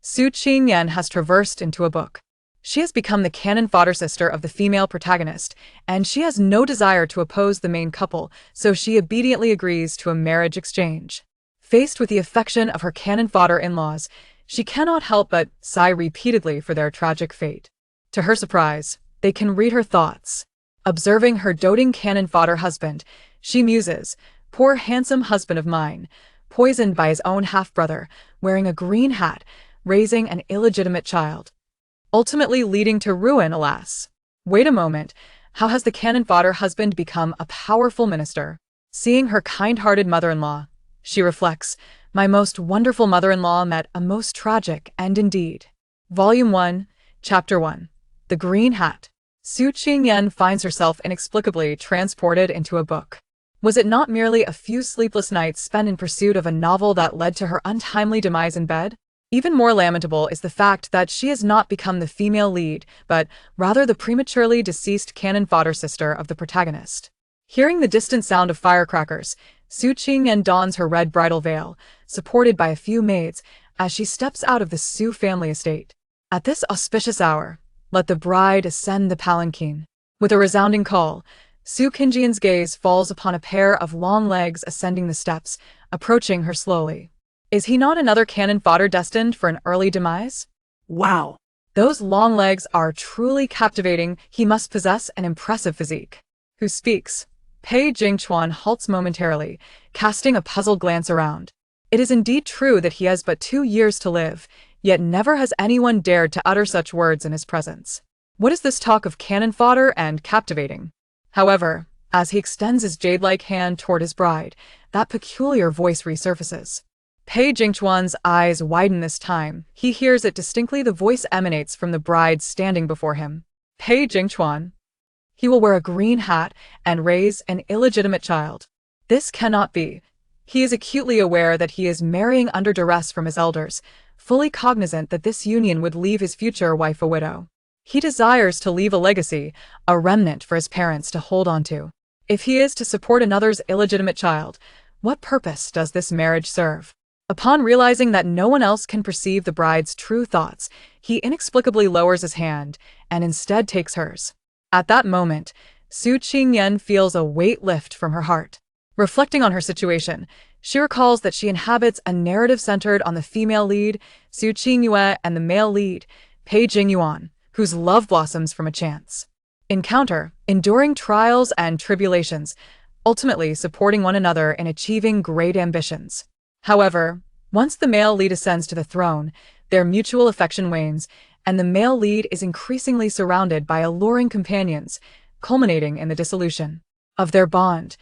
Su Qingyan has traversed into a book. She has become the canon fodder sister of the female protagonist, and she has no desire to oppose the main couple, so she obediently agrees to a marriage exchange. Faced with the affection of her canon fodder in-laws, she cannot help but sigh repeatedly for their tragic fate. To her surprise, they can read her thoughts. Observing her doting canon fodder husband, she muses, "Poor handsome husband of mine, poisoned by his own half-brother, wearing a green hat, raising an illegitimate child, ultimately leading to ruin, alas." Wait a moment, how has the canon fodder husband become a powerful minister? Seeing her kind-hearted mother-in-law, she reflects, "My most wonderful mother-in-law met a most tragic end indeed." Volume 1, Chapter 1. The Green Hat. Su Qingyan finds herself inexplicably transported into a book. Was it not merely a few sleepless nights spent in pursuit of a novel that led to her untimely demise in bed? Even more lamentable is the fact that she has not become the female lead, but rather the prematurely deceased canon fodder sister of the protagonist. Hearing the distant sound of firecrackers, Su Qingyan dons her red bridal veil, supported by a few maids, as she steps out of the Su family estate. At this auspicious hour, let the bride ascend the palanquin. With a resounding call, Su Qingyan's gaze falls upon a pair of long legs ascending the steps, approaching her slowly. Is he not another canon fodder destined for an early demise? Wow! Those long legs are truly captivating. He must possess an impressive physique. Who speaks? Pei Jingchuan halts momentarily, casting a puzzled glance around. It is indeed true that he has but 2 years to live, yet never has anyone dared to utter such words in his presence. What is this talk of canon fodder and captivating? However, as he extends his jade-like hand toward his bride, that peculiar voice resurfaces. Pei Jingchuan's eyes widen this time. He hears it distinctly. The voice emanates from the bride standing before him. Pei Jingchuan. He will wear a green hat and raise an illegitimate child. This cannot be. He is acutely aware that he is marrying under duress from his elders, fully cognizant that this union would leave his future wife a widow. He desires to leave a legacy, a remnant for his parents to hold on to. If he is to support another's illegitimate child, what purpose does this marriage serve? Upon realizing that no one else can perceive the bride's true thoughts, he inexplicably lowers his hand and instead takes hers. At that moment, Su Qingyan feels a weight lift from her heart. Reflecting on her situation, she recalls that she inhabits a narrative centered on the female lead, Su Qingyue, and the male lead, Pei Jingyuan, whose love blossoms from a chance encounter, enduring trials and tribulations, ultimately supporting one another in achieving great ambitions. However, once the male lead ascends to the throne, their mutual affection wanes, and the male lead is increasingly surrounded by alluring companions, culminating in the dissolution of their bond.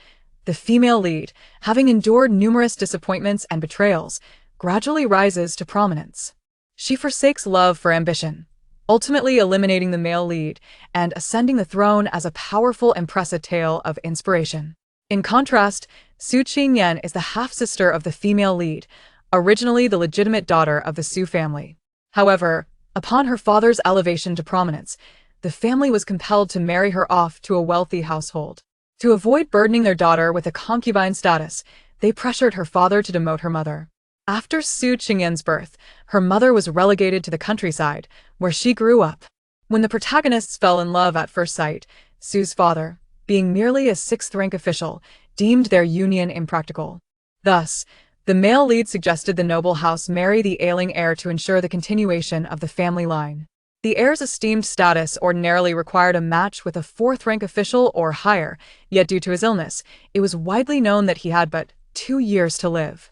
The female lead, having endured numerous disappointments and betrayals, gradually rises to prominence. She forsakes love for ambition, ultimately eliminating the male lead and ascending the throne as a powerful, impressive tale of inspiration. In contrast, Su Qingyan is the half-sister of the female lead, originally the legitimate daughter of the Su family. However, upon her father's elevation to prominence, the family was compelled to marry her off to a wealthy household. To avoid burdening their daughter with a concubine status, they pressured her father to demote her mother. After Su Qingyan's birth, her mother was relegated to the countryside, where she grew up. When the protagonists fell in love at first sight, Su's father, being merely a 6th-rank official, deemed their union impractical. Thus, the male lead suggested the noble house marry the ailing heir to ensure the continuation of the family line. The heir's esteemed status ordinarily required a match with a 4th-rank official or higher, yet due to his illness, it was widely known that he had but 2 years to live,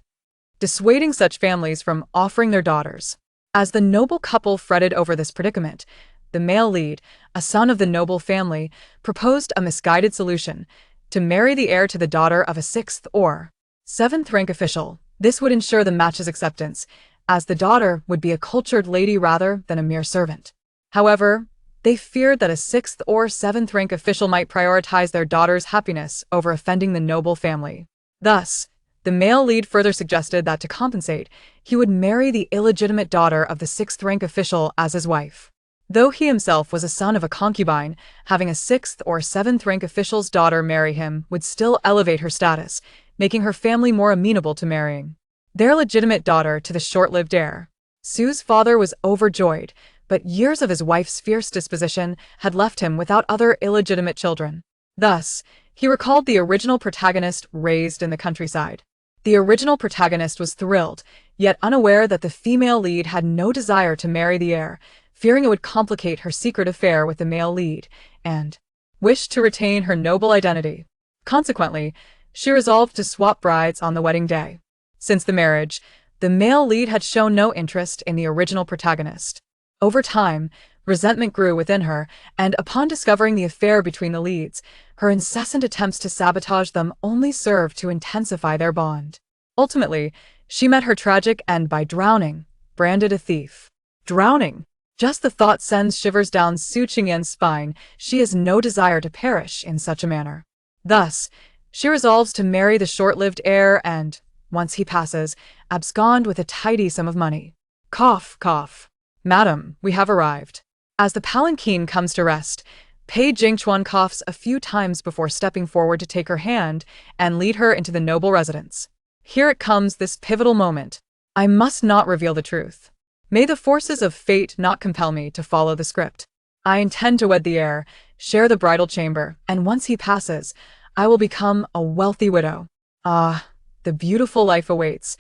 dissuading such families from offering their daughters. As the noble couple fretted over this predicament, the male lead, a son of the noble family, proposed a misguided solution: to marry the heir to the daughter of a 6th or 7th-rank official. This would ensure the match's acceptance, as the daughter would be a cultured lady rather than a mere servant. However, they feared that a 6th or 7th-rank official might prioritize their daughter's happiness over offending the noble family. Thus, the male lead further suggested that to compensate, he would marry the illegitimate daughter of the 6th-rank official as his wife. Though he himself was a son of a concubine, having a 6th or 7th-rank official's daughter marry him would still elevate her status, making her family more amenable to marrying their legitimate daughter to the short-lived heir. Su's father was overjoyed, but years of his wife's fierce disposition had left him without other illegitimate children. Thus, he recalled the original protagonist raised in the countryside. The original protagonist was thrilled, yet unaware that the female lead had no desire to marry the heir, fearing it would complicate her secret affair with the male lead, and wished to retain her noble identity. Consequently, she resolved to swap brides on the wedding day. Since the marriage, the male lead had shown no interest in the original protagonist. Over time, resentment grew within her, and upon discovering the affair between the leads, her incessant attempts to sabotage them only served to intensify their bond. Ultimately, she met her tragic end by drowning, branded a thief. Drowning! Just the thought sends shivers down Su Qingyan's spine. She has no desire to perish in such a manner. Thus, she resolves to marry the short-lived heir and, once he passes, abscond with a tidy sum of money. Cough, cough. Madam, we have arrived. As the palanquin comes to rest, Pei Jingchuan coughs a few times before stepping forward to take her hand and lead her into the noble residence. Here it comes, this pivotal moment. I must not reveal the truth. May the forces of fate not compel me to follow the script. I intend to wed the heir, share the bridal chamber, and once he passes, I will become a wealthy widow. Ah, the beautiful life awaits.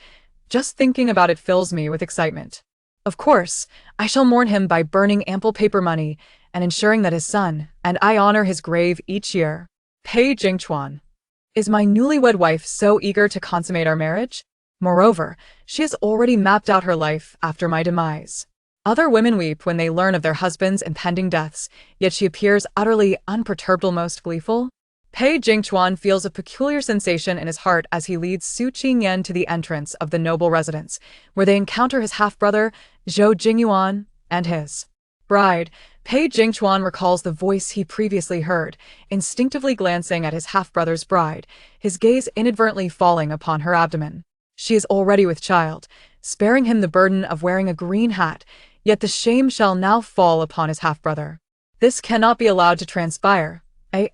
Just thinking about it fills me with excitement. Of course, I shall mourn him by burning ample paper money and ensuring that his son and I honor his grave each year. Pei Jingchuan. Is my newlywed wife so eager to consummate our marriage? Moreover, she has already mapped out her life after my demise. Other women weep when they learn of their husbands' impending deaths, yet she appears utterly unperturbed, almost gleeful. Pei Jingchuan feels a peculiar sensation in his heart as he leads Su Qingyan to the entrance of the noble residence, where they encounter his half-brother, Zhou Jingyuan, and his bride. Pei Jingchuan recalls the voice he previously heard, instinctively glancing at his half-brother's bride, his gaze inadvertently falling upon her abdomen. She is already with child, sparing him the burden of wearing a green hat, yet the shame shall now fall upon his half-brother. This cannot be allowed to transpire.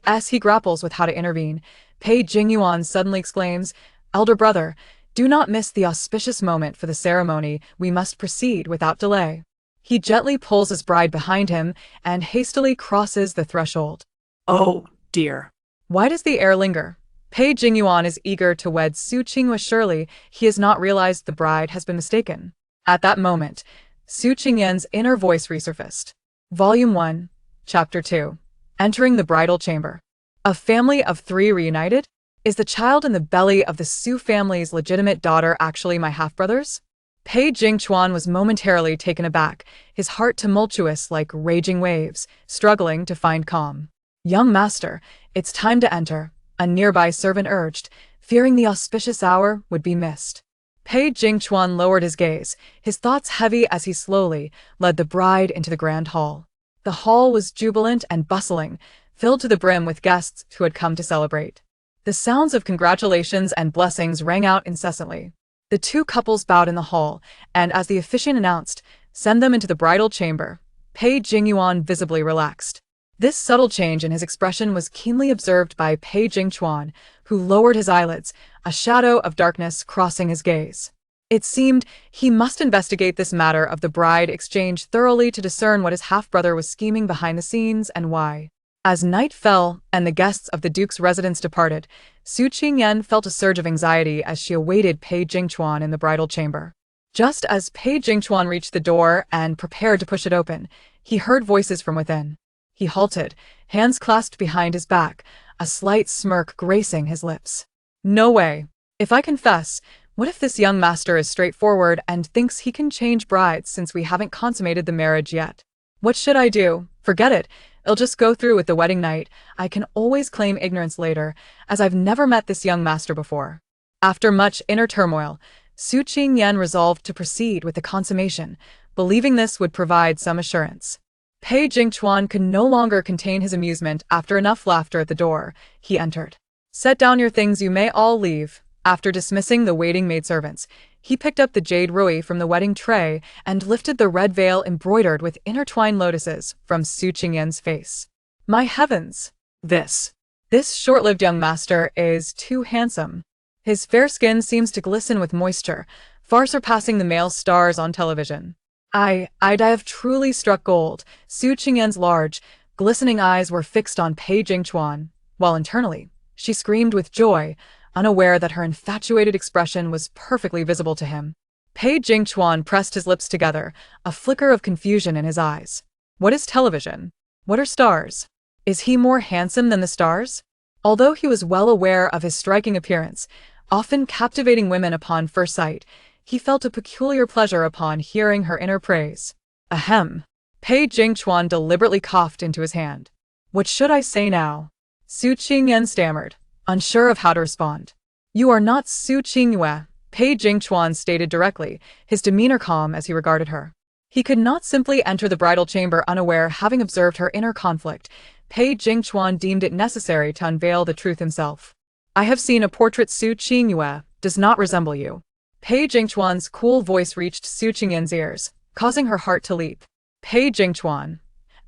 As he grapples with how to intervene, Pei Jingyuan suddenly exclaims, "Elder brother, do not miss the auspicious moment for the ceremony. We must proceed without delay." He gently pulls his bride behind him and hastily crosses the threshold. Oh, dear. Why does the heir linger? Pei Jingyuan is eager to wed Su Qinghua. Surely he has not realized the bride has been mistaken. At that moment, Su Qingyan's inner voice resurfaced. Volume 1, Chapter 2. Entering the bridal chamber. A family of 3 reunited? Is the child in the belly of the Su family's legitimate daughter actually my half-brother's? Pei Jingchuan was momentarily taken aback, his heart tumultuous like raging waves, struggling to find calm. "Young master, it's time to enter," a nearby servant urged, fearing the auspicious hour would be missed. Pei Jingchuan lowered his gaze, his thoughts heavy as he slowly led the bride into the grand hall. The hall was jubilant and bustling, filled to the brim with guests who had come to celebrate. The sounds of congratulations and blessings rang out incessantly. The 2 couples bowed in the hall, and as the officiant announced, "Send them into the bridal chamber," Pei Jingyuan visibly relaxed. This subtle change in his expression was keenly observed by Pei Jingchuan, who lowered his eyelids, a shadow of darkness crossing his gaze. It seemed he must investigate this matter of the bride exchange thoroughly to discern what his half-brother was scheming behind the scenes and why. As night fell and the guests of the duke's residence departed, Su Qingyan felt a surge of anxiety as she awaited Pei Jingchuan in the bridal chamber. Just as Pei Jingchuan reached the door and prepared to push it open, he heard voices from within. He halted, hands clasped behind his back, a slight smirk gracing his lips. "No way. If I confess, what if this young master is straightforward and thinks he can change brides since we haven't consummated the marriage yet? What should I do? Forget it. I'll just go through with the wedding night. I can always claim ignorance later, as I've never met this young master before." After much inner turmoil, Su Qingyan resolved to proceed with the consummation, believing this would provide some assurance. Pei Jingchuan could no longer contain his amusement. After enough laughter at the door, he entered. "Set down your things, you may all leave." After dismissing the waiting maidservants, he picked up the jade rui from the wedding tray and lifted the red veil embroidered with intertwined lotuses from Su Qingyan's face. "My heavens! This short-lived young master is too handsome. His fair skin seems to glisten with moisture, far surpassing the male stars on television. I'd have truly struck gold. Su Qingyan's large, glistening eyes were fixed on Pei Jingchuan, while internally, she screamed with joy, unaware that her infatuated expression was perfectly visible to him. Pei Jingchuan pressed his lips together, a flicker of confusion in his eyes. What is television? What are stars? Is he more handsome than the stars? Although he was well aware of his striking appearance, often captivating women upon first sight, he felt a peculiar pleasure upon hearing her inner praise. Ahem. Pei Jingchuan deliberately coughed into his hand. What should I say now? Su Qingyan stammered, unsure of how to respond. You are not Su Qingyue, Pei Jingchuan stated directly, his demeanor calm as he regarded her. He could not simply enter the bridal chamber unaware. Having observed her inner conflict, Pei Jingchuan deemed it necessary to unveil the truth himself. I have seen a portrait. Su Qingyue does not resemble you. Pei Jingchuan's cool voice reached Su Qingyan's ears, causing her heart to leap. Pei Jingchuan.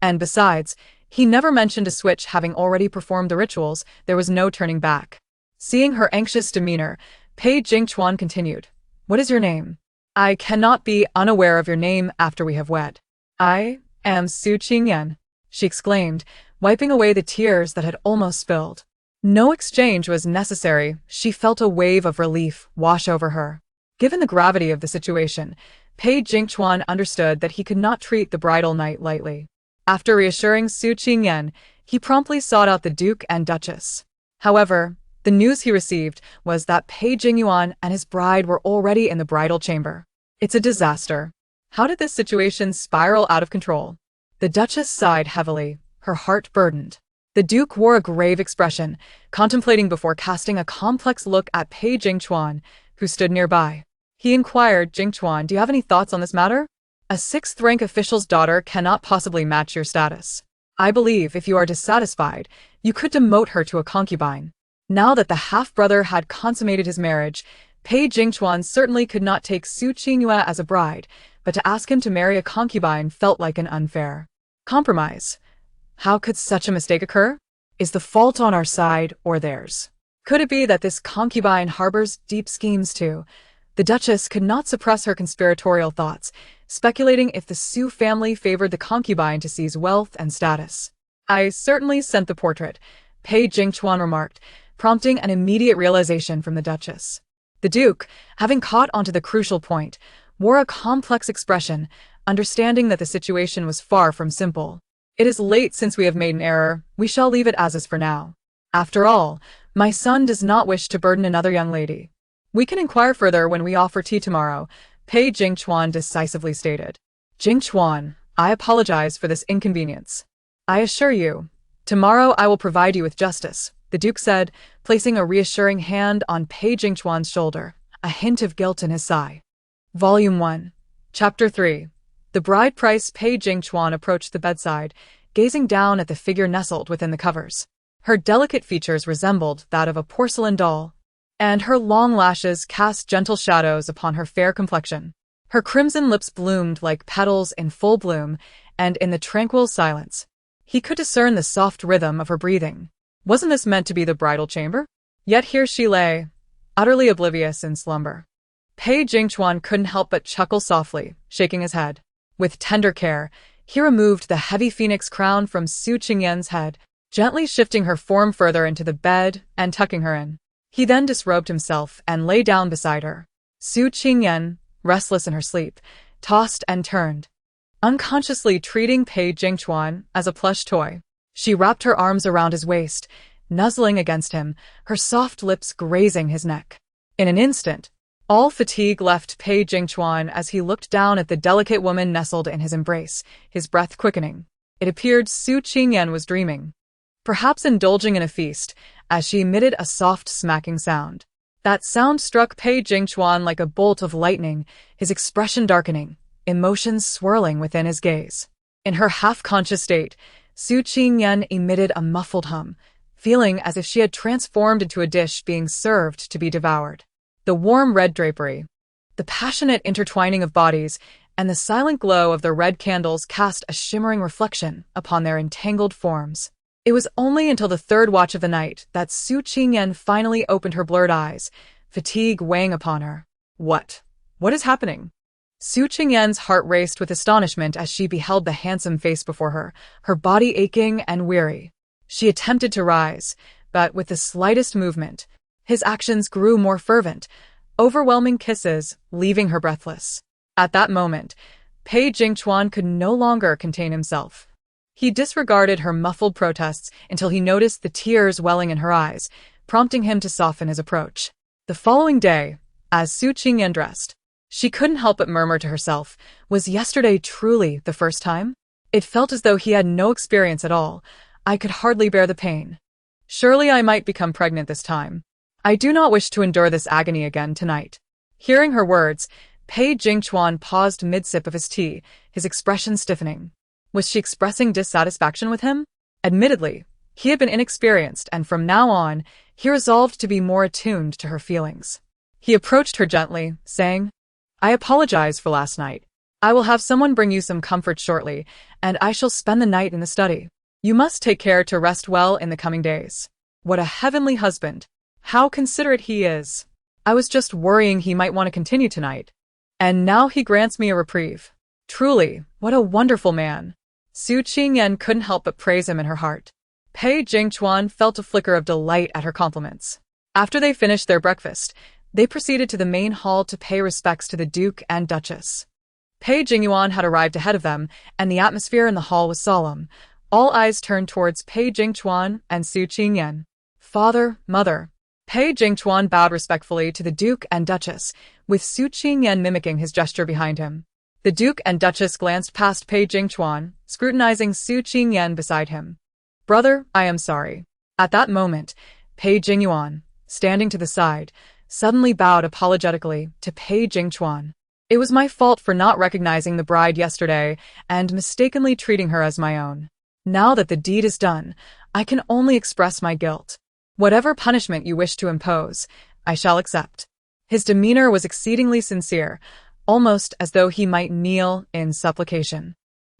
And besides, he never mentioned a switch. Having already performed the rituals, there was no turning back. Seeing her anxious demeanor, Pei Jingchuan continued. What is your name? I cannot be unaware of your name after we have wed. I am Su Qingyan, she exclaimed, wiping away the tears that had almost spilled. No exchange was necessary. She felt a wave of relief wash over her. Given the gravity of the situation, Pei Jingchuan understood that he could not treat the bridal night lightly. After reassuring Su Qingyan, he promptly sought out the Duke and Duchess. However, the news he received was that Pei Jingyuan and his bride were already in the bridal chamber. It's a disaster. How did this situation spiral out of control? The Duchess sighed heavily, her heart burdened. The Duke wore a grave expression, contemplating before casting a complex look at Pei Jingchuan, who stood nearby. He inquired, Jingchuan, do you have any thoughts on this matter? A sixth-rank official's daughter cannot possibly match your status. I believe if you are dissatisfied, you could demote her to a concubine. Now that the half-brother had consummated his marriage, Pei Jingchuan certainly could not take Su Qingyue as a bride, but to ask him to marry a concubine felt like an unfair compromise. How could such a mistake occur? Is the fault on our side or theirs? Could it be that this concubine harbors deep schemes too? The Duchess could not suppress her conspiratorial thoughts, speculating if the Su family favored the concubine to seize wealth and status. I certainly sent the portrait, Pei Jingchuan remarked, prompting an immediate realization from the Duchess. The Duke, having caught onto the crucial point, wore a complex expression, understanding that the situation was far from simple. It is late since we have made an error. We shall leave it as is for now. After all, my son does not wish to burden another young lady. We can inquire further when we offer tea tomorrow, Pei Jingchuan decisively stated. Jingchuan, I apologize for this inconvenience. I assure you, tomorrow I will provide you with justice, the Duke said, placing a reassuring hand on Pei Jingchuan's shoulder, a hint of guilt in his sigh. Volume 1, Chapter 3. The bride price. Pei Jingchuan approached the bedside, gazing down at the figure nestled within the covers. Her delicate features resembled that of a porcelain doll, and her long lashes cast gentle shadows upon her fair complexion. Her crimson lips bloomed like petals in full bloom, and in the tranquil silence, he could discern the soft rhythm of her breathing. Wasn't this meant to be the bridal chamber? Yet here she lay, utterly oblivious in slumber. Pei Jingchuan couldn't help but chuckle softly, shaking his head. With tender care, he removed the heavy phoenix crown from Su Qingyan's head, gently shifting her form further into the bed and tucking her in. He then disrobed himself and lay down beside her. Su Qingyan, restless in her sleep, tossed and turned, unconsciously treating Pei Jingchuan as a plush toy. She wrapped her arms around his waist, nuzzling against him, her soft lips grazing his neck. In an instant, all fatigue left Pei Jingchuan as he looked down at the delicate woman nestled in his embrace, his breath quickening. It appeared Su Qingyan was dreaming, perhaps indulging in a feast, as she emitted a soft smacking sound. That sound struck Pei Jingchuan like a bolt of lightning, his expression darkening, emotions swirling within his gaze. In her half-conscious state, Su Qingyan emitted a muffled hum, feeling as if she had transformed into a dish being served to be devoured. The warm red drapery, the passionate intertwining of bodies, and the silent glow of the red candles cast a shimmering reflection upon their entangled forms. It was only until the third watch of the night that Su Qingyan finally opened her blurred eyes, fatigue weighing upon her. What is happening? Su Qingyan's heart raced with astonishment as she beheld the handsome face before her, her body aching and weary. She attempted to rise, but with the slightest movement, his actions grew more fervent, overwhelming kisses, leaving her breathless. At that moment, Pei Jingchuan could no longer contain himself. He disregarded her muffled protests until he noticed the tears welling in her eyes, prompting him to soften his approach. The following day, as Su Qingyan dressed, she couldn't help but murmur to herself, was yesterday truly the first time? It felt as though he had no experience at all. I could hardly bear the pain. Surely I might become pregnant this time. I do not wish to endure this agony again tonight. Hearing her words, Pei Jingchuan paused mid-sip of his tea, his expression stiffening. Was she expressing dissatisfaction with him? Admittedly, he had been inexperienced, and from now on, he resolved to be more attuned to her feelings. He approached her gently, saying, I apologize for last night. I will have someone bring you some comfort shortly, and I shall spend the night in the study. You must take care to rest well in the coming days. What a heavenly husband. How considerate he is. I was just worrying he might want to continue tonight. And now he grants me a reprieve. Truly, what a wonderful man. Su Qingyan couldn't help but praise him in her heart. Pei Jingchuan felt a flicker of delight at her compliments. After they finished their breakfast, they proceeded to the main hall to pay respects to the Duke and Duchess. Pei Jingyuan had arrived ahead of them, and the atmosphere in the hall was solemn. All eyes turned towards Pei Jingchuan and Su Qingyan. Father, mother. Pei Jingchuan bowed respectfully to the Duke and Duchess, with Su Qingyan mimicking his gesture behind him. The Duke and Duchess glanced past Pei Jingchuan, scrutinizing Su Qingyan beside him. Brother, I am sorry. At that moment, Pei Jingyuan, standing to the side, suddenly bowed apologetically to Pei Jingchuan. It was my fault for not recognizing the bride yesterday and mistakenly treating her as my own. Now that the deed is done, I can only express my guilt. Whatever punishment you wish to impose, I shall accept. His demeanor was exceedingly sincere, almost as though he might kneel in supplication.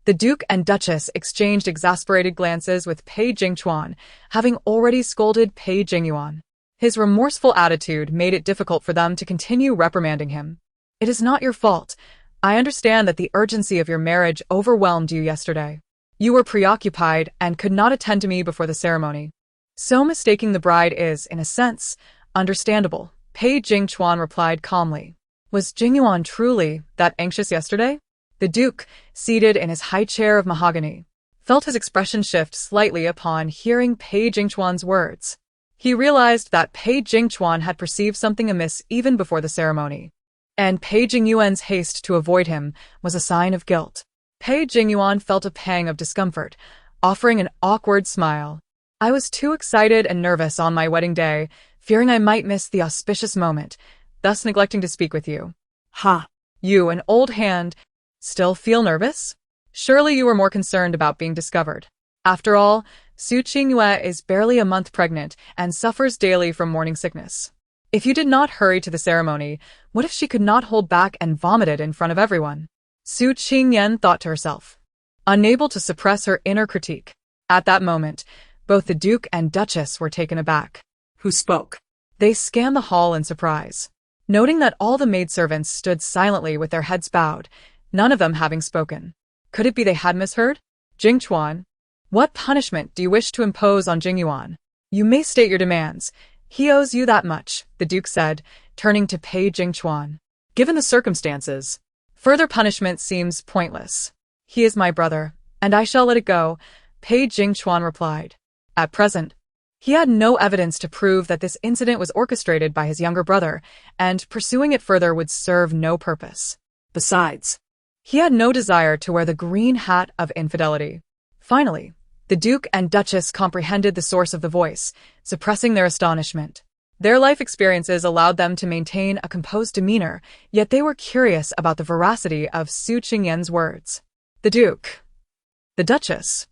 The Duke and Duchess exchanged exasperated glances with Pei Jingchuan, having already scolded Pei Jingyuan. His remorseful attitude made it difficult for them to continue reprimanding him. It is not your fault. I understand that the urgency of your marriage overwhelmed you yesterday. You were preoccupied and could not attend to me before the ceremony. So mistaking the bride is, in a sense, understandable, Pei Jingchuan replied calmly. Was Jingyuan truly that anxious yesterday? The Duke, seated in his high chair of mahogany, felt his expression shift slightly upon hearing Pei Jingchuan's words. He realized that Pei Jingchuan had perceived something amiss even before the ceremony, and Pei Jingyuan's haste to avoid him was a sign of guilt. Pei Jingyuan felt a pang of discomfort, offering an awkward smile. I was too excited and nervous on my wedding day, fearing I might miss the auspicious moment, thus neglecting to speak with you. Ha! You, an old hand, still feel nervous? Surely you were more concerned about being discovered. After all, Su Qingyue is barely a month pregnant and suffers daily from morning sickness. If you did not hurry to the ceremony, what if she could not hold back and vomited in front of everyone? Su Qingyan thought to herself, unable to suppress her inner critique. At that moment, both the Duke and Duchess were taken aback. Who spoke? They scanned the hall in surprise, noting that all the maidservants stood silently with their heads bowed, none of them having spoken. Could it be they had misheard? Jingchuan, what punishment do you wish to impose on Jingyuan? You may state your demands. He owes you that much, the Duke said, turning to Pei Jingchuan. Given the circumstances, further punishment seems pointless. He is my brother, and I shall let it go, Pei Jingchuan replied. At present, he had no evidence to prove that this incident was orchestrated by his younger brother, and pursuing it further would serve no purpose. Besides, he had no desire to wear the green hat of infidelity. Finally, the Duke and Duchess comprehended the source of the voice, suppressing their astonishment. Their life experiences allowed them to maintain a composed demeanor, yet they were curious about the veracity of Su Qingyan's words. The Duke. The Duchess.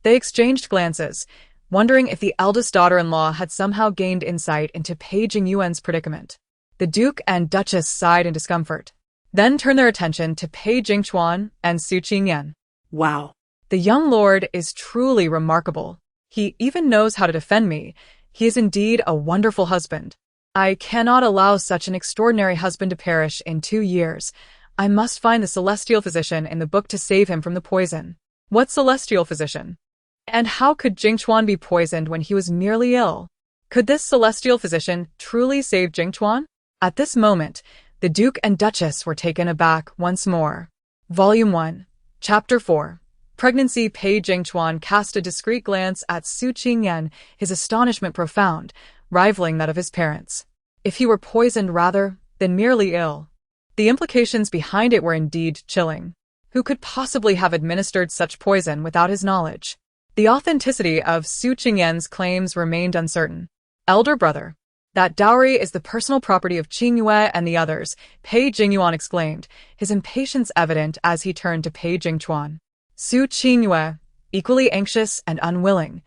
They exchanged glances, wondering if the eldest daughter-in-law had somehow gained insight into Pei Jingyuan's predicament. The Duke and Duchess sighed in discomfort, then turned their attention to Pei Jingchuan and Su Qingyan. Wow. The young lord is truly remarkable. He even knows how to defend me. He is indeed a wonderful husband. I cannot allow such an extraordinary husband to perish in 2 years. I must find the celestial physician in the book to save him from the poison. What celestial physician? And how could Jingchuan be poisoned when he was merely ill? Could this celestial physician truly save Jingchuan? At this moment, the Duke and Duchess were taken aback once more. Volume 1, Chapter 4. Pregnancy. Pei Jingchuan cast a discreet glance at Su Qingyan, his astonishment profound, rivaling that of his parents. If he were poisoned rather than merely ill. The implications behind it were indeed chilling. Who could possibly have administered such poison without his knowledge? The authenticity of Su Qingyan's claims remained uncertain. Elder brother. That dowry is the personal property of Qingyue and the others, Pei Jingyuan exclaimed, his impatience evident as he turned to Pei Jingchuan. Su Qingyue, equally anxious and unwilling,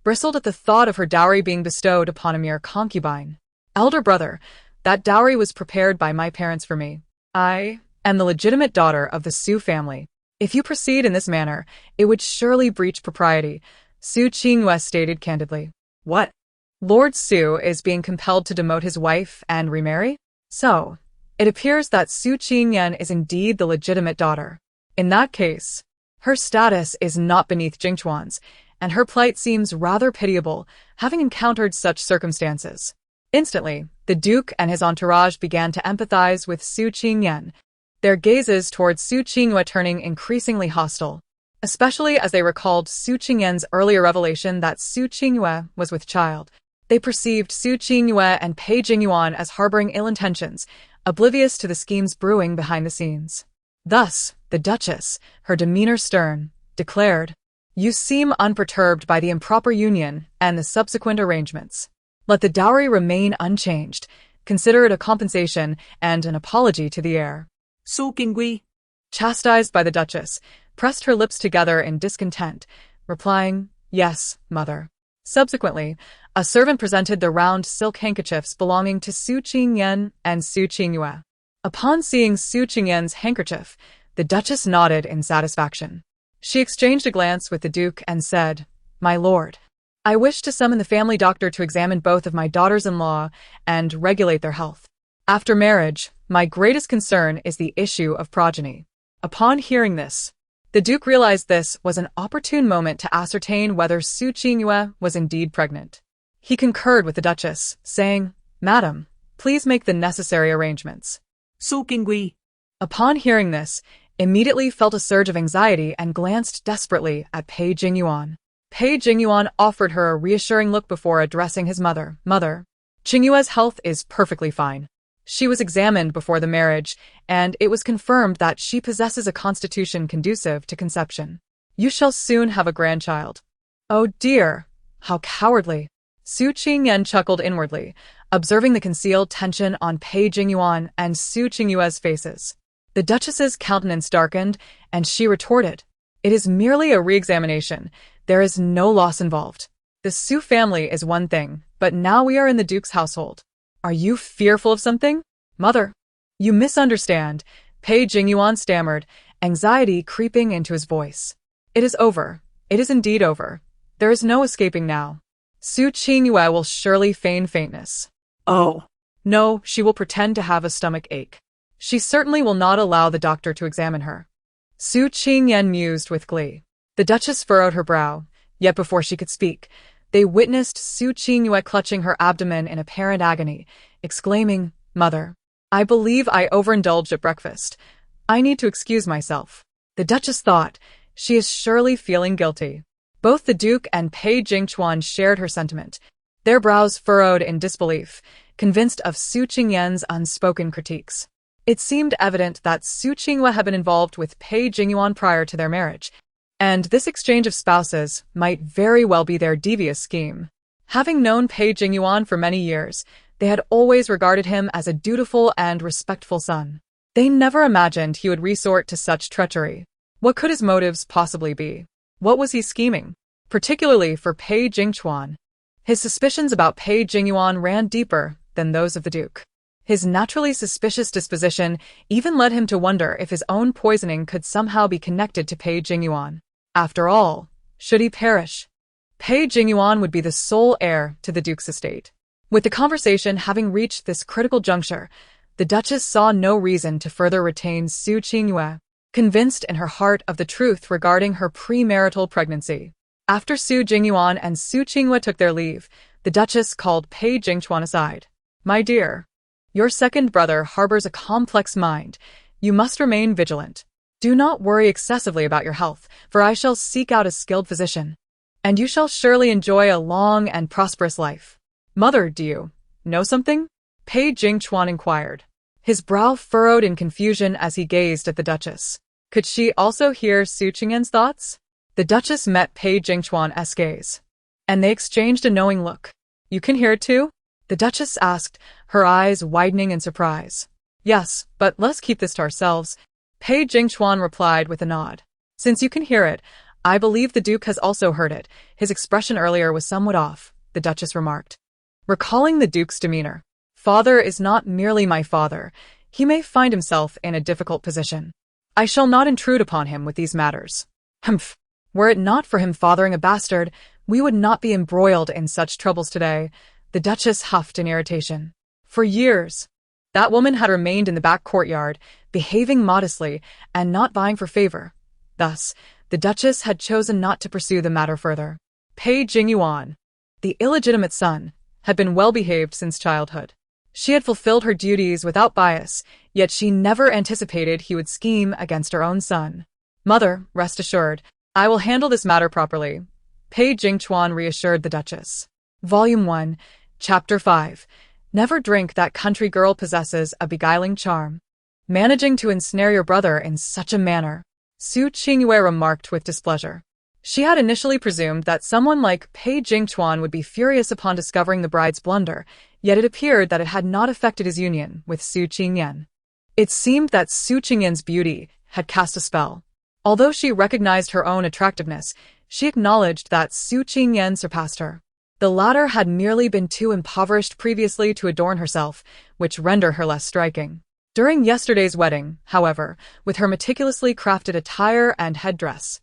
bristled at the thought of her dowry being bestowed upon a mere concubine. Elder brother, that dowry was prepared by my parents for me. I am the legitimate daughter of the Su family. If you proceed in this manner, it would surely breach propriety, Su Qingyue stated candidly. What? Lord Su is being compelled to demote his wife and remarry? So, it appears that Su Qingyan is indeed the legitimate daughter. In that case, her status is not beneath Jingchuan's, and her plight seems rather pitiable, having encountered such circumstances. Instantly, the Duke and his entourage began to empathize with Su Qingyan, their gazes towards Su Qingyue turning increasingly hostile, especially as they recalled Su Qingyan's earlier revelation that Su Qingyue was with child. They perceived Su Qingyue and Pei Jingyuan as harboring ill intentions, oblivious to the schemes brewing behind the scenes. Thus, the Duchess, her demeanor stern, declared, "You seem unperturbed by the improper union and the subsequent arrangements. Let the dowry remain unchanged. Consider it a compensation and an apology to the heir." Su Qingui, chastised by the Duchess, pressed her lips together in discontent, replying, "Yes, mother." Subsequently, a servant presented the round silk handkerchiefs belonging to Su Qingyan and Su Qingyue. Upon seeing Su Qingyan's handkerchief, the Duchess nodded in satisfaction. She exchanged a glance with the Duke and said, "My lord, I wish to summon the family doctor to examine both of my daughters-in-law and regulate their health. After marriage, my greatest concern is the issue of progeny." Upon hearing this, the Duke realized this was an opportune moment to ascertain whether Su Qingyue was indeed pregnant. He concurred with the Duchess, saying, "Madam, please make the necessary arrangements." Su Qingui, upon hearing this, immediately felt a surge of anxiety and glanced desperately at Pei Jingyuan. Pei Jingyuan offered her a reassuring look before addressing his mother. "Mother, Qingyue's health is perfectly fine. She was examined before the marriage, and it was confirmed that she possesses a constitution conducive to conception. You shall soon have a grandchild." "Oh dear, how cowardly." Su Qingyan chuckled inwardly, observing the concealed tension on Pei Jingyuan and Su Qingyue's faces. The Duchess's countenance darkened, and she retorted, "It is merely a re-examination. There is no loss involved. The Su family is one thing, but now we are in the Duke's household. Are you fearful of something? Mother, you misunderstand," Pei Jingyuan stammered, anxiety creeping into his voice. "It is over. It is indeed over. There is no escaping now. Su Qingyue will surely feign faintness. Oh. No, she will pretend to have a stomach ache. She certainly will not allow the doctor to examine her." Su Qingyan mused with glee. The Duchess furrowed her brow, yet before she could speak, they witnessed Su Qingyue clutching her abdomen in apparent agony, exclaiming, "Mother, I believe I overindulged at breakfast. I need to excuse myself." The Duchess thought, "She is surely feeling guilty." Both the Duke and Pei Jingchuan shared her sentiment, their brows furrowed in disbelief, convinced of Su Qingyan's unspoken critiques. It seemed evident that Su Qingyue had been involved with Pei Jingyuan prior to their marriage, and this exchange of spouses might very well be their devious scheme. Having known Pei Jingyuan for many years, they had always regarded him as a dutiful and respectful son. They never imagined he would resort to such treachery. What could his motives possibly be? What was he scheming? Particularly for Pei Jingchuan. His suspicions about Pei Jingyuan ran deeper than those of the Duke. His naturally suspicious disposition even led him to wonder if his own poisoning could somehow be connected to Pei Jingyuan. After all, should he perish, Pei Jingyuan would be the sole heir to the Duke's estate. With the conversation having reached this critical juncture, The Duchess saw no reason to further retain Su Qingyue, convinced in her heart of the truth regarding her premarital pregnancy. After Su Jingyuan and Su Qingyue took their leave, the Duchess called Pei Jingchuan aside. "My dear, your second brother harbors a complex mind. You must remain vigilant. Do not worry excessively about your health, for I shall seek out a skilled physician, and you shall surely enjoy a long and prosperous life." "Mother, do you know something?" Pei Jingchuan inquired. His brow furrowed in confusion as he gazed at the Duchess. Could she also hear Su Qingyan's thoughts? The Duchess met Pei Jingchuan's gaze, and they exchanged a knowing look. "You can hear it too?" the Duchess asked, her eyes widening in surprise. "Yes, but let's keep this to ourselves," Pei Jingchuan replied with a nod. "Since you can hear it, I believe the Duke has also heard it. His expression earlier was somewhat off," the Duchess remarked, recalling the Duke's demeanor. "Father is not merely my father. He may find himself in a difficult position. I shall not intrude upon him with these matters." "Humph. Were it not for him fathering a bastard, we would not be embroiled in such troubles today," the Duchess huffed in irritation. For years, that woman had remained in the back courtyard, behaving modestly and not vying for favor. Thus, the Duchess had chosen not to pursue the matter further. Pei Jingyuan, the illegitimate son, had been well-behaved since childhood. She had fulfilled her duties without bias, yet she never anticipated he would scheme against her own son. "Mother, rest assured, I will handle this matter properly," Pei Jingchuan reassured the Duchess. Volume 1, Chapter 5. Never drink. That country girl possesses a beguiling charm. "Managing to ensnare your brother in such a manner," Su Qingyue remarked with displeasure. She had initially presumed that someone like Pei Jingchuan would be furious upon discovering the bride's blunder, yet it appeared that it had not affected his union with Su Qingyan. It seemed that Su Qingyan's beauty had cast a spell. Although she recognized her own attractiveness, she acknowledged that Su Qingyan surpassed her. The latter had merely been too impoverished previously to adorn herself, which rendered her less striking. During yesterday's wedding, however, with her meticulously crafted attire and headdress,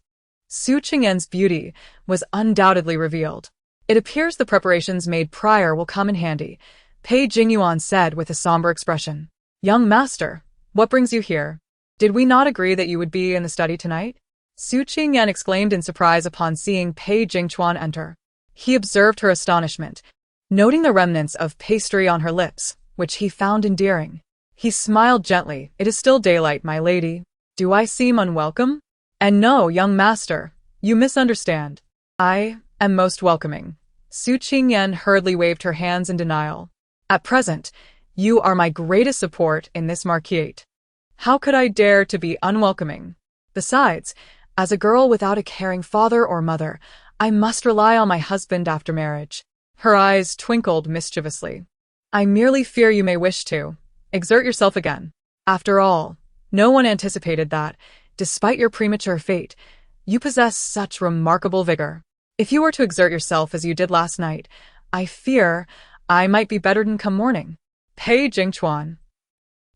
Su Qingyan's beauty was undoubtedly revealed. "It appears the preparations made prior will come in handy," Pei Jingyuan said with a somber expression. "Young master, what brings you here? Did we not agree that you would be in the study tonight?" Su Qingyan exclaimed in surprise upon seeing Pei Jingchuan enter. He observed her astonishment, noting the remnants of pastry on her lips, which he found endearing. He smiled gently. "It is still daylight, my lady. Do I seem unwelcome?" "And no, young master, you misunderstand. I am most welcoming." Su Qingyan hurriedly waved her hands in denial. "At present, you are my greatest support in this marquisate. How could I dare to be unwelcoming? Besides, as a girl without a caring father or mother, I must rely on my husband after marriage." Her eyes twinkled mischievously. "I merely fear you may wish to exert yourself again. After all, no one anticipated that, despite your premature fate, you possess such remarkable vigor. If you were to exert yourself as you did last night, I fear I might be bettered come morning." Pei Jingchuan.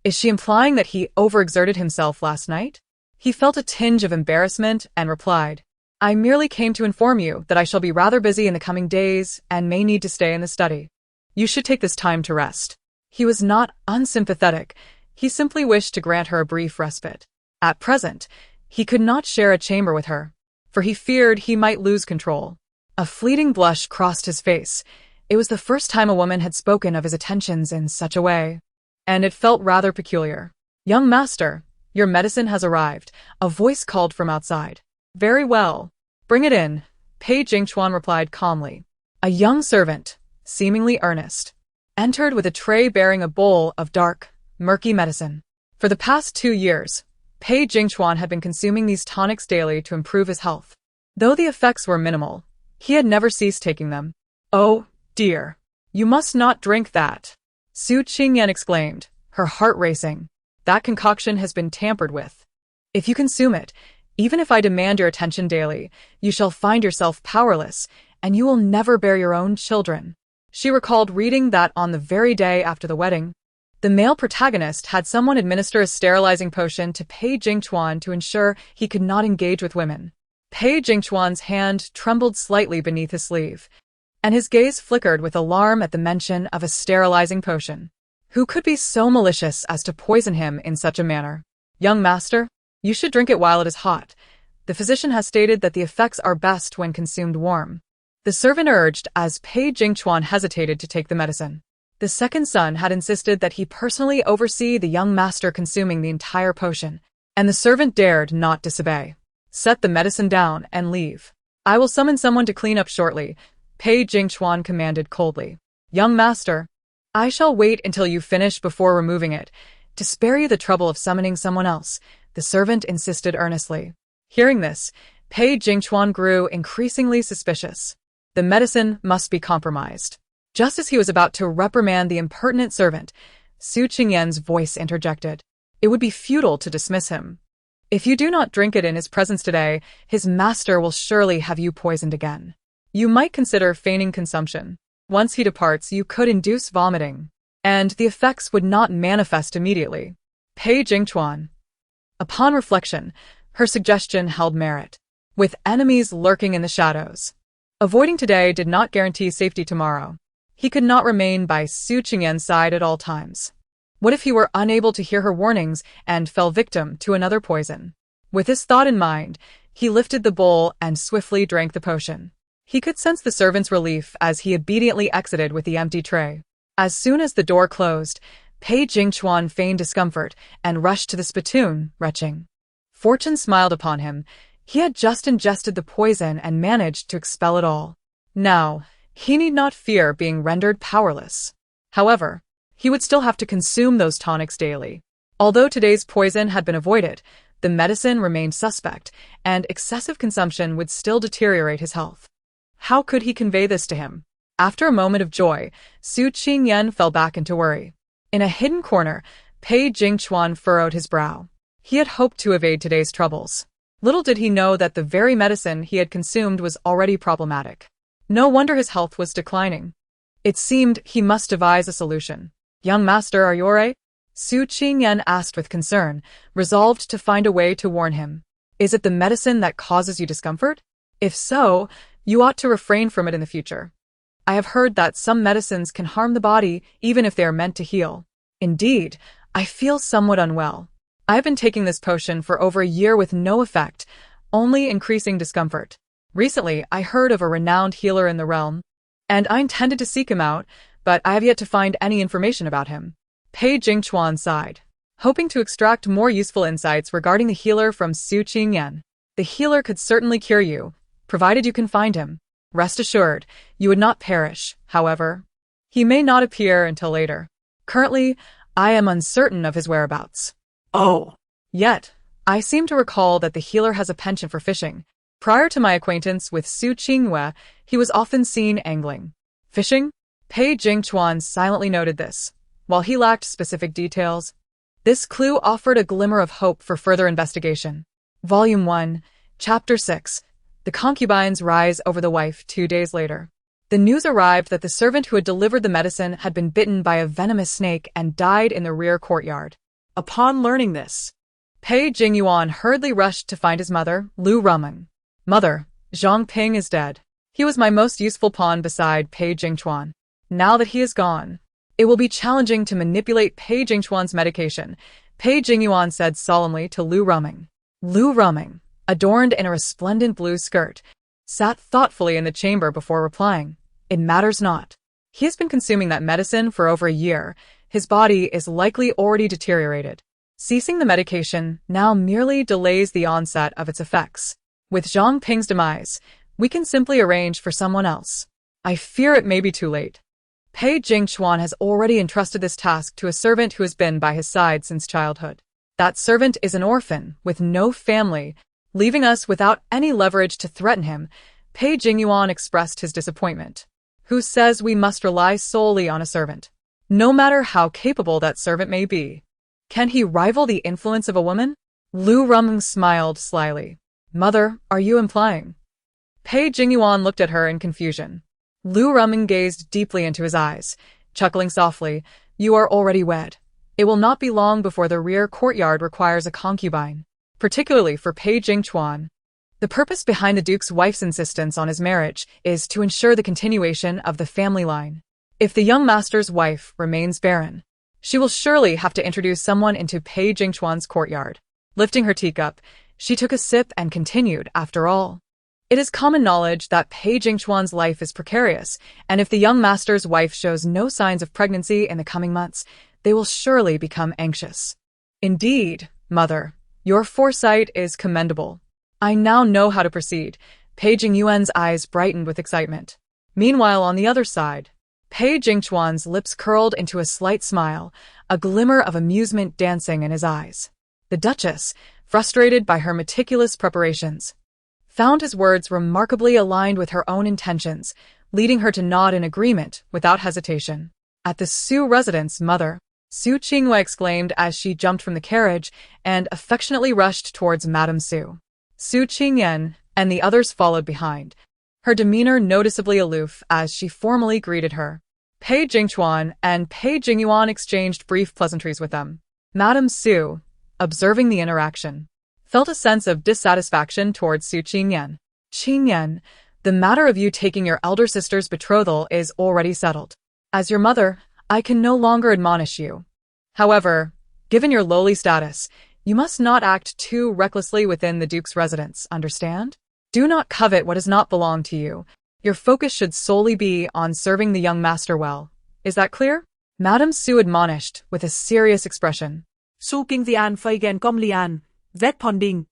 Is she implying that he overexerted himself last night? He felt a tinge of embarrassment and replied, "I merely came to inform you that I shall be rather busy in the coming days and may need to stay in the study. You should take this time to rest." He was not unsympathetic. He simply wished to grant her a brief respite. At present, he could not share a chamber with her, for he feared he might lose control. A fleeting blush crossed his face. It was the first time a woman had spoken of his attentions in such a way, and it felt rather peculiar. "Young master, your medicine has arrived," a voice called from outside. "Very well. Bring it in," Pei Jingchuan replied calmly. A young servant, seemingly earnest, entered with a tray bearing a bowl of dark, murky medicine. For the past 2 years, Pei Jingchuan had been consuming these tonics daily to improve his health. Though the effects were minimal, he had never ceased taking them. "Oh, dear. You must not drink that," Su Qingyan exclaimed, her heart racing. "That concoction has been tampered with. If you consume it, even if I demand your attention daily, you shall find yourself powerless, and you will never bear your own children." She recalled reading that on the very day after the wedding, the male protagonist had someone administer a sterilizing potion to Pei Jingchuan to ensure he could not engage with women. Pei Jingchuan's hand trembled slightly beneath his sleeve, and his gaze flickered with alarm at the mention of a sterilizing potion. Who could be so malicious as to poison him in such a manner? Young master, you should drink it while it is hot. The physician has stated that the effects are best when consumed warm. The servant urged as Pei Jingchuan hesitated to take the medicine. The second son had insisted that he personally oversee the young master consuming the entire potion, and the servant dared not disobey. Set the medicine down and leave. I will summon someone to clean up shortly, Pei Jingchuan commanded coldly. Young master, I shall wait until you finish before removing it, to spare you the trouble of summoning someone else, the servant insisted earnestly. Hearing this, Pei Jingchuan grew increasingly suspicious. The medicine must be compromised. Just as he was about to reprimand the impertinent servant, Su Qingyan's voice interjected. It would be futile to dismiss him. If you do not drink it in his presence today, his master will surely have you poisoned again. You might consider feigning consumption. Once he departs, you could induce vomiting, and the effects would not manifest immediately. Pei Jingchuan. Upon reflection, her suggestion held merit. With enemies lurking in the shadows, avoiding today did not guarantee safety tomorrow. He could not remain by Su Qingyan's side at all times. What if he were unable to hear her warnings and fell victim to another poison? With this thought in mind, he lifted the bowl and swiftly drank the potion. He could sense the servant's relief as he obediently exited with the empty tray. As soon as the door closed, Pei Jingchuan feigned discomfort and rushed to the spittoon, retching. Fortune smiled upon him. He had just ingested the poison and managed to expel it all. Now, he need not fear being rendered powerless. However, he would still have to consume those tonics daily. Although today's poison had been avoided, the medicine remained suspect, and excessive consumption would still deteriorate his health. How could he convey this to him? After a moment of joy, Su Qingyan fell back into worry. In a hidden corner, Pei Jingchuan furrowed his brow. He had hoped to evade today's troubles. Little did he know that the very medicine he had consumed was already problematic. No wonder his health was declining. It seemed he must devise a solution. Young master, are you all right? Su Qingyan asked with concern, resolved to find a way to warn him. Is it the medicine that causes you discomfort? If so, you ought to refrain from it in the future. I have heard that some medicines can harm the body even if they are meant to heal. Indeed, I feel somewhat unwell. I have been taking this potion for over a year with no effect, only increasing discomfort. Recently, I heard of a renowned healer in the realm, and I intended to seek him out, but I have yet to find any information about him. Pei Jingchuan sighed, hoping to extract more useful insights regarding the healer from Su Qingyan. The healer could certainly cure you, provided you can find him. Rest assured, you would not perish, however. He may not appear until later. Currently, I am uncertain of his whereabouts. Oh. Yet, I seem to recall that the healer has a penchant for fishing. Prior to my acquaintance with Su Qingyan, he was often seen angling. Fishing? Pei Jingchuan silently noted this. While he lacked specific details, this clue offered a glimmer of hope for further investigation. Volume 1, Chapter 6. The concubines rise over the wife 2 days later. The news arrived that the servant who had delivered the medicine had been bitten by a venomous snake and died in the rear courtyard. Upon learning this, Pei Jingyuan hurriedly rushed to find his mother, Lu Rumeng. Mother, Zhang Ping is dead. He was my most useful pawn beside Pei Jingchuan. Now that he is gone, it will be challenging to manipulate Pei Jingchuan's medication, Pei Jingyuan said solemnly to Lu Rumeng. Lu Rumeng, adorned in a resplendent blue skirt, sat thoughtfully in the chamber before replying. It matters not. He has been consuming that medicine for over a year. His body is likely already deteriorated. Ceasing the medication now merely delays the onset of its effects. With Zhang Ping's demise, we can simply arrange for someone else. I fear it may be too late. Pei Jingchuan has already entrusted this task to a servant who has been by his side since childhood. That servant is an orphan with no family, leaving us without any leverage to threaten him. Pei Jingyuan expressed his disappointment. Who says we must rely solely on a servant? No matter how capable that servant may be. Can he rival the influence of a woman? Lu Rumeng smiled slyly. Mother, are you implying? Pei Jingyuan looked at her in confusion. Lu Rumeng gazed deeply into his eyes, chuckling softly. You are already wed. It will not be long before the rear courtyard requires a concubine, particularly for Pei Jingchuan. The purpose behind the Duke's wife's insistence on his marriage is to ensure the continuation of the family line. If the young master's wife remains barren, She will surely have to introduce someone into Pei Jingchuan's courtyard. Lifting her teacup, she took a sip and continued, after all. It is common knowledge that Pei Jingchuan's life is precarious, and if the young master's wife shows no signs of pregnancy in the coming months, they will surely become anxious. Indeed, mother, your foresight is commendable. I now know how to proceed. Pei Jingyuan's eyes brightened with excitement. Meanwhile, on the other side, Pei Jingchuan's lips curled into a slight smile, a glimmer of amusement dancing in his eyes. The Duchess, frustrated by her meticulous preparations, found his words remarkably aligned with her own intentions, leading her to nod in agreement without hesitation. At the Su residence, mother, Su Qinghua exclaimed as she jumped from the carriage and affectionately rushed towards Madame Su. Su Qingyan and the others followed behind, her demeanor noticeably aloof as she formally greeted her. Pei Jingchuan and Pei Jingyuan exchanged brief pleasantries with them. Madame Su, observing the interaction, felt a sense of dissatisfaction towards Su Qingyan. Qingyan, the matter of you taking your elder sister's betrothal is already settled. As your mother, I can no longer admonish you. However, given your lowly status, you must not act too recklessly within the Duke's residence, understand? Do not covet what does not belong to you. Your focus should solely be on serving the young master well. Is that clear? Madame Su admonished with a serious expression. So Qingyan Feigen Gomlian, Vet Ponding.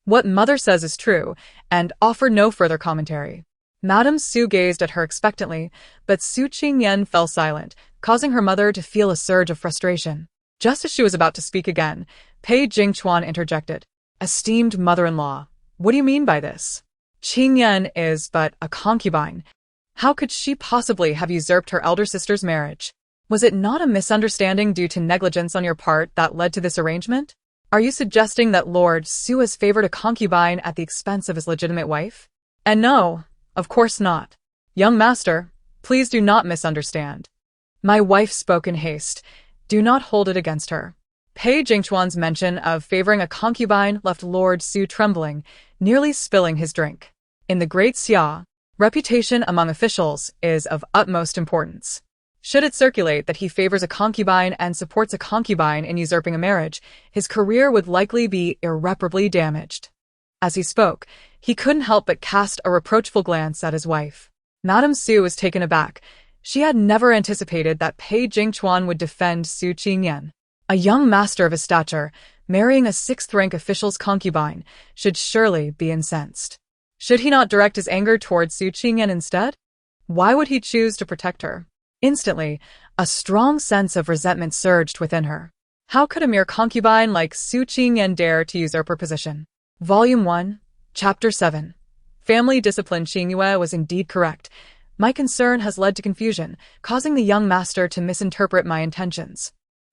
What mother says is true, and offered no further commentary. Madame Su gazed at her expectantly, but Su Qingyan fell silent, causing her mother to feel a surge of frustration. Just as she was about to speak again, Pei Jingchuan interjected. Esteemed mother-in-law, what do you mean by this? Qingyan is but a concubine. How could she possibly have usurped her elder sister's marriage? Was it not a misunderstanding due to negligence on your part that led to this arrangement? Are you suggesting that Lord Su has favored a concubine at the expense of his legitimate wife? And no, of course not. Young master, please do not misunderstand. My wife spoke in haste. Do not hold it against her. Pei Jingchuan's mention of favoring a concubine left Lord Su trembling, nearly spilling his drink. In the Great Xia, reputation among officials is of utmost importance. Should it circulate that he favors a concubine and supports a concubine in usurping a marriage, his career would likely be irreparably damaged. As he spoke, he couldn't help but cast a reproachful glance at his wife. Madame Su was taken aback. She had never anticipated that Pei Jingchuan would defend Su Qingyan. A young master of his stature, marrying a sixth-rank official's concubine, should surely be incensed. Should he not direct his anger towards Su Qingyan instead? Why would he choose to protect her? Instantly, a strong sense of resentment surged within her. How could a mere concubine like Su Qingyan dare to usurp her position? Volume 1, Chapter 7. Family discipline. Qingyue was indeed correct. My concern has led to confusion, causing the young master to misinterpret my intentions.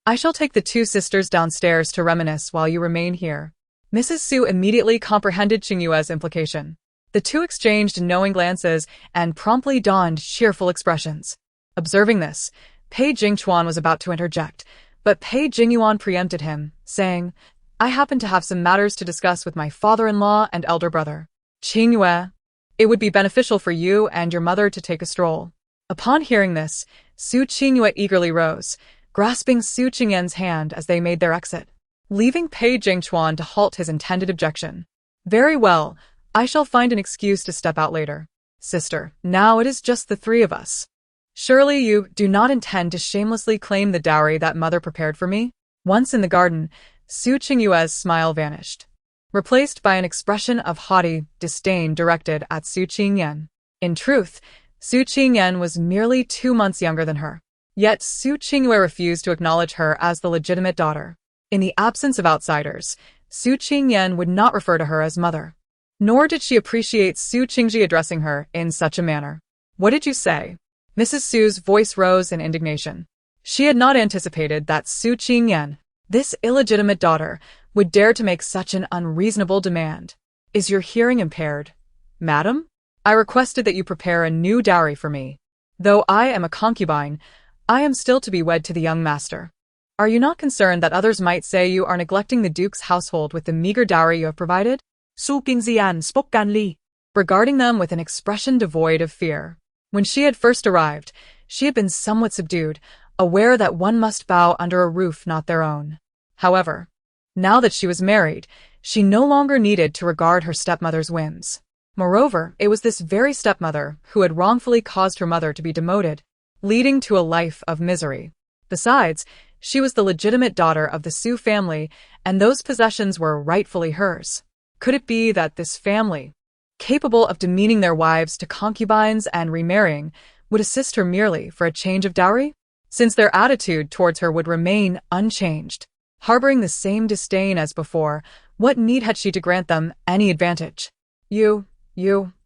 I shall take the two sisters downstairs to reminisce while you remain here. Mrs. Su immediately comprehended Qingyue's implication. The two exchanged knowing glances and promptly donned cheerful expressions. Observing this, Pei Jingchuan was about to interject, but Pei Jingyuan preempted him, saying, I happen to have some matters to discuss with my father-in-law and elder brother. Qingyue, it would be beneficial for you and your mother to take a stroll. Upon hearing this, Su Qingyue eagerly rose, grasping Su Qingyan's hand as they made their exit, leaving Pei Jingchuan to halt his intended objection. Very well, I shall find an excuse to step out later. Sister, now it is just the three of us. Surely you do not intend to shamelessly claim the dowry that mother prepared for me? Once in the garden, Su Qingyue's smile vanished, replaced by an expression of haughty disdain directed at Su Qingyan. In truth, Su Qingyan was merely 2 months younger than her. Yet Su Qingyue refused to acknowledge her as the legitimate daughter. In the absence of outsiders, Su Qingyan would not refer to her as mother. Nor did she appreciate Su Qingji addressing her in such a manner. What did you say? Mrs. Su's voice rose in indignation. She had not anticipated that Su Qingyan, this illegitimate daughter, would dare to make such an unreasonable demand. Is your hearing impaired, madam? I requested that you prepare a new dowry for me. Though I am a concubine, I am still to be wed to the young master. Are you not concerned that others might say you are neglecting the Duke's household with the meager dowry you have provided? Su Qingyan spoke Ganli, regarding them with an expression devoid of fear. When she had first arrived, she had been somewhat subdued, aware that one must bow under a roof not their own. However, now that she was married, she no longer needed to regard her stepmother's whims. Moreover, it was this very stepmother who had wrongfully caused her mother to be demoted, leading to a life of misery. Besides, she was the legitimate daughter of the Su family, and those possessions were rightfully hers. Could it be that this family, capable of demeaning their wives to concubines and remarrying, would assist her merely for a change of dowry? Since their attitude towards her would remain unchanged, harboring the same disdain as before, what need had she to grant them any advantage? You,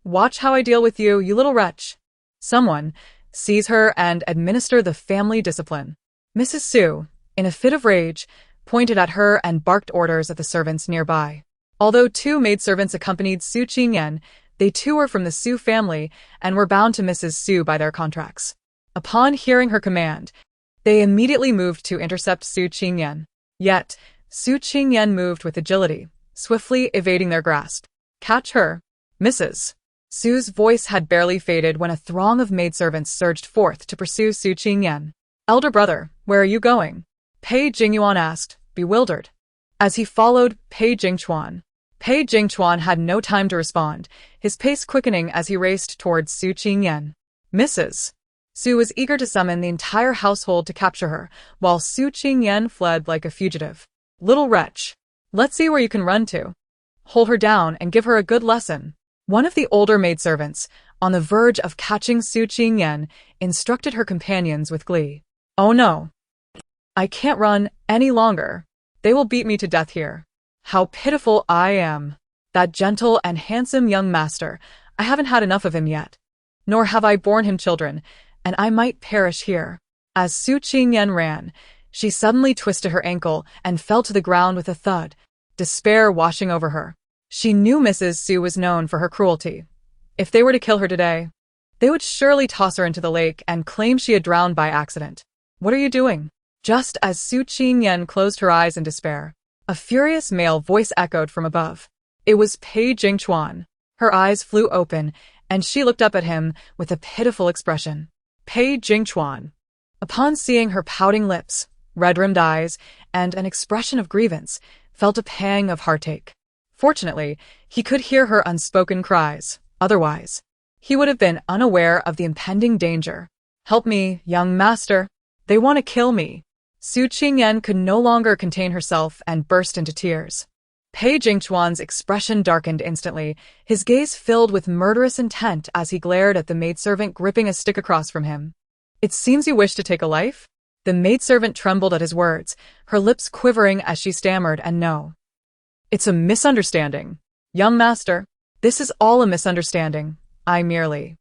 watch how I deal with you, you little wretch. Someone, seize her and administer the family discipline. Mrs. Su, in a fit of rage, pointed at her and barked orders at the servants nearby. Although two maidservants accompanied Su Qingyan, they too were from the Su family and were bound to Mrs. Su by their contracts. Upon hearing her command, they immediately moved to intercept Su Qingyan. Yet, Su Qingyan moved with agility, swiftly evading their grasp. Catch her, Mrs. Su's voice had barely faded when a throng of maidservants surged forth to pursue Su Qingyan. Elder brother, where are you going? Pei Jingyuan asked, bewildered. As he followed Pei Jingchuan, Pei Jingchuan had no time to respond, his pace quickening as he raced towards Su Qingyan. Mrs. Su was eager to summon the entire household to capture her, while Su Qingyan fled like a fugitive. Little wretch, let's see where you can run to. Hold her down and give her a good lesson. One of the older maidservants, on the verge of catching Su Qingyan, instructed her companions with glee. Oh no! I can't run any longer. They will beat me to death here. How pitiful I am. That gentle and handsome young master, I haven't had enough of him yet. Nor have I borne him children, and I might perish here. As Su Qingyan ran, she suddenly twisted her ankle and fell to the ground with a thud, despair washing over her. She knew Mrs. Su was known for her cruelty. If they were to kill her today, they would surely toss her into the lake and claim she had drowned by accident. What are you doing? Just as Su Qingyan closed her eyes in despair, a furious male voice echoed from above. It was Pei Jingchuan. Her eyes flew open, and she looked up at him with a pitiful expression. Pei Jingchuan. Upon seeing her pouting lips, red-rimmed eyes, and an expression of grievance, felt a pang of heartache. Fortunately, he could hear her unspoken cries. Otherwise, he would have been unaware of the impending danger. Help me, young master. They want to kill me. Su Qingyan could no longer contain herself and burst into tears. Pei Jingchuan's expression darkened instantly, his gaze filled with murderous intent as he glared at the maidservant gripping a stick across from him. It seems you wish to take a life? The maidservant trembled at his words, her lips quivering as she stammered and no. It's a misunderstanding. Young master, this is all a misunderstanding. I merely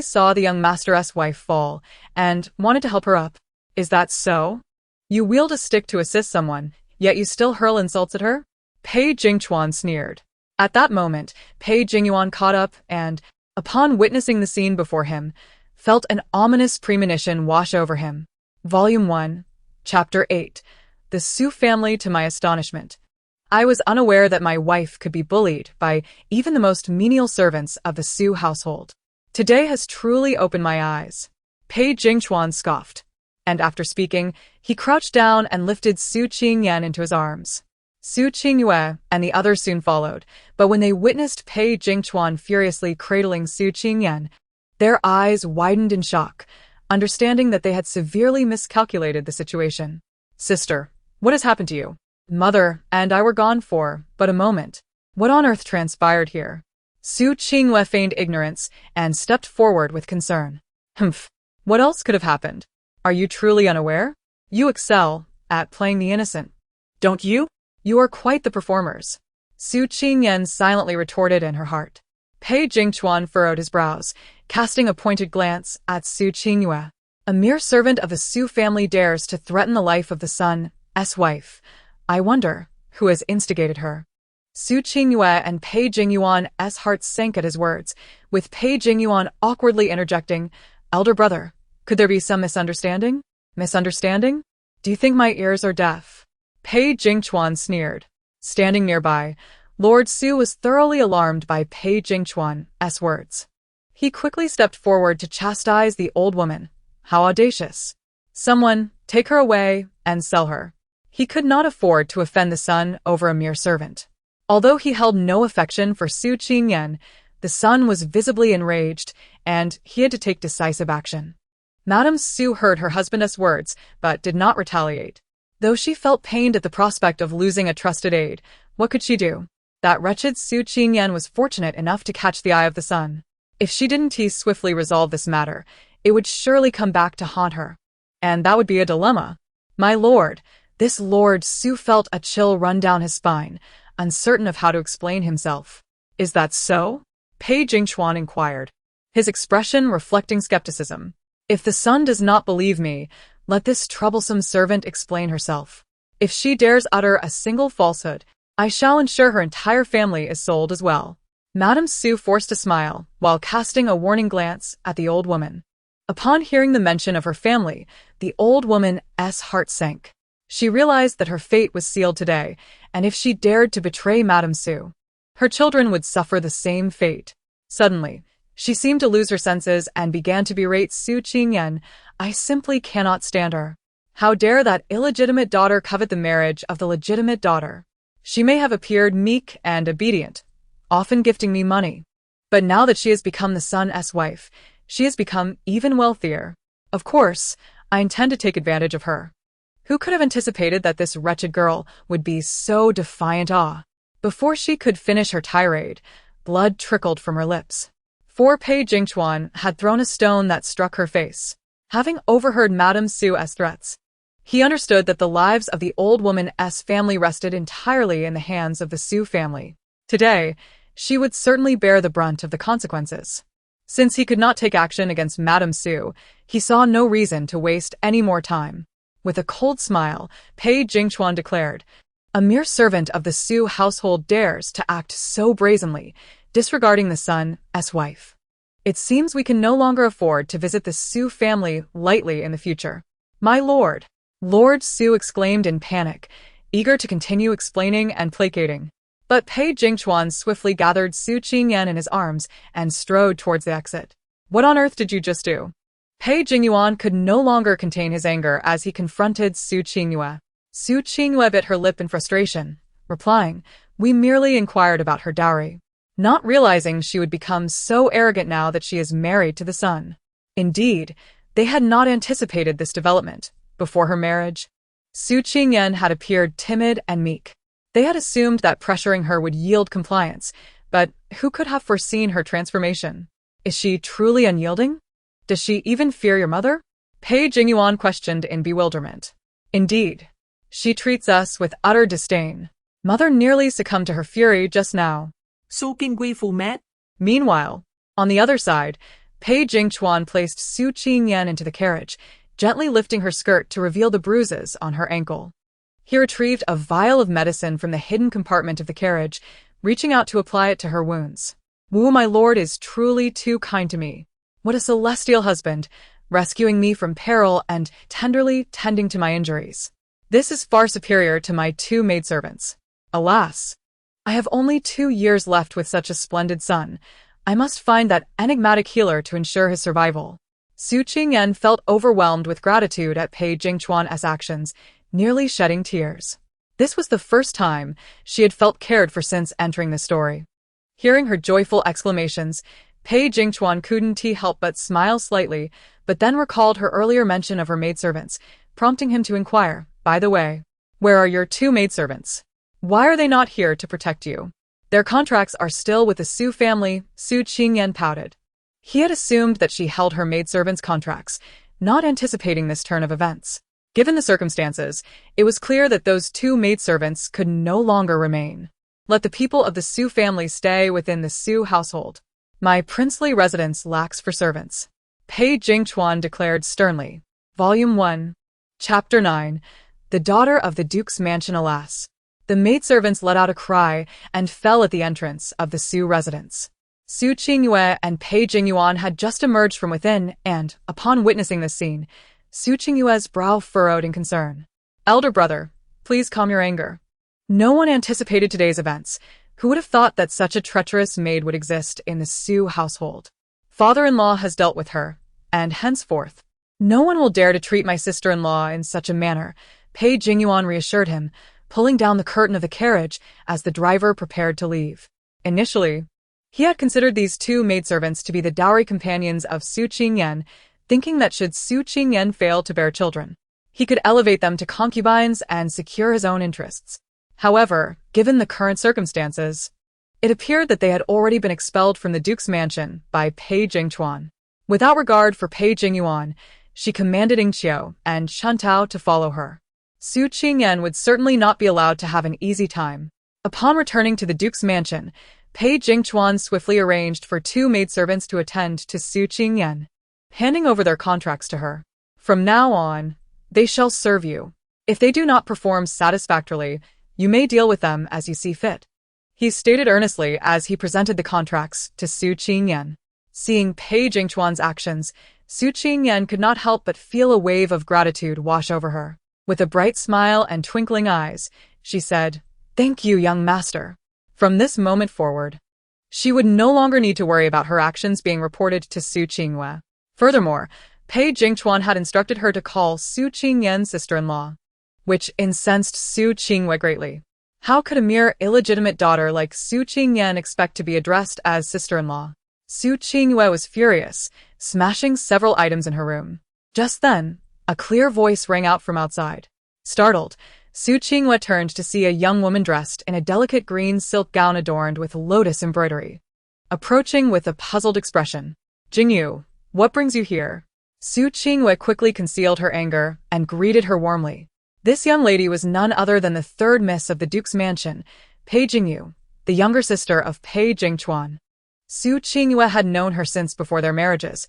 saw the young master's wife fall, and wanted to help her up. Is that so? You wield a stick to assist someone, yet you still hurl insults at her? Pei Jingchuan sneered. At that moment, Pei Jingyuan caught up and, upon witnessing the scene before him, felt an ominous premonition wash over him. Volume 1, Chapter 8. The Su Family to My Astonishment. I was unaware that my wife could be bullied by even the most menial servants of the Su household. Today has truly opened my eyes. Pei Jingchuan scoffed, and after speaking, he crouched down and lifted Su Qingyan into his arms. Su Qingyue and the others soon followed, but when they witnessed Pei Jingchuan furiously cradling Su Qingyan, their eyes widened in shock, understanding that they had severely miscalculated the situation. Sister, what has happened to you? Mother and I were gone for but a moment. What on earth transpired here? Su Qingyue feigned ignorance and stepped forward with concern. Humph, what else could have happened? Are you truly unaware? You excel at playing the innocent. Don't you? You are quite the performers. Su Qingyan silently retorted in her heart. Pei Jingchuan furrowed his brows, casting a pointed glance at Su Qingyue. A mere servant of the Su family dares to threaten the life of the son's wife. I wonder who has instigated her. Su Qingyue and Pei Jingyuan's hearts sank at his words, with Pei Jingyuan awkwardly interjecting, Elder brother, could there be some misunderstanding? Misunderstanding? Do you think my ears are deaf? Pei Jingchuan sneered. Standing nearby, Lord Su was thoroughly alarmed by Pei Jingchuan's words. He quickly stepped forward to chastise the old woman. How audacious! Someone, take her away and sell her. He could not afford to offend the son over a mere servant. Although he held no affection for Su Qingyan, the son was visibly enraged, and he had to take decisive action. Madame Su heard her husband's words, but did not retaliate. Though she felt pained at the prospect of losing a trusted aide, what could she do? That wretched Su Qingyan was fortunate enough to catch the eye of the sun. If she didn't swiftly resolve this matter, it would surely come back to haunt her. And that would be a dilemma. My lord, this Lord Su felt a chill run down his spine, uncertain of how to explain himself. Is that so? Pei Jingchuan inquired, his expression reflecting skepticism. If the son does not believe me, let this troublesome servant explain herself. If she dares utter a single falsehood, I shall ensure her entire family is sold as well. Madame Su forced a smile, while casting a warning glance at the old woman. Upon hearing the mention of her family, the old woman's heart sank. She realized that her fate was sealed today, and if she dared to betray Madame Su, her children would suffer the same fate. Suddenly, she seemed to lose her senses and began to berate Su Qingyan. I simply cannot stand her. How dare that illegitimate daughter covet the marriage of the legitimate daughter? She may have appeared meek and obedient, often gifting me money. But now that she has become the son's wife, she has become even wealthier. Of course, I intend to take advantage of her. Who could have anticipated that this wretched girl would be so defiant? Before she could finish her tirade, blood trickled from her lips. For Pei Jingchuan had thrown a stone that struck her face. Having overheard Madame Su's threats, he understood that the lives of the old woman's family rested entirely in the hands of the Su family. Today, she would certainly bear the brunt of the consequences. Since he could not take action against Madame Su, he saw no reason to waste any more time. With a cold smile, Pei Jingchuan declared, "A mere servant of the Su household dares to act so brazenly, disregarding the son's wife. It seems we can no longer afford to visit the Su family lightly in the future." "My lord!" Lord Su exclaimed in panic, eager to continue explaining and placating. But Pei Jingchuan swiftly gathered Su Qingyan in his arms and strode towards the exit. "What on earth did you just do?" Pei Jingyuan could no longer contain his anger as he confronted Su Qingyue. Su Qingyue bit her lip in frustration, replying, "We merely inquired about her dowry," not realizing she would become so arrogant now that she is married to the son. Indeed, they had not anticipated this development. Before her marriage, Su Qingyan had appeared timid and meek. They had assumed that pressuring her would yield compliance, but who could have foreseen her transformation? Is she truly unyielding? Does she even fear your mother? Pei Jingyuan questioned in bewilderment. Indeed, she treats us with utter disdain. Mother nearly succumbed to her fury just now. Su Qingui Fu met. Meanwhile, on the other side, Pei Jingchuan placed Su Qingyan into the carriage, gently lifting her skirt to reveal the bruises on her ankle. He retrieved a vial of medicine from the hidden compartment of the carriage, reaching out to apply it to her wounds. "Wu, my lord is truly too kind to me. What a celestial husband, rescuing me from peril and tenderly tending to my injuries. This is far superior to my 2 maidservants. Alas, I have only 2 years left with such a splendid son. I must find that enigmatic healer to ensure his survival." Su Qingyan felt overwhelmed with gratitude at Pei Jingchuan's actions, nearly shedding tears. This was the first time she had felt cared for since entering the story. Hearing her joyful exclamations, Pei Jingchuan couldn't help but smile slightly, but then recalled her earlier mention of her maidservants, prompting him to inquire, "By the way, where are your 2 maidservants? Why are they not here to protect you?" "Their contracts are still with the Su family," Su Qingyan pouted. He had assumed that she held her maidservants' contracts, not anticipating this turn of events. Given the circumstances, it was clear that those 2 maidservants could no longer remain. Let the people of the Su family stay within the Su household. My princely residence lacks for servants, Pei Jingchuan declared sternly. Volume 1, Chapter 9, The Daughter of the Duke's Mansion. Alas, the maidservants let out a cry and fell at the entrance of the Su residence. Su Qingyue and Pei Jingyuan had just emerged from within and, upon witnessing this scene, Su Qingyue's brow furrowed in concern. "Elder brother, please calm your anger." No one anticipated today's events. Who would have thought that such a treacherous maid would exist in the Su household? Father-in-law has dealt with her, and henceforth, No one will dare to treat my sister-in-law in such a manner, Pei Jingyuan reassured him, pulling down the curtain of the carriage as the driver prepared to leave. Initially, he had considered these two maidservants to be the dowry companions of Su Qingyan, thinking that should Su Qingyan fail to bear children, he could elevate them to concubines and secure his own interests. However, given the current circumstances, it appeared that they had already been expelled from the duke's mansion by Pei Jingchuan. Without regard for Pei Jingyuan, she commanded Ingqiu and Chuntao to follow her. Su Qingyan would certainly not be allowed to have an easy time. Upon returning to the duke's mansion, Pei Jingchuan swiftly arranged for two maidservants to attend to Su Qingyan, handing over their contracts to her. From now on, they shall serve you. If they do not perform satisfactorily, you may deal with them as you see fit, he stated earnestly as he presented the contracts to Su Qingyan. Seeing Pei Jingchuan's actions, Su Qingyan could not help but feel a wave of gratitude wash over her. With a bright smile and twinkling eyes, she said, "Thank you, young master." From this moment forward, she would no longer need to worry about her actions being reported to Su Qingwe. Furthermore, Pei Jingchuan had instructed her to call Su Qingyan's sister-in-law, which incensed Su Qingwe greatly. How could a mere illegitimate daughter like Su Qingyan expect to be addressed as sister-in-law? Su Qingwe was furious, smashing several items in her room. Just then, a clear voice rang out from outside. Startled, Su Qingwe turned to see a young woman dressed in a delicate green silk gown adorned with lotus embroidery, approaching with a puzzled expression. "Jingyu, what brings you here?" Su Qingwe quickly concealed her anger and greeted her warmly. This young lady was none other than the third miss of the duke's mansion, Pei Jingyu, the younger sister of Pei Jingchuan. Su Qingwe had known her since before their marriages.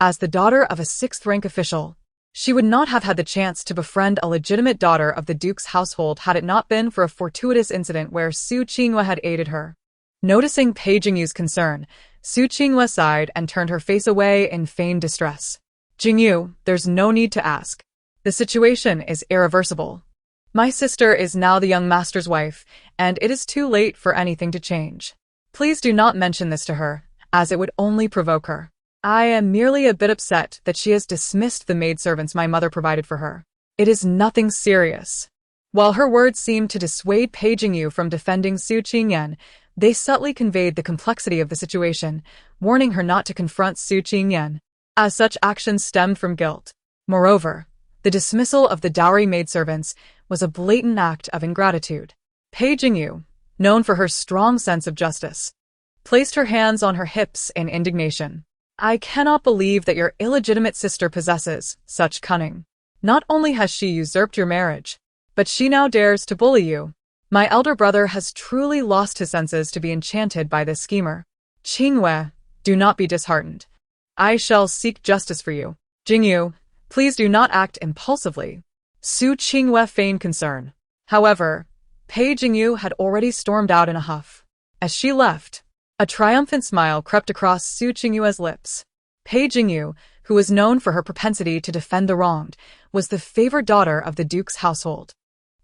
As the daughter of a sixth-rank official, she would not have had the chance to befriend a legitimate daughter of the duke's household had it not been for a fortuitous incident where Su Qingwe had aided her. Noticing Pei Jingyu's concern, Su Qingwe sighed and turned her face away in feigned distress. "Jingyu, there's no need to ask. The situation is irreversible. My sister is now the young master's wife, and it is too late for anything to change. Please do not mention this to her, as it would only provoke her. I am merely a bit upset that she has dismissed the maidservants my mother provided for her. It is nothing serious." While her words seemed to dissuade Pei Jingyu from defending Su Qingyan, they subtly conveyed the complexity of the situation, warning her not to confront Su Qingyan, as such actions stemmed from guilt. Moreover, the dismissal of the dowry maidservants was a blatant act of ingratitude. Pei Jingyu, known for her strong sense of justice, placed her hands on her hips in indignation. "I cannot believe that your illegitimate sister possesses such cunning. Not only has she usurped your marriage, but she now dares to bully you. My elder brother has truly lost his senses to be enchanted by this schemer. Qingwe, do not be disheartened. I shall seek justice for you. Jingyu, please do not act impulsively." Su Qingwe feigned concern. However, Pei Jingyu had already stormed out in a huff. As she left, a triumphant smile crept across Su Qingyue's lips. Pei Jingyu, who was known for her propensity to defend the wronged, was the favored daughter of the duke's household.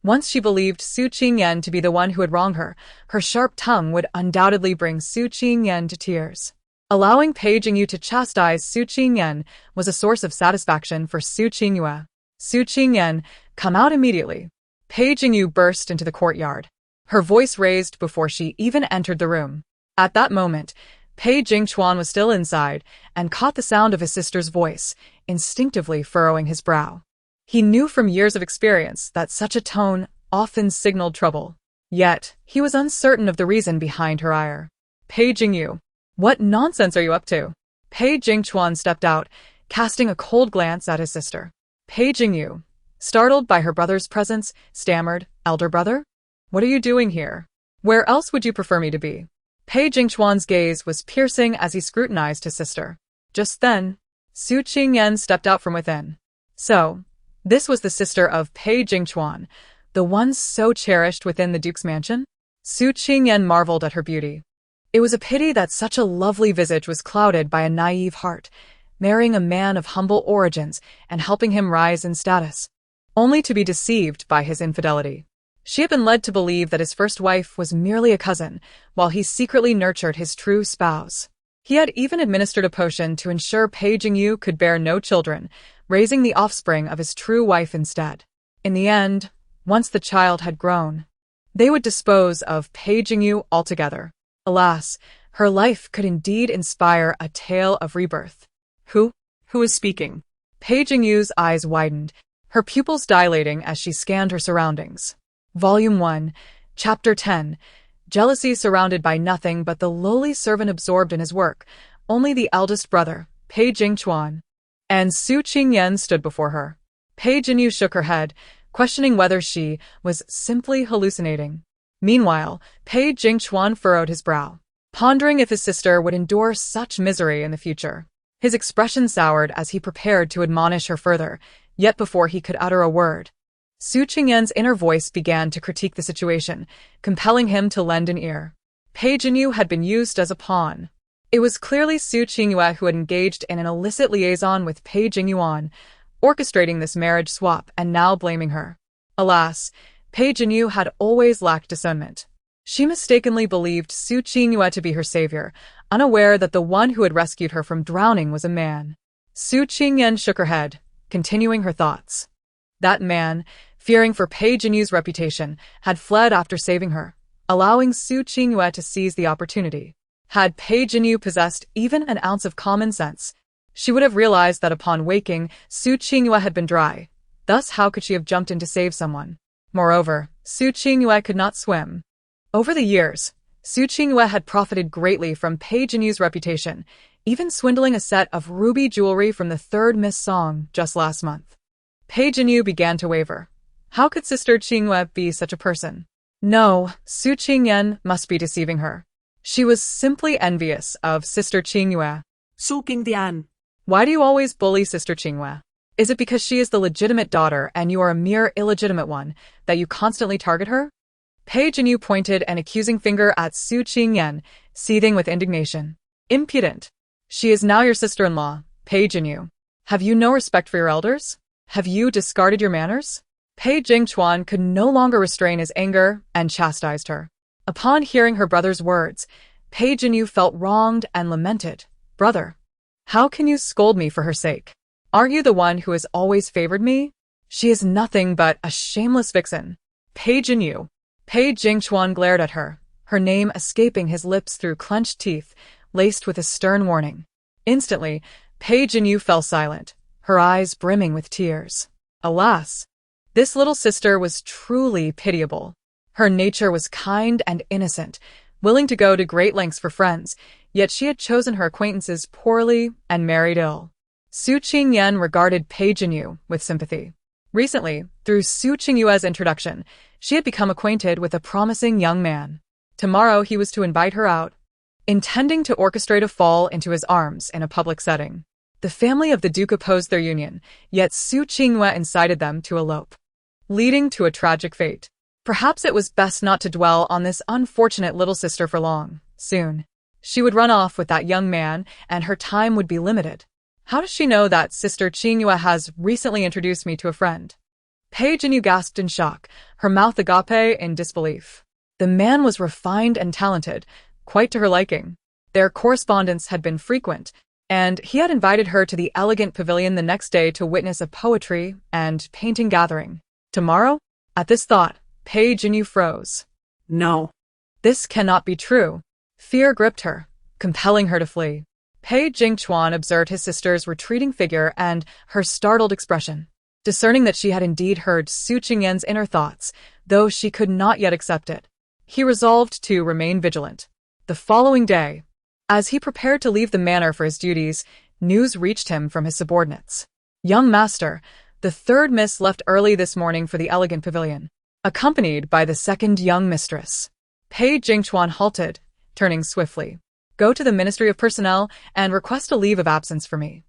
Once she believed Su Qingyan to be the one who had wronged her, her sharp tongue would undoubtedly bring Su Qingyan to tears. Allowing Pei Jingyu to chastise Su Qingyan was a source of satisfaction for Su Qingyue. "Su Qingyan, come out immediately." Pei Jingyu burst into the courtyard, her voice raised before she even entered the room. At that moment, Pei Jingchuan was still inside and caught the sound of his sister's voice, instinctively furrowing his brow. He knew from years of experience that such a tone often signaled trouble. Yet, he was uncertain of the reason behind her ire. "Pei Jingyu, what nonsense are you up to?" Pei Jingchuan stepped out, casting a cold glance at his sister. Pei Jingyu, startled by her brother's presence, stammered, "Elder brother? What are you doing here? Where else would you prefer me to be?" Pei Jingchuan's gaze was piercing as he scrutinized his sister. Just then, Su Qingyan stepped out from within. So, this was the sister of Pei Jingchuan, the one so cherished within the duke's mansion? Su Qingyan marveled at her beauty. It was a pity that such a lovely visage was clouded by a naive heart, marrying a man of humble origins and helping him rise in status, only to be deceived by his infidelity. She had been led to believe that his first wife was merely a cousin, while he secretly nurtured his true spouse. He had even administered a potion to ensure Pei Jingyu could bear no children, raising the offspring of his true wife instead. In the end, once the child had grown, they would dispose of Pei Jingyu altogether. Alas, her life could indeed inspire a tale of rebirth. Who is speaking? Pei Jingyu's eyes widened, her pupils dilating as she scanned her surroundings. Volume 1, Chapter 10. Jealousy surrounded by nothing but the lowly servant absorbed in his work, only the eldest brother, Pei Jingchuan, and Su Qingyan stood before her. Pei Jinyu shook her head, questioning whether she was simply hallucinating. Meanwhile, Pei Jingchuan furrowed his brow, pondering if his sister would endure such misery in the future. His expression soured as he prepared to admonish her further, yet before he could utter a word, Su Qingyan's inner voice began to critique the situation, compelling him to lend an ear. Pei Jinyu had been used as a pawn. It was clearly Su Qingyue who had engaged in an illicit liaison with Pei Jingyuan, orchestrating this marriage swap and now blaming her. Alas, Pei Jinyu had always lacked discernment. She mistakenly believed Su Qingyue to be her savior, unaware that the one who had rescued her from drowning was a man. Su Qingyan shook her head, continuing her thoughts. That man, fearing for Pei Jinyu's reputation, had fled after saving her, allowing Su Qingyue to seize the opportunity. Had Pei Jinyu possessed even an ounce of common sense, she would have realized that upon waking, Su Qingyue had been dry. Thus, how could she have jumped in to save someone? Moreover, Su Qingyue could not swim. Over the years, Su Qingyue had profited greatly from Pei Jinyu's reputation, even swindling a set of ruby jewelry from the third Miss Song just last month. Pei Jinyu began to waver. How could Sister Qingyue be such a person? No, Su Qingyan must be deceiving her. She was simply envious of Sister Qingyue. Su Qingyan. Why do you always bully Sister Qingyue? Is it because she is the legitimate daughter and you are a mere illegitimate one that you constantly target her? Pei Jinyu pointed an accusing finger at Su Qingyan, seething with indignation. Impudent! She is now your sister-in-law, Pei Jinyu. Have you no respect for your elders? Have you discarded your manners? Pei Jingchuan could no longer restrain his anger and chastised her. Upon hearing her brother's words, Pei Jinyu felt wronged and lamented. Brother, how can you scold me for her sake? Aren't you the one who has always favored me? She is nothing but a shameless vixen. Pei Jinyu. Pei Jingchuan glared at her, her name escaping his lips through clenched teeth, laced with a stern warning. Instantly, Pei Jinyu fell silent, her eyes brimming with tears. Alas, this little sister was truly pitiable. Her nature was kind and innocent, willing to go to great lengths for friends, yet she had chosen her acquaintances poorly and married ill. Su Qingyan regarded Pei Jinyu with sympathy. Recently, through Su Qingyue's introduction, she had become acquainted with a promising young man. Tomorrow he was to invite her out, intending to orchestrate a fall into his arms in a public setting. The family of the Duke opposed their union, yet Su Qingyue incited them to elope, leading to a tragic fate. Perhaps it was best not to dwell on this unfortunate little sister for long. Soon, she would run off with that young man, and her time would be limited. How does she know that Sister Qingyue has recently introduced me to a friend? Pei Jinyu gasped in shock, her mouth agape in disbelief. The man was refined and talented, quite to her liking. Their correspondence had been frequent, and he had invited her to the elegant pavilion the next day to witness a poetry and painting gathering. Tomorrow? At this thought, Pei Jinyu froze. No. This cannot be true. Fear gripped her, compelling her to flee. Pei Jingchuan observed his sister's retreating figure and her startled expression. Discerning that she had indeed heard Su Qingyan's inner thoughts, though she could not yet accept it, he resolved to remain vigilant. The following day, as he prepared to leave the manor for his duties, news reached him from his subordinates. Young master, the third miss left early this morning for the elegant pavilion, accompanied by the second young mistress. Pei Jingchuan halted, turning swiftly. Go to the Ministry of Personnel and request a leave of absence for me.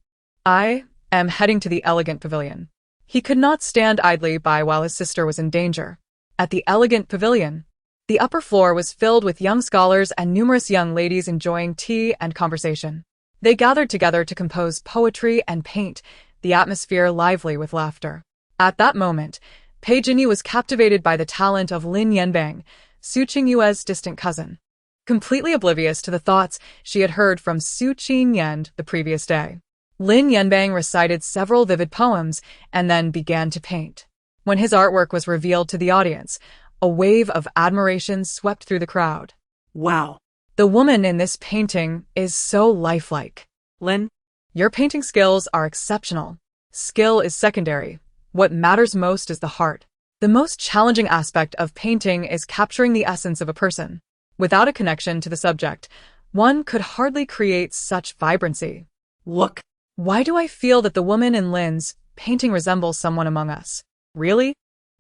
I am heading to the elegant pavilion. He could not stand idly by while his sister was in danger. At the elegant pavilion, the upper floor was filled with young scholars and numerous young ladies enjoying tea and conversation. They gathered together to compose poetry and paint, the atmosphere lively with laughter. At that moment, Pei Jinyu was captivated by the talent of Lin Yanbang, Su Qingyue's distant cousin, completely oblivious to the thoughts she had heard from Su Qingyan the previous day. Lin Yanbang recited several vivid poems and then began to paint. When his artwork was revealed to the audience, a wave of admiration swept through the crowd. Wow. The woman in this painting is so lifelike. Lin? Your painting skills are exceptional. Skill is secondary. What matters most is the heart. The most challenging aspect of painting is capturing the essence of a person. Without a connection to the subject, one could hardly create such vibrancy. Look. Why do I feel that the woman in Lin's painting resembles someone among us? Really?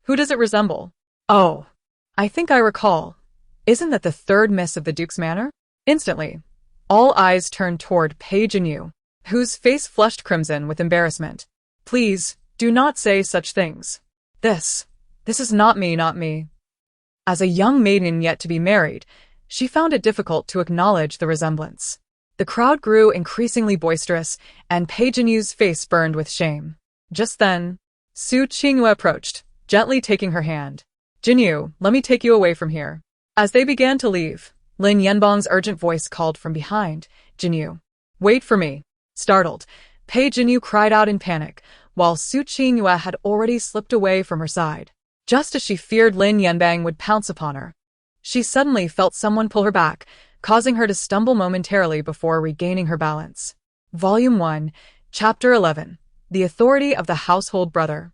Who does it resemble? Oh, I think I recall. Isn't that the third miss of the Duke's Manor? Instantly, all eyes turned toward Pei Jinyu, whose face flushed crimson with embarrassment. Please, do not say such things. This is not me. As a young maiden yet to be married, she found it difficult to acknowledge the resemblance. The crowd grew increasingly boisterous, and Pei Jinyu's face burned with shame. Just then, Su Qingyan approached, gently taking her hand. Jinyu, let me take you away from here. As they began to leave, Lin Yanbang's urgent voice called from behind. Jinyu, wait for me. Startled, Pei Jinyu cried out in panic, while Su Qingyan had already slipped away from her side. Just as she feared Lin Yanbang would pounce upon her, she suddenly felt someone pull her back, causing her to stumble momentarily before regaining her balance. Volume 1, Chapter 11. The Authority of the Household Brother.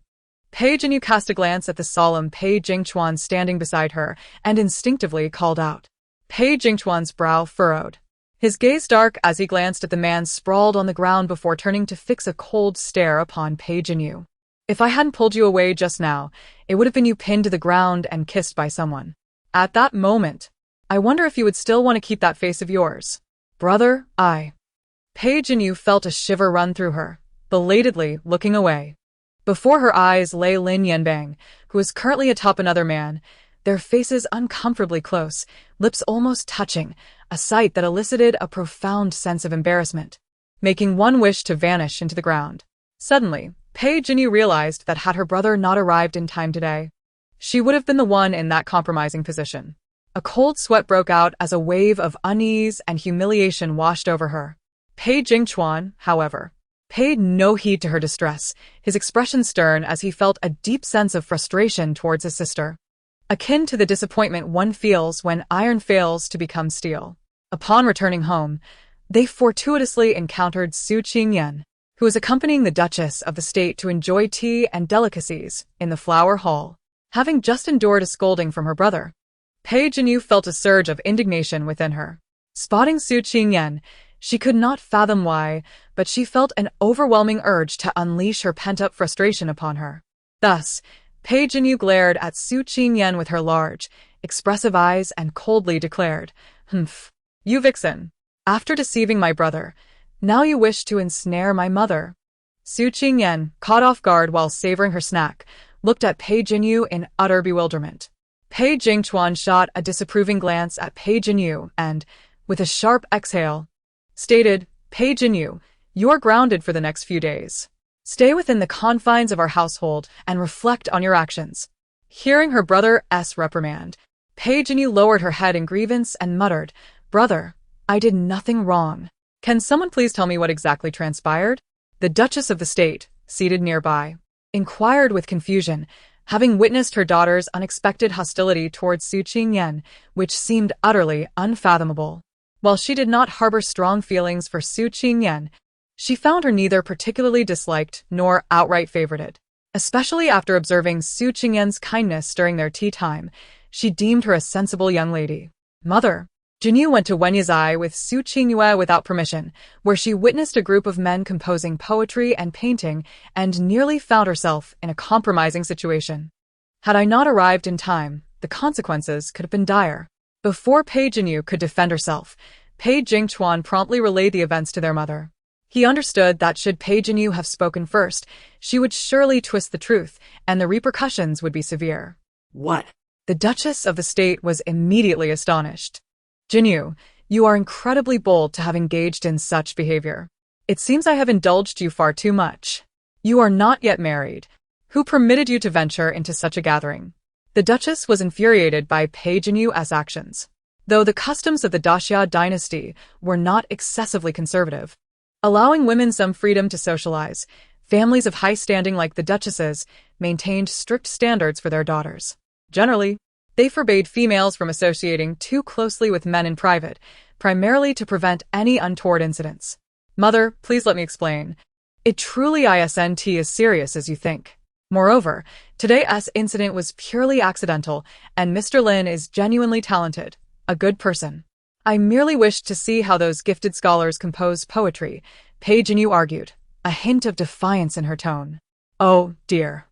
Pei Jinyu cast a glance at the solemn Pei Jingchuan standing beside her and instinctively called out. Pei Jingchuan's brow furrowed. His gaze dark as he glanced at the man sprawled on the ground before turning to fix a cold stare upon Pei Jinyu. If I hadn't pulled you away just now, it would have been you pinned to the ground and kissed by someone. At that moment, I wonder if you would still want to keep that face of yours. Brother, Pei Jinyu felt a shiver run through her, belatedly looking away. Before her eyes lay Lin Yanbang, who was currently atop another man, their faces uncomfortably close, lips almost touching, a sight that elicited a profound sense of embarrassment, making one wish to vanish into the ground. Suddenly, Pei Jinyu realized that had her brother not arrived in time today, she would have been the one in that compromising position. A cold sweat broke out as a wave of unease and humiliation washed over her. Pei Jingchuan, however, paid no heed to her distress, his expression stern as he felt a deep sense of frustration towards his sister, akin to the disappointment one feels when iron fails to become steel. Upon returning home, they fortuitously encountered Su Qingyan, who was accompanying the Duchess of the State to enjoy tea and delicacies in the Flower Hall. Having just endured a scolding from her brother, Pei Jinyu felt a surge of indignation within her. Spotting Su Qingyan, she could not fathom why, but she felt an overwhelming urge to unleash her pent-up frustration upon her. Thus, Pei Jinyu glared at Su Qingyan with her large, expressive eyes and coldly declared, "Humph, you vixen. After deceiving my brother, now you wish to ensnare my mother." Su Qingyan, caught off guard while savoring her snack, looked at Pei Jinyu in utter bewilderment. Pei Jingchuan shot a disapproving glance at Pei Jinyu and, with a sharp exhale, stated, Pei Jinyu, you are grounded for the next few days. Stay within the confines of our household and reflect on your actions. Hearing her brother's reprimand, Pei Jinyu lowered her head in grievance and muttered, Brother, I did nothing wrong. Can someone please tell me what exactly transpired? The Duchess of the State, seated nearby, inquired with confusion, having witnessed her daughter's unexpected hostility towards Su Qingyan, which seemed utterly unfathomable. While she did not harbor strong feelings for Su Qingyan, she found her neither particularly disliked nor outright favorited. Especially after observing Su Qingyan's kindness during their tea time, she deemed her a sensible young lady. Mother, Jinyu went to Wenyazai with Su Qingyan without permission, where she witnessed a group of men composing poetry and painting and nearly found herself in a compromising situation. Had I not arrived in time, the consequences could have been dire. Before Pei Jinyu could defend herself, Pei Jingchuan promptly relayed the events to their mother. He understood that should Pei Jinyu have spoken first, she would surely twist the truth, and the repercussions would be severe. What? The Duchess of the State was immediately astonished. Jinyu, you are incredibly bold to have engaged in such behavior. It seems I have indulged you far too much. You are not yet married. Who permitted you to venture into such a gathering? The Duchess was infuriated by Pei Jinyu's actions. Though the customs of the Daxia dynasty were not excessively conservative, allowing women some freedom to socialize. Families of high standing like the duchesses maintained strict standards for their daughters. Generally, they forbade females from associating too closely with men in private, primarily to prevent any untoward incidents. Mother, please let me explain. It truly isn't as serious as you think. Moreover, today's incident was purely accidental, and Mr. Lin is genuinely talented, a good person. I merely wished to see how those gifted scholars compose poetry, Pei Jinyu argued, a hint of defiance in her tone. Oh, dear.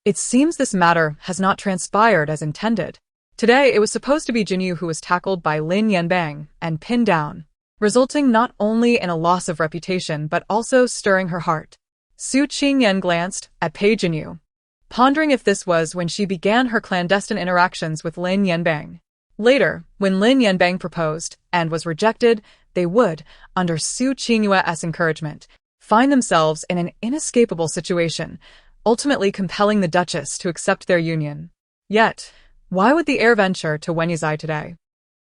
It seems this matter has not transpired as intended. Today, it was supposed to be Jinyu who was tackled by Lin Yanbang and pinned down, resulting not only in a loss of reputation but also stirring her heart. Su Qingyan glanced at Pei Jinyu, pondering if this was when she began her clandestine interactions with Lin Yanbang. Later, when Lin Yanbang proposed and was rejected, they would, under Su Qingyue's encouragement, find themselves in an inescapable situation, ultimately compelling the Duchess to accept their union. Yet, why would the heir venture to Wenyuzai today?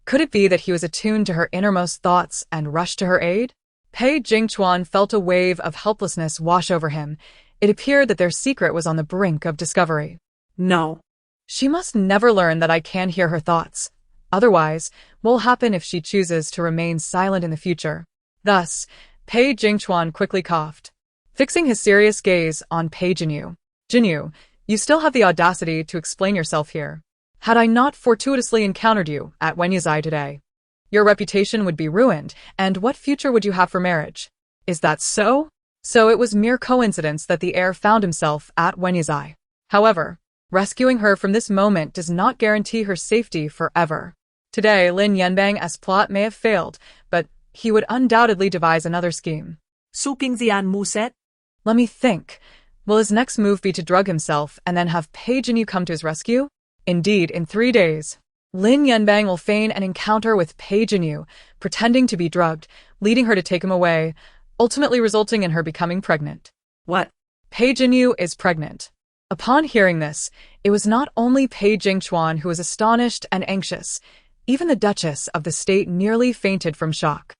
Could it be that he was attuned to her innermost thoughts and rushed to her aid? Pei Jingchuan felt a wave of helplessness wash over him. It appeared that their secret was on the brink of discovery. No. She must never learn that I can hear her thoughts. Otherwise, what will happen if she chooses to remain silent in the future? Thus, Pei Jingchuan quickly coughed, fixing his serious gaze on Pei Jinyu. Jinyu, you still have the audacity to explain yourself here. Had I not fortuitously encountered you at Wenyuzai today, your reputation would be ruined, and what future would you have for marriage? Is that so? So it was mere coincidence that the heir found himself at Wenyuzai. However, rescuing her from this moment does not guarantee her safety forever. Today, Lin Yanbang's plot may have failed, but he would undoubtedly devise another scheme. Su Qingyan Mu said. Let me think. Will his next move be to drug himself and then have Pei Jinyu come to his rescue? Indeed, in 3 days, Lin Yanbang will feign an encounter with Pei Jinyu, pretending to be drugged, leading her to take him away, ultimately resulting in her becoming pregnant. What? Pei Jinyu is pregnant. Upon hearing this, it was not only Pei Jingchuan who was astonished and anxious. Even the Duchess of the state nearly fainted from shock.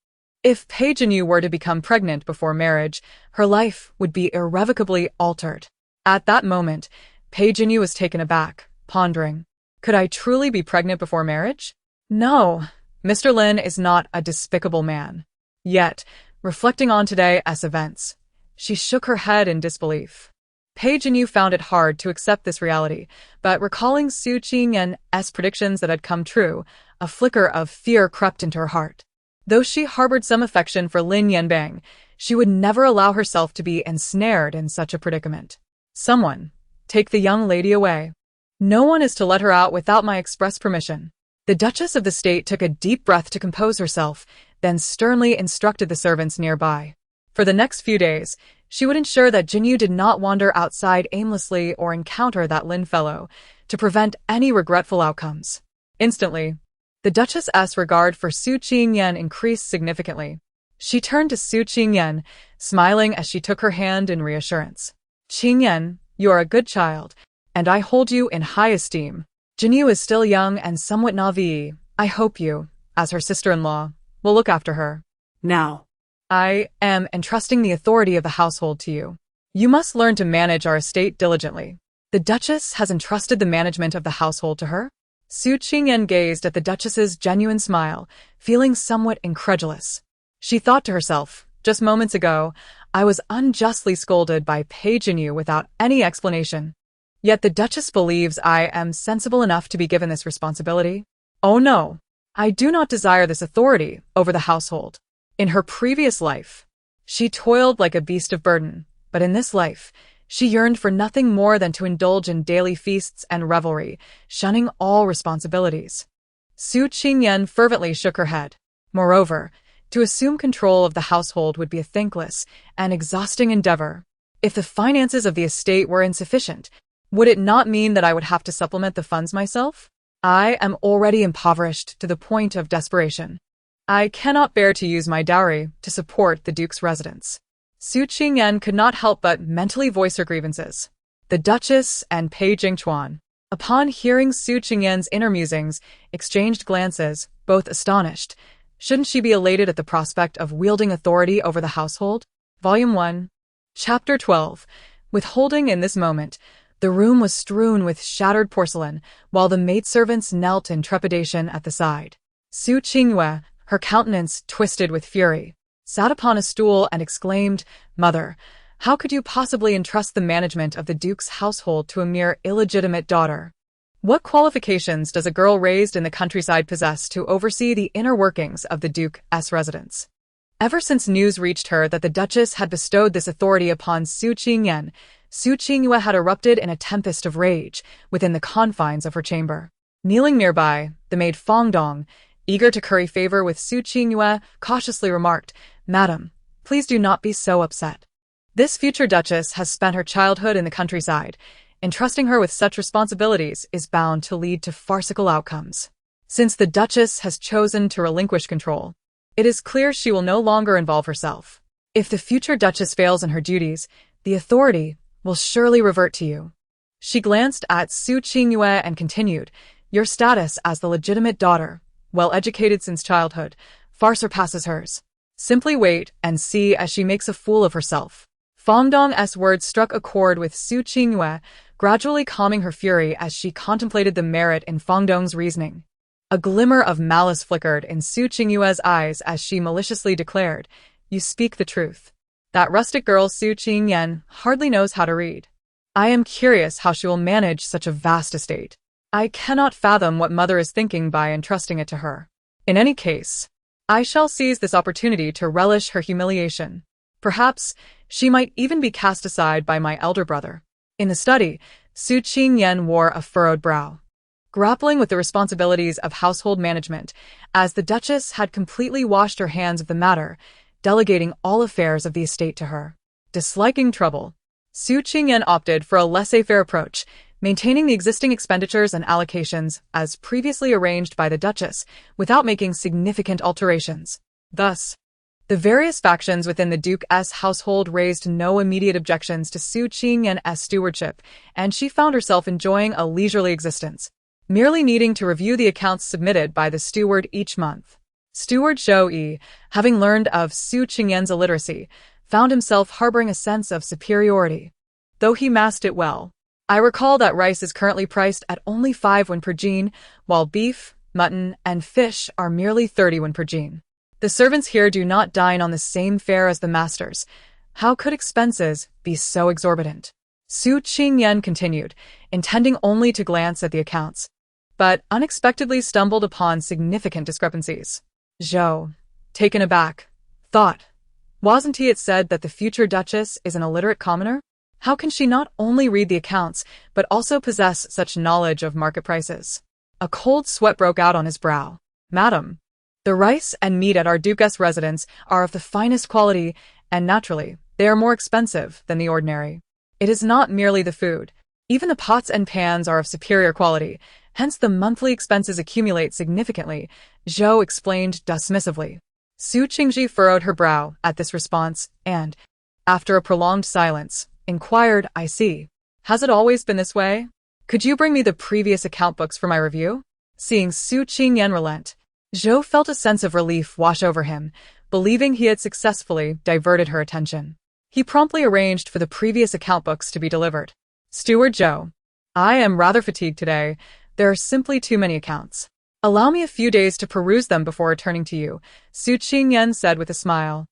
If Pei Jinyu were to become pregnant before marriage, her life would be irrevocably altered. At that moment, Pei Jinyu was taken aback, pondering, could I truly be pregnant before marriage? No, Mr. Lin is not a despicable man. Yet, reflecting on today's events, she shook her head in disbelief. Pei Jinyu found it hard to accept this reality, but recalling Su Qingyan's predictions that had come true, a flicker of fear crept into her heart. Though she harbored some affection for Lin Yanbang, she would never allow herself to be ensnared in such a predicament. Someone, take the young lady away. No one is to let her out without my express permission. The Duchess of the State took a deep breath to compose herself, then sternly instructed the servants nearby. For the next few days, she would ensure that Jinyu did not wander outside aimlessly or encounter that Lin fellow, to prevent any regretful outcomes. Instantly, the Duchess's regard for Su Qingyan increased significantly. She turned to Su Qingyan, smiling as she took her hand in reassurance. Qingyan, you are a good child, and I hold you in high esteem. Jinyu is still young and somewhat naive. I hope you, as her sister-in-law, will look after her. Now, I am entrusting the authority of the household to you. You must learn to manage our estate diligently. The Duchess has entrusted the management of the household to her? Su Qingyan gazed at the Duchess's genuine smile, feeling somewhat incredulous. She thought to herself, just moments ago, I was unjustly scolded by Pei Jinyu without any explanation. Yet the Duchess believes I am sensible enough to be given this responsibility? Oh no, I do not desire this authority over the household. In her previous life, she toiled like a beast of burden, but in this life, she yearned for nothing more than to indulge in daily feasts and revelry, shunning all responsibilities. Su Qingyan fervently shook her head. Moreover, to assume control of the household would be a thankless and exhausting endeavor. If the finances of the estate were insufficient, would it not mean that I would have to supplement the funds myself? I am already impoverished to the point of desperation. I cannot bear to use my dowry to support the Duke's residence. Su Qingyan could not help but mentally voice her grievances. The Duchess and Pei Jingchuan, upon hearing Su Qingyan's inner musings, exchanged glances, both astonished. Shouldn't she be elated at the prospect of wielding authority over the household? Volume 1, Chapter 12. Withholding. In this moment, the room was strewn with shattered porcelain, while the maidservants knelt in trepidation at the side. Su Qingyue, her countenance twisted with fury, sat upon a stool and exclaimed, "Mother, how could you possibly entrust the management of the Duke's household to a mere illegitimate daughter? What qualifications does a girl raised in the countryside possess to oversee the inner workings of the Duke's residence?" Ever since news reached her that the Duchess had bestowed this authority upon Su Qingyan, Su Qingyue had erupted in a tempest of rage within the confines of her chamber. Kneeling nearby, the maid Fangdong, eager to curry favor with Su Qingyue, cautiously remarked, "Madam, please do not be so upset. This future Duchess has spent her childhood in the countryside. Entrusting her with such responsibilities is bound to lead to farcical outcomes. Since the Duchess has chosen to relinquish control, it is clear she will no longer involve herself. If the future Duchess fails in her duties, the authority will surely revert to you." She glanced at Su Qingyue and continued, "Your status as the legitimate daughter, well educated since childhood, far surpasses hers. Simply wait and see as she makes a fool of herself." Fangdong's words struck a chord with Su Qingyue, gradually calming her fury as she contemplated the merit in Fangdong's reasoning. A glimmer of malice flickered in Su Qingyue's eyes as she maliciously declared, "You speak the truth. That rustic girl Su Qingyan hardly knows how to read. I am curious how she will manage such a vast estate. I cannot fathom what mother is thinking by entrusting it to her. In any case, I shall seize this opportunity to relish her humiliation. Perhaps she might even be cast aside by my elder brother." In the study, Su Qingyan wore a furrowed brow, grappling with the responsibilities of household management, as the Duchess had completely washed her hands of the matter, delegating all affairs of the estate to her. Disliking trouble, Su Qingyan opted for a laissez-faire approach, maintaining the existing expenditures and allocations as previously arranged by the Duchess, without making significant alterations. Thus, the various factions within the Duke's household raised no immediate objections to Su Qingyan's stewardship, and she found herself enjoying a leisurely existence, merely needing to review the accounts submitted by the steward each month. Steward Zhou Yi, having learned of Su Qingyan's illiteracy, found himself harboring a sense of superiority, though he masked it well. "I recall that rice is currently priced at only 5 won per jin, while beef, mutton, and fish are merely 30 won per jin. The servants here do not dine on the same fare as the masters. How could expenses be so exorbitant?" Su Qingyan continued, intending only to glance at the accounts, but unexpectedly stumbled upon significant discrepancies. Zhou, taken aback, thought, wasn't it said that the future Duchess is an illiterate commoner? How can she not only read the accounts, but also possess such knowledge of market prices? A cold sweat broke out on his brow. "Madam, the rice and meat at our Duke's residence are of the finest quality, and naturally, they are more expensive than the ordinary. It is not merely the food. Even the pots and pans are of superior quality, hence the monthly expenses accumulate significantly," Zhou explained dismissively. Su Qingji furrowed her brow at this response and, after a prolonged silence, inquired, "I see. Has it always been this way? Could you bring me the previous account books for my review?" Seeing Su Qingyan relent, Zhou felt a sense of relief wash over him, believing he had successfully diverted her attention. He promptly arranged for the previous account books to be delivered. "Steward Zhou, I am rather fatigued today. There are simply too many accounts. Allow me a few days to peruse them before returning to you," Su Qingyan said with a smile,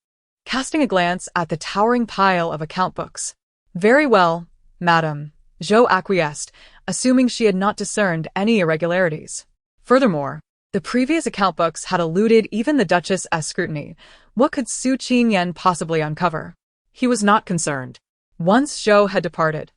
casting a glance at the towering pile of account books. "Very well, madam," Zhou acquiesced, assuming she had not discerned any irregularities. Furthermore, the previous account books had eluded even the Duchess's scrutiny. What could Su Qingyan possibly uncover? He was not concerned. Once Zhou had departed,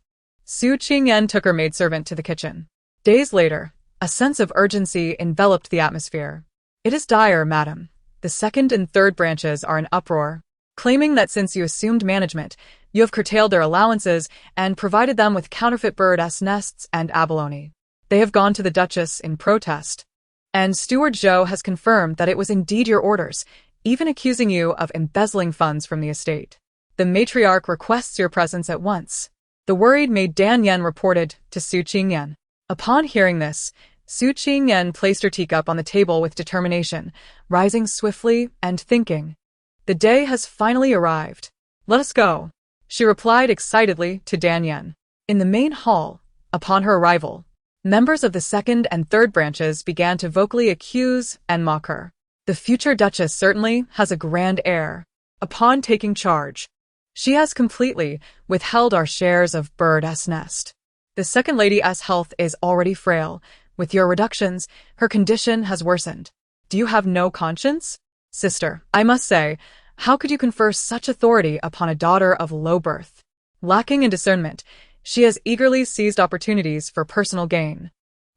Su Qingyan took her maidservant to the kitchen. Days later, a sense of urgency enveloped the atmosphere. "It is dire, madam. The second and third branches are in uproar, claiming that since you assumed management, you have curtailed their allowances and provided them with counterfeit birds' nests and abalone. They have gone to the Duchess in protest, and Steward Zhou has confirmed that it was indeed your orders, even accusing you of embezzling funds from the estate. The matriarch requests your presence at once," the worried maid Dan Yen reported to Su Qingyan. Upon hearing this, Su Qingyan placed her teacup on the table with determination, rising swiftly and thinking. The day has finally arrived. Let us go, she replied excitedly to Dan Yen. In the main hall, upon her arrival, members of the second and third branches began to vocally accuse and mock her. The future Duchess certainly has a grand air. Upon taking charge, she has completely withheld our shares of Bird's nest. The second lady's health is already frail. With your reductions, her condition has worsened. Do you have no conscience? Sister, I must say, how could you confer such authority upon a daughter of low birth? Lacking in discernment, she has eagerly seized opportunities for personal gain.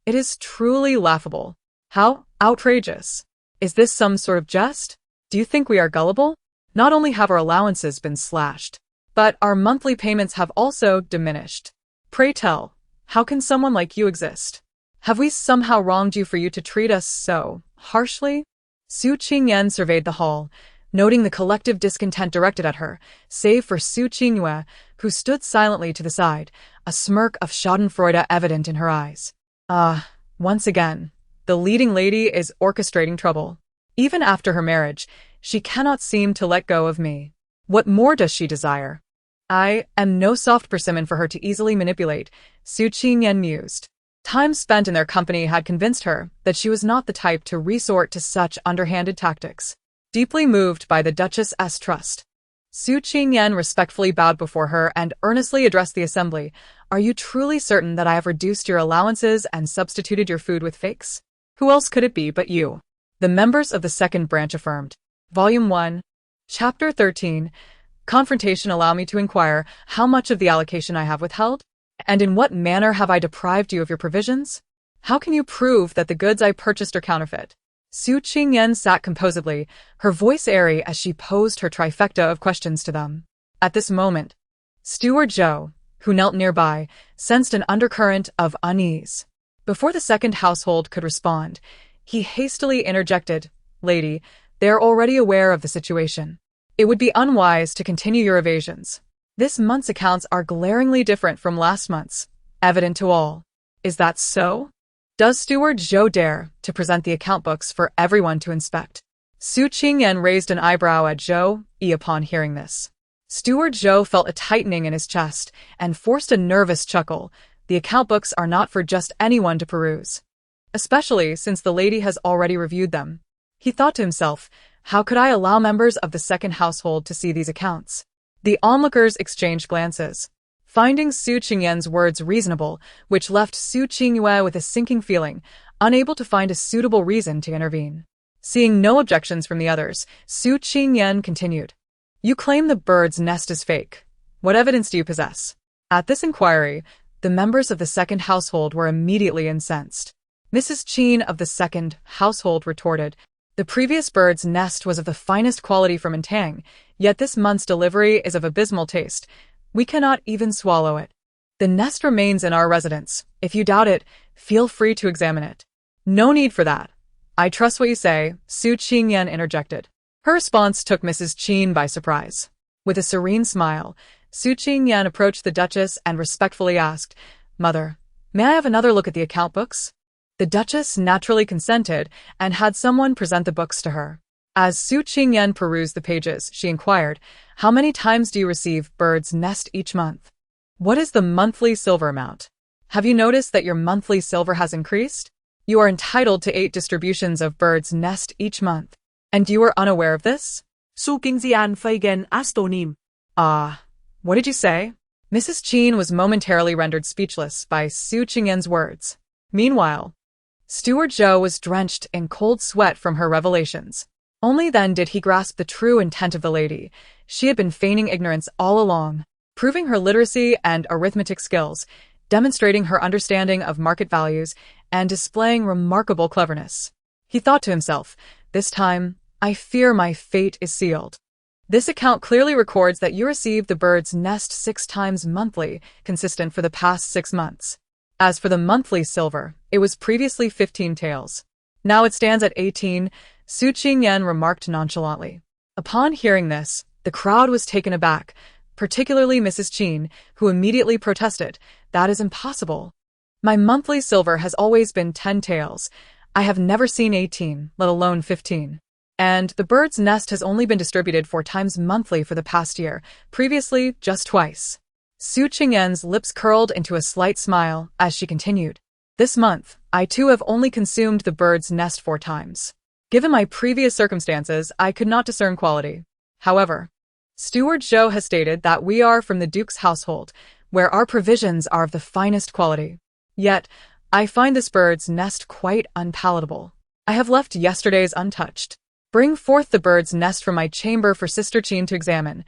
It is truly laughable. How outrageous. Is this some sort of jest? Do you think we are gullible? Not only have our allowances been slashed, but our monthly payments have also diminished. Pray tell, how can someone like you exist? Have we somehow wronged you for you to treat us so harshly? Su Qingyan surveyed the hall, noting the collective discontent directed at her, save for Su Qingyue, who stood silently to the side, a smirk of schadenfreude evident in her eyes. Once again, the leading lady is orchestrating trouble. Even after her marriage, she cannot seem to let go of me. What more does she desire? I am no soft persimmon for her to easily manipulate, Su Qingyan mused. Time spent in their company had convinced her that she was not the type to resort to such underhanded tactics. Deeply moved by the Duchess's trust, Su Qingyan respectfully bowed before her and earnestly addressed the assembly. Are you truly certain that I have reduced your allowances and substituted your food with fakes? Who else could it be but you? The members of the second branch affirmed. Volume 1, Chapter 13, Confrontation. Allow me to inquire how much of the allocation I have withheld? And in what manner have I deprived you of your provisions? How can you prove that the goods I purchased are counterfeit? Su Qingyan sat composedly, her voice airy as she posed her trifecta of questions to them. At this moment, Steward Zhou, who knelt nearby, sensed an undercurrent of unease. Before the second household could respond, he hastily interjected, Lady, they are already aware of the situation. It would be unwise to continue your evasions. This month's accounts are glaringly different from last month's, evident to all. Is that so? Does Steward Zhou dare to present the account books for everyone to inspect? Su Qingyan raised an eyebrow at Zhou upon hearing this. Steward Zhou felt a tightening in his chest and forced a nervous chuckle. The account books are not for just anyone to peruse, especially since the lady has already reviewed them. He thought to himself, how could I allow members of the second household to see these accounts? The onlookers exchanged glances, finding Su Qingyan's words reasonable, which left Su Qingyue with a sinking feeling, unable to find a suitable reason to intervene. Seeing no objections from the others, Su Qingyan continued. You claim the bird's nest is fake. What evidence do you possess? At this inquiry, the members of the second household were immediately incensed. Mrs. Qin of the second household retorted, the previous bird's nest was of the finest quality from Intang, yet this month's delivery is of abysmal taste. We cannot even swallow it. The nest remains in our residence. If you doubt it, feel free to examine it. No need for that. I trust what you say, Su Qingyan interjected. Her response took Mrs. Qin by surprise. With a serene smile, Su Qingyan approached the Duchess and respectfully asked, Mother, may I have another look at the account books? The Duchess naturally consented and had someone present the books to her. As Su Qingyan perused the pages, she inquired, how many times do you receive Bird's Nest each month? What is the monthly silver amount? Have you noticed that your monthly silver has increased? You are entitled to 8 distributions of Bird's Nest each month. And you were unaware of this? Su Qingyan Feigen Astonim. What did you say? Mrs. Qin was momentarily rendered speechless by Su Qingyan's words. Meanwhile, Steward Zhou was drenched in cold sweat from her revelations. Only then did he grasp the true intent of the lady. She had been feigning ignorance all along, proving her literacy and arithmetic skills, demonstrating her understanding of market values, and displaying remarkable cleverness. He thought to himself, this time, I fear my fate is sealed. This account clearly records that you received the Bird's Nest 6 times monthly, consistent for the past 6 months. As for the monthly silver, it was previously 15 taels. Now it stands at 18, Su Qingyan remarked nonchalantly. Upon hearing this, the crowd was taken aback, particularly Mrs. Qin, who immediately protested, that is impossible. My monthly silver has always been 10 taels. I have never seen 18, let alone 15. And the bird's nest has only been distributed 4 times monthly for the past year, previously just twice. Su Qingyan's lips curled into a slight smile as she continued. This month, I too have only consumed the bird's nest 4 times. Given my previous circumstances, I could not discern quality. However, Steward Zhou has stated that we are from the Duke's household, where our provisions are of the finest quality. Yet, I find this bird's nest quite unpalatable. I have left yesterday's untouched. Bring forth the bird's nest from my chamber for Sister Qin to examine.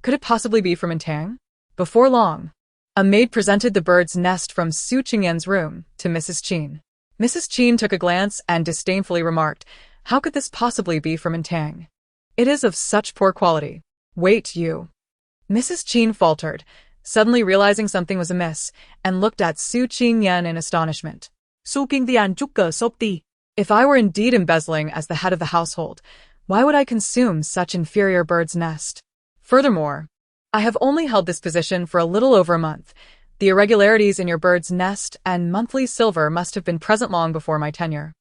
Could it possibly be from Intang? Before long, a maid presented the bird's nest from Su Qingyan's room to Mrs. Qin. Mrs. Qin took a glance and disdainfully remarked, "How could this possibly be from Intang? It is of such poor quality. Wait, you." Mrs. Qin faltered, suddenly realizing something was amiss, and looked at Su Qingyan in astonishment. Su Qingyan chúc cờ sốp ti. If I were indeed embezzling as the head of the household, why would I consume such inferior bird's nest? Furthermore, I have only held this position for a little over a month. The irregularities in your bird's nest and monthly silver must have been present long before my tenure.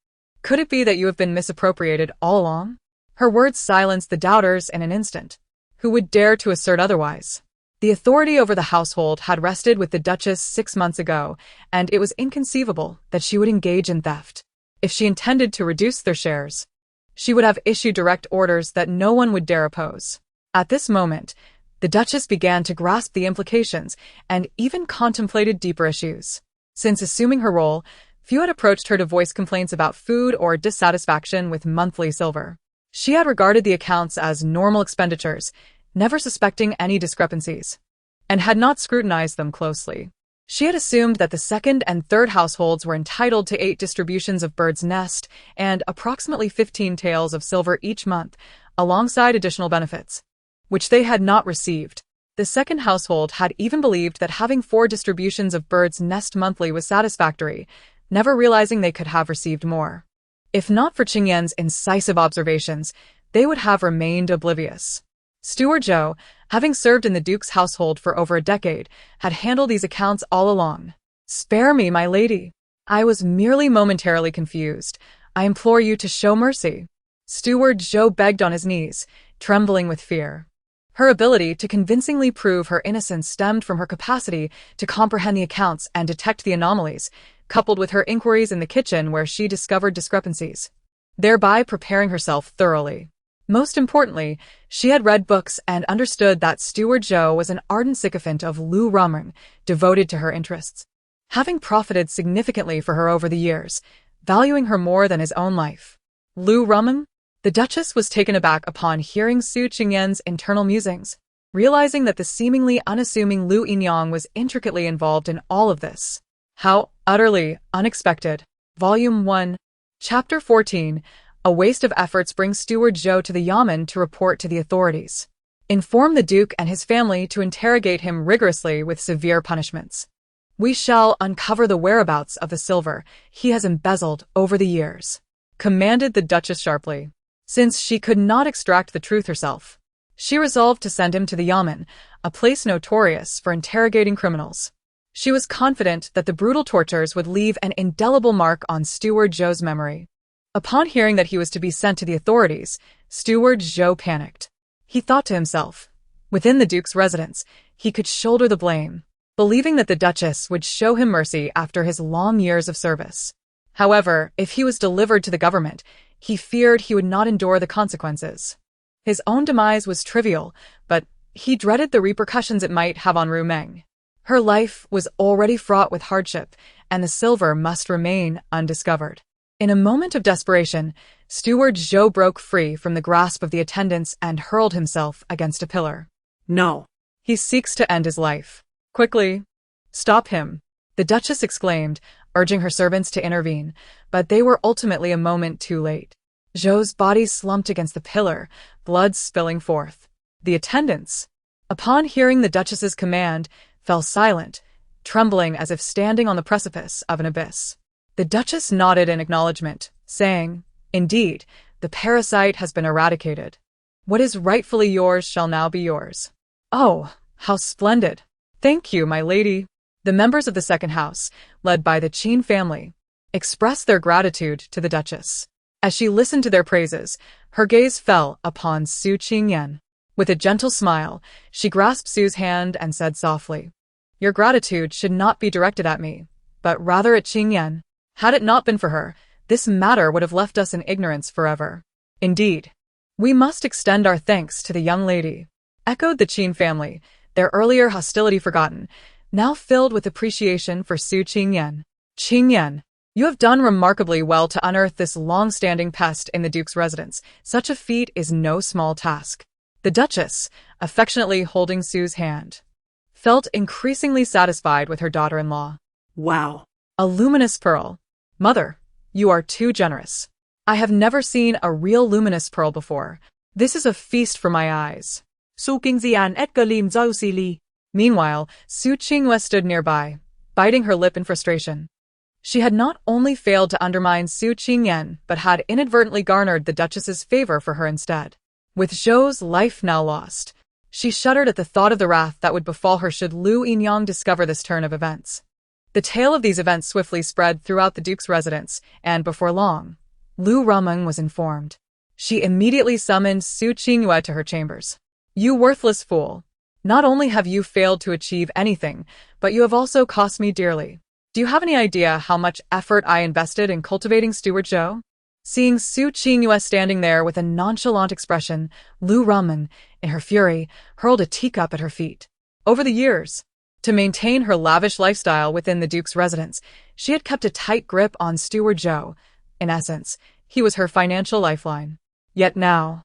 Could it be that you have been misappropriated all along? Her words silenced the doubters in an instant. Who would dare to assert otherwise? The authority over the household had rested with the Duchess 6 months ago, and it was inconceivable that she would engage in theft. If she intended to reduce their shares, she would have issued direct orders that no one would dare oppose. At this moment, the Duchess began to grasp the implications and even contemplated deeper issues. Since assuming her role, few had approached her to voice complaints about food or dissatisfaction with monthly silver. She had regarded the accounts as normal expenditures, never suspecting any discrepancies, and had not scrutinized them closely. She had assumed that the second and third households were entitled to 8 distributions of bird's nest and approximately 15 taels of silver each month, alongside additional benefits, which they had not received. The second household had even believed that having 4 distributions of bird's nest monthly was satisfactory, never realizing they could have received more. If not for Qingyan's incisive observations, they would have remained oblivious. Steward Zhou, having served in the Duke's household for over a decade, had handled these accounts all along. "Spare me, my lady. I was merely momentarily confused. I implore you to show mercy." Steward Zhou begged on his knees, trembling with fear. Her ability to convincingly prove her innocence stemmed from her capacity to comprehend the accounts and detect the anomalies, coupled with her inquiries in the kitchen where she discovered discrepancies, thereby preparing herself thoroughly. Most importantly, she had read books and understood that Steward Zhou was an ardent sycophant of Lu Rumeng, devoted to her interests. Having profited significantly for her over the years, valuing her more than his own life. Lu Rumeng? The Duchess was taken aback upon hearing Su Qingyan's internal musings, realizing that the seemingly unassuming Lu Yinyang was intricately involved in all of this. How utterly unexpected. Volume 1, Chapter 14, A waste of efforts brings Steward Zhou to the Yamen to report to the authorities. Inform the Duke and his family to interrogate him rigorously with severe punishments. We shall uncover the whereabouts of the silver he has embezzled over the years, commanded the Duchess sharply. Since she could not extract the truth herself, she resolved to send him to the Yamen, a place notorious for interrogating criminals. She was confident that the brutal tortures would leave an indelible mark on Steward Zhou's memory. Upon hearing that he was to be sent to the authorities, Steward Zhou panicked. He thought to himself, within the Duke's residence, he could shoulder the blame, believing that the Duchess would show him mercy after his long years of service. However, if he was delivered to the government, he feared he would not endure the consequences. His own demise was trivial, but he dreaded the repercussions it might have on Rumeng. Her life was already fraught with hardship, and the silver must remain undiscovered. In a moment of desperation, Steward Zhou broke free from the grasp of the attendants and hurled himself against a pillar. No. He seeks to end his life. Quickly. Stop him, the Duchess exclaimed, urging her servants to intervene, but they were ultimately a moment too late. Zhou's body slumped against the pillar, blood spilling forth. The attendants, upon hearing the Duchess's command, fell silent, trembling as if standing on the precipice of an abyss. The Duchess nodded in acknowledgement, saying, "Indeed, the parasite has been eradicated. What is rightfully yours shall now be yours." "Oh, how splendid! Thank you, my lady." The members of the second house, led by the Qin family, expressed their gratitude to the Duchess. As she listened to their praises, her gaze fell upon Su Qingyan. With a gentle smile, she grasped Su's hand and said softly, "Your gratitude should not be directed at me, but rather at Qingyan. Had it not been for her, this matter would have left us in ignorance forever. Indeed, we must extend our thanks to the young lady," echoed the Qin family, their earlier hostility forgotten, now filled with appreciation for Su Qingyan. "Qingyan, you have done remarkably well to unearth this long-standing pest in the Duke's residence. Such a feat is no small task." The Duchess, affectionately holding Su's hand, felt increasingly satisfied with her daughter-in-law. Wow. A luminous pearl. Mother, you are too generous. I have never seen a real luminous pearl before. This is a feast for my eyes. Su Qingyan Edgar Lim Zhou Si Li. Meanwhile, Su Qinghua stood nearby, biting her lip in frustration. She had not only failed to undermine Su Qingyan, but had inadvertently garnered the Duchess's favor for her instead. With Zhou's life now lost, she shuddered at the thought of the wrath that would befall her should Lu Yinyang discover this turn of events. The tale of these events swiftly spread throughout the Duke's residence, and before long, Lu Rumeng was informed. She immediately summoned Su Qinghua to her chambers. "You worthless fool! Not only have you failed to achieve anything, but you have also cost me dearly. Do you have any idea how much effort I invested in cultivating Steward Zhou?" Seeing Su Qinghua standing there with a nonchalant expression, Lu Rumeng, in her fury, hurled a teacup at her feet. Over the years, to maintain her lavish lifestyle within the Duke's residence, she had kept a tight grip on Steward Zhou. In essence, he was her financial lifeline. Yet now,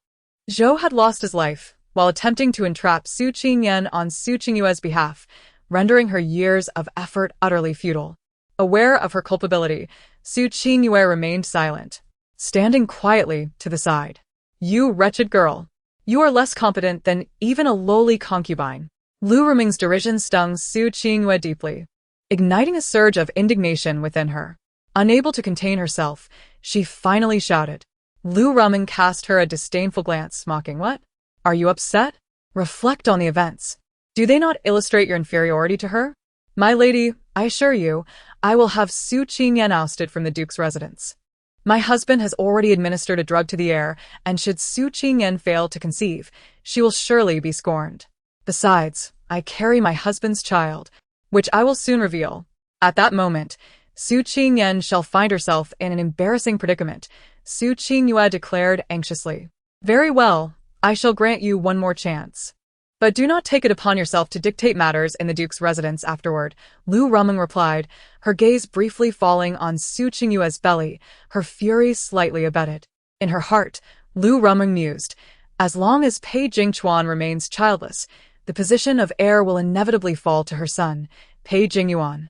Zhou had lost his life while attempting to entrap Su Qingyan on Su Qinghua's behalf, rendering her years of effort utterly futile. Aware of her culpability, Su Qinghua remained silent, standing quietly to the side. "You wretched girl! You are less competent than even a lowly concubine." Lu Rumeng's derision stung Su Qinghua deeply, igniting a surge of indignation within her. Unable to contain herself, she finally shouted. Lu Rumeng cast her a disdainful glance, mocking, "What? Are you upset? Reflect on the events. Do they not illustrate your inferiority to her? My lady, I assure you, I will have Su Qingyan ousted from the Duke's residence. My husband has already administered a drug to the heir, and should Su Qingyan fail to conceive, she will surely be scorned. Besides, I carry my husband's child, which I will soon reveal. At that moment, Su Qingyan shall find herself in an embarrassing predicament," Su Qinghua declared anxiously. "Very well, I shall grant you one more chance. But do not take it upon yourself to dictate matters in the Duke's residence afterward," Lu Rumeng replied, her gaze briefly falling on Su Qinghua's belly, her fury slightly abated. In her heart, Lu Rumeng mused, as long as Pei Jingchuan remains childless, the position of heir will inevitably fall to her son, Pei Jingyuan.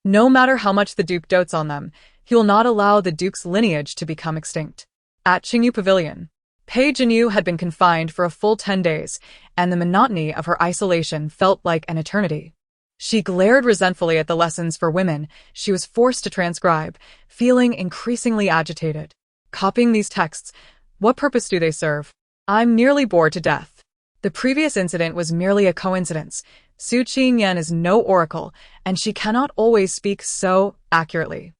No matter how much the Duke dotes on them, he will not allow the Duke's lineage to become extinct. At Qingyu Pavilion, Pei Jinyu had been confined for a full 10 days, and the monotony of her isolation felt like an eternity. She glared resentfully at the lessons for women she was forced to transcribe, feeling increasingly agitated. Copying these texts, what purpose do they serve? I'm nearly bored to death. The previous incident was merely a coincidence. Su Qingyan is no oracle, and she cannot always speak so accurately.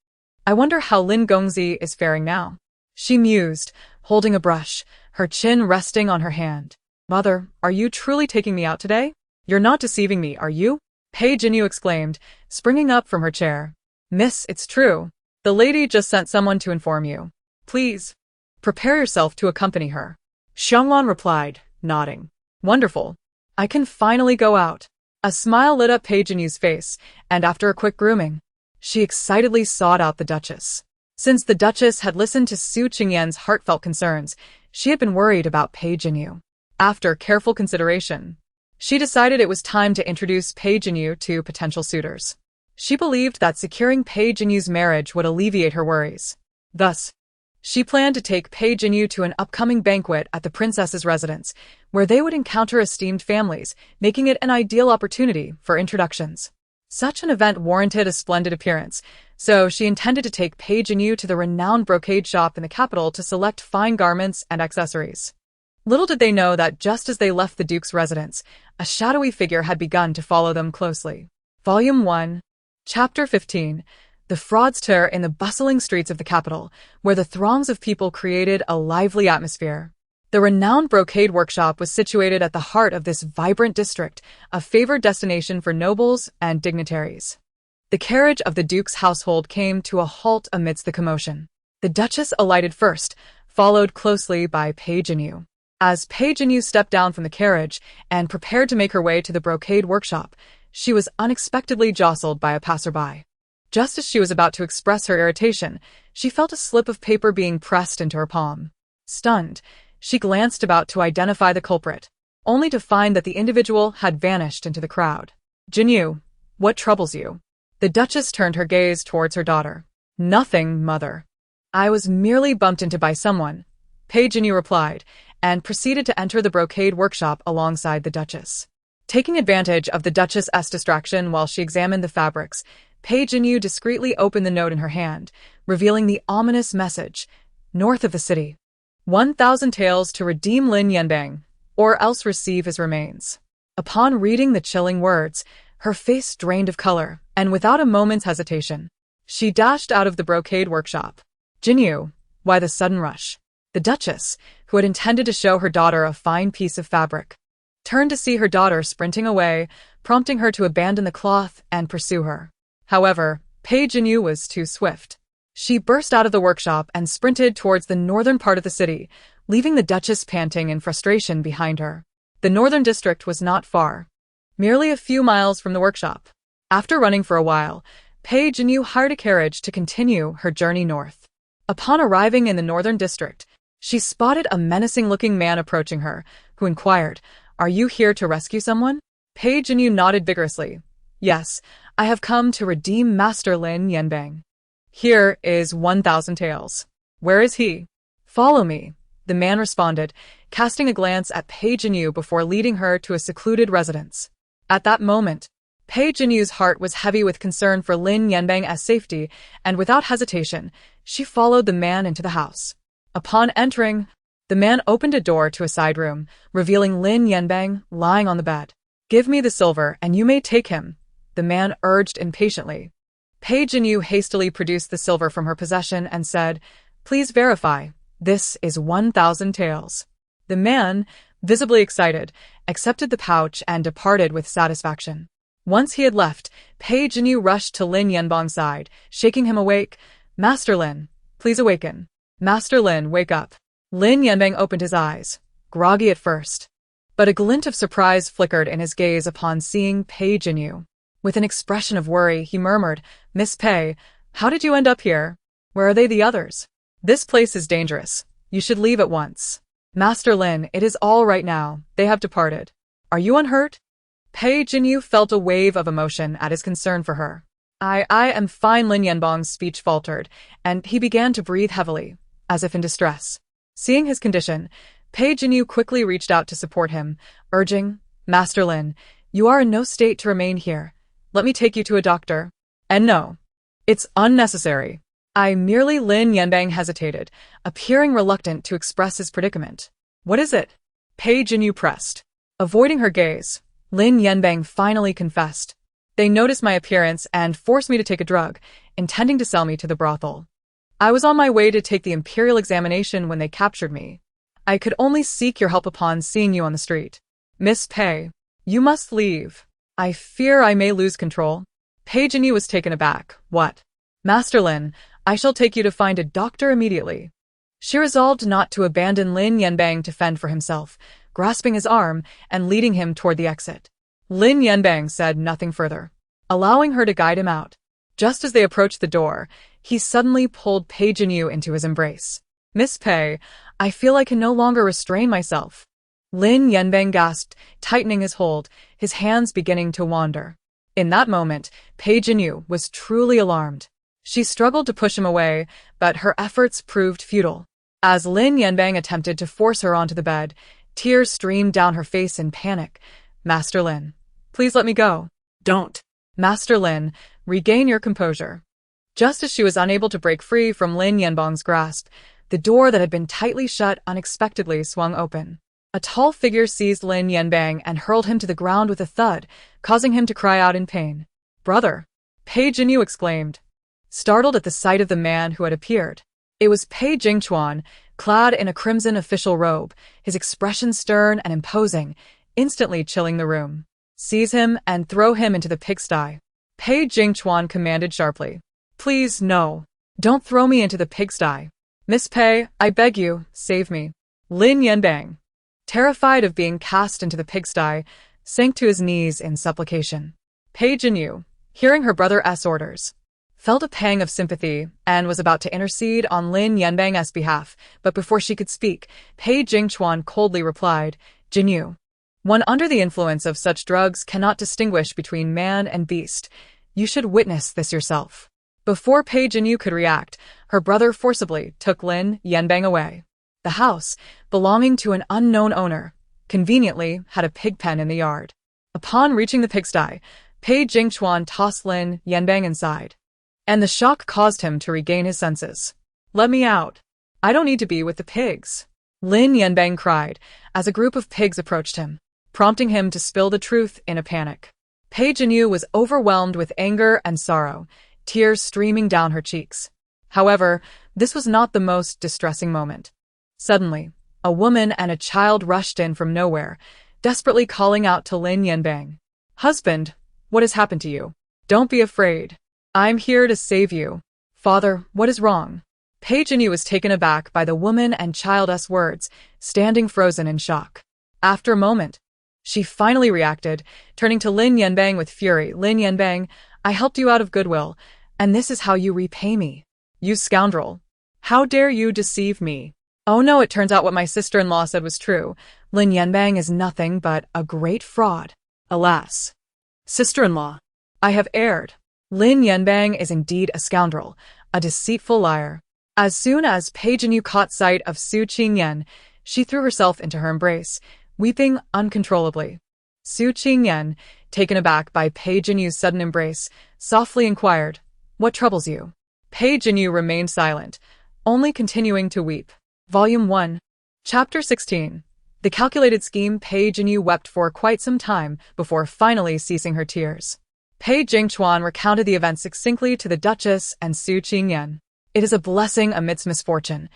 I wonder how Lin Gongzi is faring now. She mused, holding a brush, her chin resting on her hand. Mother, are you truly taking me out today? You're not deceiving me, are you? Pei Jinyu exclaimed, springing up from her chair. Miss, it's true. The lady just sent someone to inform you. Please, prepare yourself to accompany her. Xianglan replied, nodding. Wonderful. I can finally go out. A smile lit up Pei Jinyu's face, and after a quick grooming, she excitedly sought out the Duchess. Since the Duchess had listened to Su Qingyan's heartfelt concerns, she had been worried about Pei Jinyu. After careful consideration, she decided it was time to introduce Pei Jinyu to potential suitors. She believed that securing Pei Jinyu's marriage would alleviate her worries. Thus, she planned to take Pei Jinyu to an upcoming banquet at the princess's residence, where they would encounter esteemed families, making it an ideal opportunity for introductions. Such an event warranted a splendid appearance, so she intended to take Pei Jinyu to the renowned brocade shop in the capital to select fine garments and accessories. Little did they know that just as they left the Duke's residence, a shadowy figure had begun to follow them closely. Volume 1, Chapter 15. The fraudster in the bustling streets of the capital, where the throngs of people created a lively atmosphere. The renowned brocade workshop was situated at the heart of this vibrant district, a favored destination for nobles and dignitaries. The carriage of the Duke's household came to a halt amidst the commotion. The Duchess alighted first, followed closely by Page Inu. As Page Inu stepped down from the carriage and prepared to make her way to the brocade workshop, she was unexpectedly jostled by a passerby. Just as she was about to express her irritation, she felt a slip of paper being pressed into her palm. Stunned, she glanced about to identify the culprit, only to find that the individual had vanished into the crowd. "Jinyu, what troubles you?" The Duchess turned her gaze towards her daughter. "Nothing, mother. I was merely bumped into by someone," Page Inu replied, and proceeded to enter the brocade workshop alongside the Duchess. Taking advantage of the Duchess's distraction while she examined the fabrics, Page Inu discreetly opened the note in her hand, revealing the ominous message, "North of the city. 1,000 taels to redeem Lin Yanbang, or else receive his remains." Upon reading the chilling words, her face drained of color, and without a moment's hesitation, she dashed out of the brocade workshop. "Jinyu, why the sudden rush?" The Duchess, who had intended to show her daughter a fine piece of fabric, turned to see her daughter sprinting away, prompting her to abandon the cloth and pursue her. However, Page Inu was too swift. She burst out of the workshop and sprinted towards the northern part of the city, leaving the Duchess panting in frustration behind her. The northern district was not far, merely a few miles from the workshop. After running for a while, Page Inu hired a carriage to continue her journey north. Upon arriving in the northern district, she spotted a menacing-looking man approaching her, who inquired, "Are you here to rescue someone?" Page Inu nodded vigorously. "Yes, I have come to redeem Master Lin Yanbang. Here is 1,000 taels. Where is he?" "Follow me," the man responded, casting a glance at Page Inu before leading her to a secluded residence. At that moment, Page Inu's heart was heavy with concern for Lin Yanbang's safety, and without hesitation, she followed the man into the house. Upon entering, the man opened a door to a side room, revealing Lin Yanbang lying on the bed. "Give me the silver and you may take him," the man urged impatiently. Page Inu hastily produced the silver from her possession and said, "Please verify, this is 1,000 taels." The man, visibly excited, accepted the pouch and departed with satisfaction. Once he had left, Page Inu rushed to Lin Yanbang's side, shaking him awake. "Master Lin, please awaken. Master Lin, wake up." Lin Yanbang opened his eyes, groggy at first, but a glint of surprise flickered in his gaze upon seeing Page Inu. With an expression of worry, he murmured, "Miss Pei, how did you end up here? Where are the others? This place is dangerous. You should leave at once." "Master Lin, it is all right now. They have departed. Are you unhurt?" Page Inu felt a wave of emotion at his concern for her. I am fine." Lin Yanbang's speech faltered, and he began to breathe heavily, as if in distress. Seeing his condition, Page Inu quickly reached out to support him, urging, "Master Lin, you are in no state to remain here. Let me take you to a doctor." "And no, it's unnecessary. I merely..." Lin Yanbang hesitated, appearing reluctant to express his predicament. "What is it?" Page Inu pressed. Avoiding her gaze, Lin Yanbang finally confessed. "They noticed my appearance and forced me to take a drug, intending to sell me to the brothel. I was on my way to take the imperial examination when they captured me. I could only seek your help upon seeing you on the street. Miss Pei, you must leave. I fear I may lose control." Page Inu was taken aback. "What?" "Master Lin, I shall take you to find a doctor immediately." She resolved not to abandon Lin Yanbang to fend for himself, grasping his arm and leading him toward the exit. Lin Yanbang said nothing further, allowing her to guide him out. Just as they approached the door, he suddenly pulled Page Inu into his embrace. "Miss Pei, I feel I can no longer restrain myself." Lin Yanbang gasped, tightening his hold, his hands beginning to wander. In that moment, Page Inu was truly alarmed. She struggled to push him away, but her efforts proved futile. As Lin Yanbang attempted to force her onto the bed, tears streamed down her face in panic. "Master Lin, please let me go." "Don't." "Master Lin, regain your composure." Just as she was unable to break free from Lin Yanbang's grasp, the door that had been tightly shut unexpectedly swung open. A tall figure seized Lin Yanbang and hurled him to the ground with a thud, causing him to cry out in pain. "Brother!" Pei Jinyu exclaimed, startled at the sight of the man who had appeared. It was Pei Jingchuan, clad in a crimson official robe, his expression stern and imposing, instantly chilling the room. Seize him and throw him into the pigsty. Pei Jingchuan commanded sharply. Please, no. Don't throw me into the pigsty. Miss Pei, I beg you, save me. Lin Yanbang, terrified of being cast into the pigsty, sank to his knees in supplication. Pei Jinyu, hearing her brother's orders, felt a pang of sympathy and was about to intercede on Lin Yanbang's behalf, but before she could speak, Pei Jingchuan coldly replied, Jinyu, one under the influence of such drugs cannot distinguish between man and beast. You should witness this yourself. Before Pei Jinyu could react, her brother forcibly took Lin Yanbang away. The house, belonging to an unknown owner, conveniently had a pig pen in the yard. Upon reaching the pigsty, Pei Jingchuan tossed Lin Yanbang inside, and the shock caused him to regain his senses. Let me out. I don't need to be with the pigs. Lin Yanbang cried as a group of pigs approached him, prompting him to spill the truth in a panic. Pei Jinyu was overwhelmed with anger and sorrow, tears streaming down her cheeks. However, this was not the most distressing moment. Suddenly, a woman and a child rushed in from nowhere, desperately calling out to Lin Yanbang. Husband, what has happened to you? Don't be afraid. I'm here to save you. Father, what is wrong? Pei Jinyu was taken aback by the woman and child's words, standing frozen in shock. After a moment, she finally reacted, turning to Lin Yanbang with fury. Lin Yanbang, I helped you out of goodwill, and this is how you repay me. You scoundrel. How dare you deceive me? Oh no, it turns out what my sister-in-law said was true. Lin Yanbang is nothing but a great fraud. Alas. Sister-in-law, I have erred. Lin Yanbang is indeed a scoundrel, a deceitful liar. As soon as Pei Jinyu caught sight of Su Qingyan, she threw herself into her embrace, weeping uncontrollably. Su Qingyan, taken aback by Pei Jinyu's sudden embrace, softly inquired, What troubles you? Pei Jinyu remained silent, only continuing to weep. Volume 1. Chapter 16. The calculated scheme. Pei Jinyu wept for quite some time before finally ceasing her tears. Pei Jingchuan recounted the events succinctly to the Duchess and Su Qingyan. It is a blessing amidst misfortune,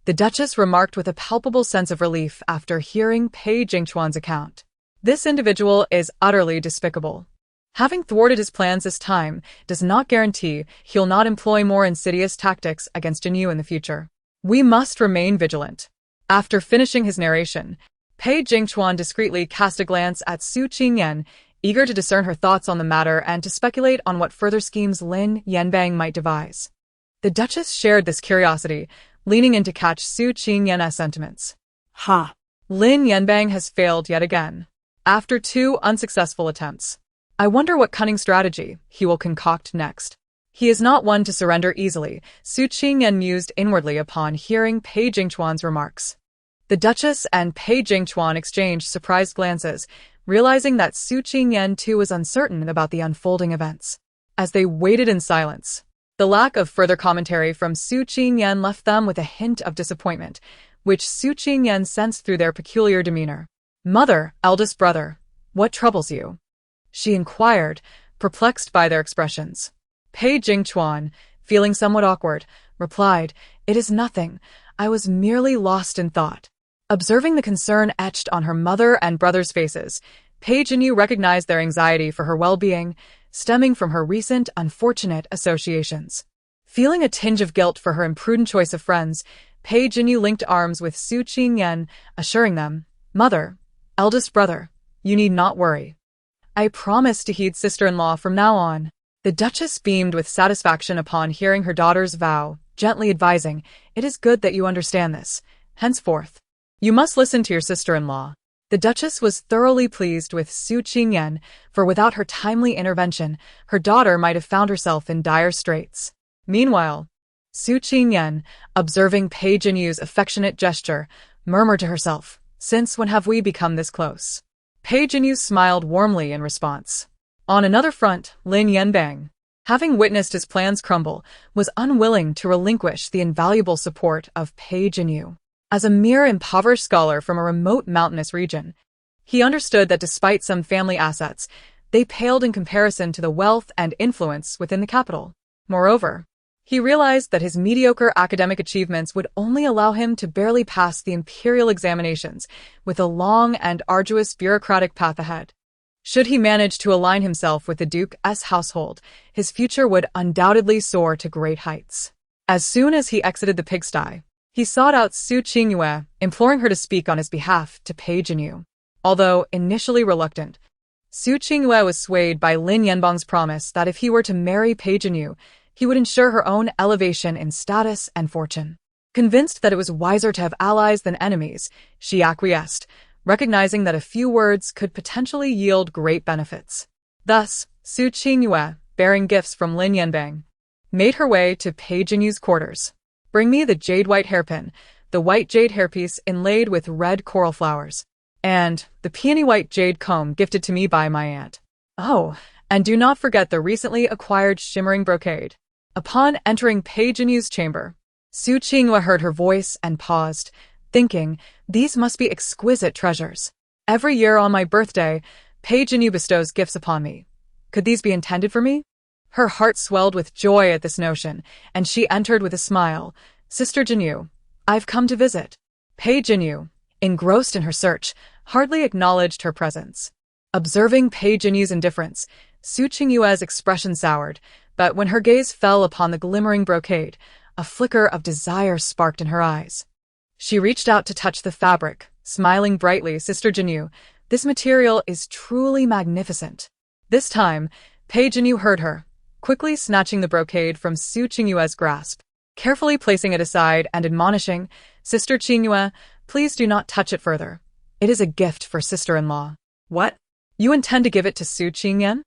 the Duchess remarked with a palpable sense of relief after hearing Pei Jingchuan's account. This individual is utterly despicable. Having thwarted his plans this time does not guarantee he'll not employ more insidious tactics against Jinyu in the future. We must remain vigilant. After finishing his narration, Pei Jingchuan discreetly cast a glance at Su Qingyan, eager to discern her thoughts on the matter and to speculate on what further schemes Lin Yanbang might devise. The Duchess shared this curiosity, leaning in to catch Su Qingyan's sentiments. Ha! Lin Yanbang has failed yet again. After 2 unsuccessful attempts. I wonder what cunning strategy he will concoct next. He is not one to surrender easily, Su Qingyan mused inwardly upon hearing Pei Jingchuan's remarks. The Duchess and Pei Jingchuan exchanged surprised glances, realizing that Su Qingyan too was uncertain about the unfolding events. As they waited in silence, the lack of further commentary from Su Qingyan left them with a hint of disappointment, which Su Qingyan sensed through their peculiar demeanor. Mother, eldest brother, what troubles you? She inquired, perplexed by their expressions. Pei Jingchuan, feeling somewhat awkward, replied, It is nothing. I was merely lost in thought. Observing the concern etched on her mother and brother's faces, Pei Jinyu recognized their anxiety for her well-being, stemming from her recent unfortunate associations. Feeling a tinge of guilt for her imprudent choice of friends, Pei Jinyu linked arms with Su Qingyan, assuring them, Mother, eldest brother, you need not worry. I promise to heed sister-in-law from now on. The Duchess beamed with satisfaction upon hearing her daughter's vow, gently advising, It is good that you understand this. Henceforth, you must listen to your sister-in-law. The Duchess was thoroughly pleased with Su Qingyan, for without her timely intervention, her daughter might have found herself in dire straits. Meanwhile, Su Qingyan, observing Pei Jinyu's affectionate gesture, murmured to herself, Since when have we become this close? Pei Jinyu smiled warmly in response. On another front, Lin Yanbang, having witnessed his plans crumble, was unwilling to relinquish the invaluable support of Pei Jinyu. As a mere impoverished scholar from a remote mountainous region, he understood that despite some family assets, they paled in comparison to the wealth and influence within the capital. Moreover, he realized that his mediocre academic achievements would only allow him to barely pass the imperial examinations, with a long and arduous bureaucratic path ahead. Should he manage to align himself with the Duke's household, his future would undoubtedly soar to great heights. As soon as he exited the pigsty, he sought out Su Qingyue, imploring her to speak on his behalf to Pei Jinyu. Although initially reluctant, Su Qingyue was swayed by Lin Yanbang's promise that if he were to marry Pei Jinyu, he would ensure her own elevation in status and fortune. Convinced that it was wiser to have allies than enemies, she acquiesced, recognizing that a few words could potentially yield great benefits. Thus, Su Qingyue, bearing gifts from Lin Yanbang, made her way to Pei Jinyu's quarters. "Bring me the jade-white hairpin, the white jade hairpiece inlaid with red coral flowers, and the peony-white jade comb gifted to me by my aunt. Oh, and do not forget the recently acquired shimmering brocade." Upon entering Pei Jinyu's chamber, Su Qingyue heard her voice and paused, thinking, these must be exquisite treasures. Every year on my birthday, Pei Jinyu bestows gifts upon me. Could these be intended for me? Her heart swelled with joy at this notion, and she entered with a smile. "Sister Jinyu, I've come to visit." Pei Jinyu, engrossed in her search, hardly acknowledged her presence. Observing Pei Jinyu's indifference, Su Qingyue's expression soured, but when her gaze fell upon the glimmering brocade, a flicker of desire sparked in her eyes. She reached out to touch the fabric, smiling brightly. "Sister Jinyu, this material is truly magnificent." This time, Pei Jinyu heard her, quickly snatching the brocade from Su Qingyue's grasp, carefully placing it aside and admonishing, "Sister Qingyue, please do not touch it further. It is a gift for sister-in-law." "What? You intend to give it to Su Qingyan?"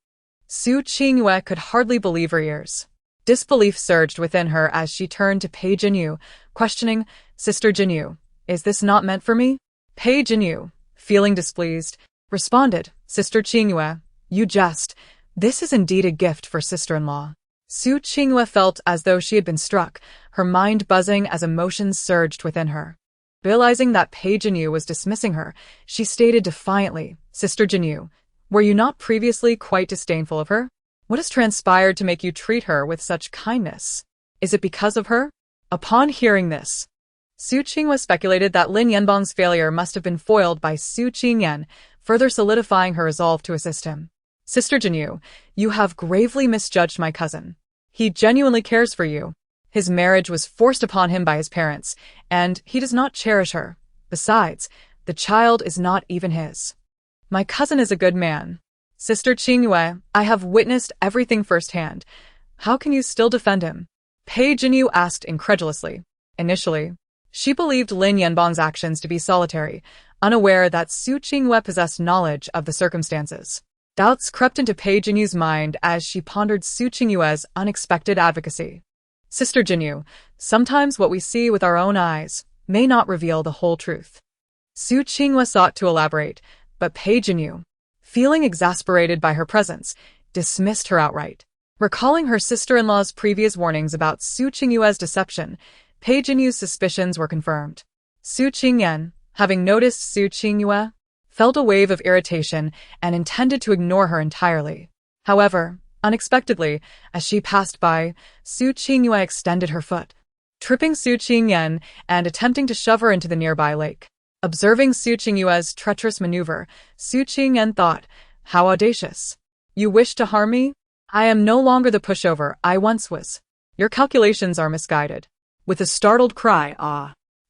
Su Qingyue could hardly believe her ears. Disbelief surged within her as she turned to Pei Jinyu, questioning, "Sister Jinyu, is this not meant for me?" Pei Jinyu, feeling displeased, responded, "Sister Qingyue, you jest. This is indeed a gift for sister-in-law." Su Qingyue felt as though she had been struck, her mind buzzing as emotions surged within her. Realizing that Pei Jinyu was dismissing her, she stated defiantly, "Sister Jinyu, were you not previously quite disdainful of her? What has transpired to make you treat her with such kindness? Is it because of her?" Upon hearing this, Su Qingyue speculated that Lin Yanbang's failure must have been foiled by Su Qingyan, further solidifying her resolve to assist him. "Sister Jinyu, you have gravely misjudged my cousin. He genuinely cares for you. His marriage was forced upon him by his parents, and he does not cherish her. Besides, the child is not even his. My cousin is a good man. Sister Qingyue, I have witnessed everything firsthand. How can you still defend him?" Pei Jinyu asked incredulously. Initially, she believed Lin Yanbang's actions to be solitary, unaware that Su Qingyue possessed knowledge of the circumstances. Doubts crept into Pei Jinyu's mind as she pondered Su Qingyue's unexpected advocacy. "Sister Jinyu, sometimes what we see with our own eyes may not reveal the whole truth." Su Qingyue sought to elaborate, but Pei Jinyu, feeling exasperated by her presence, dismissed her outright. Recalling her sister-in-law's previous warnings about Su Qingyue's deception, Pei Jinyu's suspicions were confirmed. Su Qingyan, having noticed Su Qingyue, felt a wave of irritation and intended to ignore her entirely. However, unexpectedly, as she passed by, Su Qingyue extended her foot, tripping Su Qingyan and attempting to shove her into the nearby lake. Observing Su Qingyue's treacherous maneuver, Su Qingyan thought, "How audacious. You wish to harm me? I am no longer the pushover I once was. Your calculations are misguided." With a startled cry,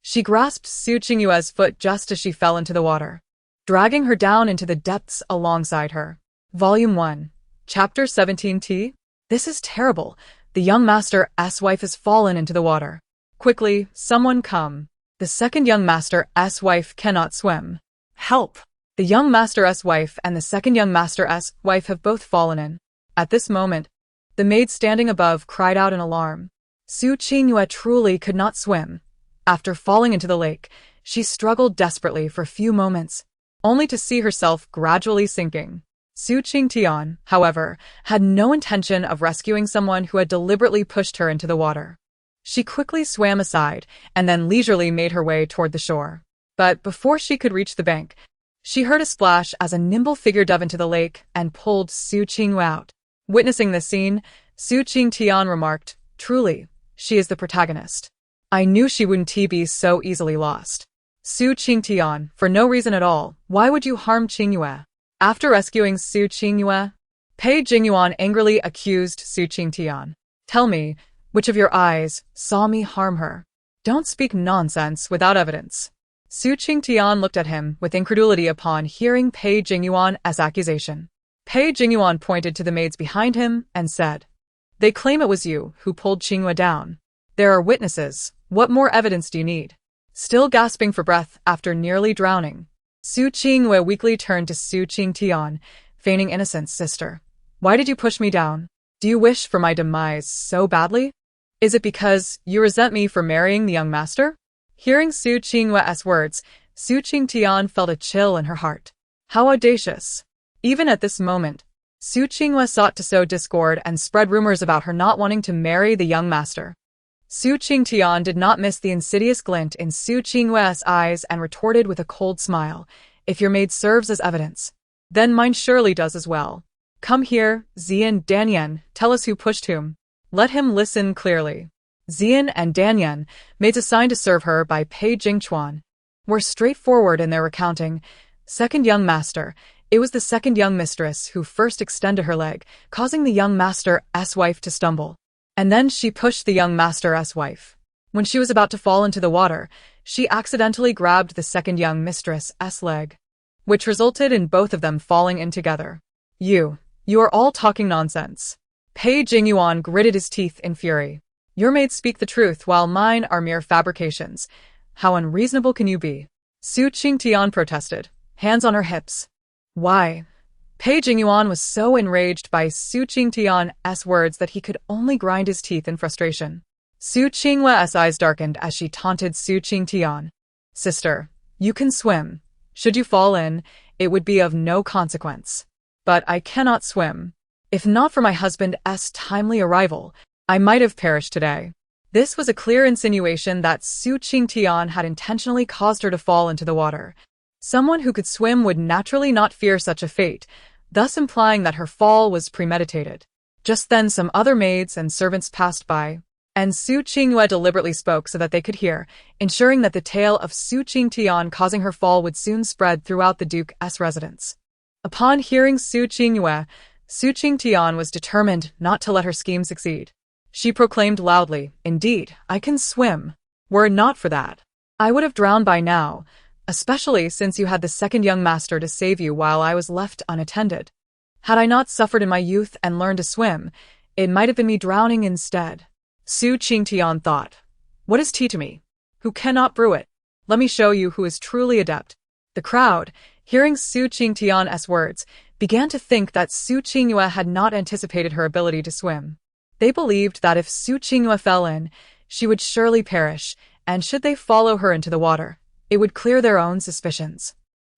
she grasped Su Qingyue's foot just as she fell into the water, dragging her down into the depths alongside her. Volume 1, Chapter 17T. "This is terrible. The young master's wife has fallen into the water. Quickly, someone come. The second young master's wife cannot swim. Help!" The young master's wife and the second young master's wife have both fallen in. At this moment, the maid standing above cried out in alarm. Su Qingyue truly could not swim. After falling into the lake, she struggled desperately for a few moments, only to see herself gradually sinking. Su Qingtian, however, had no intention of rescuing someone who had deliberately pushed her into the water. She quickly swam aside and then leisurely made her way toward the shore. But before she could reach the bank, She heard a splash as a nimble figure dove into the lake and pulled Su Qingyu out. Witnessing this scene, Su Qingtian remarked, "Truly, she is the protagonist. I knew she wouldn't be so easily lost." Su Qingtian, for no reason at all, why would you harm Qingyue? After rescuing Su Qingyue, Pei Jingyuan angrily accused Su Qingtian. "Tell me, which of your eyes saw me harm her? Don't speak nonsense without evidence." Su Qingtian looked at him with incredulity upon hearing Pei Jingyuan's accusation. Pei Jingyuan pointed to the maids behind him and said, "They claim it was you who pulled Qingyue down. There are witnesses. What more evidence do you need?" Still gasping for breath after nearly drowning, Su Qingyue weakly turned to Su Qingtian, feigning innocence. "Sister, why did you push me down? Do you wish for my demise so badly? Is it because you resent me for marrying the young master?" Hearing Su Qingyue's words, Su Qingtian felt a chill in her heart. How audacious! Even at this moment, Su Qingyue sought to sow discord and spread rumors about her not wanting to marry the young master. Su Qingtian did not miss the insidious glint in Su Qingyue's eyes and retorted with a cold smile, "If your maid serves as evidence, then mine surely does as well. Come here, Xian Danyan, tell us who pushed whom. Let him listen clearly." Xian and Danyan, maids assigned to serve her by Pei Jingchuan, were straightforward in their recounting. "Second young master, it was the second young mistress who first extended her leg, causing the young master's wife to stumble. And then she pushed the young master's wife. When she was about to fall into the water, she accidentally grabbed the second young mistress's leg, which resulted in both of them falling in together." You are all talking nonsense." Pei Jingyuan gritted his teeth in fury. "Your maids speak the truth while mine are mere fabrications. How unreasonable can you be?" Su Qingtian protested, hands on her hips. "Why?" Pei Jingyuan was so enraged by Su Qingtian's words that he could only grind his teeth in frustration. Su Qingyue's eyes darkened as she taunted Su Qingtian. "Sister, you can swim. Should you fall in, it would be of no consequence. But I cannot swim. If not for my husband's timely arrival, I might have perished today." This was a clear insinuation that Su Qingtian had intentionally caused her to fall into the water. Someone who could swim would naturally not fear such a fate, thus implying that her fall was premeditated. Just then some other maids and servants passed by, and Su Qingyue deliberately spoke so that they could hear, ensuring that the tale of Su Qingtian causing her fall would soon spread throughout the Duke's residence. Upon hearing Su Qingyue, Su Qingtian was determined not to let her scheme succeed. She proclaimed loudly, "Indeed, I can swim. Were it not for that, I would have drowned by now, especially since you had the second young master to save you while I was left unattended. Had I not suffered in my youth and learned to swim, it might have been me drowning instead." Su Qingtian thought, "What is tea to me, who cannot brew it? Let me show you who is truly adept." The crowd, hearing Su Qingtian's words, began to think that Su Qingyue had not anticipated her ability to swim. They believed that if Su Qingyue fell in, she would surely perish, and should they follow her into the water, it would clear their own suspicions.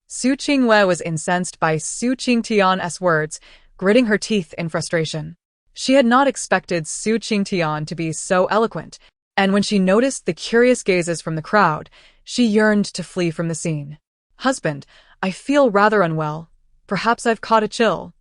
Su Qingyue was incensed by Su Qingtian's words, gritting her teeth in frustration. She had not expected Su Qingtian to be so eloquent, and when she noticed the curious gazes from the crowd, she yearned to flee from the scene. "Husband, I feel rather unwell. Perhaps I've caught a chill.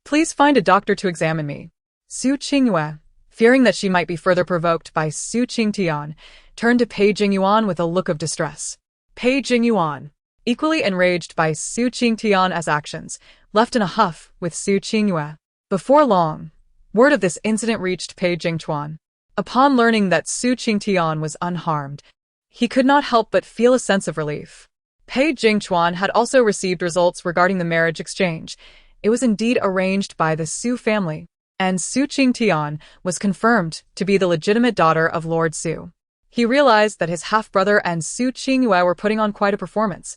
Please find a doctor to examine me." Su Qingyue, fearing that she might be further provoked by Su Qingtian, turned to Pei Jingyuan with a look of distress. Pei Jingyuan, equally enraged by Su Qingtian's actions, left in a huff with Su Qingyue. Before long, word of this incident reached Pei Jingchuan. Upon learning that Su Qingtian was unharmed, he could not help but feel a sense of relief. Pei Jingchuan had also received results regarding the marriage exchange. It was indeed arranged by the Su family, and Su Qingtian was confirmed to be the legitimate daughter of Lord Su. He realized that his half-brother and Su Qingyue were putting on quite a performance,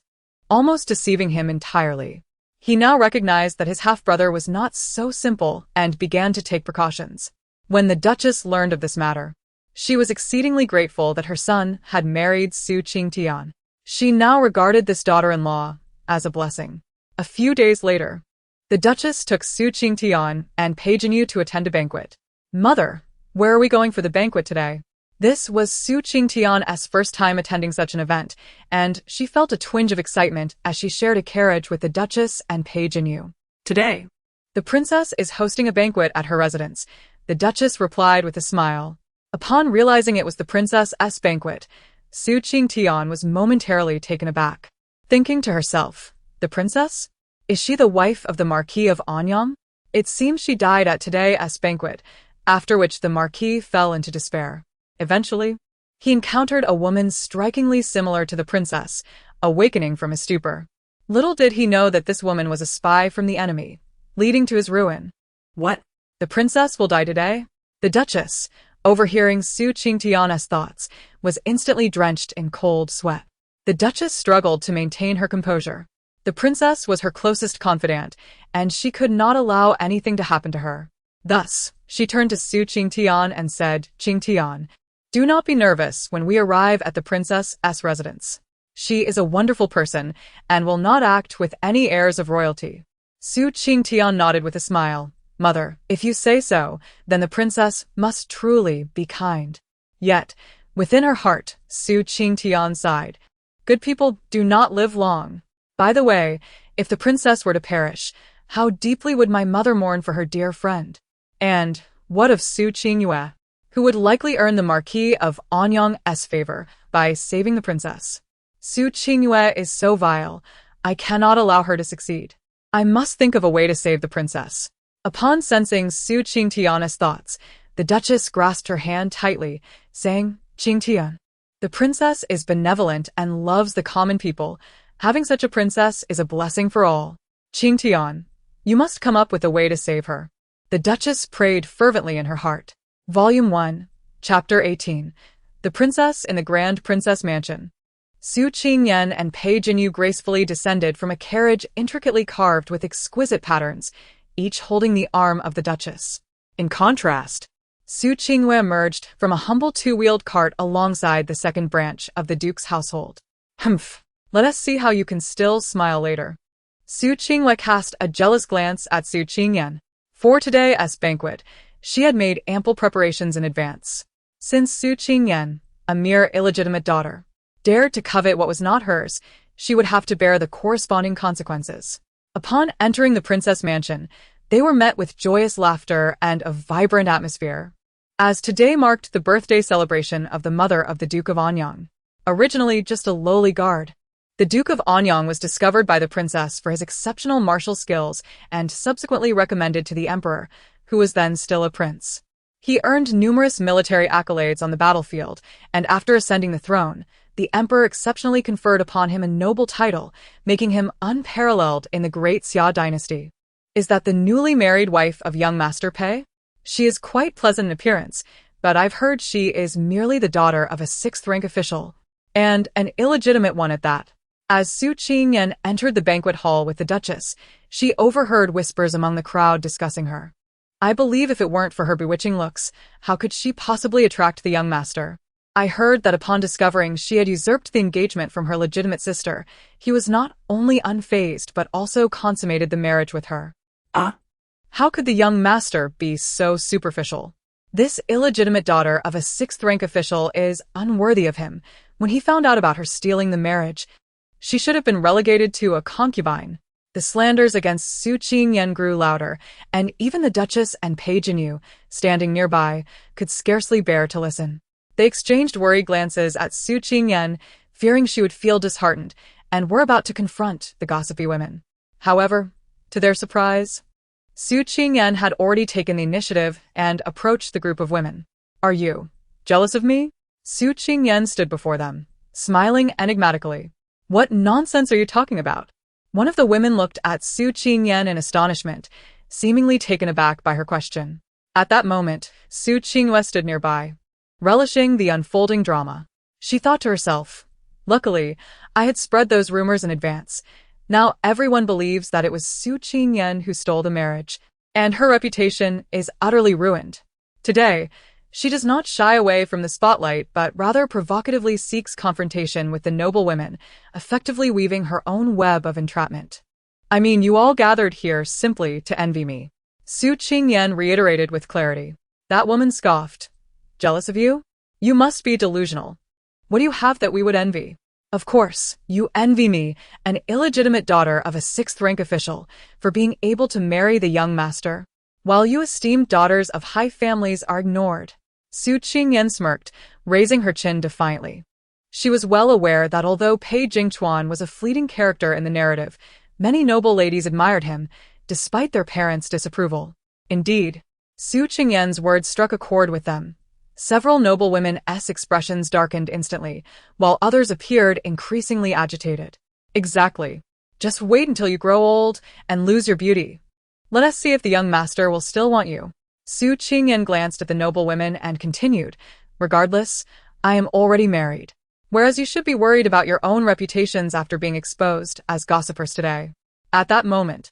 almost deceiving him entirely. He now recognized that his half-brother was not so simple and began to take precautions. When the Duchess learned of this matter, she was exceedingly grateful that her son had married Su Qingtian. She now regarded this daughter-in-law as a blessing. A few days later, the Duchess took Su Qingtian and Pei Jinyu to attend a banquet. "Mother, where are we going for the banquet today?" This was Su Qingyan's first time attending such an event, and she felt a twinge of excitement as she shared a carriage with the Duchess and Page Inu. Today, The princess is hosting a banquet at her residence, the Duchess replied with a smile. Upon realizing it was the princess's banquet, Su Qingyan was momentarily taken aback. Thinking to herself, the princess? Is she the wife of the Marquis of Anyang? It seems she died at today's banquet, after which the Marquis fell into despair. Eventually, he encountered a woman strikingly similar to the princess, awakening from his stupor. Little did he know that this woman was a spy from the enemy, leading to his ruin. what? The princess will die today? The Duchess, overhearing Su Qingyan's thoughts, was instantly drenched in cold sweat. The Duchess struggled to maintain her composure. The princess was her closest confidant, and she could not allow anything to happen to her. Thus, she turned to Su Qingyan and said, Qingyan, do not be nervous when we arrive at the princess's residence. She is a wonderful person and will not act with any airs of royalty. Su Qingyan nodded with a smile. Mother, if you say so, then the princess must truly be kind. Yet, within her heart, Su Qingyan sighed. Good people do not live long. By the way, if the princess were to perish, how deeply would my mother mourn for her dear friend? And what of Su Qingyue, who would likely earn the Marquis of Anyang's favor by saving the princess? Su Qingyue is so vile, I cannot allow her to succeed. I must think of a way to save the princess. Upon sensing Su Qingyan's thoughts, the Duchess grasped her hand tightly, saying, Qingyan, the princess is benevolent and loves the common people. Having such a princess is a blessing for all. Qingyan, you must come up with a way to save her. The Duchess prayed fervently in her heart. Volume 1, Chapter 18. The Princess in the Grand Princess Mansion. Su Qingyan and Page Inu gracefully descended from a carriage intricately carved with exquisite patterns, each holding the arm of the Duchess. In contrast, Su Qingyue emerged from a humble two-wheeled cart alongside the second branch of the Duke's household. Humph, let us see how you can still smile later. Su Qingyue cast a jealous glance at Su Qingyan. For today's banquet, she had made ample preparations in advance. Since Su Qingyan, a mere illegitimate daughter, dared to covet what was not hers, she would have to bear the corresponding consequences. Upon entering the princess mansion, they were met with joyous laughter and a vibrant atmosphere. As today marked the birthday celebration of the mother of the Duke of Anyang, originally just a lowly guard, the Duke of Anyang was discovered by the princess for his exceptional martial skills and subsequently recommended to the emperor, who was then still a prince. He earned numerous military accolades on the battlefield, and after ascending the throne, the emperor exceptionally conferred upon him a noble title, making him unparalleled in the great Xia dynasty. Is that the newly married wife of young Master Pei? She is quite pleasant in appearance, but I've heard she is merely the daughter of a 6th-rank official, and an illegitimate one at that. As Su Qingyan entered the banquet hall with the Duchess, she overheard whispers among the crowd discussing her. I believe if it weren't for her bewitching looks, how could she possibly attract the young master? I heard that upon discovering she had usurped the engagement from her legitimate sister, he was not only unfazed but also consummated the marriage with her. How could the young master be so superficial? This illegitimate daughter of a 6th-rank official is unworthy of him. When he found out about her stealing the marriage, she should have been relegated to a concubine. The slanders against Su Qingyan grew louder, and even the Duchess and Page Inu, standing nearby, could scarcely bear to listen. They exchanged worried glances at Su Qingyan, fearing she would feel disheartened, and were about to confront the gossipy women. However, to their surprise, Su Qingyan had already taken the initiative and approached the group of women. Are you jealous of me? Su Qingyan stood before them, smiling enigmatically. What nonsense are you talking about? One of the women looked at Su Qingyan in astonishment, seemingly taken aback by her question. At that moment, Su Qingyue stood nearby, relishing the unfolding drama. She thought to herself, luckily, I had spread those rumors in advance. Now everyone believes that it was Su Qingyan who stole the marriage, and her reputation is utterly ruined. Today, she does not shy away from the spotlight, but rather provocatively seeks confrontation with the noble women, effectively weaving her own web of entrapment. I mean, you all gathered here simply to envy me. Su Qingyan reiterated with clarity. That woman scoffed. Jealous of you? You must be delusional. What do you have that we would envy? Of course, you envy me, an illegitimate daughter of a sixth-rank official, for being able to marry the young master, while you esteemed daughters of high families are ignored. Su Qingyan smirked, raising her chin defiantly. She was well aware that although Pei Jingchuan was a fleeting character in the narrative, many noble ladies admired him, despite their parents' disapproval. Indeed, Su Qingyan's words struck a chord with them. Several noble women's expressions darkened instantly, while others appeared increasingly agitated. Exactly. Just wait until you grow old and lose your beauty. Let us see if the young master will still want you. Su Qingyan glanced at the noble women and continued, regardless, I am already married. Whereas you should be worried about your own reputations after being exposed as gossipers today. At that moment,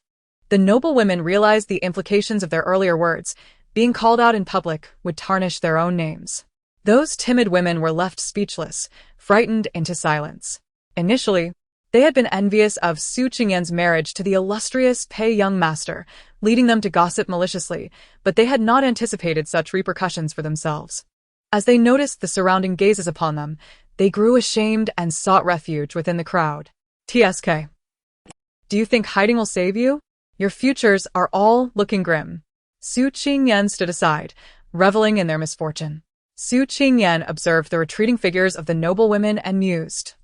the noble women realized the implications of their earlier words. Being called out in public would tarnish their own names. Those timid women were left speechless, frightened into silence. Initially, they had been envious of Su Qingyan's marriage to the illustrious Pei young master, leading them to gossip maliciously, but they had not anticipated such repercussions for themselves. As they noticed the surrounding gazes upon them, they grew ashamed and sought refuge within the crowd. TSK. Do you think hiding will save you? Your futures are all looking grim. Su Qingyan stood aside, reveling in their misfortune. Su Qingyan observed the retreating figures of the noble women and mused.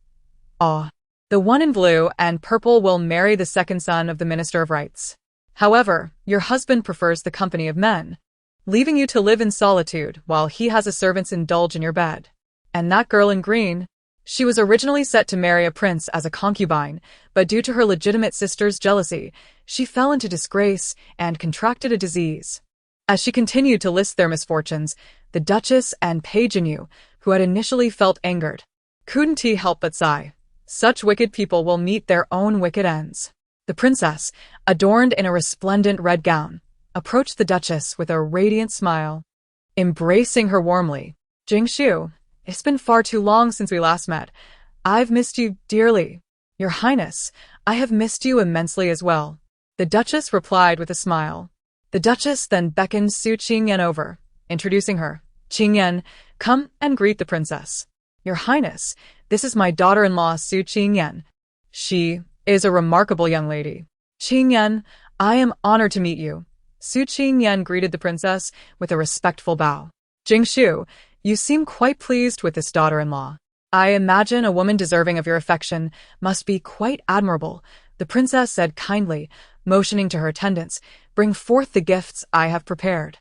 Ah, the one in blue and purple will marry the second son of the Minister of Rights. However, your husband prefers the company of men, leaving you to live in solitude while he has his servants indulge in your bed. And that girl in green? She was originally set to marry a prince as a concubine, but due to her legitimate sister's jealousy, she fell into disgrace and contracted a disease. As she continued to list their misfortunes, the Duchess and Pei Jinyu, who had initially felt angered, couldn't help but sigh. Such wicked people will meet their own wicked ends. The princess, adorned in a resplendent red gown, approached the Duchess with a radiant smile. Embracing her warmly, Jingshu, it's been far too long since we last met. I've missed you dearly. Your Highness, I have missed you immensely as well. The Duchess replied with a smile. The Duchess then beckoned Su Qingyan over, introducing her. Qingyan, come and greet the princess. Your Highness, this is my daughter-in-law Su Qingyan. She is a remarkable young lady. Qingyan, I am honored to meet you. Su Qingyan greeted the princess with a respectful bow. Jingshu, you seem quite pleased with this daughter-in-law. I imagine a woman deserving of your affection must be quite admirable, the princess said kindly, motioning to her attendants, bring forth the gifts I have prepared.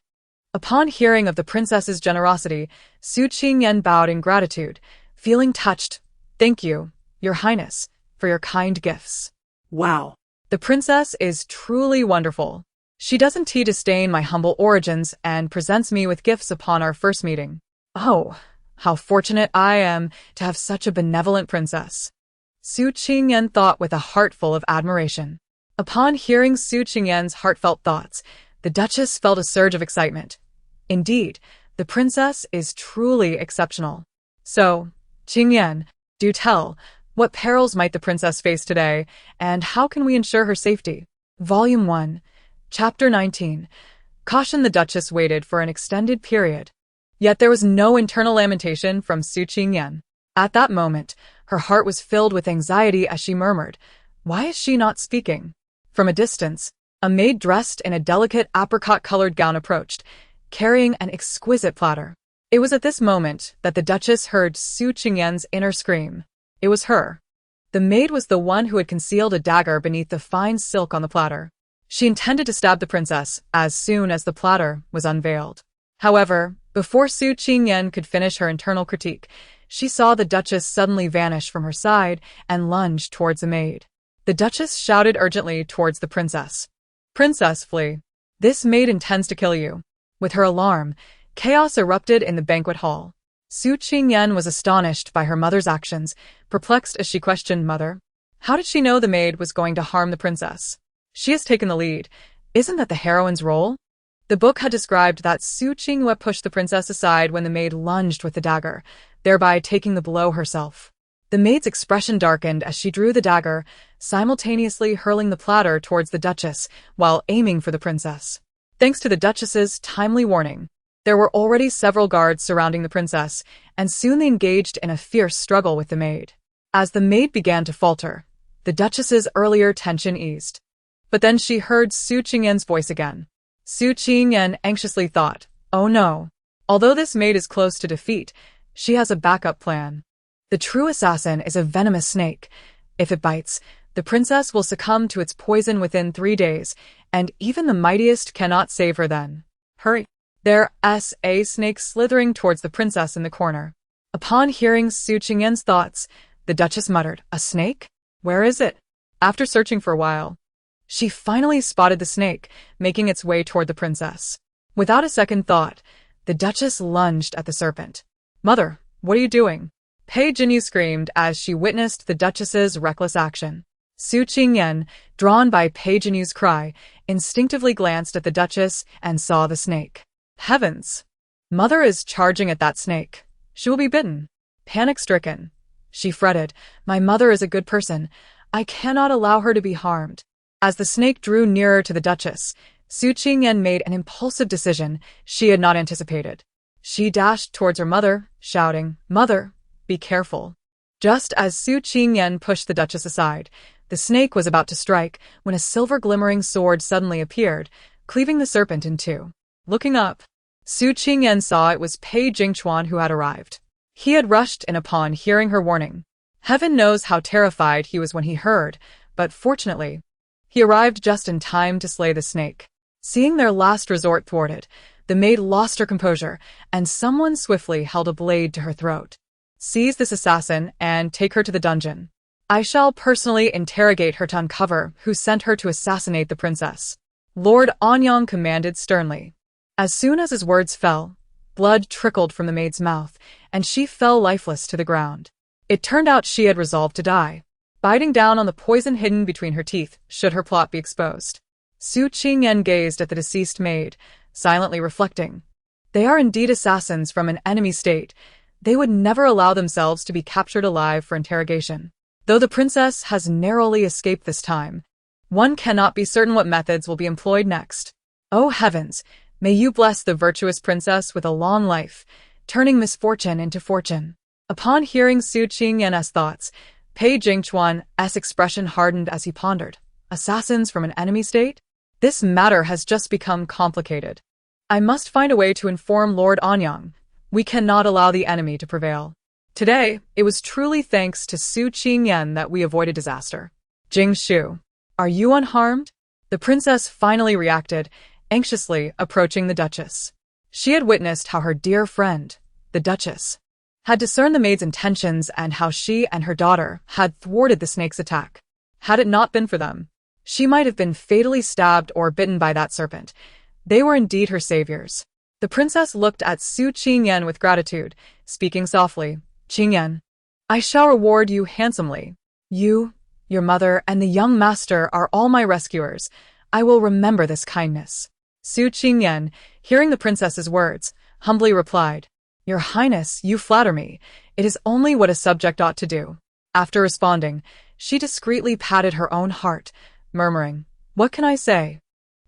Upon hearing of the princess's generosity, Su Qingyan bowed in gratitude, feeling touched. Thank you, Your Highness, for your kind gifts. Wow. The princess is truly wonderful. She doesn't disdain my humble origins and presents me with gifts upon our first meeting. Oh, how fortunate I am to have such a benevolent princess. Su Qingyan thought with a heart full of admiration. Upon hearing Su Qingyan's heartfelt thoughts, the Duchess felt a surge of excitement. Indeed, the princess is truly exceptional. So, Qingyan, do tell, what perils might the princess face today, and how can we ensure her safety? Volume 1, Chapter 19. Caution. The Duchess waited for an extended period. Yet there was no internal lamentation from Su Qingyan. At that moment, her heart was filled with anxiety as she murmured, why is she not speaking? From a distance, a maid dressed in a delicate apricot-colored gown approached, carrying an exquisite platter. It was at this moment that the Duchess heard Su Qingyan's inner scream. It was her. The maid was the one who had concealed a dagger beneath the fine silk on the platter. She intended to stab the princess as soon as the platter was unveiled. However, before Su Qingyan could finish her internal critique, she saw the Duchess suddenly vanish from her side and lunge towards the maid. The Duchess shouted urgently towards the princess. Princess, flee. This maid intends to kill you. With her alarm, chaos erupted in the banquet hall. Su Qingyan was astonished by her mother's actions, perplexed as she questioned, Mother, how did she know the maid was going to harm the princess? She has taken the lead. Isn't that the heroine's role? The book had described that Su Qingyan pushed the princess aside when the maid lunged with the dagger, thereby taking the blow herself. The maid's expression darkened as she drew the dagger, simultaneously hurling the platter towards the Duchess while aiming for the princess. Thanks to the Duchess's timely warning, There were already several guards surrounding the princess, and soon they engaged in a fierce struggle with the maid. As the maid began to falter, the duchess's earlier tension eased. But then she heard Su Qingyan's voice again. Su Qingyan anxiously thought, oh no. Although this maid is close to defeat, she has a backup plan. The true assassin is a venomous snake. If it bites, the princess will succumb to its poison within 3 days, and even the mightiest cannot save her then. Hurry! There's a snake slithering towards the princess in the corner. Upon hearing Su Qingyan's thoughts, the duchess muttered, a snake? Where is it? After searching for a while, she finally spotted the snake, making its way toward the princess. Without a second thought, the duchess lunged at the serpent. Mother, what are you doing? Pei Jinyu screamed as she witnessed the duchess's reckless action. Su Qingyan, drawn by Pei Jinyu's cry, instinctively glanced at the duchess and saw the snake. Heavens! Mother is charging at that snake. She will be bitten. Panic-stricken, she fretted, my mother is a good person. I cannot allow her to be harmed. As the snake drew nearer to the duchess, Su Qingyan made an impulsive decision she had not anticipated. She dashed towards her mother, shouting, Mother, be careful. Just as Su Qingyan pushed the duchess aside, the snake was about to strike when a silver glimmering sword suddenly appeared, cleaving the serpent in two. Looking up, Su Qingyan saw it was Pei Jingchuan who had arrived. He had rushed in upon hearing her warning. Heaven knows how terrified he was when he heard, but fortunately, he arrived just in time to slay the snake. Seeing their last resort thwarted, the maid lost her composure, and someone swiftly held a blade to her throat. Seize this assassin and take her to the dungeon. I shall personally interrogate her to uncover who sent her to assassinate the princess. Lord Anyang commanded sternly. As soon as his words fell, blood trickled from the maid's mouth, and she fell lifeless to the ground. It turned out she had resolved to die, biting down on the poison hidden between her teeth should her plot be exposed. Su Qingyan gazed at the deceased maid, silently reflecting. They are indeed assassins from an enemy state. They would never allow themselves to be captured alive for interrogation. Though the princess has narrowly escaped this time, one cannot be certain what methods will be employed next. Oh heavens, may you bless the virtuous princess with a long life, turning misfortune into fortune. Upon hearing Su Qingyan's thoughts, Pei Jingchuan's expression hardened as he pondered. Assassins from an enemy state? This matter has just become complicated. I must find a way to inform Lord Anyang. We cannot allow the enemy to prevail. Today, it was truly thanks to Su Qingyan that we avoided disaster. Jing Shu, are you unharmed? The princess finally reacted, anxiously approaching the duchess. She had witnessed how her dear friend, the duchess, had discerned the maid's intentions and how she and her daughter had thwarted the snake's attack. Had it not been for them, she might have been fatally stabbed or bitten by that serpent. They were indeed her saviors. The princess looked at Su Qingyan with gratitude, speaking softly. Qingyan, I shall reward you handsomely. You, your mother, and the young master are all my rescuers. I will remember this kindness. Su Qingyan, hearing the princess's words, humbly replied, Your Highness, you flatter me. It is only what a subject ought to do. After responding, she discreetly patted her own heart, murmuring, What can I say?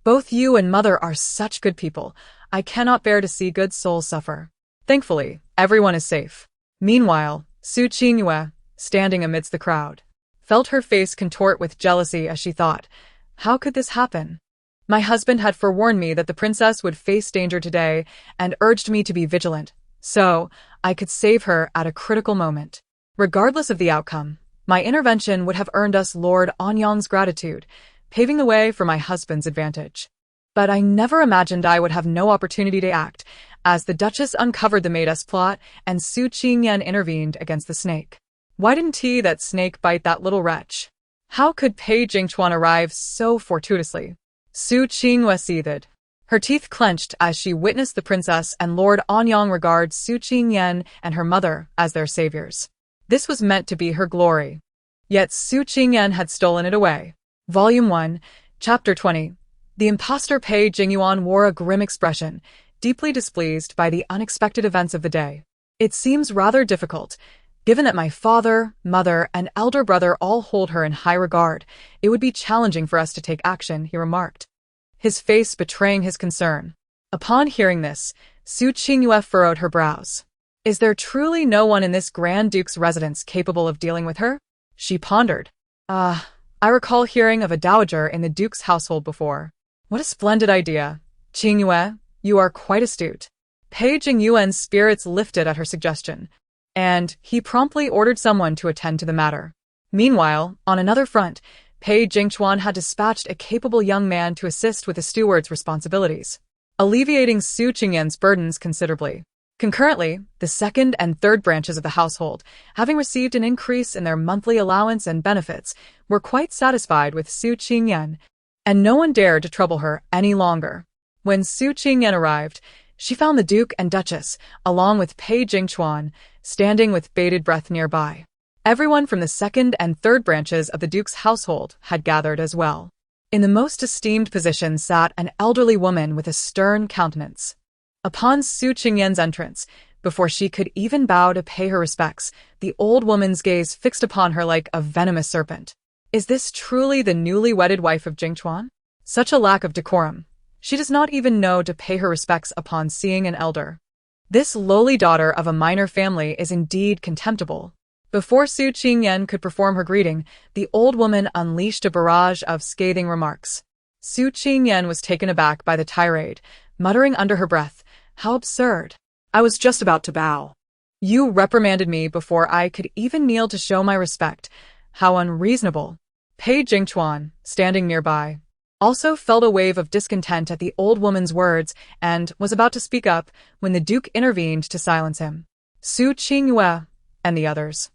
Both you and mother are such good people. I cannot bear to see good souls suffer. Thankfully, everyone is safe. Meanwhile, Su Qingyue, standing amidst the crowd, felt her face contort with jealousy as she thought, How could this happen? My husband had forewarned me that the princess would face danger today and urged me to be vigilant, so I could save her at a critical moment. Regardless of the outcome, my intervention would have earned us Lord Anyang's gratitude, paving the way for my husband's advantage. But I never imagined I would have no opportunity to act, as the Duchess uncovered the maid's plot and Su Qingyan intervened against the snake. Why didn't that snake bite that little wretch? How could Pei Jingchuan arrive so fortuitously? Su Qingyue seethed. Her teeth clenched as she witnessed the princess and Lord Anyang regard Su Qingyan and her mother as their saviors. This was meant to be her glory. Yet Su Qingyan had stolen it away. Volume 1, Chapter 20. The impostor Pei Jingyuan wore a grim expression, deeply displeased by the unexpected events of the day. It seems rather difficult. Given that my father, mother, and elder brother all hold her in high regard, it would be challenging for us to take action, he remarked, his face betraying his concern. Upon hearing this, Su Qingyue furrowed her brows. Is there truly no one in this Grand Duke's residence capable of dealing with her? She pondered. I recall hearing of a dowager in the Duke's household before. What a splendid idea. Qingyue, you are quite astute. Pei Jingyuan's spirits lifted at her suggestion, and he promptly ordered someone to attend to the matter. Meanwhile, on another front, Pei Jingchuan had dispatched a capable young man to assist with the steward's responsibilities, alleviating Su Qingyan's burdens considerably. Concurrently, the second and third branches of the household, having received an increase in their monthly allowance and benefits, were quite satisfied with Su Qingyan, and no one dared to trouble her any longer. When Su Qingyan arrived, she found the Duke and Duchess, along with Pei Jingchuan, standing with bated breath nearby. Everyone from the second and third branches of the Duke's household had gathered as well. In the most esteemed position sat an elderly woman with a stern countenance. Upon Su Qingyan's entrance, before she could even bow to pay her respects, the old woman's gaze fixed upon her like a venomous serpent. Is this truly the newly wedded wife of Jingchuan? Such a lack of decorum. She does not even know to pay her respects upon seeing an elder. This lowly daughter of a minor family is indeed contemptible. Before Su Qingyan could perform her greeting, the old woman unleashed a barrage of scathing remarks. Su Qingyan was taken aback by the tirade, muttering under her breath, "How absurd. I was just about to bow." You reprimanded me before I could even kneel to show my respect. How unreasonable." Pei Jingchuan, standing nearby, also felt a wave of discontent at the old woman's words and was about to speak up when the Duke intervened to silence him. Su Qingyue and the others,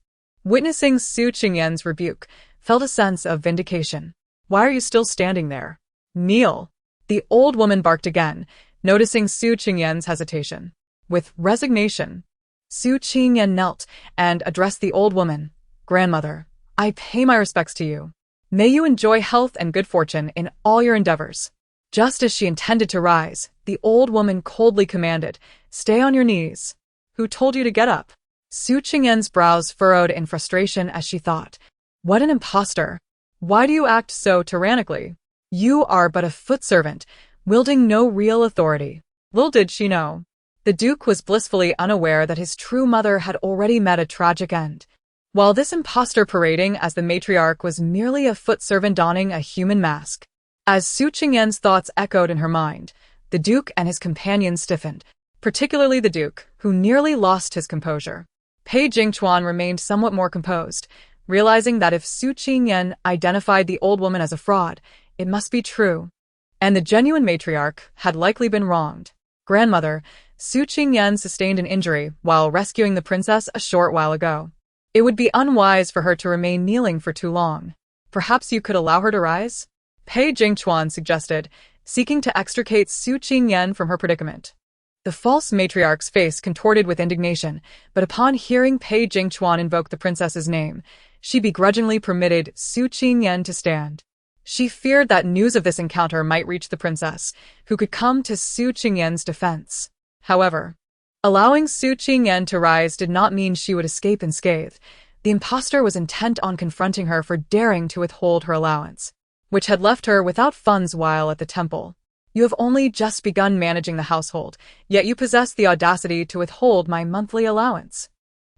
witnessing Su Qingyan's rebuke, felt a sense of vindication. "Why are you still standing there? Kneel." The old woman barked again, noticing Su Qingyan's hesitation. With resignation, Su Qingyan knelt and addressed the old woman. "Grandmother, I pay my respects to you. May you enjoy health and good fortune in all your endeavors." Just as she intended to rise, the old woman coldly commanded, "Stay on your knees." "Who told you to get up?" Su Qingyan's brows furrowed in frustration as she thought, "What an impostor! Why do you act so tyrannically? You are but a foot servant, wielding no real authority." Little did she know, the Duke was blissfully unaware that his true mother had already met a tragic end. While this impostor parading as the matriarch was merely a foot servant donning a human mask. As Su Qingyan's thoughts echoed in her mind, the Duke and his companions stiffened, particularly the Duke, who nearly lost his composure. Pei Jingchuan remained somewhat more composed, realizing that if Su Qingyan identified the old woman as a fraud, it must be true, and the genuine matriarch had likely been wronged. "Grandmother, Su Qingyan sustained an injury while rescuing the princess a short while ago. It would be unwise for her to remain kneeling for too long. Perhaps you could allow her to rise?" Pei Jingchuan suggested, seeking to extricate Su Qingyan from her predicament. The false matriarch's face contorted with indignation, but upon hearing Pei Jingchuan invoke the princess's name, she begrudgingly permitted Su Qingyan to stand. She feared that news of this encounter might reach the princess, who could come to Su Qingyan's defense. However, allowing Su Qingyan to rise did not mean she would escape unscathed. The impostor was intent on confronting her for daring to withhold her allowance, which had left her without funds while at the temple. "You have only just begun managing the household, yet you possess the audacity to withhold my monthly allowance,"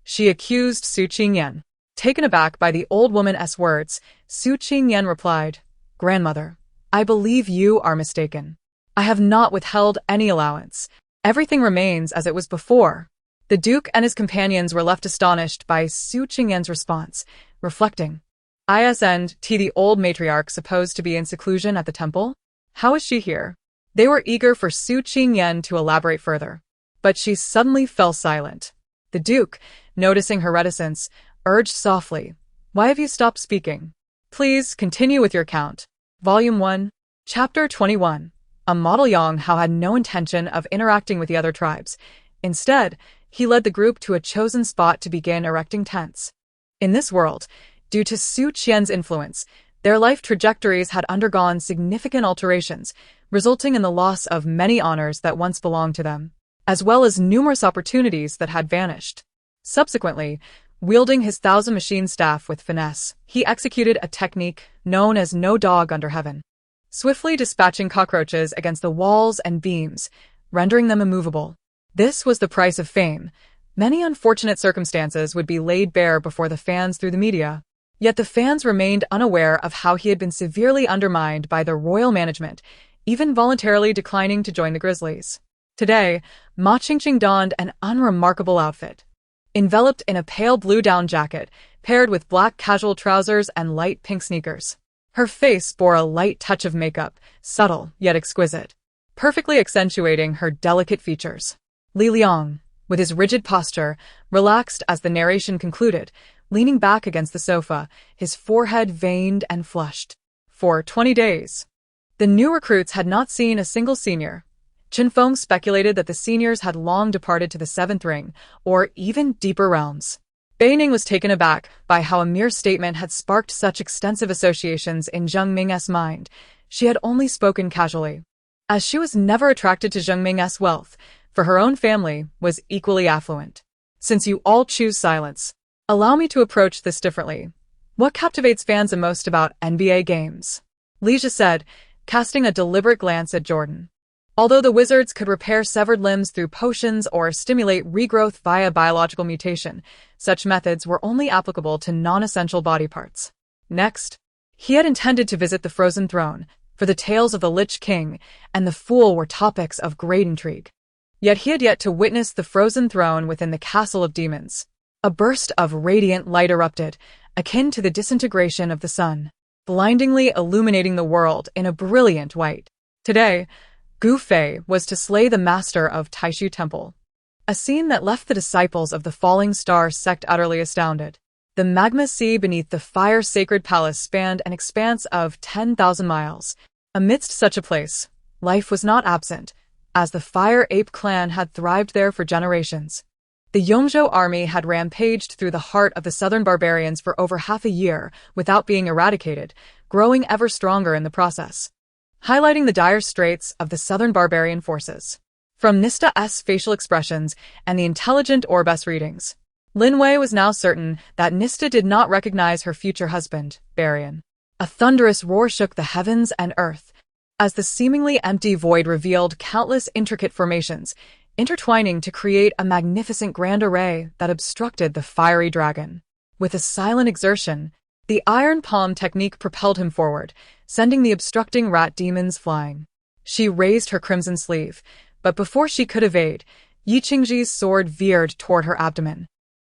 she accused Su Qingyan. Taken aback by the old woman's words, Su Qingyan replied, "Grandmother, I believe you are mistaken. I have not withheld any allowance. Everything remains as it was before." The Duke and his companions were left astonished by Su Qingyan's response, reflecting, "Isn't the old matriarch supposed to be in seclusion at the temple? How is she here?" They were eager for Su Qingyan to elaborate further, but she suddenly fell silent. The Duke, noticing her reticence, urged softly, "Why have you stopped speaking? Please continue with your account." Volume 1, Chapter 21. A model Yang Hao had no intention of interacting with the other tribes. Instead, he led the group to a chosen spot to begin erecting tents. In this world, due to Su Qian's influence, their life trajectories had undergone significant alterations, resulting in the loss of many honors that once belonged to them, as well as numerous opportunities that had vanished. Subsequently, wielding his 1,000-machine staff with finesse, he executed a technique known as no dog under heaven, swiftly dispatching cockroaches against the walls and beams, rendering them immovable. This was the price of fame. Many unfortunate circumstances would be laid bare before the fans through the media. Yet the fans remained unaware of how he had been severely undermined by the royal management, even voluntarily declining to join the Grizzlies. Today, Ma Qingqing donned an unremarkable outfit. Enveloped in a pale blue down jacket, paired with black casual trousers and light pink sneakers. Her face bore a light touch of makeup, subtle yet exquisite, perfectly accentuating her delicate features. Li Liang, with his rigid posture, relaxed as the narration concluded, leaning back against the sofa, his forehead veined and flushed. For 20 days. The new recruits had not seen a single senior. Chen Feng speculated that the seniors had long departed to the seventh ring, or even deeper realms. Bei Ning was taken aback by how a mere statement had sparked such extensive associations in Zheng Ming's mind. She had only spoken casually, as she was never attracted to Zheng Ming's wealth, for her own family was equally affluent. Since you all choose silence, allow me to approach this differently. What captivates fans the most about NBA games? Leisha said, casting a deliberate glance at Jordan. Although the Wizards could repair severed limbs through potions or stimulate regrowth via biological mutation, such methods were only applicable to non-essential body parts. Next, he had intended to visit the Frozen Throne, for the tales of the Lich King and the Fool were topics of great intrigue. Yet he had yet to witness the Frozen Throne within the Castle of Demons. A burst of radiant light erupted, akin to the disintegration of the sun, blindingly illuminating the world in a brilliant white. Today, Gu Fei was to slay the master of Taishu Temple, a scene that left the disciples of the Falling Star sect utterly astounded. The magma sea beneath the fire-sacred palace spanned an expanse of 10,000 miles. Amidst such a place, life was not absent, as the Fire Ape clan had thrived there for generations. The Yongzhou army had rampaged through the heart of the southern barbarians for over half a year without being eradicated, growing ever stronger in the process, highlighting the dire straits of the southern barbarian forces. From Nista's facial expressions and the intelligent Orbes readings, Lin Wei was now certain that Nista did not recognize her future husband, Barian. A thunderous roar shook the heavens and earth, as the seemingly empty void revealed countless intricate formations, intertwining to create a magnificent grand array that obstructed the fiery dragon. With a silent exertion, the iron palm technique propelled him forward, sending the obstructing rat demons flying. She raised her crimson sleeve, but before she could evade, Yi Qingji's sword veered toward her abdomen,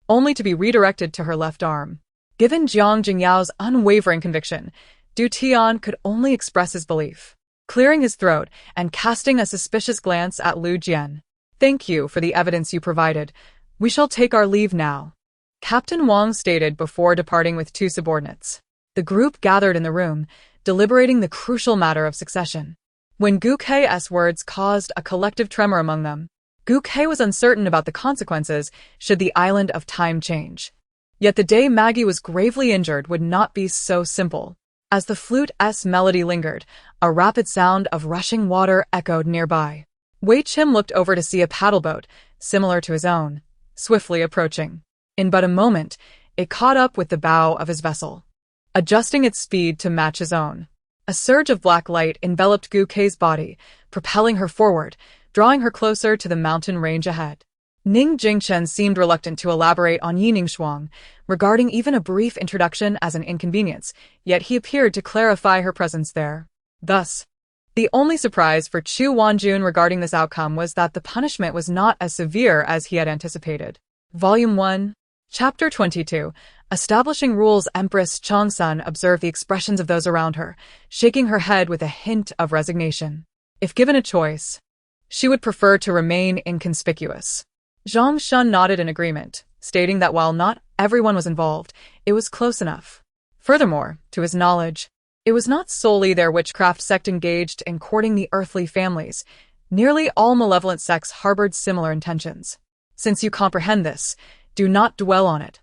only to be redirected to her left arm. Given Jiang Jingyao's unwavering conviction, Du Tian could only express his belief, clearing his throat and casting a suspicious glance at Lu Jian. "Thank you for the evidence you provided. We shall take our leave now," Captain Wang stated before departing with two subordinates. The group gathered in the room, deliberating the crucial matter of succession. When Gu Kei's words caused a collective tremor among them, Gu Kei was uncertain about the consequences should the island of time change. Yet the day Maggie was gravely injured would not be so simple. As the flute's melody lingered, a rapid sound of rushing water echoed nearby. Wei Chim looked over to see a paddleboat, similar to his own, swiftly approaching. In but a moment, it caught up with the bow of his vessel, adjusting its speed to match his own. A surge of black light enveloped Gu Kei's body, propelling her forward, drawing her closer to the mountain range ahead. Ning Jingchen seemed reluctant to elaborate on Yining Shuang, regarding even a brief introduction as an inconvenience, yet he appeared to clarify her presence there. Thus, the only surprise for Chu Wanjun regarding this outcome was that the punishment was not as severe as he had anticipated. Volume 1, Chapter 22. Establishing rules. Empress Changsun observed the expressions of those around her, shaking her head with a hint of resignation. If given a choice, she would prefer to remain inconspicuous. Zhang Shun nodded in agreement, stating that while not everyone was involved, it was close enough. Furthermore, to his knowledge, it was not solely their witchcraft sect engaged in courting the earthly families. Nearly all malevolent sects harbored similar intentions. Since you comprehend this, do not dwell on it,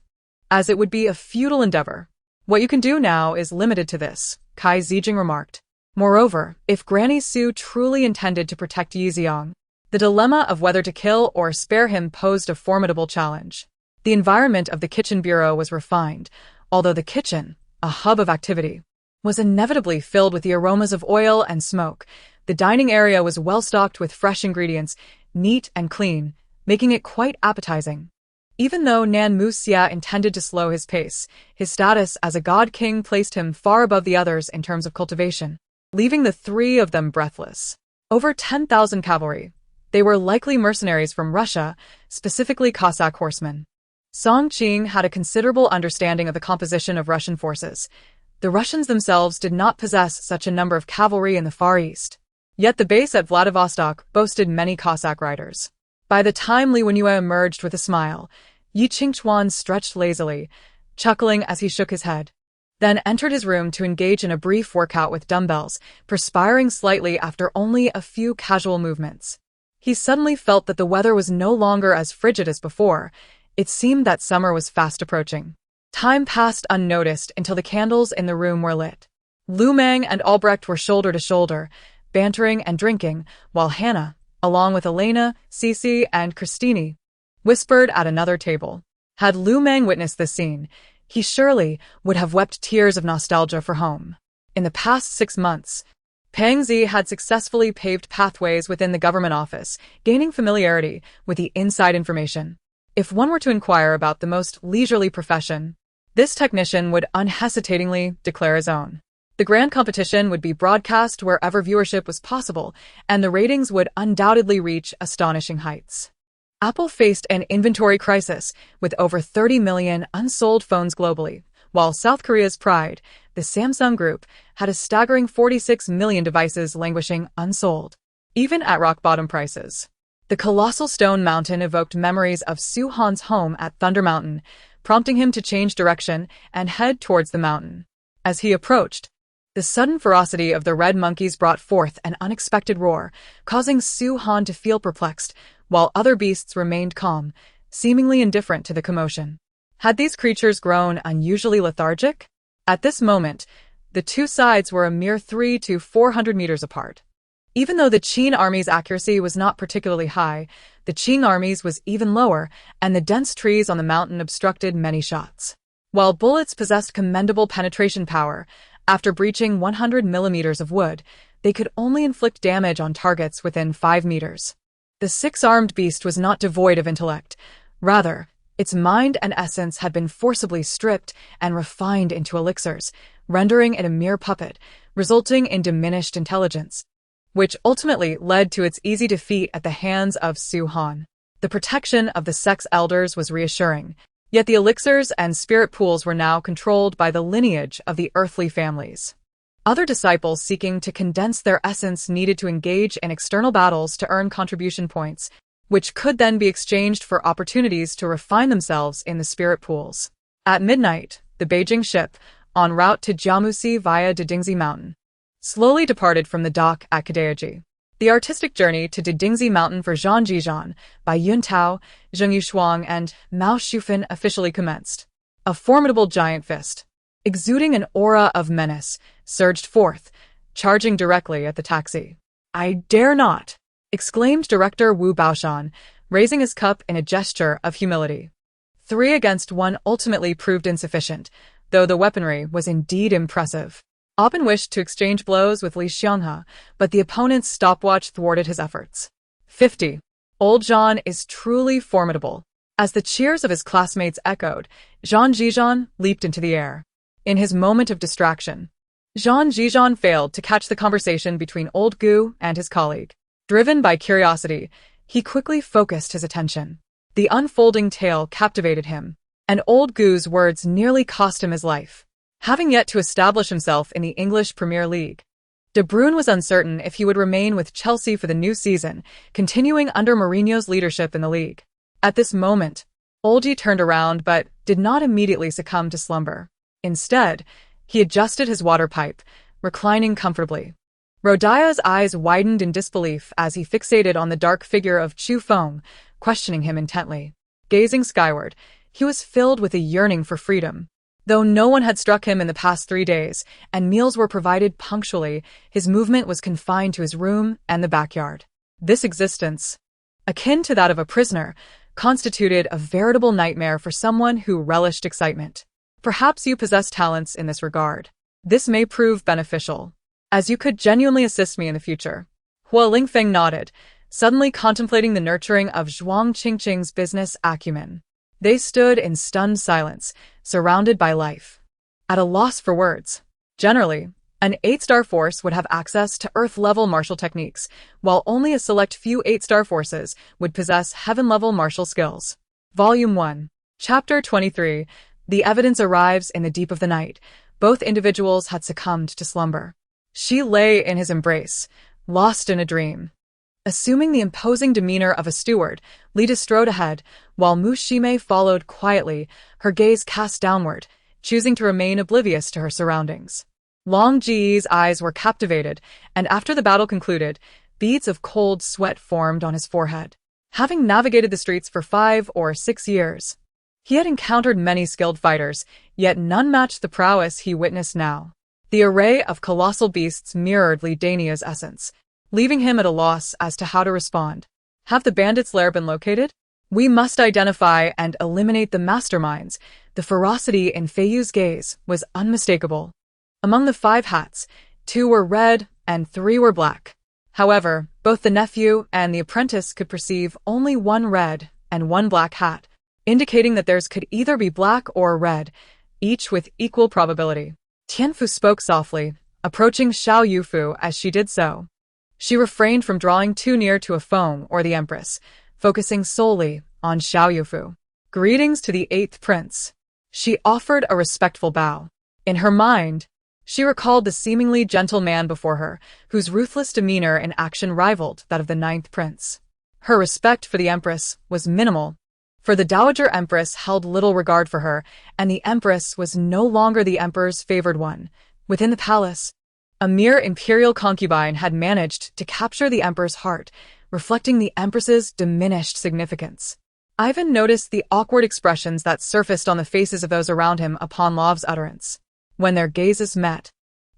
as it would be a futile endeavor. What you can do now is limited to this, Kai Zijing remarked. Moreover, if Granny Su truly intended to protect Yixiang, the dilemma of whether to kill or spare him posed a formidable challenge. The environment of the kitchen bureau was refined, although the kitchen, a hub of activity, was inevitably filled with the aromas of oil and smoke. The dining area was well stocked with fresh ingredients, neat and clean, making it quite appetizing. Even though Nan Muxia intended to slow his pace, his status as a god-king placed him far above the others in terms of cultivation, leaving the three of them breathless. Over 10,000 cavalry. They were likely mercenaries from Russia, specifically Cossack horsemen. Song Qing had a considerable understanding of the composition of Russian forces. The Russians themselves did not possess such a number of cavalry in the Far East. Yet the base at Vladivostok boasted many Cossack riders. By the time Li Wenyue emerged with a smile, Yi Qingchuan stretched lazily, chuckling as he shook his head, then entered his room to engage in a brief workout with dumbbells, perspiring slightly after only a few casual movements. He suddenly felt that the weather was no longer as frigid as before. It seemed that summer was fast approaching. Time passed unnoticed until the candles in the room were lit. Lu Meng and Albrecht were shoulder to shoulder, bantering and drinking, while Hannah, along with Elena, Cece, and Christine, whispered at another table. Had Lu Meng witnessed this scene, he surely would have wept tears of nostalgia for home. In the past 6 months, Pang Zi had successfully paved pathways within the government office, gaining familiarity with the inside information. If one were to inquire about the most leisurely profession, this technician would unhesitatingly declare his own. The grand competition would be broadcast wherever viewership was possible, and the ratings would undoubtedly reach astonishing heights. Apple faced an inventory crisis with over 30 million unsold phones globally, while South Korea's pride, the Samsung Group, had a staggering 46 million devices languishing unsold, even at rock-bottom prices. The colossal stone mountain evoked memories of Su Han's home at Thunder Mountain, prompting him to change direction and head towards the mountain. As he approached, the sudden ferocity of the red monkeys brought forth an unexpected roar, causing Su Han to feel perplexed, while other beasts remained calm, seemingly indifferent to the commotion. Had these creatures grown unusually lethargic? At this moment, the two sides were a mere 300 to 400 meters apart. Even though the Qin army's accuracy was not particularly high, the Qing army's was even lower, and the dense trees on the mountain obstructed many shots. While bullets possessed commendable penetration power, after breaching 100 millimeters of wood, they could only inflict damage on targets within 5 meters. The six-armed beast was not devoid of intellect. Rather, its mind and essence had been forcibly stripped and refined into elixirs, rendering it a mere puppet, resulting in diminished intelligence, which ultimately led to its easy defeat at the hands of Su Han. The protection of the sex elders was reassuring, yet the elixirs and spirit pools were now controlled by the lineage of the earthly families. Other disciples seeking to condense their essence needed to engage in external battles to earn contribution points, which could then be exchanged for opportunities to refine themselves in the spirit pools. At midnight, the Beijing ship, en route to Jiamusi via Didingzi Mountain, slowly departed from the dock at Kadeji. The artistic journey to Didingzi Mountain for Zhang Jizhan by Yun Tao, Zheng Yushuang, and Mao Shufan officially commenced. A formidable giant fist, exuding an aura of menace, surged forth, charging directly at the taxi. "I dare not!" exclaimed Director Wu Baoshan, raising his cup in a gesture of humility. 3 against 1 ultimately proved insufficient, though the weaponry was indeed impressive. Aubin wished to exchange blows with Li Xianghe, but the opponent's stopwatch thwarted his efforts. 50. Old Zhan is truly formidable. As the cheers of his classmates echoed, Zhang Jizhan leaped into the air. In his moment of distraction, Zhang Jizhan failed to catch the conversation between Old Gu and his colleague. Driven by curiosity, he quickly focused his attention. The unfolding tale captivated him, and Old Gu's words nearly cost him his life. Having yet to establish himself in the English Premier League, De Bruyne was uncertain if he would remain with Chelsea for the new season, continuing under Mourinho's leadership in the league. At this moment, Olgi turned around but did not immediately succumb to slumber. Instead, he adjusted his water pipe, reclining comfortably. Rodia's eyes widened in disbelief as he fixated on the dark figure of Chu Feng, questioning him intently. Gazing skyward, he was filled with a yearning for freedom. Though no one had struck him in the past 3 days, and meals were provided punctually, his movement was confined to his room and the backyard. This existence, akin to that of a prisoner, constituted a veritable nightmare for someone who relished excitement. Perhaps you possess talents in this regard. This may prove beneficial, as you could genuinely assist me in the future. Hua Lingfeng nodded, suddenly contemplating the nurturing of Zhuang Qingqing's business acumen. They stood in stunned silence, surrounded by life, at a loss for words. Generally, an 8-star force would have access to Earth-level martial techniques, while only a select few 8-star forces would possess heaven-level martial skills. Volume 1. Chapter 23. The evidence arrives in the deep of the night. Both individuals had succumbed to slumber. She lay in his embrace, lost in a dream. Assuming the imposing demeanor of a steward, Lita strode ahead, while Mushime followed quietly, her gaze cast downward, choosing to remain oblivious to her surroundings. Long Ji's eyes were captivated, and after the battle concluded, beads of cold sweat formed on his forehead. Having navigated the streets for 5 or 6 years, he had encountered many skilled fighters, yet none matched the prowess he witnessed now. The array of colossal beasts mirrored Li Dania's essence, leaving him at a loss as to how to respond. Have the bandits' lair been located? We must identify and eliminate the masterminds. The ferocity in Feiyu's gaze was unmistakable. Among the 5 hats, 2 were red and 3 were black. However, both the nephew and the apprentice could perceive only 1 red and 1 black hat, indicating that theirs could either be black or red, each with equal probability. Tianfu spoke softly, approaching Xiao Yufu as she did so. She refrained from drawing too near to a Feng or the Empress, focusing solely on Xiao Yufu. Greetings to the 8th prince. She offered a respectful bow. In her mind, she recalled the seemingly gentle man before her, whose ruthless demeanor and action rivaled that of the 9th prince. Her respect for the Empress was minimal, for the Dowager Empress held little regard for her, and the Empress was no longer the Emperor's favored one. Within the palace, a mere imperial concubine had managed to capture the Emperor's heart, reflecting the Empress's diminished significance. Ivan noticed the awkward expressions that surfaced on the faces of those around him upon Lov's utterance. When their gazes met,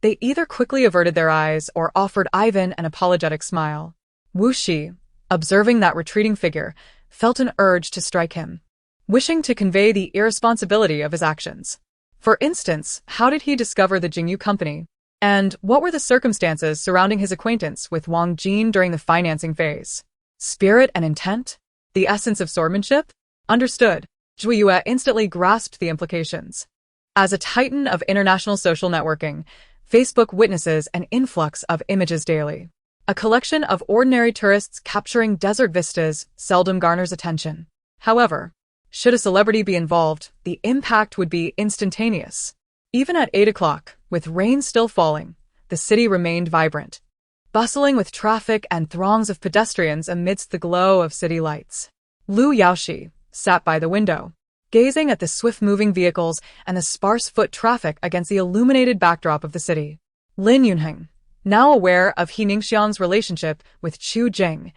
they either quickly averted their eyes or offered Ivan an apologetic smile. Wu Shi, observing that retreating figure, felt an urge to strike him, wishing to convey the irresponsibility of his actions. For instance, how did he discover the Jingyu Company? And what were the circumstances surrounding his acquaintance with Wang Jin during the financing phase? Spirit and intent? The essence of swordmanship? Understood. Zhu Yue instantly grasped the implications. As a titan of international social networking, Facebook witnesses an influx of images daily. A collection of ordinary tourists capturing desert vistas seldom garners attention. However, should a celebrity be involved, the impact would be instantaneous. Even at 8 o'clock, with rain still falling, the city remained vibrant, bustling with traffic and throngs of pedestrians amidst the glow of city lights. Lu Yaoshi sat by the window, gazing at the swift-moving vehicles and the sparse foot traffic against the illuminated backdrop of the city. Lin Yunheng, now aware of He Ningxiang's relationship with Chu Jing,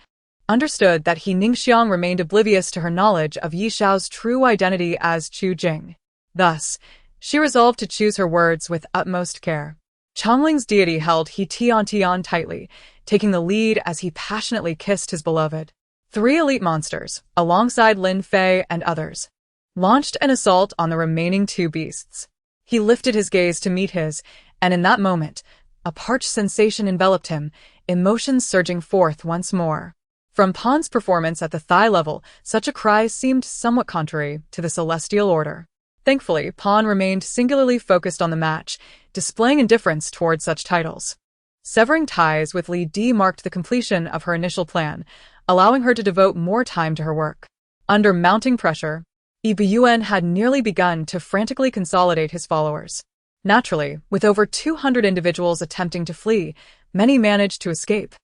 understood that He Ningxiang remained oblivious to her knowledge of Yi Xiao's true identity as Chu Jing. Thus, she resolved to choose her words with utmost care. Changling's deity held He Tian tightly, taking the lead as he passionately kissed his beloved. 3 elite monsters, alongside Lin Fei and others, launched an assault on the remaining 2 beasts. He lifted his gaze to meet his, and in that moment, a parched sensation enveloped him, emotions surging forth once more. From Pan's performance at the thigh level, such a cry seemed somewhat contrary to the celestial order. Thankfully, Pan remained singularly focused on the match, displaying indifference toward such titles. Severing ties with Li Di marked the completion of her initial plan, allowing her to devote more time to her work. Under mounting pressure, Yi Biyuan had nearly begun to frantically consolidate his followers. Naturally, with over 200 individuals attempting to flee, many managed to escape,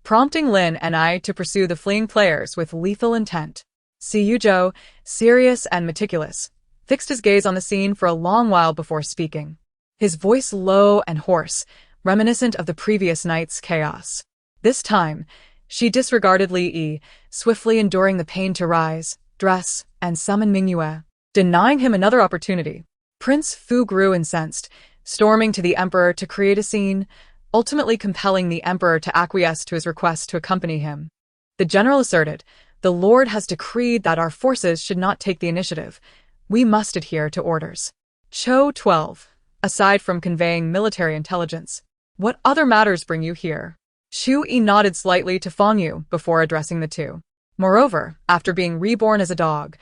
prompting Lin and I to pursue the fleeing players with lethal intent. Si Yuzhou, serious and meticulous, fixed his gaze on the scene for a long while before speaking, his voice low and hoarse, reminiscent of the previous night's chaos. This time, she disregarded Li Yi, swiftly enduring the pain to rise, dress, and summon Mingyue, denying him another opportunity. Prince Fu grew incensed, storming to the emperor to create a scene, ultimately compelling the emperor to acquiesce to his request to accompany him. The general asserted, "The Lord has decreed that our forces should not take the initiative. We must adhere to orders." Cho 12. Aside from conveying military intelligence, what other matters bring you here? Xu Yi nodded slightly to Feng Yu before addressing the two. Moreover, after being reborn as a dog,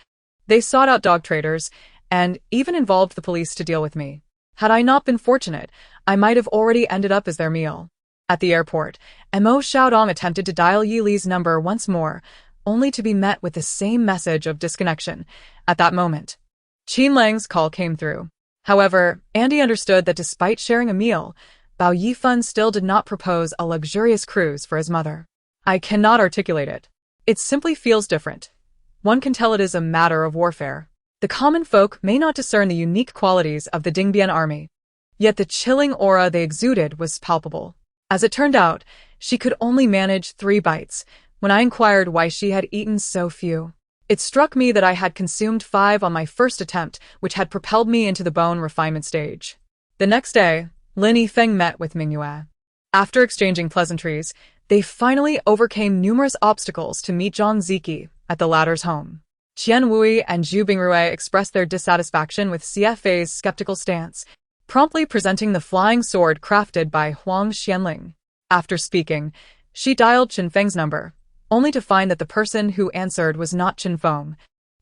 they sought out dog traders and even involved the police to deal with me. Had I not been fortunate, I might have already ended up as their meal. At the airport, Mo Xiaodong attempted to dial Yi Li's number once more, only to be met with the same message of disconnection. At that moment, Qin Lang's call came through. However, Andy understood that despite sharing a meal, Bao Yifan still did not propose a luxurious cruise for his mother. I cannot articulate it. It simply feels different. One can tell it is a matter of warfare. The common folk may not discern the unique qualities of the Dingbian army, yet the chilling aura they exuded was palpable. As it turned out, she could only manage 3 bites. When I inquired why she had eaten so few, it struck me that I had consumed 5 on my first attempt, which had propelled me into the bone refinement stage. The next day, Lin Yifeng met with Mingyue. After exchanging pleasantries, they finally overcame numerous obstacles to meet Zhang Ziki at the latter's home. Qian Wui and Zhu Bingrui expressed their dissatisfaction with CFA's skeptical stance, promptly presenting the flying sword crafted by Huang Xianling. After speaking, she dialed Qin Feng's number, only to find that the person who answered was not Qin Feng,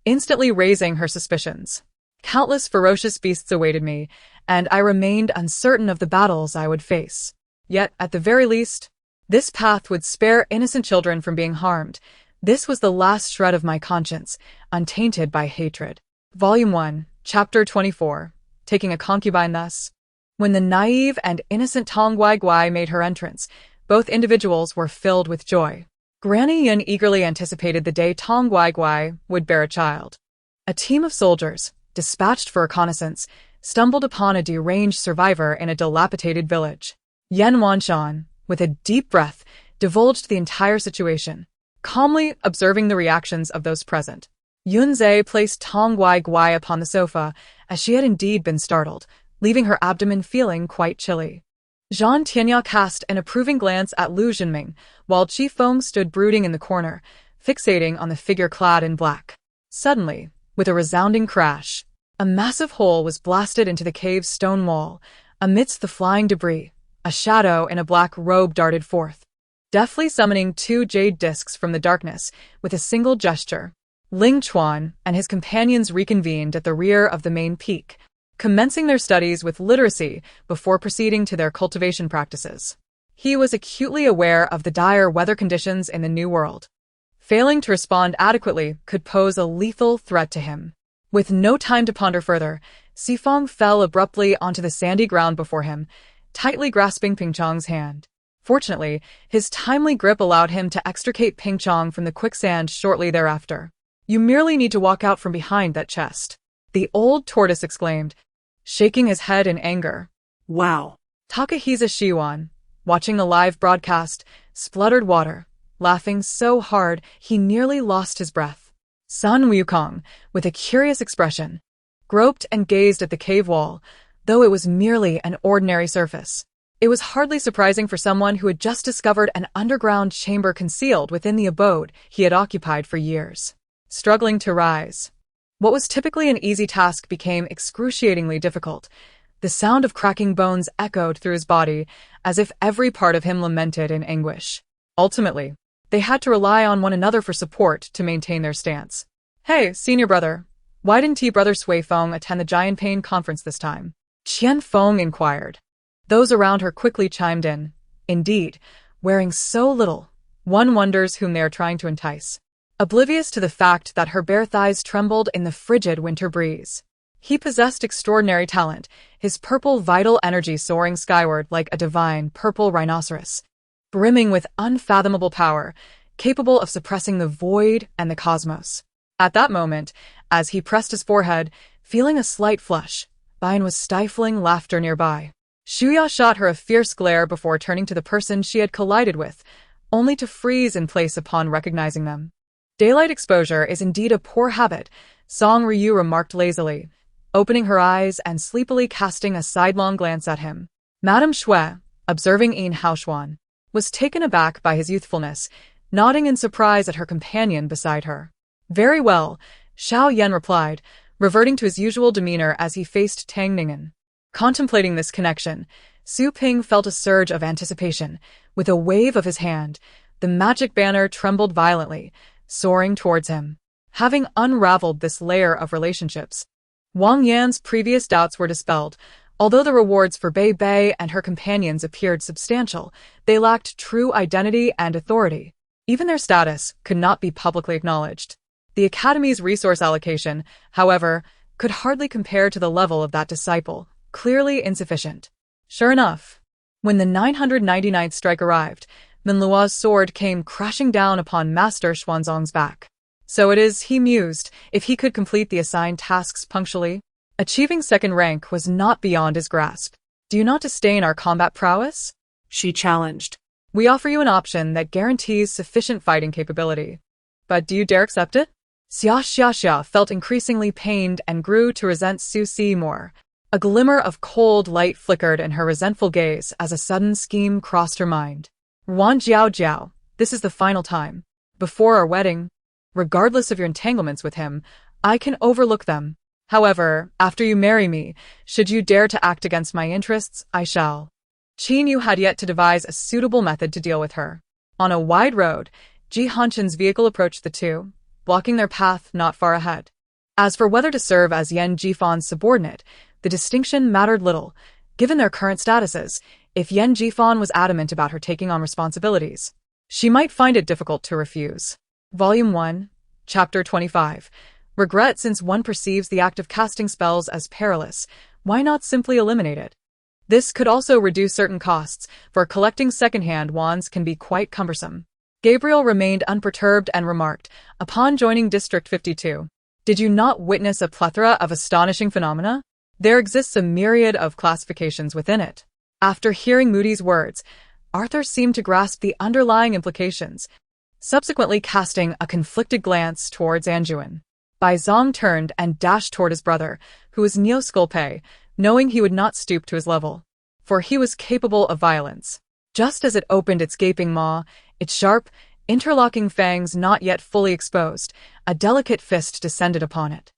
instantly raising her suspicions. Countless ferocious beasts awaited me, and I remained uncertain of the battles I would face. Yet, at the very least, this path would spare innocent children from being harmed. This was the last shred of my conscience, untainted by hatred. Volume 1, Chapter 24. Taking a concubine thus. When the naive and innocent Tong Guai made her entrance, both individuals were filled with joy. Granny Yin eagerly anticipated the day Tong Guai would bear a child. A team of soldiers, dispatched for reconnaissance, stumbled upon a deranged survivor in a dilapidated village. Yan Wanshan, with a deep breath, divulged the entire situation, calmly observing the reactions of those present. Yunze placed Tong Guai upon the sofa, as she had indeed been startled, leaving her abdomen feeling quite chilly. Zhang Tianya cast an approving glance at Lu Jinming, while Qi Feng stood brooding in the corner, fixating on the figure clad in black. Suddenly, with a resounding crash, a massive hole was blasted into the cave's stone wall. Amidst the flying debris, a shadow in a black robe darted forth, deftly summoning 2 jade discs from the darkness with a single gesture. Ling Chuan and his companions reconvened at the rear of the main peak, commencing their studies with literacy before proceeding to their cultivation practices. He was acutely aware of the dire weather conditions in the New World. Failing to respond adequately could pose a lethal threat to him. With no time to ponder further, Sifeng fell abruptly onto the sandy ground before him, tightly grasping Ping Chong's hand. Fortunately, his timely grip allowed him to extricate Ping Chong from the quicksand shortly thereafter. "You merely need to walk out from behind that chest," the old tortoise exclaimed, shaking his head in anger. Wow. Takahisa Shiwan, watching the live broadcast, spluttered water, laughing so hard he nearly lost his breath. Sun Wukong, with a curious expression, groped and gazed at the cave wall, though it was merely an ordinary surface. It was hardly surprising for someone who had just discovered an underground chamber concealed within the abode he had occupied for years. Struggling to rise, what was typically an easy task became excruciatingly difficult. The sound of cracking bones echoed through his body, as if every part of him lamented in anguish. Ultimately, they had to rely on one another for support to maintain their stance. "Hey, senior brother, why didn't brother Sui Feng attend the Giant Pain conference this time?" Qian Feng inquired. Those around her quickly chimed in. Indeed, wearing so little, one wonders whom they are trying to entice. Oblivious to the fact that her bare thighs trembled in the frigid winter breeze. He possessed extraordinary talent, his purple vital energy soaring skyward like a divine purple rhinoceros, brimming with unfathomable power, capable of suppressing the void and the cosmos. At that moment, as he pressed his forehead, feeling a slight flush, Bayan was stifling laughter nearby. Shuya shot her a fierce glare before turning to the person she had collided with, only to freeze in place upon recognizing them. Daylight exposure is indeed a poor habit, Song Ryu remarked lazily, opening her eyes and sleepily casting a sidelong glance at him. Madame Xue, observing Yin Haoshuan, was taken aback by his youthfulness, nodding in surprise at her companion beside her. "Very well," Xiao Yan replied, reverting to his usual demeanor as he faced Tang Ningen. Contemplating this connection, Su Ping felt a surge of anticipation. With a wave of his hand, the magic banner trembled violently, soaring towards him. Having unraveled this layer of relationships, Wang Yan's previous doubts were dispelled. Although the rewards for Bei Bei and her companions appeared substantial, they lacked true identity and authority. Even their status could not be publicly acknowledged. The Academy's resource allocation, however, could hardly compare to the level of that disciple, clearly insufficient. Sure enough, when the 999th strike arrived, Minlua's sword came crashing down upon Master Xuanzong's back. So it is, he mused, if he could complete the assigned tasks punctually. Achieving second rank was not beyond his grasp. Do you not disdain our combat prowess? She challenged. We offer you an option that guarantees sufficient fighting capability. But do you dare accept it? Xia felt increasingly pained and grew to resent Su Si more. A glimmer of cold light flickered in her resentful gaze as a sudden scheme crossed her mind. Wan Jiao, this is the final time. Before our wedding, regardless of your entanglements with him, I can overlook them. However, after you marry me, should you dare to act against my interests, I shall. Qin Yu had yet to devise a suitable method to deal with her. On a wide road, Ji Hanshin's vehicle approached the two, blocking their path not far ahead. As for whether to serve as Yan Jifan's subordinate, the distinction mattered little. Given their current statuses, if Yan Jifan was adamant about her taking on responsibilities, she might find it difficult to refuse. Volume 1, Chapter 25. Regret. Since one perceives the act of casting spells as perilous, why not simply eliminate it? This could also reduce certain costs, for collecting second-hand wands can be quite cumbersome. Gabriel remained unperturbed and remarked, upon joining District 52, "Did you not witness a plethora of astonishing phenomena? There exists a myriad of classifications within it." After hearing Moody's words, Arthur seemed to grasp the underlying implications, subsequently casting a conflicted glance towards Anjuan. Bai Zong turned and dashed toward his brother, who was Neo-Sculpe, knowing he would not stoop to his level, for he was capable of violence. Just as it opened its gaping maw, its sharp, interlocking fangs not yet fully exposed, a delicate fist descended upon it.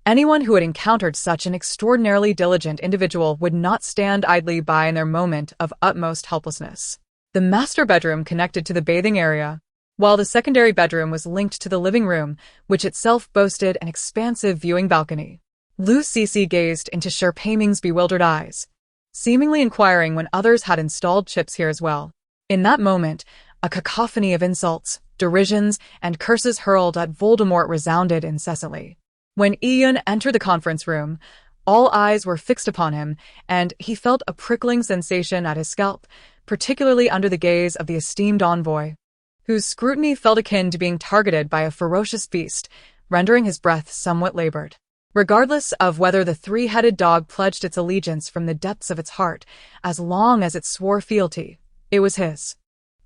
Anyone who had encountered such an extraordinarily diligent individual would not stand idly by in their moment of utmost helplessness. The master bedroom connected to the bathing area, while the secondary bedroom was linked to the living room, which itself boasted an expansive viewing balcony. Lu Cece gazed into Sher Peiming's bewildered eyes, seemingly inquiring when others had installed chips here as well. In that moment, a cacophony of insults, derisions, and curses hurled at Voldemort resounded incessantly. When Ian entered the conference room, all eyes were fixed upon him, and he felt a prickling sensation at his scalp, particularly under the gaze of the esteemed envoy, whose scrutiny felt akin to being targeted by a ferocious beast, rendering his breath somewhat labored. Regardless of whether the three-headed dog pledged its allegiance from the depths of its heart, as long as it swore fealty, it was his.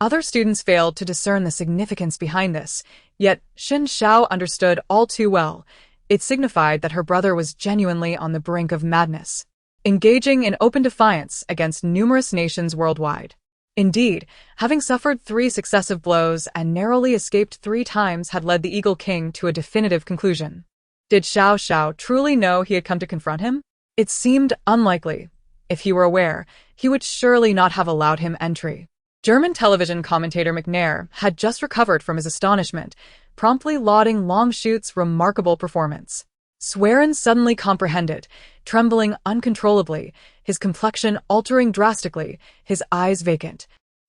Other students failed to discern the significance behind this, yet Xin Xiao understood all too well. It signified that her brother was genuinely on the brink of madness, engaging in open defiance against numerous nations worldwide. Indeed, having suffered 3 successive blows and narrowly escaped 3 times had led the Eagle King to a definitive conclusion. Did Xiao Xiao truly know he had come to confront him? It seemed unlikely. If he were aware, he would surely not have allowed him entry. German television commentator McNair had just recovered from his astonishment, promptly lauding Longshoot's remarkable performance. Swerin suddenly comprehended, trembling uncontrollably, his complexion altering drastically, his eyes vacant,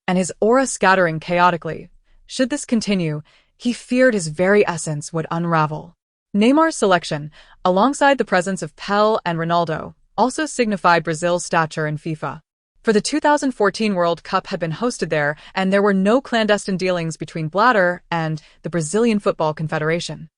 and his aura scattering chaotically. Should this continue, he feared his very essence would unravel. Neymar's selection, alongside the presence of Pele and Ronaldo, also signified Brazil's stature in FIFA. For the 2014 World Cup had been hosted there, and there were no clandestine dealings between Blatter and the Brazilian Football Confederation.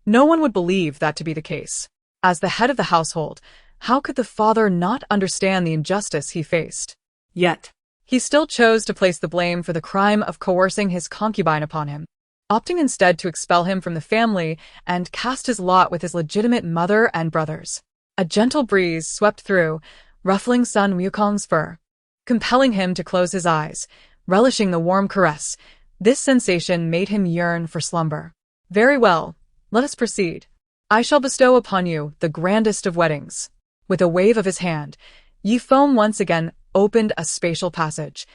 No one would believe that to be the case. As the head of the household, how could the father not understand the injustice he faced? Yet, he still chose to place the blame for the crime of coercing his concubine upon him, opting instead to expel him from the family and cast his lot with his legitimate mother and brothers. A gentle breeze swept through, ruffling Sun Wukong's fur, compelling him to close his eyes, relishing the warm caress. This sensation made him yearn for slumber. Very well, let us proceed. I shall bestow upon you the grandest of weddings. With a wave of his hand, Yi Feng once again opened a spatial passage,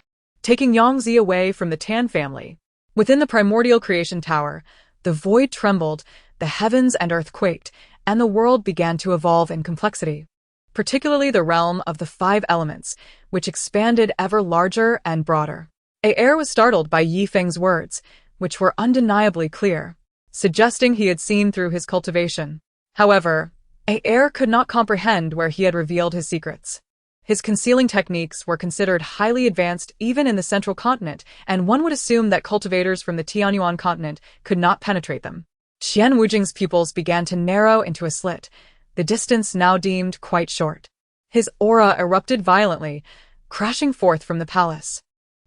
taking Yangzi away from the Tan family. Within the primordial creation tower, the void trembled, the heavens and earth quaked, and the world began to evolve in complexity, particularly the realm of the five elements, which expanded ever larger and broader. Heir was startled by Yi Feng's words, which were undeniably clear, suggesting he had seen through his cultivation. However, Heir could not comprehend where he had revealed his secrets. His concealing techniques were considered highly advanced even in the central continent, and one would assume that cultivators from the Tianyuan continent could not penetrate them. Qian Wujing's pupils began to narrow into a slit, the distance now deemed quite short. His aura erupted violently, crashing forth from the palace,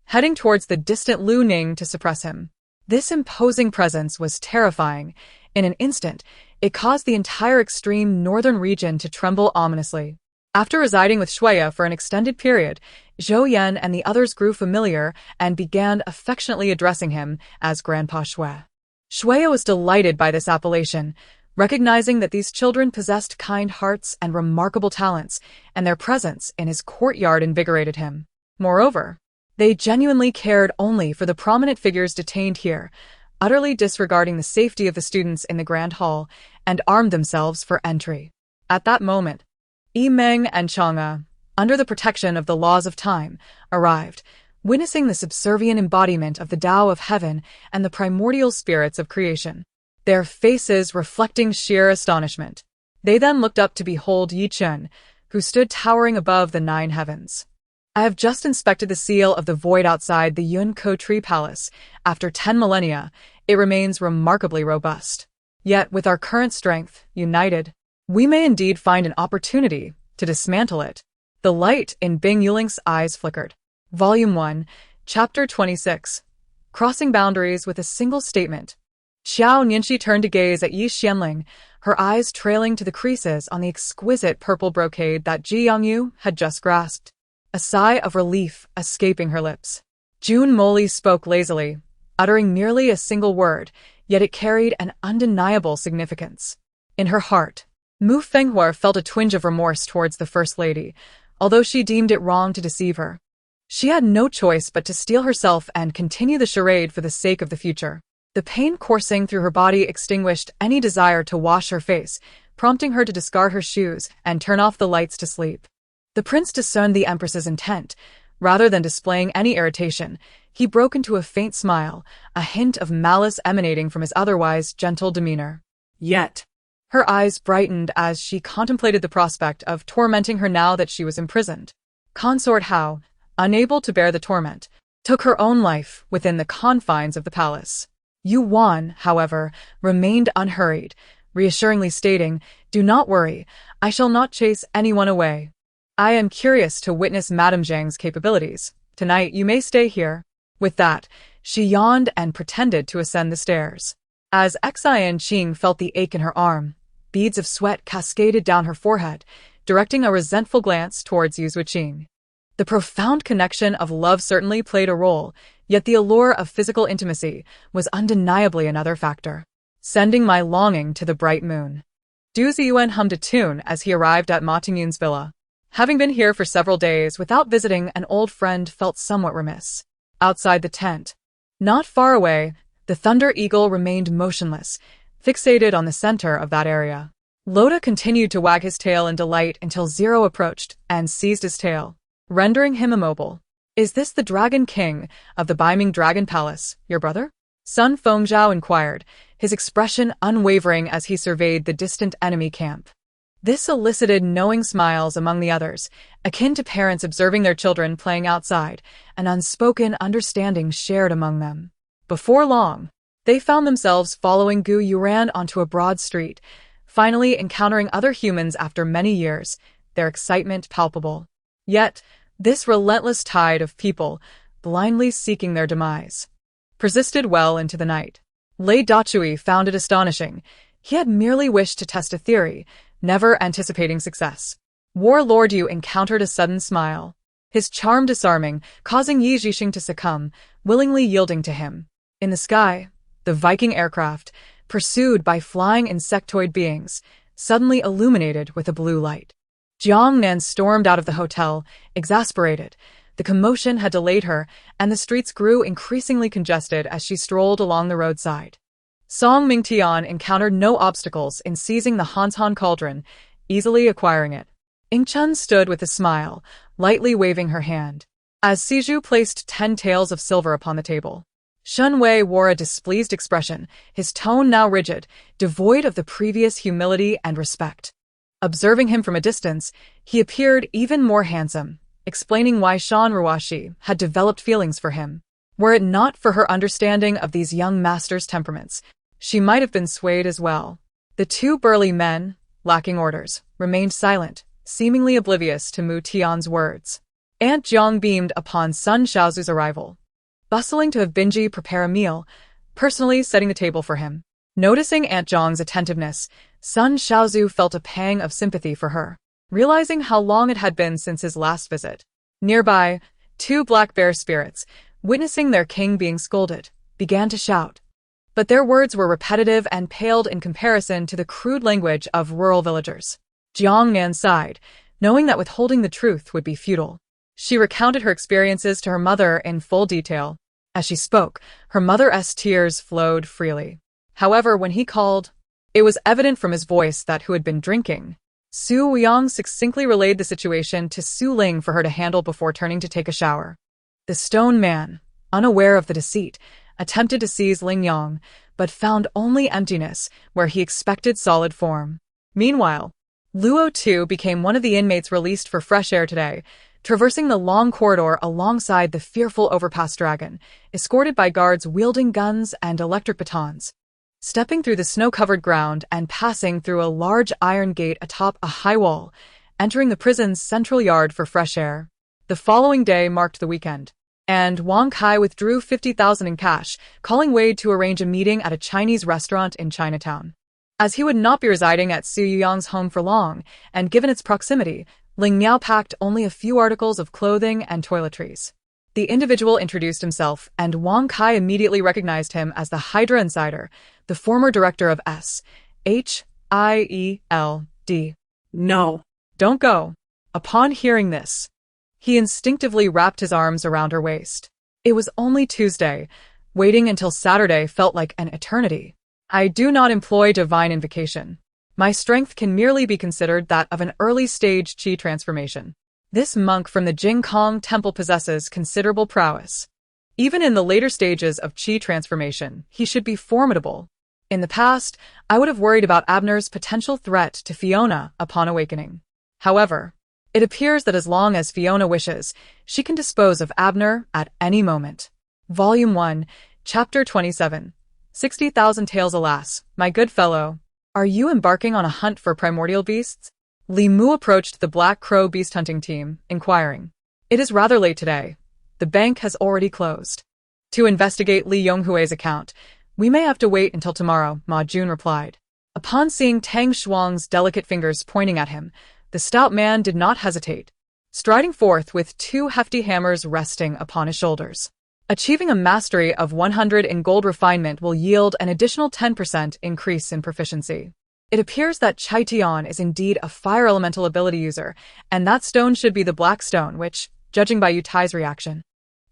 heading towards the distant Lu Ning to suppress him. This imposing presence was terrifying. In an instant, it caused the entire extreme northern region to tremble ominously. After residing with Shuya for an extended period, Zhou Yan and the others grew familiar and began affectionately addressing him as Grandpa Shui. Shuya was delighted by this appellation, recognizing that these children possessed kind hearts and remarkable talents, and their presence in his courtyard invigorated him. Moreover, they genuinely cared only for the prominent figures detained here, utterly disregarding the safety of the students in the Grand Hall, and armed themselves for entry. At that moment, Yi Meng and Chang'e, under the protection of the laws of time, arrived, witnessing the subservient embodiment of the Tao of Heaven and the primordial spirits of creation, their faces reflecting sheer astonishment. They then looked up to behold Yi Chen, who stood towering above the 9 heavens. I have just inspected the seal of the void outside the Yunko Tree Palace. After 10 millennia, it remains remarkably robust. Yet, with our current strength, united, we may indeed find an opportunity to dismantle it. The light in Bing Yuling's eyes flickered. Volume 1, Chapter 26. Crossing Boundaries with a Single Statement. Xiao Nianxi turned to gaze at Yi Xianling, her eyes trailing to the creases on the exquisite purple brocade that Ji Yangyu had just grasped, a sigh of relief escaping her lips. Jun Moli spoke lazily, uttering merely a single word, yet it carried an undeniable significance. In her heart, Mu Fenghua felt a twinge of remorse towards the First Lady, although she deemed it wrong to deceive her. She had no choice but to steel herself and continue the charade for the sake of the future. The pain coursing through her body extinguished any desire to wash her face, prompting her to discard her shoes and turn off the lights to sleep. The prince discerned the Empress's intent. Rather than displaying any irritation, he broke into a faint smile, a hint of malice emanating from his otherwise gentle demeanor. Yet, her eyes brightened as she contemplated the prospect of tormenting her now that she was imprisoned. Consort Hao, unable to bear the torment, took her own life within the confines of the palace. Yu Wan, however, remained unhurried, reassuringly stating, "Do not worry, I shall not chase anyone away. I am curious to witness Madame Zhang's capabilities. Tonight you may stay here." With that, she yawned and pretended to ascend the stairs. As Xian Qing felt the ache in her arm, beads of sweat cascaded down her forehead, directing a resentful glance towards Yu Zuoqing. The profound connection of love certainly played a role, yet the allure of physical intimacy was undeniably another factor. Sending my longing to the bright moon. Du Ziyuan hummed a tune as he arrived at Ma Tingyun's villa. Having been here for several days without visiting an old friend felt somewhat remiss. Outside the tent, not far away, the Thunder Eagle remained motionless, fixated on the center of that area. Loda continued to wag his tail in delight until Zero approached and seized his tail, rendering him immobile. "Is this the Dragon King of the Beiming Dragon Palace, your brother?" Sun Fengzhao inquired, his expression unwavering as he surveyed the distant enemy camp. This elicited knowing smiles among the others, akin to parents observing their children playing outside, an unspoken understanding shared among them. Before long, they found themselves following Gu Yuran onto a broad street, finally encountering other humans after many years, their excitement palpable. Yet, this relentless tide of people, blindly seeking their demise, persisted well into the night. Lei Dachui found it astonishing. He had merely wished to test a theory, never anticipating success. Warlord Yu encountered a sudden smile, his charm disarming, causing Yi Zhixing to succumb, willingly yielding to him. In the sky, the Viking aircraft, pursued by flying insectoid beings, suddenly illuminated with a blue light. Jiang Nan stormed out of the hotel, exasperated. The commotion had delayed her, and the streets grew increasingly congested as she strolled along the roadside. Song Mingtian encountered no obstacles in seizing the Hansan cauldron, easily acquiring it. Ingchun stood with a smile, lightly waving her hand, as Siju placed 10 taels of silver upon the table. Shun Wei wore a displeased expression, his tone now rigid, devoid of the previous humility and respect. Observing him from a distance, he appeared even more handsome, explaining why Shan Ruashi had developed feelings for him. Were it not for her understanding of these young masters' temperaments, she might have been swayed as well. The two burly men, lacking orders, remained silent, seemingly oblivious to Mu Tian's words. Aunt Jiang beamed upon Sun Shaozu's arrival, bustling to have Binji prepare a meal, personally setting the table for him. Noticing Aunt Jiang's attentiveness, Sun Shaozu felt a pang of sympathy for her, realizing how long it had been since his last visit. Nearby, 2 black bear spirits, witnessing their king being scolded, began to shout. But their words were repetitive and paled in comparison to the crude language of rural villagers. Jiang Nan sighed, knowing that withholding the truth would be futile. She recounted her experiences to her mother in full detail. As she spoke, her mother's tears flowed freely. However, when he called, it was evident from his voice that who had been drinking. Su Weiyang succinctly relayed the situation to Su Ling for her to handle before turning to take a shower. The stone man, unaware of the deceit, attempted to seize Ling Yang, but found only emptiness where he expected solid form. Meanwhile, Luo too became one of the inmates released for fresh air today, traversing the long corridor alongside the fearful overpass dragon, escorted by guards wielding guns and electric batons. Stepping through the snow-covered ground and passing through a large iron gate atop a high wall, entering the prison's central yard for fresh air. The following day marked the weekend, and Wang Kai withdrew 50,000 in cash, calling Wade to arrange a meeting at a Chinese restaurant in Chinatown. As he would not be residing at Su Yuyang's home for long, and given its proximity, Ling Miao packed only a few articles of clothing and toiletries. The individual introduced himself, and Wang Kai immediately recognized him as the Hydra Insider, the former director of S.H.I.E.L.D. No. Don't go. Upon hearing this, he instinctively wrapped his arms around her waist. It was only Tuesday. Waiting until Saturday felt like an eternity. I do not employ divine invocation. My strength can merely be considered that of an early-stage qi transformation. This monk from the Jingkong temple possesses considerable prowess. Even in the later stages of qi transformation, he should be formidable. In the past, I would have worried about Abner's potential threat to Fiona upon awakening. However, it appears that as long as Fiona wishes, she can dispose of Abner at any moment. Volume 1, Chapter 27. 60,000 Tales. Alas, my good fellow, are you embarking on a hunt for primordial beasts? Li Mu approached the Black Crow beast hunting team, inquiring. It is rather late today. The bank has already closed. To investigate Li Yonghui's account, we may have to wait until tomorrow, Ma Jun replied. Upon seeing Tang Shuang's delicate fingers pointing at him, the stout man did not hesitate, striding forth with 2 hefty hammers resting upon his shoulders. Achieving a mastery of 100 in gold refinement will yield an additional 10% increase in proficiency. It appears that Chai Tian is indeed a fire elemental ability user, and that stone should be the black stone which, judging by Yutai's reaction,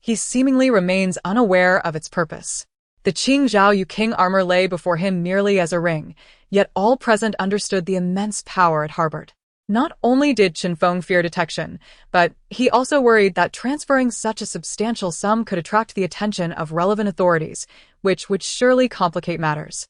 he seemingly remains unaware of its purpose. The Qing Zhao Yu King armor lay before him merely as a ring, yet all present understood the immense power it harbored. Not only did Chen Feng fear detection, but he also worried that transferring such a substantial sum could attract the attention of relevant authorities, which would surely complicate matters.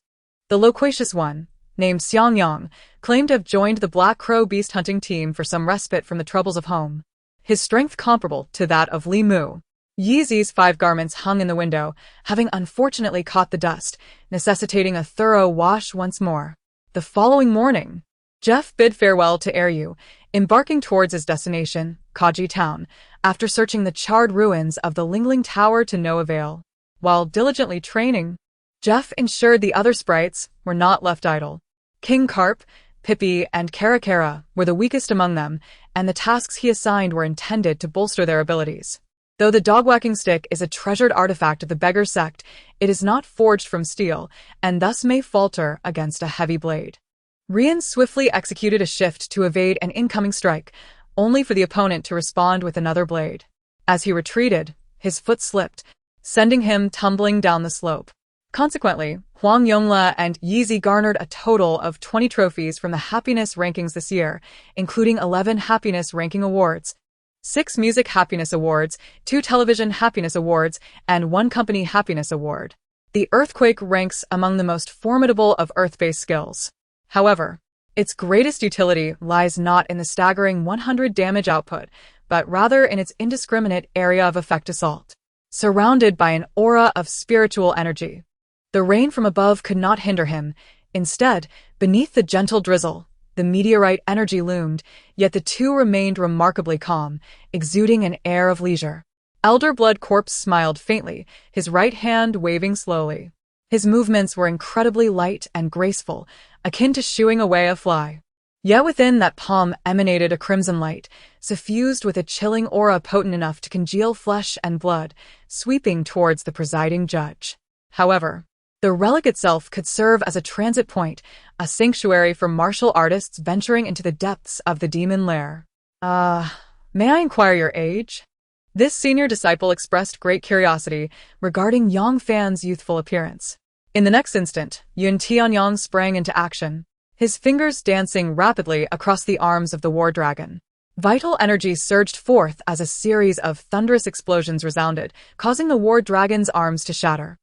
The loquacious one, named Xiang Yang, claimed to have joined the Black Crow beast hunting team for some respite from the troubles of home. His strength comparable to that of Li Mu. Yi Zi's 5 garments hung in the window, having unfortunately caught the dust, necessitating a thorough wash once more. The following morning, Jeff bid farewell to Heir, embarking towards his destination, Kaji Town, after searching the charred ruins of the Lingling Tower to no avail. While diligently training, Jeff ensured the other sprites were not left idle. King Carp, Pippi, and Karakara were the weakest among them, and the tasks he assigned were intended to bolster their abilities. Though the dog-whacking stick is a treasured artifact of the beggar sect, it is not forged from steel, and thus may falter against a heavy blade. Rian swiftly executed a shift to evade an incoming strike, only for the opponent to respond with another blade. As he retreated, his foot slipped, sending him tumbling down the slope. Consequently, Huang Yongle and Yizi garnered a total of 20 trophies from the happiness rankings this year, including 11 happiness ranking awards, 6 music happiness awards, 2 television happiness awards, and 1 company happiness award. The earthquake ranks among the most formidable of earth-based skills. However, its greatest utility lies not in the staggering 100 damage output, but rather in its indiscriminate area of effect assault. Surrounded by an aura of spiritual energy, the rain from above could not hinder him. Instead, beneath the gentle drizzle, the meteorite energy loomed, yet the two remained remarkably calm, exuding an air of leisure. Elder Blood Corpse smiled faintly, his right hand waving slowly. His movements were incredibly light and graceful, akin to shooing away a fly. Yet within that palm emanated a crimson light, suffused with a chilling aura potent enough to congeal flesh and blood, sweeping towards the presiding judge. However, the relic itself could serve as a transit point, a sanctuary for martial artists venturing into the depths of the demon lair. May I inquire your age? This senior disciple expressed great curiosity regarding Yang Fan's youthful appearance. In the next instant, Yun Tianyang sprang into action, his fingers dancing rapidly across the arms of the war dragon. Vital energy surged forth as a series of thunderous explosions resounded, causing the war dragon's arms to shatter,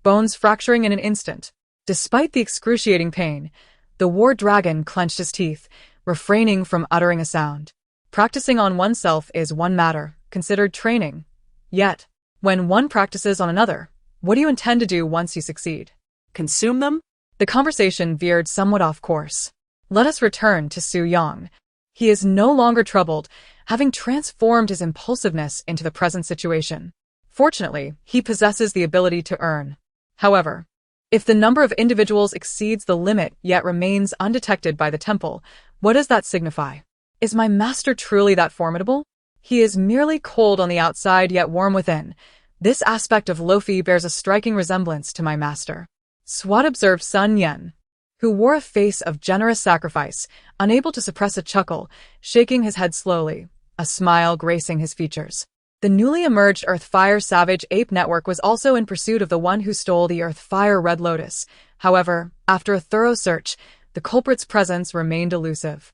bones fracturing in an instant. Despite the excruciating pain, the war dragon clenched his teeth, refraining from uttering a sound. Practicing on oneself is one matter, considered training. Yet, when one practices on another, what do you intend to do once you succeed? Consume them? The conversation veered somewhat off course. Let us return to Su Yang. He is no longer troubled, having transformed his impulsiveness into the present situation. Fortunately, he possesses the ability to earn. However, if the number of individuals exceeds the limit yet remains undetected by the temple, what does that signify? Is my master truly that formidable? He is merely cold on the outside yet warm within. This aspect of Lofi bears a striking resemblance to my master. Swat observed Sun Yen, who wore a face of generous sacrifice, unable to suppress a chuckle, shaking his head slowly, a smile gracing his features. The newly emerged Earthfire Savage Ape Network was also in pursuit of the one who stole the Earthfire Red Lotus. However, after a thorough search, the culprit's presence remained elusive.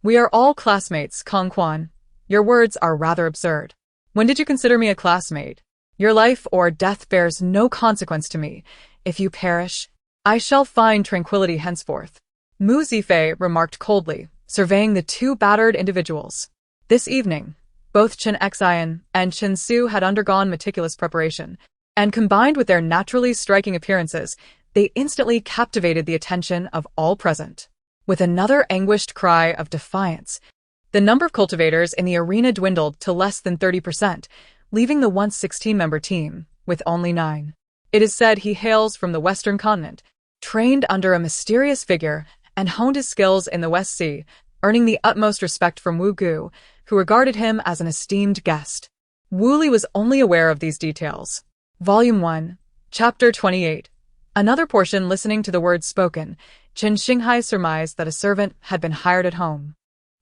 We are all classmates, Kong Quan. Your words are rather absurd. When did you consider me a classmate? Your life or death bears no consequence to me. If you perish, I shall find tranquility henceforth. Mu Zifei remarked coldly, surveying the two battered individuals. This evening, both Chen Xian and Chen Su had undergone meticulous preparation, and combined with their naturally striking appearances, they instantly captivated the attention of all present. With another anguished cry of defiance, the number of cultivators in the arena dwindled to less than 30%, leaving the once 16-member team with only 9. It is said he hails from the Western continent, trained under a mysterious figure, and honed his skills in the West Sea, earning the utmost respect from Wu Gu, who regarded him as an esteemed guest. Wu Li was only aware of these details. Volume 1, Chapter 28. Another portion listening to the words spoken, Qin Xinghai surmised that a servant had been hired at home.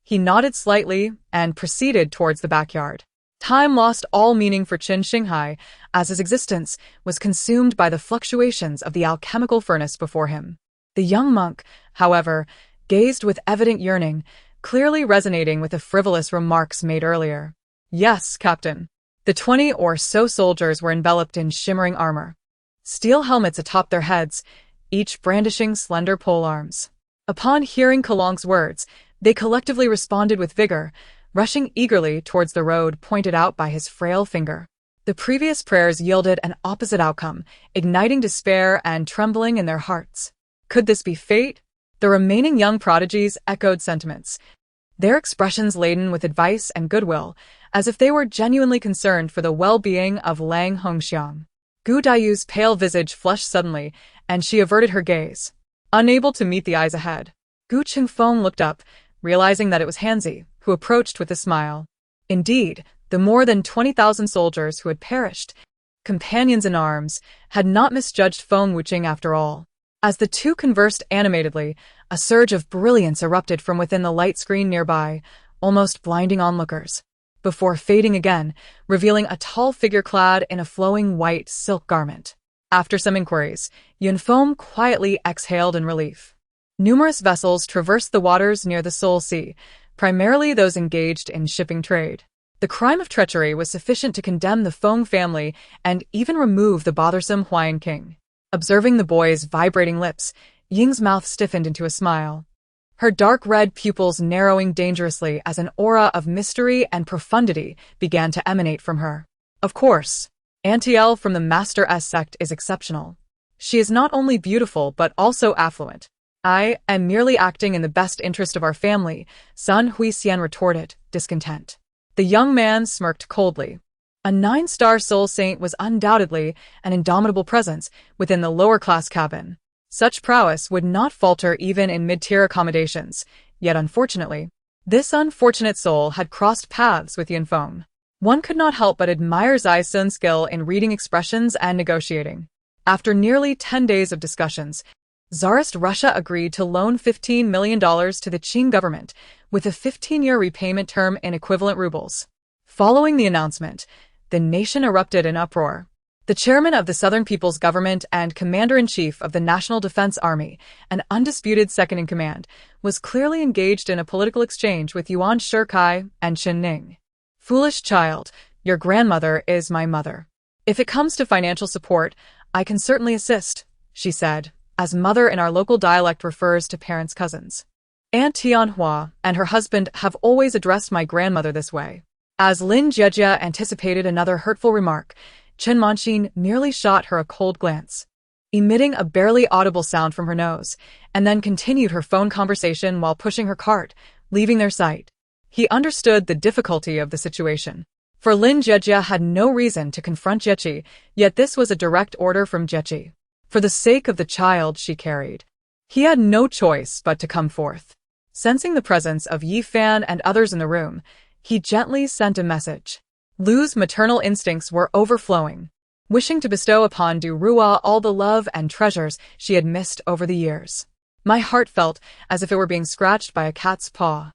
He nodded slightly and proceeded towards the backyard. Time lost all meaning for Qin Xinghai, as his existence was consumed by the fluctuations of the alchemical furnace before him. The young monk, however, gazed with evident yearning, clearly resonating with the frivolous remarks made earlier. Yes, Captain. The 20 or so soldiers were enveloped in shimmering armor, steel helmets atop their heads, each brandishing slender polearms. Upon hearing Kalong's words, they collectively responded with vigor, rushing eagerly towards the road pointed out by his frail finger. The previous prayers yielded an opposite outcome, igniting despair and trembling in their hearts. Could this be fate? The remaining young prodigies echoed sentiments, their expressions laden with advice and goodwill, as if they were genuinely concerned for the well-being of Lang Hongxiang. Gu Daiyu's pale visage flushed suddenly, and she averted her gaze, unable to meet the eyes ahead. Gu Qingfeng looked up, realizing that it was Hanzi, who approached with a smile. Indeed, the more than 20,000 soldiers who had perished, companions in arms, had not misjudged Feng Wuqing after all. As the two conversed animatedly, a surge of brilliance erupted from within the light screen nearby, almost blinding onlookers, before fading again, revealing a tall figure clad in a flowing white silk garment. After some inquiries, Yunfeng quietly exhaled in relief. Numerous vessels traversed the waters near the Seoul Sea, primarily those engaged in shipping trade. The crime of treachery was sufficient to condemn the Feng family and even remove the bothersome Huayan king. Observing the boy's vibrating lips, Ying's mouth stiffened into a smile, her dark red pupils narrowing dangerously as an aura of mystery and profundity began to emanate from her. Of course, Auntie L from the Master S sect is exceptional. She is not only beautiful but also affluent. I am merely acting in the best interest of our family, Sun Huixian retorted, discontent. The young man smirked coldly. A 9-star soul saint was undoubtedly an indomitable presence within the lower-class cabin. Such prowess would not falter even in mid-tier accommodations, yet unfortunately, this unfortunate soul had crossed paths with Yunfeng. One could not help but admire Zai Sun's skill in reading expressions and negotiating. After nearly 10 days of discussions, Tsarist Russia agreed to loan $15 million to the Qing government, with a 15-year repayment term in equivalent rubles. Following the announcement, the nation erupted in uproar. The chairman of the Southern People's Government and commander-in-chief of the National Defense Army, an undisputed second-in-command, was clearly engaged in a political exchange with Yuan Shikai and Chen Ning. Foolish child, your grandmother is my mother. If it comes to financial support, I can certainly assist, she said, as mother in our local dialect refers to parents' cousins. Aunt Tianhua and her husband have always addressed my grandmother this way. As Lin Jejia anticipated another hurtful remark, Chen Manqin merely shot her a cold glance, emitting a barely audible sound from her nose, and then continued her phone conversation while pushing her cart, leaving their sight. He understood the difficulty of the situation. For Lin Jejia had no reason to confront Jiechi, yet this was a direct order from Jiechi. For the sake of the child she carried, he had no choice but to come forth. Sensing the presence of Yi Fan and others in the room, he gently sent a message. Lu's maternal instincts were overflowing, wishing to bestow upon Du Rua all the love and treasures she had missed over the years. My heart felt as if it were being scratched by a cat's paw.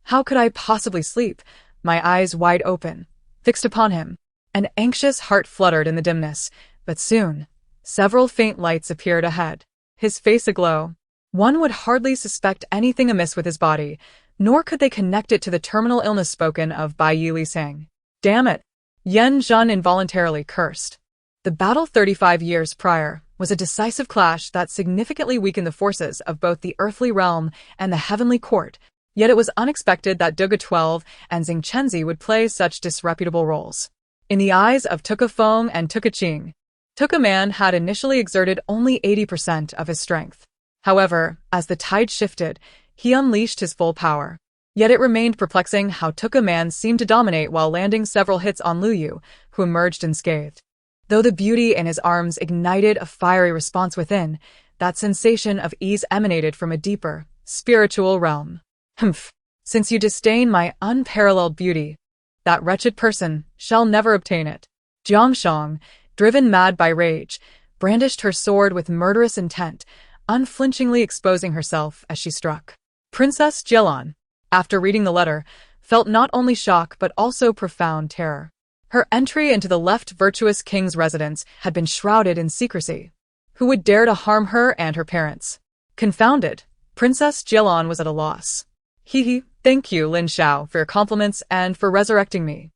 How could I possibly sleep, my eyes wide open, fixed upon him? An anxious heart fluttered in the dimness, but soon, several faint lights appeared ahead, his face aglow. One would hardly suspect anything amiss with his body, nor could they connect it to the terminal illness spoken of by Yi Lisang. Damn it! Yen Zhen involuntarily cursed. The battle 35 years prior was a decisive clash that significantly weakened the forces of both the earthly realm and the heavenly court, yet it was unexpected that Duga 12 and Xing Chenzi would play such disreputable roles. In the eyes of Tuka Feng and Tuka Qing, Tuka Man had initially exerted only 80% of his strength. However, as the tide shifted, he unleashed his full power. Yet it remained perplexing how Tuka Man seemed to dominate while landing several hits on Lu Yu, who emerged unscathed. Though the beauty in his arms ignited a fiery response within, that sensation of ease emanated from a deeper, spiritual realm. Humph! Since you disdain my unparalleled beauty, that wretched person shall never obtain it. Jiang Shang, driven mad by rage, brandished her sword with murderous intent, unflinchingly exposing herself as she struck. Princess Jilin, after reading the letter, felt not only shock but also profound terror. Her entry into the left virtuous king's residence had been shrouded in secrecy. Who would dare to harm her and her parents? Confounded, Princess Jilin was at a loss. Thank you, Lin Xiao, for your compliments and for resurrecting me.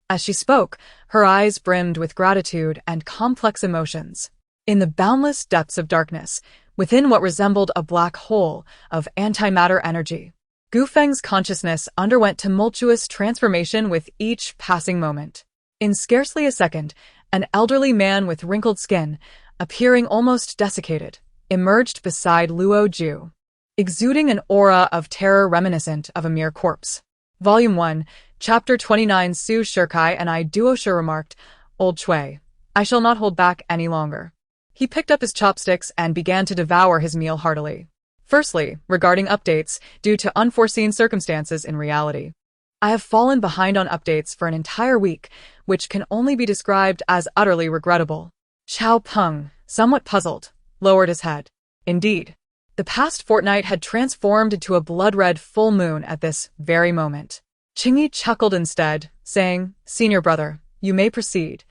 As she spoke, her eyes brimmed with gratitude and complex emotions. In the boundless depths of darkness, within what resembled a black hole of antimatter energy, Gu Feng's consciousness underwent tumultuous transformation with each passing moment. In scarcely a second, an elderly man with wrinkled skin, appearing almost desiccated, emerged beside Luo Ju, exuding an aura of terror reminiscent of a mere corpse. Volume 1, Chapter 29. Su Shikai and I Duosha remarked, "Old Chui, I shall not hold back any longer." He picked up his chopsticks and began to devour his meal heartily. Firstly, regarding updates, due to unforeseen circumstances in reality. I have fallen behind on updates for an entire week, which can only be described as utterly regrettable. Chao Peng, somewhat puzzled, lowered his head. Indeed, the past fortnight had transformed into a blood-red full moon at this very moment. Qingyi chuckled instead, saying, "Senior brother, you may proceed.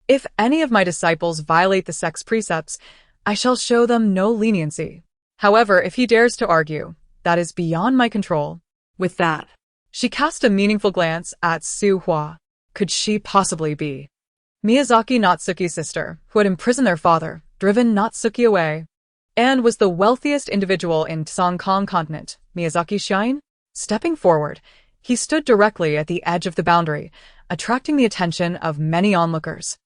If any of my disciples violate the sex precepts, I shall show them no leniency. However, if he dares to argue, that is beyond my control." With that, She cast a meaningful glance at Su Hua. Could she possibly be Miyazaki Natsuki's sister, who had imprisoned their father, driven Natsuki away, and was the wealthiest individual in Songkong continent, Miyazaki Shine? Stepping forward, he stood directly at the edge of the boundary, attracting the attention of many onlookers,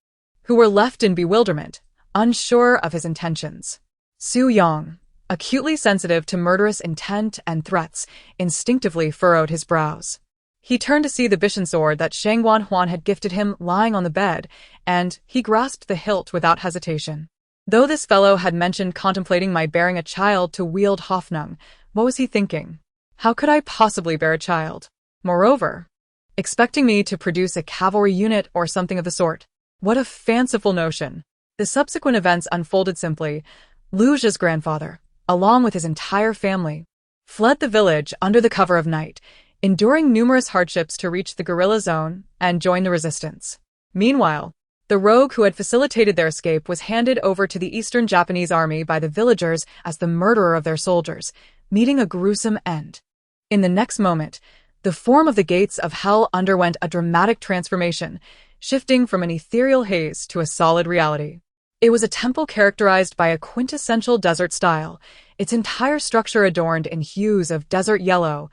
who were left in bewilderment, unsure of his intentions. Su Yang, acutely sensitive to murderous intent and threats, instinctively furrowed his brows. He turned to see the Bishan sword that Shangguan Huan had gifted him lying on the bed, and he grasped the hilt without hesitation. Though this fellow had mentioned contemplating my bearing a child to wield Hoffnung, what was he thinking? How could I possibly bear a child? Moreover, expecting me to produce a cavalry unit or something of the sort. What a fanciful notion. The subsequent events unfolded simply. Luja's grandfather, along with his entire family, fled the village under the cover of night, enduring numerous hardships to reach the guerrilla zone and join the resistance. Meanwhile, the rogue who had facilitated their escape was handed over to the Eastern Japanese army by the villagers as the murderer of their soldiers, meeting a gruesome end. In the next moment, the form of the gates of hell underwent a dramatic transformation, shifting from an ethereal haze to a solid reality. It was a temple characterized by a quintessential desert style, its entire structure adorned in hues of desert yellow,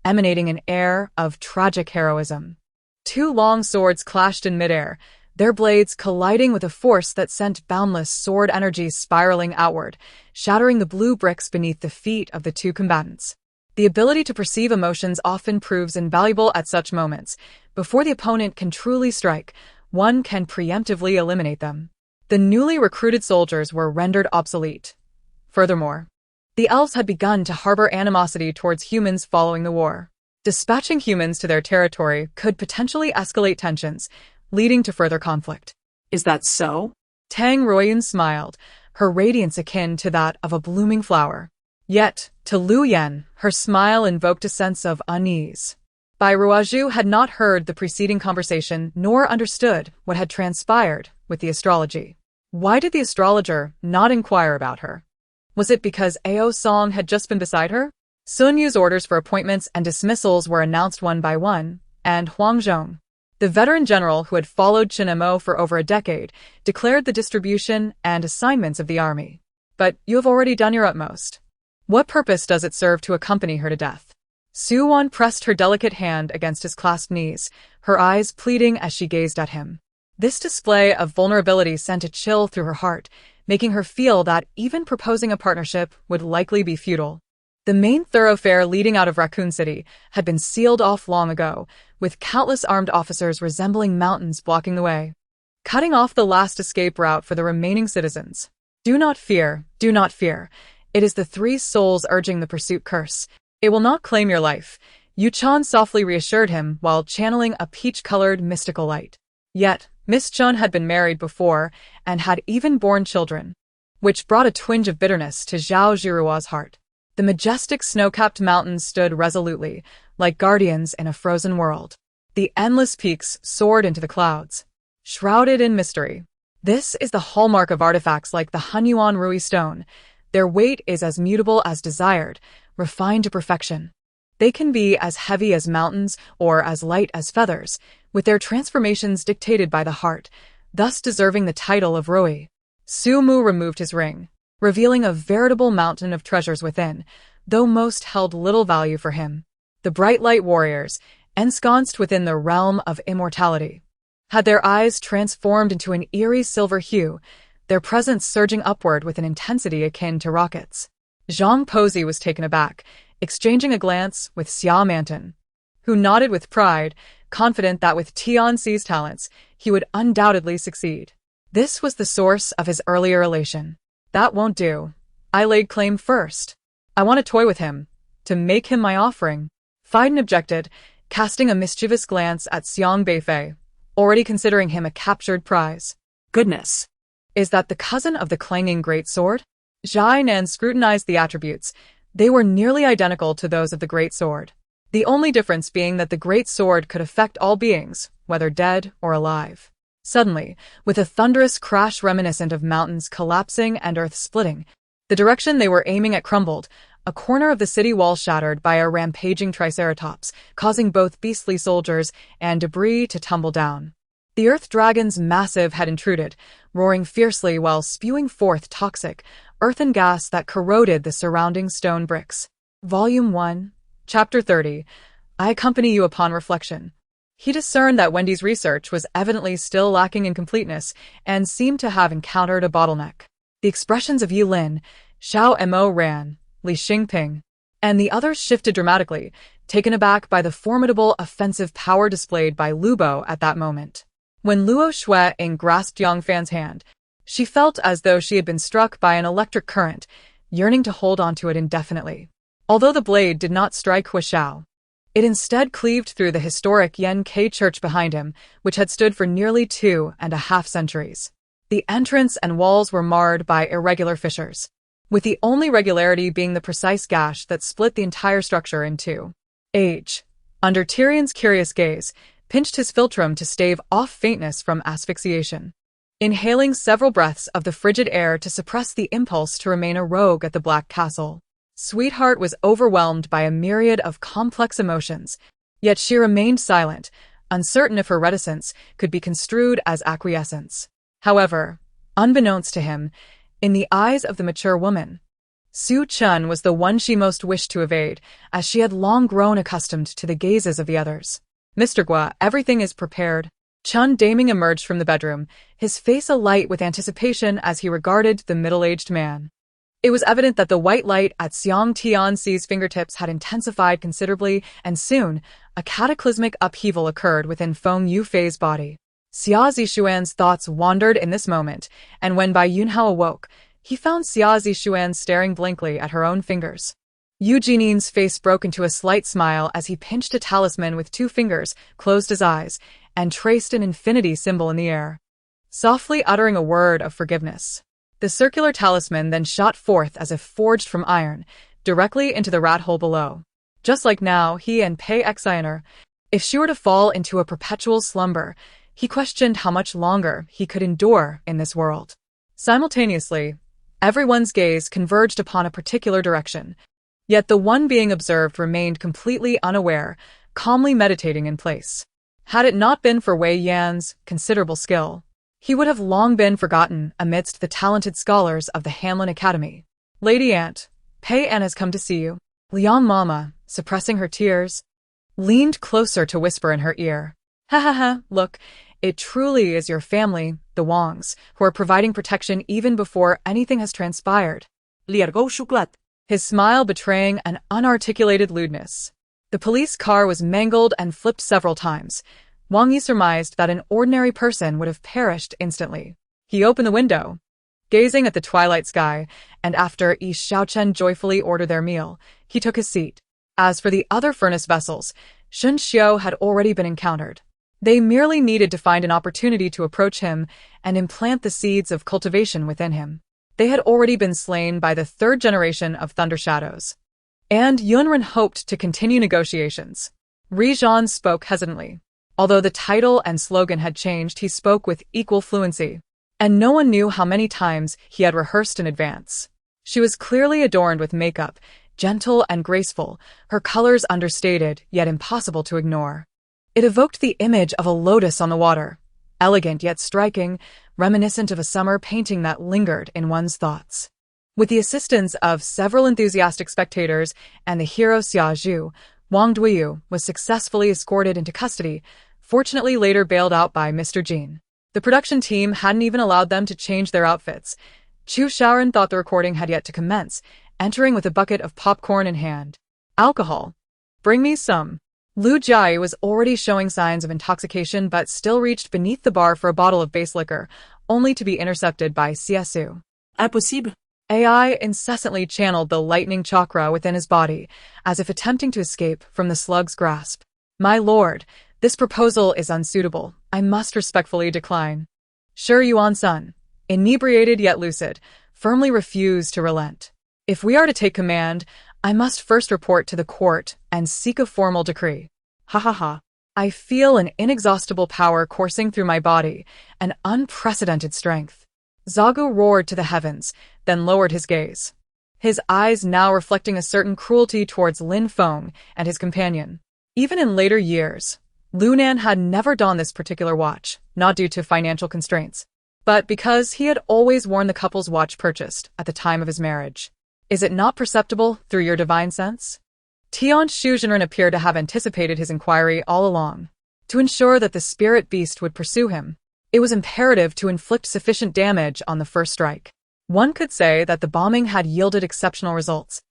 emanating an air of tragic heroism. Two long swords clashed in midair, their blades colliding with a force that sent boundless sword energy spiraling outward, shattering the blue bricks beneath the feet of the two combatants. The ability to perceive emotions often proves invaluable at such moments. Before the opponent can truly strike, one can preemptively eliminate them. The newly recruited soldiers were rendered obsolete. Furthermore, the elves had begun to harbor animosity towards humans following the war. Dispatching humans to their territory could potentially escalate tensions, leading to further conflict. is that so? Tang Ruoyun smiled, her radiance akin to that of a blooming flower. Yet, to Lu Yen, her smile invoked a sense of unease. Bai Ruozhu had not heard the preceding conversation nor understood what had transpired with the astrology. Why did the astrologer not inquire about her? Was it because Ao Song had just been beside her? Sun Yu's orders for appointments and dismissals were announced one by one, and Huang Zhong, the veteran general who had followed Chen Mo for over a decade, declared the distribution and assignments of the army. But you have already done your utmost. What purpose does it serve to accompany her to death? Su Wan pressed her delicate hand against his clasped knees, her eyes pleading as she gazed at him. This display of vulnerability sent a chill through her heart, making her feel that even proposing a partnership would likely be futile. The main thoroughfare leading out of Raccoon City had been sealed off long ago, with countless armed officers resembling mountains blocking the way, cutting off the last escape route for the remaining citizens. Do not fear, do not fear. It is the three souls urging the pursuit curse. It will not claim your life, Yu Chan softly reassured him while channeling a peach-colored mystical light. Yet, Miss Chun had been married before and had even borne children, which brought a twinge of bitterness to Zhao Jiruo's heart. The majestic snow-capped mountains stood resolutely, like guardians in a frozen world. The endless peaks soared into the clouds, shrouded in mystery. This is the hallmark of artifacts like the Hunyuan Rui stone. Their weight is as mutable as desired, refined to perfection. They can be as heavy as mountains or as light as feathers, with their transformations dictated by the heart, thus deserving the title of Rui. Su Mu removed his ring, revealing a veritable mountain of treasures within, though most held little value for him. The bright light warriors, ensconced within the realm of immortality, had their eyes transformed into an eerie silver hue, their presence surging upward with an intensity akin to rockets. Zhang Pozi was taken aback, exchanging a glance with Xia Manton, who nodded with pride, confident that with Tianxi's talents, he would undoubtedly succeed. This was the source of his earlier elation. That won't do. I laid claim first. I want to toy with him, to make him my offering. Fiden objected, casting a mischievous glance at Xiang Beifei, already considering him a captured prize. Goodness. Is that the cousin of the clanging great sword? Nan scrutinized the attributes. They were nearly identical to those of the Great Sword. The only difference being that the Great Sword could affect all beings, whether dead or alive. Suddenly, with a thunderous crash reminiscent of mountains collapsing and earth splitting, the direction they were aiming at crumbled, a corner of the city wall shattered by a rampaging triceratops, causing both beastly soldiers and debris to tumble down. The earth dragon's massive had intruded, roaring fiercely while spewing forth toxic, earthen gas that corroded the surrounding stone bricks. Volume 1, Chapter 30. I accompany you upon reflection. He discerned that Wendy's research was evidently still lacking in completeness and seemed to have encountered a bottleneck. The expressions of Yi Lin, Xiao Mo Ran, Li Xingping, and the others shifted dramatically, taken aback by the formidable offensive power displayed by Lubo at that moment. When Luo Shueing grasped Yongfan's hand, she felt as though she had been struck by an electric current, yearning to hold onto it indefinitely. Although the blade did not strike Huashao, it instead cleaved through the historic Yen Ke church behind him, which had stood for nearly 2.5 centuries. The entrance and walls were marred by irregular fissures, with the only regularity being the precise gash that split the entire structure in two. Age, under Tyrion's curious gaze, pinched his philtrum to stave off faintness from asphyxiation, inhaling several breaths of the frigid air to suppress the impulse to remain a rogue at the Black Castle. Sweetheart was overwhelmed by a myriad of complex emotions, yet she remained silent, uncertain if her reticence could be construed as acquiescence. However, unbeknownst to him, in the eyes of the mature woman, Su Chun was the one she most wished to evade, as she had long grown accustomed to the gazes of the others. Mr. Gua, everything is prepared. Chun Daming emerged from the bedroom, his face alight with anticipation as he regarded the middle-aged man. It was evident that the white light at Xiang Tianxi's fingertips had intensified considerably, and soon, a cataclysmic upheaval occurred within Feng Yufei's body. Xia Zishuan's thoughts wandered in this moment, and when Bai Yunhao awoke, he found Xia Zishuan staring blankly at her own fingers. Yu Jinin's face broke into a slight smile as he pinched a talisman with 2 fingers, closed his eyes, and traced an infinity symbol in the air, softly uttering a word of forgiveness. The circular talisman then shot forth as if forged from iron, directly into the rat hole below. Just like now, he and Pei Xianer, if she were to fall into a perpetual slumber, he questioned how much longer he could endure in this world. Simultaneously, everyone's gaze converged upon a particular direction, yet the one being observed remained completely unaware, calmly meditating in place. Had it not been for Wei Yan's considerable skill, he would have long been forgotten amidst the talented scholars of the Hamlin Academy. Lady Aunt, Pei Anne has come to see you. Liang Mama, suppressing her tears, leaned closer to whisper in her ear. Ha ha ha, look, it truly is your family, the Wangs, who are providing protection even before anything has transpired. Liergo Shuklat. His smile betraying an unarticulated lewdness. The police car was mangled and flipped several times. Wang Yi surmised that an ordinary person would have perished instantly. He opened the window, gazing at the twilight sky, and after Yi Xiaochen joyfully ordered their meal, he took his seat. As for the other furnace vessels, Shun Xiu had already been encountered. They merely needed to find an opportunity to approach him and implant the seeds of cultivation within him. They had already been slain by the 3rd generation of Thunder Shadows. And Yunren hoped to continue negotiations. Ri Zhan spoke hesitantly. Although the title and slogan had changed, he spoke with equal fluency, and no one knew how many times he had rehearsed in advance. She was clearly adorned with makeup, gentle and graceful, her colors understated yet impossible to ignore. It evoked the image of a lotus on the water, elegant yet striking, reminiscent of a summer painting that lingered in one's thoughts. With the assistance of several enthusiastic spectators and the hero Xia Zhu, Wang Duiyu was successfully escorted into custody, fortunately later bailed out by Mr. Jean. The production team hadn't even allowed them to change their outfits. Chu Shaoran thought the recording had yet to commence, entering with a bucket of popcorn in hand. Alcohol. Bring me some. Lu Jai was already showing signs of intoxication but still reached beneath the bar for a bottle of base liquor, only to be intercepted by Csu. Impossible. AI incessantly channeled the lightning chakra within his body, as if attempting to escape from the slug's grasp. My lord, this proposal is unsuitable. I must respectfully decline. Shi Yuan-sun, inebriated yet lucid, firmly refused to relent. If we are to take command, I must first report to the court and seek a formal decree. Ha ha ha. I feel an inexhaustible power coursing through my body, an unprecedented strength. Zagu roared to the heavens, then lowered his gaze, his eyes now reflecting a certain cruelty towards Lin Feng and his companion. Even in later years, Lunan had never donned this particular watch, not due to financial constraints, but because he had always worn the couple's watch purchased at the time of his marriage. Is it not perceptible through your divine sense? Tian Shuzhenren appeared to have anticipated his inquiry all along. To ensure that the spirit beast would pursue him, it was imperative to inflict sufficient damage on the first strike. One could say that the bombing had yielded exceptional results,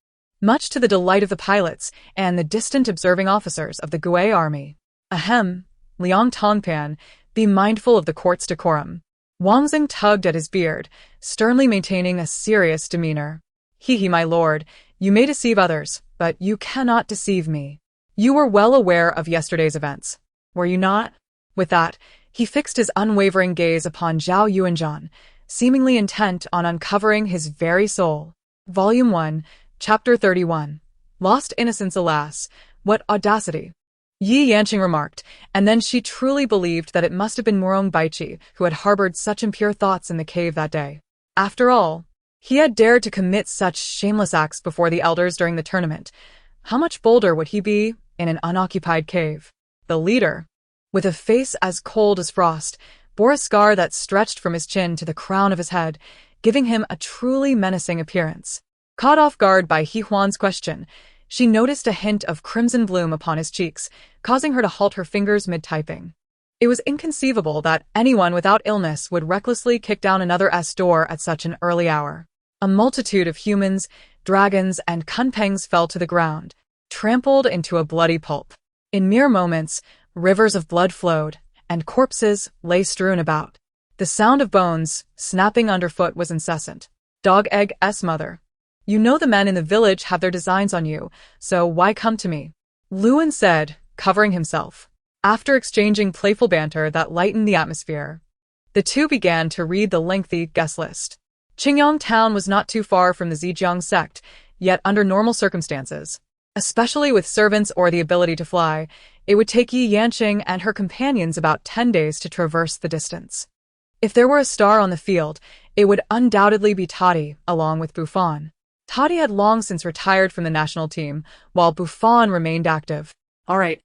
much to the delight of the pilots and the distant observing officers of the Gue army. Ahem, Liang Tongpan, be mindful of the court's decorum. Wang Xing tugged at his beard, sternly maintaining a serious demeanor. He, my lord, you may deceive others, but you cannot deceive me. You were well aware of yesterday's events, were you not? With that, he fixed his unwavering gaze upon Zhao Yuanzhan, seemingly intent on uncovering his very soul. Volume 1, Chapter 31. Lost innocence, alas, what audacity! Yi Yanqing remarked, and then she truly believed that it must have been Murong Baichi who had harbored such impure thoughts in the cave that day. After all, he had dared to commit such shameless acts before the elders during the tournament. How much bolder would he be in an unoccupied cave? The leader, with a face as cold as frost, bore a scar that stretched from his chin to the crown of his head, giving him a truly menacing appearance. Caught off guard by He Huan's question, she noticed a hint of crimson bloom upon his cheeks, causing her to halt her fingers mid-typing. It was inconceivable that anyone without illness would recklessly kick down another's door at such an early hour. A multitude of humans, dragons, and kunpengs fell to the ground, trampled into a bloody pulp. In mere moments, rivers of blood flowed, and corpses lay strewn about. The sound of bones snapping underfoot was incessant. Dog Egg's mother. You know the men in the village have their designs on you, so why come to me? Luan said, covering himself. After exchanging playful banter that lightened the atmosphere, the two began to read the lengthy guest list. Qingyan town was not too far from the Zhejiang sect, yet under normal circumstances, especially with servants or the ability to fly, it would take Yi Yanqing and her companions about 10 days to traverse the distance. If there were a star on the field, it would undoubtedly be Toddy, along with Buffon. Toddy had long since retired from the national team, while Buffon remained active. All right,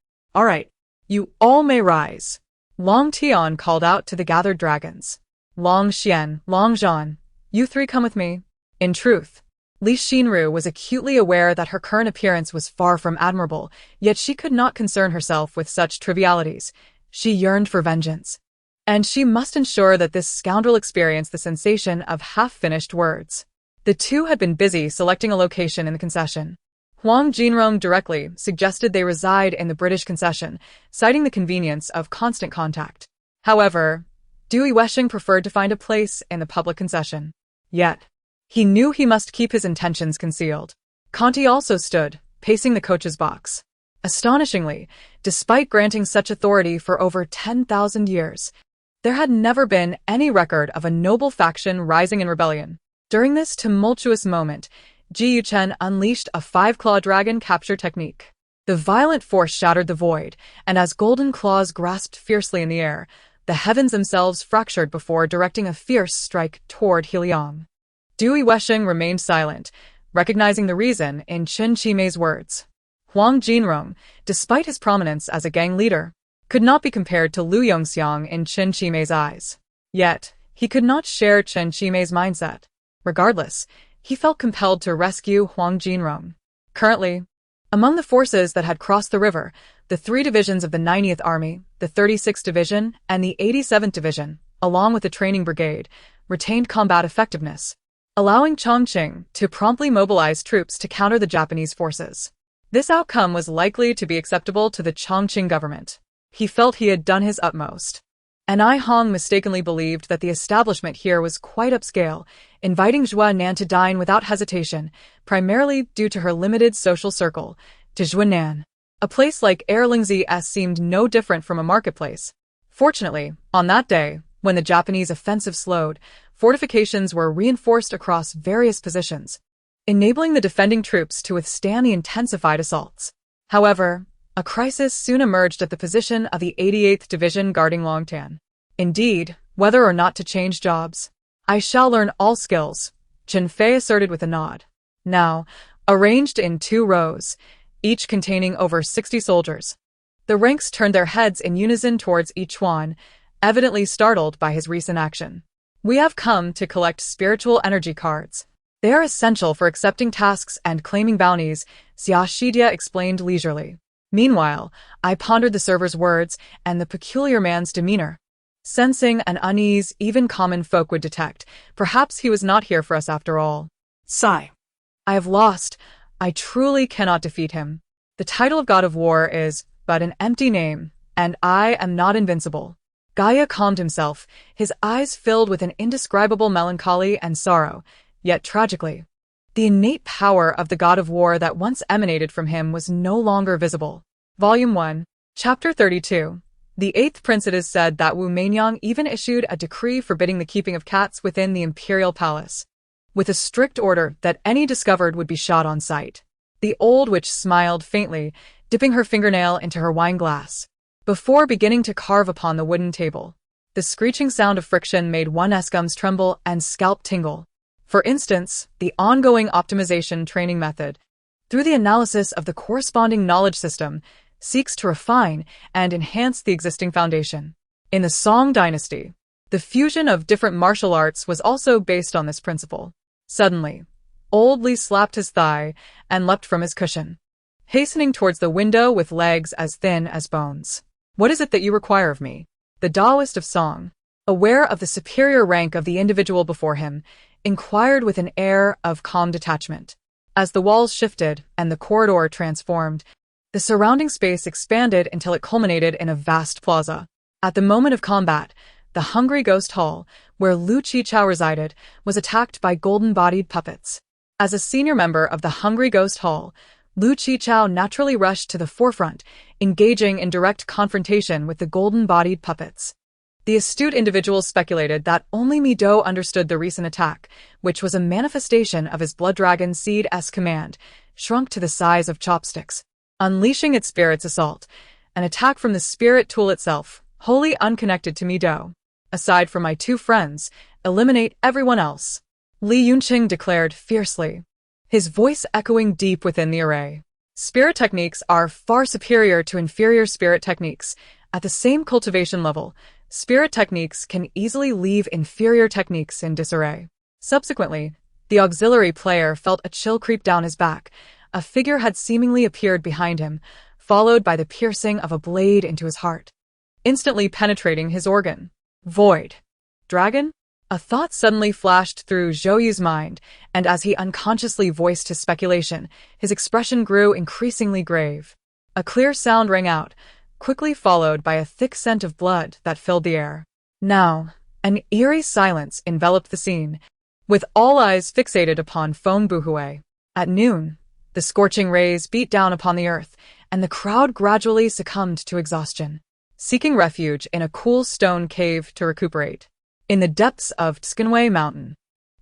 you all may rise. Long Tian called out to the gathered dragons. Long Xian, Long Zhan, you three come with me. In truth, Li Xinru was acutely aware that her current appearance was far from admirable, yet she could not concern herself with such trivialities. She yearned for vengeance. And she must ensure that this scoundrel experienced the sensation of half-finished words. The two had been busy selecting a location in the concession. Huang Jinrong directly suggested they reside in the British concession, citing the convenience of constant contact. However, Dui Weshing preferred to find a place in the public concession. Yet, he knew he must keep his intentions concealed. Conti also stood, pacing the coach's box. Astonishingly, despite granting such authority for over 10,000 years, there had never been any record of a noble faction rising in rebellion. During this tumultuous moment, Ji Yuchen unleashed a 5-claw dragon capture technique. The violent force shattered the void, and as golden claws grasped fiercely in the air, the heavens themselves fractured before directing a fierce strike toward Heliang. Dui Weshing remained silent, recognizing the reason in Chen Qimei's words. Huang Jinrong, despite his prominence as a gang leader, could not be compared to Lu Yongxiang in Chen Qimei's eyes. Yet, he could not share Chen Qimei's mindset. Regardless, he felt compelled to rescue Huang Jinrong. Currently, among the forces that had crossed the river, the 3 divisions of the 90th Army, the 36th Division, and the 87th Division, along with the training brigade, retained combat effectiveness, allowing Chongqing to promptly mobilize troops to counter the Japanese forces. This outcome was likely to be acceptable to the Chongqing government. He felt he had done his utmost. And Ai Hong mistakenly believed that the establishment here was quite upscale, inviting Zhua Nan to dine without hesitation, primarily due to her limited social circle, to Zhua Nan. A place like Erlingzi seemed no different from a marketplace. Fortunately, on that day, when the Japanese offensive slowed, fortifications were reinforced across various positions, enabling the defending troops to withstand the intensified assaults. However, a crisis soon emerged at the position of the 88th Division guarding Longtan. Indeed, whether or not to change jobs, I shall learn all skills, Chen Fei asserted with a nod. Now, arranged in 2 rows, each containing over 60 soldiers, the ranks turned their heads in unison towards Yichuan, evidently startled by his recent action. We have come to collect spiritual energy cards. They are essential for accepting tasks and claiming bounties, Xia Shidia explained leisurely. Meanwhile, I pondered the server's words and the peculiar man's demeanor. Sensing an unease even common folk would detect, perhaps he was not here for us after all. Sigh. I have lost. I truly cannot defeat him. The title of God of War is but an empty name, and I am not invincible. Gaia calmed himself, his eyes filled with an indescribable melancholy and sorrow, yet tragically. The innate power of the God of War that once emanated from him was no longer visible. Volume 1, Chapter 32. The 8th Prince. It is said that Wu Meinyang even issued a decree forbidding the keeping of cats within the imperial palace, with a strict order that any discovered would be shot on sight. The old witch smiled faintly, dipping her fingernail into her wine glass, before beginning to carve upon the wooden table. The screeching sound of friction made one's gums tremble and scalp tingle. For instance, the ongoing optimization training method, through the analysis of the corresponding knowledge system, seeks to refine and enhance the existing foundation. In the Song dynasty, the fusion of different martial arts was also based on this principle. Suddenly, Old Li slapped his thigh and leapt from his cushion, hastening towards the window with legs as thin as bones. What is it that you require of me? The Taoist of Song, aware of the superior rank of the individual before him, inquired with an air of calm detachment. As the walls shifted and the corridor transformed, the surrounding space expanded until it culminated in a vast plaza. At the moment of combat, the Hungry Ghost Hall, where Lu Qichao resided, was attacked by golden-bodied puppets. As a senior member of the Hungry Ghost Hall, Lu Qichao naturally rushed to the forefront, engaging in direct confrontation with the golden-bodied puppets. The astute individuals speculated that only Mi Dou understood the recent attack, which was a manifestation of his Blood Dragon Seed's command, shrunk to the size of chopsticks. Unleashing its spirit's assault, an attack from the spirit tool itself, wholly unconnected to Mi Dou. Aside from my 2 friends, eliminate everyone else, Li Yunqing declared fiercely, his voice echoing deep within the array. Spirit techniques are far superior to inferior spirit techniques. At the same cultivation level, spirit techniques can easily leave inferior techniques in disarray. Subsequently, the auxiliary player felt a chill creep down his back. A figure had seemingly appeared behind him, followed by the piercing of a blade into his heart, instantly penetrating his organ. Void. Dragon? A thought suddenly flashed through Zhou Yu's mind, and as he unconsciously voiced his speculation, his expression grew increasingly grave. A clear sound rang out, quickly followed by a thick scent of blood that filled the air. Now, an eerie silence enveloped the scene, with all eyes fixated upon Feng Buhui. At noon, the scorching rays beat down upon the earth, and the crowd gradually succumbed to exhaustion, seeking refuge in a cool stone cave to recuperate. In the depths of Tskinwei Mountain,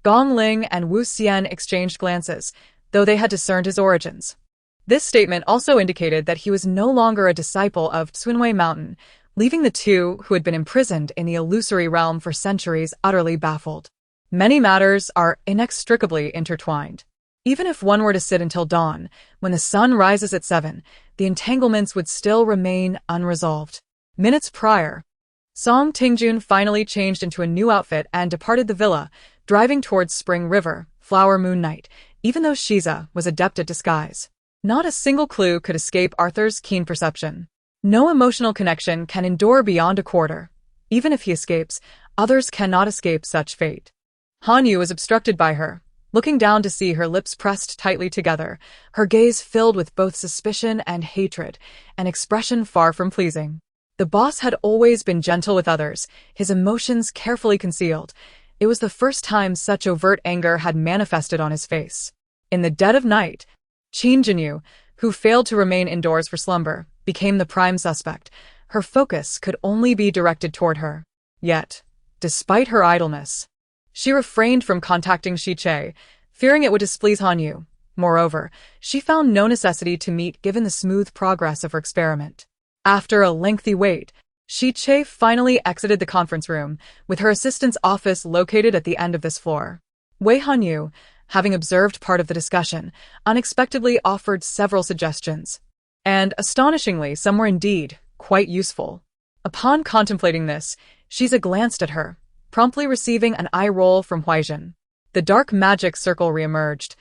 Gong Ling and Wu Xian exchanged glances, though they had discerned his origins. This statement also indicated that he was no longer a disciple of Tskinwei Mountain, leaving the 2 who had been imprisoned in the illusory realm for centuries utterly baffled. Many matters are inextricably intertwined. Even if one were to sit until dawn, when the sun rises at 7, the entanglements would still remain unresolved. Minutes prior, Song Tingjun finally changed into a new outfit and departed the villa, driving towards Spring River, Flower Moon Night, even though Shiza was adept at disguise. Not a single clue could escape Arthur's keen perception. No emotional connection can endure beyond a quarter. Even if he escapes, others cannot escape such fate. Han Yu was obstructed by her, looking down to see her lips pressed tightly together, her gaze filled with both suspicion and hatred, an expression far from pleasing. The boss had always been gentle with others, his emotions carefully concealed. It was the first time such overt anger had manifested on his face. In the dead of night, Qin Jinyu, who failed to remain indoors for slumber, became the prime suspect. Her focus could only be directed toward her. Yet, despite her idleness, She refrained from contacting Shi Che, fearing it would displease Han Yu. Moreover, she found no necessity to meet given the smooth progress of her experiment. After a lengthy wait, Shi Che finally exited the conference room, with her assistant's office located at the end of this floor. Wei Hanyu, having observed part of the discussion, unexpectedly offered several suggestions. And, astonishingly, some were indeed quite useful. Upon contemplating this, Shiza glanced at her, promptly receiving an eye roll from Huaizhen. The dark magic circle reemerged,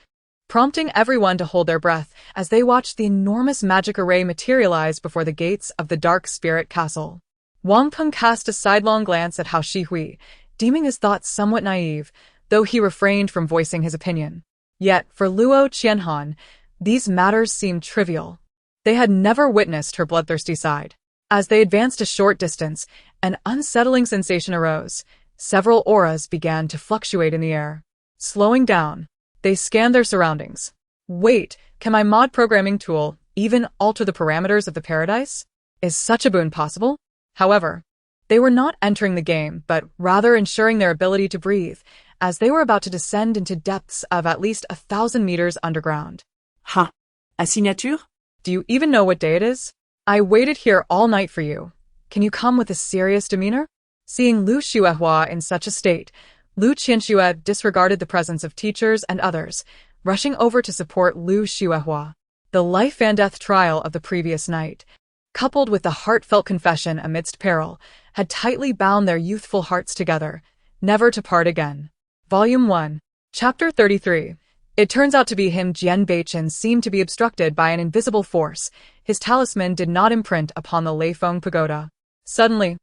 prompting everyone to hold their breath as they watched the enormous magic array materialize before the gates of the Dark Spirit Castle. Wang Peng cast a sidelong glance at Hao Shihui, deeming his thoughts somewhat naive, though he refrained from voicing his opinion. Yet, for Luo Qianhan, these matters seemed trivial. They had never witnessed her bloodthirsty side. As they advanced a short distance, an unsettling sensation arose. Several auras began to fluctuate in the air. Slowing down, they scanned their surroundings. Wait, can my mod programming tool even alter the parameters of the paradise? Is such a boon possible? However, they were not entering the game, but rather ensuring their ability to breathe, as they were about to descend into depths of at least 1,000 meters underground. Ha! A signature? Do you even know what day it is? I waited here all night for you. Can you come with a serious demeanor? Seeing Lu Xuehua in such a state, Lu Qianxue disregarded the presence of teachers and others, rushing over to support Lu Xuehua. The life and death trial of the previous night, coupled with the heartfelt confession amidst peril, had tightly bound their youthful hearts together, never to part again. Volume 1, Chapter 33. It turns out to be him. Jian Beichen seemed to be obstructed by an invisible force. His talisman did not imprint upon the Leifeng Pagoda. Suddenly,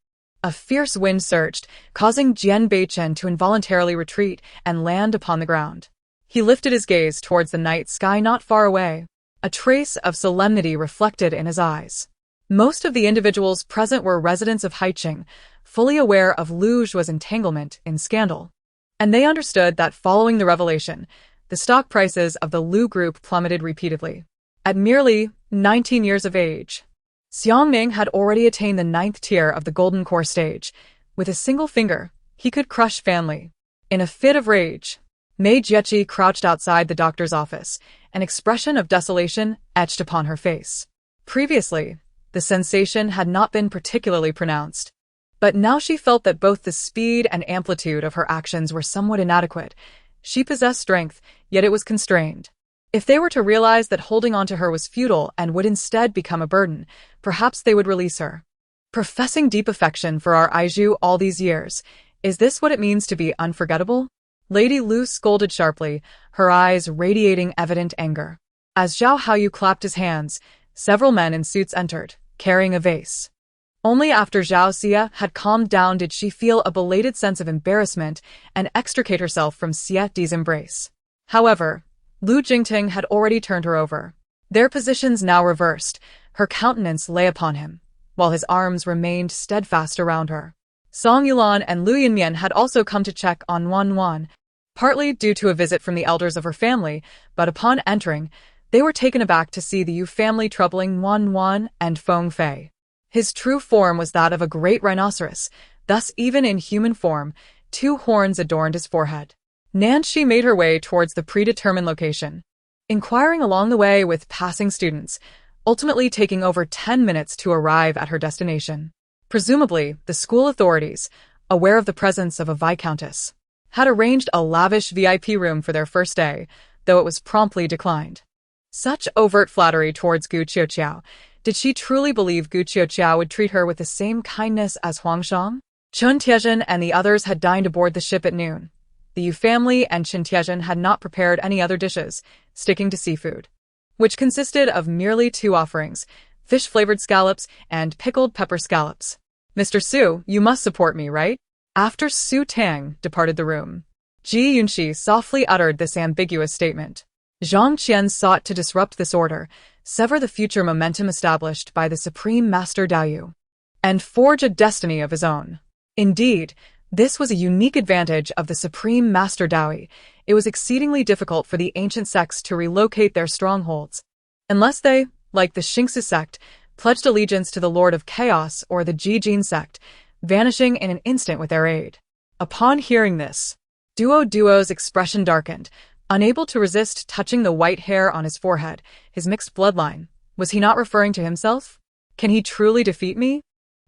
a fierce wind surged, causing Jian Beichen to involuntarily retreat and land upon the ground. He lifted his gaze towards the night sky not far away. A trace of solemnity reflected in his eyes. Most of the individuals present were residents of Haiqing, fully aware of Lu Zhua's entanglement in scandal. And they understood that following the revelation, the stock prices of the Lu Group plummeted repeatedly. At merely 19 years of age, Xiangming had already attained the 9th tier of the Golden Core stage. With a single finger, he could crush family. In a fit of rage, Mei Jiechi crouched outside the doctor's office, an expression of desolation etched upon her face. Previously, the sensation had not been particularly pronounced, but now she felt that both the speed and amplitude of her actions were somewhat inadequate. She possessed strength, yet it was constrained. If they were to realize that holding on to her was futile and would instead become a burden, perhaps they would release her. Professing deep affection for our Aiju all these years, is this what it means to be unforgettable? Lady Lu scolded sharply, her eyes radiating evident anger. As Zhao Haoyu clapped his hands, several men in suits entered, carrying a vase. Only after Zhao Xia had calmed down did she feel a belated sense of embarrassment and extricate herself from Xie Di's embrace. However, Lu Jingting had already turned her over. Their positions now reversed, her countenance lay upon him, while his arms remained steadfast around her. Song Yulan and Lu Yinmian had also come to check on Wan Wan, partly due to a visit from the elders of her family, but upon entering, they were taken aback to see the Yu family troubling Wan Wan and Feng Fei. His true form was that of a great rhinoceros, thus even in human form, 2 horns adorned his forehead. Nanshi made her way towards the predetermined location, inquiring along the way with passing students, ultimately taking over 10 minutes to arrive at her destination. Presumably, the school authorities, aware of the presence of a viscountess, had arranged a lavish VIP room for their first day, though it was promptly declined. Such overt flattery towards Gu Qiuqiao. Did she truly believe Gu Qiuqiao would treat her with the same kindness as Huang Shang? Chen Tiezhen and the others had dined aboard the ship at noon. The Yu family and Chen Tiezhen had not prepared any other dishes, sticking to seafood, which consisted of merely 2 offerings, fish-flavored scallops and pickled pepper scallops. Mr. Su, you must support me, right? After Su Tang departed the room, Ji Yunxi softly uttered this ambiguous statement. Zhang Qian sought to disrupt this order, sever the future momentum established by the Supreme Master Daoyu, and forge a destiny of his own. Indeed, this was a unique advantage of the Supreme Master Daoyu. It was exceedingly difficult for the ancient sects to relocate their strongholds, unless they, like the Xingsu sect, pledged allegiance to the Lord of Chaos or the Jijin sect, vanishing in an instant with their aid. Upon hearing this, Duo's expression darkened, unable to resist touching the white hair on his forehead, his mixed bloodline. Was he not referring to himself? Can he truly defeat me?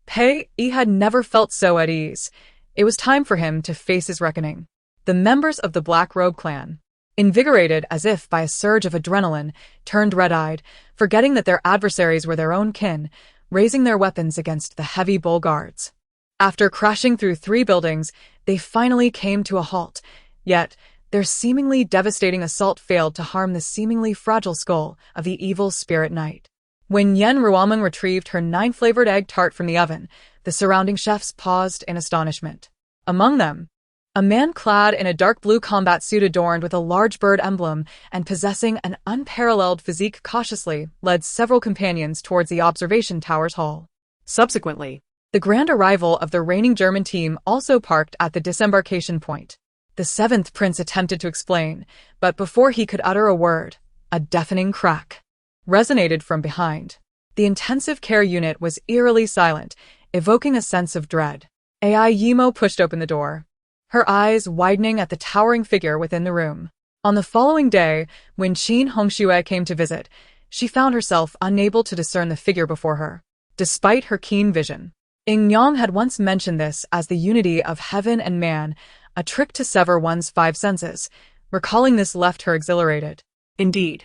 Pei had never felt so at ease. It was time for him to face his reckoning. The members of the Black Robe clan, invigorated as if by a surge of adrenaline, turned red-eyed, forgetting that their adversaries were their own kin, raising their weapons against the heavy bull guards. After crashing through 3 buildings, they finally came to a halt, yet their seemingly devastating assault failed to harm the seemingly fragile skull of the evil spirit knight. When Yen Ruoming retrieved her 9-flavored egg tart from the oven, the surrounding chefs paused in astonishment. Among them, a man clad in a dark blue combat suit adorned with a large bird emblem and possessing an unparalleled physique cautiously led several companions towards the observation tower's hall. Subsequently, the grand arrival of the reigning German team also parked at the disembarkation point. The 7th prince attempted to explain, but before he could utter a word, a deafening crack resonated from behind. The intensive care unit was eerily silent, evoking a sense of dread. Ai Yimo pushed open the door, her eyes widening at the towering figure within the room. On the following day, when Qin Hongxue came to visit, she found herself unable to discern the figure before her, despite her keen vision. Yang had once mentioned this as the unity of heaven and man, a trick to sever one's 5 senses. Recalling this left her exhilarated. Indeed,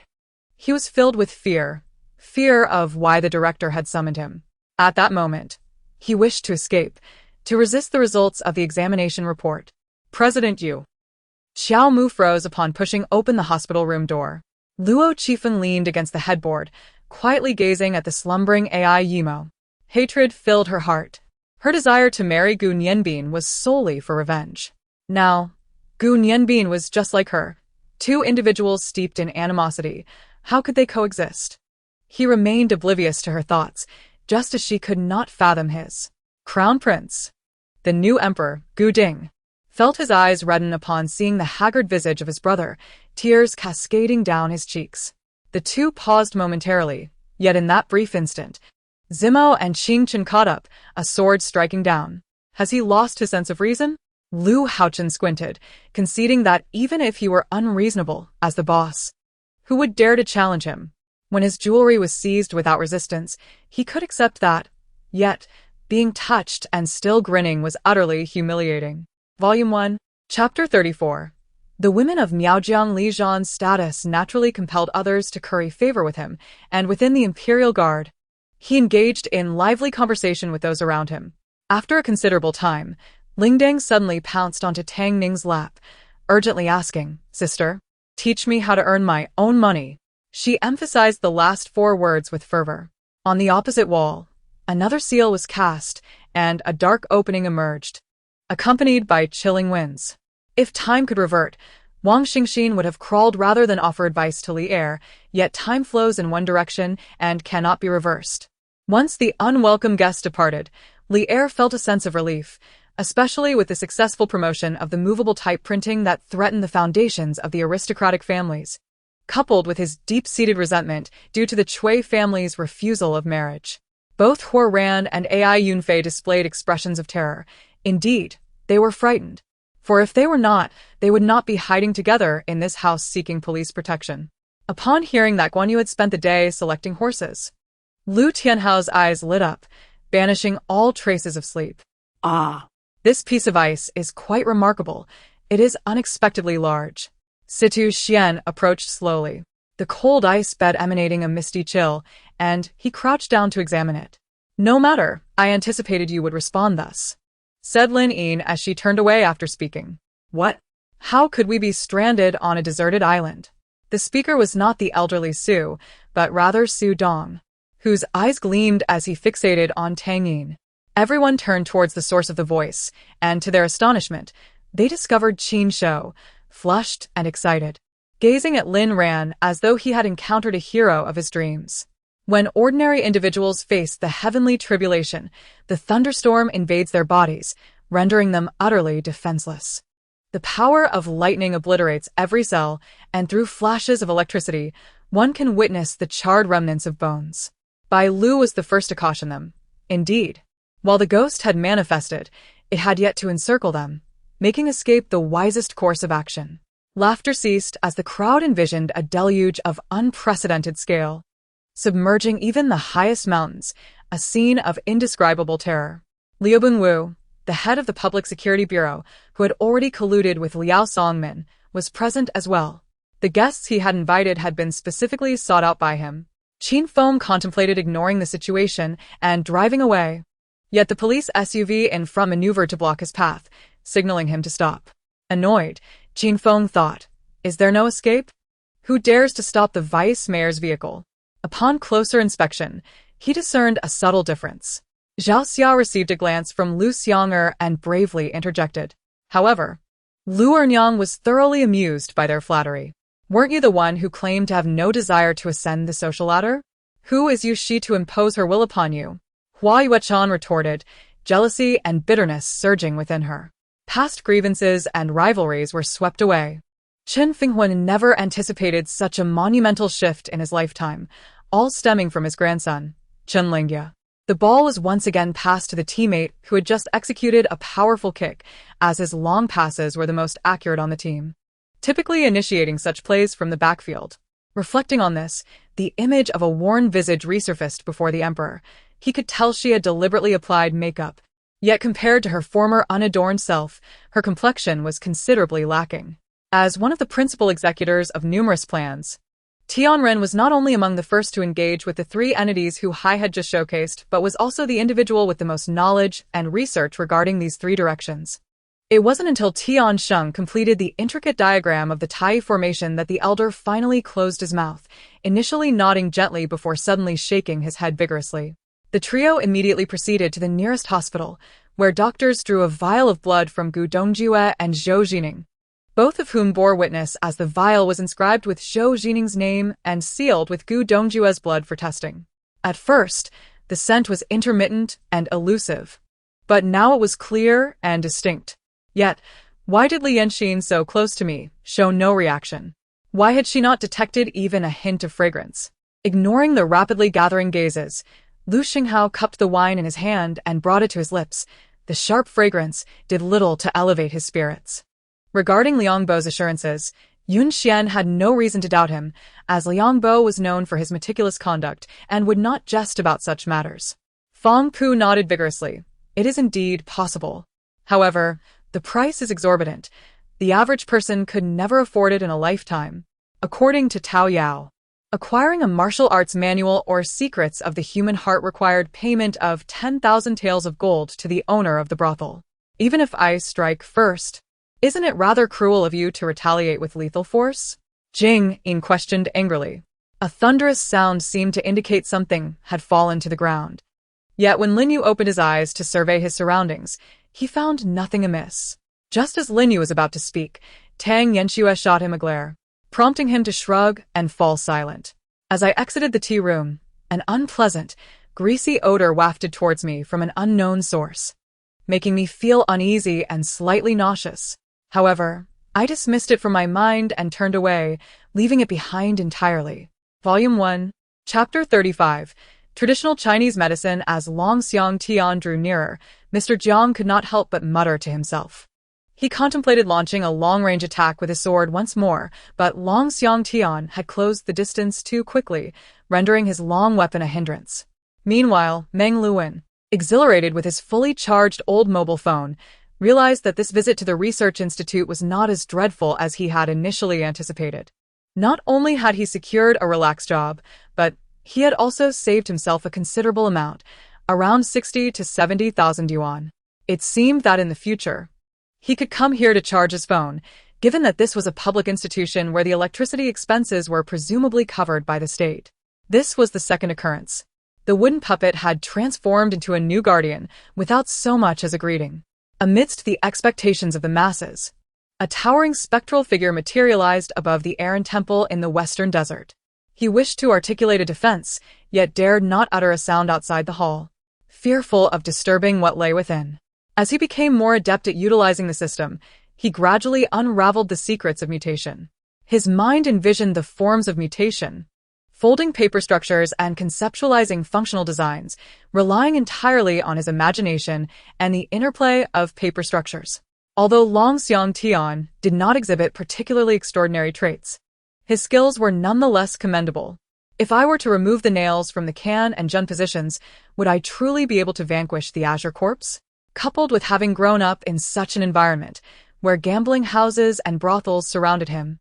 he was filled with fear of why the director had summoned him. At that moment, he wished to escape, to resist the results of the examination report. President Yu. Xiao Mu froze upon pushing open the hospital room door. Luo Qifeng leaned against the headboard, quietly gazing at the slumbering Ai Yimo. Hatred filled her heart. Her desire to marry Gu Nianbin was solely for revenge. Now, Gu Nianbin was just like her. 2 individuals steeped in animosity. How could they coexist? He remained oblivious to her thoughts, just as she could not fathom his. Crown Prince, the new emperor, Gu Ding, felt his eyes redden upon seeing the haggard visage of his brother, tears cascading down his cheeks. The 2 paused momentarily, yet in that brief instant, Zimo and Qing Chen caught up, a sword striking down. Has he lost his sense of reason? Lu Haochen squinted, conceding that even if he were unreasonable as the boss, who would dare to challenge him? When his jewelry was seized without resistance, he could accept that. Yet, being touched and still grinning was utterly humiliating. Volume 1, Chapter 34. The women of Miaojiang Lijian's status naturally compelled others to curry favor with him, and within the Imperial Guard, he engaged in lively conversation with those around him. After a considerable time, Lingdang suddenly pounced onto Tang Ning's lap, urgently asking, "Sister, teach me how to earn my own money." She emphasized the last 4 words with fervor. On the opposite wall, another seal was cast, and a dark opening emerged, accompanied by chilling winds. If time could revert, Wang Xingxin would have crawled rather than offer advice to Heir, yet time flows in one direction and cannot be reversed. Once the unwelcome guest departed, Heir felt a sense of relief, especially with the successful promotion of the movable type printing that threatened the foundations of the aristocratic families, coupled with his deep-seated resentment due to the Cui family's refusal of marriage. Both Huo Ran and Ai Yunfei displayed expressions of terror. Indeed, they were frightened. For if they were not, they would not be hiding together in this house seeking police protection. Upon hearing that Guan Yu had spent the day selecting horses, Lu Tianhao's eyes lit up, banishing all traces of sleep. "Ah, this piece of ice is quite remarkable. It is unexpectedly large." Situ Xian approached slowly, the cold ice bed emanating a misty chill, and he crouched down to examine it. "No matter, I anticipated you would respond thus," said Lin Yin as she turned away after speaking. "What? How could we be stranded on a deserted island?" The speaker was not the elderly Su, but rather Su Dong, whose eyes gleamed as he fixated on Tang Yin. Everyone turned towards the source of the voice, and to their astonishment, they discovered Qin Shou, flushed and excited, gazing at Lin Ran as though he had encountered a hero of his dreams. When ordinary individuals face the heavenly tribulation, the thunderstorm invades their bodies, rendering them utterly defenseless. The power of lightning obliterates every cell, and through flashes of electricity, one can witness the charred remnants of bones. Bai Lu was the first to caution them. Indeed, while the ghost had manifested, it had yet to encircle them. making escape the wisest course of action. Laughter ceased as the crowd envisioned a deluge of unprecedented scale, submerging even the highest mountains, a scene of indescribable terror. Liu Bingwu, the head of the Public Security Bureau, who had already colluded with Liao Songmin, was present as well. The guests he had invited had been specifically sought out by him. Qin Feng contemplated ignoring the situation and driving away. Yet the police SUV in front maneuvered to block his path, signaling him to stop. Annoyed, Qin Feng thought, is there no escape? Who dares to stop the vice mayor's vehicle? Upon closer inspection, he discerned a subtle difference. Zhao Xia received a glance from Lu Xiang'er and bravely interjected. However, Lu Ernyang was thoroughly amused by their flattery. Weren't you the one who claimed to have no desire to ascend the social ladder? Who is Yu Shi to impose her will upon you? Hua Yuechan retorted, jealousy and bitterness surging within her. Past grievances and rivalries were swept away. Chen Fenghuan never anticipated such a monumental shift in his lifetime, all stemming from his grandson, Chen Lingye. The ball was once again passed to the teammate who had just executed a powerful kick, as his long passes were the most accurate on the team, typically initiating such plays from the backfield. Reflecting on this, the image of a worn visage resurfaced before the emperor. He could tell she had deliberately applied makeup. Yet compared to her former unadorned self, her complexion was considerably lacking. As one of the principal executors of numerous plans, Tianren was not only among the first to engage with the three entities who Hai had just showcased, but was also the individual with the most knowledge and research regarding these three directions. It wasn't until Tian Sheng completed the intricate diagram of the Tai formation that the elder finally closed his mouth, initially nodding gently before suddenly shaking his head vigorously. The trio immediately proceeded to the nearest hospital, where doctors drew a vial of blood from Gu Dongjue and Zhou Jining, both of whom bore witness as the vial was inscribed with Zhou Jining's name and sealed with Gu Dongjue's blood for testing. At first, the scent was intermittent and elusive, but now it was clear and distinct. Yet, why did Li Yanxin, so close to me, show no reaction? Why had she not detected even a hint of fragrance? Ignoring the rapidly gathering gazes, Lu Xinghao cupped the wine in his hand and brought it to his lips. The sharp fragrance did little to elevate his spirits. Regarding Liang Bo's assurances, Yun Xian had no reason to doubt him, as Liang Bo was known for his meticulous conduct and would not jest about such matters. Fang Pu nodded vigorously. It is indeed possible. However, the price is exorbitant. The average person could never afford it in a lifetime. According to Tao Yao, acquiring a martial arts manual or secrets of the human heart required payment of 10,000 taels of gold to the owner of the brothel. Even if I strike first, isn't it rather cruel of you to retaliate with lethal force? Jing Yin questioned angrily. A thunderous sound seemed to indicate something had fallen to the ground. Yet when Lin Yu opened his eyes to survey his surroundings, he found nothing amiss. Just as Lin Yu was about to speak, Tang Yanxue shot him a glare, prompting him to shrug and fall silent. As I exited the tea room, an unpleasant, greasy odor wafted towards me from an unknown source, making me feel uneasy and slightly nauseous. However, I dismissed it from my mind and turned away, leaving it behind entirely. Volume 1, Chapter 35, Traditional Chinese Medicine. As Long Xiang Tian drew nearer, Mr. Jiang could not help but mutter to himself. He contemplated launching a long-range attack with his sword once more, but Long Xiang Tian had closed the distance too quickly, rendering his long weapon a hindrance. Meanwhile, Meng Luwen, exhilarated with his fully charged old mobile phone, realized that this visit to the research institute was not as dreadful as he had initially anticipated. Not only had he secured a relaxed job, but he had also saved himself a considerable amount, around 60 to 70,000 yuan. It seemed that in the future, he could come here to charge his phone, given that this was a public institution where the electricity expenses were presumably covered by the state. This was the second occurrence. The wooden puppet had transformed into a new guardian without so much as a greeting. Amidst the expectations of the masses, a towering spectral figure materialized above the Aaron Temple in the western desert. He wished to articulate a defense, yet dared not utter a sound outside the hall, fearful of disturbing what lay within. As he became more adept at utilizing the system, he gradually unraveled the secrets of mutation. His mind envisioned the forms of mutation, folding paper structures and conceptualizing functional designs, relying entirely on his imagination and the interplay of paper structures. Although Long Xiang Tian did not exhibit particularly extraordinary traits, his skills were nonetheless commendable. If I were to remove the nails from the Can and Jun positions, would I truly be able to vanquish the Azure Corpse? Coupled with having grown up in such an environment, where gambling houses and brothels surrounded him,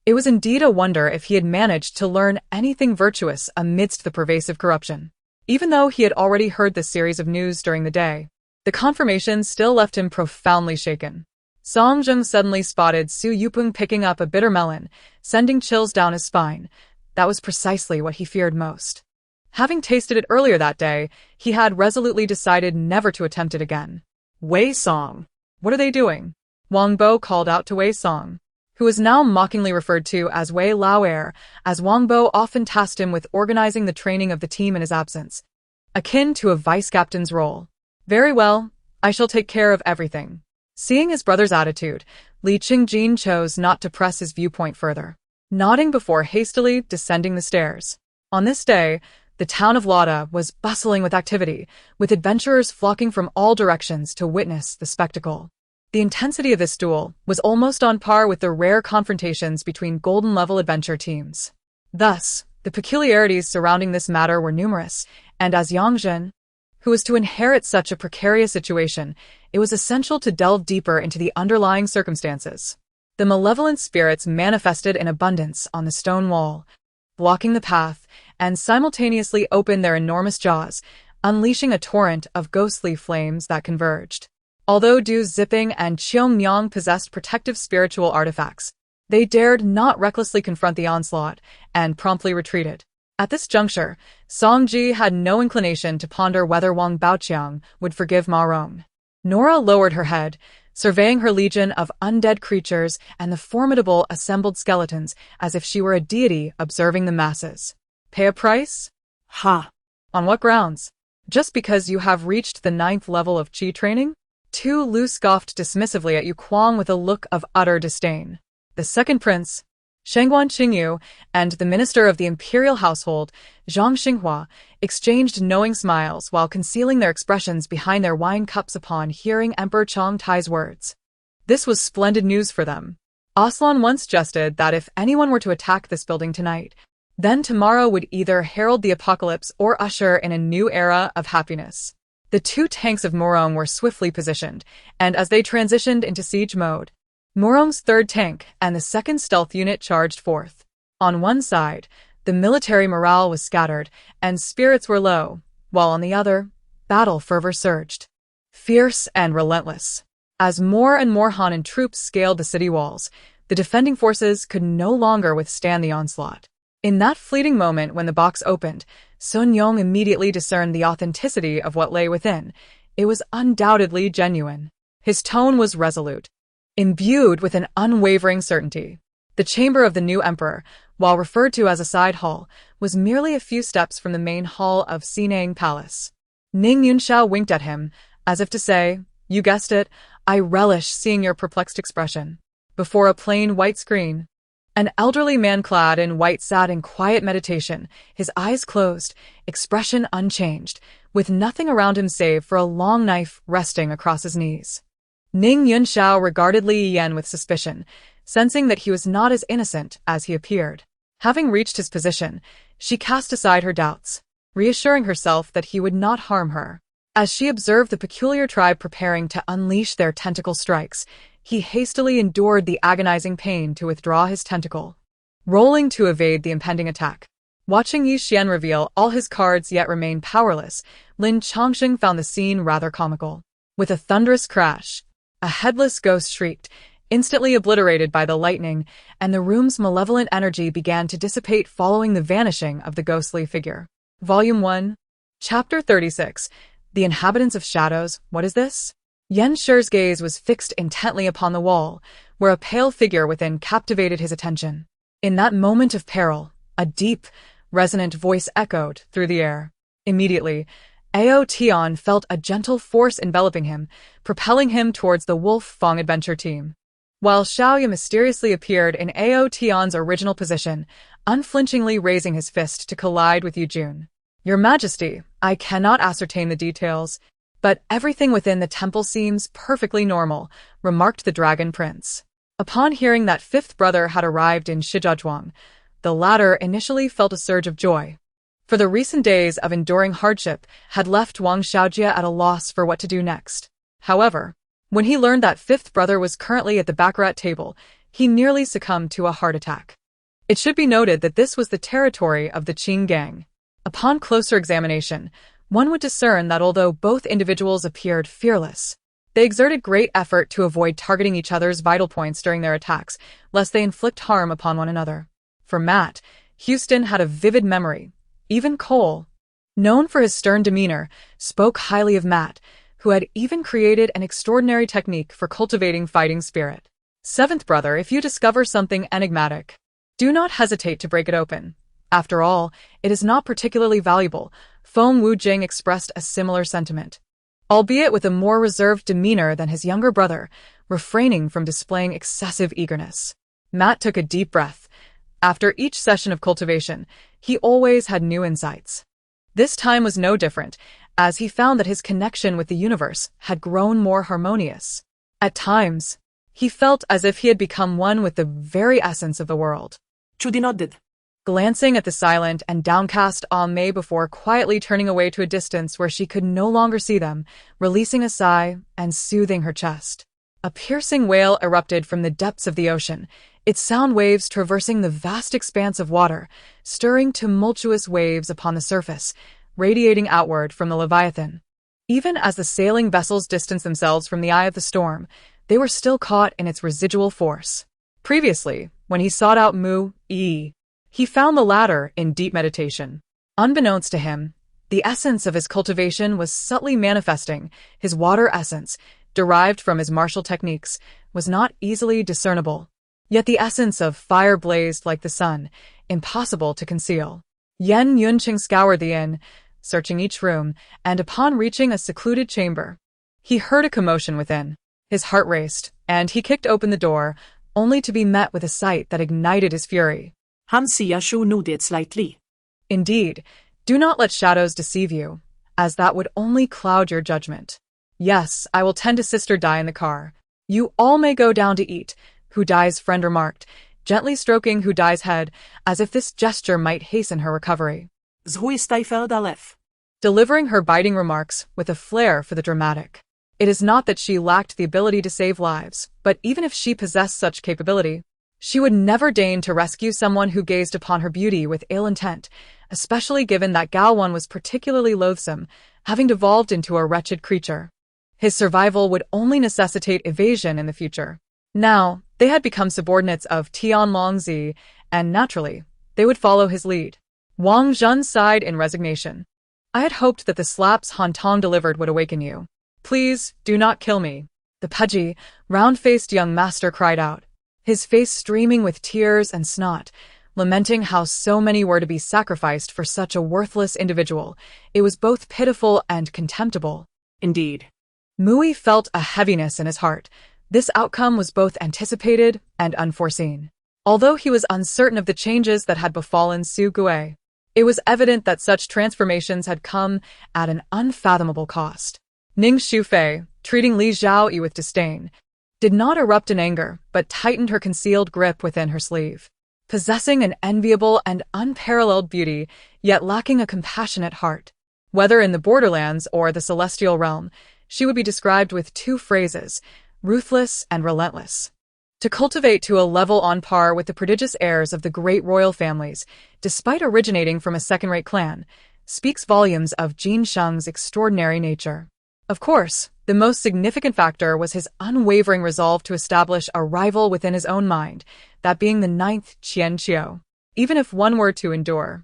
it was indeed a wonder if he had managed to learn anything virtuous amidst the pervasive corruption. Even though he had already heard this series of news during the day, the confirmation still left him profoundly shaken. Song Jung suddenly spotted Su Yupeng picking up a bitter melon, sending chills down his spine. That was precisely what he feared most. Having tasted it earlier that day, he had resolutely decided never to attempt it again. Wei Song, what are they doing? Wang Bo called out to Wei Song, who was now mockingly referred to as Wei Lao Heir, as Wang Bo often tasked him with organizing the training of the team in his absence, akin to a vice-captain's role. Very well, I shall take care of everything. Seeing his brother's attitude, Li Qingjin chose not to press his viewpoint further, nodding before hastily descending the stairs. On this day, the town of Lauda was bustling with activity, with adventurers flocking from all directions to witness the spectacle. The intensity of this duel was almost on par with the rare confrontations between golden-level adventure teams. Thus, the peculiarities surrounding this matter were numerous, and as Yangzhen, who was to inherit such a precarious situation, it was essential to delve deeper into the underlying circumstances. The malevolent spirits manifested in abundance on the stone wall, blocking the path, and simultaneously opened their enormous jaws, unleashing a torrent of ghostly flames that converged. Although Du Ziping and Qiong Myong possessed protective spiritual artifacts, they dared not recklessly confront the onslaught and promptly retreated. At this juncture, Song Ji had no inclination to ponder whether Wang Baoqiang would forgive Ma Rong. Nora lowered her head, surveying her legion of undead creatures and the formidable assembled skeletons as if she were a deity observing the masses. Pay a price? Ha! On what grounds? Just because you have reached the 9th level of Qi training? Tu Lu scoffed dismissively at Yu Kuang with a look of utter disdain. The second prince, Shangguan Qingyu, and the minister of the imperial household, Zhang Xinghua, exchanged knowing smiles while concealing their expressions behind their wine cups upon hearing Emperor Chang Tai's words. This was splendid news for them. Aslan once jested that if anyone were to attack this building tonight, then tomorrow would either herald the apocalypse or usher in a new era of happiness. The 2 tanks of Morong were swiftly positioned, and as they transitioned into siege mode, Morong's 3rd tank and the 2nd stealth unit charged forth. On one side, the military morale was scattered and spirits were low, while on the other, battle fervor surged. Fierce and relentless. As more and more Han troops scaled the city walls, the defending forces could no longer withstand the onslaught. In that fleeting moment when the box opened, Sun Yong immediately discerned the authenticity of what lay within. It was undoubtedly genuine. His tone was resolute, imbued with an unwavering certainty. The chamber of the new emperor, while referred to as a side hall, was merely a few steps from the main hall of Sinang Palace. Ning Yunxiao winked at him, as if to say, "You guessed it, I relish seeing your perplexed expression." Before a plain white screen, an elderly man clad in white sat in quiet meditation, his eyes closed, expression unchanged, with nothing around him save for a long knife resting across his knees. Ning Yunxiao regarded Li Yan with suspicion, sensing that he was not as innocent as he appeared. Having reached his position, she cast aside her doubts, reassuring herself that he would not harm her. As she observed the peculiar tribe preparing to unleash their tentacle strikes, he hastily endured the agonizing pain to withdraw his tentacle, rolling to evade the impending attack. Watching Yi Xian reveal all his cards yet remain powerless, Lin Chongsheng found the scene rather comical. With a thunderous crash, a headless ghost shrieked, instantly obliterated by the lightning, and the room's malevolent energy began to dissipate following the vanishing of the ghostly figure. Volume 1, Chapter 36, The Inhabitants of Shadows, What is this? Yen Shi's gaze was fixed intently upon the wall, where a pale figure within captivated his attention. In that moment of peril, a deep, resonant voice echoed through the air. Immediately, Ao Tian felt a gentle force enveloping him, propelling him towards the Wolf Fong adventure team. While Xiaoya mysteriously appeared in Ao Tian's original position, unflinchingly raising his fist to collide with Yu Jun. Your Majesty, I cannot ascertain the details. But everything within the temple seems perfectly normal, remarked the dragon prince. Upon hearing that fifth brother had arrived in Shijiazhuang, the latter initially felt a surge of joy. For the recent days of enduring hardship had left Wang Xiaojia at a loss for what to do next. However, when he learned that fifth brother was currently at the baccarat table, he nearly succumbed to a heart attack. It should be noted that this was the territory of the Qingyan. Upon closer examination, one would discern that although both individuals appeared fearless, they exerted great effort to avoid targeting each other's vital points during their attacks, lest they inflict harm upon one another. For Matt, Houston had a vivid memory. Even Cole, known for his stern demeanor, spoke highly of Matt, who had even created an extraordinary technique for cultivating fighting spirit. Seventh brother, if you discover something enigmatic, do not hesitate to break it open. After all, it is not particularly valuable. Feng Wujing expressed a similar sentiment, albeit with a more reserved demeanor than his younger brother, refraining from displaying excessive eagerness. Matt took a deep breath. After each session of cultivation, he always had new insights. This time was no different, as he found that his connection with the universe had grown more harmonious. At times, he felt as if he had become one with the very essence of the world. Judy nodded, Glancing at the silent and downcast May before quietly turning away to a distance where she could no longer see them, releasing a sigh and soothing her chest. A piercing wail erupted from the depths of the ocean, its sound waves traversing the vast expanse of water, stirring tumultuous waves upon the surface, radiating outward from the Leviathan. Even as the sailing vessels distanced themselves from the eye of the storm, they were still caught in its residual force. Previously, when he sought out Mu-Yi, he found the latter in deep meditation. Unbeknownst to him, the essence of his cultivation was subtly manifesting. His water essence, derived from his martial techniques, was not easily discernible. Yet the essence of fire blazed like the sun, impossible to conceal. Yan Yunqing scoured the inn, searching each room, and upon reaching a secluded chamber, he heard a commotion within. His heart raced, and he kicked open the door, only to be met with a sight that ignited his fury. Han Xiashu nodded slightly. Indeed, do not let shadows deceive you, as that would only cloud your judgment. Yes, I will tend to Sister Dai in the car. You all may go down to eat, Hu Dai's friend remarked, gently stroking Hu Dai's head, as if this gesture might hasten her recovery. Zhui stifled a laugh, Delivering her biting remarks with a flair for the dramatic. It is not that she lacked the ability to save lives, but even if she possessed such capability, she would never deign to rescue someone who gazed upon her beauty with ill intent, especially given that Gao-wan was particularly loathsome, having devolved into a wretched creature. His survival would only necessitate evasion in the future. Now, they had become subordinates of Tianlongzi, and naturally, they would follow his lead. Wang Zhen sighed in resignation. I had hoped that the slaps Han Tong delivered would awaken you. Please, do not kill me. The pudgy, round-faced young master cried out, his face streaming with tears and snot, lamenting how so many were to be sacrificed for such a worthless individual. It was both pitiful and contemptible. indeed. Mui felt a heaviness in his heart. This outcome was both anticipated and unforeseen. Although he was uncertain of the changes that had befallen Su Gui, it was evident that such transformations had come at an unfathomable cost. Ning Shufei, treating Li Zhaoyi with disdain, did not erupt in anger, but tightened her concealed grip within her sleeve. Possessing an enviable and unparalleled beauty, yet lacking a compassionate heart. Whether in the borderlands or the celestial realm, she would be described with two phrases, ruthless and relentless. To cultivate to a level on par with the prodigious heirs of the great royal families, despite originating from a second-rate clan, speaks volumes of Jin Sheng's extraordinary nature. Of course, the most significant factor was his unwavering resolve to establish a rival within his own mind, that being the ninth Qianqiu. Even if one were to endure,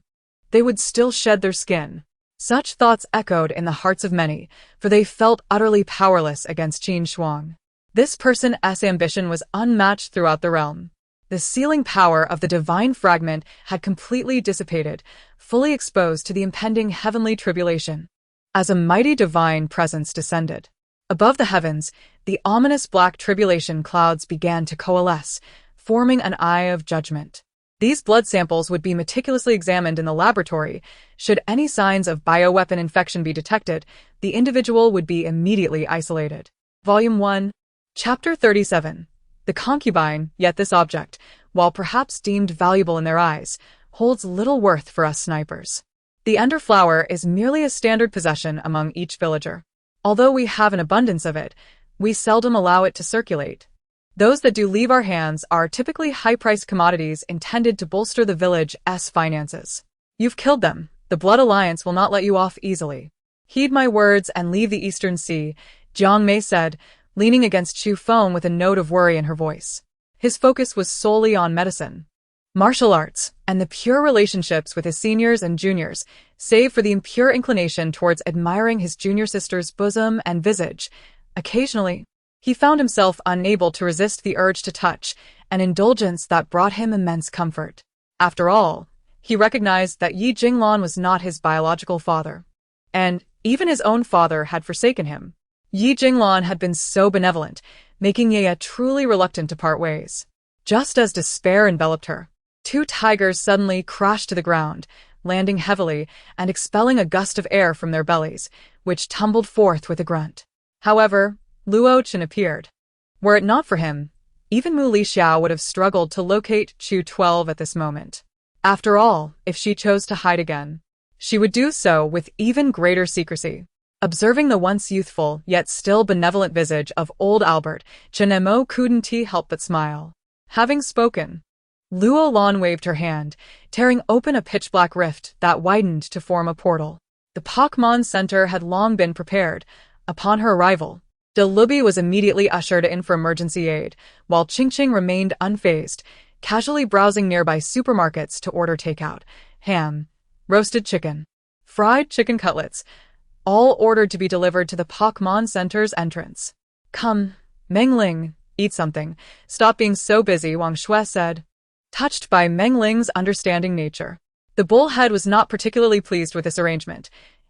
they would still shed their skin. Such thoughts echoed in the hearts of many, for they felt utterly powerless against Qin Shuang. This person's ambition was unmatched throughout the realm. The sealing power of the divine fragment had completely dissipated, fully exposed to the impending heavenly tribulation. As a mighty divine presence descended, above the heavens, the ominous black tribulation clouds began to coalesce, forming an eye of judgment. These blood samples would be meticulously examined in the laboratory. Should any signs of bioweapon infection be detected, the individual would be immediately isolated. Volume 1, Chapter 37. The concubine, yet this object, while perhaps deemed valuable in their eyes, holds little worth for us snipers. The ender flower is merely a standard possession among each villager. Although we have an abundance of it, we seldom allow it to circulate. Those that do leave our hands are typically high-priced commodities intended to bolster the village's finances. You've killed them. The Blood Alliance will not let you off easily. Heed my words and leave the Eastern Sea, Jiang Mei said, leaning against Chu Feng with a note of worry in her voice. His focus was solely on medicine, martial arts, and the pure relationships with his seniors and juniors, save for the impure inclination towards admiring his junior sister's bosom and visage. Occasionally, he found himself unable to resist the urge to touch, an indulgence that brought him immense comfort. After all, he recognized that Yi Jinglan was not his biological father, and even his own father had forsaken him. Yi Jinglan had been so benevolent, making Ye truly reluctant to part ways. Just as despair enveloped her, two tigers suddenly crashed to the ground, landing heavily and expelling a gust of air from their bellies, which tumbled forth with a grunt. However, Luo Chen appeared. Were it not for him, even Mu Li Xiao would have struggled to locate Chu 12 at this moment. After all, if she chose to hide again, she would do so with even greater secrecy. Observing the once youthful yet still benevolent visage of old Albert, Chen Mo couldn't help but smile. Having spoken, Luo Lan waved her hand, tearing open a pitch-black rift that widened to form a portal. The Pokemon Center had long been prepared. Upon her arrival, De Lubi was immediately ushered in for emergency aid, while Qingyan remained unfazed, casually browsing nearby supermarkets to order takeout, ham, roasted chicken, fried chicken cutlets, all ordered to be delivered to the Pokemon Center's entrance. Come, Mengling, eat something. Stop being so busy, Wang Shui said, touched by Mengling's understanding nature. The bullhead was not particularly pleased with this arrangement.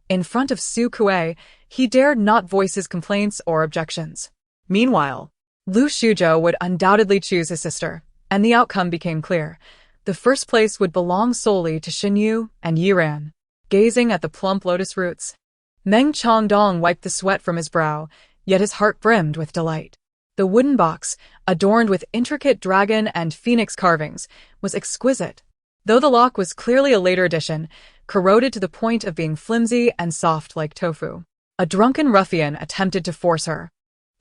In front of Su Kuei, he dared not voice his complaints or objections. Meanwhile, Lu Shuzhou would undoubtedly choose his sister, and the outcome became clear. The first place would belong solely to Xinyu and Yiran. Gazing at the plump lotus roots, Meng Chongdong wiped the sweat from his brow, yet his heart brimmed with delight. The wooden box, adorned with intricate dragon and phoenix carvings, was exquisite. Though the lock was clearly a later addition, corroded to the point of being flimsy and soft like tofu. A drunken ruffian attempted to force her,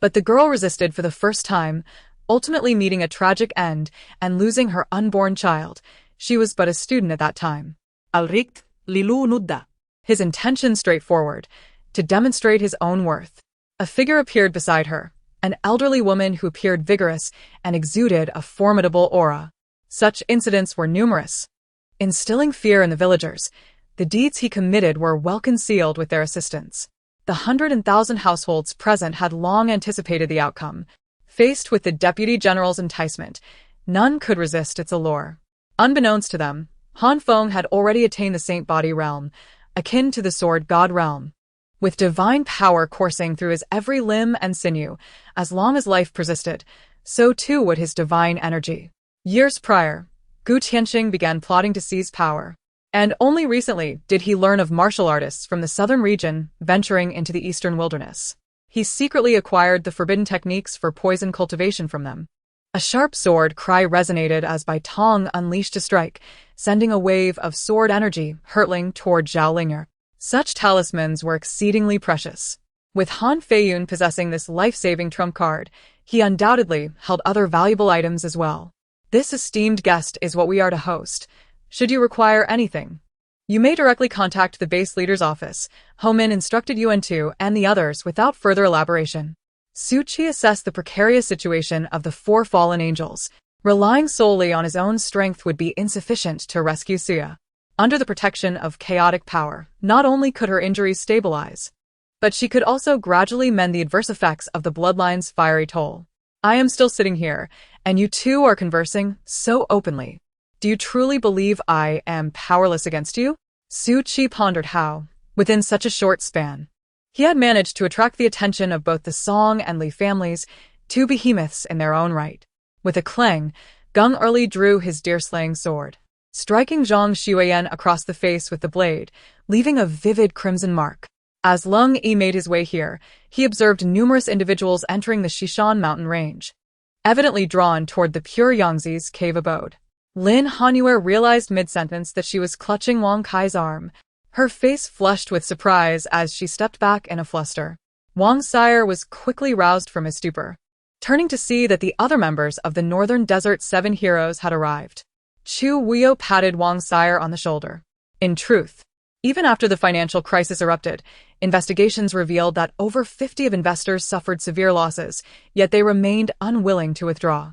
but the girl resisted for the first time, ultimately meeting a tragic end and losing her unborn child. She was but a student at that time. Alrikt, Lilu Nudda. His intention straightforward, to demonstrate his own worth. A figure appeared beside her, an elderly woman who appeared vigorous and exuded a formidable aura. Such incidents were numerous, instilling fear in the villagers. The deeds he committed were well concealed with their assistance. The 100,000 households present had long anticipated the outcome. Faced with the deputy general's enticement, none could resist its allure. Unbeknownst to them, Han Feng had already attained the saint body realm, akin to the sword god realm. With divine power coursing through his every limb and sinew, as long as life persisted, so too would his divine energy. Years prior, Gu Tianxing began plotting to seize power, and only recently did he learn of martial artists from the southern region venturing into the eastern wilderness. He secretly acquired the forbidden techniques for poison cultivation from them. A sharp sword cry resonated as Bai Tong unleashed a strike, sending a wave of sword energy hurtling toward Zhao Ling'er. Such talismans were exceedingly precious. With Han Feiyun possessing this life-saving trump card, he undoubtedly held other valuable items as well. This esteemed guest is what we are to host. Should you require anything, you may directly contact the base leader's office. Homin instructed Yuan-Tu and the others without further elaboration. Su Qi assessed the precarious situation of the four fallen angels. Relying solely on his own strength would be insufficient to rescue Xia. Under the protection of chaotic power, not only could her injuries stabilize, but she could also gradually mend the adverse effects of the bloodline's fiery toll. I am still sitting here, and you two are conversing so openly. Do you truly believe I am powerless against you? Su Qi pondered how, within such a short span, he had managed to attract the attention of both the Song and Li families, two behemoths in their own right. With a clang, Gung Erli drew his deer-slaying sword. striking Zhang Xueyan across the face with the blade, leaving a vivid crimson mark. As Leng Yi made his way here, he observed numerous individuals entering the Xishan mountain range, evidently drawn toward the pure Yangtze's cave abode. Lin Hanyu realized mid-sentence that she was clutching Wang Kai's arm, her face flushed with surprise as she stepped back in a fluster. Wang's sire was quickly roused from his stupor, turning to see that the other members of the Northern Desert Seven Heroes had arrived. Chu Wuyo patted Wang's sire on the shoulder. In truth, even after the financial crisis erupted, investigations revealed that over 50 of investors suffered severe losses, yet they remained unwilling to withdraw.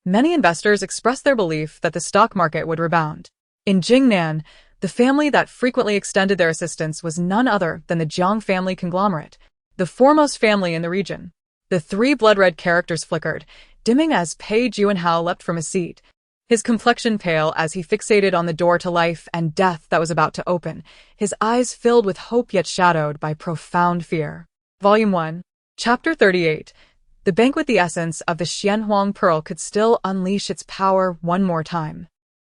Many investors expressed their belief that the stock market would rebound. In Qingyan, the family that frequently extended their assistance was none other than the Jiang family conglomerate, the foremost family in the region. The three blood-red characters flickered, dimming as Pei Juanhao leapt from his seat, his complexion pale as he fixated on the door to life and death that was about to open, his eyes filled with hope yet shadowed by profound fear. Volume 1, Chapter 38. The banquet. The essence of the Xianhuang pearl could still unleash its power one more time.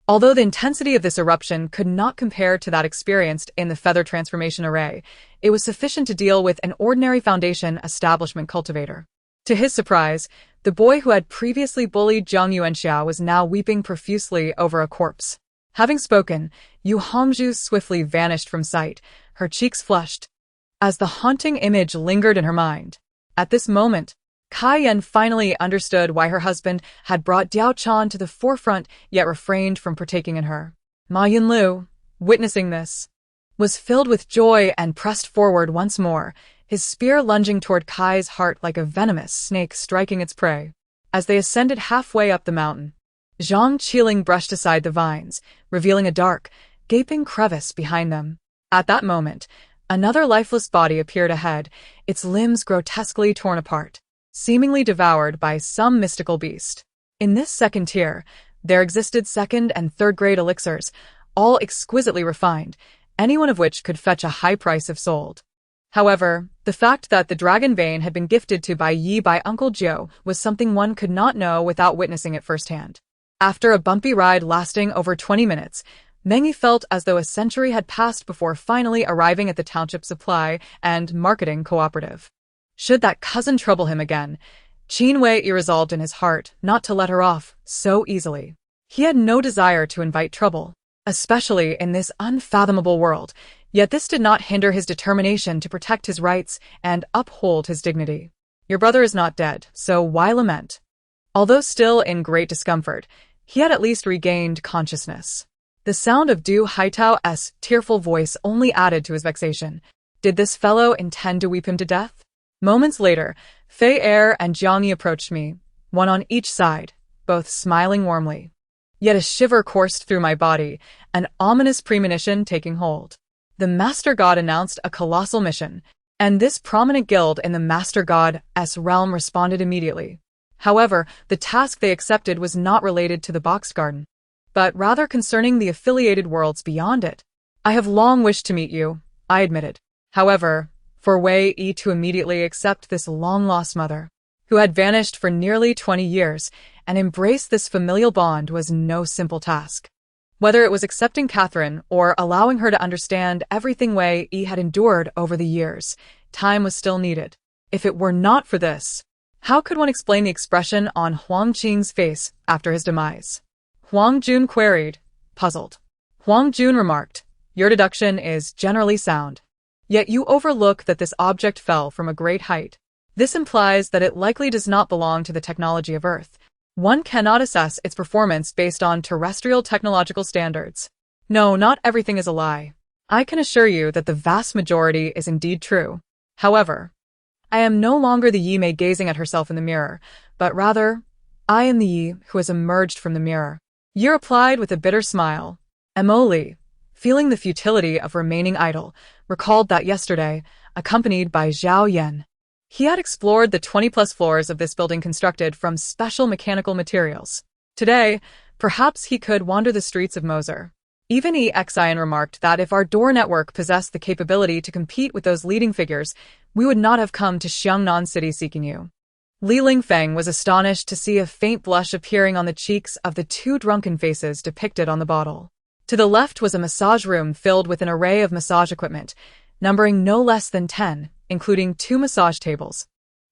Although the intensity of this eruption could not compare to that experienced in the feather transformation array, it was sufficient to deal with an ordinary Foundation establishment cultivator. To his surprise, the boy who had previously bullied Zhang Yuanxia was now weeping profusely over a corpse. Having spoken, Yu Hongzhu swiftly vanished from sight, her cheeks flushed, as the haunting image lingered in her mind. At this moment, Kai Yan finally understood why her husband had brought Diao Chan to the forefront yet refrained from partaking in her. Ma Yinlu, witnessing this, was filled with joy and pressed forward once more, his spear lunging toward Kai's heart like a venomous snake striking its prey. As they ascended halfway up the mountain, Zhang Qiling brushed aside the vines, revealing a dark, gaping crevice behind them. At that moment, another lifeless body appeared ahead, its limbs grotesquely torn apart, seemingly devoured by some mystical beast. In this second tier, there existed second and third-grade elixirs, all exquisitely refined, any one of which could fetch a high price if sold. However, the fact that the dragon vein had been gifted to Bai Yi by Uncle Jiu was something one could not know without witnessing it firsthand. After a bumpy ride lasting over 20 minutes, Meng Yi felt as though a century had passed before finally arriving at the township supply and marketing cooperative. Should that cousin trouble him again, Qin Wei resolved in his heart not to let her off so easily. He had no desire to invite trouble, especially in this unfathomable world, yet this did not hinder his determination to protect his rights and uphold his dignity. Your brother is not dead, so why lament? Although still in great discomfort, he had at least regained consciousness. The sound of Du Haitao's tearful voice only added to his vexation. Did this fellow intend to weep him to death? Moments later, Heir and Jiang Yi approached me, one on each side, both smiling warmly. Yet a shiver coursed through my body, an ominous premonition taking hold. The Master God announced a colossal mission, and this prominent guild in the Master God's realm responded immediately. However, the task they accepted was not related to the box garden, but rather concerning the affiliated worlds beyond it. I have long wished to meet you, I admitted. However, for Wei Yi to immediately accept this long-lost mother, who had vanished for nearly 20 years, and embrace this familial bond was no simple task. Whether it was accepting Catherine or allowing her to understand everything Wei Yi had endured over the years, time was still needed. If it were not for this, how could one explain the expression on Huang Qing's face after his demise? Huang Jun queried, puzzled. Huang Jun remarked, your deduction is generally sound. Yet you overlook that this object fell from a great height. This implies that it likely does not belong to the technology of Earth. One cannot assess its performance based on terrestrial technological standards. No, not everything is a lie. I can assure you that the vast majority is indeed true. However, I am no longer the Yi Mei gazing at herself in the mirror, but rather, I am the Yi who has emerged from the mirror. Yi replied with a bitter smile. Emily, feeling the futility of remaining idle, recalled that yesterday, accompanied by Zhao Yan, he had explored the 20-plus floors of this building constructed from special mechanical materials. Today, perhaps he could wander the streets of Moser. Even Xian remarked that if our door network possessed the capability to compete with those leading figures, we would not have come to Xiangnan City seeking you. Li Lingfeng was astonished to see a faint blush appearing on the cheeks of the two drunken faces depicted on the bottle. To the left was a massage room filled with an array of massage equipment, numbering no less than 10, including 2 massage tables.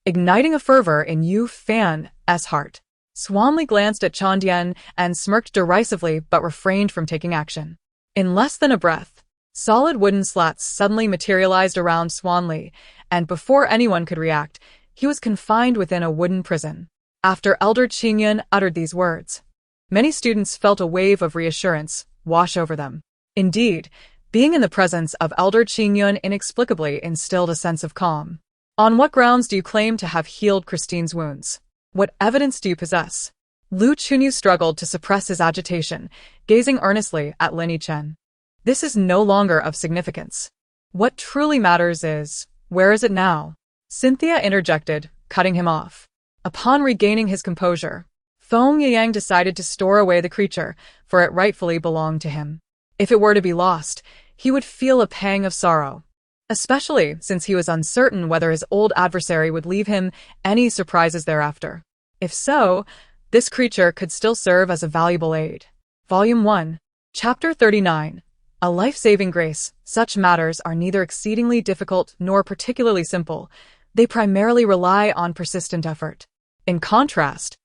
Igniting a fervor in Yu Fan's heart, Swanli glanced at Qingyan and smirked derisively but refrained from taking action. In less than a breath, solid wooden slats suddenly materialized around Swanli, and before anyone could react, he was confined within a wooden prison. After Elder Qingyan uttered these words, many students felt a wave of reassurance wash over them. Indeed, being in the presence of Elder Qingyan inexplicably instilled a sense of calm. On what grounds do you claim to have healed Christine's wounds? What evidence do you possess? Lu Chunyu struggled to suppress his agitation, gazing earnestly at Lin Yichen. This is no longer of significance. What truly matters is, where is it now? Cynthia interjected, cutting him off. Upon regaining his composure, Feng Yang decided to store away the creature, for it rightfully belonged to him. If it were to be lost, he would feel a pang of sorrow, especially since he was uncertain whether his old adversary would leave him any surprises thereafter. If so, this creature could still serve as a valuable aid. Volume 1, Chapter 39. A life-saving grace. Such matters are neither exceedingly difficult nor particularly simple. They primarily rely on persistent effort. In contrast,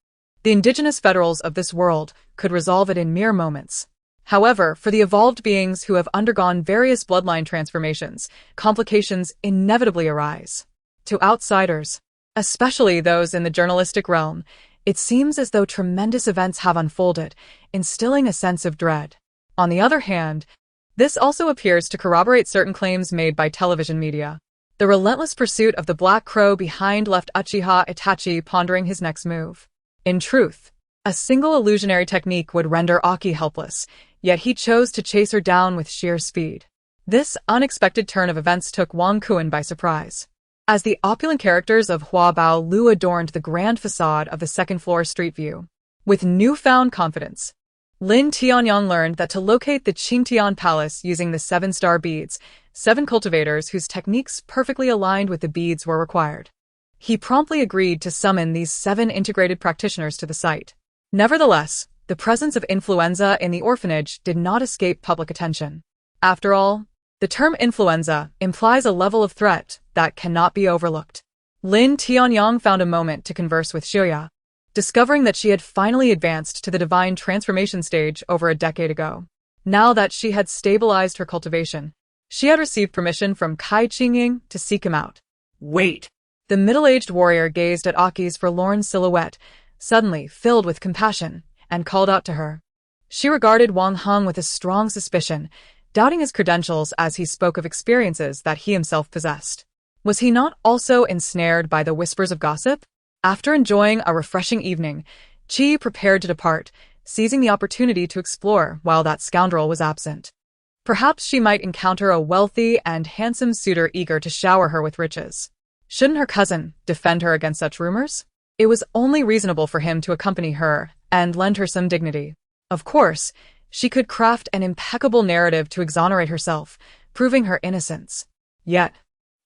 the indigenous federals of this world could resolve it in mere moments. However, for the evolved beings who have undergone various bloodline transformations, complications inevitably arise. To outsiders, especially those in the journalistic realm, it seems as though tremendous events have unfolded, instilling a sense of dread. On the other hand, this also appears to corroborate certain claims made by television media. The relentless pursuit of the Black Crow behind left Uchiha Itachi pondering his next move. In truth, a single illusionary technique would render Aki helpless, yet he chose to chase her down with sheer speed. This unexpected turn of events took Wang Kuan by surprise. As the opulent characters of Hua Bao Lu adorned the grand facade of the second-floor street view. With newfound confidence, Lin Tianyang learned that to locate the Qingyan Palace using the 7-star beads, 7 cultivators whose techniques perfectly aligned with the beads were required. He promptly agreed to summon these 7 integrated practitioners to the site. Nevertheless, the presence of influenza in the orphanage did not escape public attention. After all, the term influenza implies a level of threat that cannot be overlooked. Lin Tianyang found a moment to converse with Xiuya, discovering that she had finally advanced to the divine transformation stage over a decade ago. Now that she had stabilized her cultivation, she had received permission from Kai Qingying to seek him out. Wait! The middle-aged warrior gazed at Aki's forlorn silhouette, suddenly filled with compassion, and called out to her. She regarded Wang Heng with a strong suspicion, doubting his credentials as he spoke of experiences that he himself possessed. Was he not also ensnared by the whispers of gossip? After enjoying a refreshing evening, Qi prepared to depart, seizing the opportunity to explore while that scoundrel was absent. Perhaps she might encounter a wealthy and handsome suitor eager to shower her with riches. Shouldn't her cousin defend her against such rumors? It was only reasonable for him to accompany her and lend her some dignity. Of course, she could craft an impeccable narrative to exonerate herself, proving her innocence. Yet,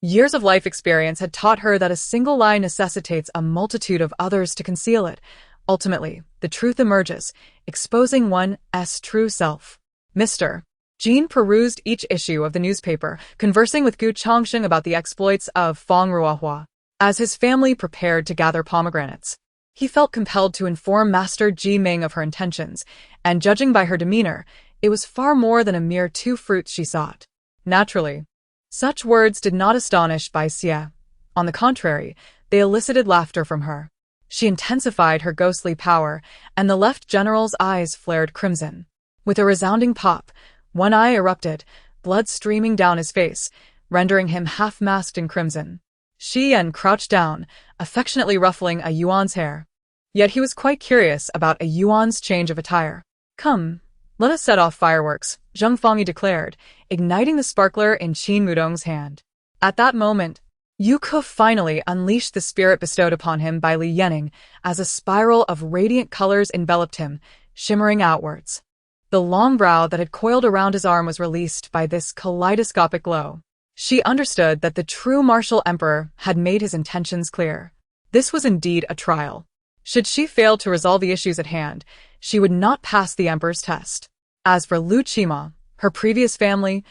years of life experience had taught her that a single lie necessitates a multitude of others to conceal it. Ultimately, the truth emerges, exposing one's true self. Mr. Jean perused each issue of the newspaper, conversing with Gu Chongsheng about the exploits of Feng Ruohua. As his family prepared to gather pomegranates, he felt compelled to inform Master Ji Ming of her intentions, and judging by her demeanor, it was far more than a mere 2 fruits she sought. Naturally, such words did not astonish Bai Xie. On the contrary, they elicited laughter from her. She intensified her ghostly power, and the left general's eyes flared crimson. With a resounding pop, one eye erupted, blood streaming down his face, rendering him half-masked in crimson. Shi Yan crouched down, affectionately ruffling a Yuan's hair. Yet he was quite curious about a Yuan's change of attire. Come, let us set off fireworks, Zheng Fangyi declared, igniting the sparkler in Qin Mudong's hand. At that moment, Yu Ke finally unleashed the spirit bestowed upon him by Li Yanning as a spiral of radiant colors enveloped him, shimmering outwards. The long brow that had coiled around his arm was released by this kaleidoscopic glow. She understood that the true martial emperor had made his intentions clear. This was indeed a trial. Should she fail to resolve the issues at hand, she would not pass the emperor's test. As for Lu Qima, her previous family,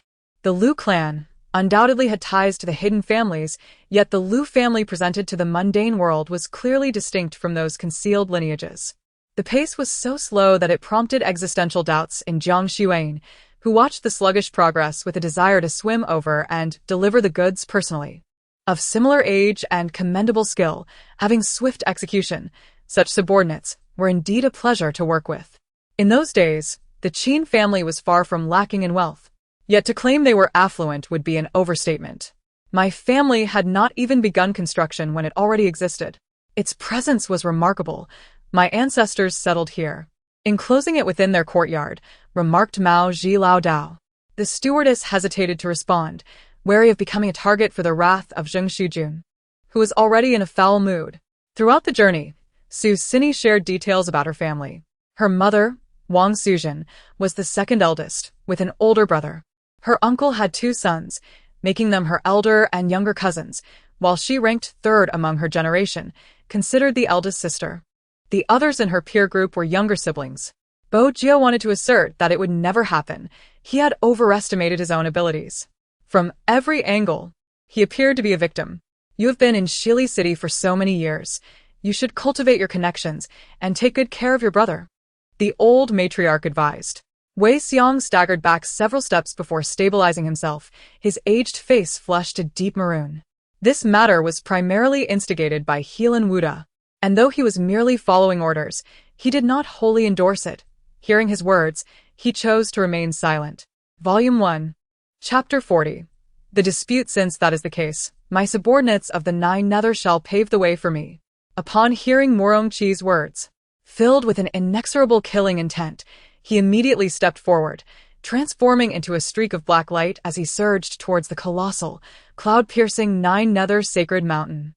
the Lu clan, undoubtedly had ties to the hidden families, yet the Lu family presented to the mundane world was clearly distinct from those concealed lineages. The pace was so slow that it prompted existential doubts in Jiang Xuan, who watched the sluggish progress with a desire to swim over and deliver the goods personally. Of similar age and commendable skill, having swift execution, such subordinates were indeed a pleasure to work with. In those days, the Qin family was far from lacking in wealth. Yet to claim they were affluent would be an overstatement. My family had not even begun construction when it already existed. Its presence was remarkable. My ancestors settled here, enclosing it within their courtyard, remarked Mao Zhilao Dao. The stewardess hesitated to respond, wary of becoming a target for the wrath of Zheng Shujun, who was already in a foul mood. Throughout the journey, Su Sini shared details about her family. Her mother, Wang Suzhen, was the second eldest, with an older brother. Her uncle had 2 sons, making them her elder and younger cousins, while she ranked third among her generation, considered the eldest sister. The others in her peer group were younger siblings. Bo Jio wanted to assert that it would never happen. He had overestimated his own abilities. From every angle, he appeared to be a victim. You have been in Shili City for so many years. You should cultivate your connections and take good care of your brother, the old matriarch advised. Wei Xiong staggered back several steps before stabilizing himself, his aged face flushed a deep maroon. This matter was primarily instigated by Helan Wuda, and though he was merely following orders, he did not wholly endorse it. Hearing his words, he chose to remain silent. Volume 1. Chapter 40. The dispute. Since that is the case, my subordinates of the 9 Nether shall pave the way for me. Upon hearing Morong Chi's words, filled with an inexorable killing intent, he immediately stepped forward, transforming into a streak of black light as he surged towards the colossal, cloud-piercing 9 Nether sacred mountain.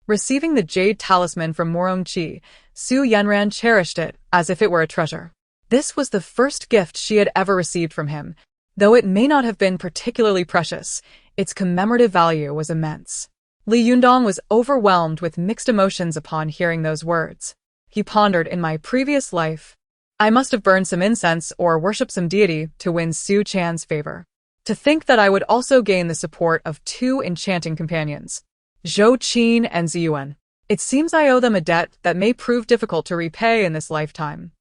Receiving the jade talisman from Morong Chi, Su Yenran cherished it as if it were a treasure. This was the first gift she had ever received from him. Though it may not have been particularly precious, its commemorative value was immense. Li Yundong was overwhelmed with mixed emotions upon hearing those words. He pondered, in my previous life, I must have burned some incense or worshipped some deity to win Su Chan's favor. To think that I would also gain the support of 2 enchanting companions, Zhou Qin and Ziyuan. It seems I owe them a debt that may prove difficult to repay in this lifetime.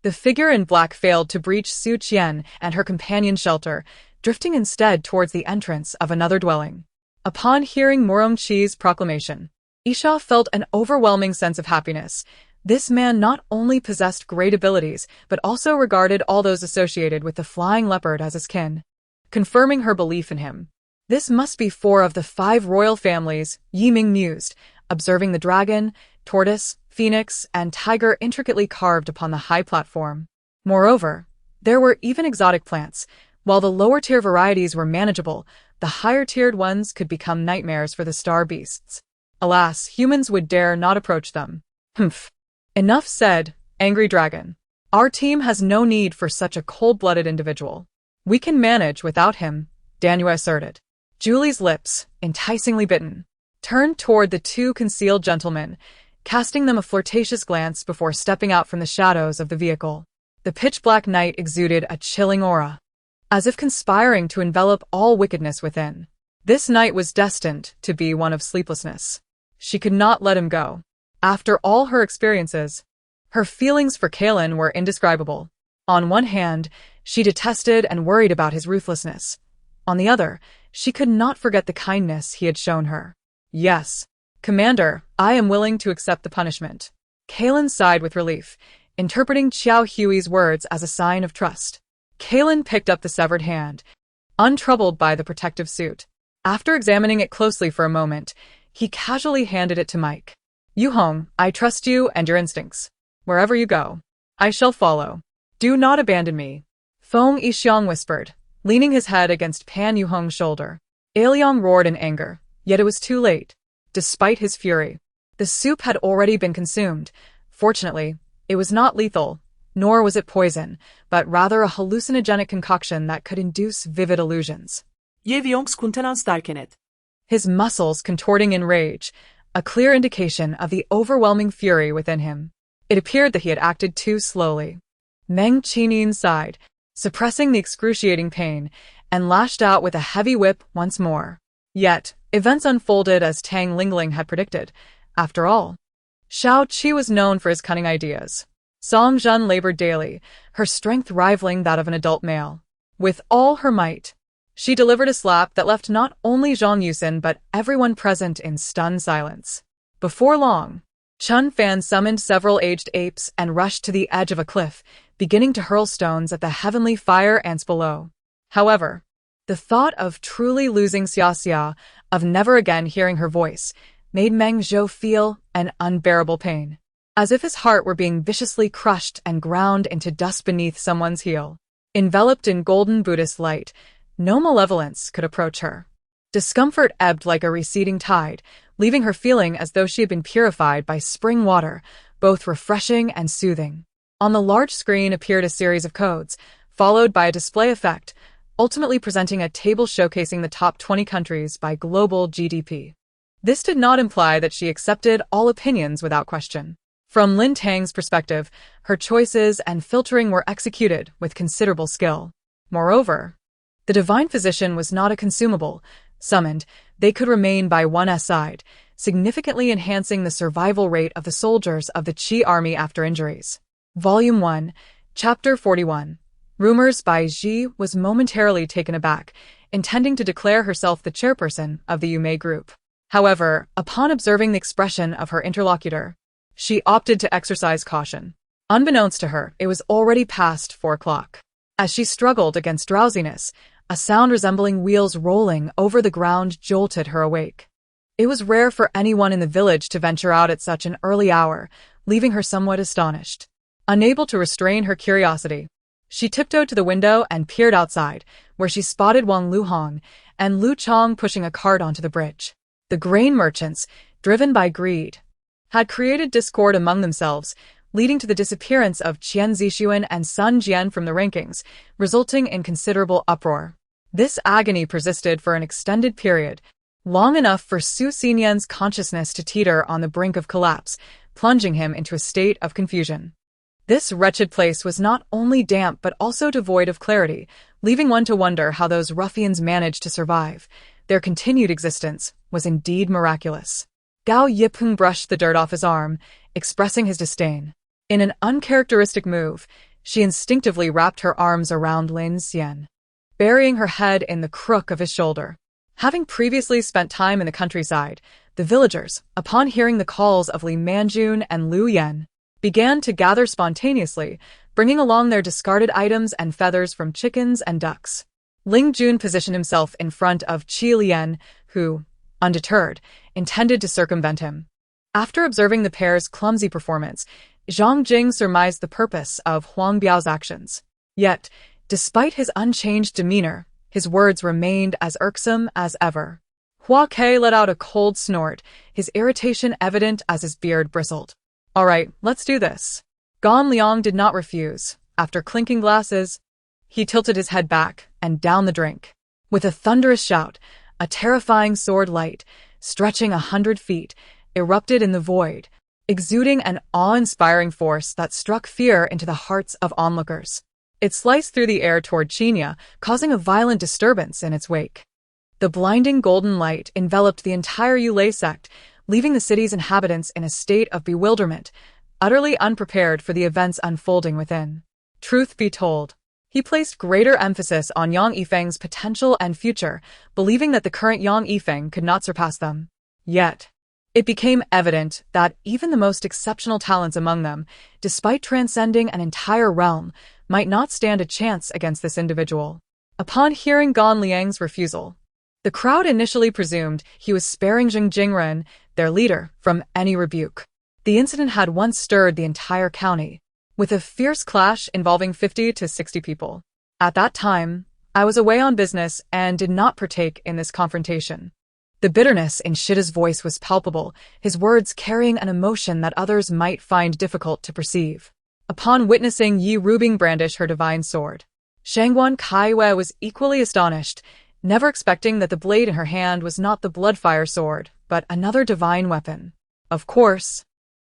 The figure in black failed to breach Su Qian and her companion's shelter, drifting instead towards the entrance of another dwelling. Upon hearing Morong Chi's proclamation, Isha felt an overwhelming sense of happiness. This man not only possessed great abilities, but also regarded all those associated with the flying leopard as his kin, confirming her belief in him. This must be 4 of the 5 royal families, Yiming mused, observing the dragon, tortoise, phoenix, and tiger intricately carved upon the high platform. Moreover, there were even exotic plants. While the lower-tier varieties were manageable, the higher-tiered ones could become nightmares for the star beasts. Alas, humans would dare not approach them. Humph. Enough said, angry dragon. Our team has no need for such a cold-blooded individual. We can manage without him, Danua asserted. Julie's lips, enticingly bitten, turned toward the 2 concealed gentlemen, casting them a flirtatious glance before stepping out from the shadows of the vehicle. The pitch-black night exuded a chilling aura, as if conspiring to envelop all wickedness within. This night was destined to be one of sleeplessness. She could not let him go. After all her experiences, her feelings for Kalen were indescribable. On one hand, she detested and worried about his ruthlessness. On the other, she could not forget the kindness he had shown her. Yes, Commander, I am willing to accept the punishment. Kalen sighed with relief, interpreting Xiao Hui's words as a sign of trust. Kalen picked up the severed hand, untroubled by the protective suit. After examining it closely for a moment, he casually handed it to Mike. Yuhong, I trust you and your instincts. Wherever you go, I shall follow. Do not abandon me. Feng Yixiang whispered, leaning his head against Pan Yuhong's shoulder. Ailiang roared in anger, yet it was too late. Despite his fury, the soup had already been consumed. Fortunately, it was not lethal, nor was it poison, but rather a hallucinogenic concoction that could induce vivid illusions. Yevyong's kuntenans darkenet. His muscles contorting in rage, a clear indication of the overwhelming fury within him. It appeared that he had acted too slowly. Meng Qinin sighed, suppressing the excruciating pain, and lashed out with a heavy whip once more. Yet, events unfolded as Tang Lingling had predicted. After all, Shao Qi was known for his cunning ideas. Song Zhen labored daily, her strength rivaling that of an adult male. With all her might, she delivered a slap that left not only Zhang Yusin but everyone present in stunned silence. Before long, Chun Fan summoned several aged apes and rushed to the edge of a cliff, beginning to hurl stones at the heavenly fire ants below. However, the thought of truly losing Xia Xia, of never again hearing her voice, made Meng Zhou feel an unbearable pain, as if his heart were being viciously crushed and ground into dust beneath someone's heel. Enveloped in golden Buddhist light, no malevolence could approach her. Discomfort ebbed like a receding tide, leaving her feeling as though she had been purified by spring water, both refreshing and soothing. On the large screen appeared a series of codes, followed by a display effect, ultimately presenting a table showcasing the top 20 countries by global GDP. This did not imply that she accepted all opinions without question. From Lin Tang's perspective, her choices and filtering were executed with considerable skill. Moreover, the divine physician was not a consumable. Summoned, they could remain by one's side, significantly enhancing the survival rate of the soldiers of the Qi army after injuries. Volume 1, Chapter 41. Rumors by Xi was momentarily taken aback, intending to declare herself the chairperson of the Yumei group. However, upon observing the expression of her interlocutor, she opted to exercise caution. Unbeknownst to her, it was already past 4 o'clock. As she struggled against drowsiness, a sound resembling wheels rolling over the ground jolted her awake. It was rare for anyone in the village to venture out at such an early hour, leaving her somewhat astonished. Unable to restrain her curiosity, she tiptoed to the window and peered outside, where she spotted Wang Luhong and Lu Chong pushing a cart onto the bridge. The grain merchants, driven by greed, had created discord among themselves, leading to the disappearance of Qian Zixuan and Sun Jian from the rankings, resulting in considerable uproar. This agony persisted for an extended period, long enough for Su Xinyan's consciousness to teeter on the brink of collapse, plunging him into a state of confusion. This wretched place was not only damp but also devoid of clarity, leaving one to wonder how those ruffians managed to survive. Their continued existence was indeed miraculous. Gao Yipeng brushed the dirt off his arm, expressing his disdain. In an uncharacteristic move, she instinctively wrapped her arms around Lin Xian, burying her head in the crook of his shoulder. Having previously spent time in the countryside, the villagers, upon hearing the calls of Li Manjun and Lu Yan, began to gather spontaneously, bringing along their discarded items and feathers from chickens and ducks. Ling Jun positioned himself in front of Qi Lian, who, undeterred, intended to circumvent him. After observing the pair's clumsy performance, Zhang Jing surmised the purpose of Huang Biao's actions. Yet, despite his unchanged demeanor, his words remained as irksome as ever. Hua Ke let out a cold snort, his irritation evident as his beard bristled. "All right, let's do this." Gan Liang did not refuse. After clinking glasses, he tilted his head back and down the drink. With a thunderous shout, a terrifying sword light, stretching 100 feet, erupted in the void, exuding an awe-inspiring force that struck fear into the hearts of onlookers. It sliced through the air toward Qingyan, causing a violent disturbance in its wake. The blinding golden light enveloped the entire Yulei sect, leaving the city's inhabitants in a state of bewilderment, utterly unprepared for the events unfolding within. Truth be told, he placed greater emphasis on Yang Yifeng's potential and future, believing that the current Yang Yifeng could not surpass them. Yet, it became evident that even the most exceptional talents among them, despite transcending an entire realm, might not stand a chance against this individual. Upon hearing Gan Liang's refusal, the crowd initially presumed he was sparing Zheng Jingren, their leader, from any rebuke. The incident had once stirred the entire county, with a fierce clash involving 50 to 60 people. At that time, I was away on business and did not partake in this confrontation. The bitterness in Shida's voice was palpable, his words carrying an emotion that others might find difficult to perceive. Upon witnessing Yi Rubing brandish her divine sword, Shangguan Kaiwei was equally astonished, never expecting that the blade in her hand was not the Bloodfire sword, but another divine weapon. Of course,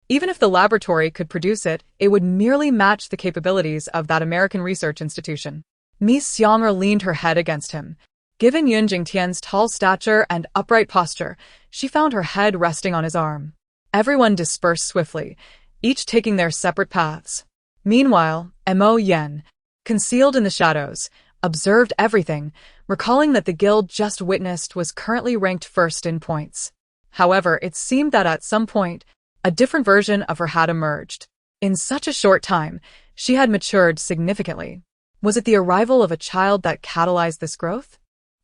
even if the laboratory could produce it, it would merely match the capabilities of that American research institution. Miss Xiang'er leaned her head against him. Given Yun Jingtian's tall stature and upright posture, she found her head resting on his arm. Everyone dispersed swiftly, each taking their separate paths. Meanwhile, Mo Yen, concealed in the shadows, observed everything, recalling that the guild just witnessed was currently ranked first in points. However, it seemed that at some point, a different version of her had emerged. In such a short time, she had matured significantly. Was it the arrival of a child that catalyzed this growth?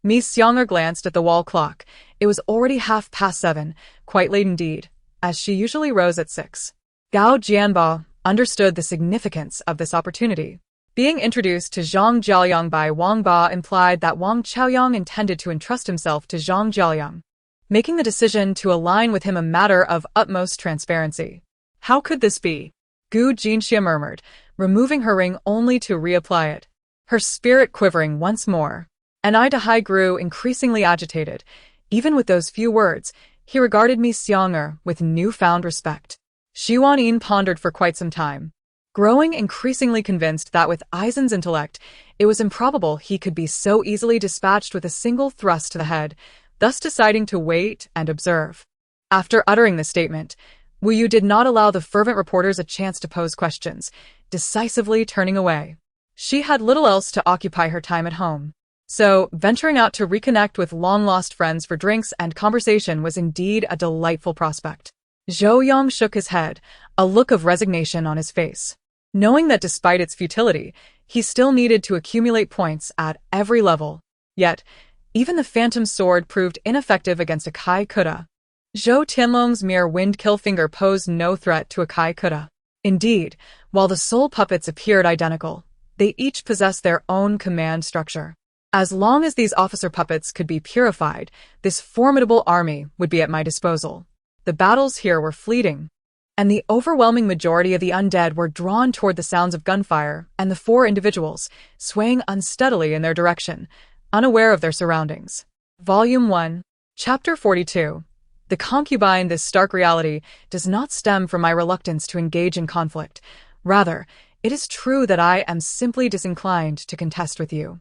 Miss Xiang'er glanced at the wall clock. It was already 7:30, quite late indeed, as she usually rose at 6. Gao Jianba understood the significance of this opportunity. Being introduced to Zhang Jiaoyang by Wang Ba implied that Wang Chaoyang intended to entrust himself to Zhang Jiaoyang, making the decision to align with him a matter of utmost transparency. How could this be? Gu Jinxia murmured, removing her ring only to reapply it, her spirit quivering once more. And Dahai grew increasingly agitated. Even with those few words, he regarded Miss Xiang'er with newfound respect. Xu Wanyin pondered for quite some time, growing increasingly convinced that with Aizen's intellect, it was improbable he could be so easily dispatched with a single thrust to the head, thus deciding to wait and observe. After uttering this statement, Wu Yu did not allow the fervent reporters a chance to pose questions, decisively turning away. She had little else to occupy her time at home. So, venturing out to reconnect with long-lost friends for drinks and conversation was indeed a delightful prospect. Zhou Yang shook his head, a look of resignation on his face. Knowing that despite its futility, he still needed to accumulate points at every level. Yet, even the phantom sword proved ineffective against a Kai Kuda. Zhou Tianlong's mere wind kill finger posed no threat to a Kai Kuda. Indeed, while the soul puppets appeared identical, they each possessed their own command structure. As long as these officer puppets could be purified, this formidable army would be at my disposal. The battles here were fleeting, and the overwhelming majority of the undead were drawn toward the sounds of gunfire and the 4 individuals, swaying unsteadily in their direction, unaware of their surroundings. Volume 1, Chapter 42. The concubine. This stark reality does not stem from my reluctance to engage in conflict. Rather, it is true that I am simply disinclined to contest with you.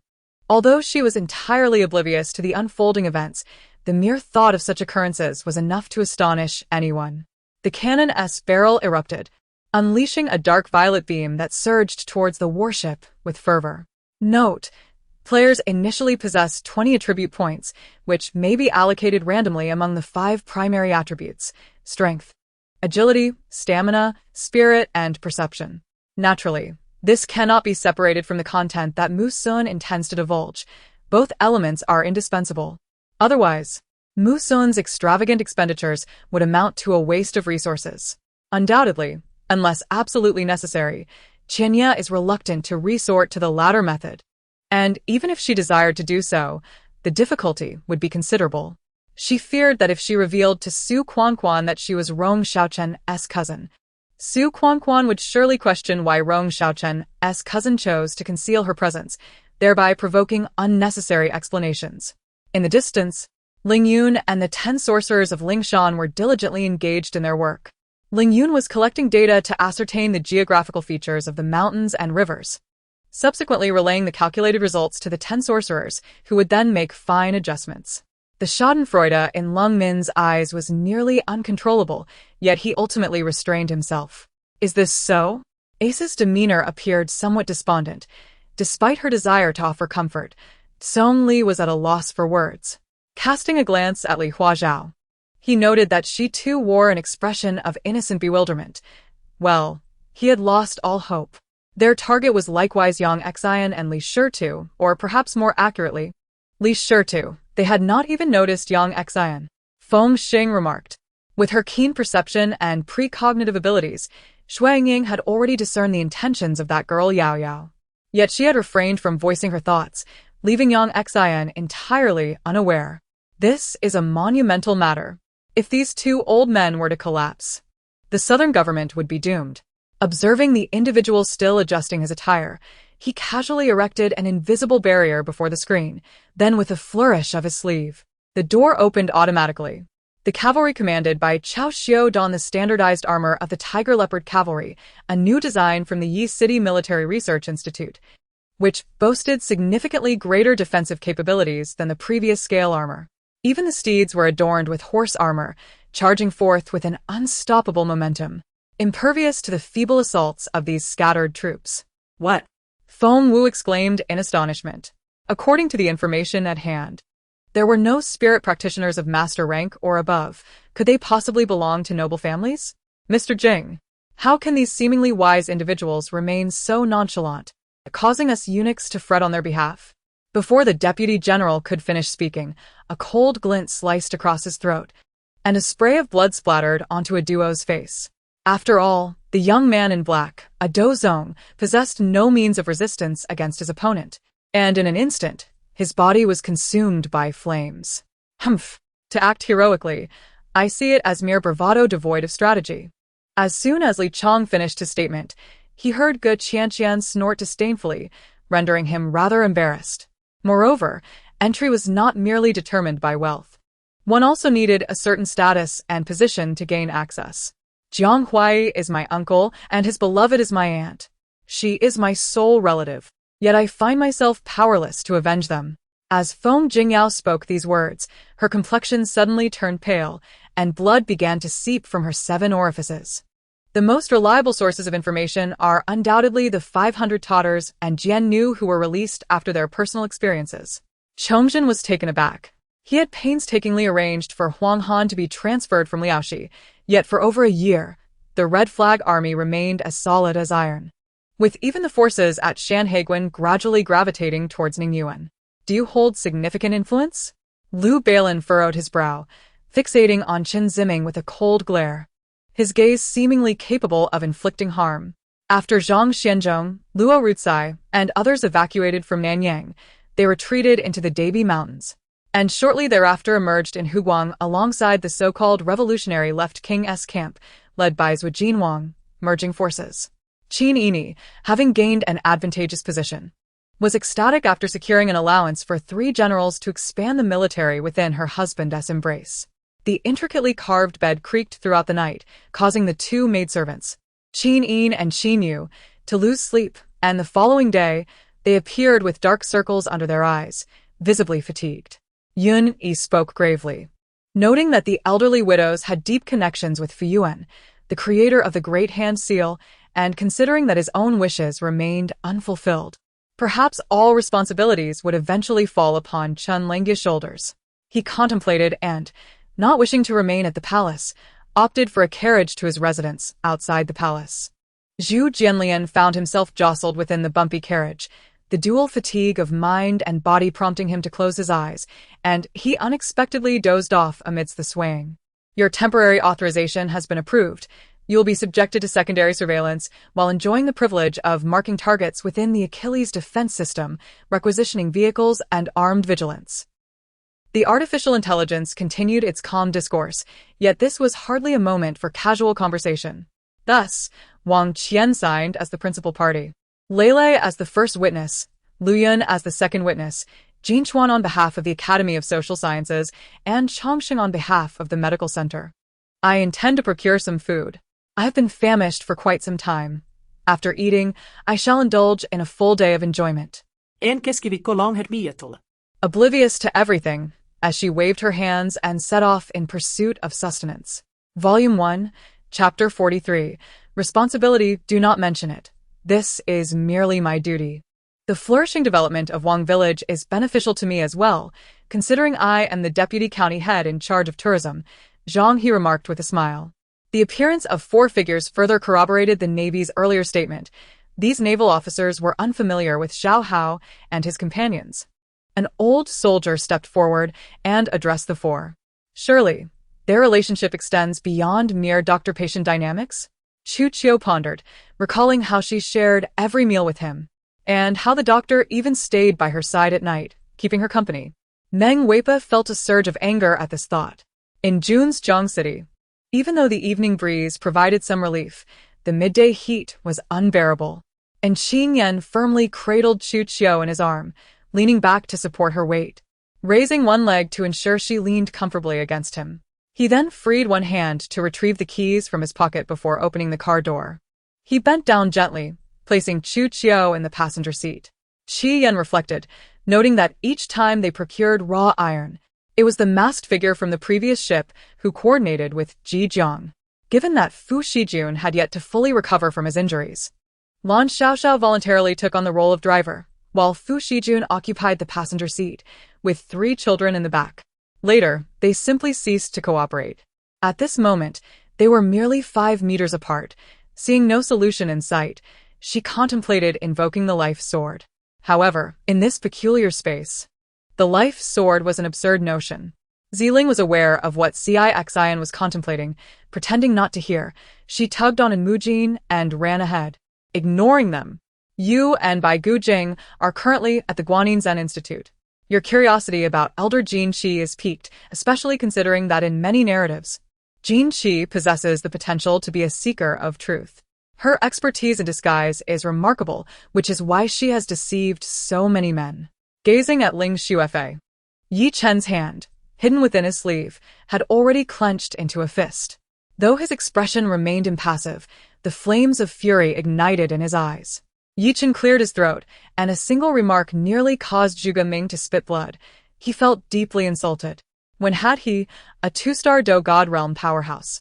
Although she was entirely oblivious to the unfolding events, the mere thought of such occurrences was enough to astonish anyone. The cannon's barrel erupted, unleashing a dark violet beam that surged towards the warship with fervor. Note: players initially possess 20 attribute points, which may be allocated randomly among the 5 primary attributes: strength, agility, stamina, spirit, and perception. Naturally, this cannot be separated from the content that Musun intends to divulge. Both elements are indispensable. Otherwise, Musun's extravagant expenditures would amount to a waste of resources. Undoubtedly, unless absolutely necessary, Qingyan is reluctant to resort to the latter method. And even if she desired to do so, the difficulty would be considerable. She feared that if she revealed to Su Quanquan that she was Rong Xiaochen's cousin, Su Quanquan would surely question why Rong Xiaochen's cousin chose to conceal her presence, thereby provoking unnecessary explanations. In the distance, Ling Yun and the 10 sorcerers of Lingshan were diligently engaged in their work. Ling Yun was collecting data to ascertain the geographical features of the mountains and rivers, subsequently relaying the calculated results to the 10 sorcerers, who would then make fine adjustments. The schadenfreude in Lung Min's eyes was nearly uncontrollable, yet he ultimately restrained himself. Is this so? Ace's demeanor appeared somewhat despondent. Despite her desire to offer comfort, Song Li was at a loss for words. Casting a glance at Li Huazhao, he noted that she too wore an expression of innocent bewilderment. Well, he had lost all hope. Their target was likewise Yang Xian and Li Shitu, or perhaps more accurately, Li Shitu. They had not even noticed Yang Xian. Feng Xing remarked. With her keen perception and precognitive abilities, Xuanying had already discerned the intentions of that girl Yao Yao. Yet she had refrained from voicing her thoughts, leaving Yang Xian entirely unaware. This is a monumental matter. If these 2 old men were to collapse, the southern government would be doomed. Observing the individual still adjusting his attire, he casually erected an invisible barrier before the screen. Then with a flourish of his sleeve, the door opened automatically. The cavalry commanded by Chao Xiao donned the standardized armor of the Tiger Leopard Cavalry, a new design from the Yi City Military Research Institute. which boasted significantly greater defensive capabilities than the previous scale armor. Even the steeds were adorned with horse armor, charging forth with an unstoppable momentum, impervious to the feeble assaults of these scattered troops. What? Feng Wu exclaimed in astonishment. According to the information at hand, there were no spirit practitioners of master rank or above. Could they possibly belong to noble families? Mr. Jing, how can these seemingly wise individuals remain so nonchalant, causing us eunuchs to fret on their behalf? Before the deputy general could finish speaking, a cold glint sliced across his throat, and a spray of blood splattered onto a duo's face. After all, the young man in black, a dozong, possessed no means of resistance against his opponent, and in an instant, his body was consumed by flames. Humph! To act heroically, I see it as mere bravado devoid of strategy. As soon as Li Chong finished his statement, he heard Ge Qianqian snort disdainfully, rendering him rather embarrassed. Moreover, entry was not merely determined by wealth. One also needed a certain status and position to gain access. Jiang Huai is my uncle, and his beloved is my aunt. She is my sole relative, yet I find myself powerless to avenge them. As Feng Jingyao spoke these words, her complexion suddenly turned pale, and blood began to seep from her 7 orifices. The most reliable sources of information are undoubtedly the 500 totters and Jian Nu who were released after their personal experiences. Chongzhen was taken aback. He had painstakingly arranged for Huang Han to be transferred from Liaoxi, yet for over a year, the Red Flag Army remained as solid as iron, with even the forces at Shanhaiguan gradually gravitating towards Ningyuan. Do you hold significant influence? Liu Balin furrowed his brow, fixating on Chen Ziming with a cold glare, his gaze seemingly capable of inflicting harm. After Zhang Xianzhong, Luo Rucai, and others evacuated from Nanyang, they retreated into the Debi Mountains, and shortly thereafter emerged in Huguang alongside the so-called revolutionary left King's camp, led by Zhu Jinwang, merging forces. Qin Yini, having gained an advantageous position, was ecstatic after securing an allowance for 3 generals to expand the military within her husband's embrace. The intricately carved bed creaked throughout the night, causing the 2 maidservants, Qin Yin and Qin Yu, to lose sleep, and the following day, they appeared with dark circles under their eyes, visibly fatigued. Yun Yi spoke gravely, noting that the elderly widows had deep connections with Fuyuan, the creator of the Great Hand Seal, and considering that his own wishes remained unfulfilled, perhaps all responsibilities would eventually fall upon Chen Lengya's shoulders. He contemplated and, not wishing to remain at the palace, opted for a carriage to his residence outside the palace. Zhu Jianlian found himself jostled within the bumpy carriage, the dual fatigue of mind and body prompting him to close his eyes, and he unexpectedly dozed off amidst the swaying. Your temporary authorization has been approved. You will be subjected to secondary surveillance while enjoying the privilege of marking targets within the Achilles defense system, requisitioning vehicles, and armed vigilance. The artificial intelligence continued its calm discourse, yet this was hardly a moment for casual conversation. Thus, Wang Qian signed as the principal party, Lele as the first witness, Lu Yun as the second witness, Jin Chuan on behalf of the Academy of Social Sciences, and Chongqing on behalf of the medical center. I intend to procure some food. I have been famished for quite some time. After eating, I shall indulge in a full day of enjoyment. Oblivious to everything, as she waved her hands and set off in pursuit of sustenance. Volume 1, Chapter 43. Responsibility, do not mention it. This is merely my duty. The flourishing development of Wang Village is beneficial to me as well, considering I am the deputy county head in charge of tourism, Zhang He remarked with a smile. The appearance of 4 figures further corroborated the Navy's earlier statement. These naval officers were unfamiliar with Xiao Hao and his companions. An old soldier stepped forward and addressed the 4. Surely, their relationship extends beyond mere doctor-patient dynamics? Chu Qiu pondered, recalling how she shared every meal with him, and how the doctor even stayed by her side at night, keeping her company. Meng Weipa felt a surge of anger at this thought. In June's Jiang City, even though the evening breeze provided some relief, the midday heat was unbearable, and Qingyan firmly cradled Chu Qiu in his arm, leaning back to support her weight, raising one leg to ensure she leaned comfortably against him. He then freed one hand to retrieve the keys from his pocket before opening the car door. He bent down gently, placing Chu Qiu in the passenger seat. Qingyan reflected, noting that each time they procured raw iron, it was the masked figure from the previous ship who coordinated with Ji Jiang. Given that Fu Shijun had yet to fully recover from his injuries, Lan Xiaoxiao voluntarily took on the role of driver, while Fu Shijun occupied the passenger seat, with 3 children in the back. Later, they simply ceased to cooperate. At this moment, they were merely 5 meters apart. Seeing no solution in sight, she contemplated invoking the life sword. However, in this peculiar space, the life sword was an absurd notion. Ziling was aware of what Xian was contemplating. Pretending not to hear, she tugged on Mujin and ran ahead, ignoring them. You and Bai Gujing are currently at the Guanyin Zen Institute. Your curiosity about Elder Jin Qi is piqued, especially considering that in many narratives, Jin Qi possesses the potential to be a seeker of truth. Her expertise in disguise is remarkable, which is why she has deceived so many men. Gazing at Ling Xuefei, Yi Chen's hand, hidden within his sleeve, had already clenched into a fist. Though his expression remained impassive, the flames of fury ignited in his eyes. Yi Chen cleared his throat, and a single remark nearly caused Zhuge Ming to spit blood. He felt deeply insulted. When had he, a 2-star Do God Realm powerhouse,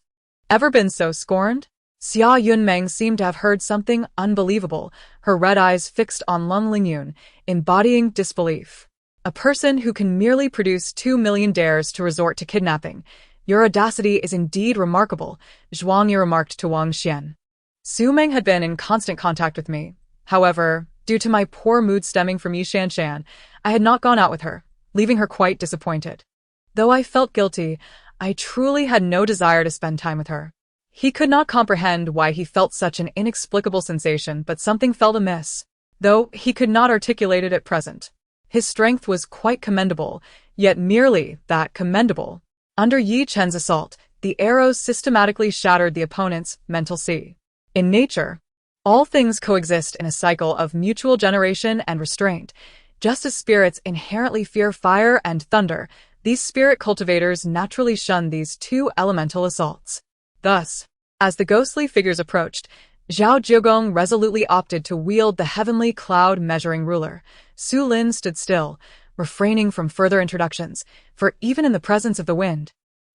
ever been so scorned? Xia Yunmeng seemed to have heard something unbelievable, her red eyes fixed on Lung Lingyun, embodying disbelief. A person who can merely produce 2 million dares to resort to kidnapping. Your audacity is indeed remarkable, Zhuangyi remarked to Wang Xian. Su Meng had been in constant contact with me. However, due to my poor mood stemming from Yi Shanshan, I had not gone out with her, leaving her quite disappointed. Though I felt guilty, I truly had no desire to spend time with her. He could not comprehend why he felt such an inexplicable sensation, but something felt amiss, though he could not articulate it at present. His strength was quite commendable, yet merely that commendable. Under Yi Chen's assault, the arrows systematically shattered the opponent's mental sea. In nature, all things coexist in a cycle of mutual generation and restraint. Just as spirits inherently fear fire and thunder, these spirit cultivators naturally shun these 2 elemental assaults. Thus, as the ghostly figures approached, Zhao Jiugong resolutely opted to wield the heavenly cloud-measuring ruler. Su Lin stood still, refraining from further introductions, for even in the presence of the wind,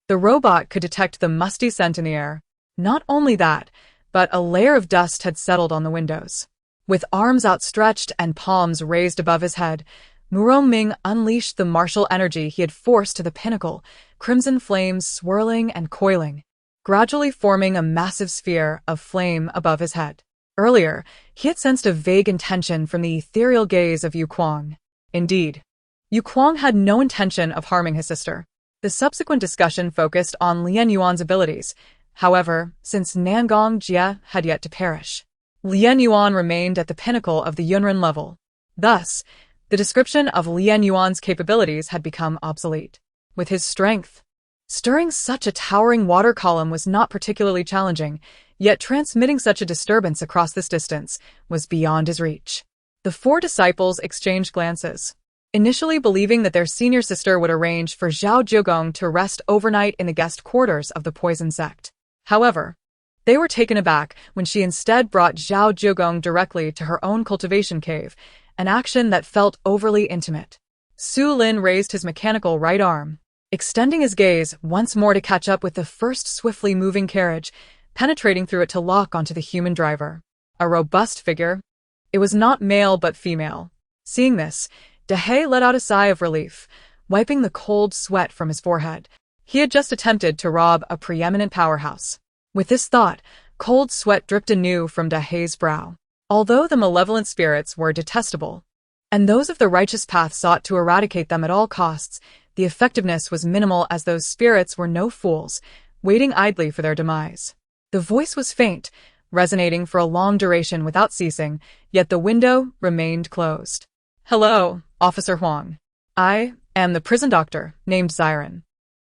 the robot could detect the musty scent in the air. Not only that, but a layer of dust had settled on the windows. With arms outstretched and palms raised above his head, Murong Ming unleashed the martial energy he had forced to the pinnacle, crimson flames swirling and coiling, gradually forming a massive sphere of flame above his head. Earlier, he had sensed a vague intention from the ethereal gaze of Yu Kuang. Indeed, Yu Kuang had no intention of harming his sister. The subsequent discussion focused on Lian Yuan's abilities. However, since Nangong Jie had yet to perish, Lian Yuan remained at the pinnacle of the Yunren level. Thus, the description of Lian Yuan's capabilities had become obsolete. With his strength, stirring such a towering water column was not particularly challenging, yet transmitting such a disturbance across this distance was beyond his reach. The 4 disciples exchanged glances, initially believing that their senior sister would arrange for Zhao Jiugong to rest overnight in the guest quarters of the poison sect. However, they were taken aback when she instead brought Zhao Jiugong directly to her own cultivation cave, an action that felt overly intimate. Su Lin raised his mechanical right arm, extending his gaze once more to catch up with the first swiftly moving carriage, penetrating through it to lock onto the human driver. A robust figure. It was not male but female. Seeing this, Dehe let out a sigh of relief, wiping the cold sweat from his forehead. He had just attempted to rob a preeminent powerhouse. With this thought, cold sweat dripped anew from Dehe's brow. Although the malevolent spirits were detestable, and those of the righteous path sought to eradicate them at all costs, the effectiveness was minimal as those spirits were no fools, waiting idly for their demise. The voice was faint, resonating for a long duration without ceasing, yet the window remained closed. "Hello, Officer Huang. I am the prison doctor, named Xiren."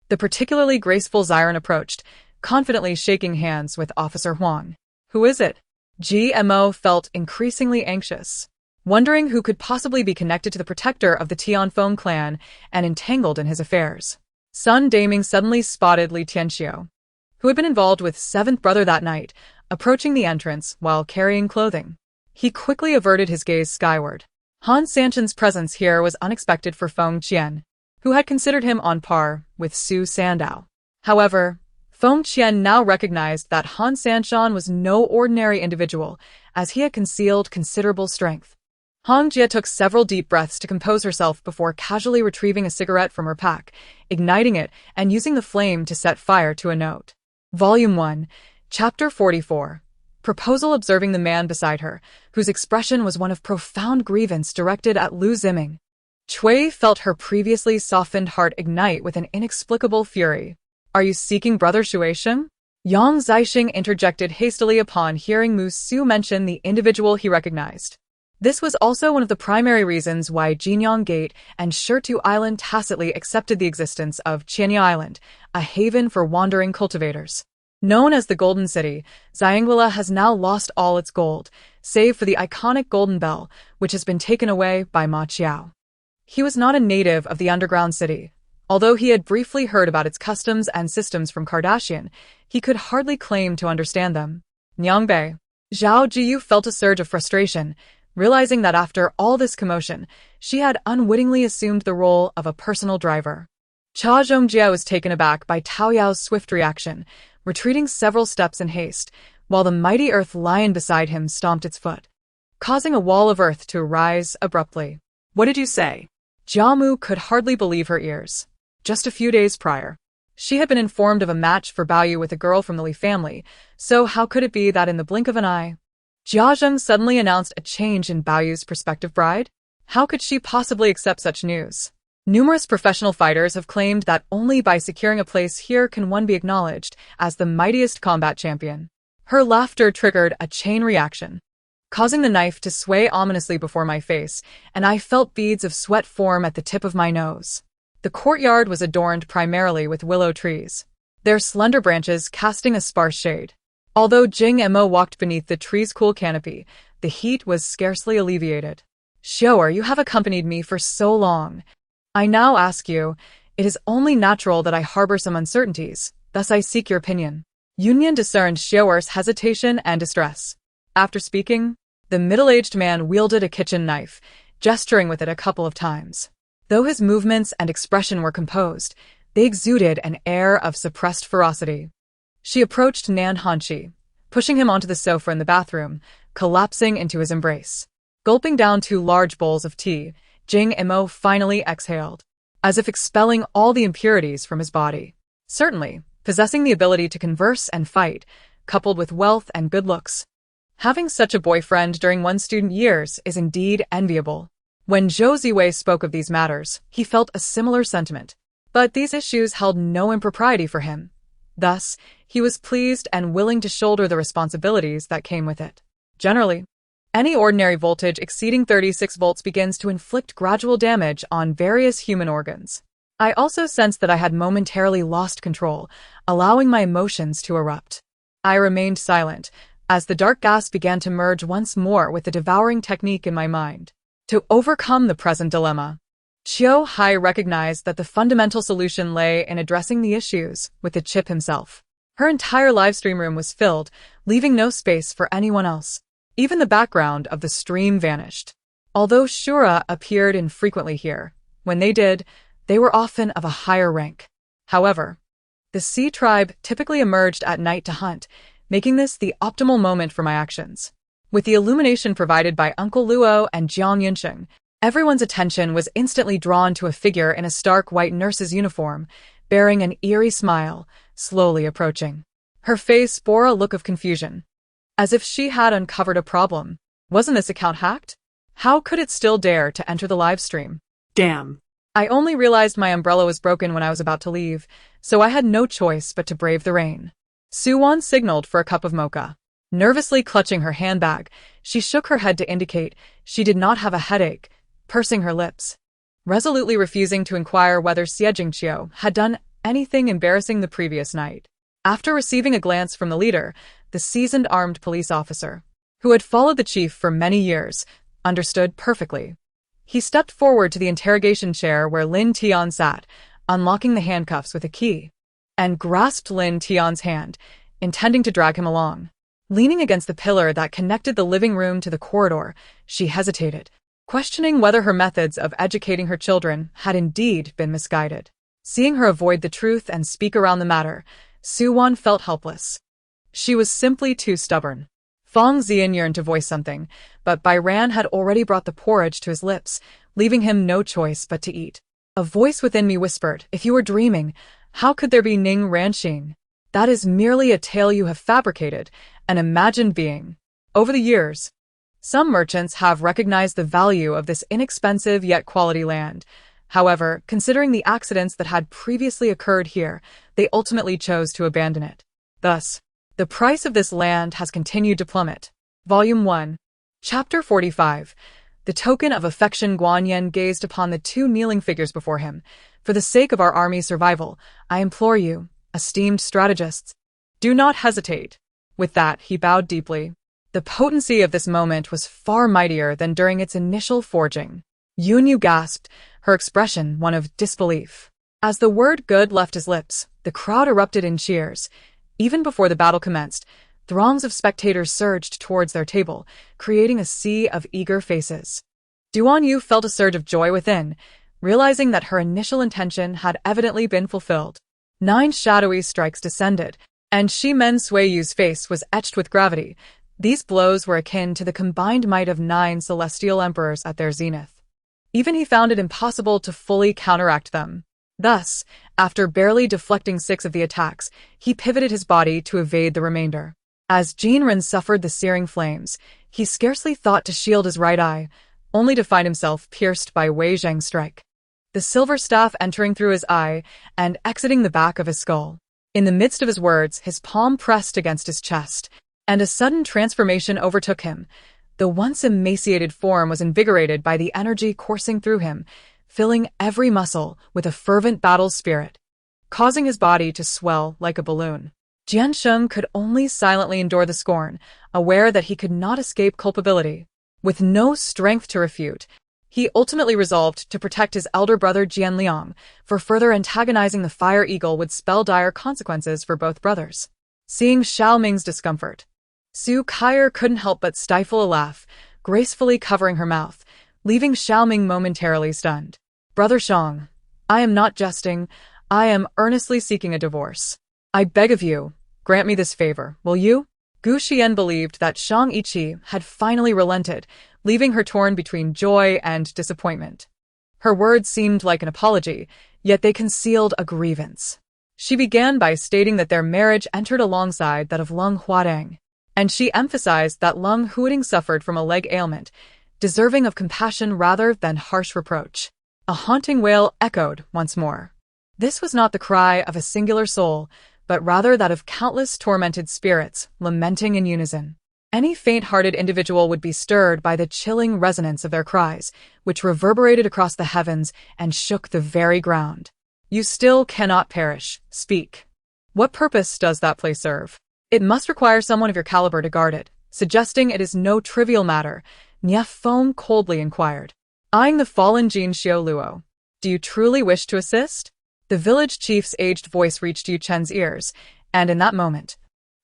The particularly graceful Xiren approached, confidently shaking hands with Officer Huang. "Who is it?" GMO felt increasingly anxious, wondering who could possibly be connected to the protector of the Tianfeng clan and entangled in his affairs. Sun Daming suddenly spotted Li Tianxiu, who had been involved with Seventh Brother that night, approaching the entrance while carrying clothing. He quickly averted his gaze skyward. Han Sanchen's presence here was unexpected for Feng Qian, who had considered him on par with Su Sandao. However, Feng Qian now recognized that Han Sanchen was no ordinary individual, as he had concealed considerable strength. Hong Jie took several deep breaths to compose herself before casually retrieving a cigarette from her pack, igniting it and using the flame to set fire to a note. Volume 1, Chapter 44. Proposal. Observing the man beside her, whose expression was one of profound grievance directed at Lu Ziming, Cui felt her previously softened heart ignite with an inexplicable fury. "Are you seeking Brother Shueisheng?" Yang Zixing interjected hastily upon hearing Mu Su mention the individual he recognized. This was also one of the primary reasons why Jinyang Gate and Shirtu Island tacitly accepted the existence of Qianya Island, a haven for wandering cultivators. Known as the Golden City, Xianguila has now lost all its gold, save for the iconic Golden Bell, which has been taken away by Ma Qiao. He was not a native of the underground city. Although he had briefly heard about its customs and systems from Kardashian, he could hardly claim to understand them. Niangbei. Zhao Jiyu felt a surge of frustration, realizing that after all this commotion, she had unwittingly assumed the role of a personal driver. Cha Zhongjie was taken aback by Tao Yao's swift reaction, retreating several steps in haste, while the mighty earth lion beside him stomped its foot, causing a wall of earth to rise abruptly. What did you say? Jiamu could hardly believe her ears. Just a few days prior, she had been informed of a match for Baoyu with a girl from the Li family, so how could it be that in the blink of an eye, Jia Zheng suddenly announced a change in Baoyu's prospective bride? How could she possibly accept such news? Numerous professional fighters have claimed that only by securing a place here can one be acknowledged as the mightiest combat champion. Her laughter triggered a chain reaction, causing the knife to sway ominously before my face, and I felt beads of sweat form at the tip of my nose. The courtyard was adorned primarily with willow trees, their slender branches casting a sparse shade. Although Jing Mo walked beneath the tree's cool canopy, the heat was scarcely alleviated. "Xiaoer, you have accompanied me for so long. I now ask you, it is only natural that I harbor some uncertainties, thus I seek your opinion." Yunyan discerned Xiaoer's hesitation and distress. After speaking, the middle-aged man wielded a kitchen knife, gesturing with it a couple of times. Though his movements and expression were composed, they exuded an air of suppressed ferocity. She approached Nan Hanshi, pushing him onto the sofa in the bathroom, collapsing into his embrace. Gulping down 2 large bowls of tea, Jing Mo finally exhaled, as if expelling all the impurities from his body. Certainly, possessing the ability to converse and fight, coupled with wealth and good looks, having such a boyfriend during one's student years is indeed enviable. When Zhou Ziwei spoke of these matters, he felt a similar sentiment. But these issues held no impropriety for him. Thus, he was pleased and willing to shoulder the responsibilities that came with it. Generally, any ordinary voltage exceeding 36 volts begins to inflict gradual damage on various human organs. I also sensed that I had momentarily lost control, allowing my emotions to erupt. I remained silent, as the dark gas began to merge once more with the devouring technique in my mind. To overcome the present dilemma, Qiu Hai recognized that the fundamental solution lay in addressing the issues with the chip himself. Her entire livestream room was filled, leaving no space for anyone else. Even the background of the stream vanished. Although Shura appeared infrequently here, when they did, they were often of a higher rank. However, the Sea tribe typically emerged at night to hunt, making this the optimal moment for my actions. With the illumination provided by Uncle Luo and Jiang Yunsheng, everyone's attention was instantly drawn to a figure in a stark white nurse's uniform, bearing an eerie smile, slowly approaching. Her face bore a look of confusion, as if she had uncovered a problem. Wasn't this account hacked? How could it still dare to enter the live stream? Damn. I only realized my umbrella was broken when I was about to leave, so I had no choice but to brave the rain. Suwon signaled for a cup of mocha. Nervously clutching her handbag, she shook her head to indicate she did not have a headache, pursing her lips, resolutely refusing to inquire whether Xie Jingqiu had done anything embarrassing the previous night. After receiving a glance from the leader, the seasoned armed police officer, who had followed the chief for many years, understood perfectly. He stepped forward to the interrogation chair where Lin Tian sat, unlocking the handcuffs with a key, and grasped Lin Tian's hand, intending to drag him along. Leaning against the pillar that connected the living room to the corridor, she hesitated, questioning whether her methods of educating her children had indeed been misguided. Seeing her avoid the truth and speak around the matter, Su-won felt helpless. She was simply too stubborn. Fong Xian yearned to voice something, but Bai Ran had already brought the porridge to his lips, leaving him no choice but to eat. A voice within me whispered, "If you were dreaming, how could there be Ning Ranxing? That is merely a tale you have fabricated, an imagined being." Over the years, some merchants have recognized the value of this inexpensive yet quality land. However, considering the accidents that had previously occurred here, they ultimately chose to abandon it. Thus, the price of this land has continued to plummet. Volume 1. Chapter 45. The token of affection. Guanyin gazed upon the two kneeling figures before him. "For the sake of our army's survival, I implore you, esteemed strategists, do not hesitate." With that, he bowed deeply. The potency of this moment was far mightier than during its initial forging. Yunyu gasped, her expression one of disbelief. As the word "good" left his lips, the crowd erupted in cheers. Even before the battle commenced, throngs of spectators surged towards their table, creating a sea of eager faces. Duan Yu felt a surge of joy within, realizing that her initial intention had evidently been fulfilled. 9 shadowy strikes descended, and Shi Men Suiyu's face was etched with gravity. These blows were akin to the combined might of 9 celestial emperors at their zenith. Even he found it impossible to fully counteract them. Thus, after barely deflecting 6 of the attacks, he pivoted his body to evade the remainder. As Jinren suffered the searing flames, he scarcely thought to shield his right eye, only to find himself pierced by Wei Zhang's strike. The silver staff entering through his eye and exiting the back of his skull. In the midst of his words, his palm pressed against his chest, and a sudden transformation overtook him. The once emaciated form was invigorated by the energy coursing through him, filling every muscle with a fervent battle spirit, causing his body to swell like a balloon. Jian Sheng could only silently endure the scorn, aware that he could not escape culpability. With no strength to refute, he ultimately resolved to protect his elder brother Jian Liang, for further antagonizing the Fire Eagle would spell dire consequences for both brothers. Seeing Xiao Ming's discomfort, Su Kaier couldn't help but stifle a laugh, gracefully covering her mouth, leaving Xiao Ming momentarily stunned. "Brother Shang, I am not jesting. I am earnestly seeking a divorce. I beg of you, grant me this favor, will you?" Gu Xian believed that Shang Yiqi had finally relented, leaving her torn between joy and disappointment. Her words seemed like an apology, yet they concealed a grievance. She began by stating that their marriage entered alongside that of Leng Huadeng, and she emphasized that Leng Huadeng suffered from a leg ailment, deserving of compassion rather than harsh reproach. A haunting wail echoed once more. This was not the cry of a singular soul, but rather that of countless tormented spirits lamenting in unison. Any faint-hearted individual would be stirred by the chilling resonance of their cries, which reverberated across the heavens and shook the very ground. "You still cannot perish. Speak. What purpose does that place serve? It must require someone of your caliber to guard it," suggesting it is no trivial matter. Nief Feng coldly inquired. Eyeing the fallen Jin Xiao Luo, "Do you truly wish to assist?" The village chief's aged voice reached Yu Chen's ears, and in that moment,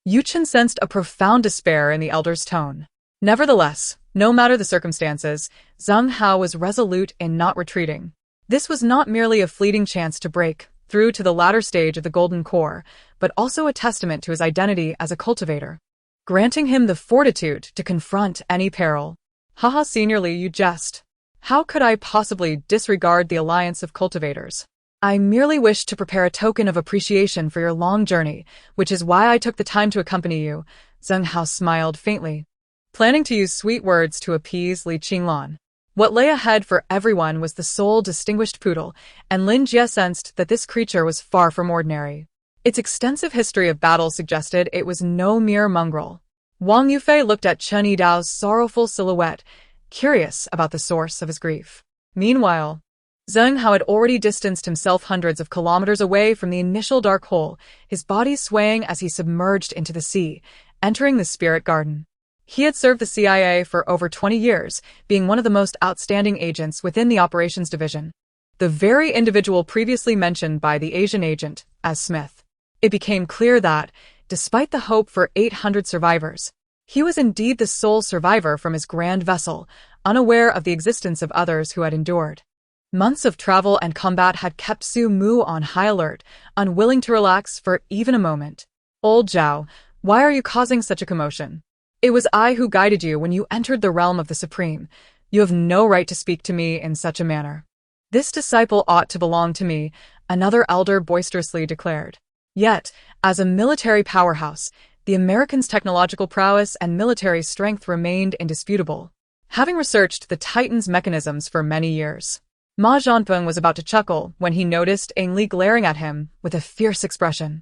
Yu Chen sensed a profound despair in the elder's tone. Nevertheless, no matter the circumstances, Zheng Hao was resolute in not retreating. This was not merely a fleeting chance to break through to the latter stage of the Golden Core, but also a testament to his identity as a cultivator, granting him the fortitude to confront any peril. "Haha, seniorly, you jest. How could I possibly disregard the alliance of cultivators? I merely wish to prepare a token of appreciation for your long journey, which is why I took the time to accompany you." Zheng Hao smiled faintly, planning to use sweet words to appease Li Qinglan. What lay ahead for everyone was the sole distinguished poodle, and Lin Jie sensed that this creature was far from ordinary. Its extensive history of battle suggested it was no mere mongrel. Wang Yufei looked at Chen Yidao's sorrowful silhouette, curious about the source of his grief. Meanwhile, Zheng Hao had already distanced himself hundreds of kilometers away from the initial dark hole, his body swaying as he submerged into the sea, entering the spirit garden. He had served the CIA for over 20 years, being one of the most outstanding agents within the operations division. The very individual previously mentioned by the Asian agent as Smith. It became clear that, despite the hope for 800 survivors, he was indeed the sole survivor from his grand vessel, unaware of the existence of others who had endured. Months of travel and combat had kept Su Mu on high alert, unwilling to relax for even a moment. Old Zhao, why are you causing such a commotion? It was I who guided you when you entered the realm of the Supreme. You have no right to speak to me in such a manner. This disciple ought to belong to me, another elder boisterously declared. Yet, as a military powerhouse, the Americans' technological prowess and military strength remained indisputable. Having researched the Titan's mechanisms for many years, Ma Zhanpeng was about to chuckle when he noticed Ang Li glaring at him with a fierce expression.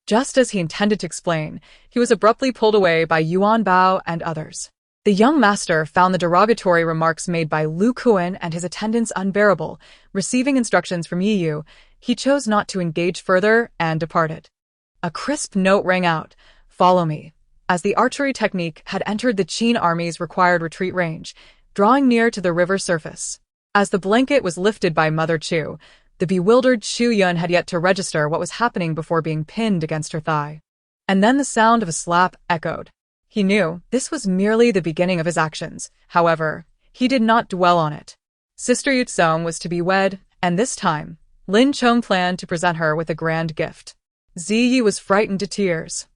Just as he intended to explain, he was abruptly pulled away by Yuan Bao and others. The young master found the derogatory remarks made by Lu Kuan and his attendants unbearable. Receiving instructions from Yi Yu, he chose not to engage further and departed. A crisp note rang out, "Follow me," as the archery technique had entered the Qin army's required retreat range, drawing near to the river surface. As the blanket was lifted by Mother Chu, the bewildered Chu Yun had yet to register what was happening before being pinned against her thigh. And then the sound of a slap echoed. He knew this was merely the beginning of his actions. However, he did not dwell on it. Sister Yutsong was to be wed, and this time, Lin Chong planned to present her with a grand gift. Ziyi was frightened to tears.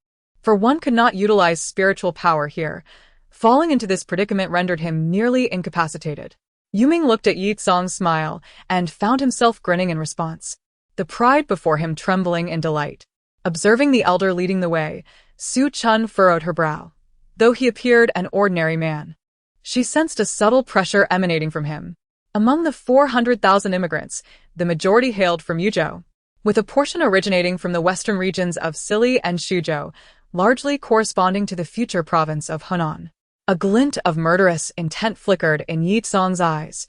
For one could not utilize spiritual power here. Falling into this predicament rendered him nearly incapacitated. Yuming looked at Yi Tsong's smile and found himself grinning in response, the pride before him trembling in delight. Observing the elder leading the way, Su Chun furrowed her brow. Though he appeared an ordinary man, she sensed a subtle pressure emanating from him. Among the 400,000 immigrants, the majority hailed from Yuzhou, with a portion originating from the western regions of Sili and Shuzhou, largely corresponding to the future province of Hunan. A glint of murderous intent flickered in Yi Tsong's eyes.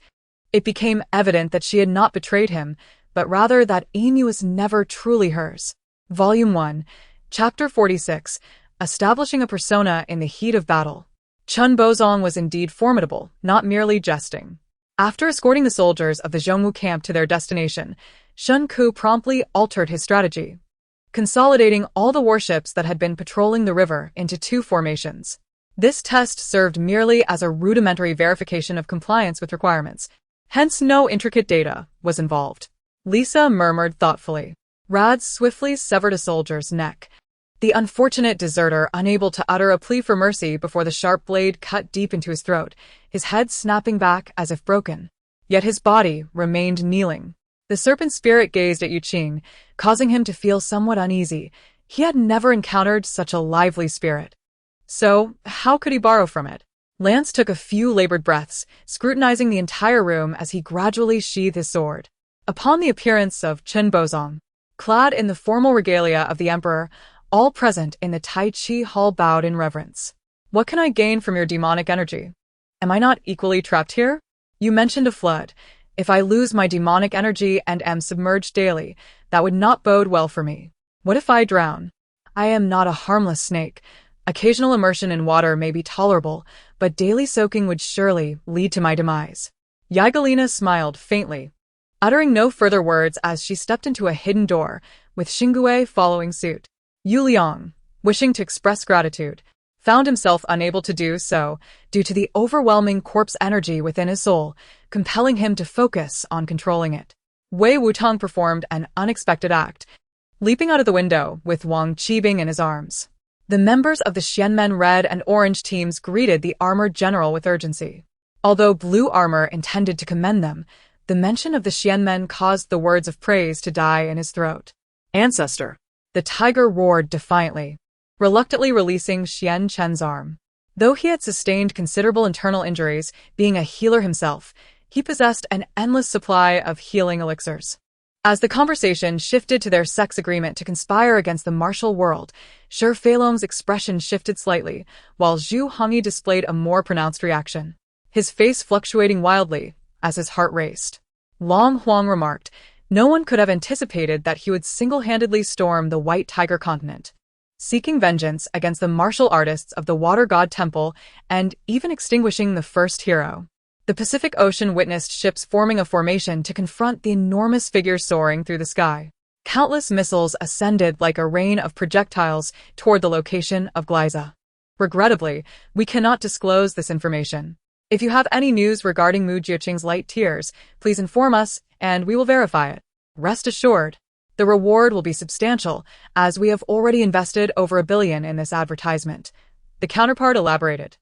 It became evident that she had not betrayed him, but rather that Amy was never truly hers. Volume 1, Chapter 46, Establishing a Persona in the Heat of Battle. Chun Bozong was indeed formidable, not merely jesting. After escorting the soldiers of the Zhongwu camp to their destination, Shun Ku promptly altered his strategy, consolidating all the warships that had been patrolling the river into 2 formations. This test served merely as a rudimentary verification of compliance with requirements, hence no intricate data was involved. Lisa murmured thoughtfully. Rad swiftly severed a soldier's neck, the unfortunate deserter unable to utter a plea for mercy before the sharp blade cut deep into his throat, his head snapping back as if broken. Yet his body remained kneeling. The serpent spirit gazed at Yu Qing, causing him to feel somewhat uneasy. He had never encountered such a lively spirit. So, how could he borrow from it? Lance took a few labored breaths, scrutinizing the entire room as he gradually sheathed his sword. Upon the appearance of Chen Bozong, clad in the formal regalia of the emperor, all present in the Tai Chi hall bowed in reverence. What can I gain from your demonic energy? Am I not equally trapped here? You mentioned a flood. If I lose my demonic energy and am submerged daily, that would not bode well for me. What if I drown? I am not a harmless snake. Occasional immersion in water may be tolerable, but daily soaking would surely lead to my demise. Yagelina smiled faintly, uttering no further words as she stepped into a hidden door, with Xingue following suit. Yu Liang, wishing to express gratitude, found himself unable to do so due to the overwhelming corpse energy within his soul, compelling him to focus on controlling it. Wei Wutong performed an unexpected act, leaping out of the window with Wang Qibing in his arms. The members of the Xianmen Red and Orange teams greeted the armored general with urgency. Although Blue Armor intended to commend them, the mention of the Xianmen caused the words of praise to die in his throat. Ancestor! The tiger roared defiantly, reluctantly releasing Xian Chen's arm. Though he had sustained considerable internal injuries, being a healer himself, he possessed an endless supply of healing elixirs. As the conversation shifted to their sex agreement to conspire against the martial world, Shi Feilong's expression shifted slightly, while Zhu Hongyi displayed a more pronounced reaction, his face fluctuating wildly as his heart raced. Long Huang remarked, no one could have anticipated that he would single-handedly storm the White Tiger continent, seeking vengeance against the martial artists of the Water God Temple and even extinguishing the first hero. The Pacific Ocean witnessed ships forming a formation to confront the enormous figure soaring through the sky. Countless missiles ascended like a rain of projectiles toward the location of Glyza. Regrettably, we cannot disclose this information. If you have any news regarding Mu Jiuqing's light tears, please inform us, and we will verify it. Rest assured, the reward will be substantial, as we have already invested over $1 billion in this advertisement. The counterpart elaborated.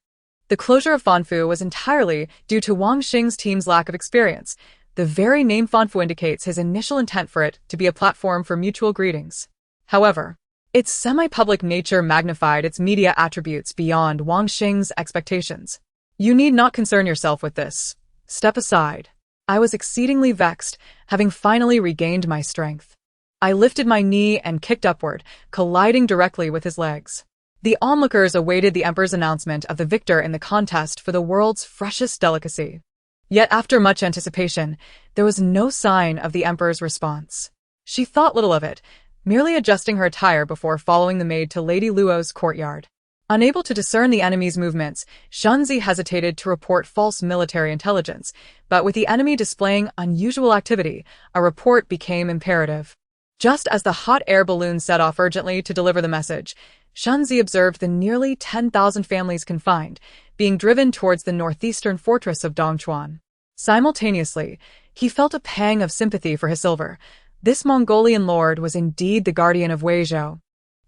The closure of Fanfu was entirely due to Wang Xing's team's lack of experience. The very name Fanfu indicates his initial intent for it to be a platform for mutual greetings. However, its semi-public nature magnified its media attributes beyond Wang Xing's expectations. You need not concern yourself with this. Step aside. I was exceedingly vexed, having finally regained my strength. I lifted my knee and kicked upward, colliding directly with his legs. The onlookers awaited the emperor's announcement of the victor in the contest for the world's freshest delicacy. Yet after much anticipation, there was no sign of the emperor's response. She thought little of it, merely adjusting her attire before following the maid to Lady Luo's courtyard. Unable to discern the enemy's movements, Shunzi hesitated to report false military intelligence, but with the enemy displaying unusual activity, a report became imperative. Just as the hot air balloon set off urgently to deliver the message, Shunzi observed the nearly 10,000 families confined, being driven towards the northeastern fortress of Dongchuan. Simultaneously, he felt a pang of sympathy for his silver. This Mongolian lord was indeed the guardian of Weizhou,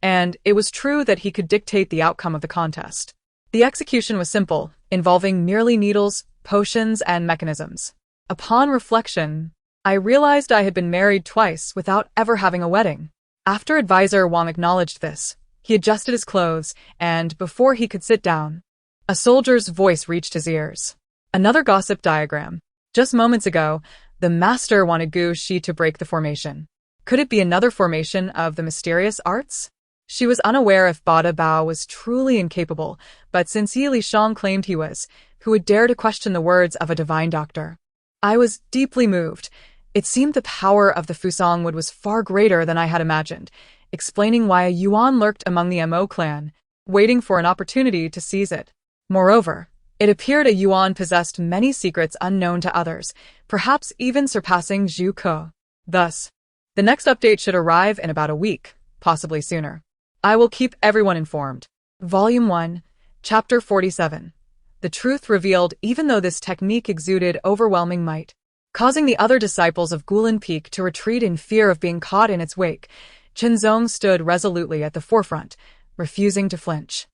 and it was true that he could dictate the outcome of the contest. The execution was simple, involving merely needles, potions, and mechanisms. Upon reflection, I realized I had been married twice without ever having a wedding. After advisor Wang acknowledged this, he adjusted his clothes, and before he could sit down, a soldier's voice reached his ears. Another gossip diagram. Just moments ago, the master wanted Gu Shi to break the formation. Could it be another formation of the mysterious arts? She was unaware if Bada Bao was truly incapable, but since Yi Lishang claimed he was, who would dare to question the words of a divine doctor? I was deeply moved. It seemed the power of the Fusang Wood was far greater than I had imagined, explaining why a Yuan lurked among the Mo clan, waiting for an opportunity to seize it. Moreover, it appeared a Yuan possessed many secrets unknown to others, perhaps even surpassing Zhu Ke. Thus, the next update should arrive in about a week, possibly sooner. I will keep everyone informed. Volume 1, Chapter 47. The truth revealed. Even though this technique exuded overwhelming might, causing the other disciples of Guilin Peak to retreat in fear of being caught in its wake, Qinzong stood resolutely at the forefront, refusing to flinch.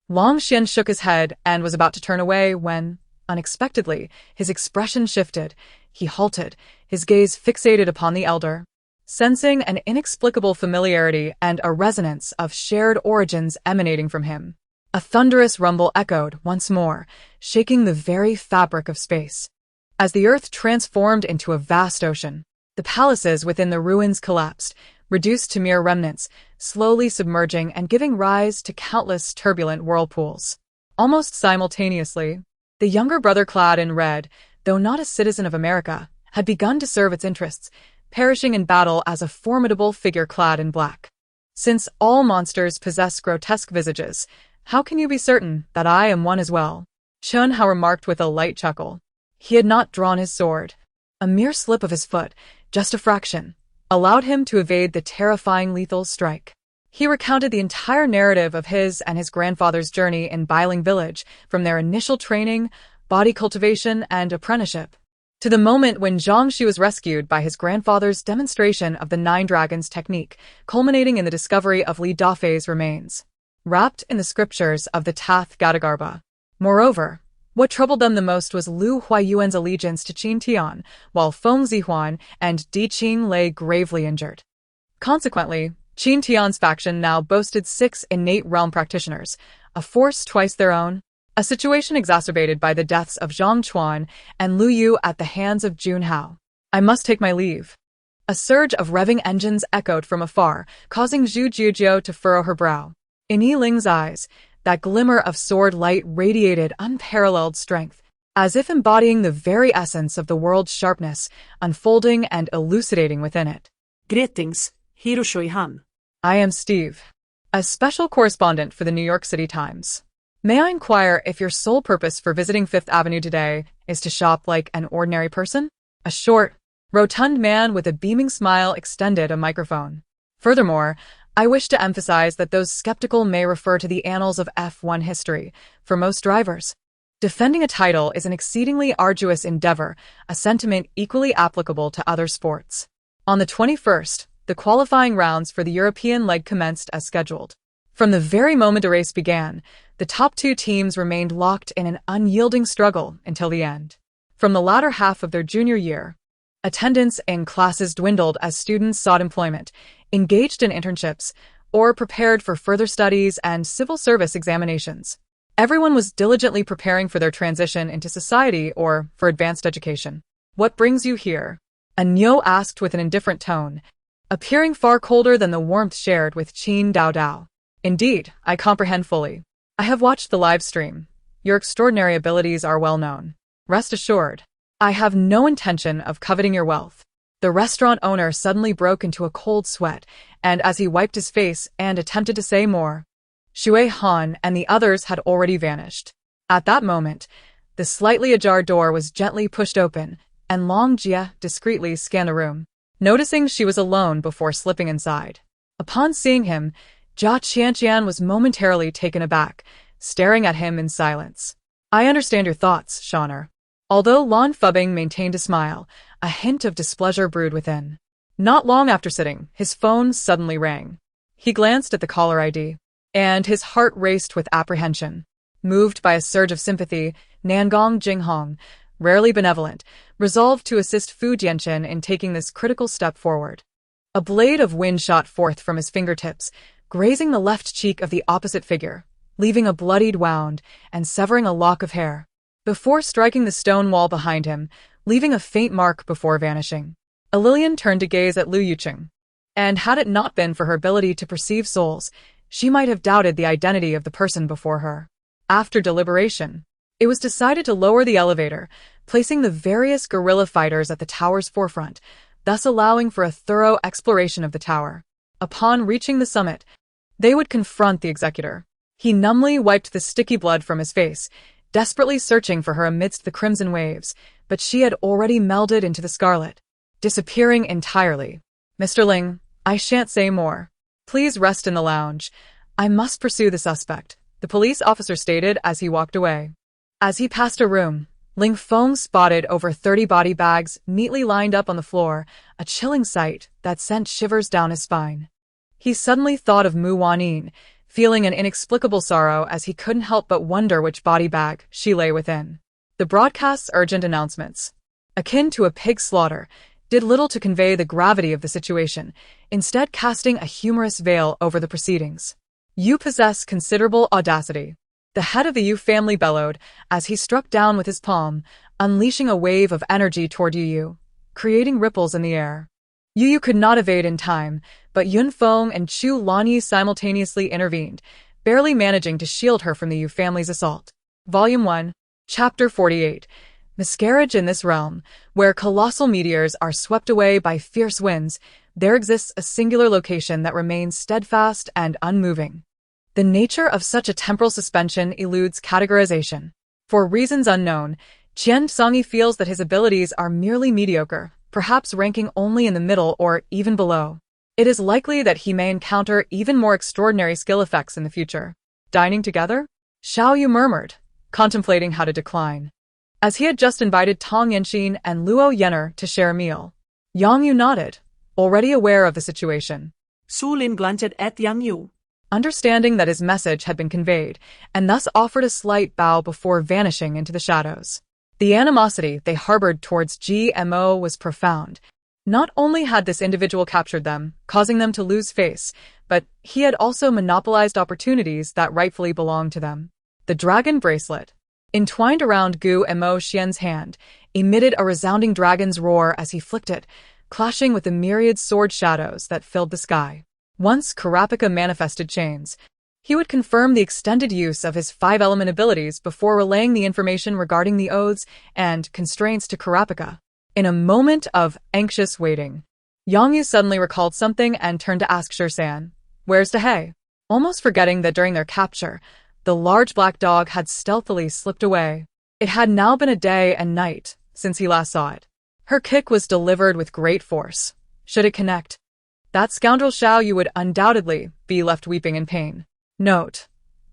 Long Xian shook his head and was about to turn away when, unexpectedly, his expression shifted. He halted, his gaze fixated upon the elder. Sensing an inexplicable familiarity and a resonance of shared origins emanating from him, a thunderous rumble echoed once more, shaking the very fabric of space. As the earth transformed into a vast ocean, the palaces within the ruins collapsed, reduced to mere remnants, slowly submerging and giving rise to countless turbulent whirlpools. Almost simultaneously, the younger brother clad in red, though not a citizen of America, had begun to serve its interests, perishing in battle as a formidable figure clad in black. Since all monsters possess grotesque visages, how can you be certain that I am one as well? Chun Hao remarked with a light chuckle. He had not drawn his sword. A mere slip of his foot, just a fraction, allowed him to evade the terrifying lethal strike. He recounted the entire narrative of his and his grandfather's journey in Bailing village, from their initial training, body cultivation, and apprenticeship, to the moment when Zhang Shi was rescued by his grandfather's demonstration of the Nine Dragons technique, culminating in the discovery of Li Dafei's remains, wrapped in the scriptures of the Tath Gatagarba. Moreover, what troubled them the most was Lu Huayuan's allegiance to Qin Tian, while Feng Zihuan and Di Qing lay gravely injured. Consequently, Qin Tian's faction now boasted 6 innate realm practitioners, a force twice their own, a situation exacerbated by the deaths of Zhang Chuan and Lu Yu at the hands of Jun Hao. I must take my leave. A surge of revving engines echoed from afar, causing Zhu Jiujiu to furrow her brow. In Yi Ling's eyes, that glimmer of sword light radiated unparalleled strength, as if embodying the very essence of the world's sharpness, unfolding and elucidating within it. Greetings, Hiroshui-han. I am Steve, a special correspondent for the New York City Times. May I inquire if your sole purpose for visiting Fifth Avenue today is to shop like an ordinary person? A short, rotund man with a beaming smile extended a microphone. Furthermore, I wish to emphasize that those skeptical may refer to the annals of F1 history. For most drivers, Defending a title is an exceedingly arduous endeavor, a sentiment equally applicable to other sports. On the 21st, the qualifying rounds for the European leg commenced as scheduled. From the very moment the race began, the top two teams remained locked in an unyielding struggle until the end. From the latter half of their junior year, attendance in classes dwindled as students sought employment, engaged in internships, or prepared for further studies and civil service examinations. Everyone was diligently preparing for their transition into society or for advanced education. "What brings you here?" Anyo asked with an indifferent tone, appearing far colder than the warmth shared with Qin Dao Dao. "Indeed, I comprehend fully. I have watched the live stream. Your extraordinary abilities are well known. Rest assured, I have no intention of coveting your wealth." The restaurant owner suddenly broke into a cold sweat, and as he wiped his face and attempted to say more, Shui Han and the others had already vanished. At that moment, the slightly ajar door was gently pushed open, and Long Jie discreetly scanned the room, noticing she was alone before slipping inside. Upon seeing him, Jia Qianqian was momentarily taken aback, staring at him in silence. "I understand your thoughts, Shaner." Although Lan Fubing maintained a smile, a hint of displeasure brewed within. Not long after sitting, his phone suddenly rang. He glanced at the caller ID, and his heart raced with apprehension. Moved by a surge of sympathy, Nangong Jinghong, rarely benevolent, resolved to assist Fu Jianchen in taking this critical step forward. A blade of wind shot forth from his fingertips, grazing the left cheek of the opposite figure, leaving a bloodied wound and severing a lock of hair, before striking the stone wall behind him, leaving a faint mark before vanishing. Lillian turned to gaze at Liu Yucheng, and had it not been for her ability to perceive souls, she might have doubted the identity of the person before her. After deliberation, it was decided to lower the elevator, placing the various guerrilla fighters at the tower's forefront, thus allowing for a thorough exploration of the tower. Upon reaching the summit, they would confront the executor. He numbly wiped the sticky blood from his face, desperately searching for her amidst the crimson waves, but she had already melded into the scarlet, disappearing entirely. "Mr. Ling, I shan't say more. Please rest in the lounge. I must pursue the suspect," the police officer stated as he walked away. As he passed a room, Ling Feng spotted over 30 body bags neatly lined up on the floor, a chilling sight that sent shivers down his spine. He suddenly thought of Mu Wanyin, feeling an inexplicable sorrow as he couldn't help but wonder which body bag she lay within. The broadcast's urgent announcements, akin to a pig slaughter, did little to convey the gravity of the situation, instead casting a humorous veil over the proceedings. "You possess considerable audacity," the head of the Yu family bellowed as he struck down with his palm, unleashing a wave of energy toward Yu, creating ripples in the air. Yu could not evade in time, but Yun Feng and Chu Lanyi simultaneously intervened, barely managing to shield her from the Yu family's assault. Volume 1, Chapter 48. Miscarriage. In this realm, where colossal meteors are swept away by fierce winds, there exists a singular location that remains steadfast and unmoving. The nature of such a temporal suspension eludes categorization. For reasons unknown, Qian Songi feels that his abilities are merely mediocre, perhaps ranking only in the middle or even below. It is likely that he may encounter even more extraordinary skill effects in the future. Dining together? Xiao Yu murmured, contemplating how to decline. As he had just invited Tong Yanxin and Luo Yenner to share a meal. Yang Yu nodded, already aware of the situation. Su Lin glanced at Yang Yu, understanding that his message had been conveyed, and thus offered a slight bow before vanishing into the shadows. The animosity they harbored towards GMO was profound. Not only had this individual captured them, causing them to lose face, but he had also monopolized opportunities that rightfully belonged to them. The dragon bracelet, entwined around Gu Mo Xian's hand, emitted a resounding dragon's roar as he flicked it, clashing with the myriad sword shadows that filled the sky. Once Karapika manifested chains, he would confirm the extended use of his 5-element abilities before relaying the information regarding the oaths and constraints to Karapika. In a moment of anxious waiting, Yang Yu suddenly recalled something and turned to ask Shirsan, "Where's Dehei?" Almost forgetting that during their capture, the large black dog had stealthily slipped away. It had now been a day and night since he last saw it. Her kick was delivered with great force. Should it connect, that scoundrel Xiao Yu would undoubtedly be left weeping in pain. Note: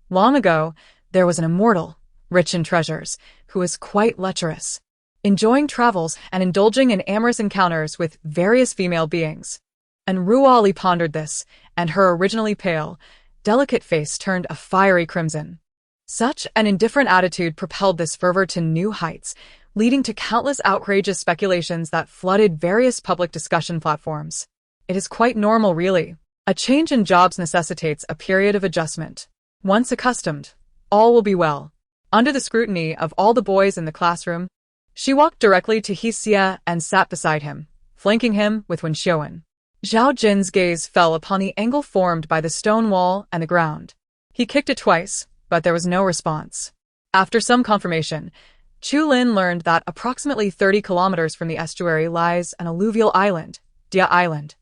long ago, there was an immortal, rich in treasures, who is quite lecherous, enjoying travels and indulging in amorous encounters with various female beings. And Ruali pondered this, and her originally pale, delicate face turned a fiery crimson. Such an indifferent attitude propelled this fervor to new heights, leading to countless outrageous speculations that flooded various public discussion platforms. It is quite normal, really. A change in jobs necessitates a period of adjustment. Once accustomed, all will be well. Under the scrutiny of all the boys in the classroom, she walked directly to Xie and sat beside him, flanking him with Wenxiuan. Zhao Jin's gaze fell upon the angle formed by the stone wall and the ground. He kicked it twice, but there was no response. After some confirmation, Chu Lin learned that approximately 30 kilometers from the estuary lies an alluvial island, Dia Island,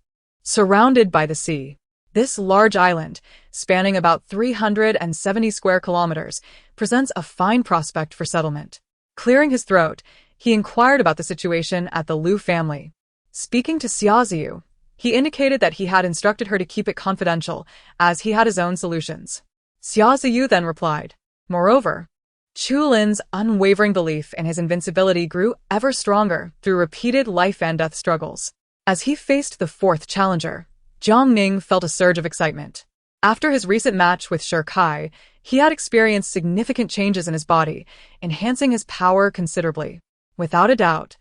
surrounded by the sea. This large island, spanning about 370 square kilometers, presents a fine prospect for settlement. Clearing his throat, he inquired about the situation at the Liu family. Speaking to Xiaoziyu, he indicated that he had instructed her to keep it confidential, as he had his own solutions. Xiaoziyu then replied. Moreover, Chu Lin's unwavering belief in his invincibility grew ever stronger through repeated life-and-death struggles. As he faced the fourth challenger, Jiang Ning felt a surge of excitement. After his recent match with Shi Kai, he had experienced significant changes in his body, enhancing his power considerably. Without a doubt,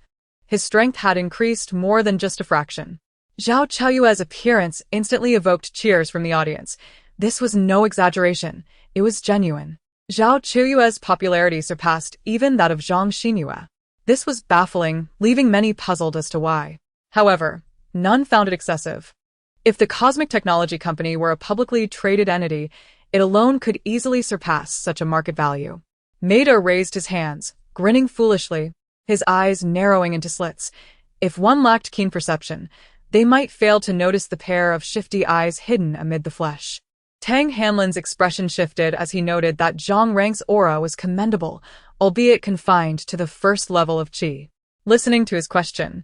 his strength had increased more than just a fraction. Zhao Qiuyue's appearance instantly evoked cheers from the audience. This was no exaggeration, it was genuine. Zhao Qiuyue's popularity surpassed even that of Zhang Xinyue. This was baffling, leaving many puzzled as to why. However, none found it excessive. If the Cosmic Technology Company were a publicly traded entity, it alone could easily surpass such a market value. Maida raised his hands, grinning foolishly, his eyes narrowing into slits. If one lacked keen perception, they might fail to notice the pair of shifty eyes hidden amid the flesh. Tang Hanlin's expression shifted as he noted that Zhang Rang's aura was commendable, albeit confined to the first level of qi. Listening to his question,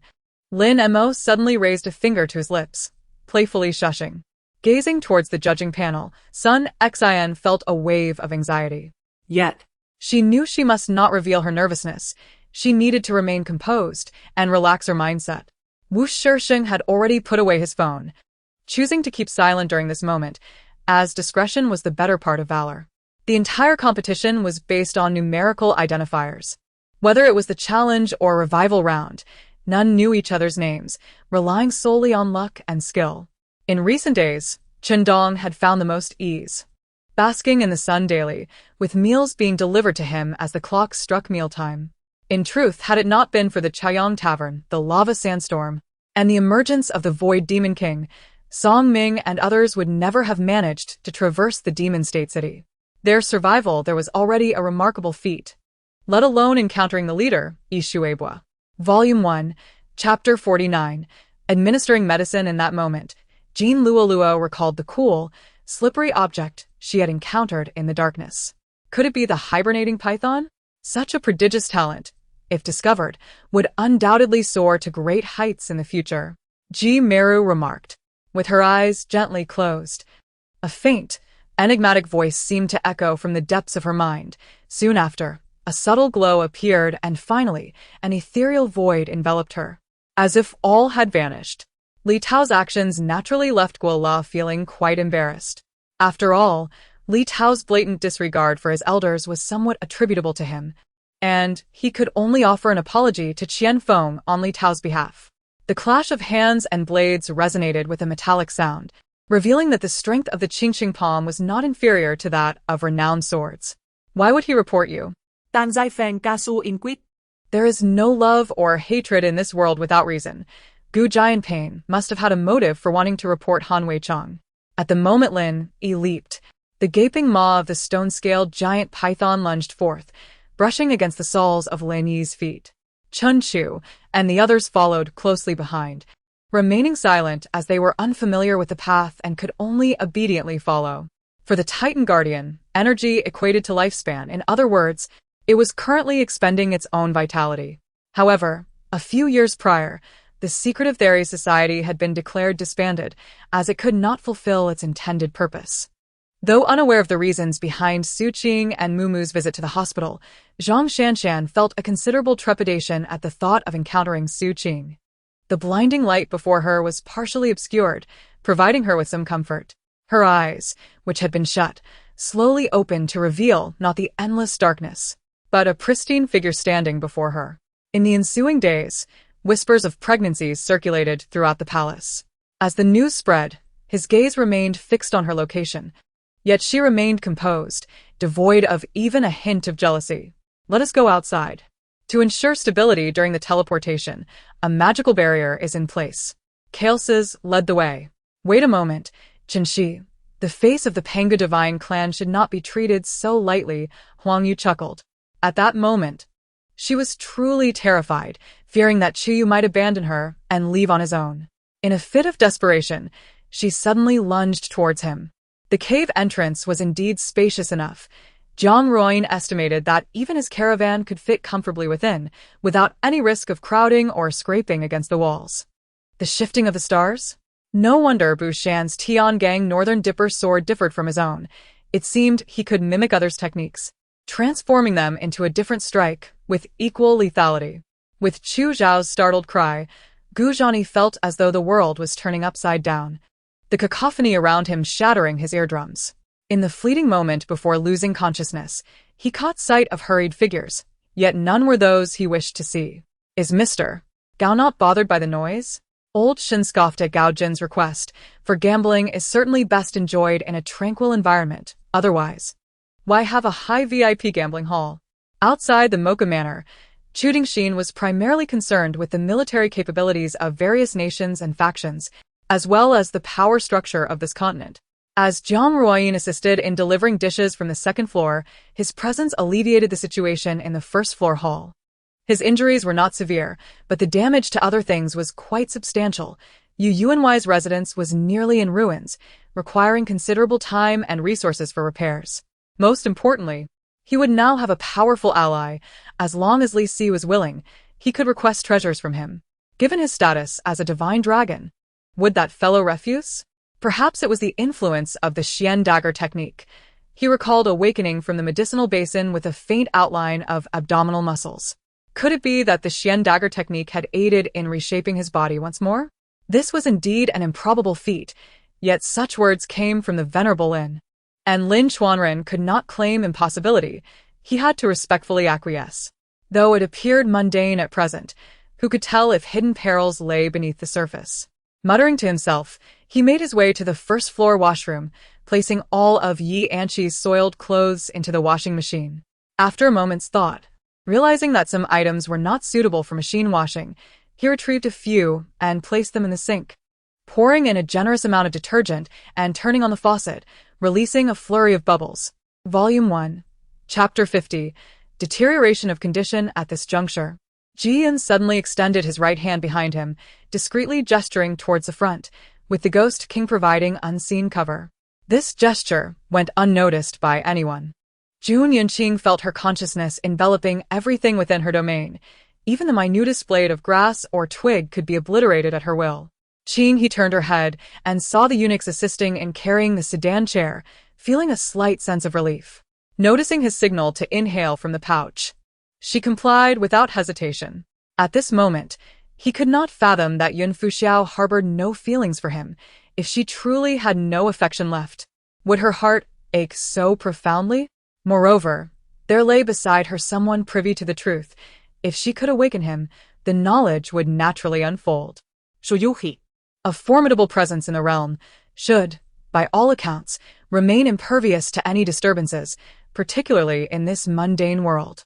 Lin Mo suddenly raised a finger to his lips, playfully shushing. Gazing towards the judging panel, Sun Xian felt a wave of anxiety. Yet, she knew she must not reveal her nervousness. She needed to remain composed and relax her mindset. Wu Shisheng had already put away his phone, choosing to keep silent during this moment, as discretion was the better part of valor. The entire competition was based on numerical identifiers. Whether it was the challenge or revival round, none knew each other's names, relying solely on luck and skill. In recent days, Chen Dong had found the most ease, basking in the sun daily, with meals being delivered to him as the clock struck mealtime. In truth, had it not been for the Chaiyang Tavern, the lava sandstorm, and the emergence of the Void Demon King, Song Ming and others would never have managed to traverse the Demon State City. Their survival there was already a remarkable feat, let alone encountering the leader, Yi Shueibua. Volume 1, Chapter 49. Administering medicine in that moment, Jean Luoluo recalled the cool, slippery object she had encountered in the darkness. Could it be the hibernating python? Such a prodigious talent, if discovered, would undoubtedly soar to great heights in the future, Ji Meru remarked, with her eyes gently closed. A faint, enigmatic voice seemed to echo from the depths of her mind. Soon after, a subtle glow appeared and finally, an ethereal void enveloped her. As if all had vanished, Li Tao's actions naturally left Guo La feeling quite embarrassed. After all, Li Tao's blatant disregard for his elders was somewhat attributable to him, and he could only offer an apology to Qian Feng on Li Tao's behalf. The clash of hands and blades resonated with a metallic sound, revealing that the strength of the Qingxing palm was not inferior to that of renowned swords. Why would he report you? Tan Zai Feng Kasu Inquit. There is no love or hatred in this world without reason. Gu Jianpain must have had a motive for wanting to report Han Weicheng. At the moment Lin Yi leaped, the gaping maw of the stone-scaled giant python lunged forth, brushing against the soles of Lin Yi's feet. Chun Chu and the others followed closely behind, remaining silent as they were unfamiliar with the path and could only obediently follow. For the Titan Guardian, energy equated to lifespan. In other words, it was currently expending its own vitality. However, a few years prior, the secretive Theory Society had been declared disbanded, as it could not fulfill its intended purpose. Though unaware of the reasons behind Su Qing and Mumu's visit to the hospital, Zhang Shanshan felt a considerable trepidation at the thought of encountering Su Qing. The blinding light before her was partially obscured, providing her with some comfort. Her eyes, which had been shut, slowly opened to reveal not the endless darkness, but a pristine figure standing before her. In the ensuing days, whispers of pregnancies circulated throughout the palace. As the news spread, his gaze remained fixed on her location, yet she remained composed, devoid of even a hint of jealousy. Let us go outside. To ensure stability during the teleportation, a magical barrier is in place. Kael'sis led the way. Wait a moment, Qinshi. The face of the Panga divine clan should not be treated so lightly, Huang Yu chuckled. At that moment, she was truly terrified, fearing that Qiyu might abandon her and leave on his own. In a fit of desperation, she suddenly lunged towards him. The cave entrance was indeed spacious enough. Jiang Ruoyin estimated that even his caravan could fit comfortably within, without any risk of crowding or scraping against the walls. The shifting of the stars? No wonder Bu Shan's Tiangang Northern Dipper sword differed from his own. It seemed he could mimic others' techniques, transforming them into a different strike, with equal lethality. With Chu Zhao's startled cry, Gu Zhani felt as though the world was turning upside down, the cacophony around him shattering his eardrums. In the fleeting moment before losing consciousness, he caught sight of hurried figures, yet none were those he wished to see. Is Mr. Gao not bothered by the noise? Old Shin scoffed at Gao Jin's request, for gambling is certainly best enjoyed in a tranquil environment. Otherwise, why have a high VIP gambling hall? Outside the Mocha Manor, Chu Dingxin was primarily concerned with the military capabilities of various nations and factions, as well as the power structure of this continent. As Jiang Ruoyin assisted in delivering dishes from the second floor, his presence alleviated the situation in the first floor hall. His injuries were not severe, but the damage to other things was quite substantial. Yu Yuanwai's residence was nearly in ruins, requiring considerable time and resources for repairs. Most importantly, he would now have a powerful ally. As long as Li Si was willing, he could request treasures from him. Given his status as a divine dragon, would that fellow refuse? Perhaps it was the influence of the Xian dagger technique. He recalled awakening from the medicinal basin with a faint outline of abdominal muscles. Could it be that the Xian dagger technique had aided in reshaping his body once more? This was indeed an improbable feat, yet such words came from the venerable Lin. And Lin Chuanren could not claim impossibility. He had to respectfully acquiesce. Though it appeared mundane at present, who could tell if hidden perils lay beneath the surface? Muttering to himself, he made his way to the first-floor washroom, placing all of Yi Anqi's soiled clothes into the washing machine. After a moment's thought, realizing that some items were not suitable for machine washing, he retrieved a few and placed them in the sink. Pouring in a generous amount of detergent and turning on the faucet, releasing a flurry of bubbles. Volume 1, Chapter 50, Deterioration of Condition at this juncture. Jian suddenly extended his right hand behind him, discreetly gesturing towards the front, with the Ghost King providing unseen cover. This gesture went unnoticed by anyone. Jun Yunqing felt her consciousness enveloping everything within her domain. Even the minutest blade of grass or twig could be obliterated at her will. Qing, he turned her head and saw the eunuchs assisting in carrying the sedan chair, feeling a slight sense of relief. Noticing his signal to inhale from the pouch, she complied without hesitation. At this moment, he could not fathom that Yun Fuxiao harbored no feelings for him. If she truly had no affection left, would her heart ache so profoundly? Moreover, there lay beside her someone privy to the truth. If she could awaken him, the knowledge would naturally unfold. Shuyuhi, a formidable presence in the realm, should, by all accounts, remain impervious to any disturbances, particularly in this mundane world.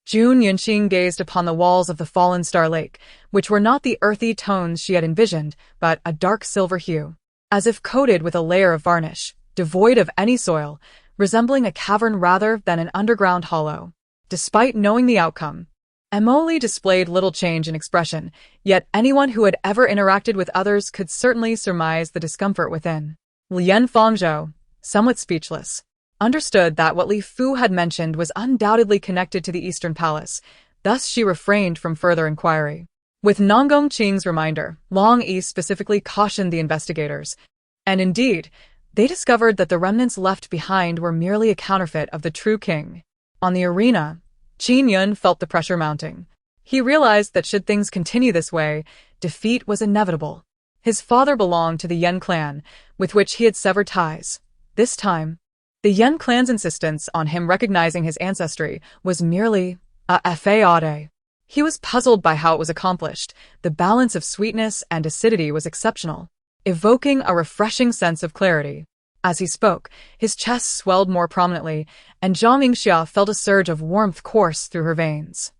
Jun Yunqing gazed upon the walls of the fallen star lake, which were not the earthy tones she had envisioned, but a dark silver hue, as if coated with a layer of varnish, devoid of any soil, resembling a cavern rather than an underground hollow. Despite knowing the outcome, Emily displayed little change in expression, yet anyone who had ever interacted with others could certainly surmise the discomfort within. Lian Fangzhou, somewhat speechless, understood that what Li Fu had mentioned was undoubtedly connected to the Eastern Palace, thus she refrained from further inquiry. With Nonggong Qing's reminder, Long Yi specifically cautioned the investigators, and indeed, They discovered that the remnants left behind were merely a counterfeit of the true king. On the arena, Qingyan felt the pressure mounting. He realized that should things continue this way, defeat was inevitable. His father belonged to the Yan clan, with which he had severed ties. This time, the Yan clan's insistence on him recognizing his ancestry was merely a fodder. He was puzzled by how it was accomplished. The balance of sweetness and acidity was exceptional, evoking a refreshing sense of clarity. As he spoke, his chest swelled more prominently, and Zhang Yingxia felt a surge of warmth course through her veins.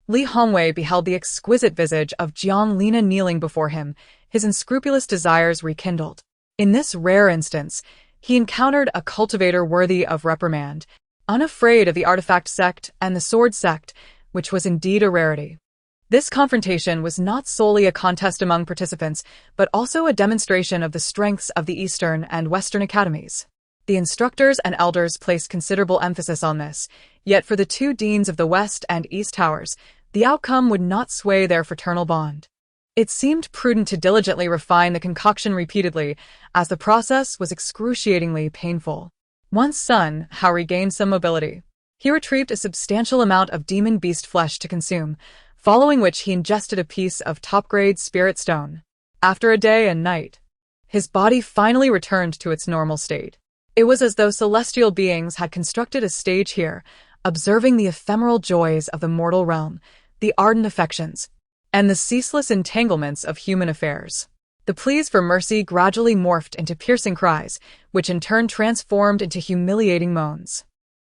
Li Hongwei beheld the exquisite visage of Jiang Lina kneeling before him, his unscrupulous desires rekindled. In this rare instance, he encountered a cultivator worthy of reprimand, unafraid of the artifact sect and the sword sect, which was indeed a rarity. This confrontation was not solely a contest among participants, but also a demonstration of the strengths of the Eastern and Western academies. The instructors and elders placed considerable emphasis on this, yet for the two deans of the West and East Towers, the outcome would not sway their fraternal bond. It seemed prudent to diligently refine the concoction repeatedly, as the process was excruciatingly painful. Once Sun Hao regained some mobility. He retrieved a substantial amount of demon beast flesh to consume, following which he ingested a piece of top-grade spirit stone. After a day and night, his body finally returned to its normal state. It was as though celestial beings had constructed a stage here, observing the ephemeral joys of the mortal realm, the ardent affections, and the ceaseless entanglements of human affairs. The pleas for mercy gradually morphed into piercing cries, which in turn transformed into humiliating moans.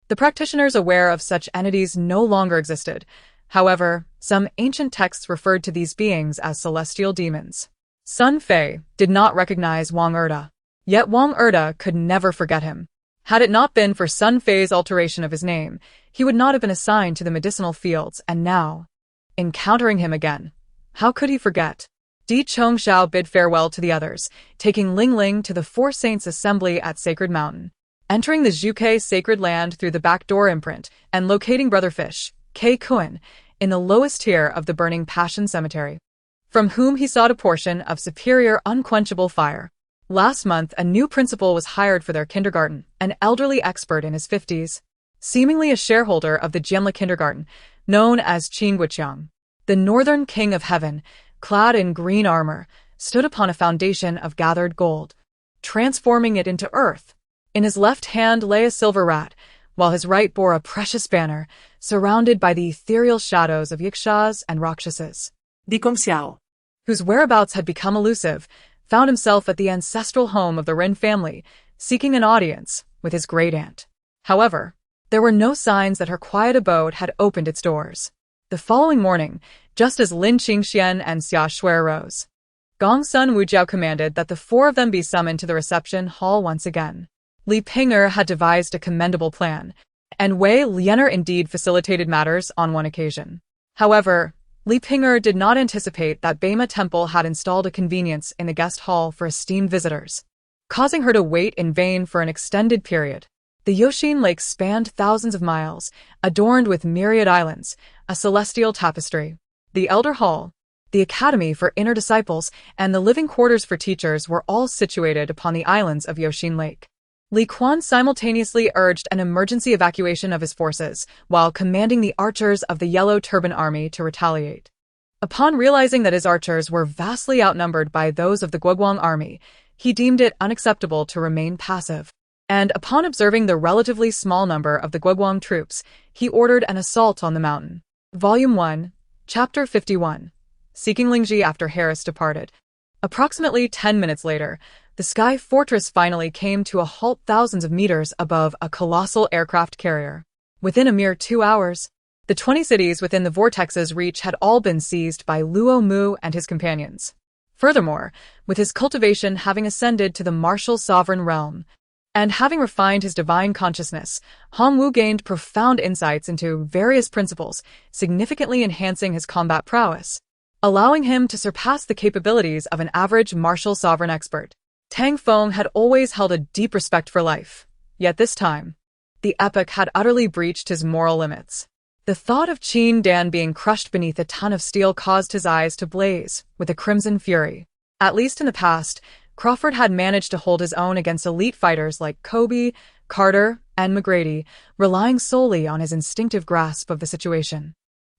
The practitioners aware of such entities no longer existed. However, some ancient texts referred to these beings as celestial demons. Sun Fei did not recognize Wang Erda, yet Wang Erda could never forget him. Had it not been for Sun Fei's alteration of his name, he would not have been assigned to the medicinal fields, and now, encountering him again, how could he forget? Di Chongxiao bid farewell to the others, taking Ling Ling to the Four Saints' assembly at Sacred Mountain. Entering the Zhuke sacred land through the back door imprint, and locating Brother Fish, Kei Kuan, in the lowest tier of the burning Passion Cemetery, from whom he sought a portion of superior unquenchable fire. Last month, a new principal was hired for their kindergarten, an elderly expert in his 50s, seemingly a shareholder of the Jianle kindergarten, known as Qingyan. The northern king of heaven, clad in green armor, stood upon a foundation of gathered gold, transforming it into earth. In his left hand lay a silver rat, while his right bore a precious banner, surrounded by the ethereal shadows of Yikshas and Rakshasas. Di Kong Xiao, whose whereabouts had become elusive, found himself at the ancestral home of the Ren family, seeking an audience with his great-aunt. However, there were no signs that her quiet abode had opened its doors. The following morning, just as Lin Qingxian and Xia Shui rose, Gong Sun Wujiao commanded that the four of them be summoned to the reception hall once again. Li Ping'er had devised a commendable plan, and Wei Lianer indeed facilitated matters on one occasion. However, Li Ping'er did not anticipate that Beima Temple had installed a convenience in the guest hall for esteemed visitors, causing her to wait in vain for an extended period. The Yoshin Lake spanned thousands of miles, adorned with myriad islands, a celestial tapestry. The Elder Hall, the Academy for Inner Disciples, and the living quarters for teachers were all situated upon the islands of Yoshin Lake. Li Quan simultaneously urged an emergency evacuation of his forces, while commanding the archers of the Yellow Turban Army to retaliate. Upon realizing that his archers were vastly outnumbered by those of the Guoguang Army, he deemed it unacceptable to remain passive. And upon observing the relatively small number of the Guoguang troops, he ordered an assault on the mountain. Volume 1, Chapter 51. Seeking Lingji after Harris departed. Approximately 10 minutes later, the Sky Fortress finally came to a halt thousands of meters above a colossal aircraft carrier. Within a mere 2 hours, the 20 cities within the vortex's reach had all been seized by Luo Mu and his companions. Furthermore, with his cultivation having ascended to the martial sovereign realm, and having refined his divine consciousness, Hongwu gained profound insights into various principles, significantly enhancing his combat prowess, allowing him to surpass the capabilities of an average martial sovereign expert. Tang Feng had always held a deep respect for life, yet this time, the epoch had utterly breached his moral limits. The thought of Qin Dan being crushed beneath a ton of steel caused his eyes to blaze with a crimson fury. At least in the past, Crawford had managed to hold his own against elite fighters like Kobe, Carter, and McGrady, relying solely on his instinctive grasp of the situation.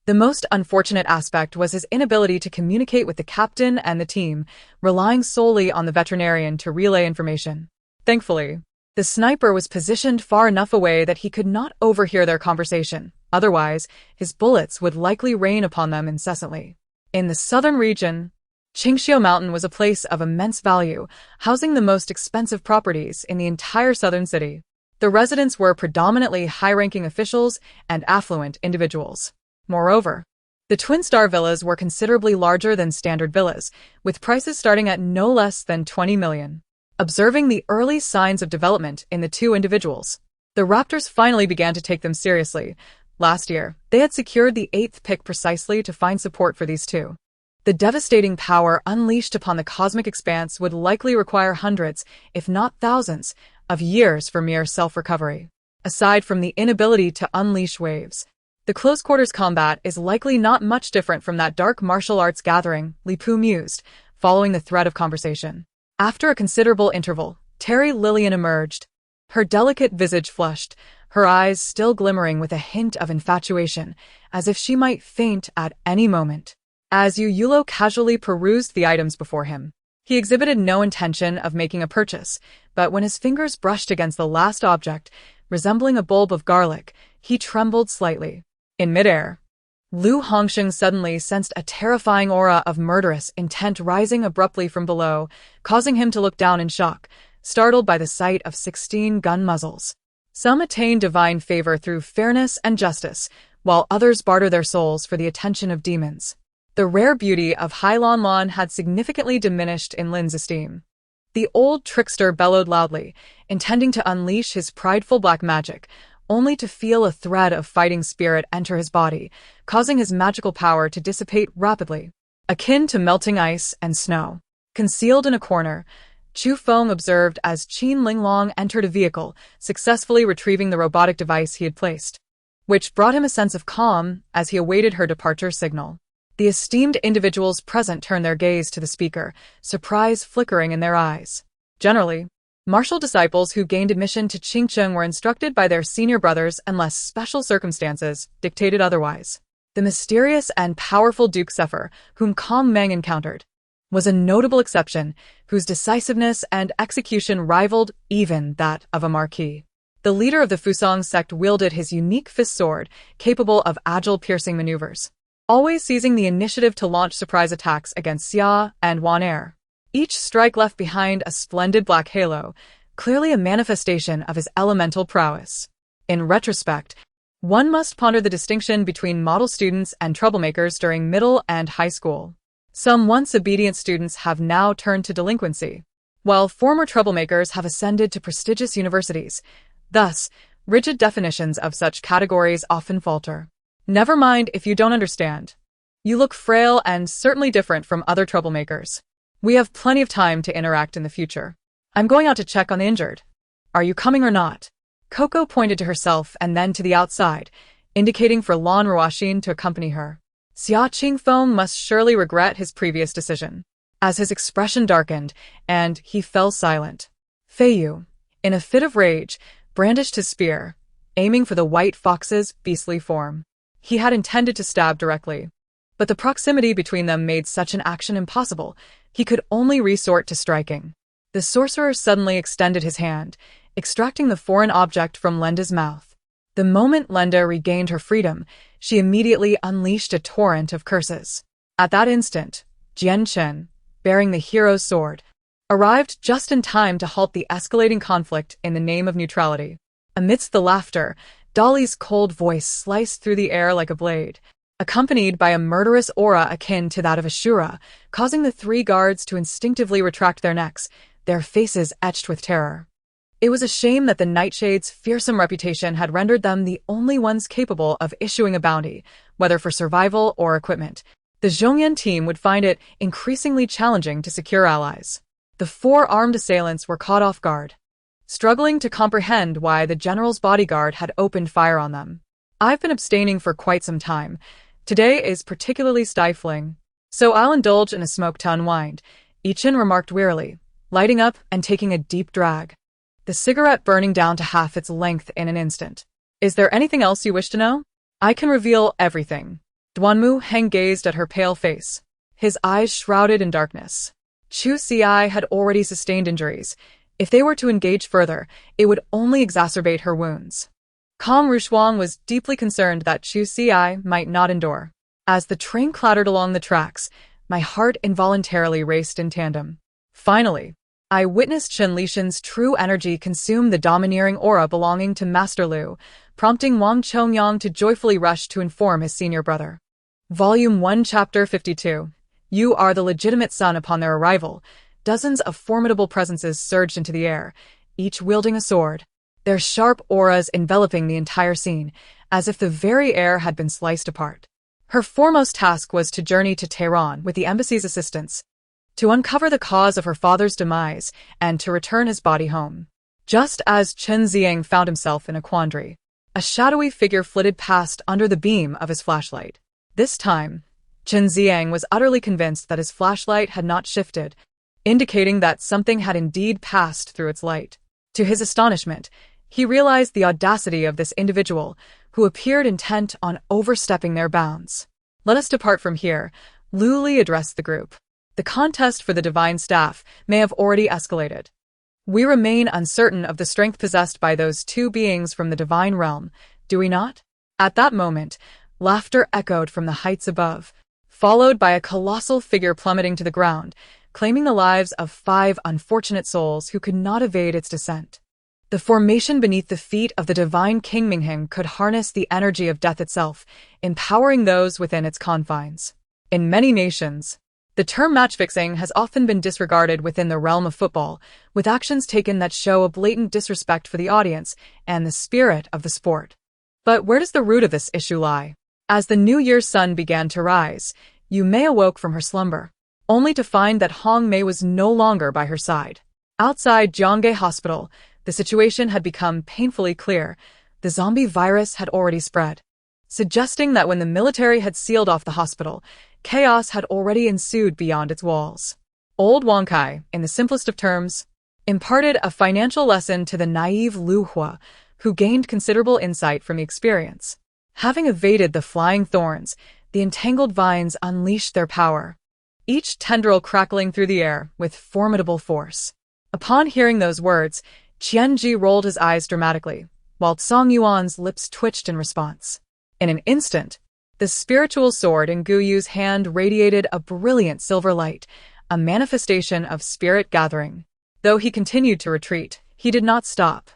The most unfortunate aspect was his inability to communicate with the captain and the team, relying solely on the veterinarian to relay information. Thankfully, the sniper was positioned far enough away that he could not overhear their conversation. Otherwise, his bullets would likely rain upon them incessantly. In the southern region, Qingxiu Mountain was a place of immense value, housing the most expensive properties in the entire southern city. The residents were predominantly high-ranking officials and affluent individuals. Moreover, the twin-star villas were considerably larger than standard villas, with prices starting at no less than 20 million. Observing the early signs of development in the two individuals, the Raptors finally began to take them seriously. Last year, they had secured the 8th pick precisely to find support for these two. The devastating power unleashed upon the cosmic expanse would likely require hundreds, if not thousands, of years for mere self-recovery. Aside from the inability to unleash waves, the close-quarters combat is likely not much different from that dark martial arts gathering, Li Pu mused, following the thread of conversation. After a considerable interval, Terry Lillian emerged, her delicate visage flushed, her eyes still glimmering with a hint of infatuation, as if she might faint at any moment. As Yu Yulo casually perused the items before him, he exhibited no intention of making a purchase, but when his fingers brushed against the last object, resembling a bulb of garlic, he trembled slightly. In midair, Lu Hongsheng suddenly sensed a terrifying aura of murderous intent rising abruptly from below, causing him to look down in shock, startled by the sight of 16 gun muzzles. Some attain divine favor through fairness and justice, while others barter their souls for the attention of demons. The rare beauty of Hai Lan Lan had significantly diminished in Lin's esteem. The old trickster bellowed loudly, intending to unleash his prideful black magic, only to feel a thread of fighting spirit enter his body, causing his magical power to dissipate rapidly. Akin to melting ice and snow. Concealed in a corner, Chu Feng observed as Qin Linglong entered a vehicle, successfully retrieving the robotic device he had placed, which brought him a sense of calm as he awaited her departure signal. The esteemed individuals present turned their gaze to the speaker, surprise flickering in their eyes. Generally, martial disciples who gained admission to Qingcheng were instructed by their senior brothers unless special circumstances dictated otherwise. The mysterious and powerful Duke Sepher, whom Kong Meng encountered, was a notable exception, whose decisiveness and execution rivaled even that of a marquis. The leader of the Fusong sect wielded his unique fist sword, capable of agile piercing maneuvers, always seizing the initiative to launch surprise attacks against Xia and Wan Er. Each strike left behind a splendid black halo, clearly a manifestation of his elemental prowess. In retrospect, one must ponder the distinction between model students and troublemakers during middle and high school. Some once obedient students have now turned to delinquency, while former troublemakers have ascended to prestigious universities. Thus, rigid definitions of such categories often falter. Never mind if you don't understand. You look frail and certainly different from other troublemakers. We have plenty of time to interact in the future. I'm going out to check on the injured. Are you coming or not? Coco pointed to herself and then to the outside, indicating for Lan Ruoxin to accompany her. Xia Qingfeng must surely regret his previous decision, as his expression darkened, and he fell silent. Fei Yu, in a fit of rage, brandished his spear, aiming for the white fox's beastly form. He had intended to stab directly, but the proximity between them made such an action impossible. He could only resort to striking. The sorcerer suddenly extended his hand, extracting the foreign object from Lenda's mouth. The moment Lenda regained her freedom, she immediately unleashed a torrent of curses. At that instant, Jian Chen, bearing the hero's sword, arrived just in time to halt the escalating conflict in the name of neutrality. Amidst the laughter, Dolly's cold voice sliced through the air like a blade, accompanied by a murderous aura akin to that of Ashura, causing the three guards to instinctively retract their necks, their faces etched with terror. It was a shame that the Nightshade's fearsome reputation had rendered them the only ones capable of issuing a bounty, whether for survival or equipment. The Zhongyan team would find it increasingly challenging to secure allies. The four armed assailants were caught off guard, struggling to comprehend why the general's bodyguard had opened fire on them. I've been abstaining for quite some time. Today is particularly stifling, so I'll indulge in a smoke to unwind, Ichin remarked wearily, lighting up and taking a deep drag, the cigarette burning down to half its length in an instant. Is there anything else you wish to know? I can reveal everything. Duanmu Heng gazed at her pale face, his eyes shrouded in darkness. Chu Xi had already sustained injuries. If they were to engage further, it would only exacerbate her wounds. Kong Rushuang was deeply concerned that Chu Xi might not endure. As the train clattered along the tracks, my heart involuntarily raced in tandem. Finally, I witnessed Chen Lishan's true energy consume the domineering aura belonging to Master Lu, prompting Wang Chongyang to joyfully rush to inform his senior brother. Volume 1, Chapter 52. You are the legitimate son. Upon their arrival, dozens of formidable presences surged into the air, each wielding a sword, their sharp auras enveloping the entire scene, as if the very air had been sliced apart. Her foremost task was to journey to Tehran with the embassy's assistance, to uncover the cause of her father's demise, and to return his body home. Just as Chen Ziang found himself in a quandary, a shadowy figure flitted past under the beam of his flashlight. This time, Chen Ziang was utterly convinced that his flashlight had not shifted, indicating that something had indeed passed through its light. To his astonishment, he realized the audacity of this individual, who appeared intent on overstepping their bounds. Let us depart from here, Lu Li addressed the group. The contest for the divine staff may have already escalated. We remain uncertain of the strength possessed by those two beings from the divine realm, do we not? At that moment, laughter echoed from the heights above, followed by a colossal figure plummeting to the ground, claiming the lives of 5 unfortunate souls who could not evade its descent. The formation beneath the feet of the divine King Mingheng could harness the energy of death itself, empowering those within its confines. In many nations, the term match-fixing has often been disregarded within the realm of football, with actions taken that show a blatant disrespect for the audience and the spirit of the sport. But where does the root of this issue lie? As the New Year's sun began to rise, Yu Mei awoke from her slumber, only to find that Hong Mei was no longer by her side. Outside Jiangge Hospital, the situation had become painfully clear. The zombie virus had already spread, suggesting that when the military had sealed off the hospital, chaos had already ensued beyond its walls. Old Wang Kai, in the simplest of terms, imparted a financial lesson to the naive Lu Hua, who gained considerable insight from the experience. Having evaded the flying thorns, the entangled vines unleashed their power, each tendril crackling through the air with formidable force. Upon hearing those words, Qianji rolled his eyes dramatically, while Song Yuan's lips twitched in response. In an instant, the spiritual sword in Gu Yu's hand radiated a brilliant silver light, a manifestation of spirit gathering. Though he continued to retreat, he did not stop.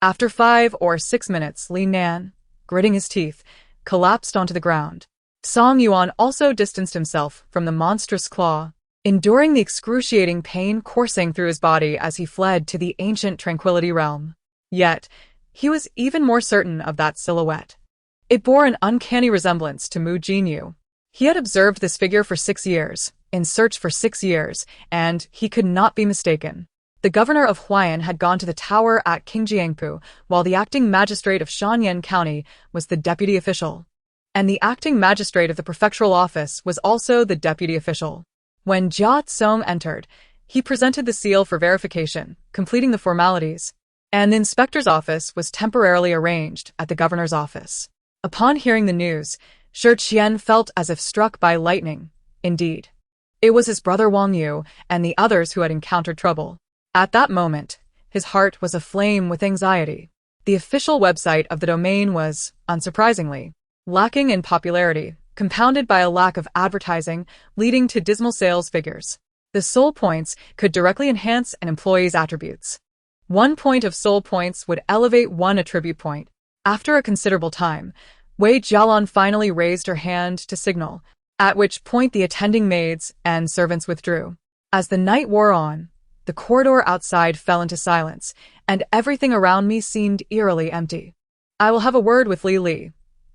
After 5 or 6 minutes, Li Nan, gritting his teeth, collapsed onto the ground. Song Yuan also distanced himself from the monstrous claw, enduring the excruciating pain coursing through his body as he fled to the ancient tranquility realm. Yet, he was even more certain of that silhouette. It bore an uncanny resemblance to Mu Jinyu. He had observed this figure for 6 years, in search for 6 years, and he could not be mistaken. The governor of Huayan had gone to the tower at Qingyan, while the acting magistrate of Shanyang County was the deputy official. And the acting magistrate of the prefectural office was also the deputy official. When Jia Tsong entered, he presented the seal for verification, completing the formalities, and the inspector's office was temporarily arranged at the governor's office. Upon hearing the news, Shi Qian felt as if struck by lightning. Indeed, it was his brother Wang Yu and the others who had encountered trouble. At that moment, his heart was aflame with anxiety. The official website of the domain was, unsurprisingly, lacking in popularity, compounded by a lack of advertising, leading to dismal sales figures. The soul points could directly enhance an employee's attributes. 1 point of soul points would elevate 1 attribute point. After a considerable time, Wei Jialan finally raised her hand to signal, at which point the attending maids and servants withdrew. As the night wore on, the corridor outside fell into silence, and everything around me seemed eerily empty. I will have a word with Li Li.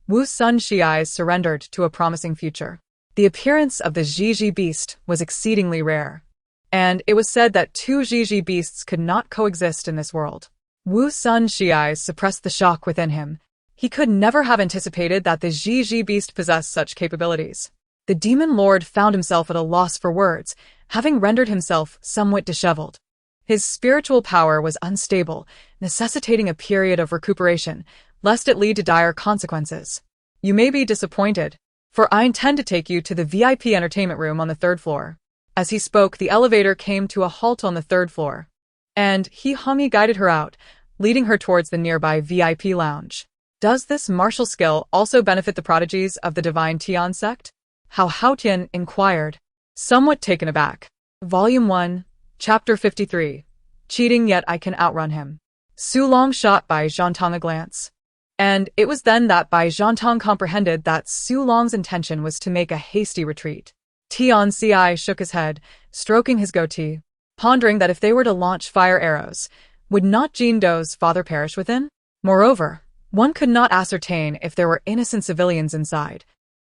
Wu Sun Shi's surrendered to a promising future. The appearance of the Zhizhi beast was exceedingly rare, and it was said that 2 Zhizhi beasts could not coexist in this world. Wu Sun Shi suppressed the shock within him. He could never have anticipated that the Zhizhi beast possessed such capabilities. The demon lord found himself at a loss for words, having rendered himself somewhat disheveled. His spiritual power was unstable, necessitating a period of recuperation, lest it lead to dire consequences. You may be disappointed, for I intend to take you to the VIP entertainment room on the 3rd floor. As he spoke, the elevator came to a halt on the 3rd floor, and He guided her out, leading her towards the nearby VIP lounge. Does this martial skill also benefit the prodigies of the divine Tian sect? Hao Haotian inquired, somewhat taken aback. Volume 1, Chapter 53. Cheating, yet I can outrun him. Su Long shot Bai Zhantong a glance. And it was then that Bai Zhantong comprehended that Su Long's intention was to make a hasty retreat. Tian Ci shook his head, stroking his goatee, pondering that if they were to launch fire arrows, would not Jin Do's father perish within? Moreover, one could not ascertain if there were innocent civilians inside.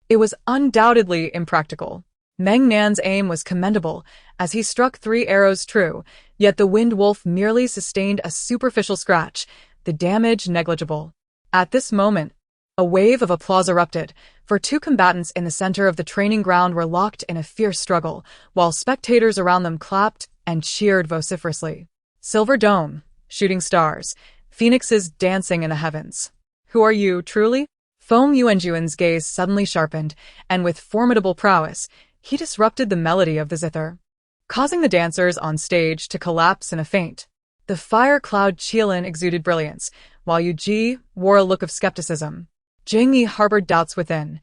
It was undoubtedly impractical. Meng Nan's aim was commendable, as he struck 3 arrows true, yet the Wind Wolf merely sustained a superficial scratch, the damage negligible. At this moment, a wave of applause erupted, for 2 combatants in the center of the training ground were locked in a fierce struggle, while spectators around them clapped and cheered vociferously. Silver Dome, shooting stars, phoenixes dancing in the heavens. Who are you, truly? Feng Yuanjuan's gaze suddenly sharpened, and with formidable prowess, he disrupted the melody of the zither, causing the dancers on stage to collapse in a faint. The fire cloud Qilan exuded brilliance, while Yu Ji wore a look of skepticism. Jing Yi harbored doubts within.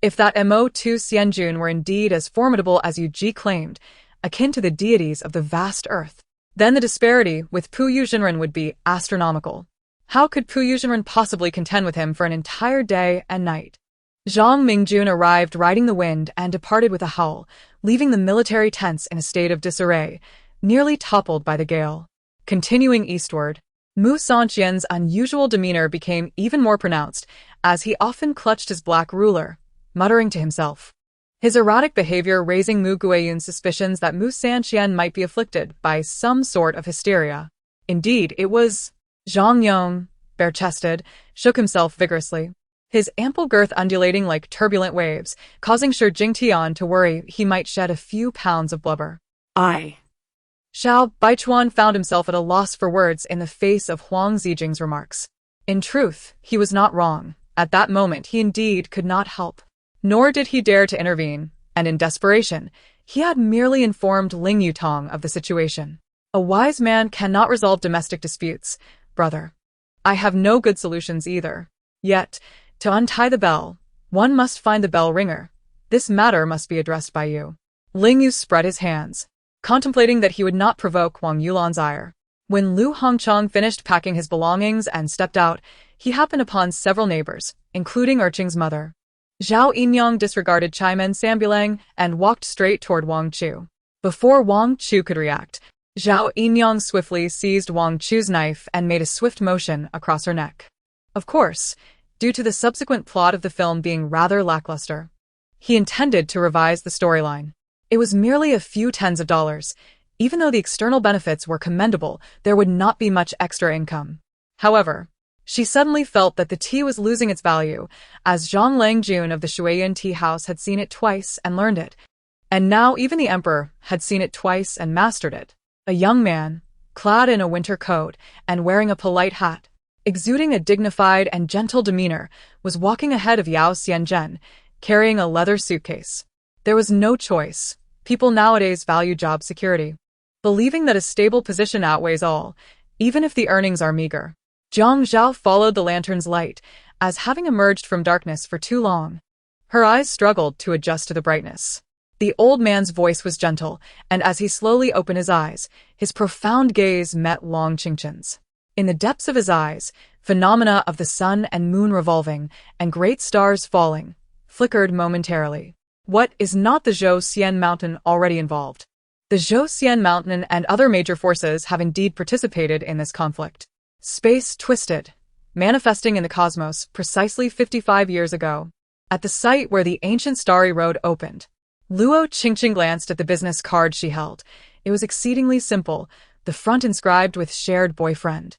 If that Mo2 Xianjun were indeed as formidable as Yu Ji claimed, akin to the deities of the vast earth, then the disparity with Pu Yuzhenren would be astronomical. How could Pu Yuzhenren possibly contend with him for an entire day and night? Zhang Mingjun arrived riding the wind and departed with a howl, leaving the military tents in a state of disarray, nearly toppled by the gale. Continuing eastward, Mu Sanqian's unusual demeanor became even more pronounced, as he often clutched his black ruler, muttering to himself. His erratic behavior raising Mu Guiyun's suspicions that Mu Sanqian might be afflicted by some sort of hysteria. Indeed, it was. Zhang Yong, bare-chested, shook himself vigorously, his ample girth undulating like turbulent waves, causing Shi Jingtian to worry he might shed a few pounds of blubber. I. Xiao Baichuan found himself at a loss for words in the face of Huang Zijing's remarks. In truth, he was not wrong. At that moment he indeed could not help. Nor did he dare to intervene, and in desperation, he had merely informed Ling Yutong of the situation. A wise man cannot resolve domestic disputes, brother. I have no good solutions either. Yet, to untie the bell, one must find the bell ringer. This matter must be addressed by you. Ling Yu spread his hands, contemplating that he would not provoke Wang Yulan's ire. When Lu Hongchang finished packing his belongings and stepped out, he happened upon several neighbors, including Erqing's mother. Zhao Yinyang disregarded Chaimen Sambulang and walked straight toward Wang Chu. Before Wang Chu could react, Zhao Yinyang swiftly seized Wang Chu's knife and made a swift motion across her neck. Of course, due to the subsequent plot of the film being rather lackluster, he intended to revise the storyline. It was merely a few tens of dollars. Even though the external benefits were commendable, there would not be much extra income. However, she suddenly felt that the tea was losing its value, as Zhang Langjun of the Shuiyan tea house had seen it twice and learned it. And now even the emperor had seen it twice and mastered it. A young man, clad in a winter coat and wearing a polite hat, exuding a dignified and gentle demeanor, was walking ahead of Yao Xianzhen, carrying a leather suitcase. There was no choice. People nowadays value job security, believing that a stable position outweighs all, even if the earnings are meager. Zhang Zhao followed the lantern's light, as having emerged from darkness for too long, her eyes struggled to adjust to the brightness. The old man's voice was gentle, and as he slowly opened his eyes, his profound gaze met Long Qingqian's. In the depths of his eyes, phenomena of the sun and moon revolving and great stars falling flickered momentarily. What is not the Zhou-Xian mountain already involved? The Zhou-Xian mountain and other major forces have indeed participated in this conflict. Space twisted, manifesting in the cosmos precisely 55 years ago, at the site where the ancient starry road opened. Luo Qingqing glanced at the business card she held. It was exceedingly simple, the front inscribed with shared boyfriend,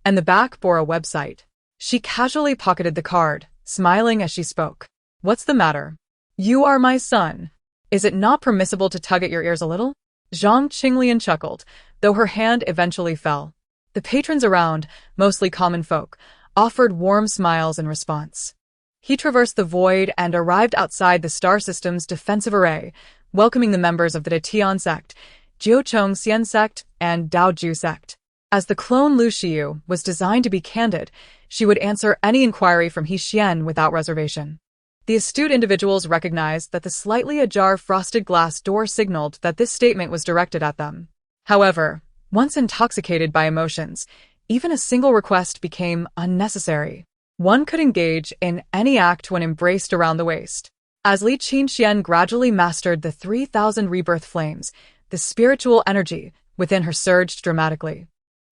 and the back bore a website. She casually pocketed the card, smiling as she spoke. What's the matter? You are my son. Is it not permissible to tug at your ears a little? Zhang Qinglian chuckled, though her hand eventually fell. The patrons around, mostly common folk, offered warm smiles in response. He traversed the void and arrived outside the star system's defensive array, welcoming the members of the Tian sect, Jiuchong Xian sect, and Daoju sect. As the clone Lu Xiu was designed to be candid, she would answer any inquiry from He Xian without reservation. The astute individuals recognized that the slightly ajar frosted glass door signaled that this statement was directed at them. However, once intoxicated by emotions, even a single request became unnecessary. One could engage in any act when embraced around the waist. As Li Qingxian gradually mastered the 3,000 rebirth flames, the spiritual energy within her surged dramatically.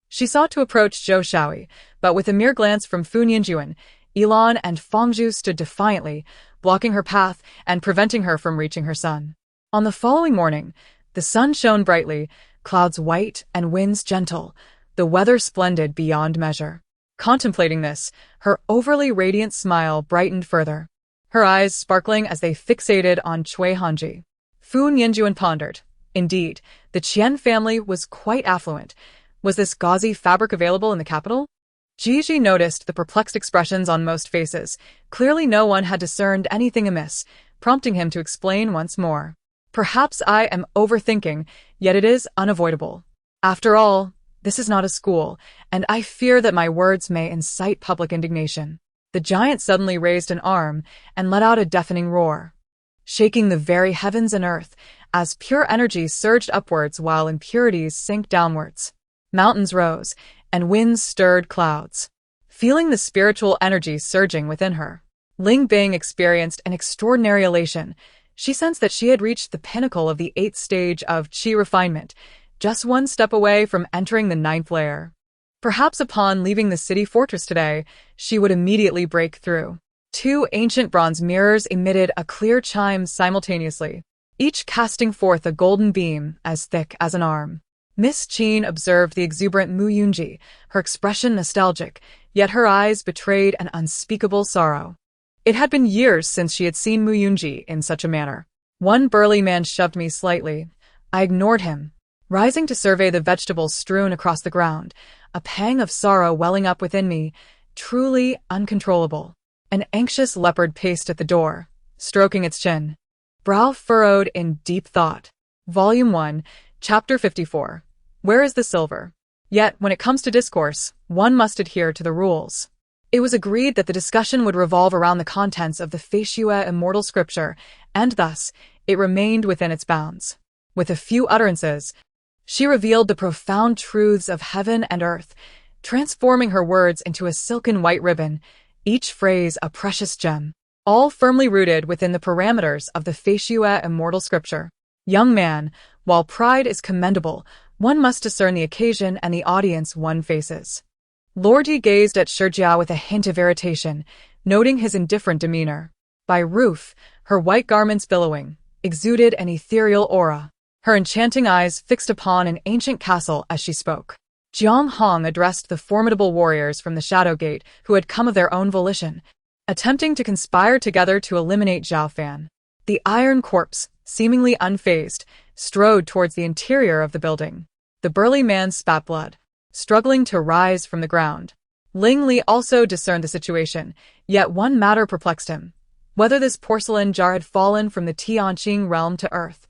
She sought to approach Zhou Shaoi, but with a mere glance from Fu Nianjuan, Ilan and Fangzhu stood defiantly, blocking her path and preventing her from reaching her son. On the following morning, the sun shone brightly, clouds white and winds gentle, the weather splendid beyond measure. Contemplating this, her overly radiant smile brightened further, her eyes sparkling as they fixated on Cui Hanji. Fu Nianjuan pondered. Indeed, the Qian family was quite affluent. Was this gauzy fabric available in the capital? Gigi noticed the perplexed expressions on most faces. Clearly no one had discerned anything amiss, prompting him to explain once more. Perhaps I am overthinking, yet it is unavoidable. After all, this is not a school, and I fear that my words may incite public indignation. The giant suddenly raised an arm and let out a deafening roar, shaking the very heavens and earth as pure energy surged upwards while impurities sank downwards. Mountains rose, and winds stirred clouds. Feeling the spiritual energy surging within her, Ling Bing experienced an extraordinary elation. She sensed that she had reached the pinnacle of the 8th stage of qi refinement, just one step away from entering the 9th layer. Perhaps upon leaving the city fortress today, she would immediately break through. 2 ancient bronze mirrors emitted a clear chime simultaneously, each casting forth a golden beam as thick as an arm. Miss Qin observed the exuberant Mu Yunji, her expression nostalgic, yet her eyes betrayed an unspeakable sorrow. It had been years since she had seen Mu Yunji in such a manner. One burly man shoved me slightly. I ignored him, rising to survey the vegetables strewn across the ground, a pang of sorrow welling up within me, truly uncontrollable. An anxious leopard paced at the door, stroking its chin, brow furrowed in deep thought. Volume 1, Chapter 54. Where is the silver? Yet, when it comes to discourse, one must adhere to the rules. It was agreed that the discussion would revolve around the contents of the Feishue immortal scripture, and thus, it remained within its bounds. With a few utterances, she revealed the profound truths of heaven and earth, transforming her words into a silken white ribbon, each phrase a precious gem, all firmly rooted within the parameters of the Feishue immortal scripture. Young man, while pride is commendable, one must discern the occasion and the audience one faces. Lord Yi gazed at Shijiao with a hint of irritation, noting his indifferent demeanor. By roof, her white garments billowing, exuded an ethereal aura, her enchanting eyes fixed upon an ancient castle as she spoke. Jiang Hong addressed the formidable warriors from the Shadow Gate who had come of their own volition, attempting to conspire together to eliminate Zhao Fan. The Iron Corpse, seemingly unfazed, strode towards the interior of the building. The burly man spat blood, struggling to rise from the ground. Ling Li also discerned the situation, yet one matter perplexed him: whether this porcelain jar had fallen from the Tianqing realm to Earth,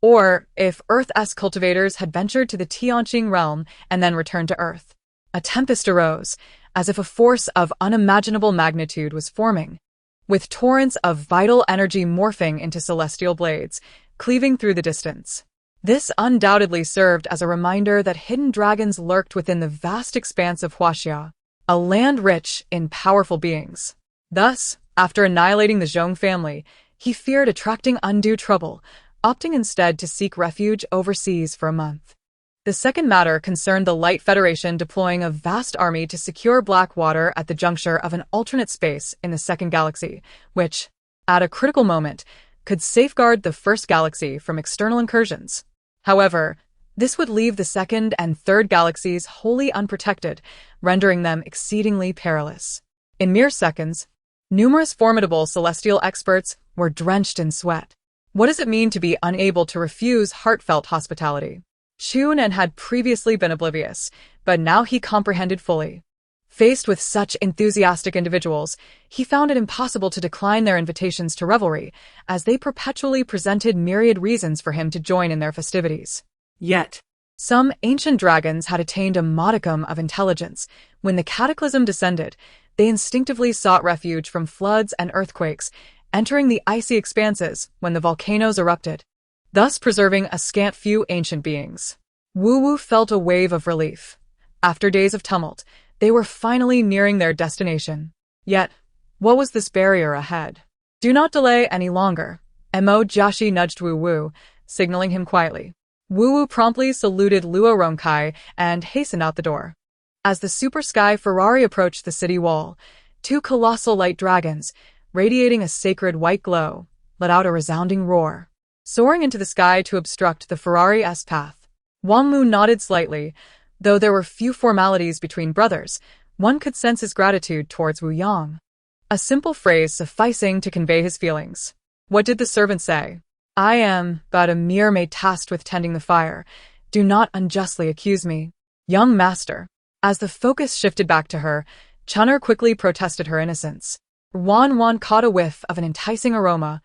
or if Earth-esque cultivators had ventured to the Tianqing realm and then returned to Earth. A tempest arose, as if a force of unimaginable magnitude was forming, with torrents of vital energy morphing into celestial blades, cleaving through the distance. This undoubtedly served as a reminder that hidden dragons lurked within the vast expanse of Huaxia, a land rich in powerful beings. Thus, after annihilating the Zhong family, he feared attracting undue trouble, opting instead to seek refuge overseas for a month. The second matter concerned the Light Federation deploying a vast army to secure Blackwater at the juncture of an alternate space in the second galaxy, which, at a critical moment, could safeguard the first galaxy from external incursions. However, this would leave the second and third galaxies wholly unprotected, rendering them exceedingly perilous. In mere seconds, numerous formidable celestial experts were drenched in sweat. What does it mean to be unable to refuse heartfelt hospitality? Qingyan had previously been oblivious, but now he comprehended fully. Faced with such enthusiastic individuals, he found it impossible to decline their invitations to revelry, as they perpetually presented myriad reasons for him to join in their festivities. Yet, Some ancient dragons had attained a modicum of intelligence. When the cataclysm descended, they instinctively sought refuge from floods and earthquakes, entering the icy expanses when the volcanoes erupted, thus preserving a scant few ancient beings. Wu felt a wave of relief. After days of tumult, they were finally nearing their destination. Yet, what was this barrier ahead? Do not delay any longer. Mo Jiaxi nudged Wu, signaling him quietly. Wu promptly saluted Luo Ronkai and hastened out the door. As the super sky Ferrari approached the city wall, two colossal light dragons, radiating a sacred white glow, let out a resounding roar, soaring into the sky to obstruct the Ferrari's path. Wang Mu nodded slightly. Though there were few formalities between brothers, one could sense his gratitude towards Wu Yang. A simple phrase sufficing to convey his feelings. What did the servant say? I am but a mere maid tasked with tending the fire. Do not unjustly accuse me. Young master. As the focus shifted back to her, Chun'er quickly protested her innocence. Wan caught a whiff of an enticing aroma,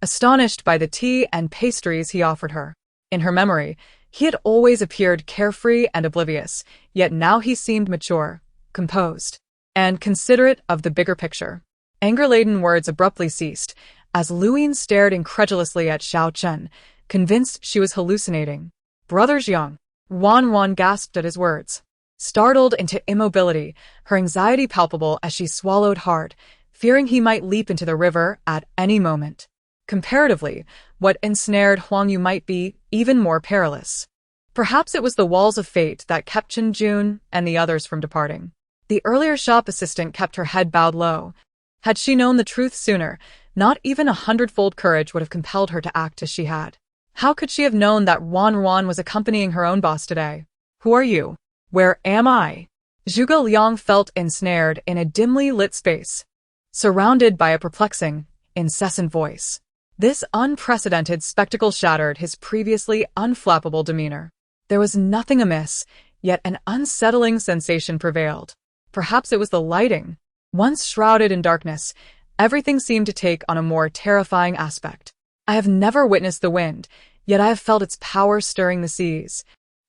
astonished by the tea and pastries he offered her. In her memory, he had always appeared carefree and oblivious, yet now he seemed mature, composed, and considerate of the bigger picture. Anger-laden words abruptly ceased, as Luyin stared incredulously at Xiao Chen, convinced she was hallucinating. Brothers Yang. Wan gasped at his words. Startled into immobility, her anxiety palpable as she swallowed hard, fearing he might leap into the river at any moment. Comparatively, what ensnared Huang Yu might be even more perilous. Perhaps it was the walls of fate that kept Chen Jun and the others from departing. The earlier shop assistant kept her head bowed low. Had she known the truth sooner, not even 100-fold courage would have compelled her to act as she had. How could she have known that Wan was accompanying her own boss today? Who are you? Where am I? Zhuge Liang felt ensnared in a dimly lit space, surrounded by a perplexing, incessant voice. This unprecedented spectacle shattered his previously unflappable demeanor. There was nothing amiss, yet an unsettling sensation prevailed. Perhaps it was the lighting. Once shrouded in darkness, everything seemed to take on a more terrifying aspect. I have never witnessed the wind, yet I have felt its power stirring the seas.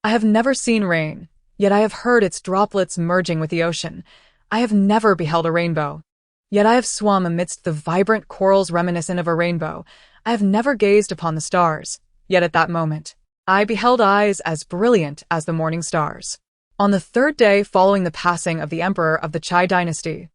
I have never seen rain, yet I have heard its droplets merging with the ocean. I have never beheld a rainbow, yet I have swum amidst the vibrant corals reminiscent of a rainbow. I have never gazed upon the stars, yet at that moment, I beheld eyes as brilliant as the morning stars. On the third day following the passing of the emperor of the Qi dynasty,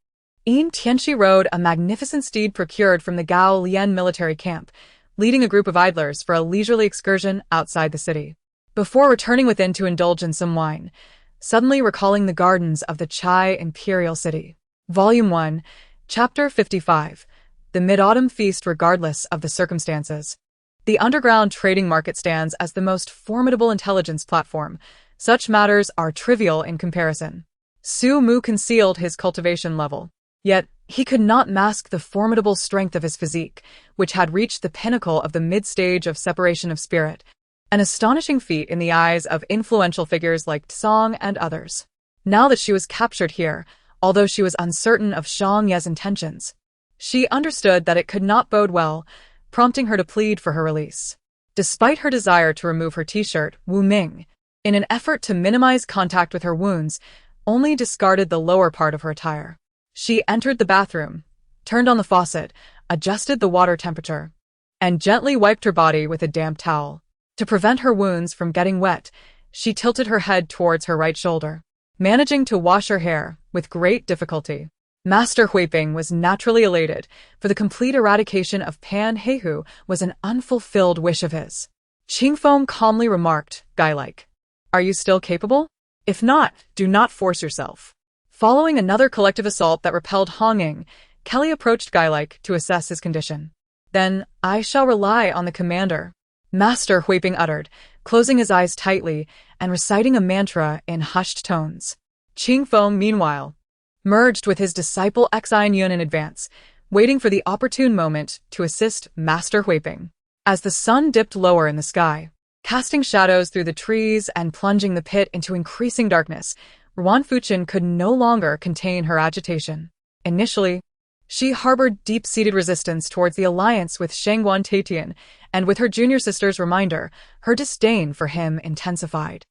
Yin Tianxi rode a magnificent steed procured from the Gao Lian military camp, leading a group of idlers for a leisurely excursion outside the city. Before returning within to indulge in some wine, suddenly recalling the gardens of the Qi imperial city. Volume 1, Chapter 55, The Mid-Autumn Feast Regardless of the Circumstances. The underground trading market stands as the most formidable intelligence platform. Such matters are trivial in comparison. Su Mu concealed his cultivation level. Yet, he could not mask the formidable strength of his physique, which had reached the pinnacle of the mid-stage of separation of spirit, an astonishing feat in the eyes of influential figures like Tsang and others. Now that she was captured here, although she was uncertain of Xiang Ye's intentions, she understood that it could not bode well, prompting her to plead for her release. Despite her desire to remove her t-shirt, Wu Ming, in an effort to minimize contact with her wounds, only discarded the lower part of her attire. She entered the bathroom, turned on the faucet, adjusted the water temperature, and gently wiped her body with a damp towel. To prevent her wounds from getting wet, she tilted her head towards her right shoulder, managing to wash her hair with great difficulty. Master Huiping was naturally elated, for the complete eradication of Pan Heihu was an unfulfilled wish of his. Qingfeng calmly remarked, guy-like, "Are you still capable? If not, do not force yourself." Following another collective assault that repelled Honging, Kelly approached guy-like to assess his condition. "Then, I shall rely on the commander," Master Huiping uttered, closing his eyes tightly and reciting a mantra in hushed tones. Qingfeng, meanwhile, merged with his disciple Xianyun in advance, waiting for the opportune moment to assist Master Huiping. As the sun dipped lower in the sky, casting shadows through the trees and plunging the pit into increasing darkness, Ruan Fuchen could no longer contain her agitation. Initially, she harbored deep-seated resistance towards the alliance with Shangguan Taitian, and with her junior sister's reminder, her disdain for him intensified.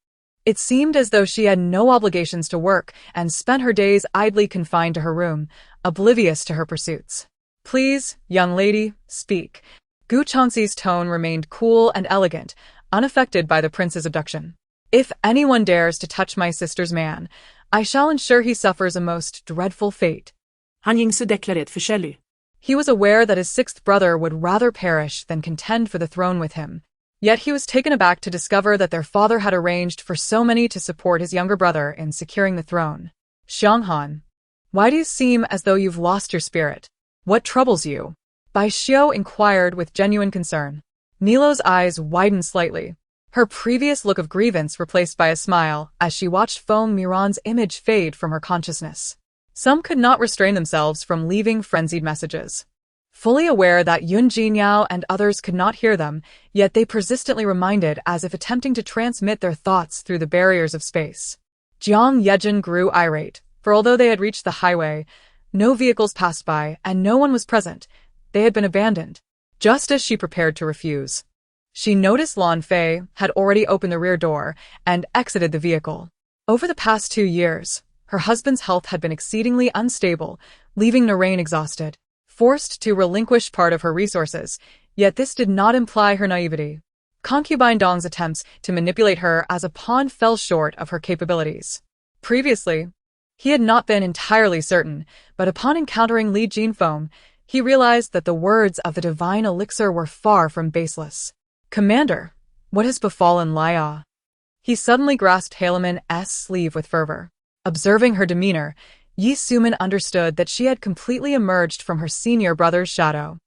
It seemed as though she had no obligations to work and spent her days idly confined to her room, oblivious to her pursuits. "Please, young lady, speak." Gu Changxi's tone remained cool and elegant, unaffected by the prince's abduction. "If anyone dares to touch my sister's man, I shall ensure he suffers a most dreadful fate." Han Yingse deklarert forskjellig. He was aware that his sixth brother would rather perish than contend for the throne with him. Yet he was taken aback to discover that their father had arranged for so many to support his younger brother in securing the throne. "Xianghan, why do you seem as though you've lost your spirit? What troubles you?" Bai Xiao inquired with genuine concern. Nilo's eyes widened slightly, her previous look of grievance replaced by a smile as she watched Feng Miran's image fade from her consciousness. Some could not restrain themselves from leaving frenzied messages. Fully aware that Yun Jinyao and others could not hear them, yet they persistently reminded as if attempting to transmit their thoughts through the barriers of space. Jiang Yejin grew irate, for although they had reached the highway, no vehicles passed by and no one was present. They had been abandoned. Just as she prepared to refuse, she noticed Lan Fei had already opened the rear door and exited the vehicle. Over the past 2 years, her husband's health had been exceedingly unstable, leaving Narain exhausted, forced to relinquish part of her resources, yet this did not imply her naivety. Concubine Dong's attempts to manipulate her as a pawn fell short of her capabilities. Previously, he had not been entirely certain, but upon encountering Li Jinfeng, he realized that the words of the divine elixir were far from baseless. "Commander, what has befallen Laya?" He suddenly grasped Halaman's sleeve with fervor. Observing her demeanor, Yi Sumin understood that she had completely emerged from her senior brother's shadow.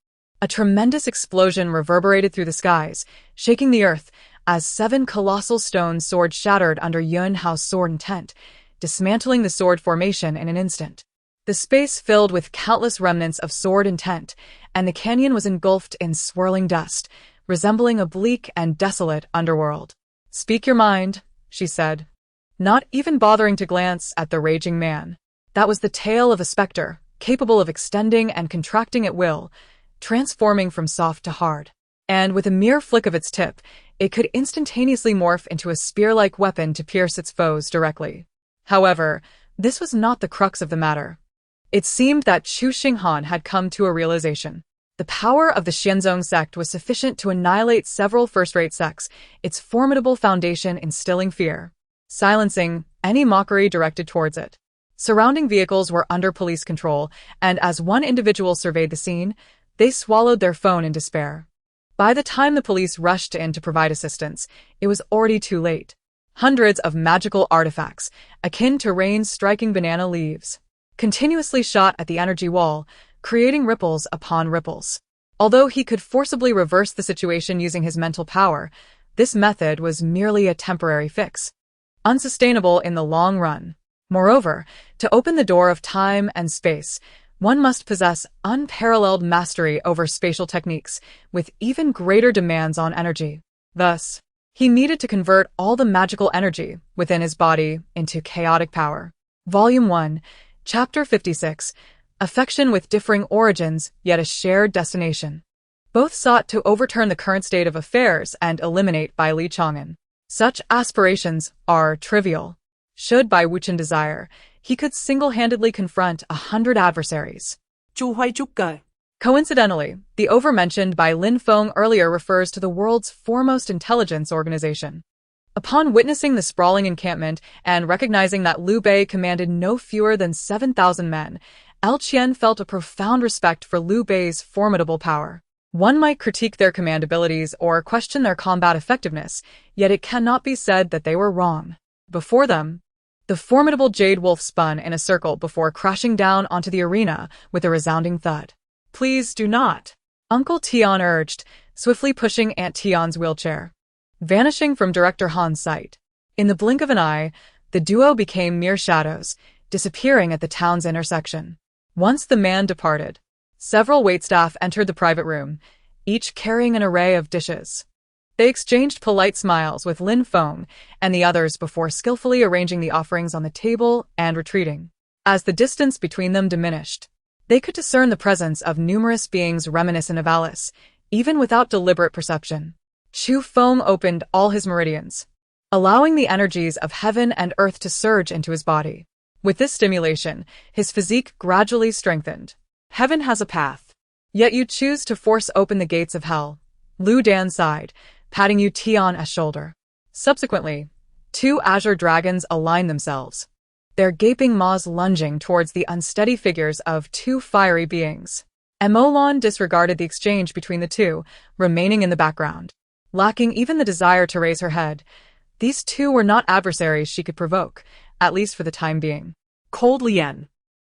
A tremendous explosion reverberated through the skies, shaking the earth, as 7 colossal stone swords shattered under Yun Hao's sword and tent, dismantling the sword formation in an instant. The space filled with countless remnants of sword and tent, and the canyon was engulfed in swirling dust, resembling a bleak and desolate underworld. "Speak your mind," she said, not even bothering to glance at the raging man. That was the tale of a specter, capable of extending and contracting at will, transforming from soft to hard. And with a mere flick of its tip, it could instantaneously morph into a spear-like weapon to pierce its foes directly. However, this was not the crux of the matter. It seemed that Chu Xinghan had come to a realization. The power of the Xianzong sect was sufficient to annihilate several first-rate sects, its formidable foundation instilling fear, silencing any mockery directed towards it. Surrounding vehicles were under police control, and as one individual surveyed the scene, they swallowed their phone in despair. By the time the police rushed in to provide assistance, it was already too late. Hundreds of magical artifacts, akin to rain striking banana leaves, continuously shot at the energy wall, creating ripples upon ripples. Although he could forcibly reverse the situation using his mental power, this method was merely a temporary fix, unsustainable in the long run. Moreover, to open the door of time and space, one must possess unparalleled mastery over spatial techniques, with even greater demands on energy. Thus, he needed to convert all the magical energy within his body into chaotic power. Volume 1, Chapter 56, Affection with Differing Origins, Yet a Shared Destination. Both sought to overturn the current state of affairs and eliminate Bai Li Chang'an. Such aspirations are trivial. Should Bai Wuchen desire, he could single-handedly confront 100 adversaries. Coincidentally, the overmentioned by Lin Feng earlier refers to the world's foremost intelligence organization. Upon witnessing the sprawling encampment and recognizing that Liu Bei commanded no fewer than 7,000 men, El Qian felt a profound respect for Liu Bei's formidable power. One might critique their command abilities or question their combat effectiveness, yet it cannot be said that they were wrong. Before them, the formidable Jade Wolf spun in a circle before crashing down onto the arena with a resounding thud. "Please do not," Uncle Tian urged, swiftly pushing Aunt Tian's wheelchair. Vanishing from Director Han's sight. In the blink of an eye, the duo became mere shadows, disappearing at the town's intersection. Once the man departed, several waitstaff entered the private room, each carrying an array of dishes. They exchanged polite smiles with Lin Feng and the others before skillfully arranging the offerings on the table and retreating. As the distance between them diminished, they could discern the presence of numerous beings reminiscent of Alice, even without deliberate perception. Chu Feng opened all his meridians, allowing the energies of heaven and earth to surge into his body. With this stimulation, his physique gradually strengthened. Heaven has a path, yet you choose to force open the gates of hell. Lu Dan sighed, patting Yu Tian's shoulder. Subsequently, two azure dragons aligned themselves, their gaping maws lunging towards the unsteady figures of two fiery beings. Emolan disregarded the exchange between the two, remaining in the background. Lacking even the desire to raise her head, these two were not adversaries she could provoke, at least for the time being. Cold Lian,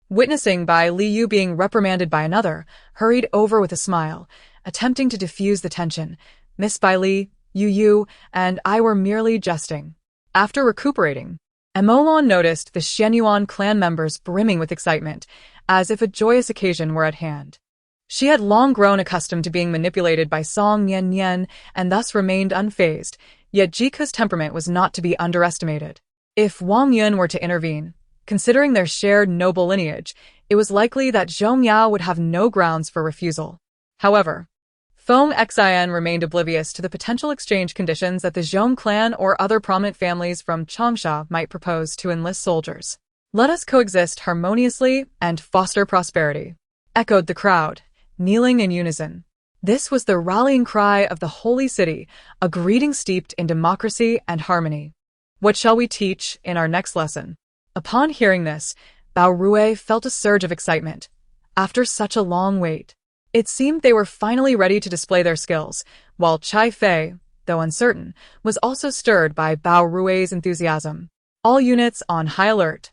Witnessing Bai Li Yu being reprimanded by another, hurried over with a smile, attempting to diffuse the tension. Miss Bai Li, Yu and I were merely jesting. After recuperating, Emolan noticed the Xianyuan clan members brimming with excitement, as if a joyous occasion were at hand. She had long grown accustomed to being manipulated by Song Nian and thus remained unfazed, yet Jike's temperament was not to be underestimated. If Wang Yun were to intervene, considering their shared noble lineage, it was likely that Zhong Yao would have no grounds for refusal. However, Feng Xian remained oblivious to the potential exchange conditions that the Zhong clan or other prominent families from Changsha might propose to enlist soldiers. "Let us coexist harmoniously and foster prosperity," echoed the crowd, kneeling in unison. This was the rallying cry of the holy city, a greeting steeped in democracy and harmony. What shall we teach in our next lesson? Upon hearing this, Bao Rui felt a surge of excitement. After such a long wait, it seemed they were finally ready to display their skills, while Chai Fei, though uncertain, was also stirred by Bao Rui's enthusiasm. All units on high alert.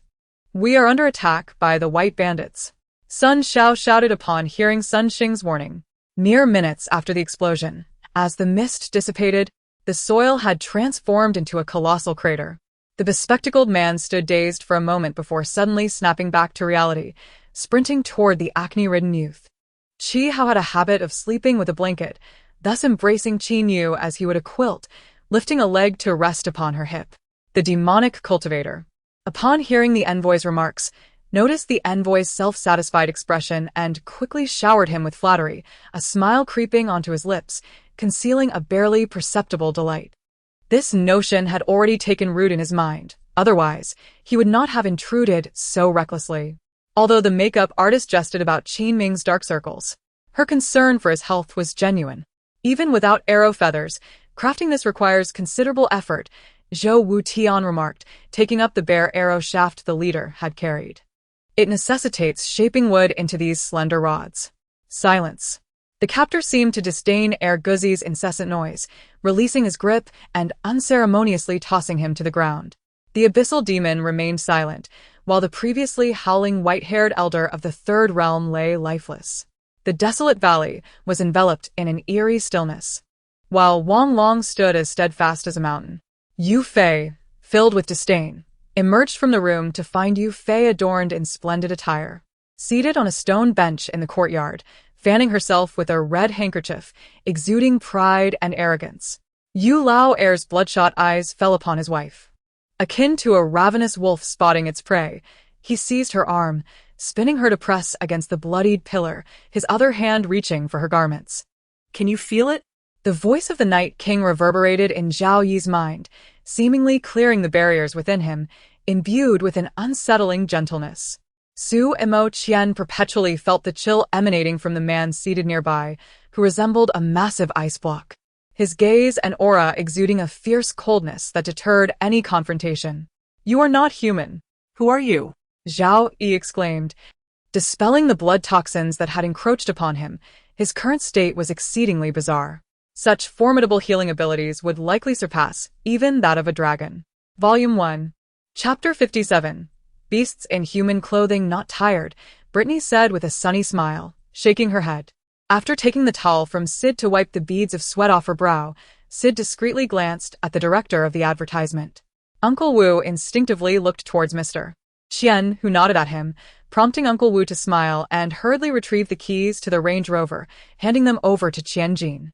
We are under attack by the White Bandits. Sun Xiao shouted upon hearing Sun Xing's warning. Mere minutes after the explosion, as the mist dissipated, the soil had transformed into a colossal crater. The bespectacled man stood dazed for a moment before suddenly snapping back to reality, sprinting toward the acne-ridden youth. Qi Hao had a habit of sleeping with a blanket, thus embracing Qin Yu as he would a quilt, lifting a leg to rest upon her hip. The demonic cultivator. Upon hearing the envoy's remarks, noticed the envoy's self-satisfied expression and quickly showered him with flattery, a smile creeping onto his lips, concealing a barely perceptible delight. This notion had already taken root in his mind, otherwise, he would not have intruded so recklessly. Although the makeup artist jested about Qin Ming's dark circles, her concern for his health was genuine. Even without arrow feathers, crafting this requires considerable effort, Zhou Wutian remarked, taking up the bare arrow shaft the leader had carried. It necessitates shaping wood into these slender rods. Silence. The captor seemed to disdain Guzi's incessant noise, releasing his grip and unceremoniously tossing him to the ground. The abyssal demon remained silent, while the previously howling white-haired elder of the third realm lay lifeless. The desolate valley was enveloped in an eerie stillness, while Wang Long stood as steadfast as a mountain. Yu Fei, filled with disdain, emerged from the room to find Yu Fei adorned in splendid attire, seated on a stone bench in the courtyard, fanning herself with a red handkerchief, exuding pride and arrogance. Yu Lao Heir's bloodshot eyes fell upon his wife. Akin to a ravenous wolf spotting its prey, he seized her arm, spinning her to press against the bloodied pillar, his other hand reaching for her garments. Can you feel it? The voice of the Night King reverberated in Zhao Yi's mind, seemingly clearing the barriers within him, imbued with an unsettling gentleness. Su Imo Qian perpetually felt the chill emanating from the man seated nearby, who resembled a massive ice block, his gaze and aura exuding a fierce coldness that deterred any confrontation. "You are not human." Who are you? Zhao Yi exclaimed, dispelling the blood toxins that had encroached upon him. His current state was exceedingly bizarre. Such formidable healing abilities would likely surpass even that of a dragon. Volume 1. Chapter 57. Beasts in Human Clothing Not Tired, Brittany said with a sunny smile, shaking her head. After taking the towel from Sid to wipe the beads of sweat off her brow, Sid discreetly glanced at the director of the advertisement. Uncle Wu instinctively looked towards Mr. Qian, who nodded at him, prompting Uncle Wu to smile and hurriedly retrieve the keys to the Range Rover, handing them over to Qingyan.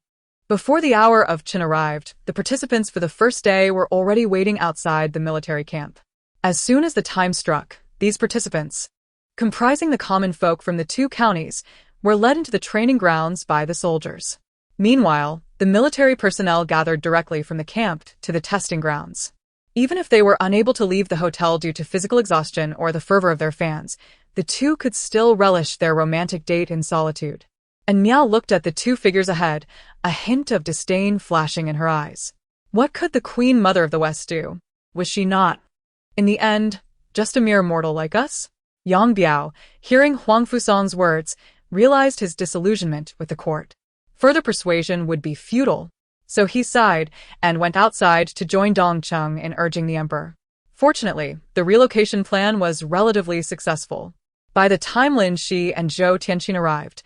Before the hour of Qin arrived, the participants for the first day were already waiting outside the military camp. As soon as the time struck, these participants, comprising the common folk from the two counties, were led into the training grounds by the soldiers. Meanwhile, the military personnel gathered directly from the camp to the testing grounds. Even if they were unable to leave the hotel due to physical exhaustion or the fervor of their fans, the two could still relish their romantic date in solitude. And Miao looked at the two figures ahead, a hint of disdain flashing in her eyes. What could the Queen Mother of the West do? Was she not, in the end, just a mere mortal like us? Yang Biao, hearing Huang Fusong's words, realized his disillusionment with the court. Further persuasion would be futile, so he sighed and went outside to join Dong Cheng in urging the emperor. Fortunately, the relocation plan was relatively successful. By the time Lin Shi and Zhou Tianqin arrived,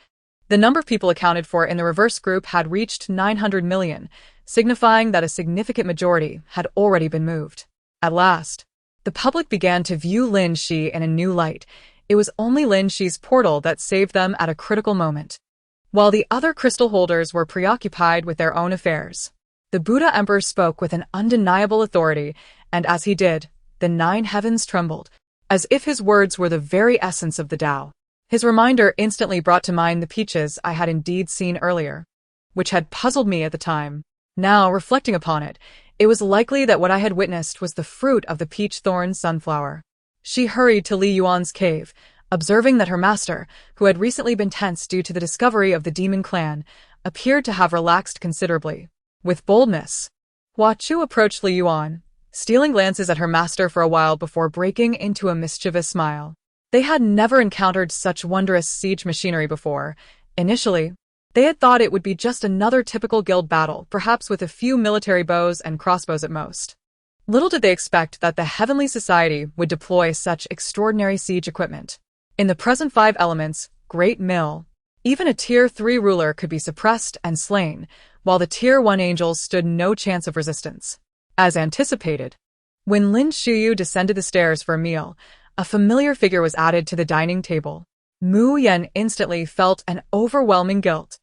the number of people accounted for in the reverse group had reached 900 million, signifying that a significant majority had already been moved. At last, the public began to view Lin Shi in a new light. It was only Lin Shi's portal that saved them at a critical moment. While the other crystal holders were preoccupied with their own affairs, the Buddha Emperor spoke with an undeniable authority, and as he did, the 9 heavens trembled, as if his words were the very essence of the Tao. His reminder instantly brought to mind the peaches I had indeed seen earlier, which had puzzled me at the time. Now, reflecting upon it, it was likely that what I had witnessed was the fruit of the peach-thorn sunflower. She hurried to Li Yuan's cave, observing that her master, who had recently been tense due to the discovery of the demon clan, appeared to have relaxed considerably. With boldness, Hua Chu approached Li Yuan, stealing glances at her master for a while before breaking into a mischievous smile. They had never encountered such wondrous siege machinery before. Initially, they had thought it would be just another typical guild battle, perhaps with a few military bows and crossbows at most. Little did they expect that the Heavenly Society would deploy such extraordinary siege equipment. In the present 5 elements, Great Mill, even a Tier 3 ruler could be suppressed and slain, while the Tier 1 angels stood no chance of resistance. As anticipated, when Lin Shuyu descended the stairs for a meal, a familiar figure was added to the dining table. Mu Yan instantly felt an overwhelming guilt.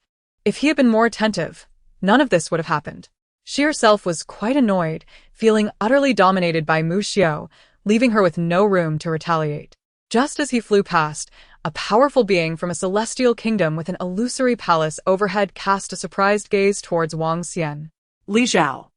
If he had been more attentive, none of this would have happened. She herself was quite annoyed, feeling utterly dominated by Mu Xiao, leaving her with no room to retaliate. Just as he flew past, a powerful being from a celestial kingdom with an illusory palace overhead cast a surprised gaze towards Wang Xian. Li Zhao.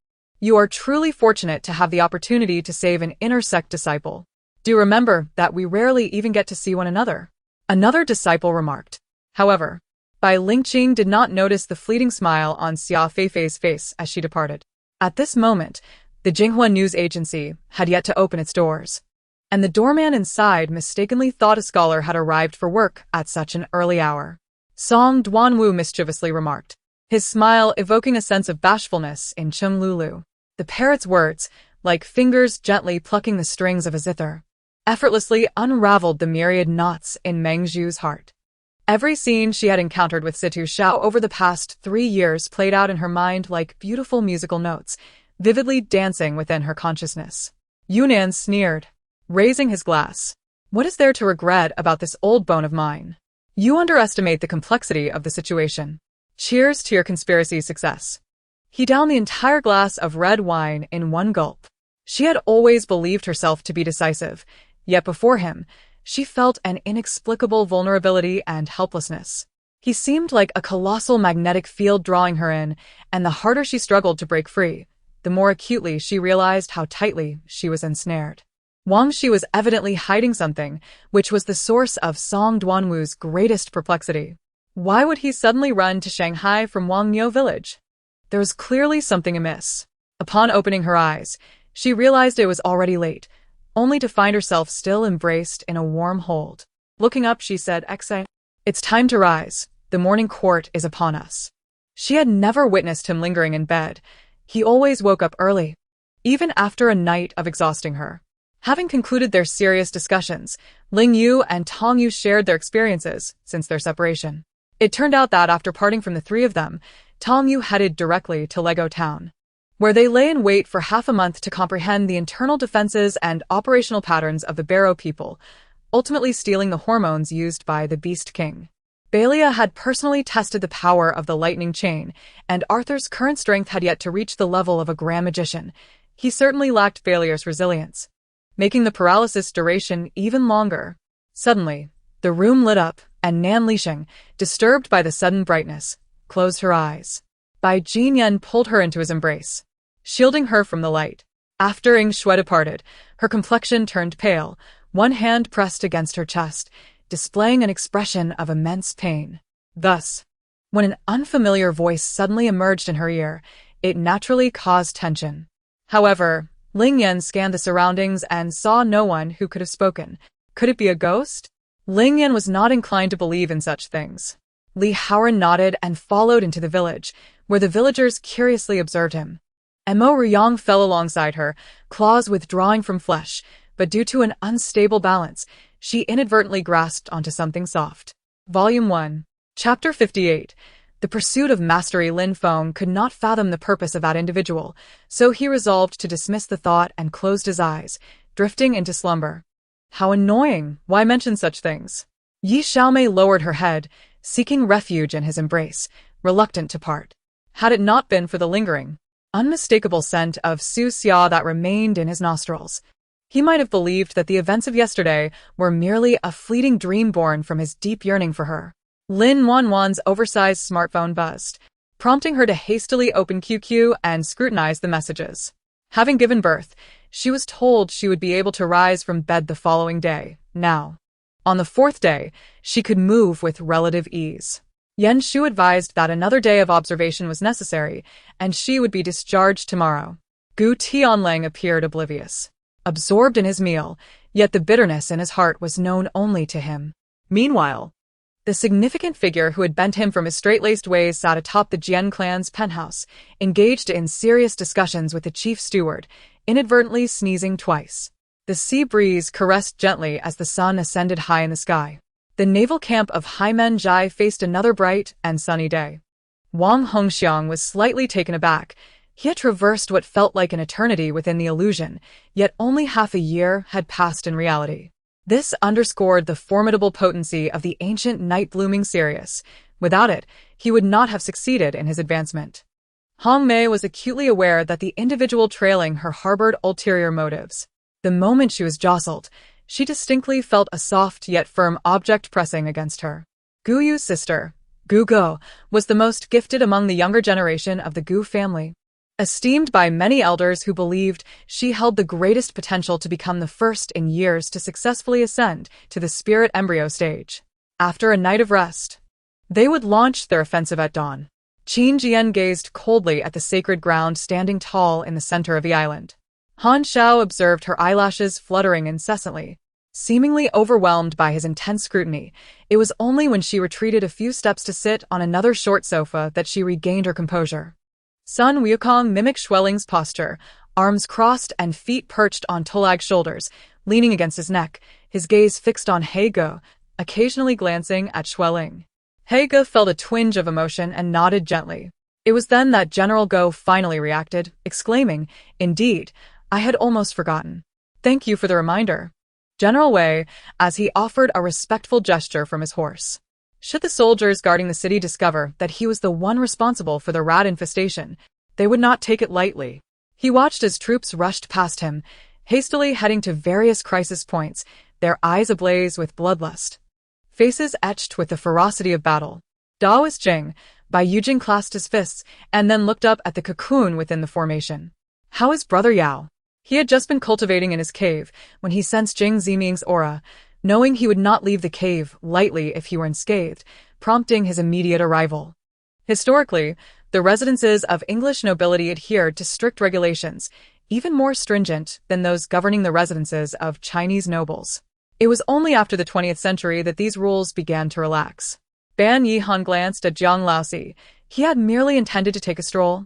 You are truly fortunate to have the opportunity to save an inner sect disciple. Do remember that we rarely even get to see one another. Another disciple remarked. However, Bai Lingqing did not notice the fleeting smile on Xia Feifei's face as she departed. At this moment, the Jinghua news agency had yet to open its doors, and the doorman inside mistakenly thought a scholar had arrived for work at such an early hour. Song Duanwu mischievously remarked, his smile evoking a sense of bashfulness in Chung Lulu. The parrot's words, like fingers gently plucking the strings of a zither, effortlessly unraveled the myriad knots in Meng Zhu's heart. Every scene she had encountered with Situ Xiao over the past 3 years played out in her mind like beautiful musical notes, vividly dancing within her consciousness. Yunnan sneered, raising his glass. What is there to regret about this old bone of mine? You underestimate the complexity of the situation. Cheers to your conspiracy success. He downed the entire glass of red wine in one gulp. She had always believed herself to be decisive, yet before him, she felt an inexplicable vulnerability and helplessness. He seemed like a colossal magnetic field drawing her in, and the harder she struggled to break free, the more acutely she realized how tightly she was ensnared. Wang Shi was evidently hiding something, which was the source of Song Duanwu's greatest perplexity. Why would he suddenly run to Shanghai from Wangniu village? There was clearly something amiss. Upon opening her eyes, she realized it was already late, only to find herself still embraced in a warm hold. Looking up, she said, "Exai, it's time to rise. The morning court is upon us." She had never witnessed him lingering in bed. He always woke up early, even after a night of exhausting her. Having concluded their serious discussions, Ling Yu and Tong Yu shared their experiences since their separation. It turned out that after parting from the 3 of them, Tong Yu headed directly to Lego Town, where they lay in wait for half a month to comprehend the internal defenses and operational patterns of the Barrow people, ultimately stealing the hormones used by the Beast King. Baelia had personally tested the power of the lightning chain, and Arthur's current strength had yet to reach the level of a grand magician. He certainly lacked Baelia's resilience, making the paralysis duration even longer. Suddenly, the room lit up, and Nan Lixing, disturbed by the sudden brightness, closed her eyes. Bai Qingyan pulled her into his embrace, shielding her from the light. After Ying Shui departed, her complexion turned pale, one hand pressed against her chest, displaying an expression of immense pain. Thus, when an unfamiliar voice suddenly emerged in her ear, it naturally caused tension. However, Ling Yan scanned the surroundings and saw no one who could have spoken. Could it be a ghost? Ling Yan was not inclined to believe in such things. Li Haoran nodded and followed into the village, where the villagers curiously observed him. Mo Ruyang fell alongside her, claws withdrawing from flesh, but due to an unstable balance, she inadvertently grasped onto something soft. Volume 1. Chapter 58. The pursuit of mastery. Lin Feng could not fathom the purpose of that individual, so he resolved to dismiss the thought and closed his eyes, drifting into slumber. How annoying! Why mention such things? Yi Xiaomei lowered her head, seeking refuge in his embrace, reluctant to part. Had it not been for the lingering, unmistakable scent of Su Xia that remained in his nostrils, he might have believed that the events of yesterday were merely a fleeting dream born from his deep yearning for her. Lin Wanwan's oversized smartphone buzzed, prompting her to hastily open QQ and scrutinize the messages. Having given birth, she was told she would be able to rise from bed the following day. Now, on the fourth day, she could move with relative ease. Yan Shu advised that another day of observation was necessary, and she would be discharged tomorrow. Gu Tianlang appeared oblivious, absorbed in his meal, yet the bitterness in his heart was known only to him. Meanwhile, the significant figure who had bent him from his straight-laced ways sat atop the Jian clan's penthouse, engaged in serious discussions with the chief steward, inadvertently sneezing twice. The sea breeze caressed gently as the sun ascended high in the sky. The naval camp of Haimen-Jai faced another bright and sunny day. Wang Hongxiang was slightly taken aback. He had traversed what felt like an eternity within the illusion, yet only half a year had passed in reality. This underscored the formidable potency of the ancient night-blooming Sirius. Without it, he would not have succeeded in his advancement. Hong Mei was acutely aware that the individual trailing her harbored ulterior motives. The moment she was jostled, she distinctly felt a soft yet firm object pressing against her. Gu Yu's sister, Gu Go, was the most gifted among the younger generation of the Gu family. Esteemed by many elders who believed she held the greatest potential to become the first in years to successfully ascend to the spirit embryo stage. After a night of rest, they would launch their offensive at dawn. Qingyan gazed coldly at the sacred ground standing tall in the center of the island. Han Xiao observed her eyelashes fluttering incessantly. Seemingly overwhelmed by his intense scrutiny, it was only when she retreated a few steps to sit on another short sofa that she regained her composure. Sun Wukong mimicked Xueling's posture, arms crossed and feet perched on Tolag's shoulders, leaning against his neck, his gaze fixed on He Ge, occasionally glancing at Xueling. He Ge felt a twinge of emotion and nodded gently. It was then that General Go finally reacted, exclaiming, "Indeed, I had almost forgotten. Thank you for the reminder." General Wei, as he offered a respectful gesture from his horse. Should the soldiers guarding the city discover that he was the one responsible for the rat infestation, they would not take it lightly. He watched as troops rushed past him, hastily heading to various crisis points, their eyes ablaze with bloodlust, faces etched with the ferocity of battle. Daoist Jing, Bai Yujing clasped his fists and then looked up at the cocoon within the formation. How is Brother Yao? He had just been cultivating in his cave when he sensed Jing Ziming's aura, knowing he would not leave the cave lightly if he were unscathed, prompting his immediate arrival. Historically, the residences of English nobility adhered to strict regulations, even more stringent than those governing the residences of Chinese nobles. It was only after the 20th century that these rules began to relax. Ban Yihan glanced at Jiang Laozi. He had merely intended to take a stroll.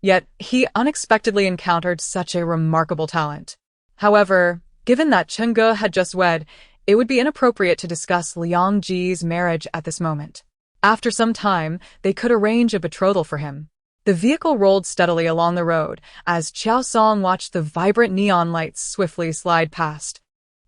Yet, he unexpectedly encountered such a remarkable talent. However, given that Chen Ge had just wed, it would be inappropriate to discuss Liang Ji's marriage at this moment. After some time, they could arrange a betrothal for him. The vehicle rolled steadily along the road as Qiao Song watched the vibrant neon lights swiftly slide past.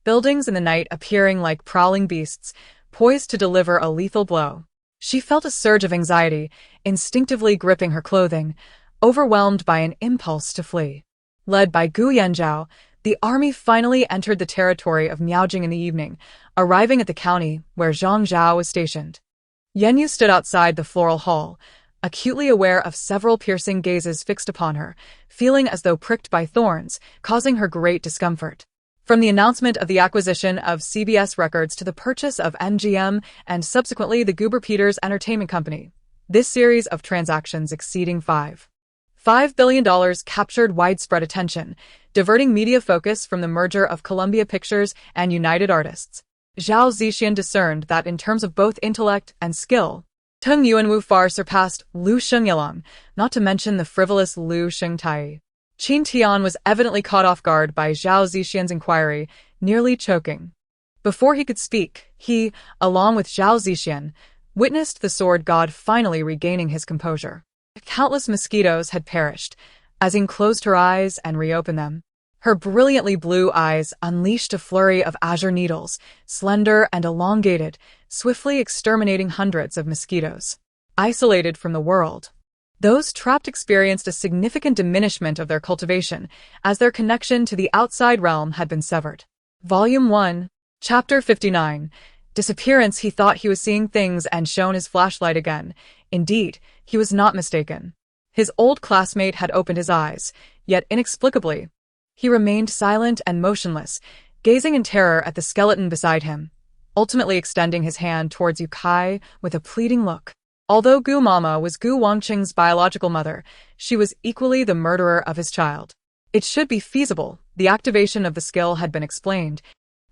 buildings in the night appearing like prowling beasts, poised to deliver a lethal blow. She felt a surge of anxiety, instinctively gripping her clothing, overwhelmed by an impulse to flee. Led by Gu Yanzhao, the army finally entered the territory of Miaojing in the evening, arriving at the county where Zhang Zhao was stationed. Yanyu stood outside the floral hall, acutely aware of several piercing gazes fixed upon her, feeling as though pricked by thorns, causing her great discomfort. From the announcement of the acquisition of CBS Records to the purchase of MGM and subsequently the Goober Peters Entertainment Company, this series of transactions exceeding $5 billion captured widespread attention, diverting media focus from the merger of Columbia Pictures and United Artists. Zhao Zixian discerned that in terms of both intellect and skill, Teng Yuanwu far surpassed Lu Shengyilang, not to mention the frivolous Lu Shengtai. Qin Tian was evidently caught off guard by Zhao Zixian's inquiry, nearly choking. Before he could speak, he, along with Zhao Zixian, witnessed the sword god finally regaining his composure. Countless mosquitoes had perished, as Ying closed her eyes and reopened them. Her brilliantly blue eyes unleashed a flurry of azure needles, slender and elongated, swiftly exterminating hundreds of mosquitoes. Isolated from the world, those trapped experienced a significant diminishment of their cultivation, as their connection to the outside realm had been severed. Volume 1, Chapter 59. Disappearance. He thought he was seeing things and shone his flashlight again. Indeed, he was not mistaken. His old classmate had opened his eyes, yet inexplicably, he remained silent and motionless, gazing in terror at the skeleton beside him, ultimately extending his hand towards Yukai with a pleading look. Although Gu Mama was Gu Wangqing's biological mother, she was equally the murderer of his child. It should be feasible. The activation of the skill had been explained,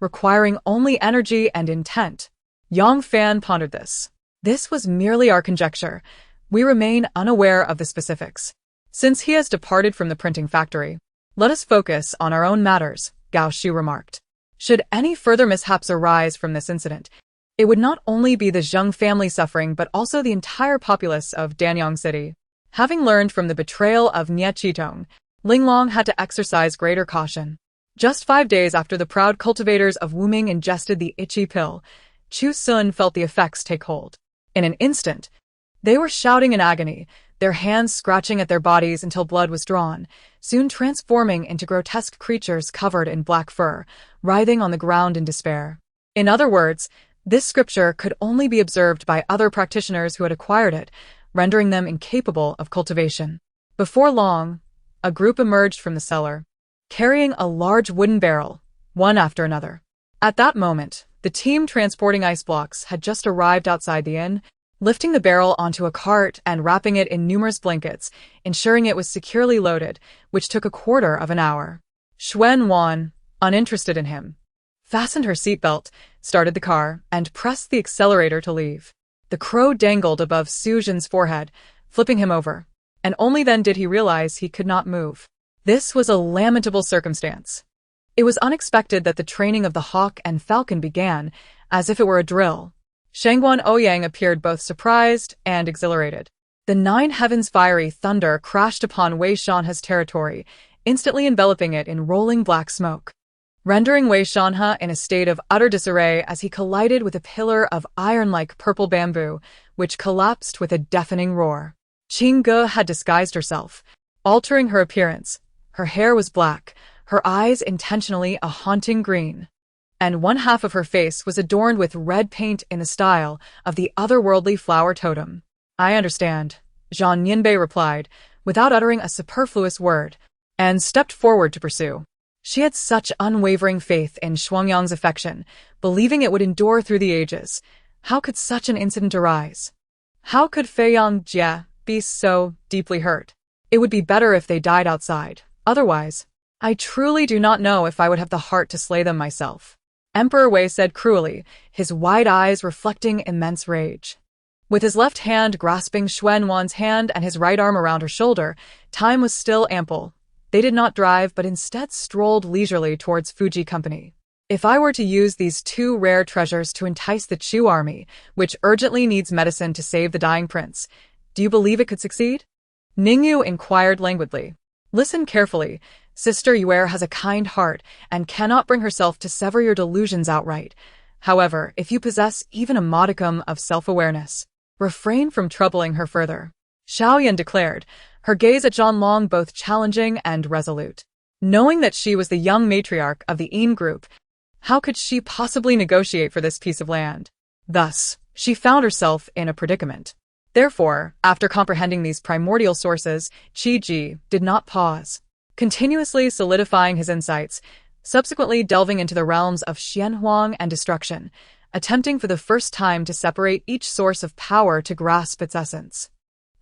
requiring only energy and intent. Yang Fan pondered this. This was merely our conjecture. We remain unaware of the specifics. Since he has departed from the printing factory, let us focus on our own matters, Gao Shu remarked. Should any further mishaps arise from this incident, it would not only be the Zheng family suffering but also the entire populace of Danyang City. Having learned from the betrayal of Nie Qitong, Linglong had to exercise greater caution. Just 5 days after the proud cultivators of Wuming ingested the itchy pill, Chu Sun felt the effects take hold. In an instant, they were shouting in agony, their hands scratching at their bodies until blood was drawn, soon transforming into grotesque creatures covered in black fur, writhing on the ground in despair. In other words, this scripture could only be observed by other practitioners who had acquired it, rendering them incapable of cultivation. Before long, a group emerged from the cellar, carrying a large wooden barrel, one after another. At that moment, the team transporting ice blocks had just arrived outside the inn, lifting the barrel onto a cart and wrapping it in numerous blankets, ensuring it was securely loaded, which took a quarter of an hour. Xuan Wan, uninterested in him, fastened her seatbelt, started the car, and pressed the accelerator to leave. The crow dangled above Su Jin's forehead, flipping him over, and only then did he realize he could not move. This was a lamentable circumstance. It was unexpected that the training of the hawk and falcon began, as if it were a drill. Shangguan Ouyang appeared both surprised and exhilarated. The 9 heavens fiery thunder crashed upon Wei Shanhe's territory, instantly enveloping it in rolling black smoke, rendering Wei Shanhe in a state of utter disarray as he collided with a pillar of iron-like purple bamboo, which collapsed with a deafening roar. Qing Ge had disguised herself, altering her appearance. Her hair was black, her eyes intentionally a haunting green, and one half of her face was adorned with red paint in the style of the otherworldly flower totem. I understand, Zhang Yinbei replied, without uttering a superfluous word, and stepped forward to pursue. She had such unwavering faith in Shuangyang's affection, believing it would endure through the ages. How could such an incident arise? How could Fei Yang Jie be so deeply hurt? It would be better if they died outside. Otherwise, I truly do not know if I would have the heart to slay them myself. Emperor Wei said cruelly, his wide eyes reflecting immense rage. With his left hand grasping Xuan Wan's hand and his right arm around her shoulder, time was still ample. They did not drive but instead strolled leisurely towards Fuji Company. If I were to use these 2 rare treasures to entice the Chu army, which urgently needs medicine to save the dying prince, do you believe it could succeed? Ningyu inquired languidly. Listen carefully. Sister Heir has a kind heart and cannot bring herself to sever your delusions outright. However, if you possess even a modicum of self-awareness, refrain from troubling her further. Xiaoyan declared, her gaze at Zhanlong both challenging and resolute. Knowing that she was the young matriarch of the Yin group, how could she possibly negotiate for this piece of land? Thus, she found herself in a predicament. Therefore, after comprehending these primordial sources, Qi Ji did not pause, continuously solidifying his insights, subsequently delving into the realms of Xianhuang and destruction, attempting for the first time to separate each source of power to grasp its essence.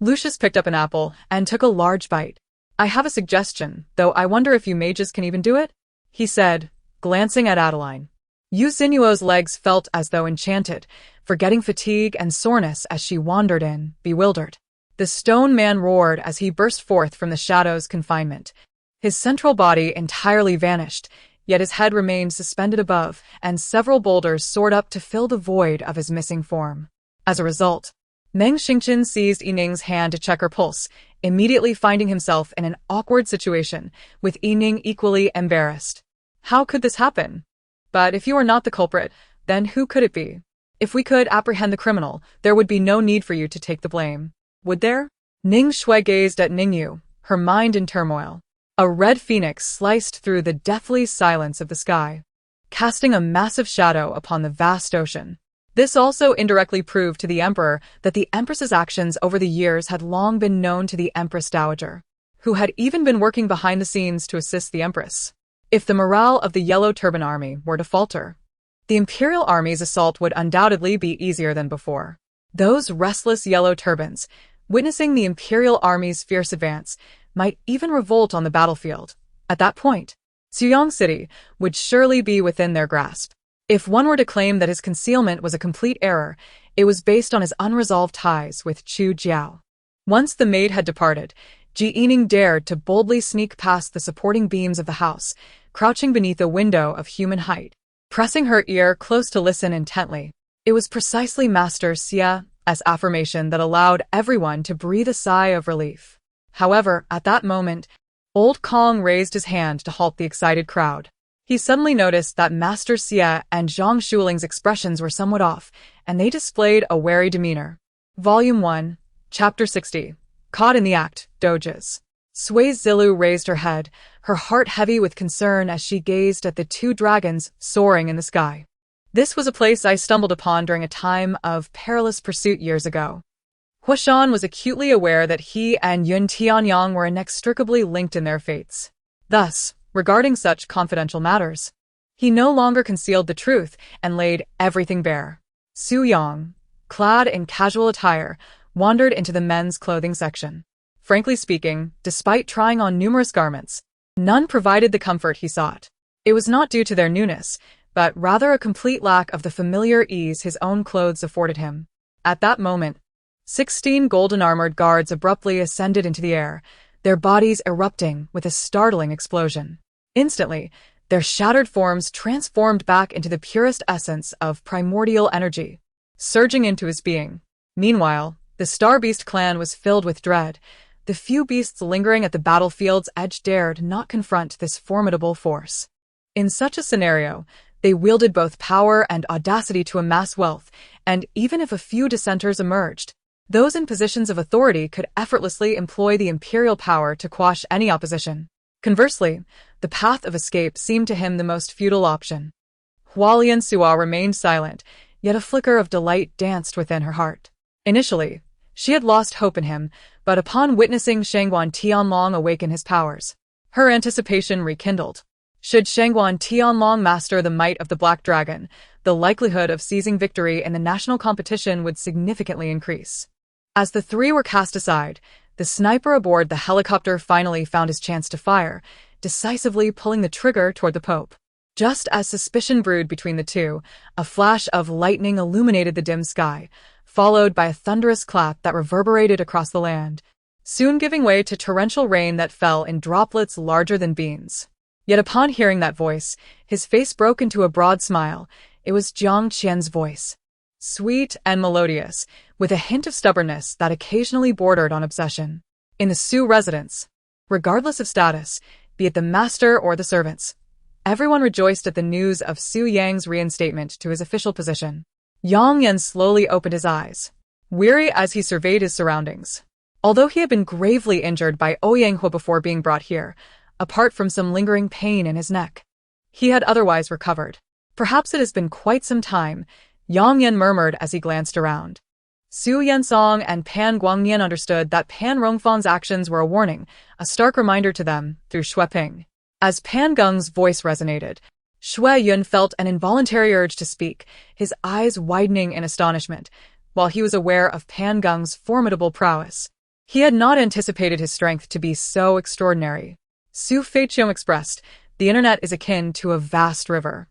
Lucius picked up an apple and took a large bite. I have a suggestion, though I wonder if you mages can even do it, he said, glancing at Adeline. Yu Xinyuo's legs felt as though enchanted, forgetting fatigue and soreness as she wandered in, bewildered. The stone man roared as he burst forth from the shadow's confinement. His central body entirely vanished, yet his head remained suspended above, and several boulders soared up to fill the void of his missing form. As a result, Meng Xingqian seized Yining's hand to check her pulse, immediately finding himself in an awkward situation, with Yining equally embarrassed. How could this happen? But if you are not the culprit, then who could it be? If we could apprehend the criminal, there would be no need for you to take the blame. Would there? Ning Shui gazed at Ningyu, her mind in turmoil. A red phoenix sliced through the deathly silence of the sky, casting a massive shadow upon the vast ocean. This also indirectly proved to the Emperor that the Empress's actions over the years had long been known to the Empress Dowager, who had even been working behind the scenes to assist the Empress. If the morale of the Yellow Turban Army were to falter, the Imperial Army's assault would undoubtedly be easier than before. Those restless Yellow Turbans, witnessing the Imperial Army's fierce advance, might even revolt on the battlefield. At that point, Xuyang City would surely be within their grasp. If one were to claim that his concealment was a complete error, it was based on his unresolved ties with Chu Jiao. Once the maid had departed, Ji Yining dared to boldly sneak past the supporting beams of the house, crouching beneath a window of human height, pressing her ear close to listen intently. It was precisely Master Xie's affirmation that allowed everyone to breathe a sigh of relief. However, at that moment, Old Kong raised his hand to halt the excited crowd. He suddenly noticed that Master Xie and Zhang Shuling's expressions were somewhat off, and they displayed a wary demeanor. Volume 1, Chapter 60. Caught in the Act, Doges. Sui Zilu raised her head, her heart heavy with concern as she gazed at the two dragons soaring in the sky. This was a place I stumbled upon during a time of perilous pursuit years ago. Huashan was acutely aware that he and Yun Tianyang were inextricably linked in their fates. Thus, regarding such confidential matters, he no longer concealed the truth and laid everything bare. Su Yang, clad in casual attire, wandered into the men's clothing section. Frankly speaking, despite trying on numerous garments, none provided the comfort he sought. It was not due to their newness, but rather a complete lack of the familiar ease his own clothes afforded him. At that moment, 16 golden-armored guards abruptly ascended into the air, their bodies erupting with a startling explosion. Instantly, their shattered forms transformed back into the purest essence of primordial energy, surging into his being. Meanwhile, the Star Beast clan was filled with dread. The few beasts lingering at the battlefield's edge dared not confront this formidable force. In such a scenario, they wielded both power and audacity to amass wealth, and even if a few dissenters emerged, those in positions of authority could effortlessly employ the imperial power to quash any opposition. Conversely, the path of escape seemed to him the most futile option. Hualian Sua remained silent, yet a flicker of delight danced within her heart. Initially, she had lost hope in him, but upon witnessing Shangguan Tianlong awaken his powers, her anticipation rekindled. Should Shangguan Tianlong master the might of the Black Dragon, the likelihood of seizing victory in the national competition would significantly increase. As the three were cast aside, the sniper aboard the helicopter finally found his chance to fire, decisively pulling the trigger toward the Pope. Just as suspicion brewed between the two, a flash of lightning illuminated the dim sky, followed by a thunderous clap that reverberated across the land, soon giving way to torrential rain that fell in droplets larger than beans. Yet upon hearing that voice, his face broke into a broad smile. It was Jiang Qian's voice. Sweet and melodious, with a hint of stubbornness that occasionally bordered on obsession. In the Su residence, regardless of status, be it the master or the servants. Everyone rejoiced at the news of Su Yang's reinstatement to his official position. Yang Yan slowly opened his eyes, weary as he surveyed his surroundings. Although he had been gravely injured by Ouyang before being brought here, apart from some lingering pain in his neck, he had otherwise recovered. Perhaps it has been quite some time, Yang Yan murmured as he glanced around. Su Yansong and Pan Guangnian understood that Pan Rongfang's actions were a warning, a stark reminder to them through Shui Ping. As Pan Geng's voice resonated, Shui Yun felt an involuntary urge to speak, his eyes widening in astonishment, while he was aware of Pan Geng's formidable prowess. He had not anticipated his strength to be so extraordinary. Su Feiqiong expressed, "The internet is akin to a vast river.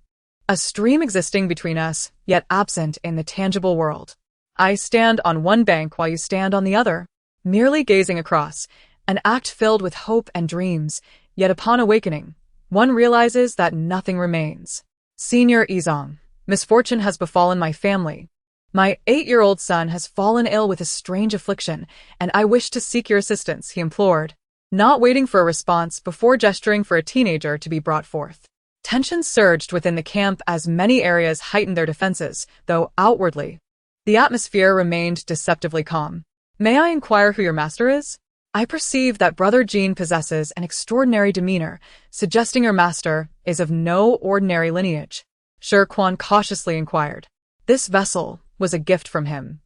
A stream existing between us, yet absent in the tangible world. I stand on one bank while you stand on the other, merely gazing across, an act filled with hope and dreams, yet upon awakening, one realizes that nothing remains. Senior Izong, misfortune has befallen my family. My 8-year-old son has fallen ill with a strange affliction, and I wish to seek your assistance," he implored, not waiting for a response before gesturing for a teenager to be brought forth. Tensions surged within the camp as many areas heightened their defenses, though outwardly, the atmosphere remained deceptively calm. "May I inquire who your master is? I perceive that Brother Jean possesses an extraordinary demeanor, suggesting your master is of no ordinary lineage," Shi Quan cautiously inquired. This vessel was a gift from him.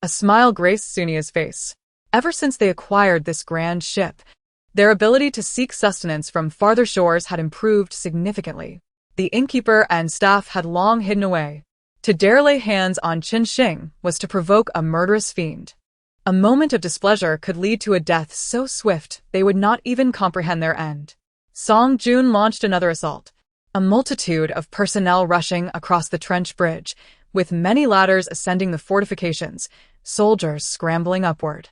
A smile graced Sunia's face. Ever since they acquired this grand ship, their ability to seek sustenance from farther shores had improved significantly. The innkeeper and staff had long hidden away. To dare lay hands on Qin Xing was to provoke a murderous fiend. A moment of displeasure could lead to a death so swift they would not even comprehend their end. Song Jun launched another assault. A multitude of personnel rushing across the trench bridge, with many ladders ascending the fortifications, soldiers scrambling upward.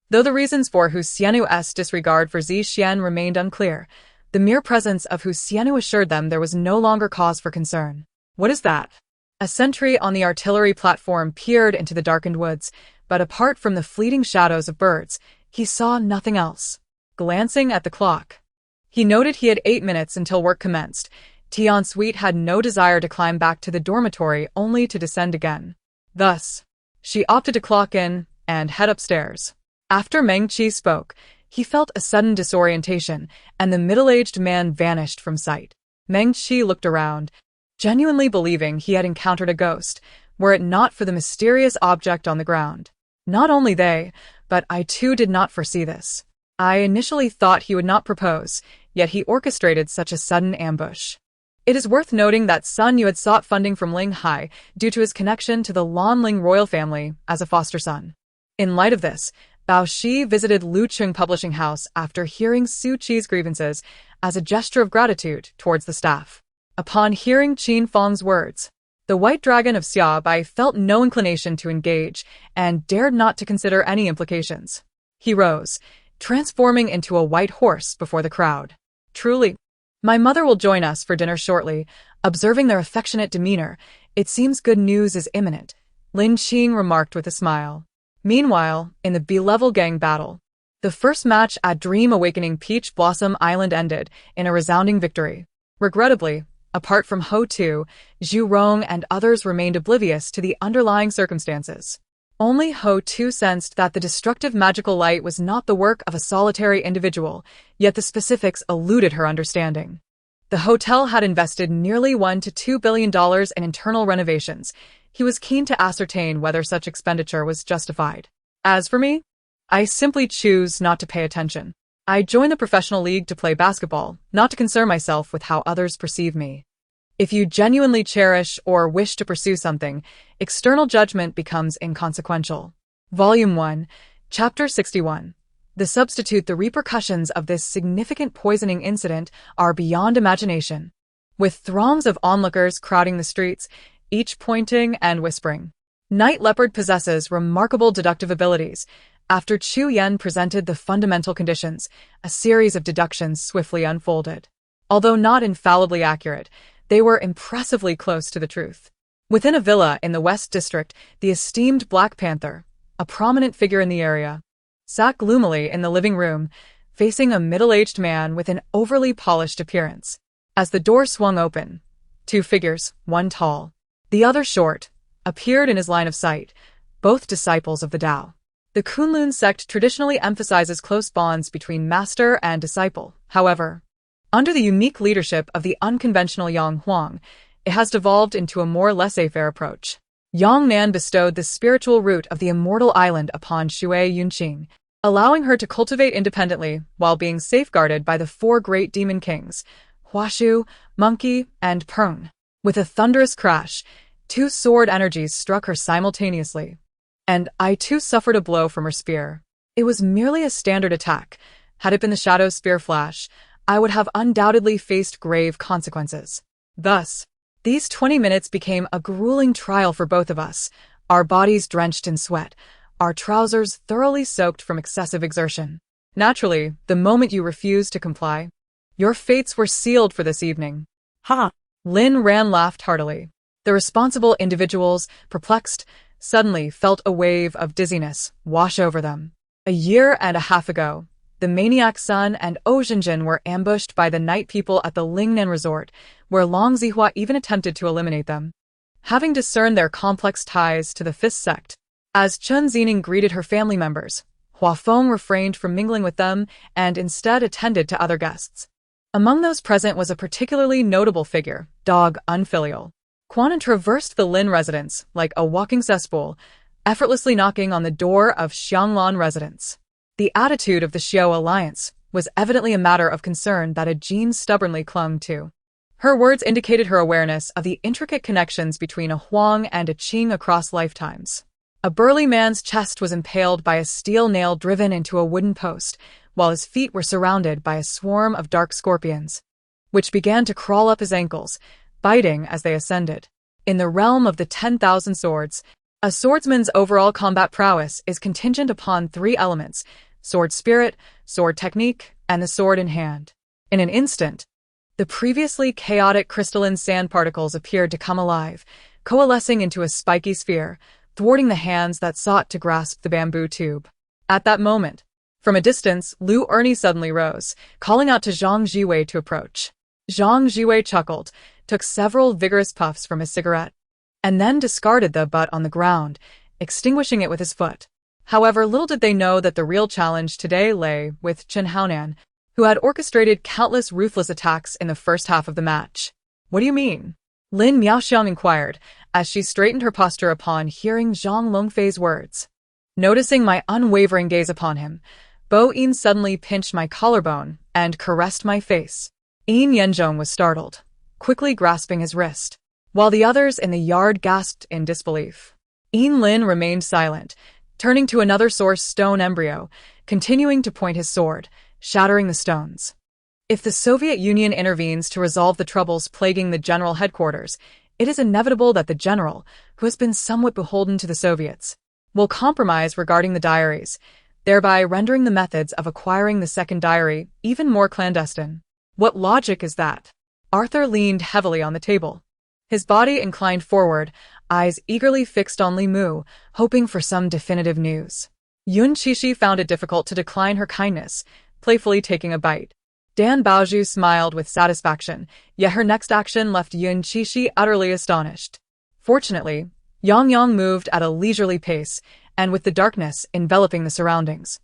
Though the reasons for Hu Xianu's disregard for Zi Xian remained unclear, the mere presence of Hu Xianu assured them there was no longer cause for concern. "What is that?" A sentry on the artillery platform peered into the darkened woods, but apart from the fleeting shadows of birds, he saw nothing else. Glancing at the clock, he noted he had 8 minutes until work commenced. Tian Sweet had no desire to climb back to the dormitory only to descend again. Thus, she opted to clock in and head upstairs. After Meng Qi spoke, he felt a sudden disorientation, and the middle-aged man vanished from sight. Meng Qi looked around, genuinely believing he had encountered a ghost, were it not for the mysterious object on the ground. Not only they, but I too did not foresee this. I initially thought he would not propose, yet he orchestrated such a sudden ambush. It is worth noting that Sun Yu had sought funding from Ling Hai due to his connection to the Lan Ling royal family as a foster son. In light of this, Bao Shi visited Lu Chung Publishing House after hearing Su Qi's grievances as a gesture of gratitude towards the staff. Upon hearing Qin Fang's words, the White Dragon of Xiaobai felt no inclination to engage and dared not to consider any implications. He rose, transforming into a white horse before the crowd. "Truly, my mother will join us for dinner shortly." Observing their affectionate demeanor, "It seems good news is imminent," Lin Qing remarked with a smile. Meanwhile, in the B-level gang battle, the first match at Dream Awakening Peach Blossom Island ended in a resounding victory. Regrettably, apart from Ho Tu, Zhu Rong and others remained oblivious to the underlying circumstances. Only Ho Tu sensed that the destructive magical light was not the work of a solitary individual, yet the specifics eluded her understanding. The hotel had invested nearly $1 to $2 billion in internal renovations. He was keen to ascertain whether such expenditure was justified. As for me, I simply choose not to pay attention. I joined the professional league to play basketball, not to concern myself with how others perceive me. If you genuinely cherish or wish to pursue something, external judgment becomes inconsequential. Volume 1, Chapter 61. The substitute. The repercussions of this significant poisoning incident are beyond imagination. With throngs of onlookers crowding the streets, each pointing and whispering. Night Leopard possesses remarkable deductive abilities. After Chu Yen presented the fundamental conditions, a series of deductions swiftly unfolded. Although not infallibly accurate, they were impressively close to the truth. Within a villa in the West District, the esteemed Black Panther, a prominent figure in the area, sat gloomily in the living room, facing a middle-aged man with an overly polished appearance. As the door swung open, two figures, one tall, the other short, appeared in his line of sight, both disciples of the Tao. The Kunlun sect traditionally emphasizes close bonds between master and disciple. However, under the unique leadership of the unconventional Yang Huang, it has devolved into a more laissez-faire approach. Yang Nan bestowed the spiritual root of the immortal island upon Shui Yunqing, allowing her to cultivate independently while being safeguarded by the four great demon kings, Huashu, Monkey, and Peng. With a thunderous crash, two sword energies struck her simultaneously, and I too suffered a blow from her spear. It was merely a standard attack. Had it been the Shadow Spear Flash, I would have undoubtedly faced grave consequences. Thus, these 20 minutes became a grueling trial for both of us, our bodies drenched in sweat, our trousers thoroughly soaked from excessive exertion. Naturally, the moment you refused to comply, your fates were sealed for this evening. Ha! Lin Ran laughed heartily. The responsible individuals, perplexed, suddenly felt a wave of dizziness wash over them. A year and a half ago, the maniac Sun and O Zhenjin were ambushed by the night people at the Lingnan resort, where Long Zihua even attempted to eliminate them. Having discerned their complex ties to the Fifth sect, as Chen Zining greeted her family members, Hua Feng refrained from mingling with them and instead attended to other guests. Among those present was a particularly notable figure, Dog Unfilial. Quan traversed the Lin residence like a walking cesspool, effortlessly knocking on the door of Xianglan residence. The attitude of the Xiao alliance was evidently a matter of concern that a Jean stubbornly clung to. Her words indicated her awareness of the intricate connections between a Huang and a Qing across lifetimes. A burly man's chest was impaled by a steel nail driven into a wooden post, while his feet were surrounded by a swarm of dark scorpions, which began to crawl up his ankles, biting as they ascended. In the realm of the 10,000 swords, a swordsman's overall combat prowess is contingent upon three elements: sword spirit, sword technique, and the sword in hand. In an instant, the previously chaotic crystalline sand particles appeared to come alive, coalescing into a spiky sphere, thwarting the hands that sought to grasp the bamboo tube. At that moment, from a distance, Lu Ernie suddenly rose, calling out to Zhang Jiwei to approach. Zhang Jiwei chuckled, took several vigorous puffs from his cigarette, and then discarded the butt on the ground, extinguishing it with his foot. However, little did they know that the real challenge today lay with Chen Haonan, who had orchestrated countless ruthless attacks in the first half of the match. "What do you mean?" Lin Miaoxiang inquired, as she straightened her posture upon hearing Zhang Longfei's words. Noticing my unwavering gaze upon him, Bo Yin suddenly pinched my collarbone and caressed my face. Yin Yanzhong was startled, quickly grasping his wrist, while the others in the yard gasped in disbelief. Yin Lin remained silent, turning to another source stone embryo, continuing to point his sword, shattering the stones. If the Soviet Union intervenes to resolve the troubles plaguing the general headquarters, it is inevitable that the general, who has been somewhat beholden to the Soviets, will compromise regarding the diaries, thereby rendering the methods of acquiring the second diary even more clandestine. What logic is that? Arthur leaned heavily on the table, his body inclined forward, eyes eagerly fixed on Li Mu, hoping for some definitive news. Yun Qishi found it difficult to decline her kindness, playfully taking a bite. Dan Baozhu smiled with satisfaction, yet her next action left Yun Qishi utterly astonished. Fortunately, Yang Yang moved at a leisurely pace, and with the darkness enveloping the surroundings,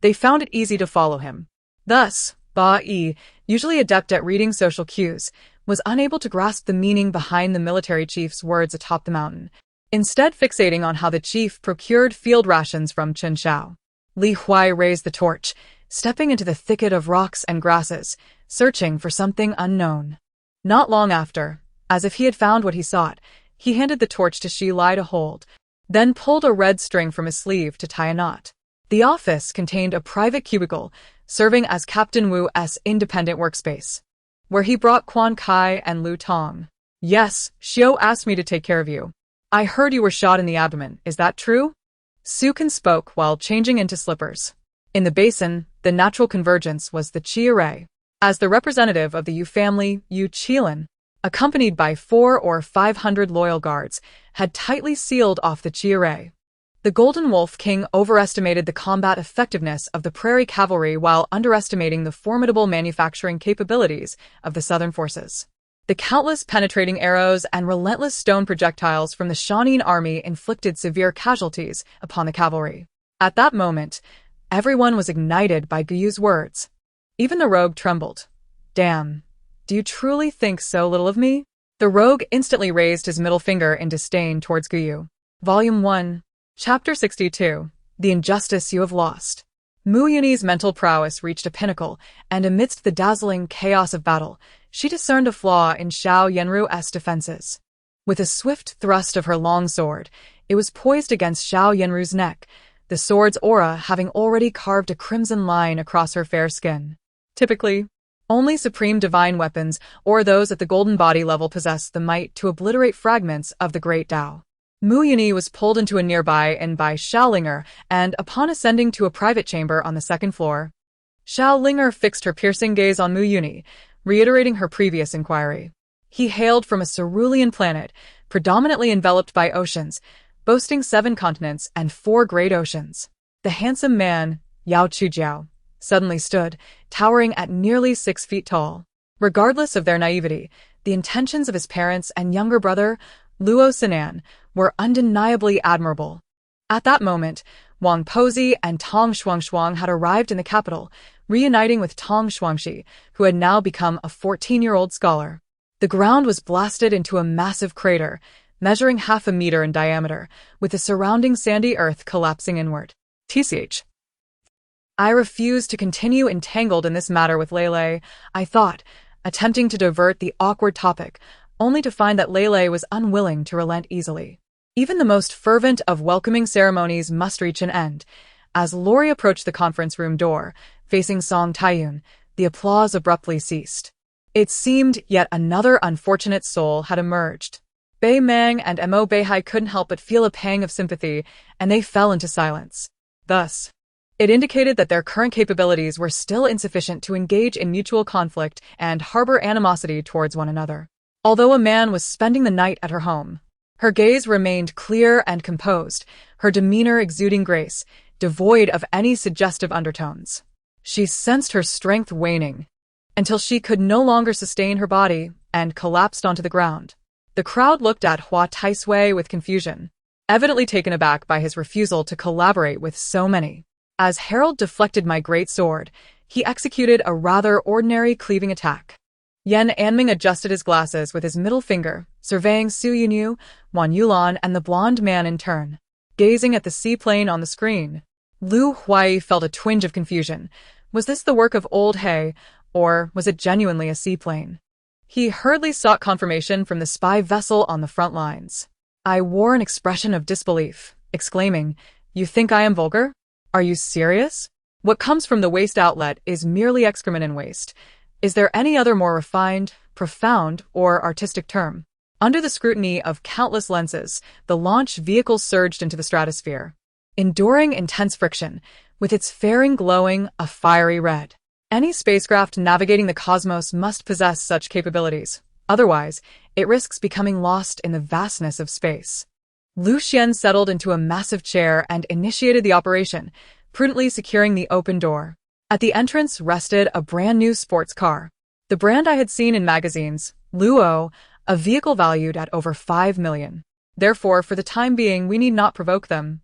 they found it easy to follow him. Thus, Ba Yi, usually adept at reading social cues, was unable to grasp the meaning behind the military chief's words atop the mountain, instead fixating on how the chief procured field rations from Chen Shao. Li Huai raised the torch, stepping into the thicket of rocks and grasses, searching for something unknown. Not long after, as if he had found what he sought, he handed the torch to Shi Lai to hold, then pulled a red string from his sleeve to tie a knot. The office contained a private cubicle, serving as Captain Wu's independent workspace, where he brought Quan Kai and Lu Tong. "Yes, Xiao asked me to take care of you. I heard you were shot in the abdomen, is that true?" Su Kan spoke while changing into slippers. In the basin, the natural convergence was the Qi array. As the representative of the Yu family, Yu Qilin, accompanied by 400 or 500 loyal guards, had tightly sealed off the Qi array. The Golden Wolf King overestimated the combat effectiveness of the prairie cavalry while underestimating the formidable manufacturing capabilities of the southern forces. The countless penetrating arrows and relentless stone projectiles from the Shawneen army inflicted severe casualties upon the cavalry. At that moment, everyone was ignited by Guyu's words. Even the rogue trembled. Damn, do you truly think so little of me? The rogue instantly raised his middle finger in disdain towards Guyu. Volume 1, Chapter 62, The Injustice You Have Lost. Mu Yunyi's mental prowess reached a pinnacle, and amidst the dazzling chaos of battle, she discerned a flaw in Xiao Yanru's defenses. With a swift thrust of her long sword, it was poised against Xiao Yanru's neck, the sword's aura having already carved a crimson line across her fair skin. Typically, only supreme divine weapons or those at the golden body level possess the might to obliterate fragments of the great Tao. Mu Yunyi was pulled into a nearby inn by Xiao Linger, and upon ascending to a private chamber on the second floor, Xiao Linger fixed her piercing gaze on Mu Yunyi, reiterating her previous inquiry. He hailed from a cerulean planet, predominantly enveloped by oceans, boasting 7 continents and 4 great oceans. The handsome man, Yao Chujiao, suddenly stood, towering at nearly 6 feet tall. Regardless of their naivety, the intentions of his parents and younger brother, Luo Sinan, were undeniably admirable. At that moment, Wang Pozi and Tong Shuangshuang had arrived in the capital, reuniting with Tong Shuangxi, who had now become a 14-year-old scholar. The ground was blasted into a massive crater, measuring half a meter in diameter, with the surrounding sandy earth collapsing inward. TCH. I refused to continue entangled in this matter with Lele, I thought, attempting to divert the awkward topic, only to find that Lele was unwilling to relent easily. Even the most fervent of welcoming ceremonies must reach an end. As Lori approached the conference room door, facing Song Taiyun, the applause abruptly ceased. It seemed yet another unfortunate soul had emerged. Bei Mang and Mo Beihai couldn't help but feel a pang of sympathy, and they fell into silence. Thus, it indicated that their current capabilities were still insufficient to engage in mutual conflict and harbor animosity towards one another. Although a man was spending the night at her home, her gaze remained clear and composed, her demeanor exuding grace, devoid of any suggestive undertones. She sensed her strength waning, until she could no longer sustain her body and collapsed onto the ground. The crowd looked at Hua Taisui with confusion, evidently taken aback by his refusal to collaborate with so many. As Harold deflected my great sword, he executed a rather ordinary cleaving attack. Yan Anming adjusted his glasses with his middle finger, surveying Su Yunyu, Wan Yulan, and the blonde man in turn. Gazing at the seaplane on the screen, Lu Huai felt a twinge of confusion. Was this the work of old He, or was it genuinely a seaplane? He hurriedly sought confirmation from the spy vessel on the front lines. I wore an expression of disbelief, exclaiming, "You think I am vulgar? Are you serious? What comes from the waste outlet is merely excrement and waste. Is there any other more refined, profound, or artistic term?" Under the scrutiny of countless lenses, the launch vehicle surged into the stratosphere, enduring intense friction, with its fairing glowing a fiery red. Any spacecraft navigating the cosmos must possess such capabilities. Otherwise, it risks becoming lost in the vastness of space. Lu Xian settled into a massive chair and initiated the operation, prudently securing the open door. At the entrance rested a brand-new sports car. The brand I had seen in magazines, Luo, a vehicle valued at over 5 million. Therefore, for the time being, we need not provoke them,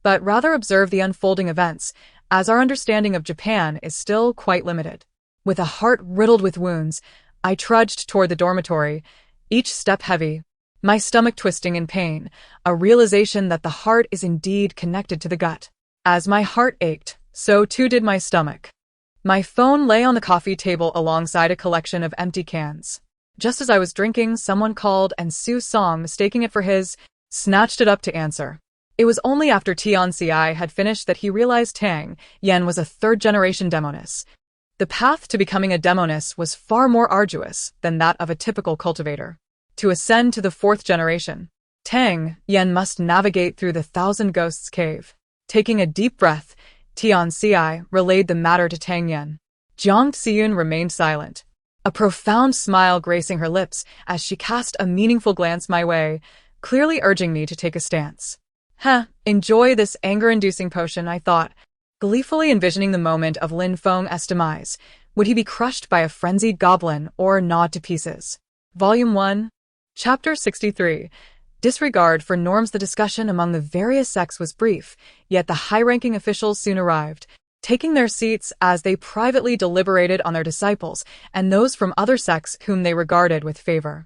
but rather observe the unfolding events, as our understanding of Japan is still quite limited. With a heart riddled with wounds, I trudged toward the dormitory, each step heavy, my stomach twisting in pain, a realization that the heart is indeed connected to the gut. As my heart ached, so too did my stomach. My phone lay on the coffee table alongside a collection of empty cans. Just as I was drinking, someone called, and Su Song, mistaking it for his, snatched it up to answer. It was only after Tianci had finished that he realized Tang Yan was a third-generation demoness. The path to becoming a demoness was far more arduous than that of a typical cultivator. To ascend to the 4th generation, Tang Yan must navigate through the Thousand Ghosts Cave. Taking a deep breath, Tianci relayed the matter to Tang Yan. Jiang Xiyun remained silent, a profound smile gracing her lips as she cast a meaningful glance my way, clearly urging me to take a stance. Enjoy this anger-inducing potion, I thought, gleefully envisioning the moment of Lin Feng's demise. Would he be crushed by a frenzied goblin or gnawed to pieces? Volume 1, Chapter 63. Disregard for norms. The discussion among the various sects was brief, yet the high-ranking officials soon arrived, taking their seats as they privately deliberated on their disciples and those from other sects whom they regarded with favor.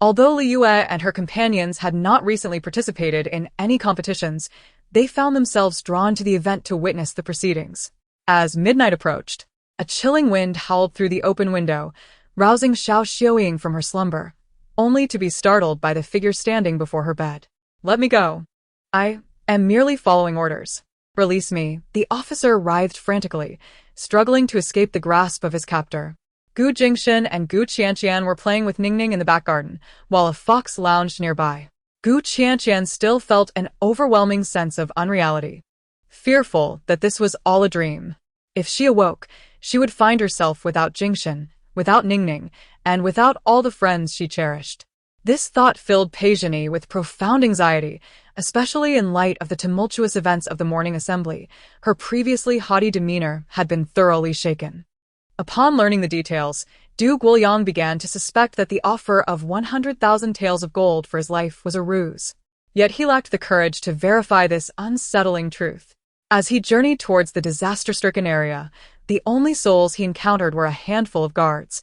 Although Li Yue and her companions had not recently participated in any competitions, they found themselves drawn to the event to witness the proceedings. As midnight approached, a chilling wind howled through the open window, rousing Xiao Xiuying from her slumber, only to be startled by the figure standing before her bed. "Let me go. I am merely following orders. Release me." The officer writhed frantically, struggling to escape the grasp of his captor. Gu Jingxin and Gu Qianqian were playing with Ningning in the back garden, while a fox lounged nearby. Gu Qianqian still felt an overwhelming sense of unreality, fearful that this was all a dream. If she awoke, she would find herself without Jingxin, without Ningning, and without all the friends she cherished. This thought filled Pei Zhenyi with profound anxiety, especially in light of the tumultuous events of the morning assembly. Her previously haughty demeanor had been thoroughly shaken. Upon learning the details, Du Guoyang began to suspect that the offer of 100,000 taels of gold for his life was a ruse. Yet he lacked the courage to verify this unsettling truth. As he journeyed towards the disaster-stricken area, the only souls he encountered were a handful of guards.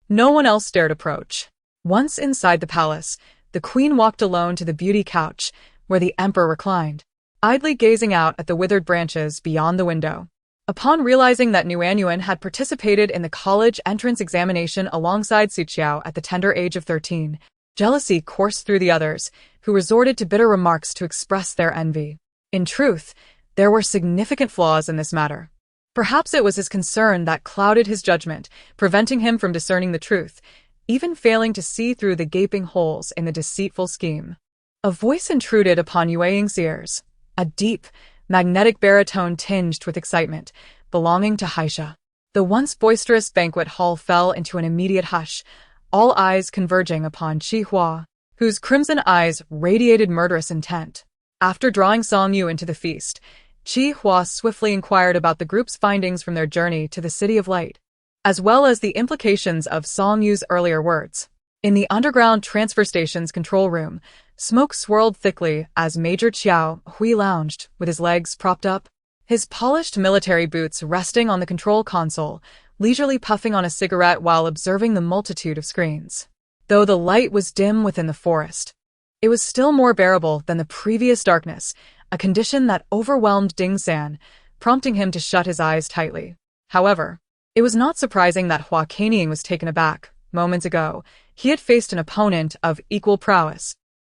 No one else dared approach. Once inside the palace, the queen walked alone to the beauty couch, where the emperor reclined, idly gazing out at the withered branches beyond the window. Upon realizing that Nuanyuan had participated in the college entrance examination alongside Suqiao at the tender age of 13, jealousy coursed through the others, who resorted to bitter remarks to express their envy. In truth, there were significant flaws in this matter. Perhaps it was his concern that clouded his judgment, preventing him from discerning the truth, even failing to see through the gaping holes in the deceitful scheme. A voice intruded upon Yueying's ears, a deep, magnetic baritone tinged with excitement, belonging to Haisha. The once boisterous banquet hall fell into an immediate hush, all eyes converging upon Qi Hua, whose crimson eyes radiated murderous intent. After drawing Song Yu into the feast, Qi Hua swiftly inquired about the group's findings from their journey to the City of Light, as well as the implications of Song Yu's earlier words. In the underground transfer station's control room, smoke swirled thickly as Major Qiao Hui lounged, with his legs propped up, his polished military boots resting on the control console, leisurely puffing on a cigarette while observing the multitude of screens. Though the light was dim within the forest, it was still more bearable than the previous darkness, a condition that overwhelmed Ding San, prompting him to shut his eyes tightly. However, it was not surprising that Hua Kanying was taken aback. Moments ago, he had faced an opponent of equal prowess,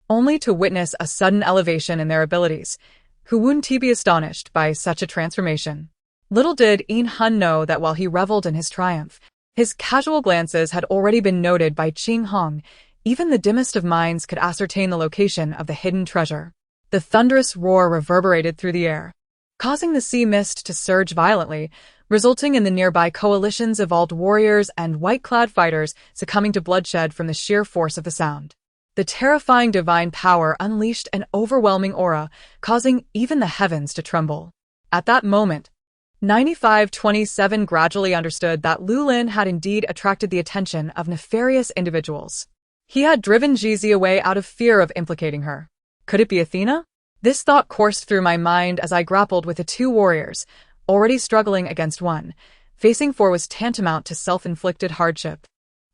only to witness a sudden elevation in their abilities. Who wouldn't he be astonished by such a transformation? Little did Yin Hun know that while he reveled in his triumph, his casual glances had already been noted by Qing Hong. Even the dimmest of minds could ascertain the location of the hidden treasure. The thunderous roar reverberated through the air, causing the sea mist to surge violently, resulting in the nearby coalition's evolved warriors and white-clad fighters succumbing to bloodshed from the sheer force of the sound. The terrifying divine power unleashed an overwhelming aura, causing even the heavens to tremble. At that moment, 9527 gradually understood that Lu Lin had indeed attracted the attention of nefarious individuals. He had driven Jizi away out of fear of implicating her. Could it be Athena? This thought coursed through my mind as I grappled with the two warriors, already struggling against one. Facing four was tantamount to self-inflicted hardship.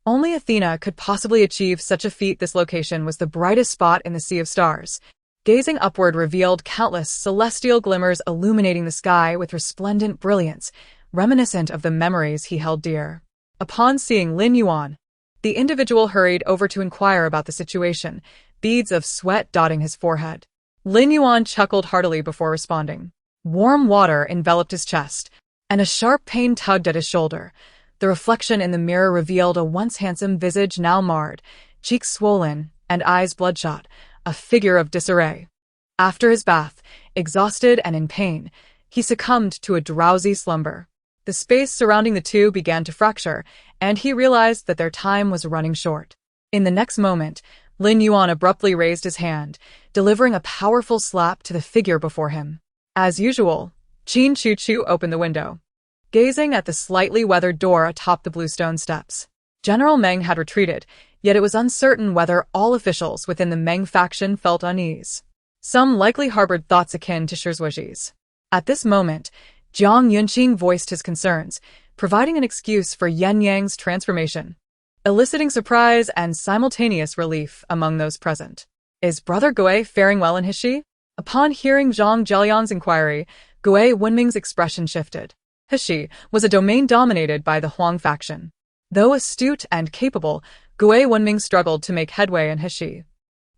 Only Athena could possibly achieve such a feat. This location was the brightest spot in the sea of stars. Gazing upward revealed countless celestial glimmers illuminating the sky with resplendent brilliance, reminiscent of the memories he held dear. Upon seeing Lin Yuan, the individual hurried over to inquire about the situation, beads of sweat dotting his forehead. Lin Yuan chuckled heartily before responding. Warm water enveloped his chest, and a sharp pain tugged at his shoulder. The reflection in the mirror revealed a once handsome visage now marred, cheeks swollen, and eyes bloodshot, a figure of disarray. After his bath, exhausted and in pain, he succumbed to a drowsy slumber. The space surrounding the two began to fracture, and he realized that their time was running short. In the next moment, Lin Yuan abruptly raised his hand, delivering a powerful slap to the figure before him. As usual, Qin Chu opened the window, gazing at the slightly weathered door atop the bluestone steps. General Meng had retreated, yet it was uncertain whether all officials within the Meng faction felt unease. Some likely harbored thoughts akin to Shirzhui's. At this moment, Jiang Yunqing voiced his concerns, providing an excuse for Yan Yang's transformation, eliciting surprise and simultaneous relief among those present. Is Brother Gui faring well in Heshi? Upon hearing Zhang Zheliang's inquiry, Gui Wenming's expression shifted. Heshi was a domain dominated by the Huang faction. Though astute and capable, Gui Wenming struggled to make headway in Heshi,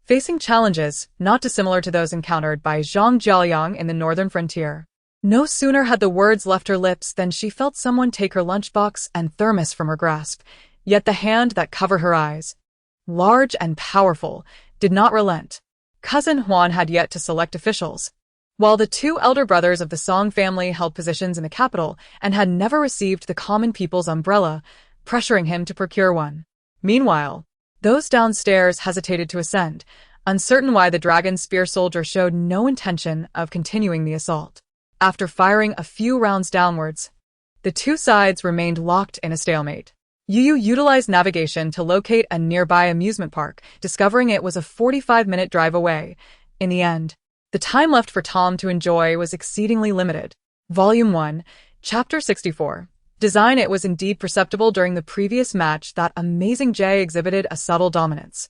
facing challenges not dissimilar to those encountered by Zhang Zheliang in the northern frontier. No sooner had the words left her lips than she felt someone take her lunchbox and thermos from her grasp, yet the hand that covered her eyes, large and powerful, did not relent. Cousin Huan had yet to select officials, while the two elder brothers of the Song family held positions in the capital and had never received the common people's umbrella, pressuring him to procure one. Meanwhile, those downstairs hesitated to ascend, uncertain why the dragon spear soldier showed no intention of continuing the assault. After firing a few rounds downwards, the two sides remained locked in a stalemate. Yu utilized navigation to locate a nearby amusement park, discovering it was a 45-minute drive away. In the end, the time left for Tom to enjoy was exceedingly limited. Volume 1, Chapter 64. Design. It was indeed perceptible during the previous match that Amazing J exhibited a subtle dominance.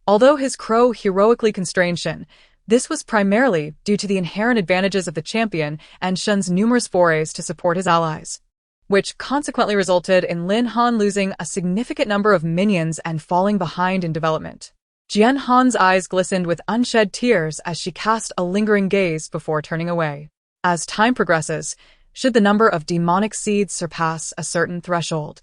Although his crow heroically constrained Shen, this was primarily due to the inherent advantages of the champion and Shen's numerous forays to support his allies, which consequently resulted in Lin Han losing a significant number of minions and falling behind in development. Jian Han's eyes glistened with unshed tears as she cast a lingering gaze before turning away. As time progresses, should the number of demonic seeds surpass a certain threshold,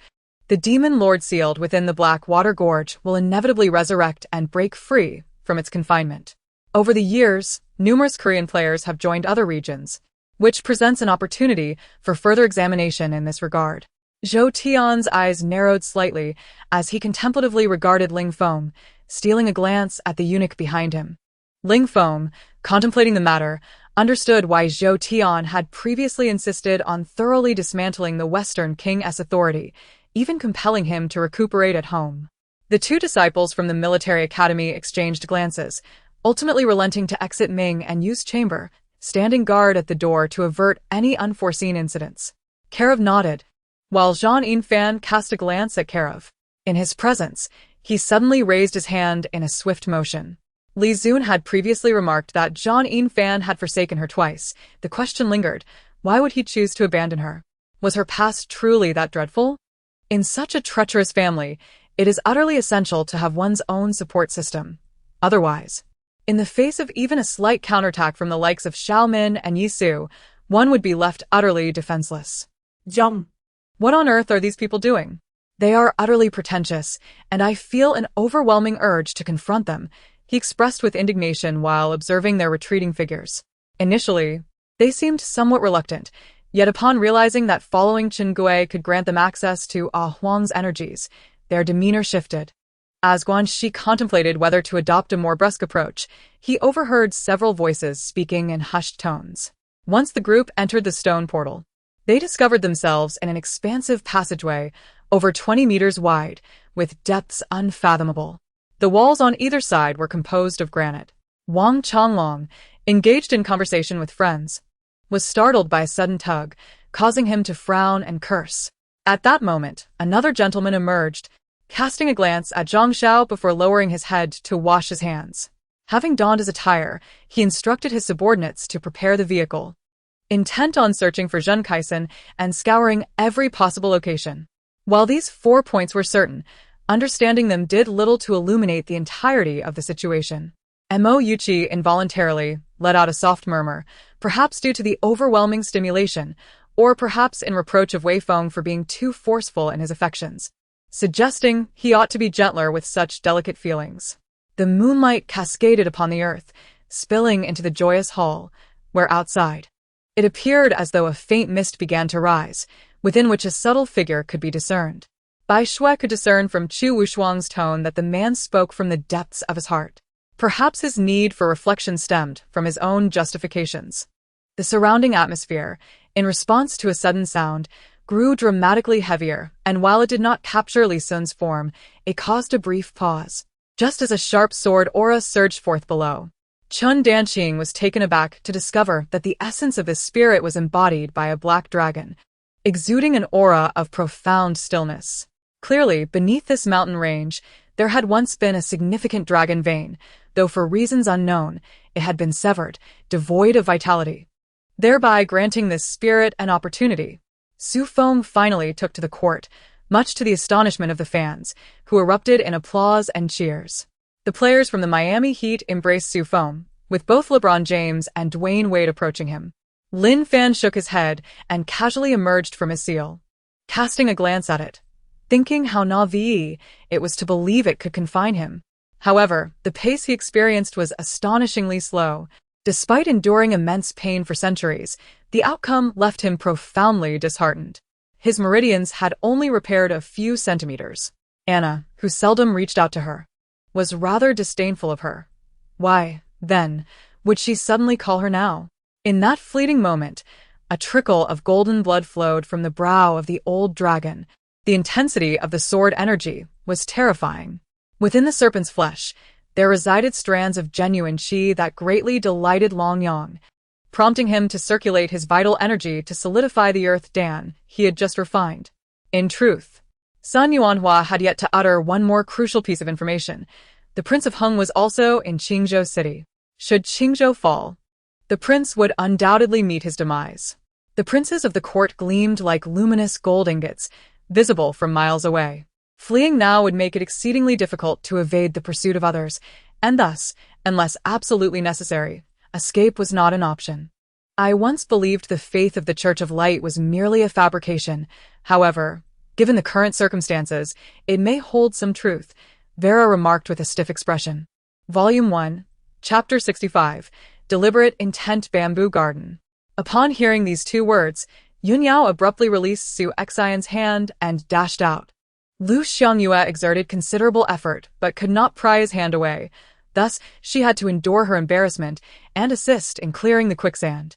the demon lord sealed within the Black Water Gorge will inevitably resurrect and break free from its confinement. Over the years, numerous Korean players have joined other regions, which presents an opportunity for further examination in this regard. Zhou Tian's eyes narrowed slightly as he contemplatively regarded Ling Feng, stealing a glance at the eunuch behind him. Ling Feng, contemplating the matter, understood why Zhou Tian had previously insisted on thoroughly dismantling the Western King's authority, even compelling him to recuperate at home. The two disciples from the military academy exchanged glances, ultimately relenting to exit Ming and Yu's chamber, standing guard at the door to avert any unforeseen incidents. Karev nodded, while Zhang Yinfan cast a glance at Karev. In his presence, he suddenly raised his hand in a swift motion. Li Zun had previously remarked that Zhang Yinfan had forsaken her twice. The question lingered, why would he choose to abandon her? Was her past truly that dreadful? In such a treacherous family, it is utterly essential to have one's own support system. Otherwise, in the face of even a slight counterattack from the likes of Xiaomin and Yisu, one would be left utterly defenseless. Zhang. What on earth are these people doing? They are utterly pretentious, and I feel an overwhelming urge to confront them, he expressed with indignation while observing their retreating figures. Initially, they seemed somewhat reluctant, yet upon realizing that following Chen Gui could grant them access to Huang's energies, their demeanor shifted. As Guanxi contemplated whether to adopt a more brusque approach, he overheard several voices speaking in hushed tones. Once the group entered the stone portal, they discovered themselves in an expansive passageway over 20 meters wide, with depths unfathomable. The walls on either side were composed of granite. Wang Changlong, engaged in conversation with friends, was startled by a sudden tug, causing him to frown and curse. At that moment, another gentleman emerged, casting a glance at Zhang Xiao before lowering his head to wash his hands. Having donned his attire, he instructed his subordinates to prepare the vehicle, intent on searching for Zhen Kaisen and scouring every possible location. While these 4 points were certain, understanding them did little to illuminate the entirety of the situation. Mo Yuqi involuntarily let out a soft murmur, perhaps due to the overwhelming stimulation, or perhaps in reproach of Wei Feng for being too forceful in his affections, suggesting he ought to be gentler with such delicate feelings. The moonlight cascaded upon the earth, spilling into the joyous hall, where outside, it appeared as though a faint mist began to rise, within which a subtle figure could be discerned. Bai Shui could discern from Chu Wushuang's tone that the man spoke from the depths of his heart. Perhaps his need for reflection stemmed from his own justifications. The surrounding atmosphere, in response to a sudden sound, grew dramatically heavier, and while it did not capture Li Sun's form, it caused a brief pause, just as a sharp sword aura surged forth below. Chun Danqing was taken aback to discover that the essence of his spirit was embodied by a black dragon, exuding an aura of profound stillness. Clearly, beneath this mountain range, there had once been a significant dragon vein, though for reasons unknown, it had been severed, devoid of vitality, thereby granting this spirit an opportunity. Su Feng finally took to the court, much to the astonishment of the fans, who erupted in applause and cheers. The players from the Miami Heat embraced Su Feng, with both LeBron James and Dwayne Wade approaching him. Lin Fan shook his head and casually emerged from his seal, casting a glance at it, thinking how naive it was to believe it could confine him. However, the pace he experienced was astonishingly slow. Despite enduring immense pain for centuries, the outcome left him profoundly disheartened. His meridians had only repaired a few centimeters. Anna, who seldom reached out to her, was rather disdainful of her. Why, then, would she suddenly call her now? In that fleeting moment, a trickle of golden blood flowed from the brow of the old dragon. The intensity of the sword energy was terrifying. Within the serpent's flesh, there resided strands of genuine qi that greatly delighted Long Yang, prompting him to circulate his vital energy to solidify the earth Dan he had just refined. In truth, Sun Yuanhua had yet to utter one more crucial piece of information. The Prince of Heng was also in Qingzhou City. Should Qingzhou fall, the prince would undoubtedly meet his demise. The princes of the court gleamed like luminous gold ingots, visible from miles away. Fleeing now would make it exceedingly difficult to evade the pursuit of others, and thus, unless absolutely necessary, escape was not an option. I once believed the faith of the Church of Light was merely a fabrication. However, given the current circumstances, it may hold some truth, Vera remarked with a stiff expression. Volume 1, Chapter 65, Deliberate Intent Bamboo Garden. Upon hearing these two words, Yun Yao abruptly released Su Xian's hand and dashed out. Lu Xiangyue exerted considerable effort but could not pry his hand away. Thus, she had to endure her embarrassment and assist in clearing the quicksand.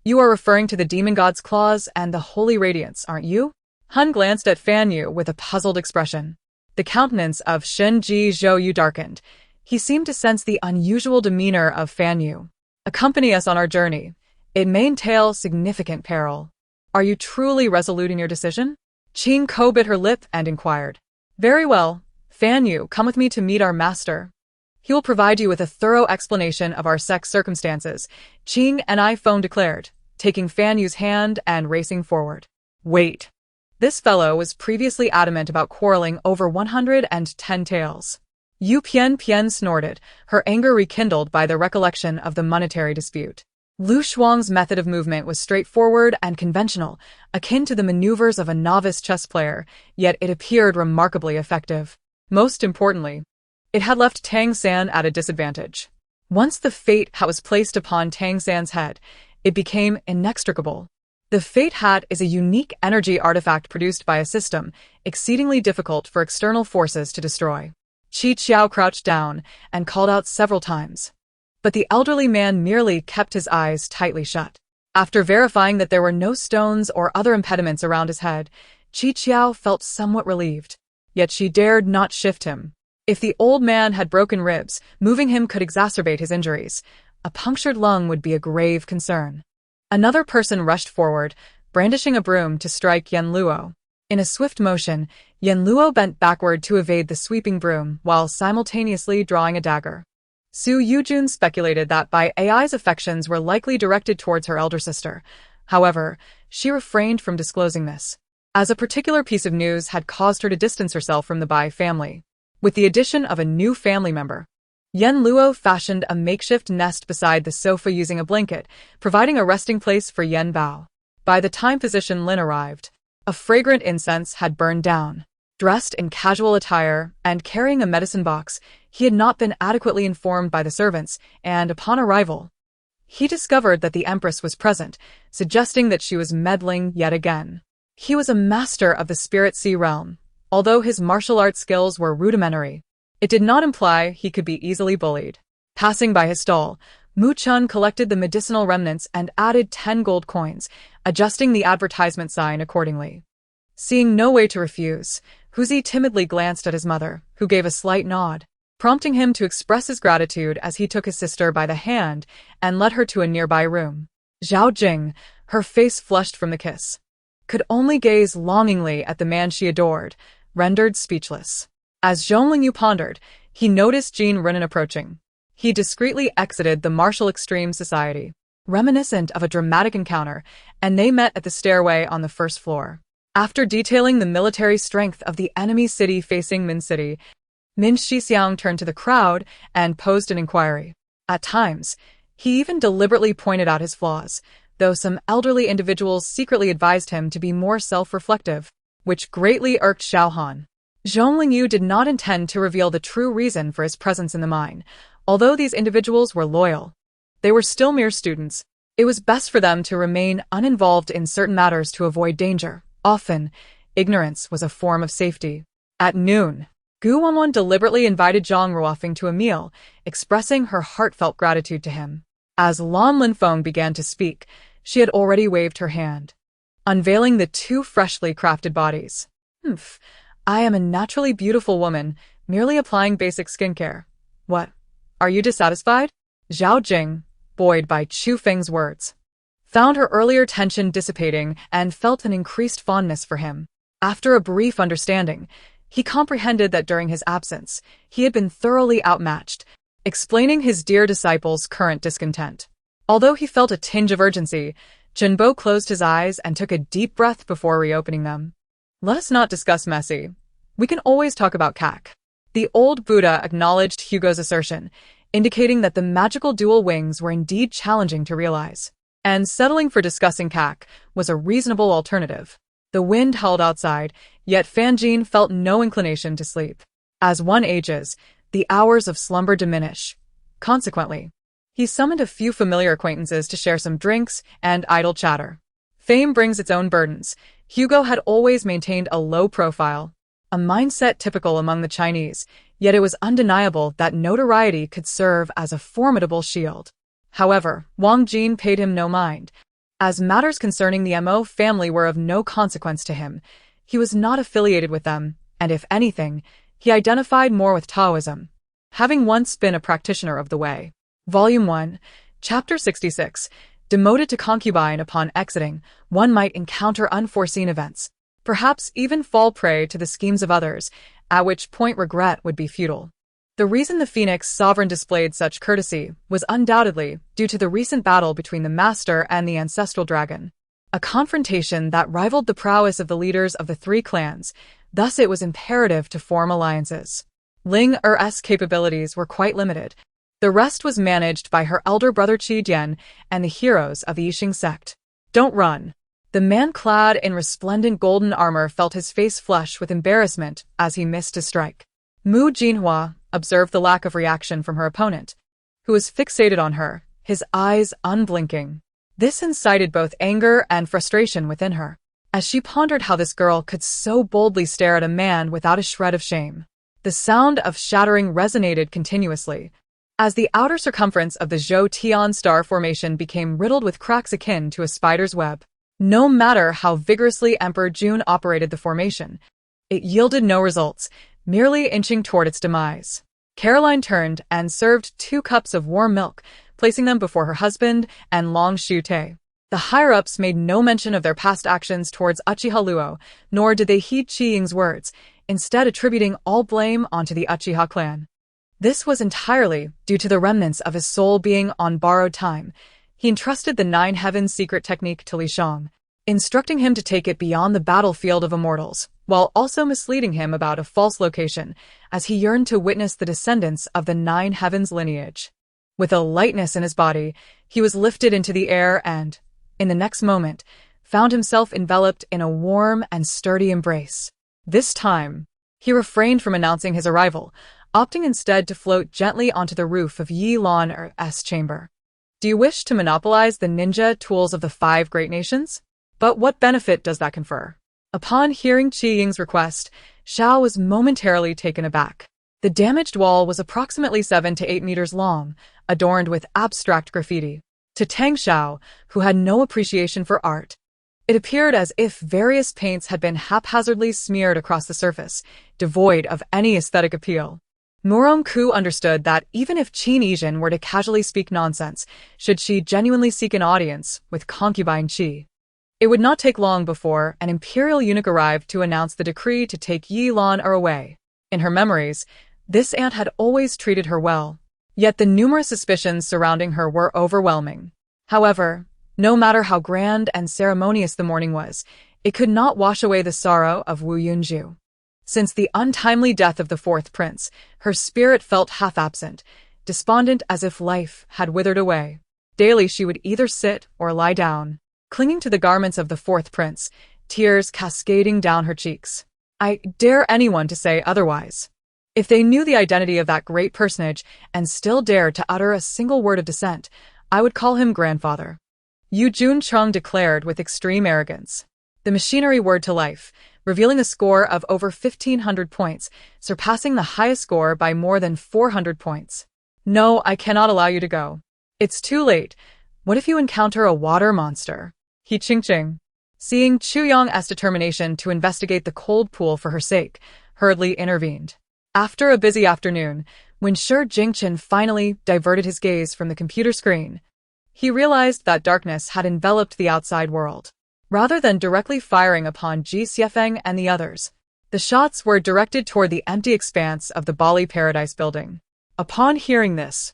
You are referring to the demon god's claws and the holy radiance, aren't you? Hun glanced at Fan Yu with a puzzled expression. The countenance of Shen Ji Zhou Yu darkened. He seemed to sense the unusual demeanor of Fan Yu. Accompany us on our journey. It may entail significant peril. Are you truly resolute in your decision? Qing Ko bit her lip and inquired. Very well, Fan Yu, come with me to meet our master. He will provide you with a thorough explanation of our sex circumstances, Qing and I Feng declared, taking Fan Yu's hand and racing forward. Wait. This fellow was previously adamant about quarreling over 110 taels. Yu Pian snorted, her anger rekindled by the recollection of the monetary dispute. Lu Shuang's method of movement was straightforward and conventional, akin to the maneuvers of a novice chess player, yet it appeared remarkably effective. Most importantly, it had left Tang San at a disadvantage. Once the fate hat was placed upon Tang San's head, it became inextricable. The Fate Hat is a unique energy artifact produced by a system exceedingly difficult for external forces to destroy. Qi Qiao crouched down and called out several times. But the elderly man merely kept his eyes tightly shut. After verifying that there were no stones or other impediments around his head, Qi Qiao felt somewhat relieved. Yet she dared not shift him. If the old man had broken ribs, moving him could exacerbate his injuries. A punctured lung would be a grave concern. Another person rushed forward, brandishing a broom to strike Yen Luo. In a swift motion, Yen Luo bent backward to evade the sweeping broom while simultaneously drawing a dagger. Su Yujun speculated that Bai Ai's affections were likely directed towards her elder sister. However, she refrained from disclosing this, as a particular piece of news had caused her to distance herself from the Bai family. With the addition of a new family member, Yen Luo fashioned a makeshift nest beside the sofa using a blanket, providing a resting place for Yen Bao. By the time physician Lin arrived, a fragrant incense had burned down. Dressed in casual attire and carrying a medicine box, he had not been adequately informed by the servants, and upon arrival, he discovered that the Empress was present, suggesting that she was meddling yet again. He was a master of the Spirit Sea realm, Although his martial arts skills were rudimentary, it did not imply he could be easily bullied. Passing by his stall, Mu Chun collected the medicinal remnants and added 10 gold coins, adjusting the advertisement sign accordingly. Seeing no way to refuse, Huzi timidly glanced at his mother, who gave a slight nod, prompting him to express his gratitude as he took his sister by the hand and led her to a nearby room. Zhao Jing, her face flushed from the kiss, could only gaze longingly at the man she adored, rendered speechless. As Zhong Lingyu pondered, he noticed Jean Renan approaching. He discreetly exited the martial extreme society, reminiscent of a dramatic encounter, and they met at the stairway on the first floor. After detailing the military strength of the enemy city facing Min City, Min Shixiang turned to the crowd and posed an inquiry. At times, he even deliberately pointed out his flaws, though some elderly individuals secretly advised him to be more self-reflective, which greatly irked Xiaohan. Zhong Lingyu did not intend to reveal the true reason for his presence in the mine. Although these individuals were loyal, they were still mere students. It was best for them to remain uninvolved in certain matters to avoid danger. Often, ignorance was a form of safety. At noon, Gu Wanwan deliberately invited Zhang Ruofing to a meal, expressing her heartfelt gratitude to him. As Lan Linfeng began to speak, she had already waved her hand, unveiling the two freshly crafted bodies. I am a naturally beautiful woman, merely applying basic skincare. What? Are you dissatisfied? Zhao Jing, buoyed by Chu Feng's words, found her earlier tension dissipating and felt an increased fondness for him. After a brief understanding, he comprehended that during his absence, he had been thoroughly outmatched, explaining his dear disciple's current discontent. Although he felt a tinge of urgency, Jinbo closed his eyes and took a deep breath before reopening them. Let us not discuss Messi. We can always talk about Kak. The old Buddha acknowledged Hugo's assertion, indicating that the magical dual wings were indeed challenging to realize, and settling for discussing Kak was a reasonable alternative. The wind howled outside, yet Fanjin felt no inclination to sleep. As one ages, the hours of slumber diminish. Consequently, he summoned a few familiar acquaintances to share some drinks and idle chatter. Fame brings its own burdens. Hugo had always maintained a low profile, a mindset typical among the Chinese, yet it was undeniable that notoriety could serve as a formidable shield. However, Wang Jin paid him no mind. As matters concerning the Mo family were of no consequence to him, he was not affiliated with them, and if anything, he identified more with Taoism, having once been a practitioner of the way. Volume 1, Chapter 66. Demoted to concubine upon exiting, one might encounter unforeseen events, perhaps even fall prey to the schemes of others, at which point regret would be futile. The reason the Phoenix sovereign displayed such courtesy was undoubtedly due to the recent battle between the Master and the ancestral dragon, a confrontation that rivaled the prowess of the leaders of the three clans. Thus it was imperative to form alliances. Ling Er's capabilities were quite limited. The rest was managed by her elder brother Qingyan and the heroes of the Yixing sect. Don't run. The man clad in resplendent golden armor felt his face flush with embarrassment as he missed his strike. Mu Jinhua observed the lack of reaction from her opponent, who was fixated on her, his eyes unblinking. This incited both anger and frustration within her, as she pondered how this girl could so boldly stare at a man without a shred of shame. The sound of shattering resonated continuously, as the outer circumference of the Zhou Tian star formation became riddled with cracks akin to a spider's web. No matter how vigorously Emperor Jun operated the formation, it yielded no results, merely inching toward its demise. Caroline turned and served 2 cups of warm milk, placing them before her husband and Long Shute. The higher-ups made no mention of their past actions towards Uchiha Luo, nor did they heed Qi Ying's words, instead attributing all blame onto the Uchiha clan. This was entirely due to the remnants of his soul being on borrowed time. He entrusted the 9 Heavens secret technique to Li Shang, instructing him to take it beyond the battlefield of immortals, while also misleading him about a false location, as he yearned to witness the descendants of the 9 Heavens lineage. With a lightness in his body, he was lifted into the air and, in the next moment, found himself enveloped in a warm and sturdy embrace. This time, he refrained from announcing his arrival, opting instead to float gently onto the roof of Yi Lan's chamber. Do you wish to monopolize the ninja tools of the 5 great nations? But what benefit does that confer? Upon hearing Qiying's request, Xiao was momentarily taken aback. The damaged wall was approximately 7 to 8 meters long, adorned with abstract graffiti. To Tang Xiao, who had no appreciation for art, it appeared as if various paints had been haphazardly smeared across the surface, devoid of any aesthetic appeal. Morong Ku understood that even if Qin Yizhen were to casually speak nonsense, should she genuinely seek an audience with concubine Qi, it would not take long before an imperial eunuch arrived to announce the decree to take Yi Lan away. In her memories, this aunt had always treated her well, yet the numerous suspicions surrounding her were overwhelming. However, no matter how grand and ceremonious the morning was, it could not wash away the sorrow of Wu Yunju. Since the untimely death of the fourth prince, her spirit felt half-absent, despondent as if life had withered away. Daily she would either sit or lie down, clinging to the garments of the fourth prince, tears cascading down her cheeks. I dare anyone to say otherwise. If they knew the identity of that great personage and still dared to utter a single word of dissent, I would call him grandfather. Yu Juncheng declared with extreme arrogance. The machinery whirred to life, revealing a score of over 1,500 points, surpassing the highest score by more than 400 points. No, I cannot allow you to go. It's too late. What if you encounter a water monster? He Qingqing, seeing Chu Yong's determination to investigate the cold pool for her sake, hurriedly intervened. After a busy afternoon, when Shi Jingchen finally diverted his gaze from the computer screen, he realized that darkness had enveloped the outside world. Rather than directly firing upon Ji Xiefeng and the others, the shots were directed toward the empty expanse of the Bali Paradise building. Upon hearing this,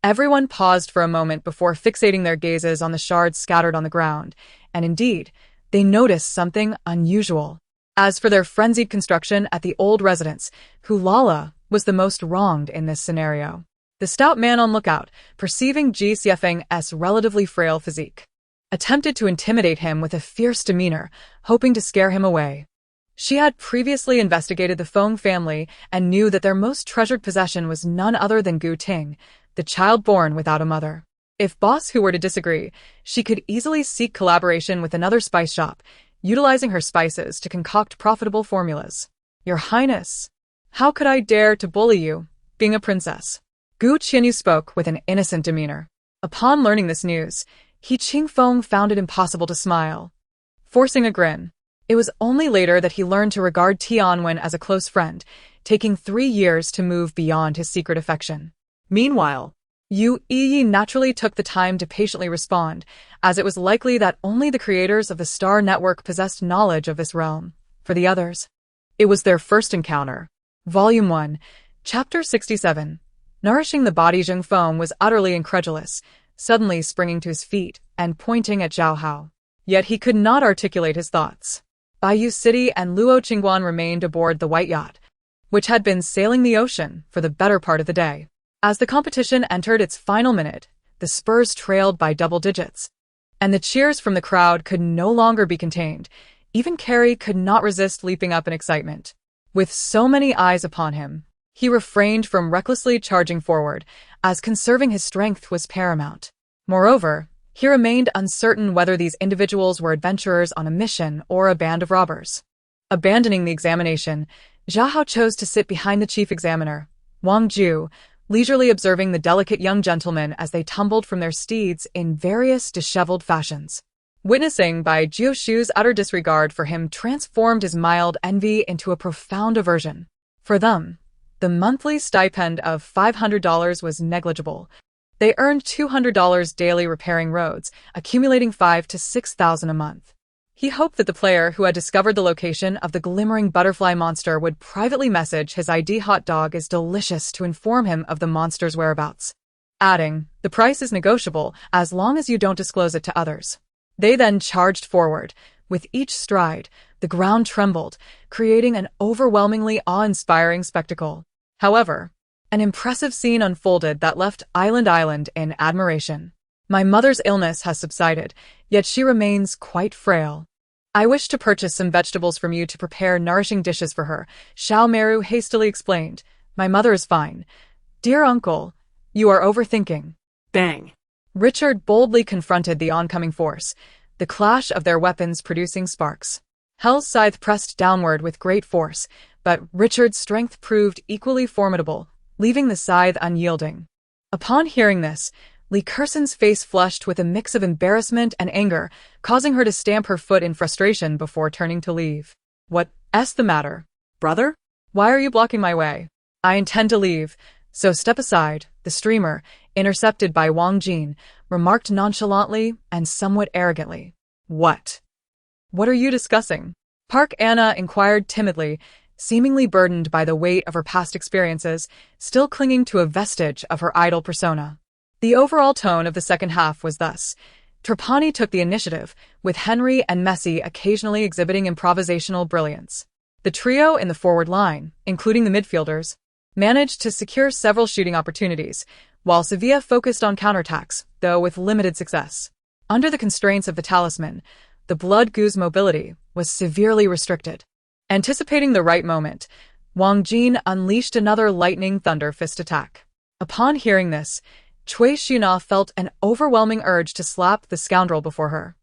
everyone paused for a moment before fixating their gazes on the shards scattered on the ground, and indeed, they noticed something unusual. As for their frenzied construction at the old residence, Hulala was the most wronged in this scenario. The stout man on lookout, perceiving Ji Xiefeng's relatively frail physique, attempted to intimidate him with a fierce demeanor, hoping to scare him away. She had previously investigated the Feng family and knew that their most treasured possession was none other than Gu Ting, the child born without a mother. If Boss Hu were to disagree, she could easily seek collaboration with another spice shop, utilizing her spices to concoct profitable formulas. Your Highness, how could I dare to bully you, being a princess? Gu Qianyu spoke with an innocent demeanor. Upon learning this news, He Qingfeng found it impossible to smile, forcing a grin. It was only later that he learned to regard Tianwen as a close friend, taking 3 years to move beyond his secret affection. Meanwhile, Yu Yi naturally took the time to patiently respond, as it was likely that only the creators of the Star Network possessed knowledge of this realm. For the others, it was their first encounter. Volume 1, Chapter 67. Nourishing the body, Zheng Feng was utterly incredulous, suddenly springing to his feet and pointing at Zhao Hao. Yet he could not articulate his thoughts. Baiyu City and Luo Qingguan remained aboard the white yacht, which had been sailing the ocean for the better part of the day. As the competition entered its final minute, the Spurs trailed by double digits, and the cheers from the crowd could no longer be contained. Even Carrie could not resist leaping up in excitement. With so many eyes upon him, he refrained from recklessly charging forward, as conserving his strength was paramount. Moreover, he remained uncertain whether these individuals were adventurers on a mission or a band of robbers. Abandoning the examination, Zhao Hao chose to sit behind the chief examiner, Wang Ju, leisurely observing the delicate young gentlemen as they tumbled from their steeds in various disheveled fashions. Witnessing by Jiu Shu's utter disregard for him transformed his mild envy into a profound aversion. For them, the monthly stipend of $500 was negligible. They earned $200 daily repairing roads, accumulating $5,000 to $6,000 a month. He hoped that the player who had discovered the location of the glimmering butterfly monster would privately message his ID hot dog is delicious to inform him of the monster's whereabouts, adding, "The price is negotiable as long as you don't disclose it to others." They then charged forward. With each stride, the ground trembled, creating an overwhelmingly awe-inspiring spectacle. However, an impressive scene unfolded that left Island in admiration. My mother's illness has subsided, yet she remains quite frail. I wish to purchase some vegetables from you to prepare nourishing dishes for her, Xiao Meru hastily explained. My mother is fine. Dear uncle, you are overthinking. Bang! Richard boldly confronted the oncoming force, the clash of their weapons producing sparks. Hell's scythe pressed downward with great force, but Richard's strength proved equally formidable, leaving the scythe unyielding. Upon hearing this, Lee Curson's face flushed with a mix of embarrassment and anger, causing her to stamp her foot in frustration before turning to leave. What's the matter, brother? Why are you blocking my way? I intend to leave, so step aside, the streamer, intercepted by Wang Jin, remarked nonchalantly and somewhat arrogantly. What are you discussing? Park Anna inquired timidly, seemingly burdened by the weight of her past experiences, still clinging to a vestige of her idol persona. The overall tone of the second half was thus. Trapani took the initiative, with Henry and Messi occasionally exhibiting improvisational brilliance. The trio in the forward line, including the midfielders, managed to secure several shooting opportunities, while Sevilla focused on counterattacks, though with limited success. Under the constraints of the talisman, the blood goose mobility was severely restricted. Anticipating the right moment, Wang Jin unleashed another lightning thunder fist attack. Upon hearing this, Cui Xuna felt an overwhelming urge to slap the scoundrel before her,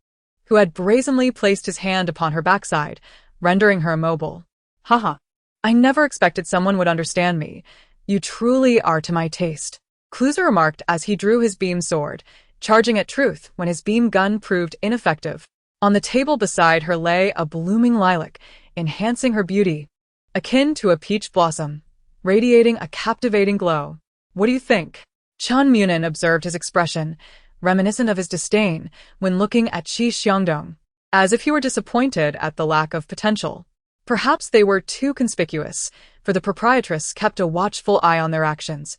who had brazenly placed his hand upon her backside, rendering her immobile. Haha. I never expected someone would understand me. You truly are to my taste, Cluser remarked as he drew his beam sword, charging at Truth when his beam gun proved ineffective. On the table beside her lay a blooming lilac, enhancing her beauty, akin to a peach blossom, radiating a captivating glow. What do you think? Chun Munin observed his expression, reminiscent of his disdain, when looking at Qi Xiangdong, as if he were disappointed at the lack of potential. Perhaps they were too conspicuous, for the proprietress kept a watchful eye on their actions,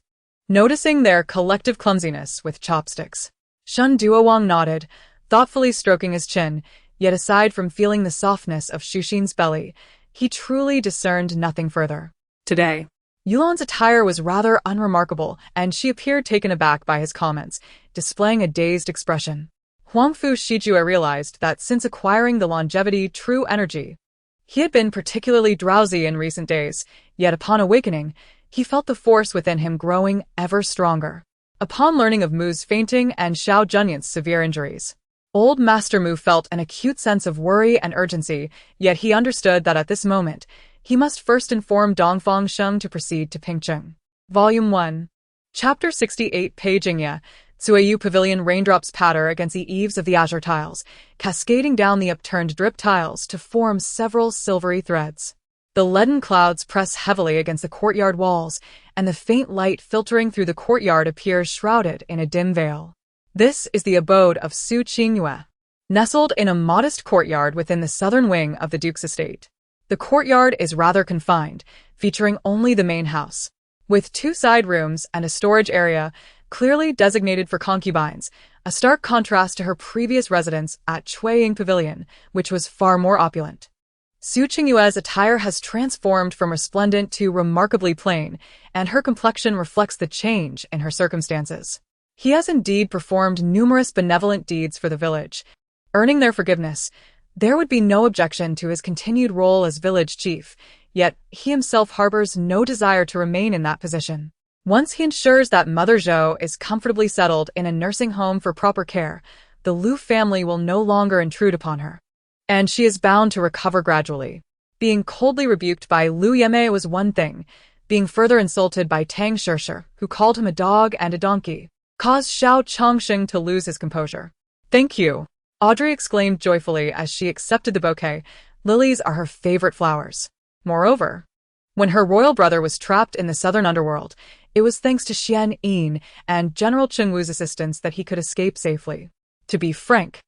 noticing their collective clumsiness with chopsticks. Shun Duowang nodded, thoughtfully stroking his chin, yet aside from feeling the softness of Shuxin's belly, he truly discerned nothing further. Today, Yulan's attire was rather unremarkable, and she appeared taken aback by his comments, displaying a dazed expression. Huangfu Shijue realized that since acquiring the longevity true energy, he had been particularly drowsy in recent days, yet upon awakening, he felt the force within him growing ever stronger. Upon learning of Mu's fainting and Xiao Junyan's severe injuries, old Master Mu felt an acute sense of worry and urgency, yet he understood that at this moment, he must first inform Dongfang Sheng to proceed to Pingcheng. Volume 1. Chapter 68 Peijingya, Suiyu Pavilion raindrops patter against the eaves of the azure tiles, cascading down the upturned drip tiles to form several silvery threads. The leaden clouds press heavily against the courtyard walls, and the faint light filtering through the courtyard appears shrouded in a dim veil. This is the abode of Su Qingyue, nestled in a modest courtyard within the southern wing of the Duke's estate. The courtyard is rather confined, featuring only the main house, with 2 side rooms and a storage area clearly designated for concubines, a stark contrast to her previous residence at Chuiying Pavilion, which was far more opulent. Su Qingyue's attire has transformed from resplendent to remarkably plain, and her complexion reflects the change in her circumstances. He has indeed performed numerous benevolent deeds for the village, earning their forgiveness. There would be no objection to his continued role as village chief, yet he himself harbors no desire to remain in that position. Once he ensures that Mother Zhou is comfortably settled in a nursing home for proper care, the Liu family will no longer intrude upon her, and she is bound to recover gradually. Being coldly rebuked by Liu Yeme was one thing. Being further insulted by Tang Shirshir, who called him a dog and a donkey, caused Xiao Chongsheng to lose his composure. Thank you, Audrey exclaimed joyfully as she accepted the bouquet. Lilies are her favorite flowers. Moreover, when her royal brother was trapped in the southern underworld, it was thanks to Xian Yin and General Cheng Wu's assistance that he could escape safely. To be frank,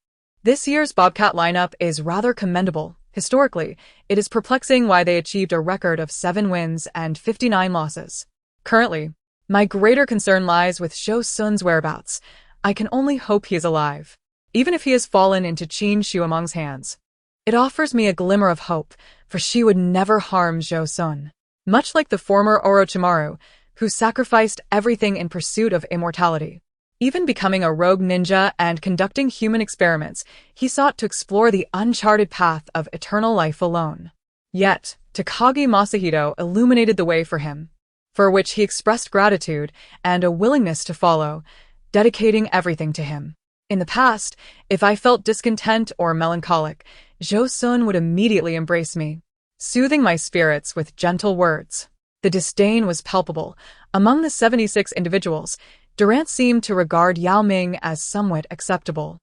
this year's Bobcat lineup is rather commendable. Historically, it is perplexing why they achieved a record of 7 wins and 59 losses. Currently, my greater concern lies with Zhou Sun's whereabouts. I can only hope he is alive, even if he has fallen into Qin Shuameng's hands. It offers me a glimmer of hope, for she would never harm Zhou Sun. Much like the former Orochimaru, who sacrificed everything in pursuit of immortality. Even becoming a rogue ninja and conducting human experiments, he sought to explore the uncharted path of eternal life alone. Yet, Takagi Masahito illuminated the way for him, for which he expressed gratitude and a willingness to follow, dedicating everything to him. In the past, if I felt discontent or melancholic, Zhou Sun would immediately embrace me, soothing my spirits with gentle words. The disdain was palpable. Among the 76 individuals, Durant seemed to regard Yao Ming as somewhat acceptable.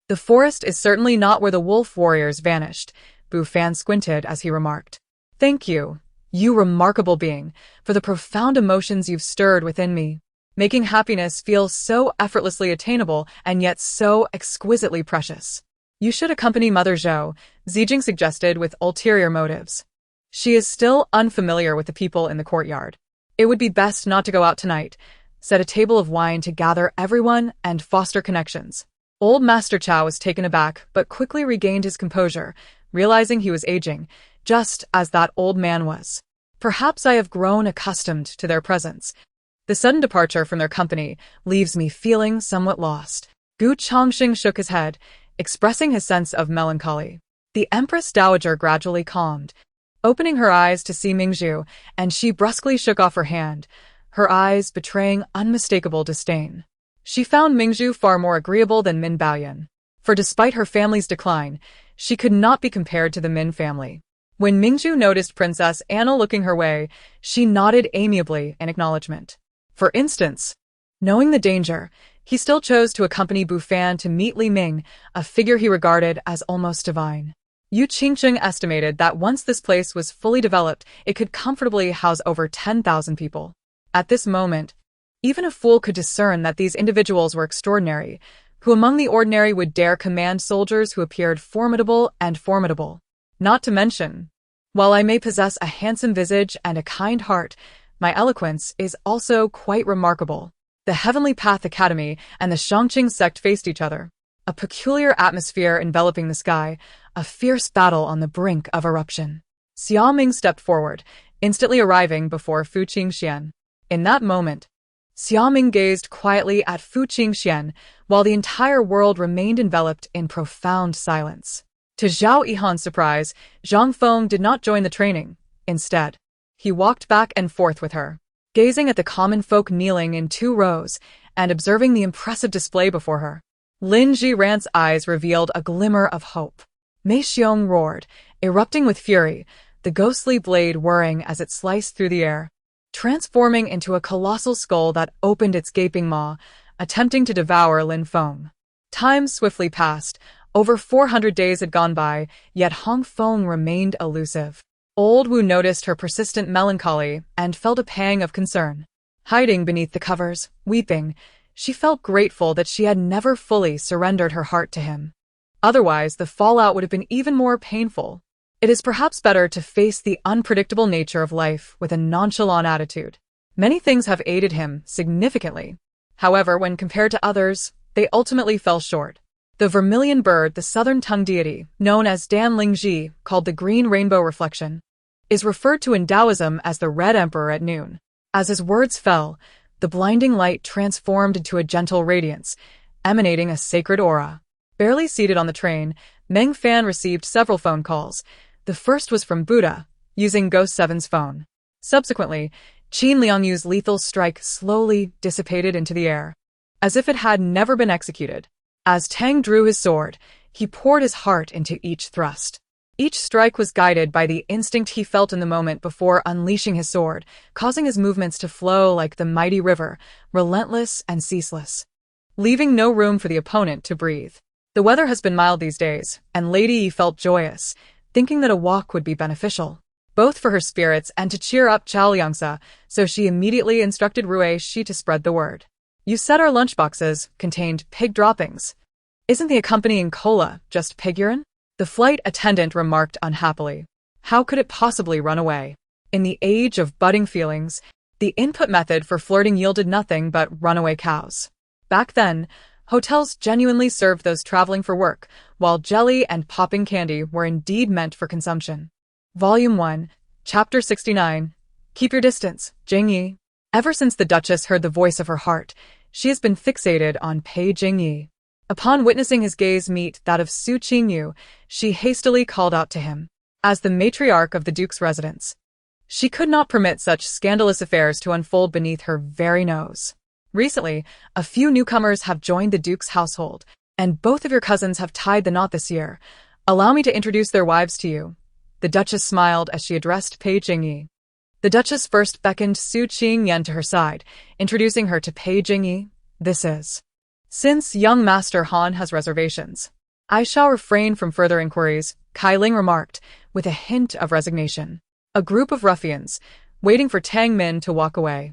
The forest is certainly not where the wolf warriors vanished, Bu Fan squinted as he remarked. Thank you, you remarkable being, for the profound emotions you've stirred within me, making happiness feel so effortlessly attainable and yet so exquisitely precious. You should accompany Mother Zhou, Zijing suggested with ulterior motives. She is still unfamiliar with the people in the courtyard. It would be best not to go out tonight. Set a table of wine to gather everyone and foster connections. Old Master Chow was taken aback but quickly regained his composure, realizing he was aging, just as that old man was. Perhaps I have grown accustomed to their presence. The sudden departure from their company leaves me feeling somewhat lost. Gu Chongxing shook his head, expressing his sense of melancholy. The Empress Dowager gradually calmed, opening her eyes to see Mingzhu, and she brusquely shook off her hand, her eyes betraying unmistakable disdain. She found Mingzhu far more agreeable than Min Baoyan, for despite her family's decline, she could not be compared to the Min family. When Mingzhu noticed Princess Anna looking her way, she nodded amiably in acknowledgement. For instance, knowing the danger, he still chose to accompany Bu Fan to meet Li Ming, a figure he regarded as almost divine. Yu Qingcheng estimated that once this place was fully developed, it could comfortably house over 10,000 people. At this moment, even a fool could discern that these individuals were extraordinary. Who among the ordinary would dare command soldiers who appeared formidable and formidable? Not to mention, while I may possess a handsome visage and a kind heart, my eloquence is also quite remarkable. The Heavenly Path Academy and the Shangqing sect faced each other. A peculiar atmosphere enveloping the sky, a fierce battle on the brink of eruption. Xiao Ming stepped forward, instantly arriving before Fu Qingxian. In that moment, Xiao Ming gazed quietly at Fu Qingxian, while the entire world remained enveloped in profound silence. To Zhao Yihan's surprise, Zhang Feng did not join the training. Instead, he walked back and forth with her, gazing at the common folk kneeling in 2 rows and observing the impressive display before her. Lin Zhirant's eyes revealed a glimmer of hope. Mei Xiong roared, erupting with fury, the ghostly blade whirring as it sliced through the air, transforming into a colossal skull that opened its gaping maw, attempting to devour Lin Feng. Time swiftly passed. Over 400 days had gone by, yet Hong Feng remained elusive. Old Wu noticed her persistent melancholy and felt a pang of concern. Hiding beneath the covers, weeping, she felt grateful that she had never fully surrendered her heart to him. Otherwise, the fallout would have been even more painful. It is perhaps better to face the unpredictable nature of life with a nonchalant attitude. Many things have aided him significantly. However, when compared to others, they ultimately fell short. The vermilion bird, the southern tongue deity, known as Dan Lingji, called the Green Rainbow Reflection, is referred to in Taoism as the Red Emperor at noon. As his words fell, the blinding light transformed into a gentle radiance, emanating a sacred aura. Barely seated on the train, Meng Fan received several phone calls. The first was from Buddha, using Ghost 7's phone. Subsequently, Qin Liangyu's lethal strike slowly dissipated into the air, as if it had never been executed. As Tang drew his sword, he poured his heart into each thrust. Each strike was guided by the instinct he felt in the moment before unleashing his sword, causing his movements to flow like the mighty river, relentless and ceaseless, leaving no room for the opponent to breathe. The weather has been mild these days, and Lady Yi felt joyous, thinking that a walk would be beneficial, both for her spirits and to cheer up Chao Liangsa, so she immediately instructed Rui Shi to spread the word. You said our lunchboxes contained pig droppings. Isn't the accompanying cola just pig urine? The flight attendant remarked unhappily. How could it possibly run away? In the age of budding feelings, the input method for flirting yielded nothing but runaway cows. Back then, hotels genuinely served those traveling for work, while jelly and popping candy were indeed meant for consumption. Volume 1, Chapter 69. Keep your distance, Jingyi. Ever since the Duchess heard the voice of her heart, she has been fixated on Pei Jingyi. Upon witnessing his gaze meet that of Su Qingyu, she hastily called out to him. As the matriarch of the Duke's residence, she could not permit such scandalous affairs to unfold beneath her very nose. Recently, a few newcomers have joined the Duke's household. And both of your cousins have tied the knot this year. Allow me to introduce their wives to you." The Duchess smiled as she addressed Pei Jingyi. The Duchess first beckoned Su Qingyan to her side, introducing her to Pei Jingyi. "This is. Since young Master Han has reservations, I shall refrain from further inquiries," Kai Ling remarked, with a hint of resignation. A group of ruffians, waiting for Tang Min to walk away,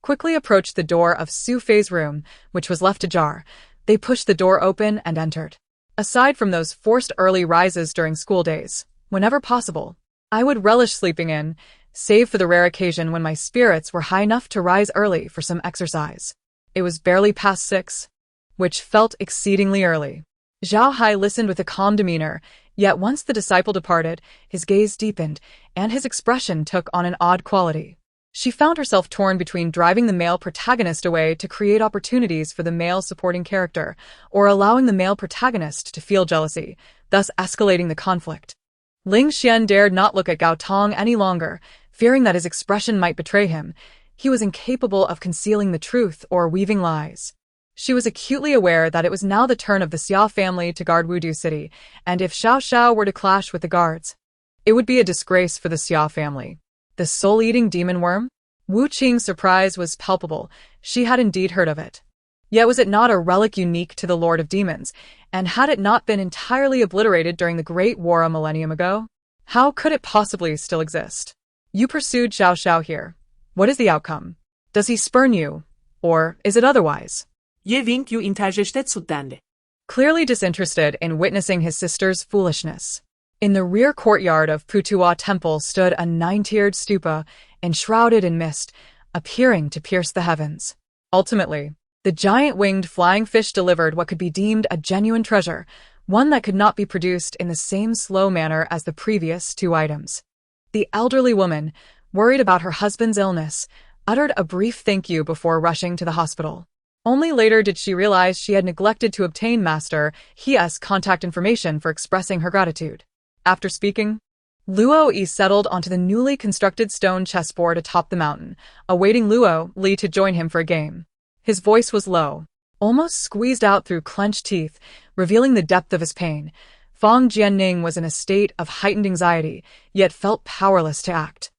quickly approached the door of Su Fei's room, which was left ajar. They pushed the door open and entered. "Aside from those forced early rises during school days, whenever possible, I would relish sleeping in, save for the rare occasion when my spirits were high enough to rise early for some exercise." It was barely past 6, which felt exceedingly early. Zhao Hai listened with a calm demeanor, yet once the disciple departed, his gaze deepened, and his expression took on an odd quality. She found herself torn between driving the male protagonist away to create opportunities for the male supporting character, or allowing the male protagonist to feel jealousy, thus escalating the conflict. Ling Xian dared not look at Gao Tong any longer, fearing that his expression might betray him. He was incapable of concealing the truth or weaving lies. She was acutely aware that it was now the turn of the Xia family to guard Wudu City, and if Xiao Xiao were to clash with the guards, it would be a disgrace for the Xia family. The soul-eating demon worm? Wu Qing's surprise was palpable. She had indeed heard of it. Yet was it not a relic unique to the Lord of Demons, and had it not been entirely obliterated during the Great War a millennium ago? How could it possibly still exist? You pursued Xiao Xiao here. What is the outcome? Does he spurn you? Or is it otherwise? Je vink ju intergestetsuttande. Clearly disinterested in witnessing his sister's foolishness. In the rear courtyard of Putuwa Temple stood a 9-tiered stupa, enshrouded in mist, appearing to pierce the heavens. Ultimately, the giant winged flying fish delivered what could be deemed a genuine treasure, one that could not be produced in the same slow manner as the previous 2 items. The elderly woman, worried about her husband's illness, uttered a brief thank you before rushing to the hospital. Only later did she realize she had neglected to obtain Master He's contact information for expressing her gratitude. After speaking, Luo Yi settled onto the newly constructed stone chessboard atop the mountain, awaiting Luo Li to join him for a game. His voice was low, almost squeezed out through clenched teeth, revealing the depth of his pain. Fang Jianning was in a state of heightened anxiety, yet felt powerless to act.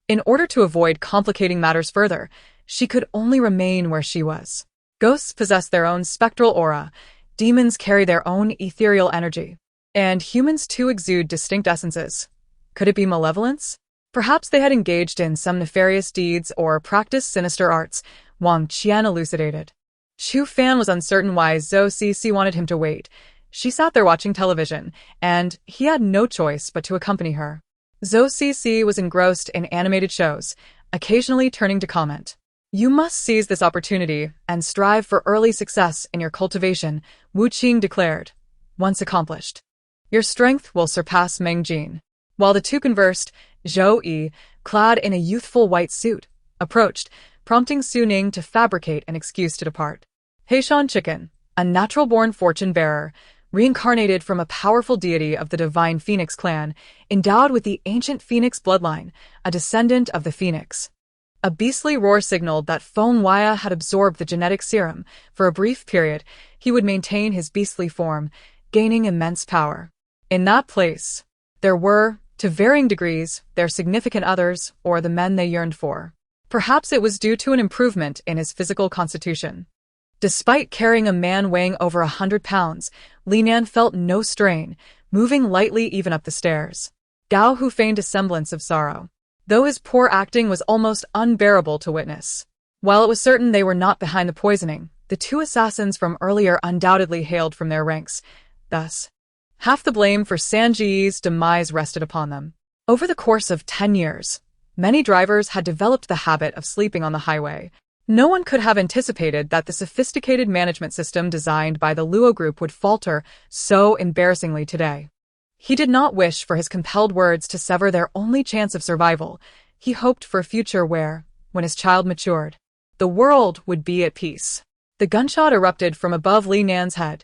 In order to avoid complicating matters further, she could only remain where she was. Ghosts possess their own spectral aura, demons carry their own ethereal energy, and humans too exude distinct essences. Could it be malevolence? Perhaps they had engaged in some nefarious deeds or practiced sinister arts, Wang Qian elucidated. Chu Fan was uncertain why Zhou Cixi wanted him to wait. She sat there watching television, and he had no choice but to accompany her. Zhou Cixi was engrossed in animated shows, occasionally turning to comment. "You must seize this opportunity and strive for early success in your cultivation," Wu Qing declared. "Once accomplished, your strength will surpass Meng Jin." While the two conversed, Zhou Yi, clad in a youthful white suit, approached, prompting Su Ning to fabricate an excuse to depart. Heishan Chicken, a natural-born fortune-bearer, reincarnated from a powerful deity of the divine Phoenix clan, endowed with the ancient Phoenix bloodline, a descendant of the Phoenix. A beastly roar signaled that Feng Waya had absorbed the genetic serum. For a brief period, he would maintain his beastly form, gaining immense power. In that place, there were, to varying degrees, their significant others, or the men they yearned for. Perhaps it was due to an improvement in his physical constitution. Despite carrying a man weighing over 100 pounds, Li Nan felt no strain, moving lightly even up the stairs. Gao Hu feigned a semblance of sorrow, though his poor acting was almost unbearable to witness. While it was certain they were not behind the poisoning, the 2 assassins from earlier undoubtedly hailed from their ranks. Thus, half the blame for Sanji's demise rested upon them. Over the course of 10 years, many drivers had developed the habit of sleeping on the highway. No one could have anticipated that the sophisticated management system designed by the Luo Group would falter so embarrassingly today. He did not wish for his compelled words to sever their only chance of survival. He hoped for a future where, when his child matured, the world would be at peace. The gunshot erupted from above Li Nan's head.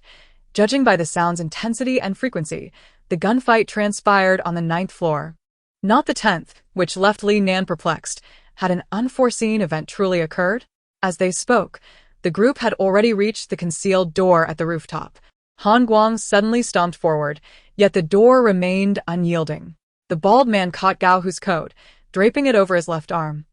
Judging by the sound's intensity and frequency, the gunfight transpired on the 9th floor. Not the 10th, which left Li Nan perplexed. Had an unforeseen event truly occurred? As they spoke, the group had already reached the concealed door at the rooftop. Han Guang suddenly stomped forward, yet the door remained unyielding. The bald man caught Gao Hu's coat, draping it over his left arm,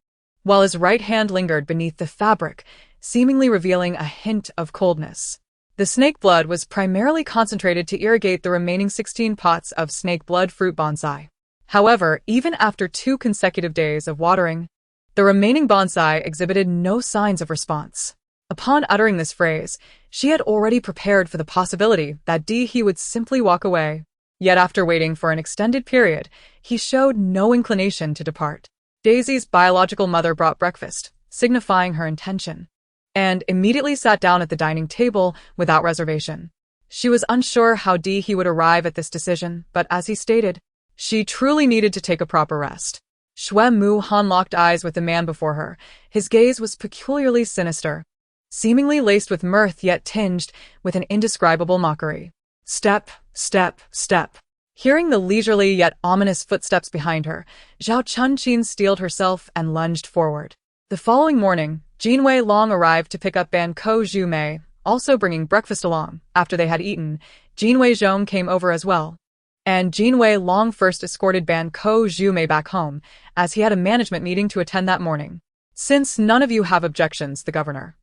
while his right hand lingered beneath the fabric, seemingly revealing a hint of coldness. The snake blood was primarily concentrated to irrigate the remaining 16 pots of snake blood fruit bonsai. However, even after 2 consecutive days of watering, the remaining bonsai exhibited no signs of response. Upon uttering this phrase, she had already prepared for the possibility that he would simply walk away. Yet after waiting for an extended period, he showed no inclination to depart. Daisy's biological mother brought breakfast, signifying her intention, and immediately sat down at the dining table without reservation. She was unsure how he would arrive at this decision, but as he stated, she truly needed to take a proper rest. Xue Mu Han locked eyes with the man before her. His gaze was peculiarly sinister, seemingly laced with mirth yet tinged with an indescribable mockery. Step, step, step. Hearing the leisurely yet ominous footsteps behind her, Zhao Chunqin steeled herself and lunged forward. The following morning, Jinwei Long arrived to pick up Ban Ko Zhu Mei, also bringing breakfast along. After they had eaten, Jinwei Zhong came over as well, and Jinwei Long first escorted Ban Ko Zhu Mei back home, as he had a management meeting to attend that morning. Since none of you have objections, the governor.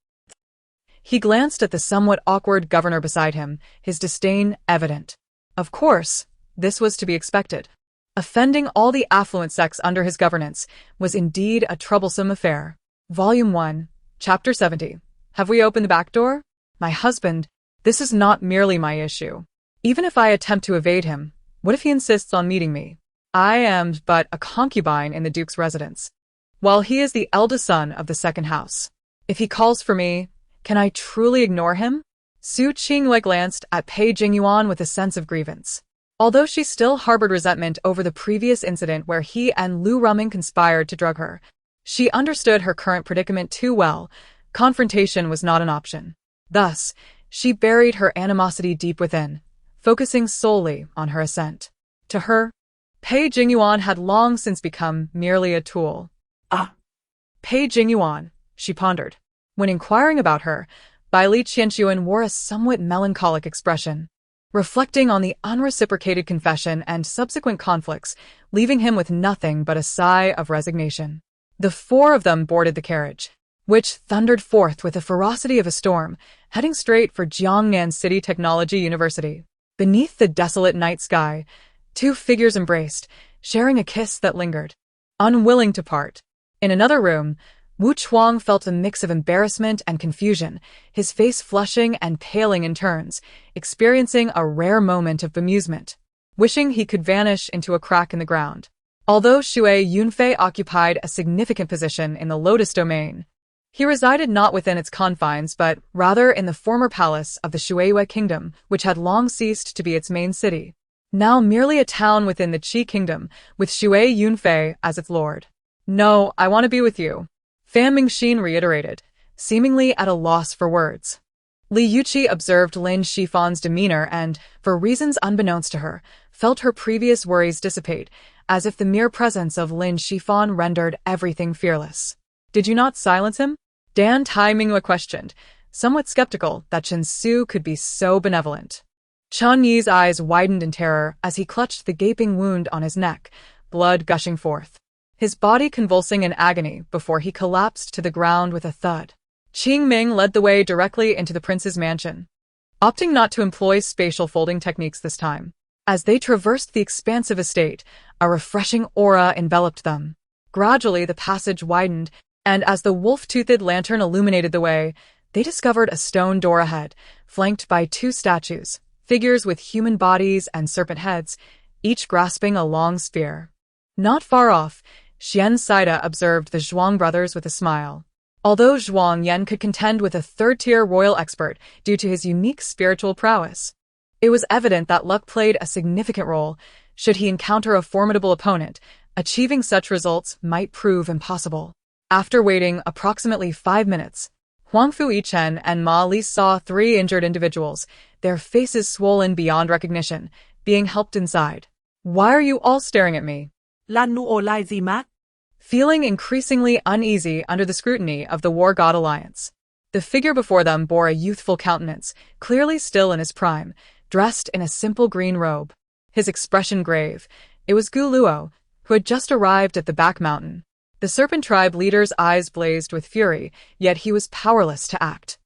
He glanced at the somewhat awkward governor beside him, his disdain evident. Of course, this was to be expected. Offending all the affluent sects under his governance was indeed a troublesome affair. Volume 1, Chapter 70. Have we opened the back door? My husband, this is not merely my issue. Even if I attempt to evade him, what if he insists on meeting me? I am but a concubine in the Duke's residence, while he is the eldest son of the second house. If he calls for me, can I truly ignore him? Su Qingwei glanced at Pei Jingyuan with a sense of grievance. Although she still harbored resentment over the previous incident where he and Lu Ruming conspired to drug her, she understood her current predicament too well. Confrontation was not an option. Thus, she buried her animosity deep within, focusing solely on her ascent. To her, Pei Jingyuan had long since become merely a tool. Pei Jingyuan, she pondered. When inquiring about her, Bai Li Qianxuan wore a somewhat melancholic expression, reflecting on the unreciprocated confession and subsequent conflicts, leaving him with nothing but a sigh of resignation. The 4 of them boarded the carriage, which thundered forth with the ferocity of a storm, heading straight for Jiangnan City Technology University. Beneath the desolate night sky, 2 figures embraced, sharing a kiss that lingered, unwilling to part. In another room, Wu Chuang felt a mix of embarrassment and confusion, his face flushing and paling in turns, experiencing a rare moment of bemusement, wishing he could vanish into a crack in the ground. Although Shui Yunfei occupied a significant position in the Lotus Domain, he resided not within its confines but rather in the former palace of the Shuiyue Kingdom, which had long ceased to be its main city, now merely a town within the Qi Kingdom, with Shui Yunfei as its lord. No, I want to be with you, Fan Mingxin reiterated, seemingly at a loss for words. Li Yuqi observed Lin Shifan's demeanor and, for reasons unbeknownst to her, felt her previous worries dissipate, as if the mere presence of Lin Shifan rendered everything fearless. Did you not silence him? Dan Tai Minghua questioned, somewhat skeptical that Chen Su could be so benevolent. Chen Yi's eyes widened in terror as he clutched the gaping wound on his neck, blood gushing forth, his body convulsing in agony before he collapsed to the ground with a thud. Qing Ming led the way directly into the prince's mansion, opting not to employ spatial folding techniques this time. As they traversed the expansive estate, a refreshing aura enveloped them. Gradually the passage widened, and as the wolf-toothed lantern illuminated the way, they discovered a stone door ahead, flanked by 2 statues, figures with human bodies and serpent heads, each grasping a long spear. Not far off, Xian Saida observed the Zhuang brothers with a smile. Although Zhuang Yan could contend with a 3rd-tier royal expert due to his unique spiritual prowess, it was evident that luck played a significant role. Should he encounter a formidable opponent, achieving such results might prove impossible. After waiting approximately 5 minutes, Huang Fu Yichen and Ma Li saw 3 injured individuals, their faces swollen beyond recognition, being helped inside. Why are you all staring at me? Lan nu o lai gì mác? Feeling increasingly uneasy under the scrutiny of the War God Alliance, The figure before them bore a youthful countenance, clearly still in his prime, dressed in a simple green robe. His expression grave. It was Gu Luo, who had just arrived at the back mountain. The serpent tribe leader's eyes blazed with fury, yet he was powerless to act.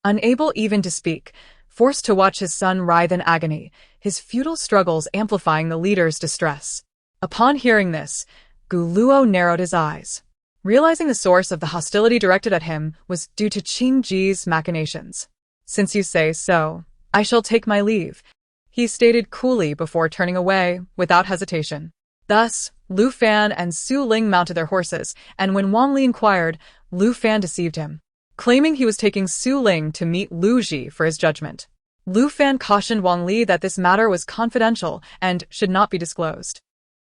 Unable even to speak, forced to watch his son writhe in agony, his futile struggles amplifying the leader's distress. Upon hearing this, Gu Luo narrowed his eyes, realizing the source of the hostility directed at him was due to Qingyan's machinations. "Since you say so, I shall take my leave," he stated coolly before turning away, without hesitation. Thus, Lu Fan and Su Ling mounted their horses, and when Wang Li inquired, Lu Fan deceived him, claiming he was taking Su Ling to meet Lu Ji for his judgment. Lu Fan cautioned Wang Li that this matter was confidential and should not be disclosed.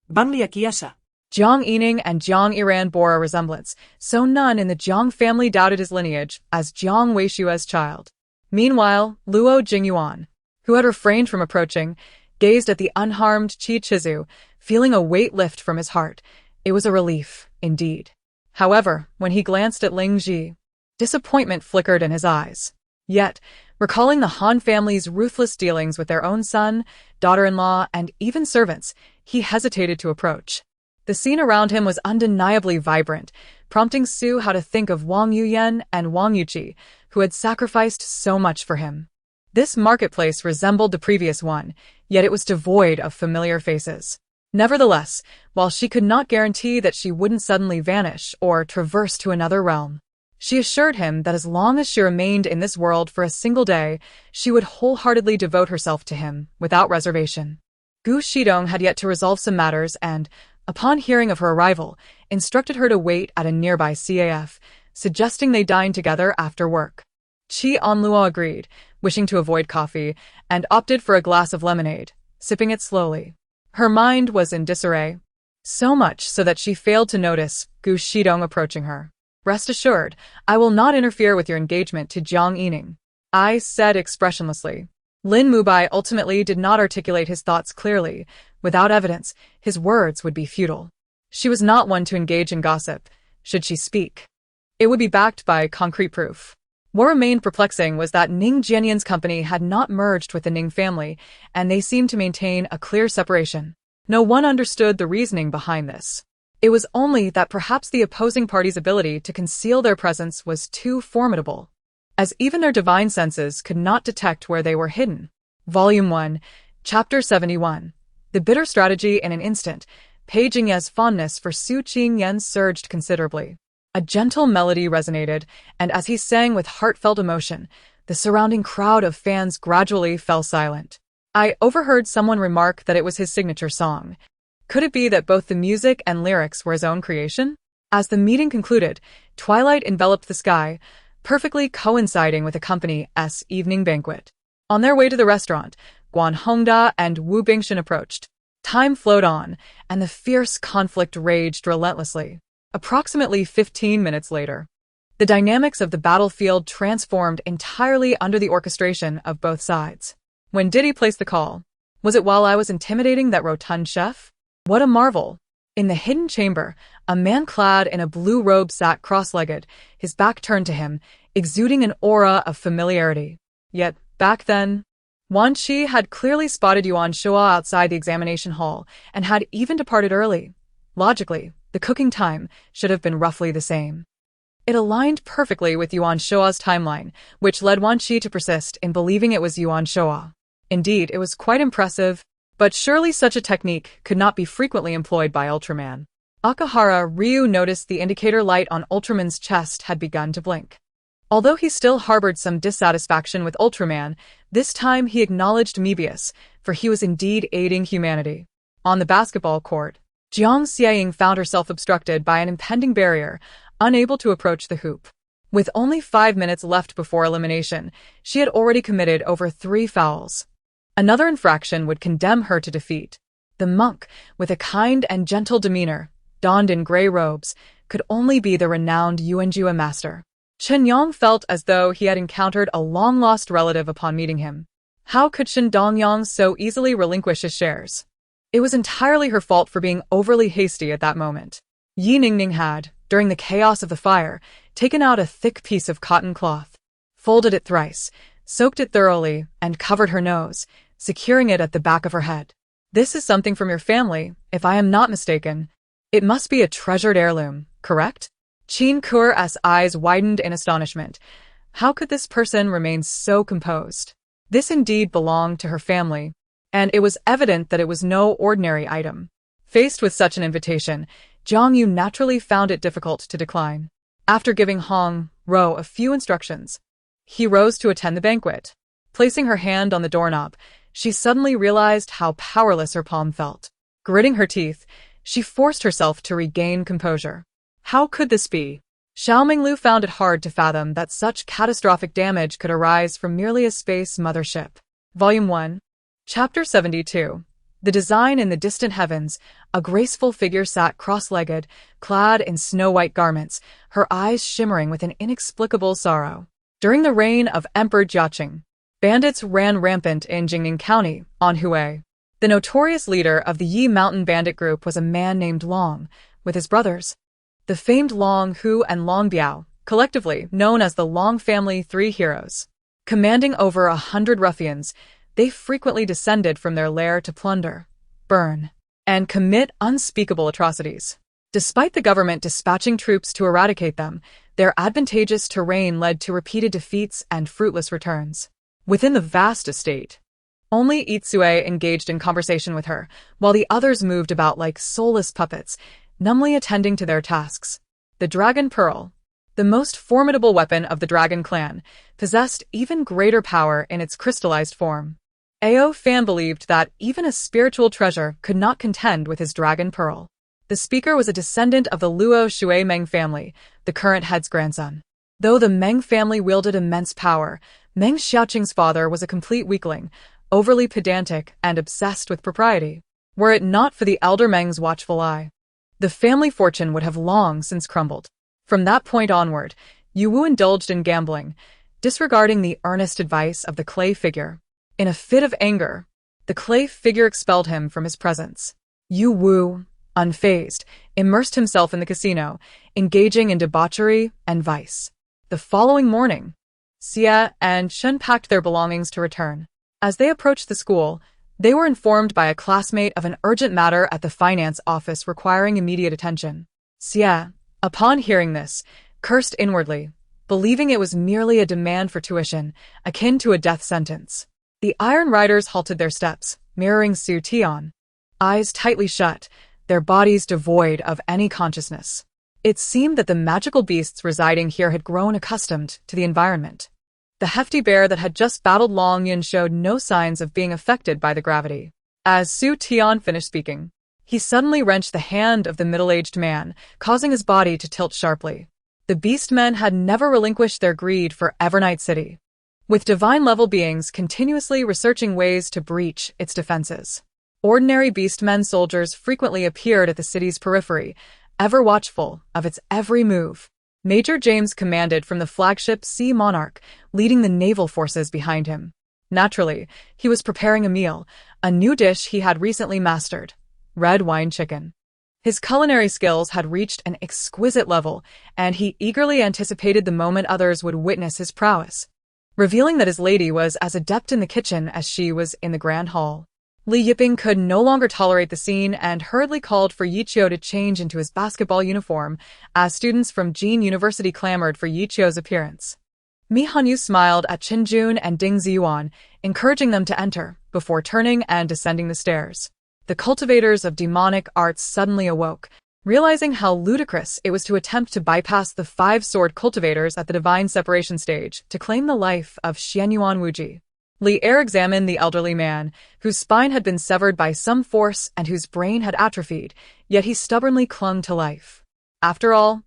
Bang li akiasa. Jiang Yining and Jiang Yiran bore a resemblance, so none in the Jiang family doubted his lineage as Jiang Weishua's child. Meanwhile, Luo Jingyuan, who had refrained from approaching, gazed at the unharmed Qi Chizu, feeling a weight lift from his heart. It was a relief, indeed. However, when he glanced at Ling Ji, disappointment flickered in his eyes. Yet, recalling the Han family's ruthless dealings with their own son, daughter-in-law, and even servants, he hesitated to approach. The scene around him was undeniably vibrant, prompting Su how to think of Wang Yuyan and Wang Yuqi, who had sacrificed so much for him. This marketplace resembled the previous one, yet it was devoid of familiar faces. Nevertheless, while she could not guarantee that she wouldn't suddenly vanish or traverse to another realm, she assured him that as long as she remained in this world for a single day, she would wholeheartedly devote herself to him, without reservation. Gu Shidong had yet to resolve some matters and, upon hearing of her arrival, instructed her to wait at a nearby CAF, suggesting they dine together after work. Qi Anluo agreed, wishing to avoid coffee, and opted for a glass of lemonade, sipping it slowly. Her mind was in disarray, so much so that she failed to notice Gu Shidong approaching her. "Rest assured, I will not interfere with your engagement to Jiang Yining," I said expressionlessly. Lin Mubai ultimately did not articulate his thoughts clearly. Without evidence, his words would be futile. She was not one to engage in gossip. Should she speak, it would be backed by concrete proof. What remained perplexing was that Ning Jianyan's company had not merged with the Ning family, and they seemed to maintain a clear separation. No one understood the reasoning behind this. It was only that perhaps the opposing party's ability to conceal their presence was too formidable, as even their divine senses could not detect where they were hidden. Volume 1, Chapter 71. The bitter strategy in an instant. Pei Jingye's fondness for Su Qingyan surged considerably. A gentle melody resonated, and as he sang with heartfelt emotion, the surrounding crowd of fans gradually fell silent. I overheard someone remark that it was his signature song. Could it be that both the music and lyrics were his own creation? As the meeting concluded, twilight enveloped the sky, perfectly coinciding with the company's evening banquet. On their way to the restaurant, Guan Hongda and Wu Bingshan approached. Time flowed on, and the fierce conflict raged relentlessly. Approximately 15 minutes later, the dynamics of the battlefield transformed entirely under the orchestration of both sides. When did he place the call? Was it while I was intimidating that rotund chef? What a marvel! In the hidden chamber, a man clad in a blue robe sat cross-legged, his back turned to him, exuding an aura of familiarity. Yet, back then, Wan Qi had clearly spotted Yuan Shua outside the examination hall and had even departed early. Logically, the cooking time should have been roughly the same. It aligned perfectly with Yuan Shua's timeline, which led Wan Qi to persist in believing it was Yuan Shua. Indeed, it was quite impressive, but surely such a technique could not be frequently employed by Ultraman. Akahara Ryu noticed the indicator light on Ultraman's chest had begun to blink. Although he still harbored some dissatisfaction with Ultraman, this time he acknowledged Mebius, for he was indeed aiding humanity. On the basketball court, Jiang Xiaying found herself obstructed by an impending barrier, unable to approach the hoop. With only 5 minutes left before elimination, she had already committed over 3 fouls. Another infraction would condemn her to defeat. The monk, with a kind and gentle demeanor, donned in gray robes, could only be the renowned Yuanjua master. Chen Yang felt as though he had encountered a long-lost relative upon meeting him. How could Shen Dongyang so easily relinquish his shares? It was entirely her fault for being overly hasty at that moment. Yi Ningning had, during the chaos of the fire, taken out a thick piece of cotton cloth. folded it thrice, soaked it thoroughly, and covered her nose, securing it at the back of her head. This is something from your family, if I am not mistaken. It must be a treasured heirloom, correct? Qingyan's eyes widened in astonishment. How could this person remain so composed? This indeed belonged to her family, and it was evident that it was no ordinary item. Faced with such an invitation, Zhang Yu naturally found it difficult to decline. After giving Hong Ro a few instructions, he rose to attend the banquet. Placing her hand on the doorknob, she suddenly realized how powerless her palm felt. Gritting her teeth, she forced herself to regain composure. How could this be? Xiao Minglu found it hard to fathom that such catastrophic damage could arise from merely a space mothership. Volume 1, Chapter 72. The design in the distant heavens, a graceful figure sat cross-legged, clad in snow-white garments, her eyes shimmering with an inexplicable sorrow. During the reign of Emperor Jiaqing, bandits ran rampant in Qingyan County, on Hue. The notorious leader of the Yi Mountain bandit group was a man named Long, with his brothers, the famed Long Hu and Long Biao, collectively known as the Long Family Three Heroes. Commanding over 100 ruffians, they frequently descended from their lair to plunder, burn, and commit unspeakable atrocities. Despite the government dispatching troops to eradicate them, their advantageous terrain led to repeated defeats and fruitless returns. Within the vast estate, only Itsue engaged in conversation with her, while the others moved about like soulless puppets, numbly attending to their tasks. The Dragon Pearl, the most formidable weapon of the Dragon clan, possessed even greater power in its crystallized form. Ao Fan believed that even a spiritual treasure could not contend with his Dragon Pearl. The speaker was a descendant of the Luo Shui Meng family, the current head's grandson. Though the Meng family wielded immense power, Meng Xiaoqing's father was a complete weakling, overly pedantic and obsessed with propriety. Were it not for the elder Meng's watchful eye, the family fortune would have long since crumbled. From that point onward, Yu Wu indulged in gambling, disregarding the earnest advice of the clay figure. In a fit of anger, the clay figure expelled him from his presence. Yu Wu, unfazed, immersed himself in the casino, engaging in debauchery and vice. The following morning, Xia and Shen packed their belongings to return. As they approached the school, they were informed by a classmate of an urgent matter at the finance office requiring immediate attention. Xia, upon hearing this, cursed inwardly, believing it was merely a demand for tuition, akin to a death sentence. The Iron Riders halted their steps, mirroring Su Tian, eyes tightly shut, their bodies devoid of any consciousness. It seemed that the magical beasts residing here had grown accustomed to the environment. The hefty bear that had just battled Long Yun showed no signs of being affected by the gravity. As Su Tian finished speaking, he suddenly wrenched the hand of the middle-aged man, causing his body to tilt sharply. The beast-men had never relinquished their greed for Evernight City, with divine-level beings continuously researching ways to breach its defenses. Ordinary beast-men soldiers frequently appeared at the city's periphery, ever watchful of its every move. Major James commanded from the flagship Sea Monarch, leading the naval forces behind him. Naturally, he was preparing a meal, a new dish he had recently mastered: red wine chicken. His culinary skills had reached an exquisite level, and he eagerly anticipated the moment others would witness his prowess, revealing that his lady was as adept in the kitchen as she was in the grand hall. Li Yiping could no longer tolerate the scene and hurriedly called for Yiqiu to change into his basketball uniform as students from Jin University clamored for Yiqiu's appearance. Mi Hanyu smiled at Qin Jun and Ding Ziyuan, encouraging them to enter, before turning and descending the stairs. The cultivators of demonic arts suddenly awoke, realizing how ludicrous it was to attempt to bypass the 5-sword cultivators at the divine separation stage to claim the life of Xianyuan Wuji. Li Er examined the elderly man, whose spine had been severed by some force and whose brain had atrophied, yet he stubbornly clung to life. After all,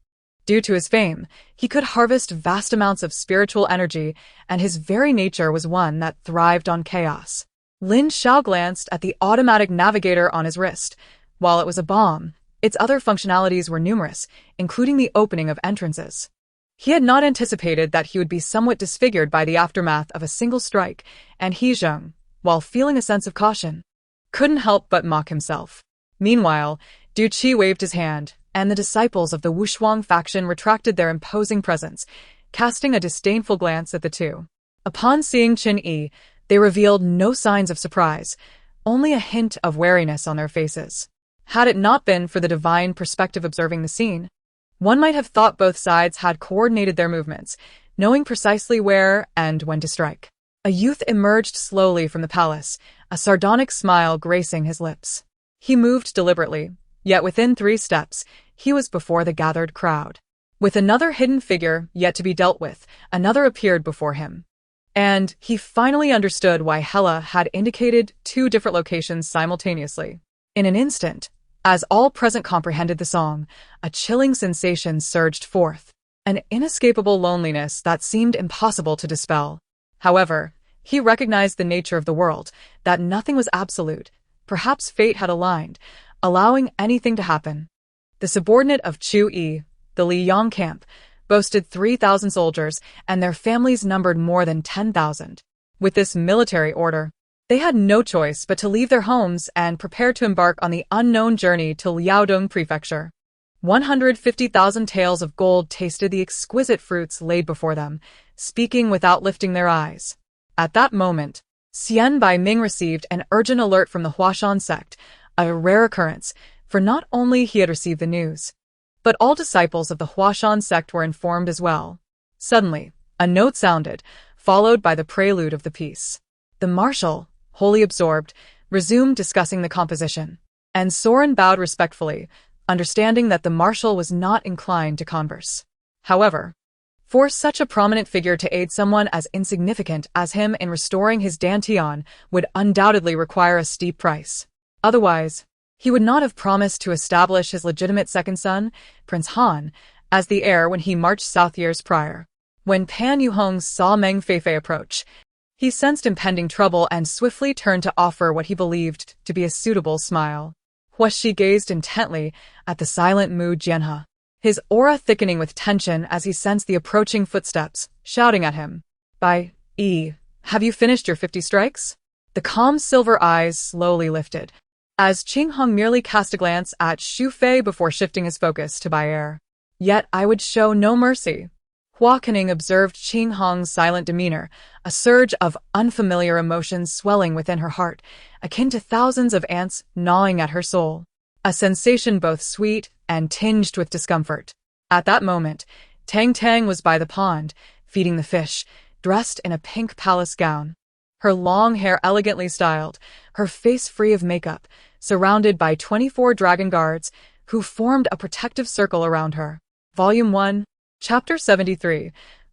due to his fame, he could harvest vast amounts of spiritual energy, and his very nature was one that thrived on chaos. Lin Xiao glanced at the automatic navigator on his wrist. While it was a bomb, its other functionalities were numerous, including the opening of entrances. He had not anticipated that he would be somewhat disfigured by the aftermath of a single strike, and He Zheng, while feeling a sense of caution, couldn't help but mock himself. Meanwhile, Du Qi waved his hand, and the disciples of the Wushuang faction retracted their imposing presence, casting a disdainful glance at the two. Upon seeing Qin Yi, they revealed no signs of surprise, only a hint of wariness on their faces. Had it not been for the divine perspective observing the scene, one might have thought both sides had coordinated their movements, knowing precisely where and when to strike. A youth emerged slowly from the palace, a sardonic smile gracing his lips. He moved deliberately, yet within 3 steps, he was before the gathered crowd. With another hidden figure yet to be dealt with, another appeared before him. And he finally understood why Hela had indicated 2 different locations simultaneously. In an instant, as all present comprehended the song, a chilling sensation surged forth, an inescapable loneliness that seemed impossible to dispel. However, he recognized the nature of the world, that nothing was absolute. Perhaps fate had aligned, allowing anything to happen. The subordinate of Chu Yi, the Liyang camp, boasted 3,000 soldiers, and their families numbered more than 10,000. With this military order, they had no choice but to leave their homes and prepare to embark on the unknown journey to Liaodong Prefecture. 150,000 taels of gold tasted the exquisite fruits laid before them, speaking without lifting their eyes. At that moment, Xian Baiming received an urgent alert from the Huashan sect, a rare occurrence, for not only he had received the news, but all disciples of the Huashan sect were informed as well. Suddenly, a note sounded, followed by the prelude of the piece. The marshal, wholly absorbed, resumed discussing the composition, and Soren bowed respectfully, understanding that the marshal was not inclined to converse. However, for such a prominent figure to aid someone as insignificant as him in restoring his dantian would undoubtedly require a steep price. Otherwise, he would not have promised to establish his legitimate second son, Prince Han, as the heir when he marched south years prior. When Pan Yuhong saw Meng Feifei approach, he sensed impending trouble and swiftly turned to offer what he believed to be a suitable smile. Huashi gazed intently at the silent Mu Jianhe, his aura thickening with tension as he sensed the approaching footsteps, shouting at him. "Bai Yi, have you finished your 50 strikes?" The calm silver eyes slowly lifted, as Qing Hong merely cast a glance at Xu Fei before shifting his focus to Heir. "Yet I would show no mercy." Hua Kening observed Qing Hong's silent demeanor, a surge of unfamiliar emotions swelling within her heart, akin to thousands of ants gnawing at her soul. A sensation both sweet and tinged with discomfort. At that moment, Tang Tang was by the pond, feeding the fish, dressed in a pink palace gown. Her long hair elegantly styled, her face free of makeup, surrounded by 24 dragon guards, who formed a protective circle around her. Volume 1, Chapter 73,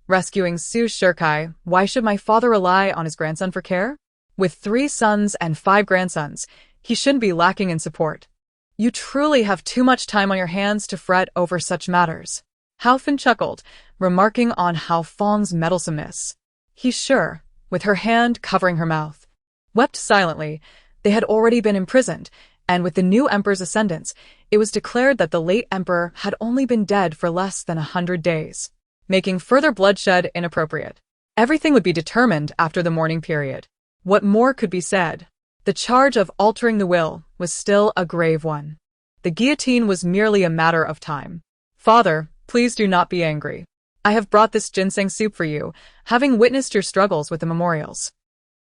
Rescuing Su Shikai. Why should my father rely on his grandson for care? With 3 sons and 5 grandsons, he shouldn't be lacking in support. You truly have too much time on your hands to fret over such matters. Hao Fin chuckled, remarking on Hao Feng's meddlesomeness. He's sure, with her hand covering her mouth, wept silently. They had already been imprisoned, and with the new emperor's ascendance, it was declared that the late emperor had only been dead for less than 100 days, making further bloodshed inappropriate. Everything would be determined after the mourning period. What more could be said? The charge of altering the will was still a grave one. The guillotine was merely a matter of time. "Father, please do not be angry. I have brought this ginseng soup for you, having witnessed your struggles with the memorials,"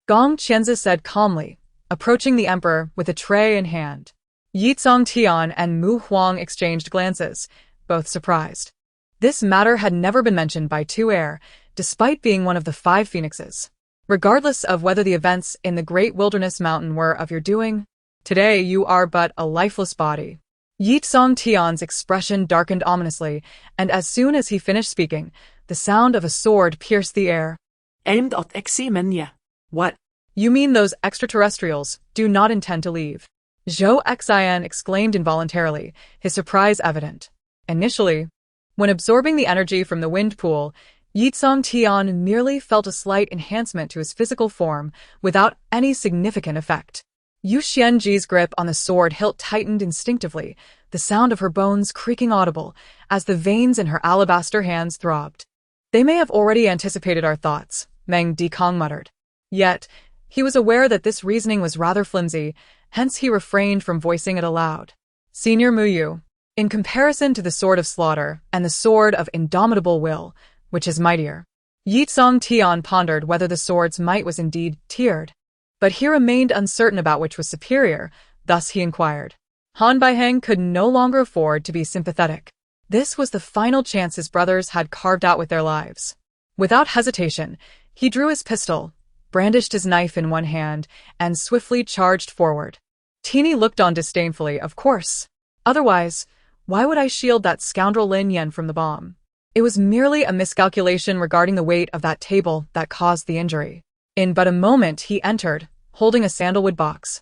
Gong Qianzi said calmly, approaching the emperor with a tray in hand. Yizong Tian and Mu Huang exchanged glances, both surprised. This matter had never been mentioned by Heir, despite being one of the 5 phoenixes. Regardless of whether the events in the great wilderness mountain were of your doing, today you are but a lifeless body. Yizong Tian's expression darkened ominously, and as soon as he finished speaking, the sound of a sword pierced the air. Aimed at Ximenya. What? You mean those extraterrestrials do not intend to leave? Zhou Xian exclaimed involuntarily, his surprise evident. Initially, when absorbing the energy from the wind pool, Yizong Tian merely felt a slight enhancement to his physical form without any significant effect. Yu Xianji's grip on the sword hilt tightened instinctively, the sound of her bones creaking audible as the veins in her alabaster hands throbbed. "They may have already anticipated our thoughts," Meng Dikong muttered. Yet, he was aware that this reasoning was rather flimsy, hence he refrained from voicing it aloud. "Senior Muyu, in comparison to the sword of slaughter and the sword of indomitable will, which is mightier? Yi Tian pondered whether the sword's might was indeed tiered, but he remained uncertain about which was superior, thus he inquired. Han Baiheng could no longer afford to be sympathetic. This was the final chance his brothers had carved out with their lives. Without hesitation, he drew his pistol, brandished his knife in one hand, and swiftly charged forward. Teeny looked on disdainfully, of course. Otherwise, why would I shield that scoundrel Lin Yan from the bomb? It was merely a miscalculation regarding the weight of that table that caused the injury. In but a moment he entered, holding a sandalwood box,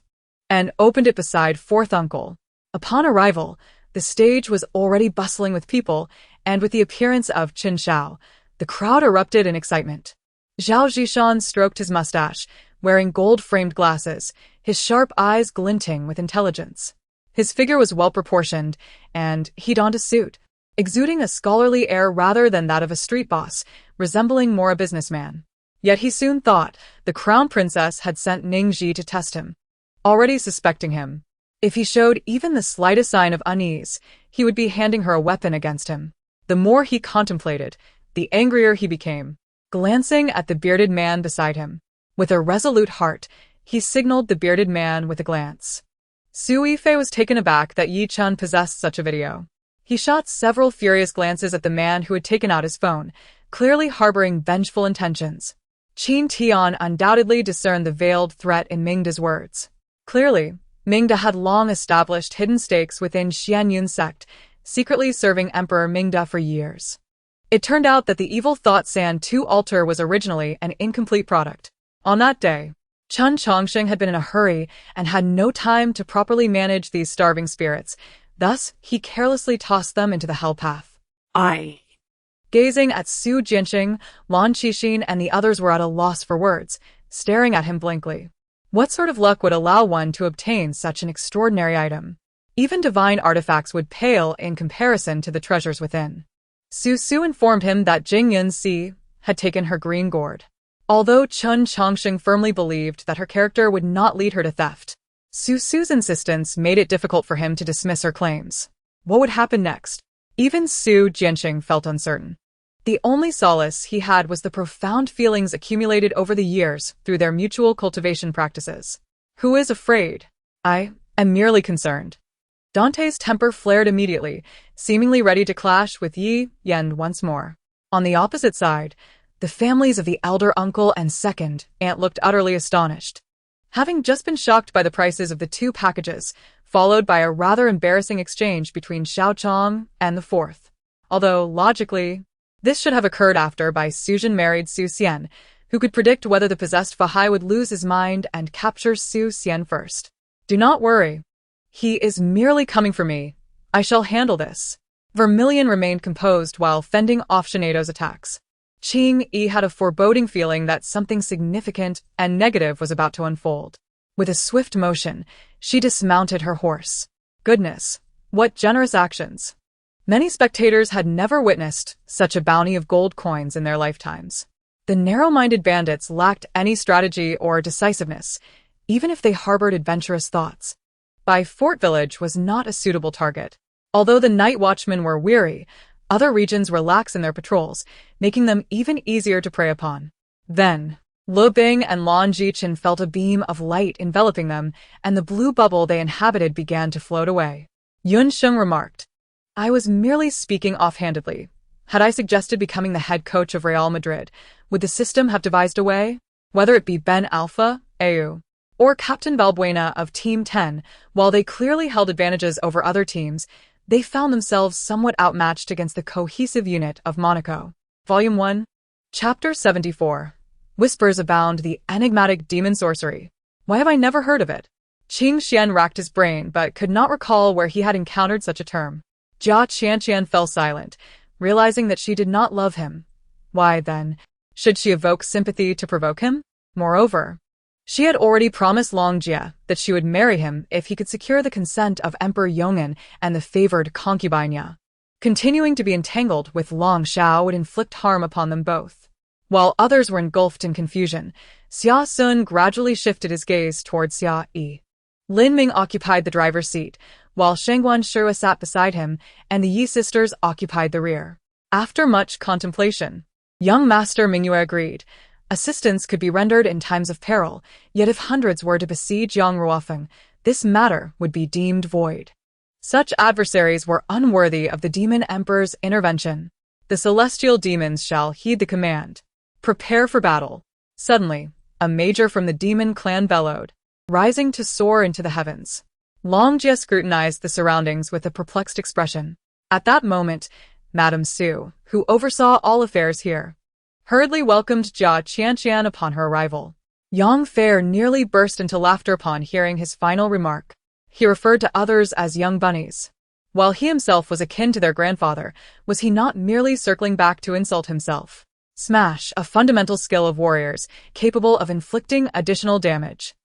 and opened it beside fourth uncle. Upon arrival, the stage was already bustling with people, and with the appearance of Qin Shao, the crowd erupted in excitement. Zhao Zhishan stroked his mustache, wearing gold-framed glasses, his sharp eyes glinting with intelligence. His figure was well-proportioned, and he donned a suit, exuding a scholarly air rather than that of a street boss, resembling more a businessman. Yet he soon thought the crown princess had sent Ningji to test him, already suspecting him. If he showed even the slightest sign of unease, he would be handing her a weapon against him. The more he contemplated, the angrier he became. Glancing at the bearded man beside him, with a resolute heart, he signaled the bearded man with a glance. Su Yifei was taken aback that Yi Chun possessed such a video. He shot several furious glances at the man who had taken out his phone, clearly harboring vengeful intentions. Qin Tian undoubtedly discerned the veiled threat in Mingda's words. Clearly, Mingda had long established hidden stakes within Xianyun's sect, secretly serving Emperor Mingda for years. It turned out that the evil thought San Tu altar was originally an incomplete product. On that day, Chun Chongsheng had been in a hurry and had no time to properly manage these starving spirits. Thus, he carelessly tossed them into the hell path. Gazing at Su Jianqing, Lan Qixin and the others were at a loss for words, staring at him blankly. What sort of luck would allow one to obtain such an extraordinary item? Even divine artifacts would pale in comparison to the treasures within. Su informed him that Qingyan Si had taken her green gourd. Although Chun Chongsheng firmly believed that her character would not lead her to theft, Su's insistence made it difficult for him to dismiss her claims. What would happen next? Even Su Jianqing felt uncertain. The only solace he had was the profound feelings accumulated over the years through their mutual cultivation practices. Who is afraid? I am merely concerned. Dante's temper flared immediately, seemingly ready to clash with Yi Yan once more. On the opposite side, the families of the elder uncle and second aunt looked utterly astonished. Having just been shocked by the prices of the two packages, followed by a rather embarrassing exchange between Xiao Chong and the fourth. Although, logically, this should have occurred after Bai Suzhen married Su Xian, who could predict whether the possessed Fahai would lose his mind and capture Su Xian first. Do not worry. He is merely coming for me. I shall handle this. Vermilion remained composed while fending off Shinedo's attacks. Qing Yi had a foreboding feeling that something significant and negative was about to unfold. With a swift motion, she dismounted her horse. Goodness, what generous actions! Many spectators had never witnessed such a bounty of gold coins in their lifetimes. The narrow-minded bandits lacked any strategy or decisiveness, even if they harbored adventurous thoughts. Bai Fort Village was not a suitable target. Although the night watchmen were weary, other regions were lax in their patrols, making them even easier to prey upon. Then, Lu Bing and Lan Jichen felt a beam of light enveloping them, and the blue bubble they inhabited began to float away. Yun Sheng remarked, I was merely speaking offhandedly. Had I suggested becoming the head coach of Real Madrid, would the system have devised a way? Whether it be Ben Alpha, AU, or Captain Balbuena of Team 10, while they clearly held advantages over other teams, they found themselves somewhat outmatched against the cohesive unit of Monaco. Volume 1, Chapter 74. Whispers abound the enigmatic demon sorcery. Why have I never heard of it? Qing Xian racked his brain but could not recall where he had encountered such a term. Jia Qianqian fell silent, realizing that she did not love him. Why, then, should she evoke sympathy to provoke him? Moreover, she had already promised Long Jia that she would marry him if he could secure the consent of Emperor Yong'an and the favored concubine Ya. Continuing to be entangled with Long Shao would inflict harm upon them both. While others were engulfed in confusion, Xia Sun gradually shifted his gaze towards Xia Yi. Lin Ming occupied the driver's seat, while Shengguan Shirua sat beside him, and the Yi sisters occupied the rear. After much contemplation, Young Master Mingyue agreed. Assistance could be rendered in times of peril, yet if hundreds were to besiege Yangruofeng, this matter would be deemed void. Such adversaries were unworthy of the Demon Emperor's intervention. The celestial demons shall heed the command. Prepare for battle. Suddenly, a major from the demon clan bellowed, rising to soar into the heavens. Long Jie scrutinized the surroundings with a perplexed expression. At that moment, Madame Su, who oversaw all affairs here, hurriedly welcomed Jia Qianqian upon her arrival. Yang Fair nearly burst into laughter upon hearing his final remark. He referred to others as young bunnies. While he himself was akin to their grandfather, was he not merely circling back to insult himself? Smash, a fundamental skill of warriors, capable of inflicting additional damage.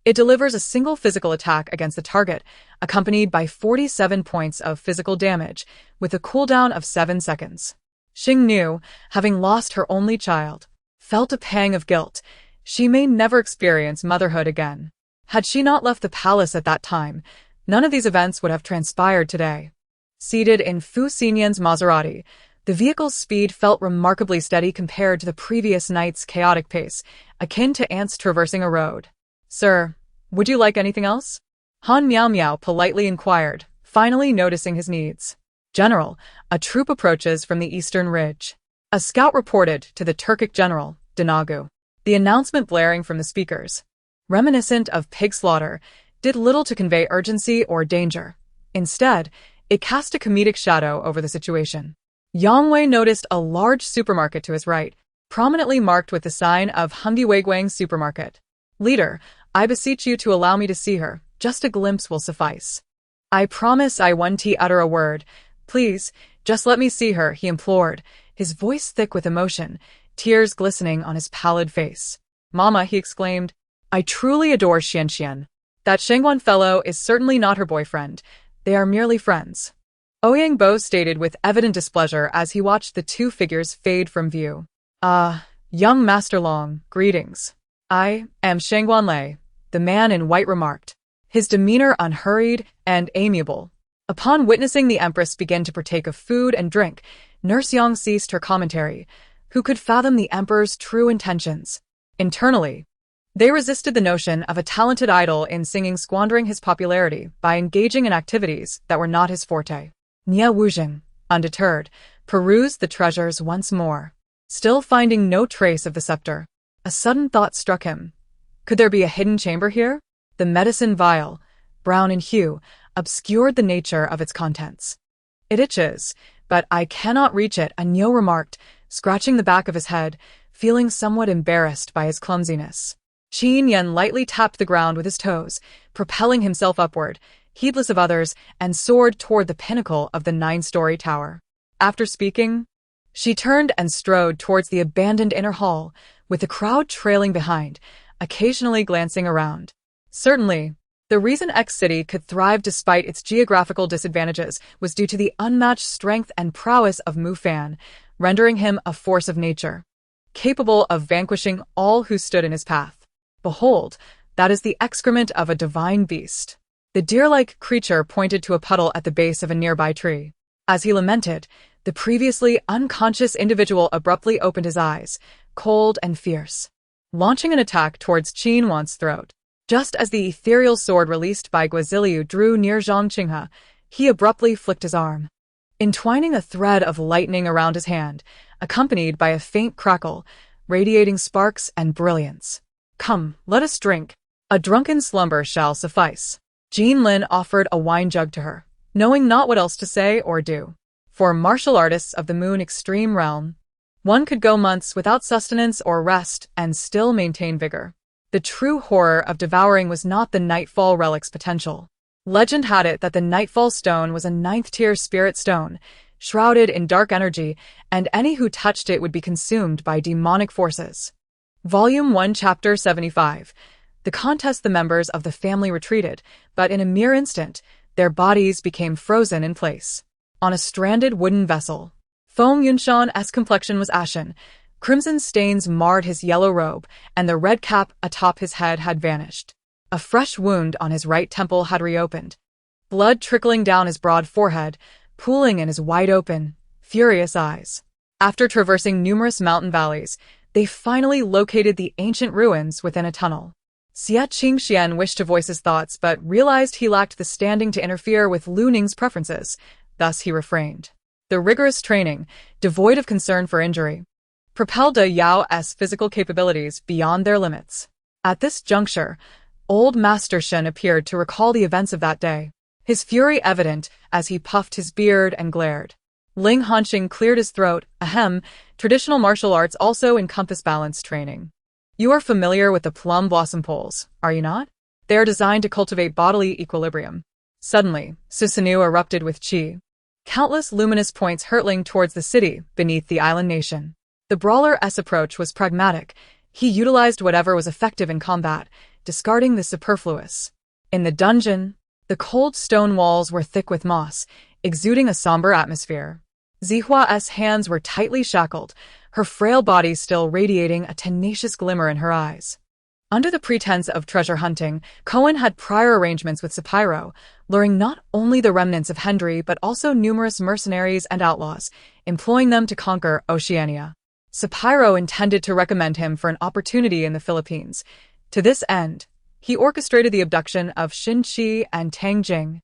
It delivers a single physical attack against the target, accompanied by 47 points of physical damage, with a cooldown of 7 seconds. Xing Nu, having lost her only child, felt a pang of guilt. She may never experience motherhood again. Had she not left the palace at that time, none of these events would have transpired today. Seated in Fu Xinyan's Maserati, the vehicle's speed felt remarkably steady compared to the previous night's chaotic pace, akin to ants traversing a road. "Sir, would you like anything else?" Han Miao Miao politely inquired, finally noticing his needs. "General, a troop approaches from the eastern ridge." A scout reported to the Turkic general, Danagu. The announcement blaring from the speakers, reminiscent of pig slaughter, did little to convey urgency or danger. Instead, it cast a comedic shadow over the situation. Yang Wei noticed a large supermarket to his right, prominently marked with the sign of Hungry Weiguang Supermarket. "Leader, I beseech you to allow me to see her. Just a glimpse will suffice." "I promise I won't utter a word. Please, just let me see her," he implored, his voice thick with emotion, tears glistening on his pallid face. "Mama," he exclaimed, "I truly adore Xianxian. That Shengguan fellow is certainly not her boyfriend. They are merely friends." Ouyang Bo stated with evident displeasure as he watched the two figures fade from view. Young Master Long, greetings. I am Shengguan Lei," the man in white remarked, his demeanor unhurried and amiable. Upon witnessing the Empress begin to partake of food and drink, Nurse Yang ceased her commentary. Who could fathom the Emperor's true intentions? Internally, they resisted the notion of a talented idol in singing squandering his popularity by engaging in activities that were not his forte. Nie Wuzheng, undeterred, perused the treasures once more. Still finding no trace of the scepter, a sudden thought struck him. Could there be a hidden chamber here? The medicine vial, brown in hue, obscured the nature of its contents. "It itches, but I cannot reach it," Anyo remarked, scratching the back of his head, feeling somewhat embarrassed by his clumsiness. Qingyan lightly tapped the ground with his toes, propelling himself upward, heedless of others, and soared toward the pinnacle of the 9-story tower. After speaking, she turned and strode towards the abandoned inner hall, with the crowd trailing behind, occasionally glancing around. Certainly, the reason X City could thrive despite its geographical disadvantages was due to the unmatched strength and prowess of Mu Fan, rendering him a force of nature, capable of vanquishing all who stood in his path. Behold, that is the excrement of a divine beast. The deer-like creature pointed to a puddle at the base of a nearby tree. As he lamented, the previously unconscious individual abruptly opened his eyes, cold and fierce, launching an attack towards Qin Wan's throat. Just as the ethereal sword released by Guaziliu drew near Zhang Qinghe, he abruptly flicked his arm, entwining a thread of lightning around his hand, accompanied by a faint crackle, radiating sparks and brilliance. "Come, let us drink. A drunken slumber shall suffice." Jean Lin offered a wine jug to her, knowing not what else to say or do. For martial artists of the Moon Extreme realm, one could go months without sustenance or rest and still maintain vigor. The true horror of devouring was not the Nightfall relic's potential. Legend had it that the Nightfall stone was a 9th-tier spirit stone, shrouded in dark energy, and any who touched it would be consumed by demonic forces. Volume 1, Chapter 75. The contest, the members of the family retreated, but in a mere instant, their bodies became frozen in place. On a stranded wooden vessel, Feng Yunshan's complexion was ashen, crimson stains marred his yellow robe, and the red cap atop his head had vanished. A fresh wound on his right temple had reopened, blood trickling down his broad forehead, pooling in his wide-open, furious eyes. After traversing numerous mountain valleys, they finally located the ancient ruins within a tunnel. Xie Qingyan wished to voice his thoughts, but realized he lacked the standing to interfere with Lu Ning's preferences. Thus he refrained. The rigorous training, devoid of concern for injury, propelled De Yao's physical capabilities beyond their limits. At this juncture, old Master Shen appeared to recall the events of that day, his fury evident as he puffed his beard and glared. Ling Hanxing cleared his throat. Ahem, traditional martial arts also encompass balance training. You are familiar with the plum blossom poles, are you not? They are designed to cultivate bodily equilibrium. Suddenly, Susanu erupted with qi. Countless luminous points hurtling towards the city beneath the island nation. The brawler's approach was pragmatic. He utilized whatever was effective in combat, discarding the superfluous. In the dungeon, the cold stone walls were thick with moss, exuding a somber atmosphere. Zihua's hands were tightly shackled, her frail body still radiating a tenacious glimmer in her eyes. Under the pretense of treasure hunting, Cohen had prior arrangements with Sapiro, luring not only the remnants of Hendry but also numerous mercenaries and outlaws, employing them to conquer Oceania. Sapiro intended to recommend him for an opportunity in the Philippines. To this end, he orchestrated the abduction of Xin Qi and Tang Jing,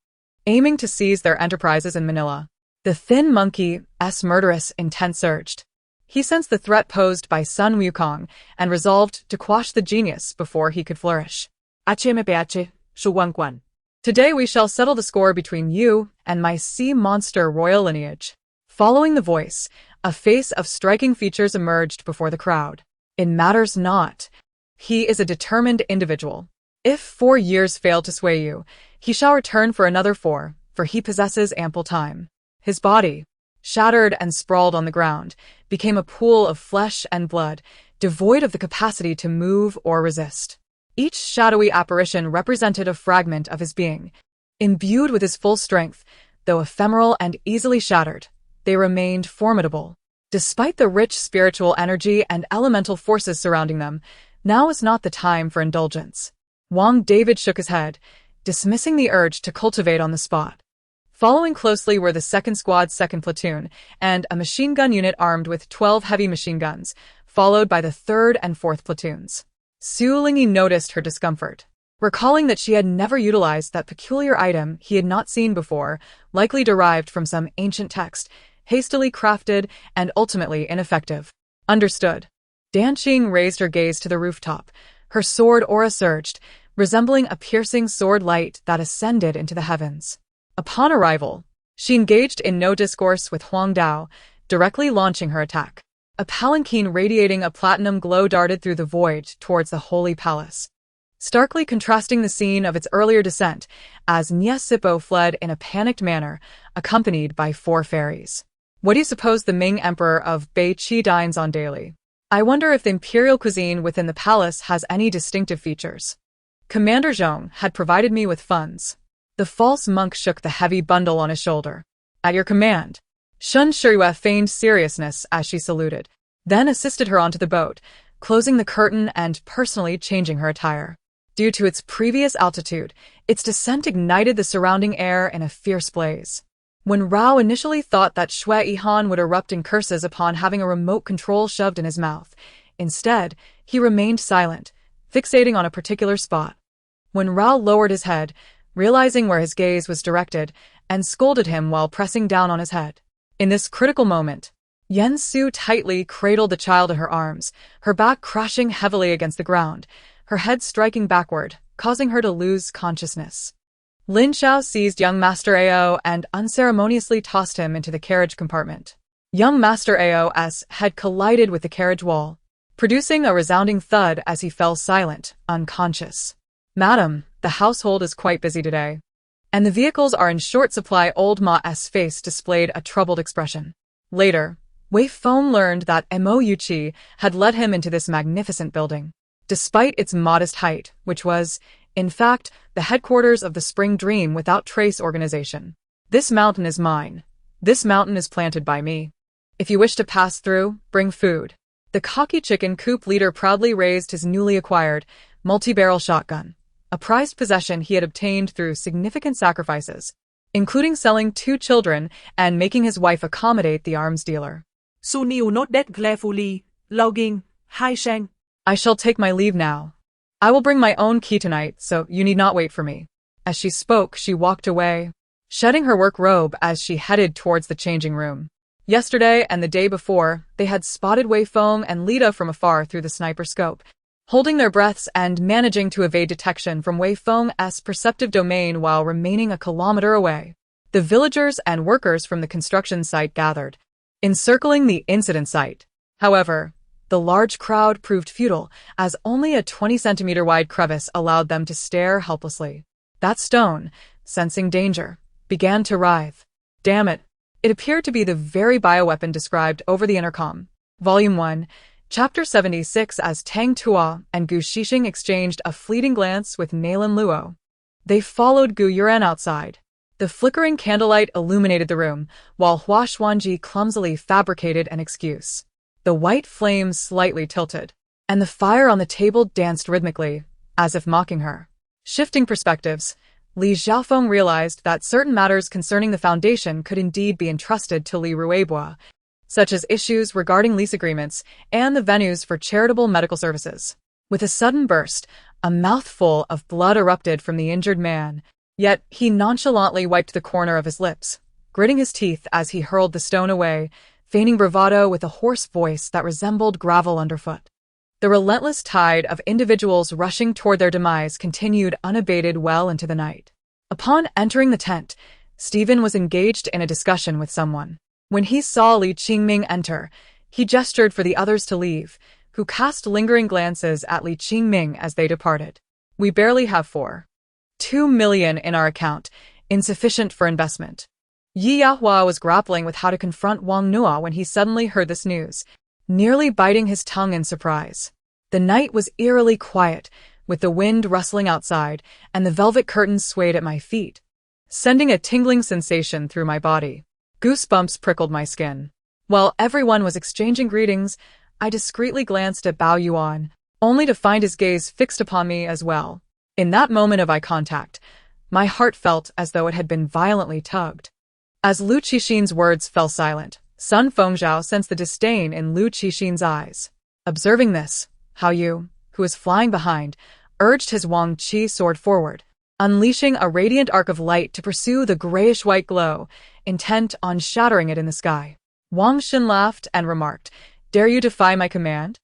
aiming to seize their enterprises in Manila. The thin monkey's murderous intent surged. He sensed the threat posed by Sun Wukong and resolved to quash the genius before he could flourish. HMPH, Shuwangguan. Today we shall settle the score between you and my sea monster royal lineage. Following the voice, a face of striking features emerged before the crowd. It matters not. He is a determined individual. If 4 years fail to sway you, he shall return for another 4, for he possesses ample time. His body, shattered and sprawled on the ground, became a pool of flesh and blood, devoid of the capacity to move or resist. Each shadowy apparition represented a fragment of his being. Imbued with his full strength, though ephemeral and easily shattered, they remained formidable. Despite the rich spiritual energy and elemental forces surrounding them, now was not the time for indulgence. Wang David shook his head, dismissing the urge to cultivate on the spot. Following closely were the 2nd Squad's 2nd Platoon and a machine gun unit armed with 12 heavy machine guns, followed by the 3rd and 4th Platoons. Su Lingyi noticed her discomfort. Recalling that she had never utilized that peculiar item he had not seen before, likely derived from some ancient text, hastily crafted and ultimately ineffective. Understood. Danqing raised her gaze to the rooftop. Her sword aura surged, resembling a piercing sword light that ascended into the heavens. Upon arrival, she engaged in no discourse with Huang Dao, directly launching her attack. A palanquin radiating a platinum glow darted through the void towards the holy palace, starkly contrasting the scene of its earlier descent, as Nye Sipo fled in a panicked manner, accompanied by 4 fairies. What do you suppose the Ming Emperor of Beiqi dines on daily? I wonder if the imperial cuisine within the palace has any distinctive features. Commander Zhong had provided me with funds. The false monk shook the heavy bundle on his shoulder. At your command. Shun Shirue feigned seriousness as she saluted, then assisted her onto the boat, closing the curtain and personally changing her attire. Due to its previous altitude, its descent ignited the surrounding air in a fierce blaze. When Rao initially thought that Shui Yihan would erupt in curses upon having a remote control shoved in his mouth, instead, he remained silent, fixating on a particular spot. When Rao lowered his head, realizing where his gaze was directed, and scolded him while pressing down on his head. In this critical moment, Yen Su tightly cradled the child in her arms, her back crashing heavily against the ground, her head striking backward, causing her to lose consciousness. Lin Xiao seized young Master Ao and unceremoniously tossed him into the carriage compartment. Young Master Ao's head collided with the carriage wall, producing a resounding thud as he fell silent, unconscious. Madam, the household is quite busy today, and the vehicles are in short supply. Old Ma's face displayed a troubled expression. Later, Wei Feng learned that Mo Yuqi had led him into this magnificent building. Despite its modest height, which was, in fact, the headquarters of the Spring Dream Without Trace organization. This mountain is mine. This mountain is planted by me. If you wish to pass through, bring food. The cocky chicken coop leader proudly raised his newly acquired, multi-barrel shotgun, a prized possession he had obtained through significant sacrifices, including selling 2 children and making his wife accommodate the arms dealer. Su Niu nodded gleefully, logging, Hai Sheng. I shall take my leave now. I will bring my own key tonight, so you need not wait for me. As she spoke, she walked away, shedding her work robe as she headed towards the changing room. Yesterday and the day before, they had spotted Wei Feng and Lita from afar through the sniper scope, holding their breaths and managing to evade detection from Wei Feng's perceptive domain while remaining a kilometer away. The villagers and workers from the construction site gathered, encircling the incident site. However, the large crowd proved futile, as only a 20-centimeter-wide crevice allowed them to stare helplessly. That stone, sensing danger, began to writhe. Damn it! It appeared to be the very bioweapon described over the intercom. Volume 1, Chapter 76. As Tang Tua and Gu Shixing exchanged a fleeting glance with Nalan Luo, they followed Gu Yuran outside. The flickering candlelight illuminated the room, while Hua Xuanji clumsily fabricated an excuse. The white flames slightly tilted, and the fire on the table danced rhythmically, as if mocking her. Shifting perspectives, Li Xiaofeng realized that certain matters concerning the Foundation could indeed be entrusted to Li Ruibois, such as issues regarding lease agreements and the venues for charitable medical services. With a sudden burst, a mouthful of blood erupted from the injured man, yet he nonchalantly wiped the corner of his lips, gritting his teeth as he hurled the stone away, feigning bravado with a hoarse voice that resembled gravel underfoot. The relentless tide of individuals rushing toward their demise continued unabated well into the night. Upon entering the tent, Stephen was engaged in a discussion with someone. When he saw Li Qingming enter, he gestured for the others to leave, who cast lingering glances at Li Qingming as they departed. We barely have 2 million in our account, insufficient for investment. Yi Yahua was grappling with how to confront Wang Nua when he suddenly heard this news, nearly biting his tongue in surprise. The night was eerily quiet, with the wind rustling outside, and the velvet curtains swayed at my feet, sending a tingling sensation through my body. Goosebumps prickled my skin. While everyone was exchanging greetings, I discreetly glanced at Bao Yuan, only to find his gaze fixed upon me as well. In that moment of eye contact, my heart felt as though it had been violently tugged. As Lu Qixin's words fell silent, Sun Fengzhao sensed the disdain in Lu Qixin's eyes. Observing this, Hao Yu, who was flying behind, urged his Wang Qi sword forward, unleashing a radiant arc of light to pursue the grayish-white glow, intent on shattering it in the sky. Wang Xin laughed and remarked, "Dare you defy my command?"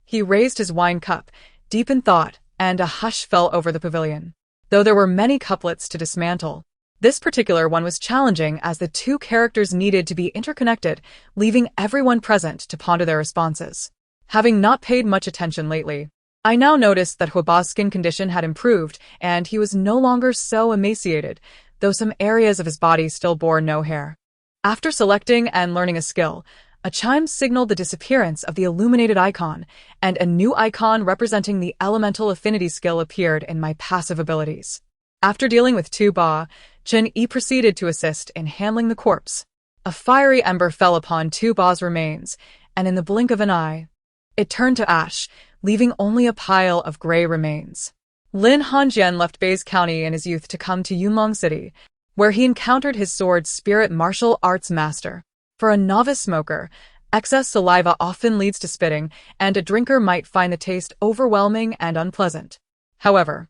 He raised his wine cup, deep in thought, and a hush fell over the pavilion. Though there were many couplets to dismantle, this particular one was challenging as the two characters needed to be interconnected, leaving everyone present to ponder their responses. Having not paid much attention lately, I now noticed that Huaba's skin condition had improved and he was no longer so emaciated, though some areas of his body still bore no hair. After selecting and learning a skill, a chime signaled the disappearance of the illuminated icon, and a new icon representing the elemental affinity skill appeared in my passive abilities. After dealing with Tu Ba, Chen Yi proceeded to assist in handling the corpse. A fiery ember fell upon Tu Ba's remains, and in the blink of an eye, it turned to ash, leaving only a pile of gray remains. Lin Hanjian left Bei's County in his youth to come to Yunlong City, where he encountered his sword spirit martial arts master. For a novice smoker, excess saliva often leads to spitting, and a drinker might find the taste overwhelming and unpleasant. However,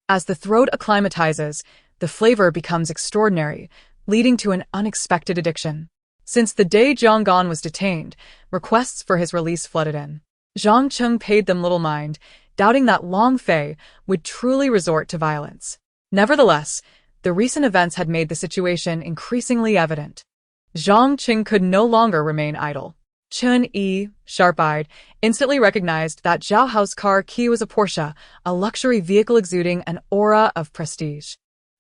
as the throat acclimatizes, the flavor becomes extraordinary, leading to an unexpected addiction. Since the day Zhang Gan was detained, requests for his release flooded in. Zhang Cheng paid them little mind, doubting that Long Fei would truly resort to violence. Nevertheless, the recent events had made the situation increasingly evident. Zhang Qing could no longer remain idle. Chen Yi, sharp-eyed, instantly recognized that Zhao Hao's car key was a Porsche, a luxury vehicle exuding an aura of prestige.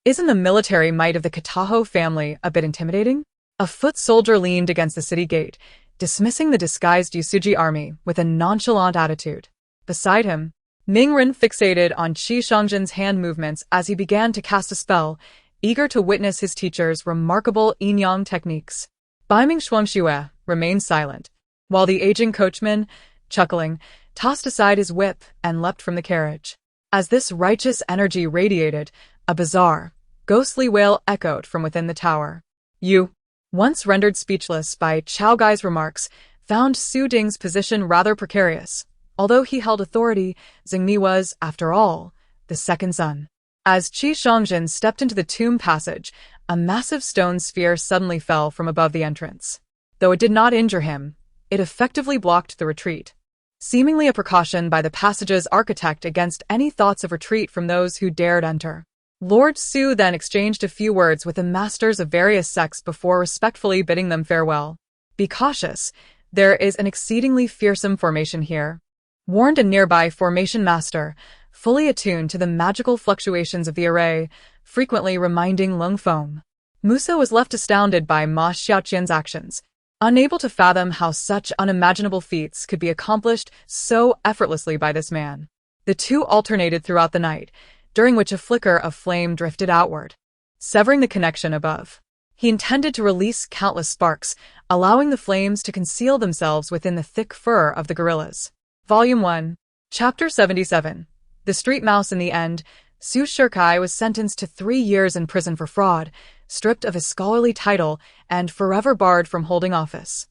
Isn't the military might of the Kataho family a bit intimidating? A foot soldier leaned against the city gate, dismissing the disguised Yusuji army with a nonchalant attitude. Beside him, Mingren fixated on Qi Shangjin's hand movements as he began to cast a spell, eager to witness his teacher's remarkable yin-yang techniques. Baiming Xuanxue remained silent, while the aging coachman, chuckling, tossed aside his whip and leapt from the carriage. As this righteous energy radiated, a bizarre, ghostly wail echoed from within the tower. You, once rendered speechless by Chao Gai's remarks, found Su Ding's position rather precarious. Although he held authority, Xingmi was, after all, the second son. As Qi Xiangjin stepped into the tomb passage, a massive stone sphere suddenly fell from above the entrance. Though it did not injure him, it effectively blocked the retreat, seemingly a precaution by the passage's architect against any thoughts of retreat from those who dared enter. Lord Su then exchanged a few words with the masters of various sects before respectfully bidding them farewell. Be cautious, there is an exceedingly fearsome formation here, warned a nearby formation master, fully attuned to the magical fluctuations of the array, frequently reminding Lung Feng. Musa was left astounded by Ma Xiaoqian's actions, unable to fathom how such unimaginable feats could be accomplished so effortlessly by this man. The two alternated throughout the night, during which a flicker of flame drifted outward, severing the connection above. He intended to release countless sparks, allowing the flames to conceal themselves within the thick fur of the gorillas. Volume 1, Chapter 77. The Street Mouse. In the end, Su Shikai was sentenced to 3 years in prison for fraud, stripped of his scholarly title, and forever barred from holding office.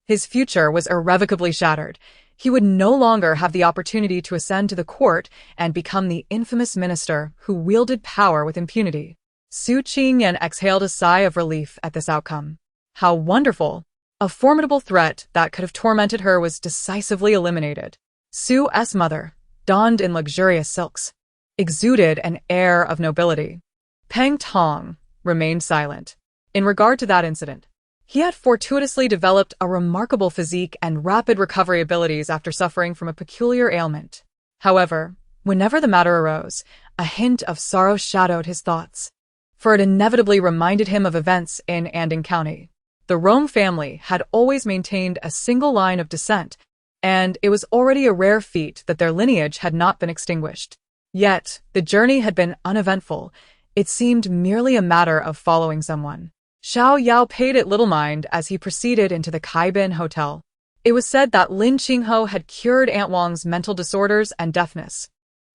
His future was irrevocably shattered. He would no longer have the opportunity to ascend to the court and become the infamous minister who wielded power with impunity. Su Qingyan exhaled a sigh of relief at this outcome. How wonderful! A formidable threat that could have tormented her was decisively eliminated. Su's mother, donned in luxurious silks, exuded an air of nobility. Peng Tong remained silent. In regard to that incident, he had fortuitously developed a remarkable physique and rapid recovery abilities after suffering from a peculiar ailment. However, whenever the matter arose, a hint of sorrow shadowed his thoughts, for it inevitably reminded him of events in Anding County. The Rome family had always maintained a single line of descent, and it was already a rare feat that their lineage had not been extinguished. Yet, the journey had been uneventful. It seemed merely a matter of following someone. Xiao Yao paid it little mind as he proceeded into the Kaibin Hotel. It was said that Lin Qingho had cured Aunt Wang's mental disorders and deafness,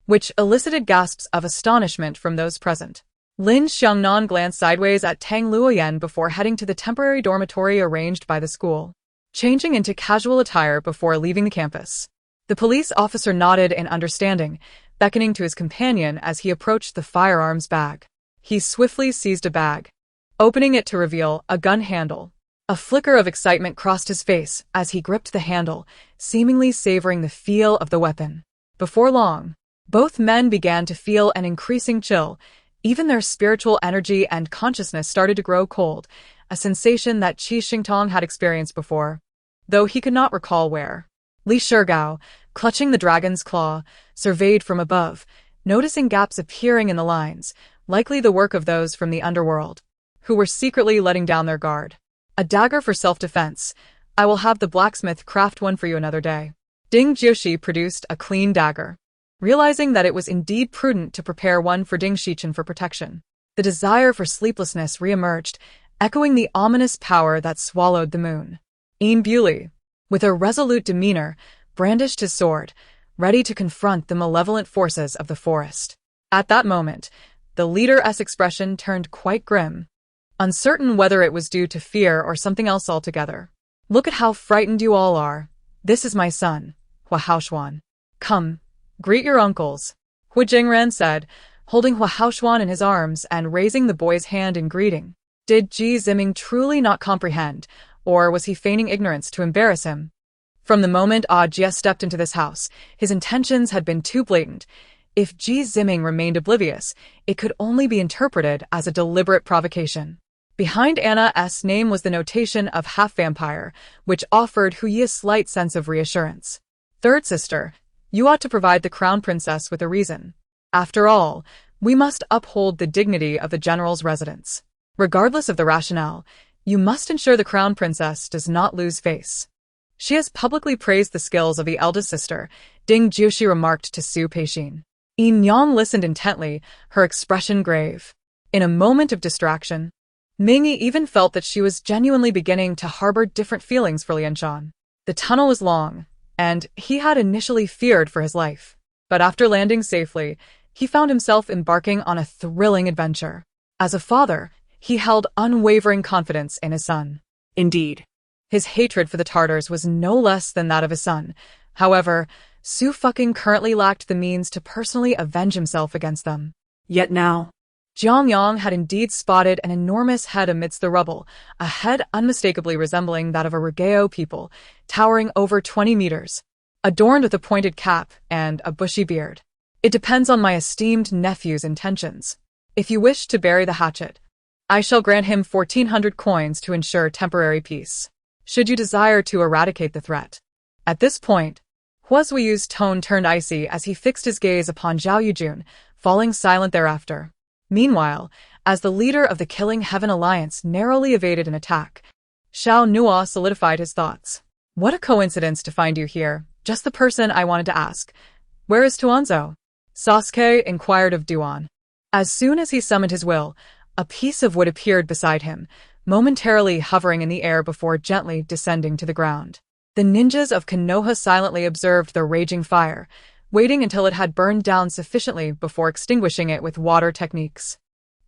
which elicited gasps of astonishment from those present. Lin Xiangnan glanced sideways at Tang Luoyan before heading to the temporary dormitory arranged by the school, changing into casual attire before leaving the campus. The police officer nodded in understanding, beckoning to his companion as he approached the firearms bag. He swiftly seized a bag, opening it to reveal a gun handle. A flicker of excitement crossed his face as he gripped the handle, seemingly savoring the feel of the weapon. Before long, both men began to feel an increasing chill. Even their spiritual energy and consciousness started to grow cold, a sensation that Qi Xingtong had experienced before, though he could not recall where. Li Shigao, clutching the dragon's claw, surveyed from above, noticing gaps appearing in the lines, likely the work of those from the underworld, who were secretly letting down their guard. A dagger for self-defense. I will have the blacksmith craft one for you another day. Ding Jiushi produced a clean dagger, realizing that it was indeed prudent to prepare one for Ding Shichen for protection. The desire for sleeplessness re-emerged, echoing the ominous power that swallowed the moon. Yin Bewley, with a resolute demeanor, brandished his sword, ready to confront the malevolent forces of the forest. At that moment, the leader's expression turned quite grim, uncertain whether it was due to fear or something else altogether. Look at how frightened you all are. This is my son, Hua Haoshuan. Come, greet your uncles, Hu Jingran said, holding Hua Haoshuan in his arms and raising the boy's hand in greeting. Did Ji Ziming truly not comprehend, or was he feigning ignorance to embarrass him? From the moment Jie stepped into this house, his intentions had been too blatant. If Ji Ziming remained oblivious, it could only be interpreted as a deliberate provocation. Behind Anna's name was the notation of half-vampire, which offered Hu Yi a slight sense of reassurance. Third sister, you ought to provide the crown princess with a reason. After all, we must uphold the dignity of the general's residence. Regardless of the rationale, you must ensure the crown princess does not lose face. She has publicly praised the skills of the eldest sister, Ding Jiushi remarked to Su Peixin. Yin Yang listened intently, her expression grave. In a moment of distraction, Mingyi even felt that she was genuinely beginning to harbor different feelings for Lianshan. The tunnel was long, and he had initially feared for his life. But after landing safely, he found himself embarking on a thrilling adventure. As a father, he held unwavering confidence in his son. Indeed, His hatred for the Tartars was no less than that of his son. However, Su fucking currently lacked the means to personally avenge himself against them. Yet now, Jiang Yang had indeed spotted an enormous head amidst the rubble, a head unmistakably resembling that of a Rugao people, towering over 20 meters, adorned with a pointed cap and a bushy beard. It depends on my esteemed nephew's intentions. If you wish to bury the hatchet, I shall grant him 1,400 coins to ensure temporary peace, should you desire to eradicate the threat. At this point, Huazuiyu's tone turned icy as he fixed his gaze upon Zhao Yujun, falling silent thereafter. Meanwhile, as the leader of the Killing Heaven Alliance narrowly evaded an attack, Xiao Nua solidified his thoughts. What a coincidence to find you here, just the person I wanted to ask. Where is Tuanzou? Sasuke inquired of Duan. As soon as he summoned his will, a piece of wood appeared beside him, momentarily hovering in the air before gently descending to the ground. The ninjas of Konoha silently observed the raging fire, waiting until it had burned down sufficiently before extinguishing it with water techniques.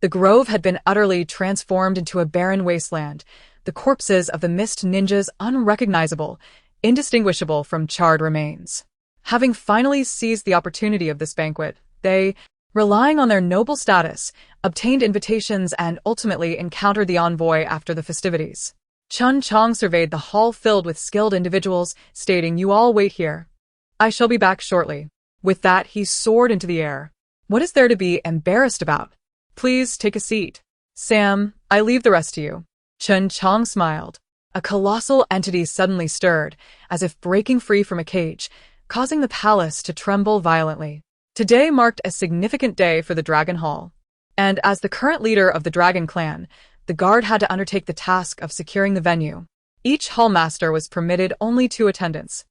The grove had been utterly transformed into a barren wasteland, the corpses of the mist ninjas unrecognizable, indistinguishable from charred remains. Having finally seized the opportunity of this banquet, they, relying on their noble status, obtained invitations and ultimately encountered the envoy after the festivities. Chun Chong surveyed the hall filled with skilled individuals, stating, "You all wait here. I shall be back shortly." With that, he soared into the air. What is there to be embarrassed about? Please take a seat. Sam, I leave the rest to you. Chun Chong smiled. A colossal entity suddenly stirred, as if breaking free from a cage, causing the palace to tremble violently. Today marked a significant day for the Dragon Hall. And as the current leader of the Dragon Clan, the guard had to undertake the task of securing the venue. Each hallmaster was permitted only 2 attendants,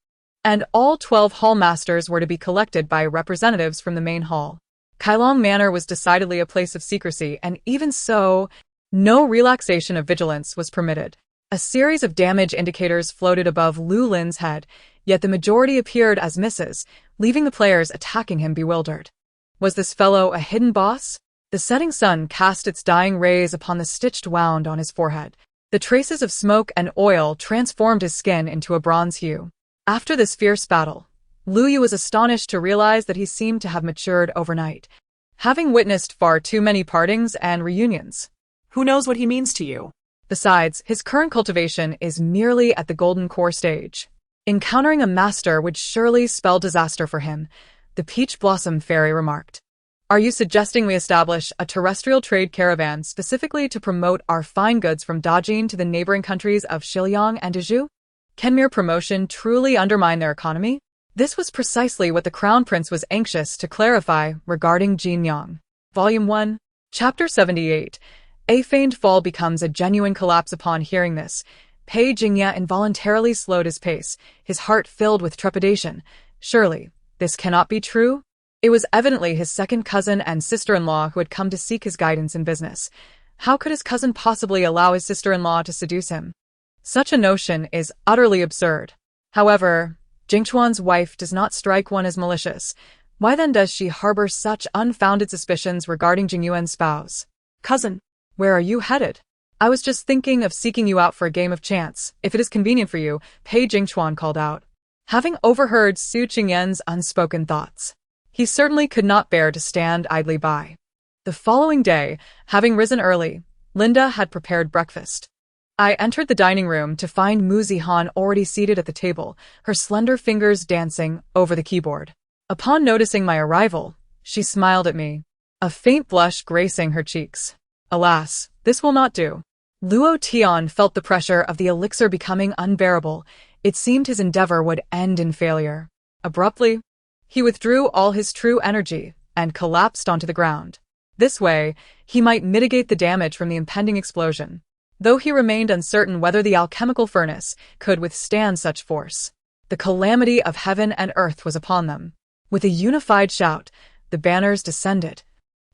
and all 12 hallmasters were to be collected by representatives from the main hall. Kailong Manor was decidedly a place of secrecy, and even so, no relaxation of vigilance was permitted. A series of damage indicators floated above Lu Lin's head, yet the majority appeared as misses, leaving the players attacking him bewildered. Was this fellow a hidden boss? The setting sun cast its dying rays upon the stitched wound on his forehead. The traces of smoke and oil transformed his skin into a bronze hue. After this fierce battle, Lu Yu was astonished to realize that he seemed to have matured overnight, having witnessed far too many partings and reunions. who knows what he means to you? Besides, his current cultivation is merely at the golden core stage. Encountering a master would surely spell disaster for him, the Peach Blossom Fairy remarked. Are you suggesting we establish a terrestrial trade caravan specifically to promote our fine goods from Dajin to the neighboring countries of Xiliang and Dezhou? Can mere promotion truly undermine their economy? This was precisely what the Crown Prince was anxious to clarify regarding Qingyan. Volume 1, Chapter 78. A feigned fall becomes a genuine collapse. Upon hearing this, Pei Jingya involuntarily slowed his pace, his heart filled with trepidation. Surely, this cannot be true? It was evidently his second cousin and sister-in-law who had come to seek his guidance in business. How could his cousin possibly allow his sister-in-law to seduce him? Such a notion is utterly absurd. However, Jingchuan's wife does not strike one as malicious. Why then does she harbor such unfounded suspicions regarding Jingyuan's spouse? Cousin, Where are you headed? I was just thinking of seeking you out for a game of chance. If it is convenient for you, Pei Jingchuan called out, having overheard Su Qingyan's unspoken thoughts. He certainly could not bear to stand idly by. The following day, having risen early, Linda had prepared breakfast. I entered the dining room to find Mu Zihan already seated at the table, her slender fingers dancing over the keyboard. Upon noticing my arrival, she smiled at me, a faint blush gracing her cheeks. Alas, this will not do. Luo Tian felt the pressure of the elixir becoming unbearable. It seemed his endeavor would end in failure. Abruptly, he withdrew all his true energy and collapsed onto the ground. This way, he might mitigate the damage from the impending explosion, though he remained uncertain whether the alchemical furnace could withstand such force. The calamity of heaven and earth was upon them. With a unified shout, the banners descended,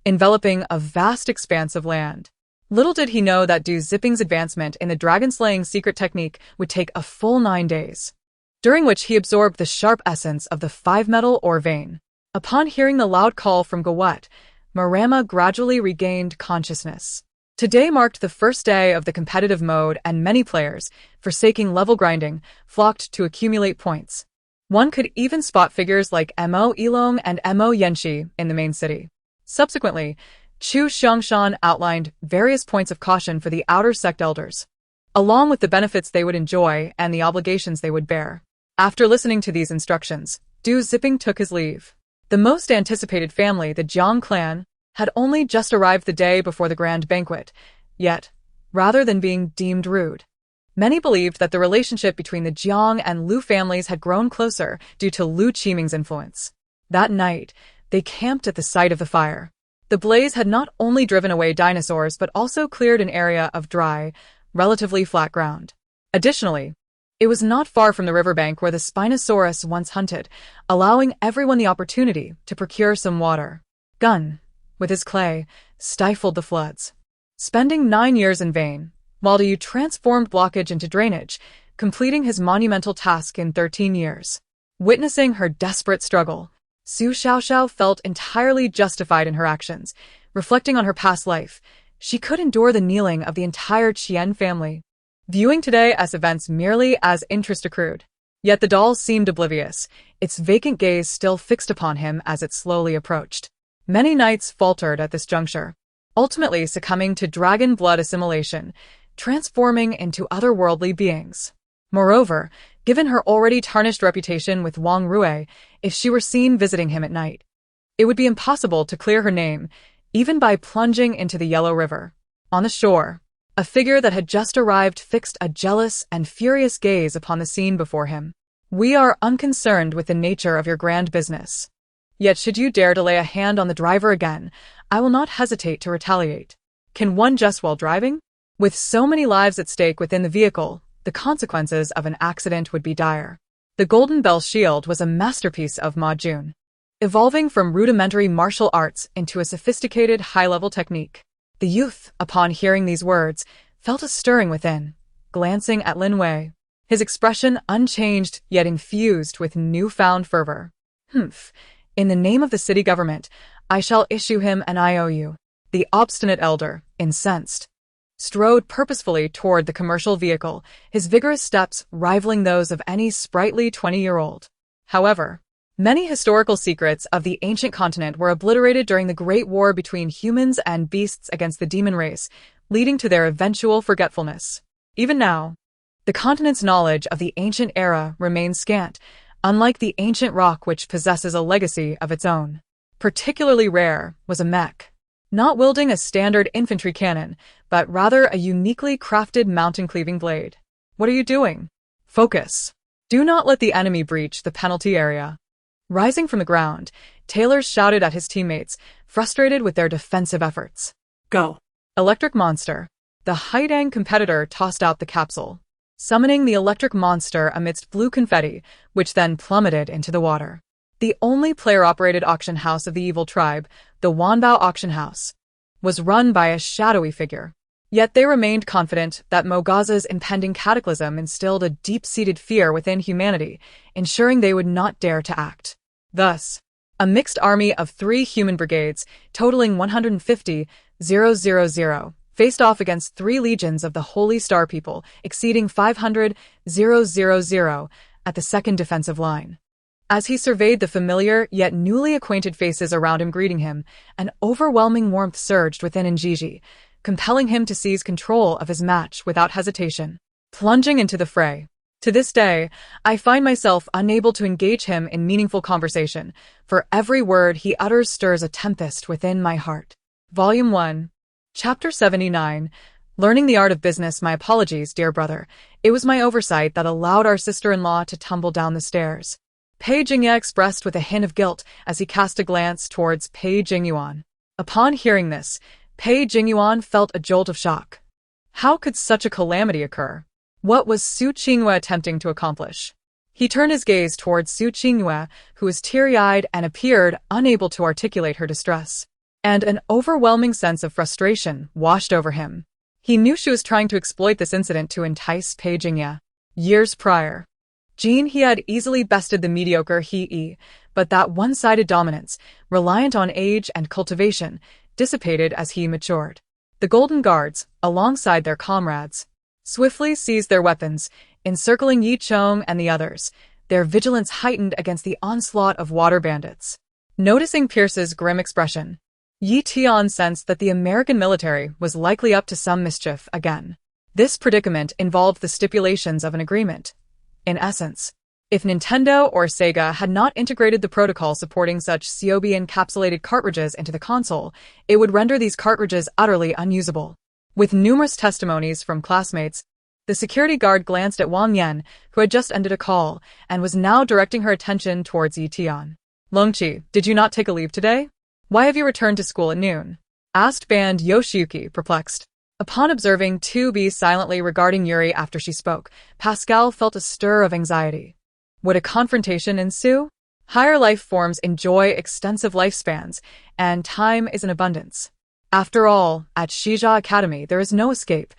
enveloping a vast expanse of land. Little did he know that Du Zipping's advancement in the dragon-slaying secret technique would take a full 9 days, during which he absorbed the sharp essence of the 5-metal ore vein. Upon hearing the loud call from Gawat, Marama gradually regained consciousness. Today marked the first day of the competitive mode, and many players, forsaking level grinding, flocked to accumulate points. One could even spot figures like Mo Ilong and Mo Yenshi in the main city. Subsequently, Chu Xiangshan outlined various points of caution for the outer sect elders, along with the benefits they would enjoy and the obligations they would bear. After listening to these instructions, Du Ziping took his leave. The most anticipated family, the Jiang clan, had only just arrived the day before the grand banquet, yet, rather than being deemed rude, many believed that the relationship between the Jiang and Lu families had grown closer due to Lu Qiming's influence. That night, they camped at the site of the fire. The blaze had not only driven away dinosaurs but also cleared an area of dry, relatively flat ground. Additionally, it was not far from the riverbank where the Spinosaurus once hunted, allowing everyone the opportunity to procure some water. Gun, with his clay, stifled the floods. Spending 9 years in vain, Waldu transformed blockage into drainage, completing his monumental task in 13 years. Witnessing her desperate struggle, Su Xiaoxiao felt entirely justified in her actions. Reflecting on her past life, she could endure the kneeling of the entire Qian family, viewing today as events merely as interest accrued. Yet the doll seemed oblivious, its vacant gaze still fixed upon him as it slowly approached. Many knights faltered at this juncture, ultimately succumbing to dragon blood assimilation, transforming into otherworldly beings. Moreover, given her already tarnished reputation with Wang Rui, if she were seen visiting him at night, it would be impossible to clear her name, even by plunging into the Yellow River. On the shore, a figure that had just arrived fixed a jealous and furious gaze upon the scene before him. "We are unconcerned with the nature of your grand business. Yet should you dare to lay a hand on the driver again, I will not hesitate to retaliate. Can one jest while driving? With so many lives at stake within the vehicle, the consequences of an accident would be dire." The Golden Bell shield was a masterpiece of Ma Jun, evolving from rudimentary martial arts into a sophisticated high-level technique. The youth, upon hearing these words, felt a stirring within, glancing at Lin Wei, his expression unchanged yet infused with newfound fervor. "Humph. In the name of the city government, I shall issue him an IOU." The obstinate elder, incensed, strode purposefully toward the commercial vehicle, his vigorous steps rivaling those of any sprightly 20-year-old. However, many historical secrets of the ancient continent were obliterated during the Great War between humans and beasts against the demon race, leading to their eventual forgetfulness. Even now, the continent's knowledge of the ancient era remains scant, unlike the ancient rock which possesses a legacy of its own. Particularly rare was a mech, not wielding a standard infantry cannon, but rather a uniquely crafted mountain-cleaving blade. "What are you doing? Focus. Do not let the enemy breach the penalty area." Rising from the ground, Taylor shouted at his teammates, frustrated with their defensive efforts. Go. Electric Monster. The Haidang competitor tossed out the capsule, summoning the electric monster amidst blue confetti, which then plummeted into the water. The only player-operated auction house of the evil tribe, the Wanbao Auction House, was run by a shadowy figure. Yet they remained confident that Mogaza's impending cataclysm instilled a deep-seated fear within humanity, ensuring they would not dare to act. Thus, a mixed army of 3 human brigades, totaling 150,000, faced off against 3 legions of the Holy Star people, exceeding 500,000 at the second defensive line. As he surveyed the familiar yet newly acquainted faces around him greeting him, an overwhelming warmth surged within Njiji, compelling him to seize control of his match without hesitation, plunging into the fray. To this day, I find myself unable to engage him in meaningful conversation, for every word he utters stirs a tempest within my heart. Volume 1. Chapter 79. Learning the Art of Business. My apologies, dear brother. It was my oversight that allowed our sister-in-law to tumble down the stairs. Pei Jingyue expressed with a hint of guilt as he cast a glance towards Pei Jingyuan. Upon hearing this, Pei Jingyuan felt a jolt of shock. How could such a calamity occur? What was Su Qingyue attempting to accomplish? He turned his gaze towards Su Qingyue, who was teary-eyed and appeared unable to articulate her distress. And an overwhelming sense of frustration washed over him. He knew she was trying to exploit this incident to entice Pei Jingyue. Years prior, He had easily bested the mediocre He, but that one-sided dominance, reliant on age and cultivation, dissipated as he matured. The Golden Guards, alongside their comrades, swiftly seized their weapons, encircling Yi Chong and the others, their vigilance heightened against the onslaught of water bandits. Noticing Pierce's grim expression, Yi Tian sensed that the American military was likely up to some mischief again. This predicament involved the stipulations of an agreement. In essence, if Nintendo or Sega had not integrated the protocol supporting such COB encapsulated cartridges into the console, it would render these cartridges utterly unusable. With numerous testimonies from classmates, the security guard glanced at Wang Yan, who had just ended a call, and was now directing her attention towards Yi Tian. "Longqi, did you not take a leave today? Why have you returned to school at noon?" asked Band Yoshiyuki, perplexed. Upon observing 2B silently regarding Yuri after she spoke, Pascal felt a stir of anxiety. Would a confrontation ensue? Higher life forms enjoy extensive lifespans, and time is in abundance. After all, at Shija Academy there is no escape.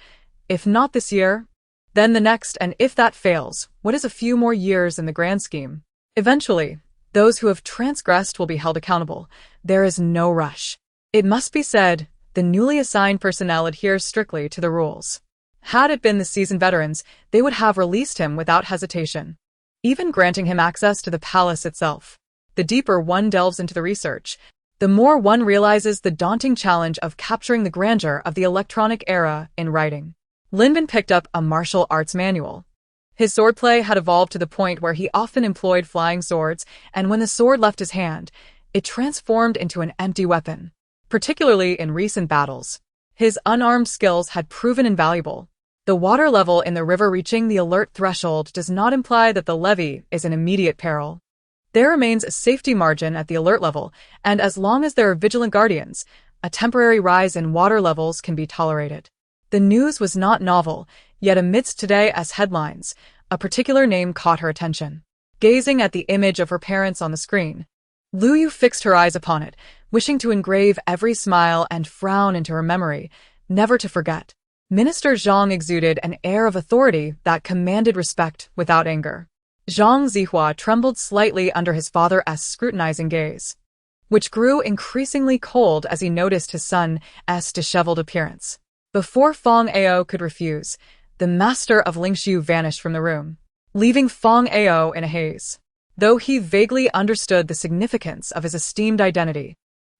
If not this year, then the next, and if that fails, what is a few more years in the grand scheme? Eventually, those who have transgressed will be held accountable. There is no rush. It must be said, the newly assigned personnel adheres strictly to the rules. Had it been the seasoned veterans, they would have released him without hesitation, even granting him access to the palace itself. The deeper one delves into the research, the more one realizes the daunting challenge of capturing the grandeur of the electronic era in writing. Linbin picked up a martial arts manual. His swordplay had evolved to the point where he often employed flying swords, and when the sword left his hand, it transformed into an empty weapon. Particularly in recent battles, his unarmed skills had proven invaluable. The water level in the river reaching the alert threshold does not imply that the levee is in immediate peril. There remains a safety margin at the alert level, and as long as there are vigilant guardians, a temporary rise in water levels can be tolerated. The news was not novel, yet amidst today's headlines, a particular name caught her attention. Gazing at the image of her parents on the screen, Lu Yu fixed her eyes upon it, wishing to engrave every smile and frown into her memory, never to forget. Minister Zhang exuded an air of authority that commanded respect without anger. Zhang Zihua trembled slightly under his father's scrutinizing gaze, which grew increasingly cold as he noticed his son's disheveled appearance. Before Fang Ao could refuse, the master of Lingshu vanished from the room, leaving Fang Ao in a haze. Though he vaguely understood the significance of his esteemed identity,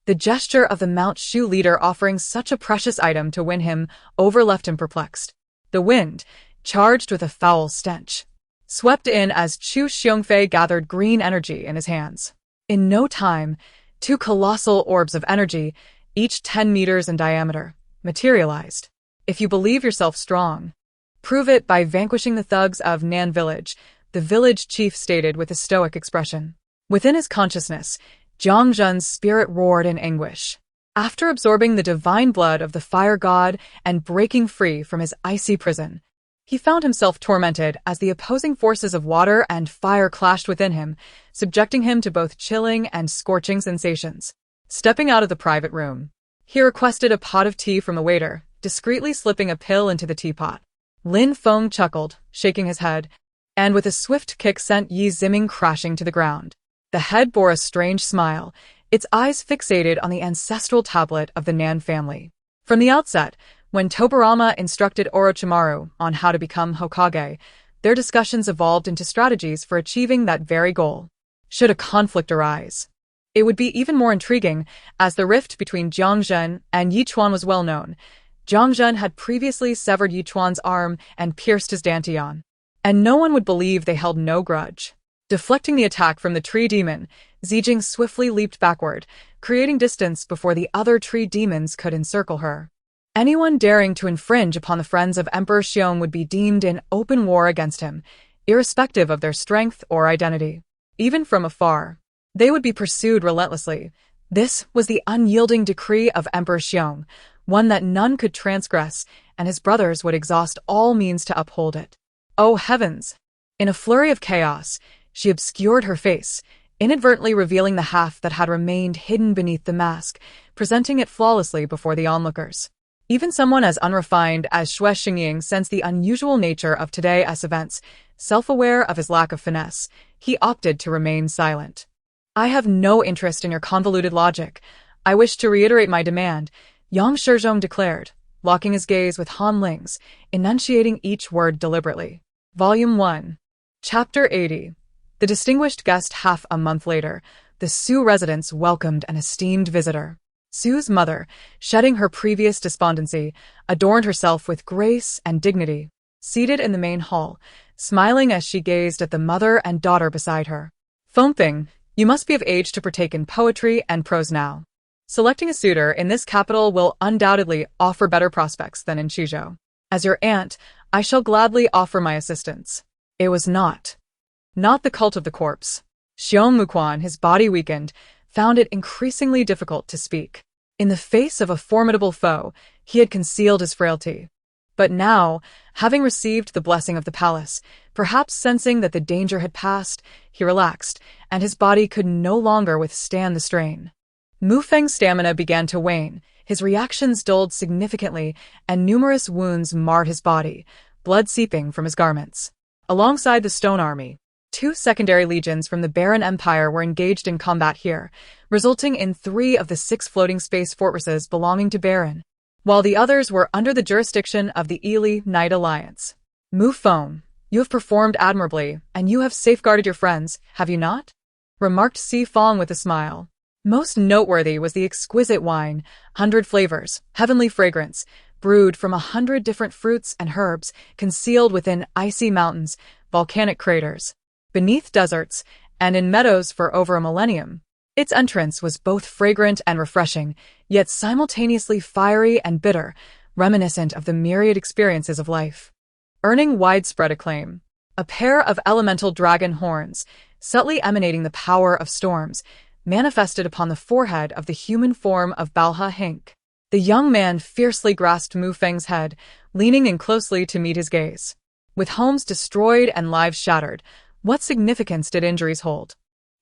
the gesture of the Mount Shu leader offering such a precious item to win him over left him perplexed. The wind, charged with a foul stench, swept in as Chu Xiongfei gathered green energy in his hands. In no time, two colossal orbs of energy, each 10 meters in diameter, materialized. If you believe yourself strong, prove it by vanquishing the thugs of Nan Village, the village chief stated with a stoic expression. Within his consciousness, Jiang Zhen's spirit roared in anguish. After absorbing the divine blood of the fire god and breaking free from his icy prison, he found himself tormented as the opposing forces of water and fire clashed within him, subjecting him to both chilling and scorching sensations. Stepping out of the private room, he requested a pot of tea from the waiter, discreetly slipping a pill into the teapot. Lin Feng chuckled, shaking his head, and with a swift kick sent Yi Ziming crashing to the ground. The head bore a strange smile, its eyes fixated on the ancestral tablet of the Nan family. From the outset, when Tobarama instructed Orochimaru on how to become Hokage, their discussions evolved into strategies for achieving that very goal. Should a conflict arise, it would be even more intriguing, as the rift between Jiang Zhen and Yi Chuan was well known. Jiang Zhen had previously severed Yi Chuan's arm and pierced his dantian, and no one would believe they held no grudge. Deflecting the attack from the tree demon, Zijing swiftly leaped backward, creating distance before the other tree demons could encircle her. Anyone daring to infringe upon the friends of Emperor Xiong would be deemed in open war against him, irrespective of their strength or identity. Even from afar, they would be pursued relentlessly. This was the unyielding decree of Emperor Xiong, one that none could transgress, and his brothers would exhaust all means to uphold it. Oh heavens! In a flurry of chaos, she obscured her face, inadvertently revealing the half that had remained hidden beneath the mask, presenting it flawlessly before the onlookers. Even someone as unrefined as Xue Xingying sensed the unusual nature of today's events. Self-aware of his lack of finesse, he opted to remain silent. "I have no interest in your convoluted logic. I wish to reiterate my demand," Yang Shizhong declared, locking his gaze with Han Ling's, enunciating each word deliberately. Volume 1. Chapter 80. The distinguished guest. Half a month later, the Su residence welcomed an esteemed visitor. Su's mother, shedding her previous despondency, adorned herself with grace and dignity, seated in the main hall, smiling as she gazed at the mother and daughter beside her. Fengping, you must be of age to partake in poetry and prose now. Selecting a suitor in this capital will undoubtedly offer better prospects than in Qizhou. As your aunt, I shall gladly offer my assistance. It was not the cult of the corpse. Xiong Muquan, his body weakened, found it increasingly difficult to speak. In the face of a formidable foe, he had concealed his frailty. But now, having received the blessing of the palace, perhaps sensing that the danger had passed, he relaxed, and his body could no longer withstand the strain. Mu Feng's stamina began to wane, his reactions dulled significantly, and numerous wounds marred his body, blood seeping from his garments. Alongside the Stone Army, 2 secondary legions from the Barren Empire were engaged in combat here, resulting in 3 of the 6 floating space fortresses belonging to Barren, while the others were under the jurisdiction of the Ely Knight Alliance. Mu Feng, you have performed admirably, and you have safeguarded your friends, have you not? Remarked Si Feng with a smile. Most noteworthy was the exquisite wine, 100 flavors, heavenly fragrance, brewed from 100 different fruits and herbs, concealed within icy mountains, volcanic craters, beneath deserts, and in meadows for over a millennium. Its entrance was both fragrant and refreshing, yet simultaneously fiery and bitter, reminiscent of the myriad experiences of life. Earning widespread acclaim, a pair of elemental dragon horns, subtly emanating the power of storms, manifested upon the forehead of the human form of Balha Hink. The young man fiercely grasped Mu Feng's head, leaning in closely to meet his gaze. With homes destroyed and lives shattered, what significance did injuries hold?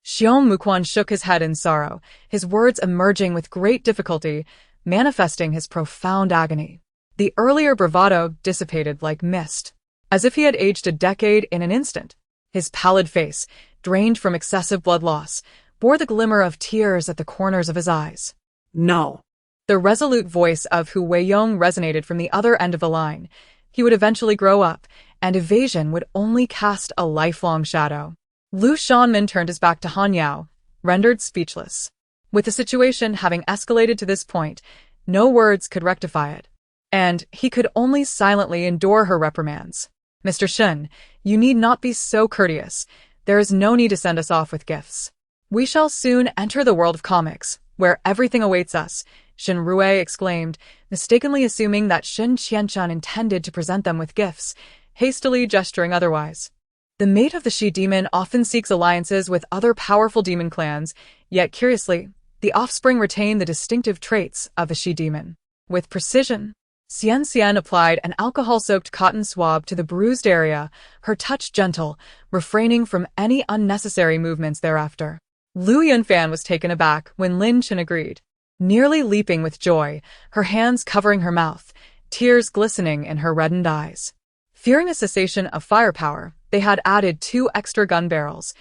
Xiong Muquan shook his head in sorrow, his words emerging with great difficulty, manifesting his profound agony. The earlier bravado dissipated like mist, as if he had aged a decade in an instant. His pallid face, drained from excessive blood loss, bore the glimmer of tears at the corners of his eyes. No. The resolute voice of Hu Weiyong resonated from the other end of the line. He would eventually grow up, and evasion would only cast a lifelong shadow. Lu Shanmin turned his back to Han Yao, rendered speechless. With the situation having escalated to this point, no words could rectify it, and he could only silently endure her reprimands. Mr. Shen, you need not be so courteous. There is no need to send us off with gifts. We shall soon enter the world of comics, where everything awaits us, Shen Rue exclaimed, mistakenly assuming that Shen Qianshan intended to present them with gifts, hastily gesturing otherwise. The mate of the she-demon often seeks alliances with other powerful demon clans, yet curiously, the offspring retain the distinctive traits of a she-demon. With precision, Xian applied an alcohol-soaked cotton swab to the bruised area, her touch gentle, refraining from any unnecessary movements thereafter. Lu Yunfan was taken aback when Lin Chen agreed, nearly leaping with joy, her hands covering her mouth, tears glistening in her reddened eyes. Fearing a cessation of firepower, they had added 2 extra gun barrels,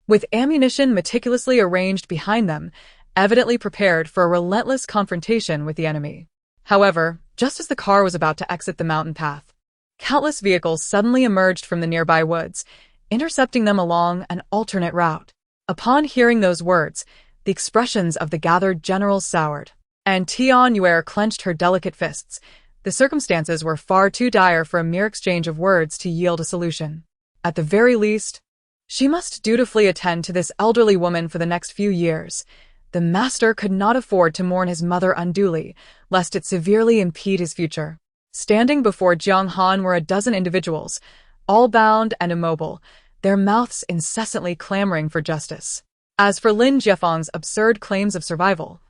with ammunition meticulously arranged behind them, evidently prepared for a relentless confrontation with the enemy. However, just as the car was about to exit the mountain path, countless vehicles suddenly emerged from the nearby woods, intercepting them along an alternate route. Upon hearing those words, the expressions of the gathered generals soured, and Tian Yuer clenched her delicate fists. The circumstances were far too dire for a mere exchange of words to yield a solution. At the very least, she must dutifully attend to this elderly woman for the next few years. The master could not afford to mourn his mother unduly, lest it severely impede his future. Standing before Jiang Han were a dozen individuals, all bound and immobile, their mouths incessantly clamoring for justice. As for Lin Jiefeng's absurd claims of survival,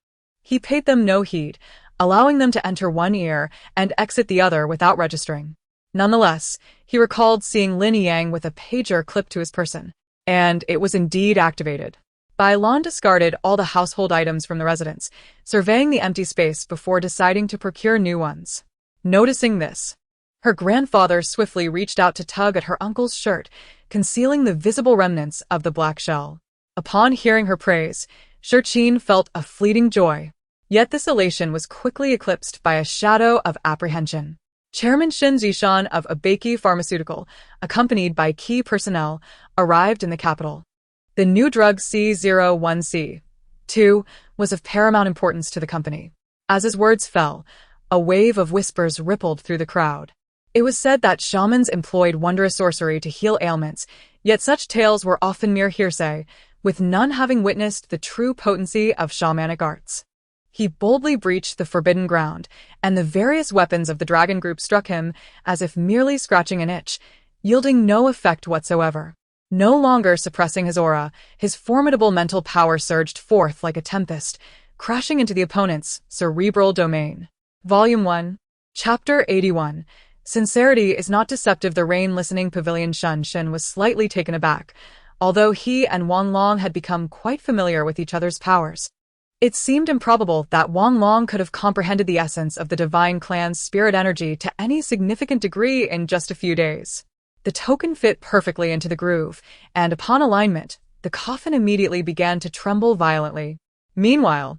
he paid them no heed, allowing them to enter one ear and exit the other without registering. Nonetheless, he recalled seeing Lin Yang with a pager clipped to his person, and it was indeed activated. Bai Lan discarded all the household items from the residence, surveying the empty space before deciding to procure new ones. Noticing this, her grandfather swiftly reached out to tug at her uncle's shirt, concealing the visible remnants of the black shell. Upon hearing her praise, Shirqin felt a fleeting joy. Yet this elation was quickly eclipsed by a shadow of apprehension. Chairman Shin Zishan of Abeki Pharmaceutical, accompanied by key personnel, arrived in the capital. The new drug C01C2 was of paramount importance to the company. As his words fell, a wave of whispers rippled through the crowd. It was said that shamans employed wondrous sorcery to heal ailments, yet such tales were often mere hearsay, with none having witnessed the true potency of shamanic arts. He boldly breached the forbidden ground, and the various weapons of the dragon group struck him as if merely scratching an itch, yielding no effect whatsoever. No longer suppressing his aura, his formidable mental power surged forth like a tempest, crashing into the opponent's cerebral domain. Volume 1, Chapter 81. Sincerity is not deceptive. The rain-listening pavilion Shen was slightly taken aback, although he and Wang Long had become quite familiar with each other's powers. It seemed improbable that Wang Long could have comprehended the essence of the divine clan's spirit energy to any significant degree in just a few days. The token fit perfectly into the groove, and upon alignment, the coffin immediately began to tremble violently. Meanwhile,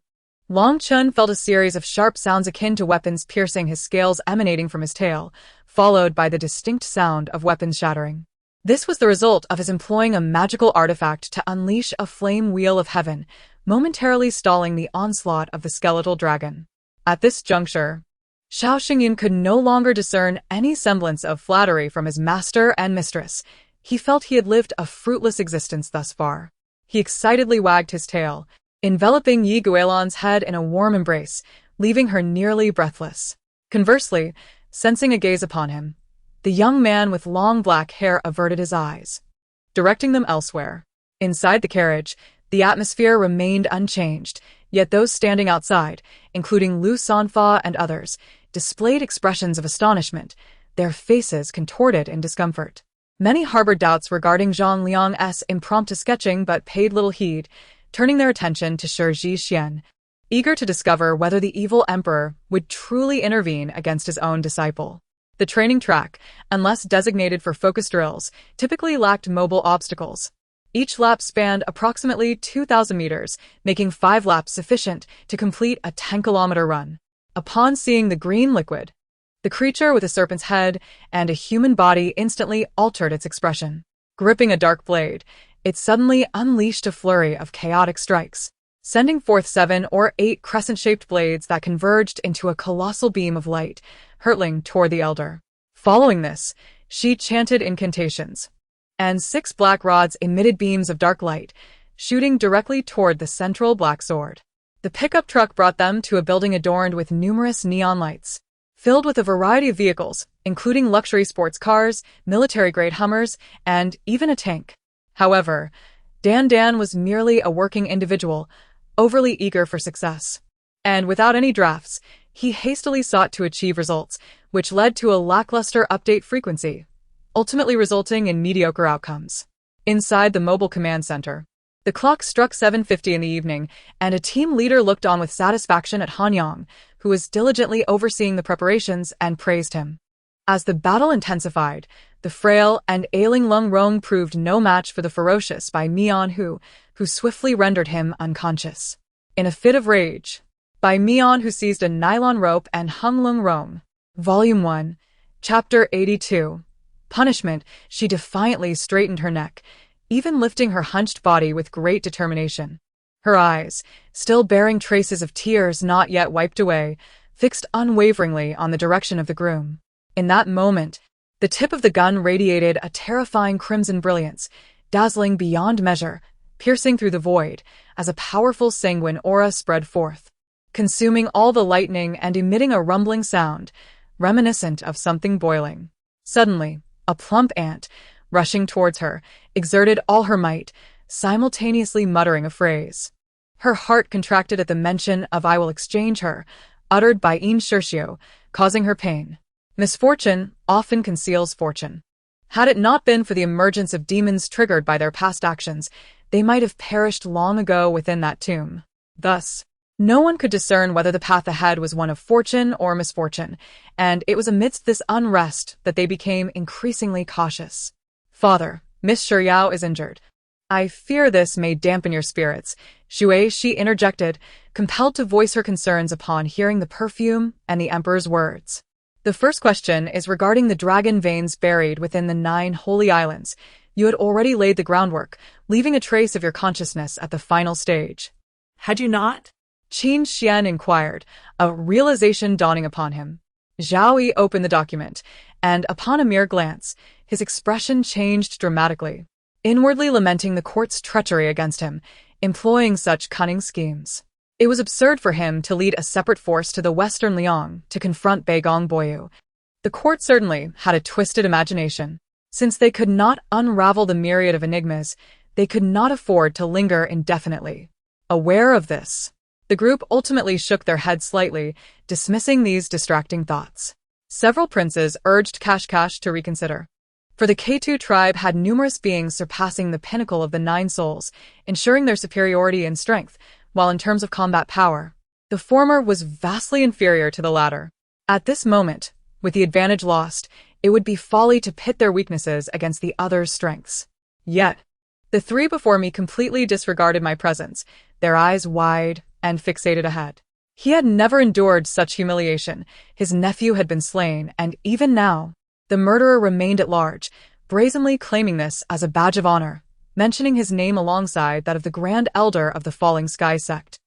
Long Chun felt a series of sharp sounds akin to weapons piercing his scales emanating from his tail, followed by the distinct sound of weapons shattering. This was the result of his employing a magical artifact to unleash a flame wheel of heaven, momentarily stalling the onslaught of the skeletal dragon. At this juncture, Xiao Xingyan could no longer discern any semblance of flattery from his master and mistress. He felt he had lived a fruitless existence thus far. He excitedly wagged his tail, enveloping Yi Guilan's head in a warm embrace, leaving her nearly breathless. Conversely, sensing a gaze upon him, the young man with long black hair averted his eyes, directing them elsewhere. Inside the carriage, the atmosphere remained unchanged, yet those standing outside, including Lu Sanfa and others, displayed expressions of astonishment, their faces contorted in discomfort. Many harbored doubts regarding Zhang Liang's impromptu sketching but paid little heed, turning their attention to Shi Xian, eager to discover whether the evil emperor would truly intervene against his own disciple. The training track, unless designated for focus drills, typically lacked mobile obstacles. Each lap spanned approximately 2,000 meters, making 5 laps sufficient to complete a 10-kilometer run. Upon seeing the green liquid, the creature with a serpent's head and a human body instantly altered its expression. Gripping a dark blade, it suddenly unleashed a flurry of chaotic strikes, sending forth 7 or 8 crescent-shaped blades that converged into a colossal beam of light, hurtling toward the elder. Following this, she chanted incantations, and 6 black rods emitted beams of dark light, shooting directly toward the central black sword. The pickup truck brought them to a building adorned with numerous neon lights, filled with a variety of vehicles, including luxury sports cars, military-grade Hummers, and even a tank. However, Dan was merely a working individual, overly eager for success. And without any drafts, he hastily sought to achieve results, which led to a lackluster update frequency, ultimately resulting in mediocre outcomes. Inside the mobile command center, the clock struck 7:50 in the evening, and a team leader looked on with satisfaction at Han Yang, who was diligently overseeing the preparations, and praised him. As the battle intensified, the frail and ailing Lung Rong proved no match for the ferocious Bai Mian who swiftly rendered him unconscious. In a fit of rage, Bai Mian who seized a nylon rope and hung Lung Rong. Volume 1, Chapter 82. Punishment, she defiantly straightened her neck, even lifting her hunched body with great determination. Her eyes, still bearing traces of tears not yet wiped away, fixed unwaveringly on the direction of the groom. In that moment, the tip of the gun radiated a terrifying crimson brilliance, dazzling beyond measure, piercing through the void, as a powerful sanguine aura spread forth, consuming all the lightning and emitting a rumbling sound, reminiscent of something boiling. Suddenly, a plump ant, rushing towards her, exerted all her might, simultaneously muttering a phrase. Her heart contracted at the mention of "I will exchange her," uttered by In Shershio, causing her pain. Misfortune often conceals fortune. Had it not been for the emergence of demons triggered by their past actions, they might have perished long ago within that tomb. Thus, no one could discern whether the path ahead was one of fortune or misfortune, and it was amidst this unrest that they became increasingly cautious. "Father, Miss Shiryao is injured," I fear this may dampen your spirits, she interjected, compelled to voice her concerns upon hearing the perfume and the emperor's words. The first question is regarding the dragon veins buried within the 9 holy islands. You had already laid the groundwork, leaving a trace of your consciousness at the final stage. Had you not? Qingyan inquired, a realization dawning upon him. Zhao Yi opened the document, and upon a mere glance, his expression changed dramatically, inwardly lamenting the court's treachery against him, employing such cunning schemes. It was absurd for him to lead a separate force to the western Liang to confront Beigong Boyu. The court certainly had a twisted imagination. Since they could not unravel the myriad of enigmas, they could not afford to linger indefinitely. Aware of this, the group ultimately shook their heads slightly, dismissing these distracting thoughts. Several princes urged Kashkash to reconsider. For the K2 tribe had numerous beings surpassing the pinnacle of the 9 souls, ensuring their superiority in strength, while in terms of combat power, the former was vastly inferior to the latter. At this moment, with the advantage lost, it would be folly to pit their weaknesses against the other's strengths. Yet, the 3 before me completely disregarded my presence, their eyes wide and fixated ahead. He had never endured such humiliation. His nephew had been slain, and even now, the murderer remained at large, brazenly claiming this as a badge of honor, mentioning his name alongside that of the Grand Elder of the Falling Sky sect.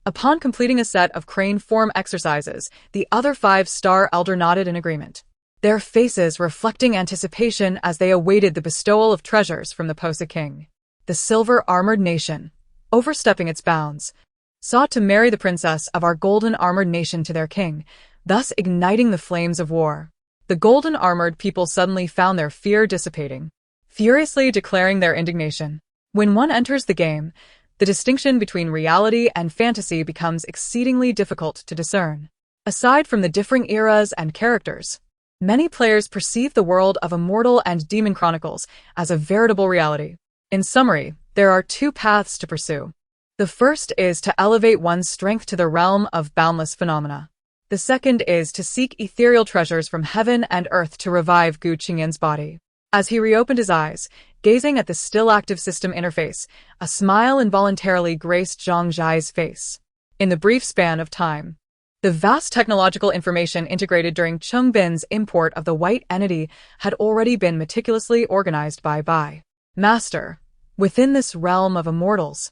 Upon completing a set of crane form exercises, the other 5-star elder nodded in agreement, their faces reflecting anticipation as they awaited the bestowal of treasures from the Posa King. The silver-armored nation, overstepping its bounds, sought to marry the princess of our golden-armored nation to their king, thus igniting the flames of war. The golden-armored people suddenly found their fear dissipating, furiously declaring their indignation. When one enters the game, the distinction between reality and fantasy becomes exceedingly difficult to discern. Aside from the differing eras and characters, many players perceive the world of Immortal and Demon Chronicles as a veritable reality. In summary, there are 2 paths to pursue. The first is to elevate one's strength to the realm of boundless phenomena. The second is to seek ethereal treasures from heaven and earth to revive Gu Qingyan's body. As he reopened his eyes, gazing at the still active system interface, a smile involuntarily graced Zhang Zhai's face. In the brief span of time, the vast technological information integrated during Cheng Bin's import of the white entity had already been meticulously organized by Master. Within this realm of immortals,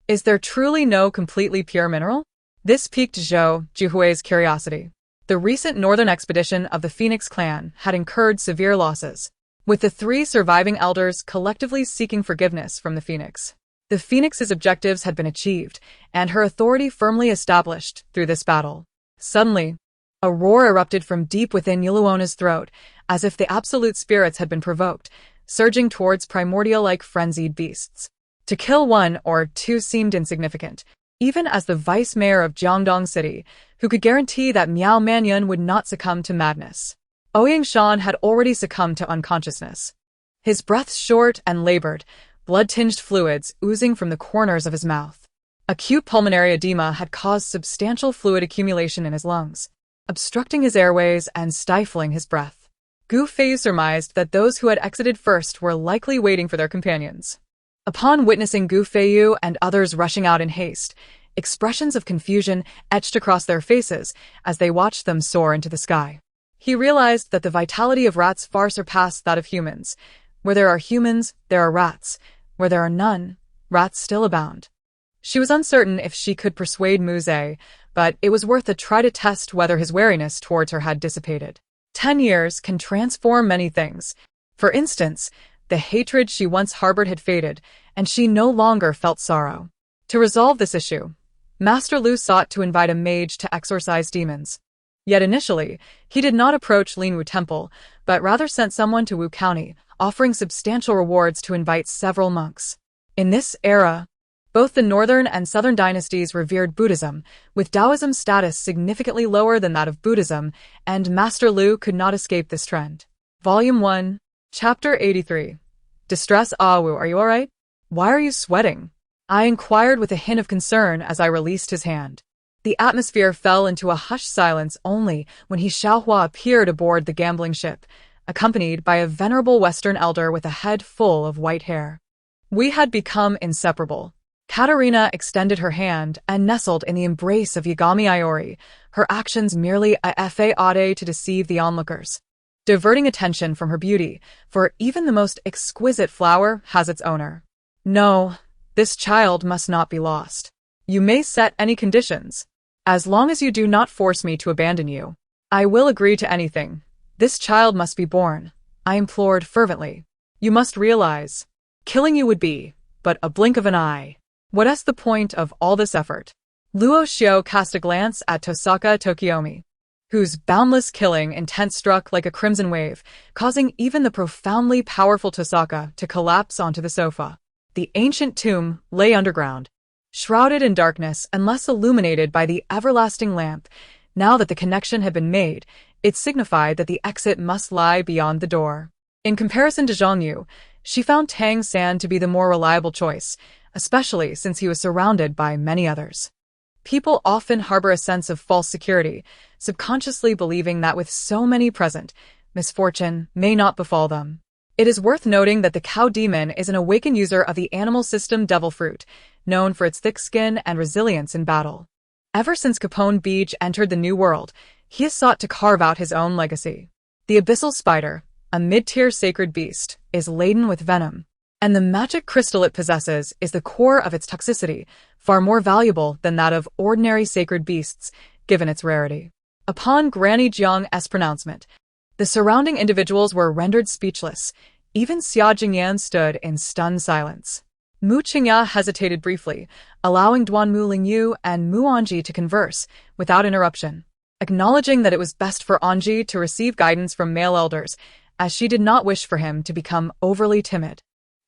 is there truly no completely pure mineral? This piqued Zhou Juhui's curiosity. The recent northern expedition of the Phoenix clan had incurred severe losses, with the 3 surviving elders collectively seeking forgiveness from the Phoenix. The Phoenix's objectives had been achieved, and her authority firmly established through this battle. Suddenly, a roar erupted from deep within Yuluona's throat, as if the absolute spirits had been provoked, surging towards primordial-like frenzied beasts. To kill 1 or 2 seemed insignificant, even as the vice-mayor of Jiangdong City, who could guarantee that Miao Manyan would not succumb to madness. Ouyang Shan had already succumbed to unconsciousness. His breath short and labored, blood-tinged fluids oozing from the corners of his mouth. Acute pulmonary edema had caused substantial fluid accumulation in his lungs, obstructing his airways and stifling his breath. Gu Fei surmised that those who had exited first were likely waiting for their companions. Upon witnessing Gu Feiyu and others rushing out in haste, expressions of confusion etched across their faces as they watched them soar into the sky. He realized that the vitality of rats far surpassed that of humans. Where there are humans, there are rats. Where there are none, rats still abound. She was uncertain if she could persuade Muze, but it was worth a try to test whether his wariness towards her had dissipated. 10 years can transform many things. For instance, the hatred she once harbored had faded, and she no longer felt sorrow. To resolve this issue, Master Lu sought to invite a mage to exorcise demons. Yet initially, he did not approach Linwu Temple, but rather sent someone to Wu County, offering substantial rewards to invite several monks. In this era, both the northern and southern dynasties revered Buddhism, with Taoism's status significantly lower than that of Buddhism, and Master Lu could not escape this trend. Volume 1, Chapter 83. Distress. Wu, are you alright? Why are you sweating? I inquired with a hint of concern as I released his hand. The atmosphere fell into a hushed silence only when he Xiaohua appeared aboard the gambling ship, accompanied by a venerable Western elder with a head full of white hair. We had become inseparable. Katerina extended her hand and nestled in the embrace of Yagami Iori, her actions merely a fade to deceive the onlookers, diverting attention from her beauty, for even the most exquisite flower has its owner. No, this child must not be lost. You may set any conditions. As long as you do not force me to abandon you, I will agree to anything. This child must be born, I implored fervently. You must realize, killing you would be but a blink of an eye. What's the point of all this effort? Luo Xiao cast a glance at Tosaka Tokiomi, whose boundless killing intent struck like a crimson wave, causing even the profoundly powerful Tosaka to collapse onto the sofa. The ancient tomb lay underground, shrouded in darkness unless illuminated by the everlasting lamp. Now that the connection had been made, it signified that the exit must lie beyond the door. In comparison to Zhang Yu, she found Tang San to be the more reliable choice, especially since he was surrounded by many others. People often harbor a sense of false security, subconsciously believing that with so many present, misfortune may not befall them. It is worth noting that the cow demon is an awakened user of the animal system devil fruit, known for its thick skin and resilience in battle. Ever since Capone Beach entered the New World, he has sought to carve out his own legacy. The abyssal spider, a mid-tier sacred beast, is laden with venom, and the magic crystal it possesses is the core of its toxicity, far more valuable than that of ordinary sacred beasts, given its rarity. Upon Granny Jiang's pronouncement, the surrounding individuals were rendered speechless. Even Xia Jingyan stood in stunned silence. Mu Qingya hesitated briefly, allowing Duanmu Lingyu and Mu Anji to converse, without interruption, acknowledging that it was best for Anji to receive guidance from male elders, as she did not wish for him to become overly timid.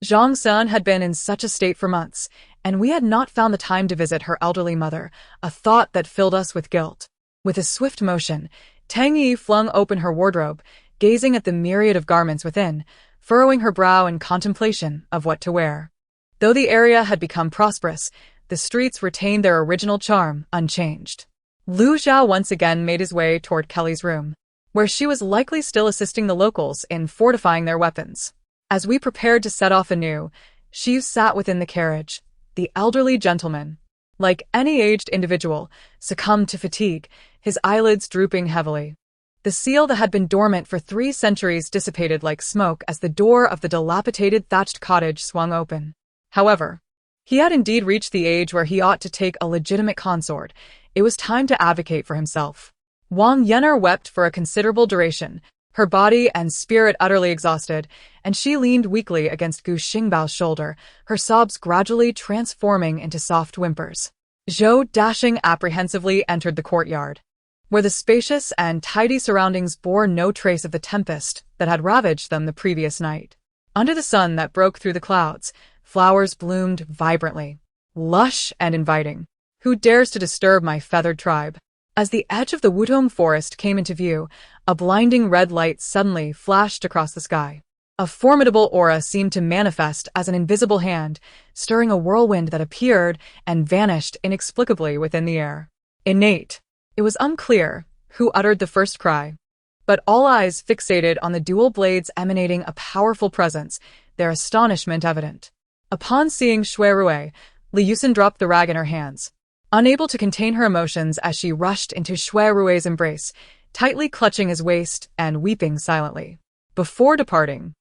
Zhang Sun had been in such a state for months, and we had not found the time to visit her elderly mother, a thought that filled us with guilt. With a swift motion, Tang Yi flung open her wardrobe, gazing at the myriad of garments within, furrowing her brow in contemplation of what to wear. Though the area had become prosperous, the streets retained their original charm unchanged. Lu Xiao once again made his way toward Kelly's room, where she was likely still assisting the locals in fortifying their weapons. As we prepared to set off anew, she sat within the carriage. The elderly gentleman, like any aged individual, succumbed to fatigue, his eyelids drooping heavily. The seal that had been dormant for 3 centuries dissipated like smoke as the door of the dilapidated thatched cottage swung open. However, he had indeed reached the age where he ought to take a legitimate consort. It was time to advocate for himself. Wang Yener wept for a considerable duration, her body and spirit utterly exhausted, and she leaned weakly against Gu Xingbao's shoulder, her sobs gradually transforming into soft whimpers. Zhou, dashing apprehensively, entered the courtyard, where the spacious and tidy surroundings bore no trace of the tempest that had ravaged them the previous night. Under the sun that broke through the clouds, flowers bloomed vibrantly, lush and inviting. Who dares to disturb my feathered tribe? As the edge of the Wutong forest came into view, a blinding red light suddenly flashed across the sky. A formidable aura seemed to manifest as an invisible hand, stirring a whirlwind that appeared and vanished inexplicably within the air. Innate. It was unclear who uttered the first cry, but all eyes fixated on the dual blades emanating a powerful presence, their astonishment evident. Upon seeing Shui Rui, Li Yusin dropped the rag in her hands, unable to contain her emotions as she rushed into Shui Rui's embrace, tightly clutching his waist and weeping silently. Before departing,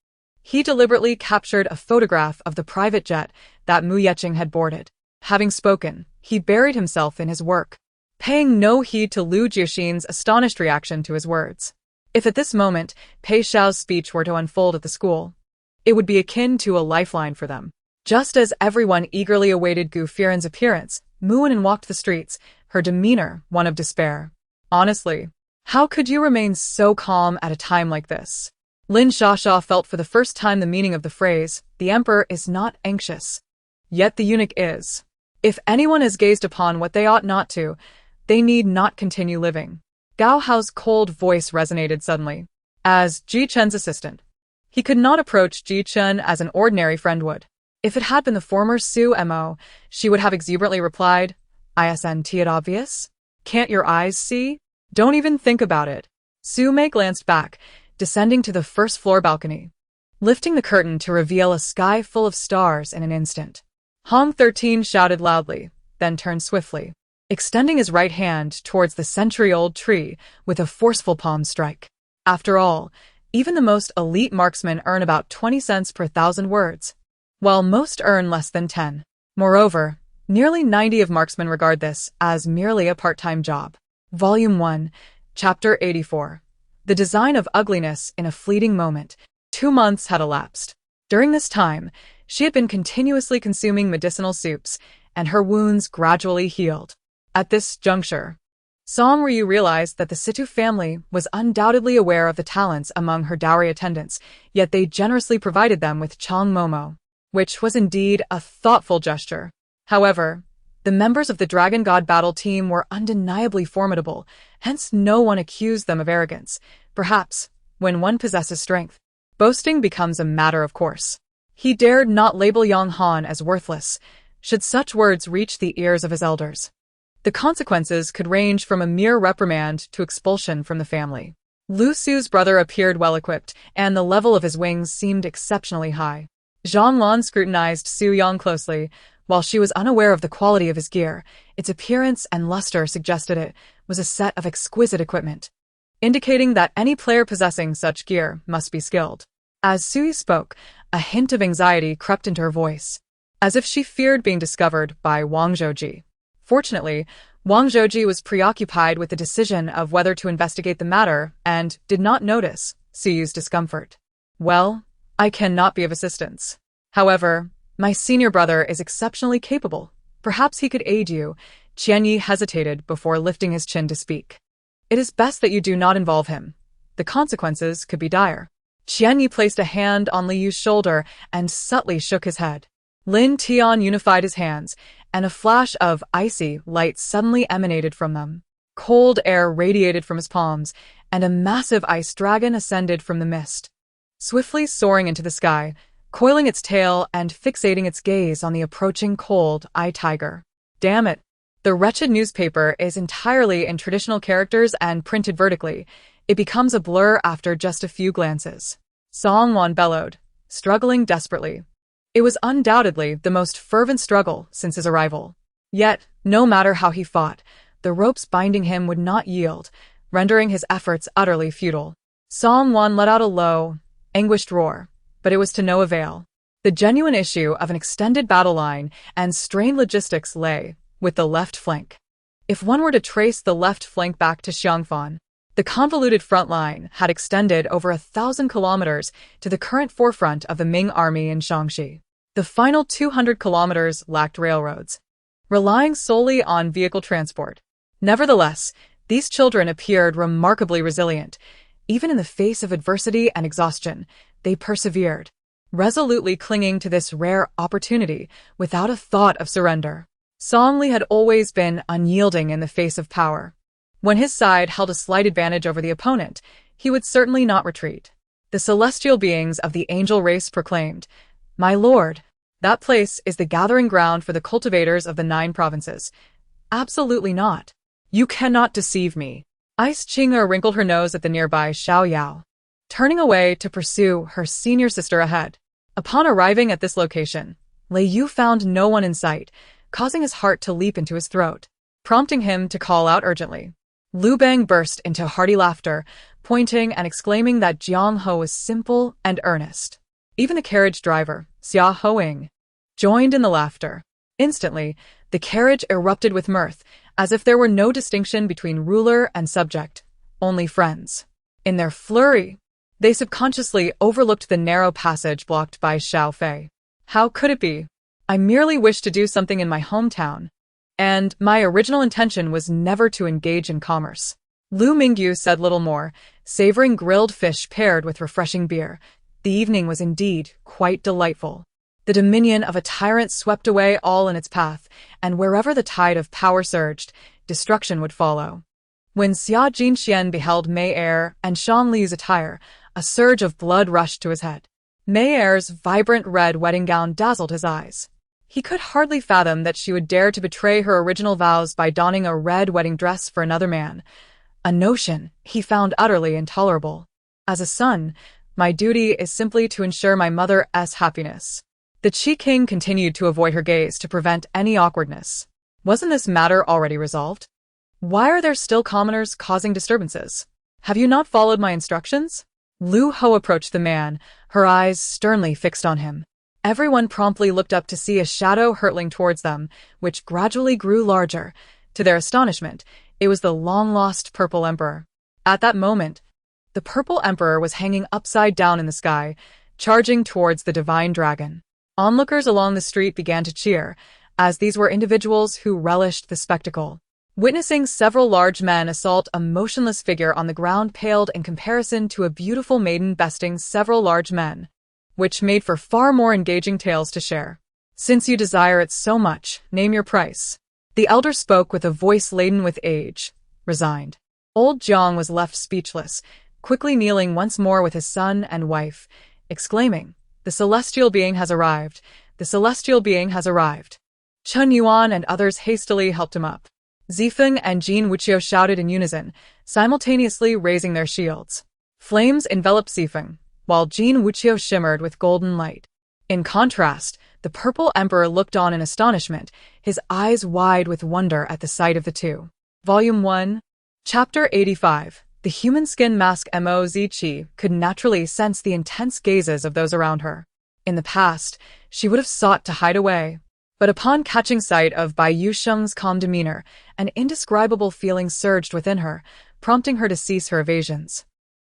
he deliberately captured a photograph of the private jet that Mu Yeqing had boarded. Having spoken, he buried himself in his work, paying no heed to Lu Jiaxin's astonished reaction to his words. If at this moment Pei Xiao's speech were to unfold at the school, it would be akin to a lifeline for them. Just as everyone eagerly awaited Gu Firen's appearance, Mu Wen walked the streets, her demeanor one of despair. Honestly, how could you remain so calm at a time like this? Lin Shasha felt for the first time the meaning of the phrase, the emperor is not anxious. Yet the eunuch is. If anyone has gazed upon what they ought not to, they need not continue living. Gao Hao's cold voice resonated suddenly. As Ji Chen's assistant, he could not approach Ji Chen as an ordinary friend would. If it had been the former Su Mo, she would have exuberantly replied, "Isn't it obvious? Can't your eyes see? Don't even think about it." Su Mei glanced back, descending to the first-floor balcony. lifting the curtain to reveal a sky full of stars in an instant. Hong 13 shouted loudly, then turned swiftly, extending his right hand towards the century-old tree with a forceful palm strike. After all, even the most elite marksmen earn about 20 cents per 1,000 words, while most earn less than 10. Moreover, nearly 90 of marksmen regard this as merely a part-time job. Volume 1, Chapter 84. The Design of Ugliness in a Fleeting Moment. 2 months had elapsed. During this time, she had been continuously consuming medicinal soups, and her wounds gradually healed. At this juncture, Song Ryu realized that the Situ family was undoubtedly aware of the talents among her dowry attendants, yet they generously provided them with Chang Momo, which was indeed a thoughtful gesture. However, the members of the Dragon God battle team were undeniably formidable, hence no one accused them of arrogance. Perhaps, when one possesses strength, boasting becomes a matter of course. He dared not label Yang Han as worthless, should such words reach the ears of his elders. The consequences could range from a mere reprimand to expulsion from the family. Lu Su's brother appeared well-equipped, and the level of his wings seemed exceptionally high. Zhang Lan scrutinized Su Yang closely. While she was unaware of the quality of his gear, its appearance and luster suggested it was a set of exquisite equipment, indicating that any player possessing such gear must be skilled. As Sui spoke, a hint of anxiety crept into her voice, as if she feared being discovered by Wang Zhouji. Fortunately, Wang Zhouji was preoccupied with the decision of whether to investigate the matter and did not notice Sui's discomfort. Well, I cannot be of assistance. However, my senior brother is exceptionally capable. Perhaps he could aid you. Qianyi hesitated before lifting his chin to speak. It is best that you do not involve him. The consequences could be dire. Qianyi placed a hand on Li Yu's shoulder and subtly shook his head. Lin Tian unified his hands, and a flash of icy light suddenly emanated from them. Cold air radiated from his palms, and a massive ice dragon ascended from the mist, swiftly soaring into the sky, coiling its tail and fixating its gaze on the approaching cold-eye tiger. Damn it! The wretched newspaper is entirely in traditional characters and printed vertically. It becomes a blur after just a few glances. Song Wan bellowed, struggling desperately. It was undoubtedly the most fervent struggle since his arrival. Yet, no matter how he fought, the ropes binding him would not yield, rendering his efforts utterly futile. Song Wan let out a low, anguished roar, but it was to no avail. The genuine issue of an extended battle line and strained logistics lay with the left flank. If one were to trace the left flank back to Xiangfan, the convoluted front line had extended over 1,000 kilometers to the current forefront of the Ming army in Shaanxi. The final 200 kilometers lacked railroads, relying solely on vehicle transport. Nevertheless, these children appeared remarkably resilient. Even in the face of adversity and exhaustion, they persevered, resolutely clinging to this rare opportunity without a thought of surrender. Song Li had always been unyielding in the face of power. When his side held a slight advantage over the opponent, he would certainly not retreat. The celestial beings of the angel race proclaimed, "My lord, that place is the gathering ground for the cultivators of the 9 provinces." Absolutely not. You cannot deceive me. Ice Qing'er wrinkled her nose at the nearby Xiao Yao, turning away to pursue her senior sister ahead. Upon arriving at this location, Lei Yu found no one in sight, causing his heart to leap into his throat, prompting him to call out urgently. Lu Bang burst into hearty laughter, pointing and exclaiming that Jiang Ho was simple and earnest. Even the carriage driver, Xia Hoing, joined in the laughter. Instantly, the carriage erupted with mirth, as if there were no distinction between ruler and subject, only friends. In their flurry, they subconsciously overlooked the narrow passage blocked by Xiao Fei. How could it be? I merely wished to do something in my hometown, and my original intention was never to engage in commerce. Lu Mingyu said little more, savoring grilled fish paired with refreshing beer. The evening was indeed quite delightful. The dominion of a tyrant swept away all in its path, and wherever the tide of power surged, destruction would follow. When Xia Jinxian beheld Heir and Shang Li's attire, a surge of blood rushed to his head. Heir's vibrant red wedding gown dazzled his eyes. He could hardly fathom that she would dare to betray her original vows by donning a red wedding dress for another man, a notion he found utterly intolerable. As a son, My duty is simply to ensure my mother's happiness. The Qi continued to avoid her gaze to prevent any awkwardness. Wasn't this matter already resolved? Why are there still commoners causing disturbances? Have you not followed my instructions? Lu Ho approached the man, her eyes sternly fixed on him. Everyone promptly looked up to see a shadow hurtling towards them, which gradually grew larger. To their astonishment, it was the long-lost Purple Emperor. At that moment, the Purple Emperor was hanging upside down in the sky, charging towards the divine dragon. Onlookers along the street began to cheer, as these were individuals who relished the spectacle. Witnessing several large men assault a motionless figure on the ground paled in comparison to a beautiful maiden besting several large men, which made for far more engaging tales to share. Since you desire it so much, name your price. The elder spoke with a voice laden with age, resigned. Old Jiang was left speechless, quickly kneeling once more with his son and wife, exclaiming, "The celestial being has arrived! The celestial being has arrived!" Chen Yuan and others hastily helped him up. Zifeng and Jin Wuqiu shouted in unison, simultaneously raising their shields. Flames enveloped Zifeng, while Jin Wuqiu shimmered with golden light. In contrast, the Purple Emperor looked on in astonishment, his eyes wide with wonder at the sight of the two. Volume 1, Chapter 85. The human skin mask Mo Ziqi could naturally sense the intense gazes of those around her. In the past, she would have sought to hide away. But upon catching sight of Bai Yusheng's calm demeanor, an indescribable feeling surged within her, prompting her to cease her evasions.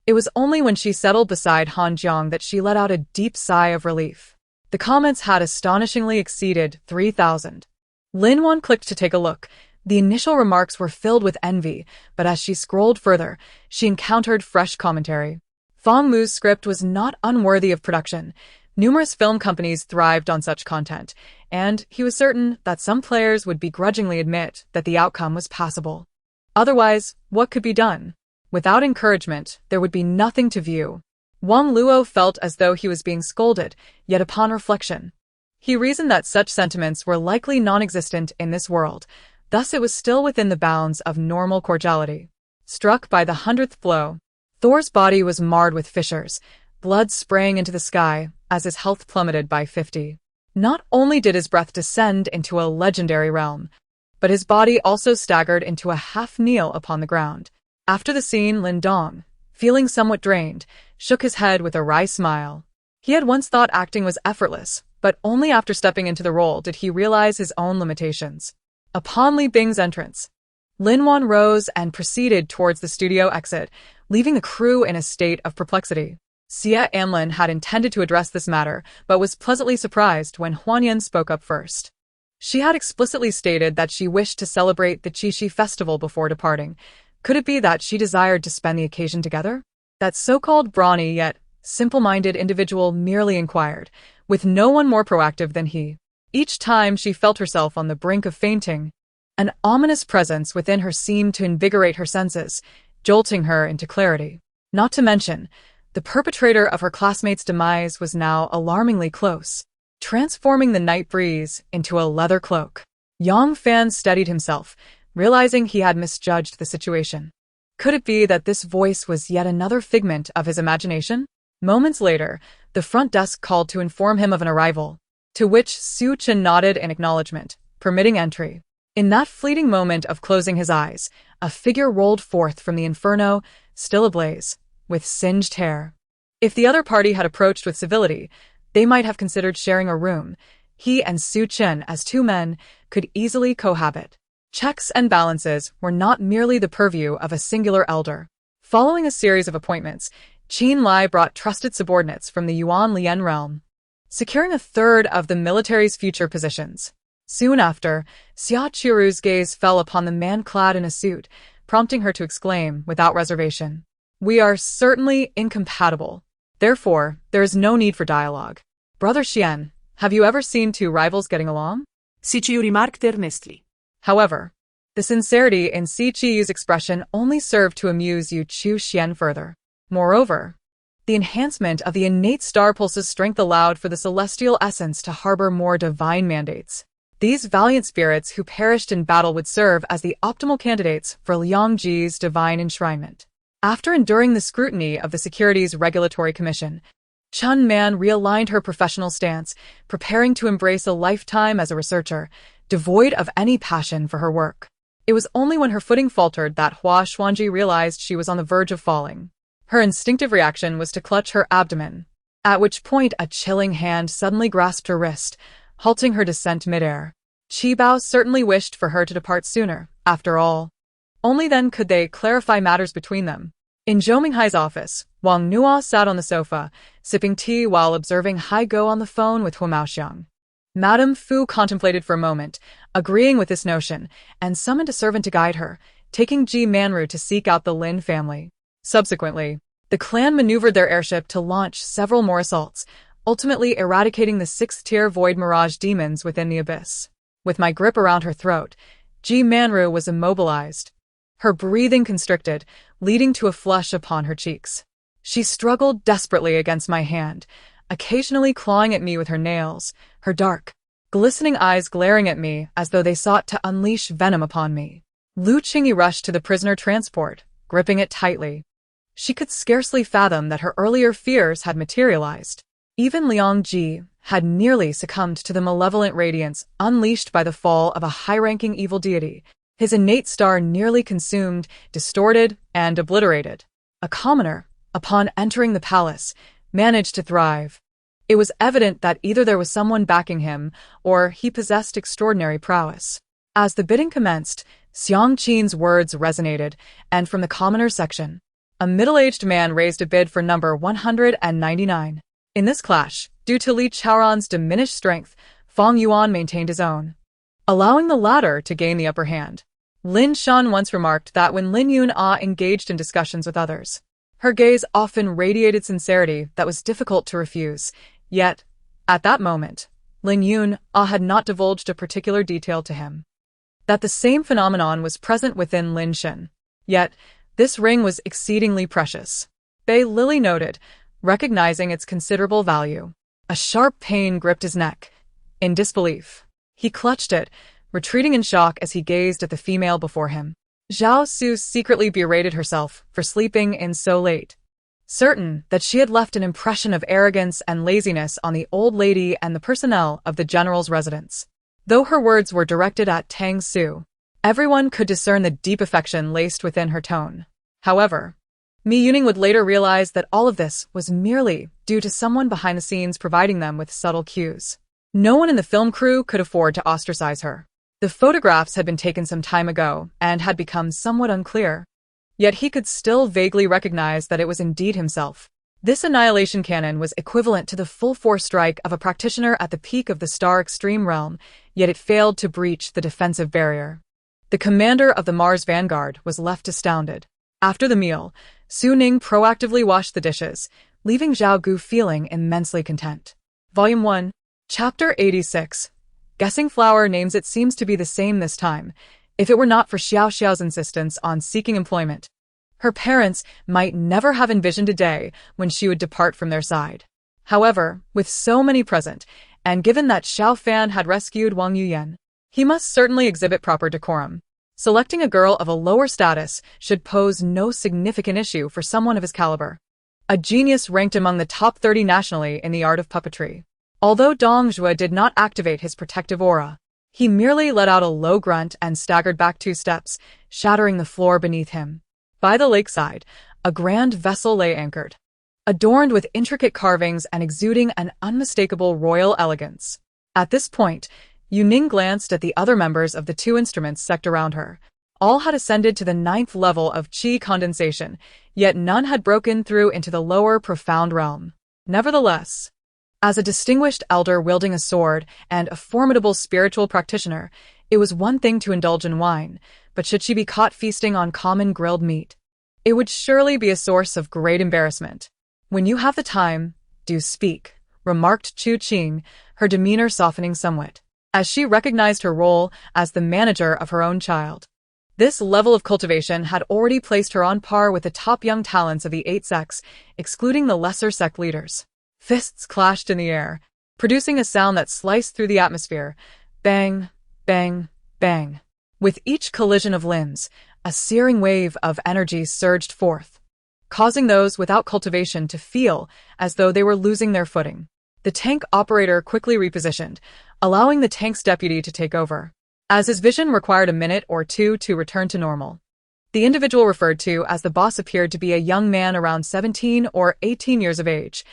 It was only when she settled beside Han Jiang that she let out a deep sigh of relief. The comments had astonishingly exceeded 3,000. Lin Wan clicked to take a look. The initial remarks were filled with envy, but as she scrolled further, she encountered fresh commentary. Fong Mu's script was not unworthy of production. Numerous film companies thrived on such content, and he was certain that some players would begrudgingly admit that the outcome was passable. Otherwise, what could be done? Without encouragement, there would be nothing to view. Wang Luo felt as though he was being scolded, yet upon reflection, he reasoned that such sentiments were likely non-existent in this world, thus it was still within the bounds of normal cordiality. Struck by the 100th blow, Thor's body was marred with fissures, blood spraying into the sky as his health plummeted by 50. Not only did his breath descend into a legendary realm, but his body also staggered into a half-kneel upon the ground. After the scene, Lin Dong, feeling somewhat drained, shook his head with a wry smile. He had once thought acting was effortless, but only after stepping into the role did he realize his own limitations. Upon Li Bing's entrance, Lin Wan rose and proceeded towards the studio exit, leaving the crew in a state of perplexity. Xia Amlin had intended to address this matter, but was pleasantly surprised when Huanyan spoke up first. She had explicitly stated that she wished to celebrate the Qixi festival before departing. Could it be that she desired to spend the occasion together? That so-called brawny yet simple-minded individual merely inquired, with no one more proactive than he. Each time she felt herself on the brink of fainting, an ominous presence within her seemed to invigorate her senses, jolting her into clarity. Not to mention, the perpetrator of her classmate's demise was now alarmingly close, transforming the night breeze into a leather cloak. Yang Fan steadied himself, realizing he had misjudged the situation. Could it be that this voice was yet another figment of his imagination? Moments later, the front desk called to inform him of an arrival, to which Su Chen nodded in acknowledgement, permitting entry. In that fleeting moment of closing his eyes, a figure rolled forth from the inferno, still ablaze, with singed hair. If the other party had approached with civility, they might have considered sharing a room. He and Su Chen, as two men, could easily cohabit. Checks and balances were not merely the purview of a singular elder. Following a series of appointments, Qin Lai brought trusted subordinates from the Yuan Lian realm, securing a third of the military's future positions. Soon after, Xia Qiru's gaze fell upon the man clad in a suit, prompting her to exclaim, without reservation, "We are certainly incompatible. Therefore, there is no need for dialogue. Brother Xian, have you ever seen two rivals getting along?" Ziqiu remarked earnestly. However, the sincerity in Si Qiyu's expression only served to amuse Yu Chu Xian further. Moreover, the enhancement of the innate star pulse's strength allowed for the celestial essence to harbor more divine mandates. These valiant spirits who perished in battle would serve as the optimal candidates for Liang Ji's divine enshrinement. After enduring the scrutiny of the Securities Regulatory Commission, Chun Man realigned her professional stance, preparing to embrace a lifetime as a researcher, devoid of any passion for her work. It was only when her footing faltered that Hua Xuanji realized she was on the verge of falling. Her instinctive reaction was to clutch her abdomen, at which point a chilling hand suddenly grasped her wrist, halting her descent midair. Qi Bao certainly wished for her to depart sooner, after all. Only then could they clarify matters between them. In Zhou Minghai's office, Wang Nuo sat on the sofa, sipping tea while observing Hai Go on the phone with Hu Maoxiang. Madame Fu contemplated for a moment, agreeing with this notion, and summoned a servant to guide her, taking Ji Manru to seek out the Lin family. Subsequently, the clan maneuvered their airship to launch several more assaults, ultimately eradicating the sixth-tier void mirage demons within the abyss. With my grip around her throat, Ji Manru was immobilized, her breathing constricted, leading to a flush upon her cheeks. She struggled desperately against my hand, occasionally clawing at me with her nails, her dark, glistening eyes glaring at me as though they sought to unleash venom upon me. Lu Qingyi rushed to the prisoner transport, gripping it tightly. She could scarcely fathom that her earlier fears had materialized. Even Liang Ji had nearly succumbed to the malevolent radiance unleashed by the fall of a high-ranking evil deity, his innate star nearly consumed, distorted, and obliterated. A commoner, upon entering the palace, managed to thrive. It was evident that either there was someone backing him, or he possessed extraordinary prowess. As the bidding commenced, Xiang Qin's words resonated, and from the commoners section, a middle-aged man raised a bid for number 199. In this clash, due to Li Chaoran's diminished strength, Fang Yuan maintained his own, allowing the latter to gain the upper hand. Lin Shan once remarked that when Lin Yun engaged in discussions with others, her gaze often radiated sincerity that was difficult to refuse. Yet, at that moment, Lin Yun had not divulged a particular detail to him. That the same phenomenon was present within Lin Shan. Yet, this ring was exceedingly precious. Bei Lily noted, recognizing its considerable value. A sharp pain gripped his neck. In disbelief, he clutched it, retreating in shock as he gazed at the female before him. Zhao Su secretly berated herself for sleeping in so late, certain that she had left an impression of arrogance and laziness on the old lady and the personnel of the general's residence. Though her words were directed at Tang Su, everyone could discern the deep affection laced within her tone. However, Mi Yuning would later realize that all of this was merely due to someone behind the scenes providing them with subtle cues. No one in the film crew could afford to ostracize her. The photographs had been taken some time ago and had become somewhat unclear. Yet he could still vaguely recognize that it was indeed himself. This annihilation cannon was equivalent to the full-force strike of a practitioner at the peak of the Star Extreme realm, yet it failed to breach the defensive barrier. The commander of the Mars Vanguard was left astounded. After the meal, Su Ning proactively washed the dishes, leaving Zhao Gu feeling immensely content. Volume 1, Chapter 86. Guessing flower names. It seems to be the same this time, if it were not for Xiao Xiao's insistence on seeking employment. Her parents might never have envisioned a day when she would depart from their side. However, with so many present, and given that Xiao Fan had rescued Wang Yuyan, he must certainly exhibit proper decorum. Selecting a girl of a lower status should pose no significant issue for someone of his caliber. A genius ranked among the top 30 nationally in the art of puppetry. Although Dong Zhuo did not activate his protective aura, he merely let out a low grunt and staggered back 2 steps, shattering the floor beneath him. By the lakeside, a grand vessel lay anchored, adorned with intricate carvings and exuding an unmistakable royal elegance. At this point, Yu Ning glanced at the other members of the 2 instruments sect around her. All had ascended to the 9th level of qi condensation, yet none had broken through into the lower profound realm. Nevertheless, as a distinguished elder wielding a sword and a formidable spiritual practitioner, it was one thing to indulge in wine, but should she be caught feasting on common grilled meat, it would surely be a source of great embarrassment. When you have the time, do speak, remarked Chu Qing, her demeanor softening somewhat, as she recognized her role as the manager of her own child. This level of cultivation had already placed her on par with the top young talents of the 8 sects, excluding the lesser sect leaders. Fists clashed in the air, producing a sound that sliced through the atmosphere. Bang, bang, bang. With each collision of limbs, a searing wave of energy surged forth. causing those without cultivation to feel as though they were losing their footing. The tank operator quickly repositioned, allowing the tank's deputy to take over, as his vision required a minute or two to return to normal. The individual referred to as the boss appeared to be a young man around 17 or 18 years of age.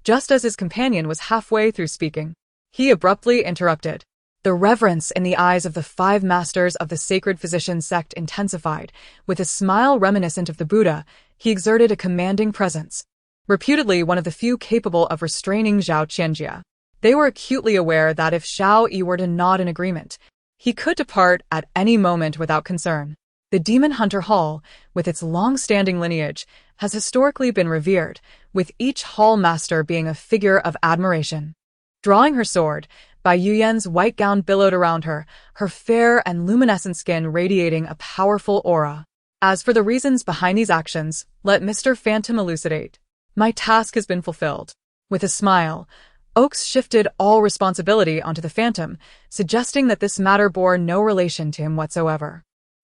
Just as his companion was halfway through speaking, he abruptly interrupted. The reverence in the eyes of the 5 masters of the sacred physician sect intensified. With a smile reminiscent of the Buddha, he exerted a commanding presence. Reputedly one of the few capable of restraining Zhao Qianjia. They were acutely aware that if Xiao Yi were to nod in agreement, he could depart at any moment without concern. The Demon Hunter Hall, with its long-standing lineage, has historically been revered, with each hall master being a figure of admiration. Drawing her sword, Bai Yuyan's white gown billowed around her, her fair and luminescent skin radiating a powerful aura. As for the reasons behind these actions, let Mr. Phantom elucidate. My task has been fulfilled. With a smile, Oaks shifted all responsibility onto the Phantom, suggesting that this matter bore no relation to him whatsoever.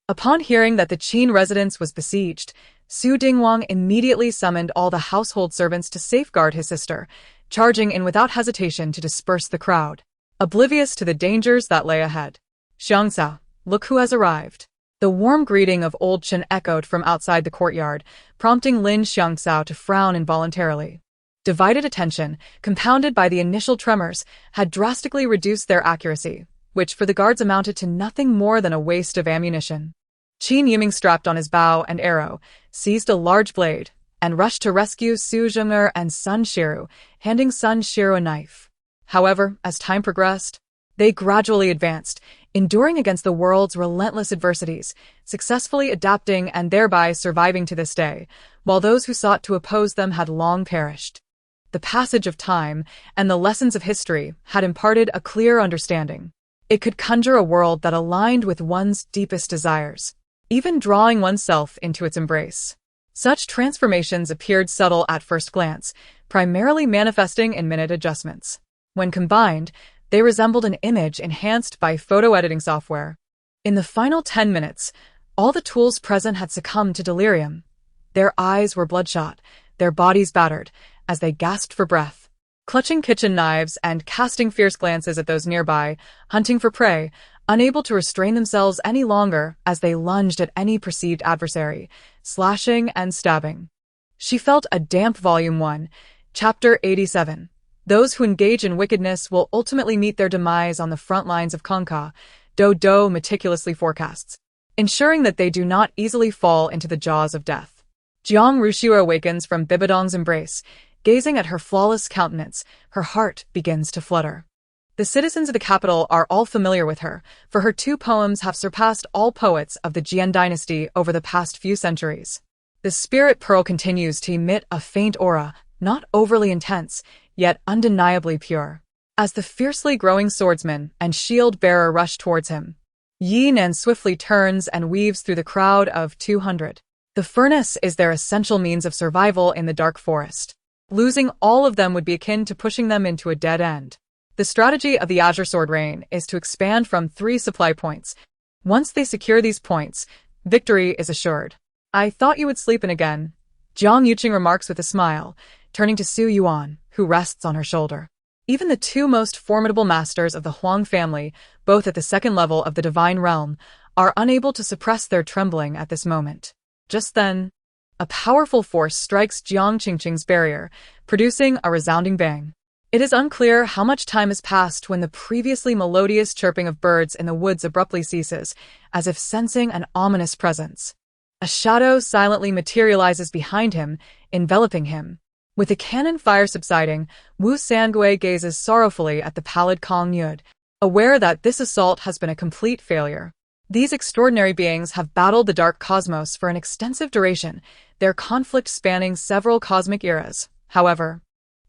Upon hearing that the Qin residence was besieged, Su Dingwang immediately summoned all the household servants to safeguard his sister, charging in without hesitation to disperse the crowd, oblivious to the dangers that lay ahead. Xiangxia, look who has arrived. The warm greeting of old Chen echoed from outside the courtyard, prompting Lin Xiangxia to frown involuntarily. Divided attention, compounded by the initial tremors, had drastically reduced their accuracy, which for the guards amounted to nothing more than a waste of ammunition. Qin Yiming strapped on his bow and arrow, seized a large blade, and rushed to rescue Su Zheng'er and Sun Shiru, handing Sun Shiru a knife. However, as time progressed, they gradually advanced, enduring against the world's relentless adversities, successfully adapting and thereby surviving to this day, while those who sought to oppose them had long perished. The passage of time and the lessons of history had imparted a clear understanding. It could conjure a world that aligned with one's deepest desires, even drawing oneself into its embrace. Such transformations appeared subtle at first glance, primarily manifesting in minute adjustments. When combined, they resembled an image enhanced by photo editing software. In the final 10 minutes, all the tools present had succumbed to delirium. Their eyes were bloodshot, their bodies battered, as they gasped for breath. Clutching kitchen knives and casting fierce glances at those nearby, hunting for prey, unable to restrain themselves any longer as they lunged at any perceived adversary, slashing and stabbing. She felt a damp Volume 1, Chapter 87. Those who engage in wickedness will ultimately meet their demise on the front lines of Kongka, Do meticulously forecasts, ensuring that they do not easily fall into the jaws of death. Jiang Ruxiu awakens from Bibidong's embrace. Gazing at her flawless countenance, her heart begins to flutter. The citizens of the capital are all familiar with her, for her 2 poems have surpassed all poets of the Jian dynasty over the past few centuries. The spirit pearl continues to emit a faint aura, not overly intense, yet undeniably pure. As the fiercely growing swordsman and shield-bearer rush towards him, Yi Nan swiftly turns and weaves through the crowd of 200. The furnace is their essential means of survival in the dark forest. Losing all of them would be akin to pushing them into a dead end. The strategy of the Azure Sword Rain is to expand from 3 supply points. Once they secure these points, victory is assured. I thought you would sleep in again, Jiang Yuqing remarks with a smile, turning to Su Yuan, who rests on her shoulder. Even the 2 most formidable masters of the Huang family, both at the 2nd level of the divine realm, are unable to suppress their trembling at this moment. Just then, a powerful force strikes Jiang Qingqing's barrier, producing a resounding bang. It is unclear how much time has passed when the previously melodious chirping of birds in the woods abruptly ceases, as if sensing an ominous presence. A shadow silently materializes behind him, enveloping him. With the cannon fire subsiding, Wu Sangui gazes sorrowfully at the pallid Kong Yud, aware that this assault has been a complete failure. These extraordinary beings have battled the dark cosmos for an extensive duration, their conflict spanning several cosmic eras. However,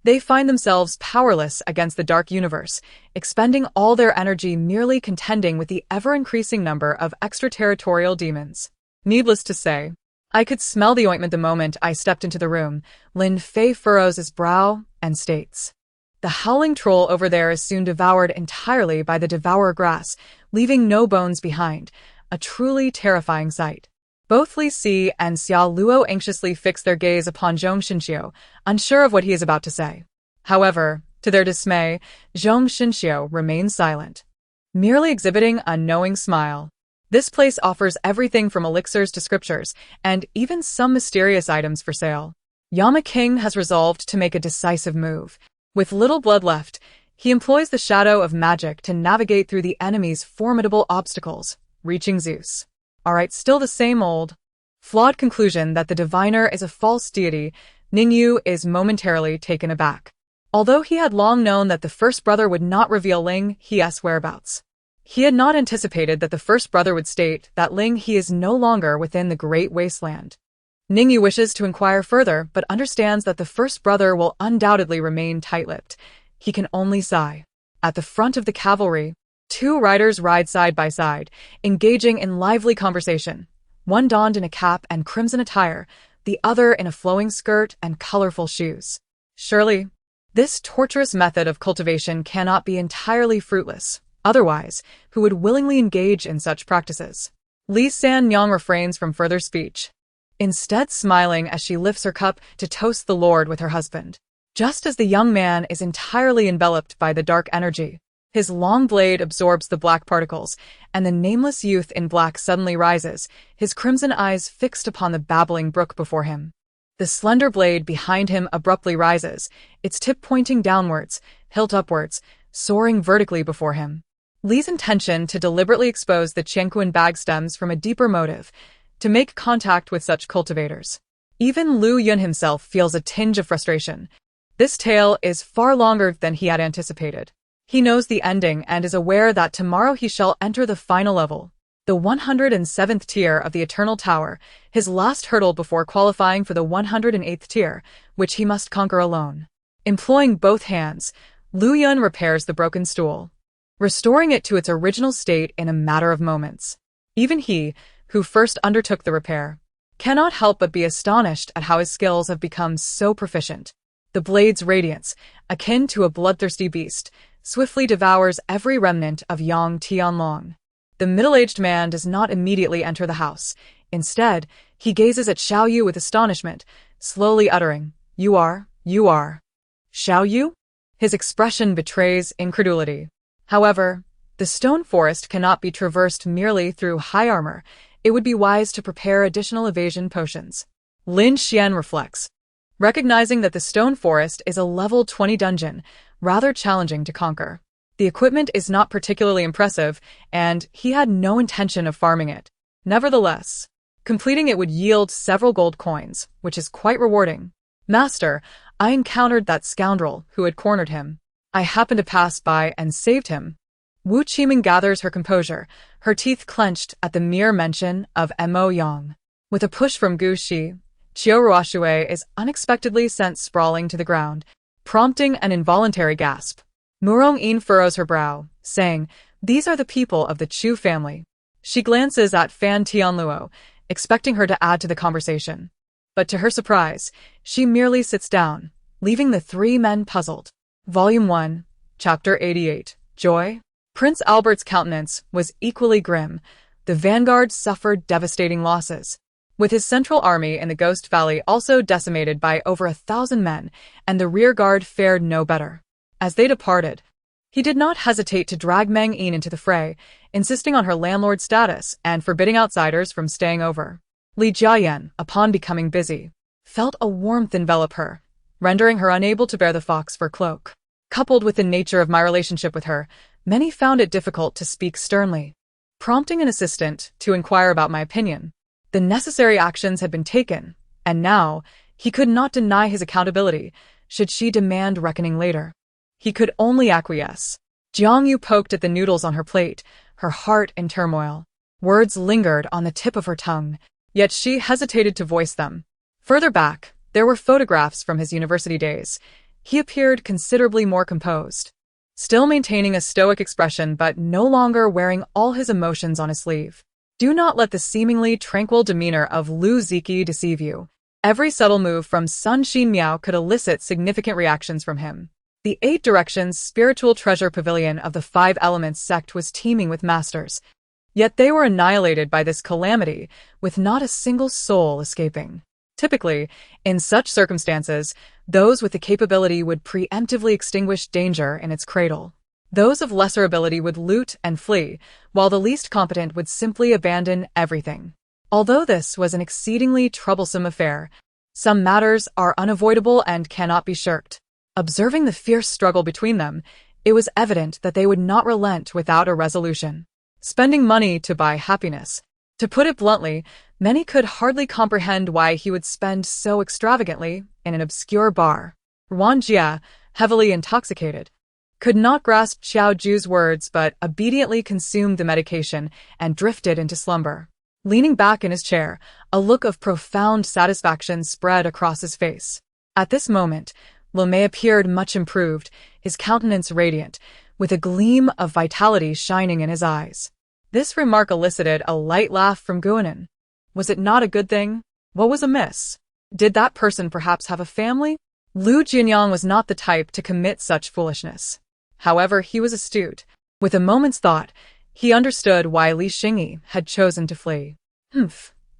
they find themselves powerless against the dark universe, expending all their energy merely contending with the ever-increasing number of extraterritorial demons. Needless to say, I could smell the ointment the moment I stepped into the room. Lin Fei furrows his brow and states, "The howling troll over there is soon devoured entirely by the devourer grass, leaving no bones behind, a truly terrifying sight." Both Li Si and Xia Luo anxiously fix their gaze upon Zhong Xinxiu, unsure of what he is about to say. However, to their dismay, Zhong Xinxiu remains silent, merely exhibiting a knowing smile. This place offers everything from elixirs to scriptures, and even some mysterious items for sale. Yama King has resolved to make a decisive move. With little blood left, he employs the shadow of magic to navigate through the enemy's formidable obstacles, reaching Zeus. Alright, still the same old, flawed conclusion that the diviner is a false deity. Ningyu is momentarily taken aback. Although he had long known that the first brother would not reveal Ling He's whereabouts, he had not anticipated that the first brother would state that Ling He is no longer within the Great Wasteland. Ningyu wishes to inquire further, but understands that the first brother will undoubtedly remain tight-lipped. He can only sigh. At the front of the cavalry, two riders ride side by side, engaging in lively conversation. One donned in a cap and crimson attire, the other in a flowing skirt and colorful shoes. Surely, this torturous method of cultivation cannot be entirely fruitless. Otherwise, who would willingly engage in such practices? Li Sanyang refrains from further speech, instead smiling as she lifts her cup to toast the Lord with her husband. Just as the young man is entirely enveloped by the dark energy, his long blade absorbs the black particles, and the nameless youth in black suddenly rises, his crimson eyes fixed upon the babbling brook before him. The slender blade behind him abruptly rises, its tip pointing downwards, hilt upwards, soaring vertically before him. Li's intention to deliberately expose the Qingyan bag stems from a deeper motive, to make contact with such cultivators. Even Lu Yun himself feels a tinge of frustration. This tale is far longer than he had anticipated. He knows the ending and is aware that tomorrow he shall enter the final level, the 107th tier of the Eternal Tower, his last hurdle before qualifying for the 108th tier, which he must conquer alone. Employing both hands, Lu Yun repairs the broken stool, restoring it to its original state in a matter of moments. Even he, who first undertook the repair, cannot help but be astonished at how his skills have become so proficient. The blade's radiance, akin to a bloodthirsty beast, swiftly devours every remnant of Yang Tianlong. The middle-aged man does not immediately enter the house. Instead, he gazes at Xiao Yu with astonishment, slowly uttering, You are. Xiao Yu? His expression betrays incredulity. However, the stone forest cannot be traversed merely through high armor. It would be wise to prepare additional evasion potions. Lin Xian reflects, recognizing that the stone forest is a level 20 dungeon, rather challenging to conquer. The equipment is not particularly impressive, and he had no intention of farming it. Nevertheless, completing it would yield several gold coins, which is quite rewarding. Master, I encountered that scoundrel who had cornered him. I happened to pass by and saved him. Wu Qiming gathers her composure, her teeth clenched at the mere mention of Mo Yang. With a push from Gu Shi, Qiu Ruoxue is unexpectedly sent sprawling to the ground, prompting an involuntary gasp. Murong Yin furrows her brow, saying, These are the people of the Chu family. She glances at Fan Tianluo, expecting her to add to the conversation. But to her surprise, she merely sits down, leaving the three men puzzled. Volume 1, Chapter 88, Joy. Prince Albert's countenance was equally grim. The vanguard suffered devastating losses, with his central army in the Ghost Valley also decimated by over 1,000 men, and the rear guard fared no better. As they departed, he did not hesitate to drag Meng Yin into the fray, insisting on her landlord status and forbidding outsiders from staying over. Li Jiayan, upon becoming busy, felt a warmth envelop her, rendering her unable to bear the fox fur cloak. Coupled with the nature of my relationship with her, many found it difficult to speak sternly. Prompting an assistant to inquire about my opinion, the necessary actions had been taken, and now he could not deny his accountability should she demand reckoning later. He could only acquiesce. Jiang Yu poked at the noodles on her plate, her heart in turmoil. Words lingered on the tip of her tongue, yet she hesitated to voice them. Further back, there were photographs from his university days. He appeared considerably more composed, still maintaining a stoic expression but no longer wearing all his emotions on his sleeve. Do not let the seemingly tranquil demeanor of Lu Ziki deceive you. Every subtle move from Sun Xin Miao could elicit significant reactions from him. The 8 Directions spiritual treasure pavilion of the 5 Elements sect was teeming with masters. Yet they were annihilated by this calamity, with not a single soul escaping. Typically, in such circumstances, those with the capability would preemptively extinguish danger in its cradle. Those of lesser ability would loot and flee, while the least competent would simply abandon everything. Although this was an exceedingly troublesome affair, some matters are unavoidable and cannot be shirked. Observing the fierce struggle between them, it was evident that they would not relent without a resolution. Spending money to buy happiness. To put it bluntly, many could hardly comprehend why he would spend so extravagantly in an obscure bar. Ruan Jia, heavily intoxicated, could not grasp Xiao Ju's words but obediently consumed the medication and drifted into slumber. Leaning back in his chair, a look of profound satisfaction spread across his face. At this moment, Lu Mei appeared much improved, his countenance radiant, with a gleam of vitality shining in his eyes. This remark elicited a light laugh from Guanan. Was it not a good thing? What was amiss? Did that person perhaps have a family? Lu Jianyang was not the type to commit such foolishness. However, he was astute. With a moment's thought, he understood why Li Xingyi had chosen to flee.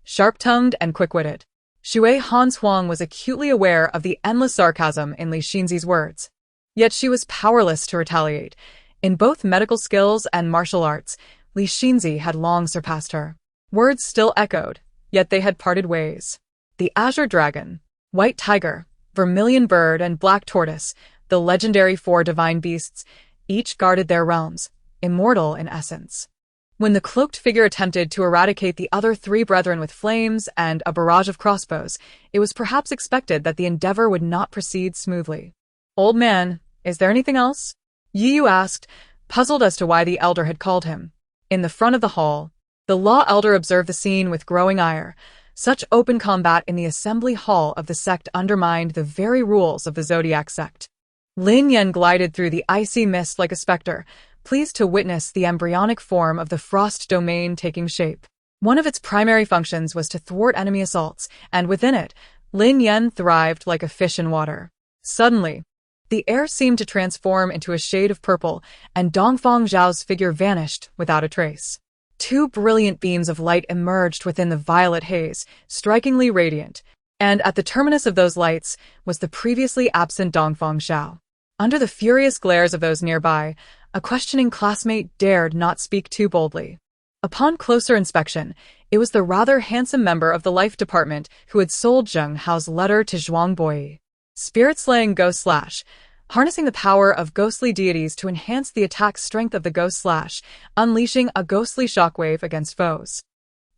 Sharp-tongued and quick-witted, Xue Hanshuang was acutely aware of the endless sarcasm in Li Xinzi's words. Yet she was powerless to retaliate. In both medical skills and martial arts, Li Xinzi had long surpassed her. Words still echoed, yet they had parted ways. The azure dragon, white tiger, vermilion bird, and black tortoise, the legendary four divine beasts, each guarded their realms, immortal in essence. When the cloaked figure attempted to eradicate the other three brethren with flames and a barrage of crossbows, it was perhaps expected that the endeavor would not proceed smoothly. "Old man, is there anything else?" Yi Yu asked, puzzled as to why the elder had called him. In the front of the hall, the law elder observed the scene with growing ire. Such open combat in the assembly hall of the sect undermined the very rules of the Zodiac sect. Lin Yan glided through the icy mist like a specter, pleased to witness the embryonic form of the frost domain taking shape. One of its primary functions was to thwart enemy assaults, and within it, Lin Yan thrived like a fish in water. Suddenly, the air seemed to transform into a shade of purple, and Dongfang Zhao's figure vanished without a trace. Two brilliant beams of light emerged within the violet haze, strikingly radiant, and at the terminus of those lights was the previously absent Dongfang Zhao. Under the furious glares of those nearby, a questioning classmate dared not speak too boldly. Upon closer inspection, it was the rather handsome member of the life department who had sold Zheng Hao's letter to Zhuang Boyi. Spirit-slaying Ghost Slash, harnessing the power of ghostly deities to enhance the attack strength of the Ghost Slash, unleashing a ghostly shockwave against foes.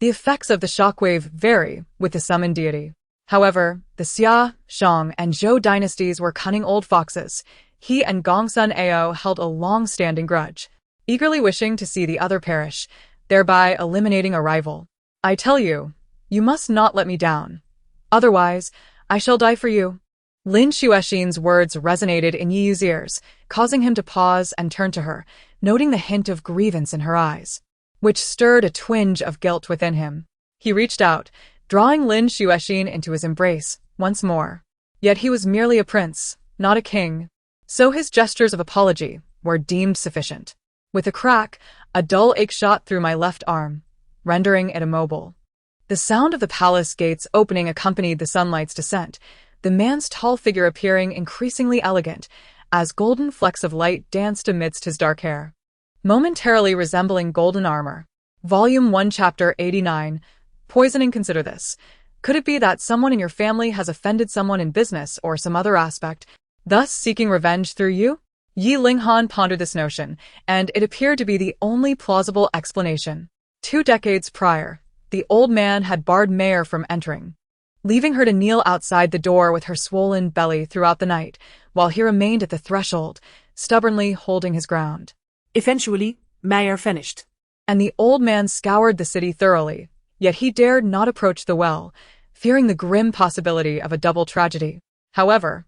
The effects of the shockwave vary with the summoned deity. However, the Xia, Shang, and Zhou dynasties were cunning old foxes. He and Gongsun Ao held a long-standing grudge, eagerly wishing to see the other perish, thereby eliminating a rival. "I tell you, you must not let me down. Otherwise, I shall die for you." Lin Xuexin's words resonated in Yi Yu's ears, causing him to pause and turn to her, noting the hint of grievance in her eyes, which stirred a twinge of guilt within him. He reached out, drawing Lin Xuexin into his embrace once more. Yet he was merely a prince, not a king, so his gestures of apology were deemed sufficient. With a crack, a dull ache shot through my left arm, rendering it immobile. The sound of the palace gates opening accompanied the sunlight's descent, the man's tall figure appearing increasingly elegant as golden flecks of light danced amidst his dark hair, momentarily resembling golden armor. Volume 1 Chapter 89, Poisoning. Consider this. Could it be that someone in your family has offended someone in business or some other aspect, thus seeking revenge through you? Yi Linghan pondered this notion, and it appeared to be the only plausible explanation. 2 decades prior, the old man had barred Heir from entering, leaving her to kneel outside the door with her swollen belly throughout the night, while he remained at the threshold, stubbornly holding his ground. Eventually, Heir finished, And the old man scoured the city thoroughly, yet he dared not approach the well, fearing the grim possibility of a double tragedy. However,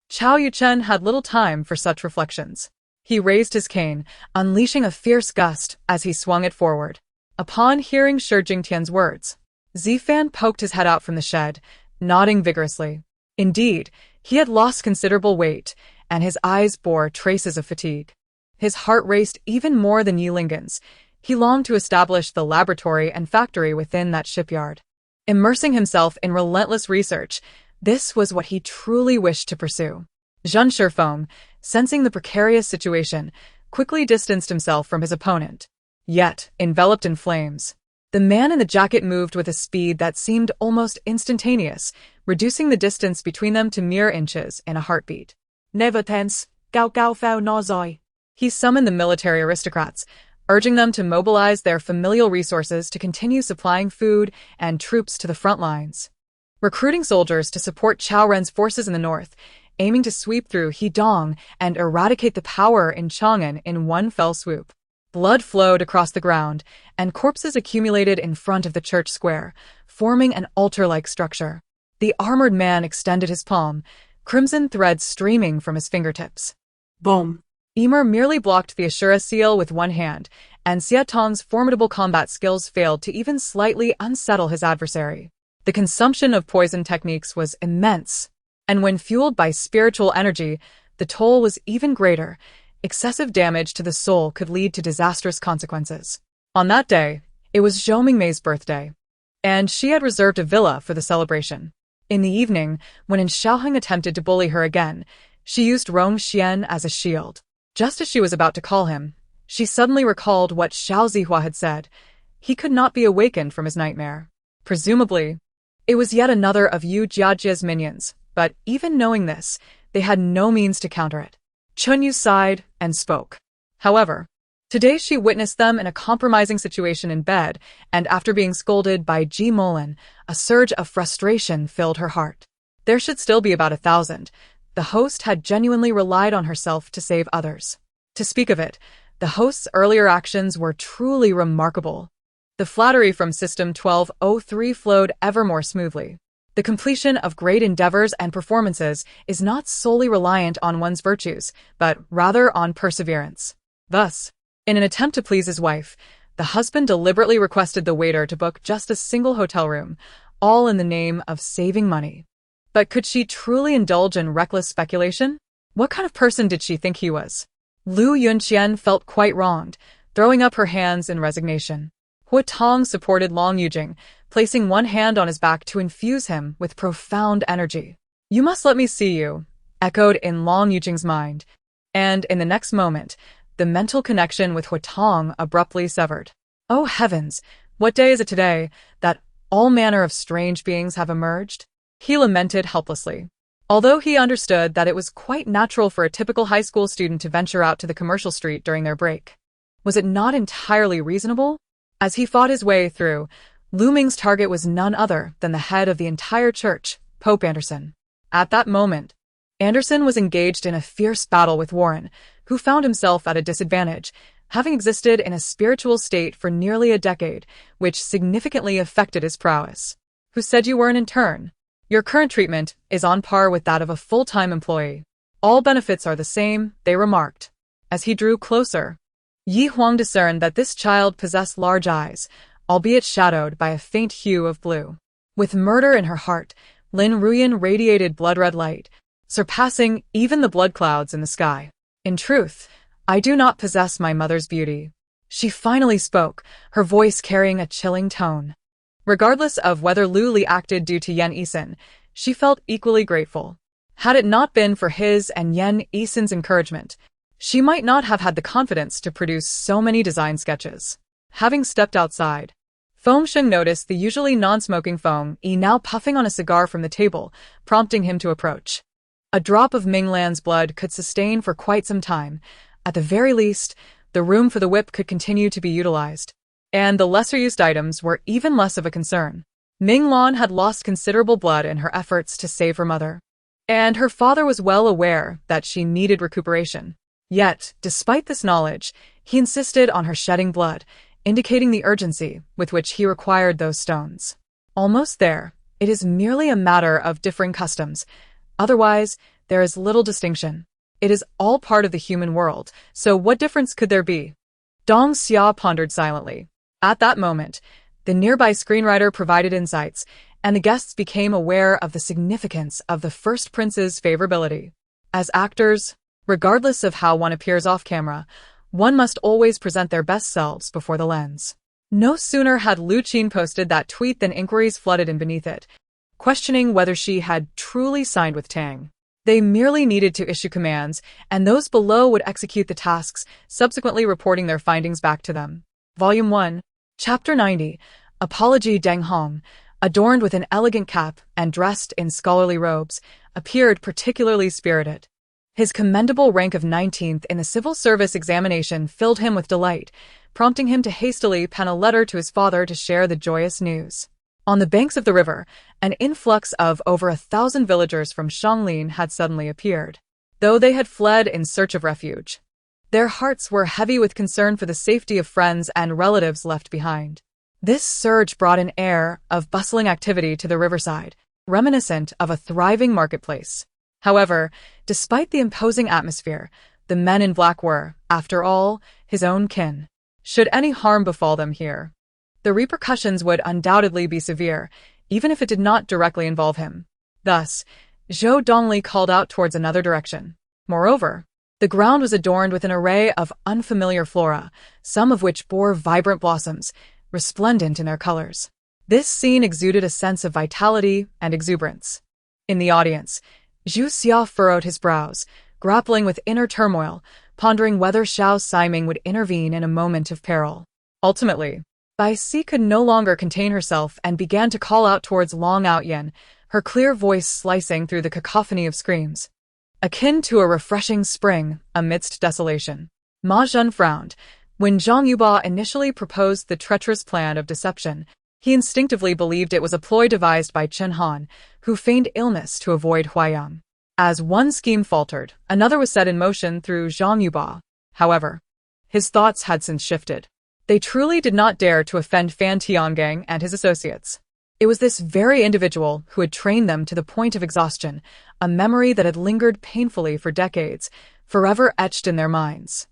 Chao Yuchen had little time for such reflections. He raised his cane, unleashing a fierce gust as he swung it forward. Upon hearing Shi Jingtian's words, Zifan poked his head out from the shed, nodding vigorously. Indeed, he had lost considerable weight, and his eyes bore traces of fatigue. His heart raced even more than Yi Lingan's. He longed to establish the laboratory and factory within that shipyard. Immersing himself in relentless research, this was what he truly wished to pursue. Zheng Shifeng, sensing the precarious situation, quickly distanced himself from his opponent. Yet, enveloped in flames, the man in the jacket moved with a speed that seemed almost instantaneous, reducing the distance between them to mere inches in a heartbeat. Never tense, Gao Gao Fao No Zoi. He summoned the military aristocrats, urging them to mobilize their familial resources to continue supplying food and troops to the front lines. Recruiting soldiers to support Chao Ren's forces in the north, aiming to sweep through Hedong and eradicate the power in Qingyan in one fell swoop. Blood flowed across the ground, and corpses accumulated in front of the church square, forming an altar-like structure. The armored man extended his palm, crimson threads streaming from his fingertips. Boom. Emer merely blocked the Ashura seal with one hand, and Xia Tong's formidable combat skills failed to even slightly unsettle his adversary. The consumption of poison techniques was immense, and when fueled by spiritual energy, the toll was even greater. Excessive damage to the soul could lead to disastrous consequences. On that day, it was Zhou Mingmei's birthday, and she had reserved a villa for the celebration. In the evening, when Xiaoheng attempted to bully her again, she used Rong Xian as a shield. Just as she was about to call him, she suddenly recalled what Xiao Zihua had said. He could not be awakened from his nightmare. Presumably, it was yet another of Yu Jiajia's minions, but even knowing this, they had no means to counter it. Chunyu sighed and spoke. However, today she witnessed them in a compromising situation in bed, and after being scolded by Ji Molan, a surge of frustration filled her heart. There should still be about 1,000. The host had genuinely relied on herself to save others. To speak of it, the host's earlier actions were truly remarkable. The flattery from System 1203 flowed ever more smoothly. The completion of great endeavors and performances is not solely reliant on one's virtues, but rather on perseverance. Thus, in an attempt to please his wife, the husband deliberately requested the waiter to book just a single hotel room, all in the name of saving money. But could she truly indulge in reckless speculation? What kind of person did she think he was? Lu Yunqian felt quite wronged, throwing up her hands in resignation. Hua Tong supported Long Yujing, placing one hand on his back to infuse him with profound energy. "You must let me see you," echoed in Long Yujing's mind, and in the next moment, the mental connection with Hua Tong abruptly severed. Oh heavens, what day is it today, that all manner of strange beings have emerged? He lamented helplessly. Although he understood that it was quite natural for a typical high school student to venture out to the commercial street during their break, was it not entirely reasonable? As he fought his way through, Lu Ming's target was none other than the head of the entire church, Pope Anderson. At that moment, Anderson was engaged in a fierce battle with Warren, who found himself at a disadvantage, having existed in a spiritual state for nearly a decade, which significantly affected his prowess. "Who said you were an intern? Your current treatment is on par with that of a full-time employee. All benefits are the same," they remarked. As he drew closer, Yi Huang discerned that this child possessed large eyes, albeit shadowed by a faint hue of blue. With murder in her heart, Lin Ruyan radiated blood-red light, surpassing even the blood clouds in the sky. "In truth, I do not possess my mother's beauty." She finally spoke, her voice carrying a chilling tone. Regardless of whether Lu Li acted due to Yen Yisin, she felt equally grateful. Had it not been for his and Yen Yisin's encouragement, she might not have had the confidence to produce so many design sketches. Having stepped outside, Feng Sheng noticed the usually non-smoking Feng Yi now puffing on a cigar from the table, prompting him to approach. A drop of Ming Lan's blood could sustain for quite some time. At the very least, the room for the whip could continue to be utilized, and the lesser-used items were even less of a concern. Ming Lan had lost considerable blood in her efforts to save her mother, and her father was well aware that she needed recuperation. Yet, despite this knowledge, he insisted on her shedding blood, indicating the urgency with which he required those stones. Almost there, it is merely a matter of differing customs. Otherwise, there is little distinction. It is all part of the human world, so what difference could there be? Dong Xia pondered silently. At that moment, the nearby screenwriter provided insights, and the guests became aware of the significance of the first prince's favorability. As actors, regardless of how one appears off camera, One must always present their best selves before the lens. No sooner had Lu Qin posted that tweet than inquiries flooded in beneath it, questioning whether she had truly signed with Tang. They merely needed to issue commands, and those below would execute the tasks, subsequently reporting their findings back to them. Volume 1, Chapter 90, Apology. Deng Hong, adorned with an elegant cap and dressed in scholarly robes, appeared particularly spirited. His commendable rank of 19th in the civil service examination filled him with delight, prompting him to hastily pen a letter to his father to share the joyous news. On the banks of the river, an influx of over 1,000 villagers from Xianglin had suddenly appeared, though they had fled in search of refuge. Their hearts were heavy with concern for the safety of friends and relatives left behind. This surge brought an air of bustling activity to the riverside, reminiscent of a thriving marketplace. However, despite the imposing atmosphere, the men in black were, after all, his own kin. Should any harm befall them here, the repercussions would undoubtedly be severe, even if it did not directly involve him. Thus, Zhou Dongli called out towards another direction. Moreover, the ground was adorned with an array of unfamiliar flora, some of which bore vibrant blossoms, resplendent in their colors. This scene exuded a sense of vitality and exuberance. In the audience, Zhu Xia furrowed his brows, grappling with inner turmoil, pondering whether Xiao Siming would intervene in a moment of peril. Ultimately, Bai Si could no longer contain herself and began to call out towards Long Outyen, her clear voice slicing through the cacophony of screams. Akin to a refreshing spring amidst desolation. Ma Zhen frowned. When Zhang Yuba initially proposed the treacherous plan of deception, he instinctively believed it was a ploy devised by Chen Han, who feigned illness to avoid Huaiyang. As one scheme faltered, another was set in motion through Zhang Yuba. However, his thoughts had since shifted. They truly did not dare to offend Fan Tiangang and his associates. It was this very individual who had trained them to the point of exhaustion, a memory that had lingered painfully for decades, forever etched in their minds.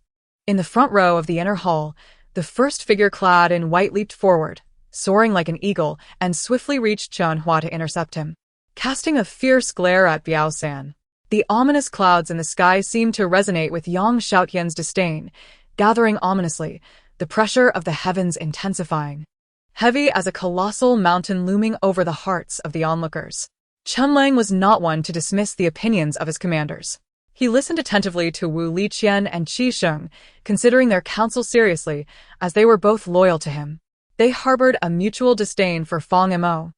In the front row of the inner hall, the first figure clad in white leaped forward, soaring like an eagle, and swiftly reached Chen Hua to intercept him, casting a fierce glare at Biao San. The ominous clouds in the sky seemed to resonate with Yang Xiaotian's disdain, gathering ominously, the pressure of the heavens intensifying, heavy as a colossal mountain looming over the hearts of the onlookers. Chen Lang was not one to dismiss the opinions of his commanders. He listened attentively to Wu Liqian and Qi Sheng, considering their counsel seriously, as they were both loyal to him. They harbored a mutual disdain for Fang Mo,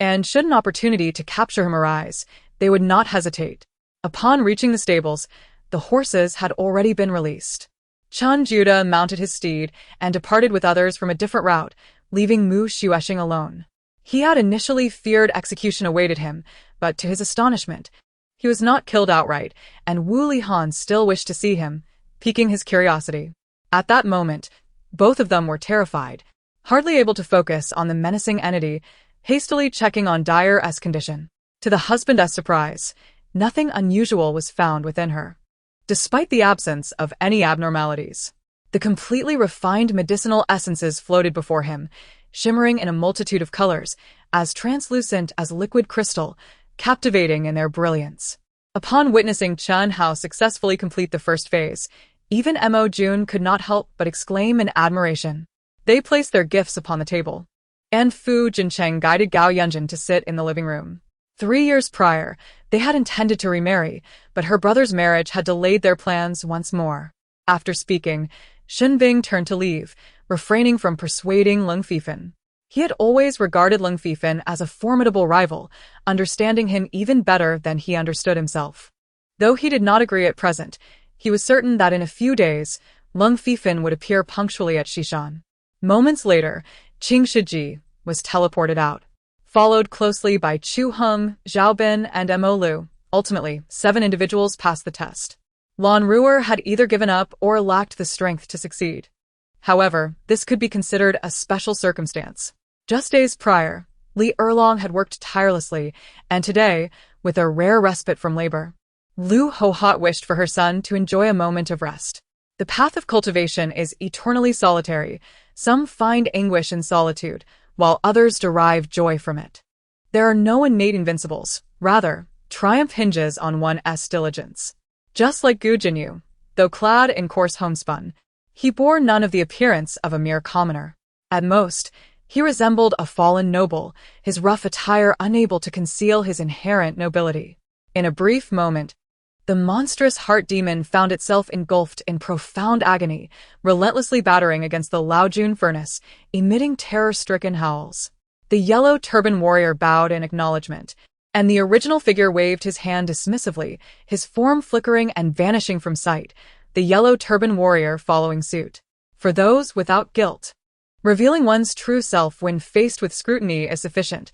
and should an opportunity to capture him arise, they would not hesitate. Upon reaching the stables, the horses had already been released. Chen Juda mounted his steed and departed with others from a different route, leaving Mu Xuesheng alone. He had initially feared execution awaited him, but to his astonishment, he was not killed outright, and Wu Lihan still wished to see him, piquing his curiosity. At that moment, both of them were terrified, hardly able to focus on the menacing entity, hastily checking on dearest's condition. To the husband's surprise, nothing unusual was found within her, despite the absence of any abnormalities. The completely refined medicinal essences floated before him, shimmering in a multitude of colors, as translucent as liquid crystal, captivating in their brilliance. Upon witnessing Chen Hao successfully complete the first phase, even Mo Jun could not help but exclaim in admiration. They placed their gifts upon the table, and Fu Jincheng guided Gao Yunjin to sit in the living room. 3 years prior, they had intended to remarry, but her brother's marriage had delayed their plans once more. After speaking, Shen Bing turned to leave, refraining from persuading Leng Fifan. He had always regarded Leng Fifan as a formidable rival, understanding him even better than he understood himself. Though he did not agree at present, he was certain that in a few days, Leng Fifan would appear punctually at Xishan. Moments later, Qing Shiji was teleported out, followed closely by Chu Heng, Zhao Bin, and Mo Lu. Ultimately, 7 individuals passed the test. Lan Ruer had either given up or lacked the strength to succeed. However, this could be considered a special circumstance. Just days prior, Li Erlong had worked tirelessly, and today, with a rare respite from labor, Lu Hohat wished for her son to enjoy a moment of rest. The path of cultivation is eternally solitary. Some find anguish in solitude, while others derive joy from it. There are no innate invincibles. Rather, triumph hinges on one's diligence. Just like Gu Jinyu, though clad in coarse homespun, He bore none of the appearance of a mere commoner. At most, he resembled a fallen noble, his rough attire unable to conceal his inherent nobility. In a brief moment, the monstrous heart demon found itself engulfed in profound agony, relentlessly battering against the Laojun furnace, emitting terror-stricken howls. The yellow turban warrior bowed in acknowledgement, and the original figure waved his hand dismissively, his form flickering and vanishing from sight, the yellow turban warrior following suit. For those without guilt, revealing one's true self when faced with scrutiny is sufficient.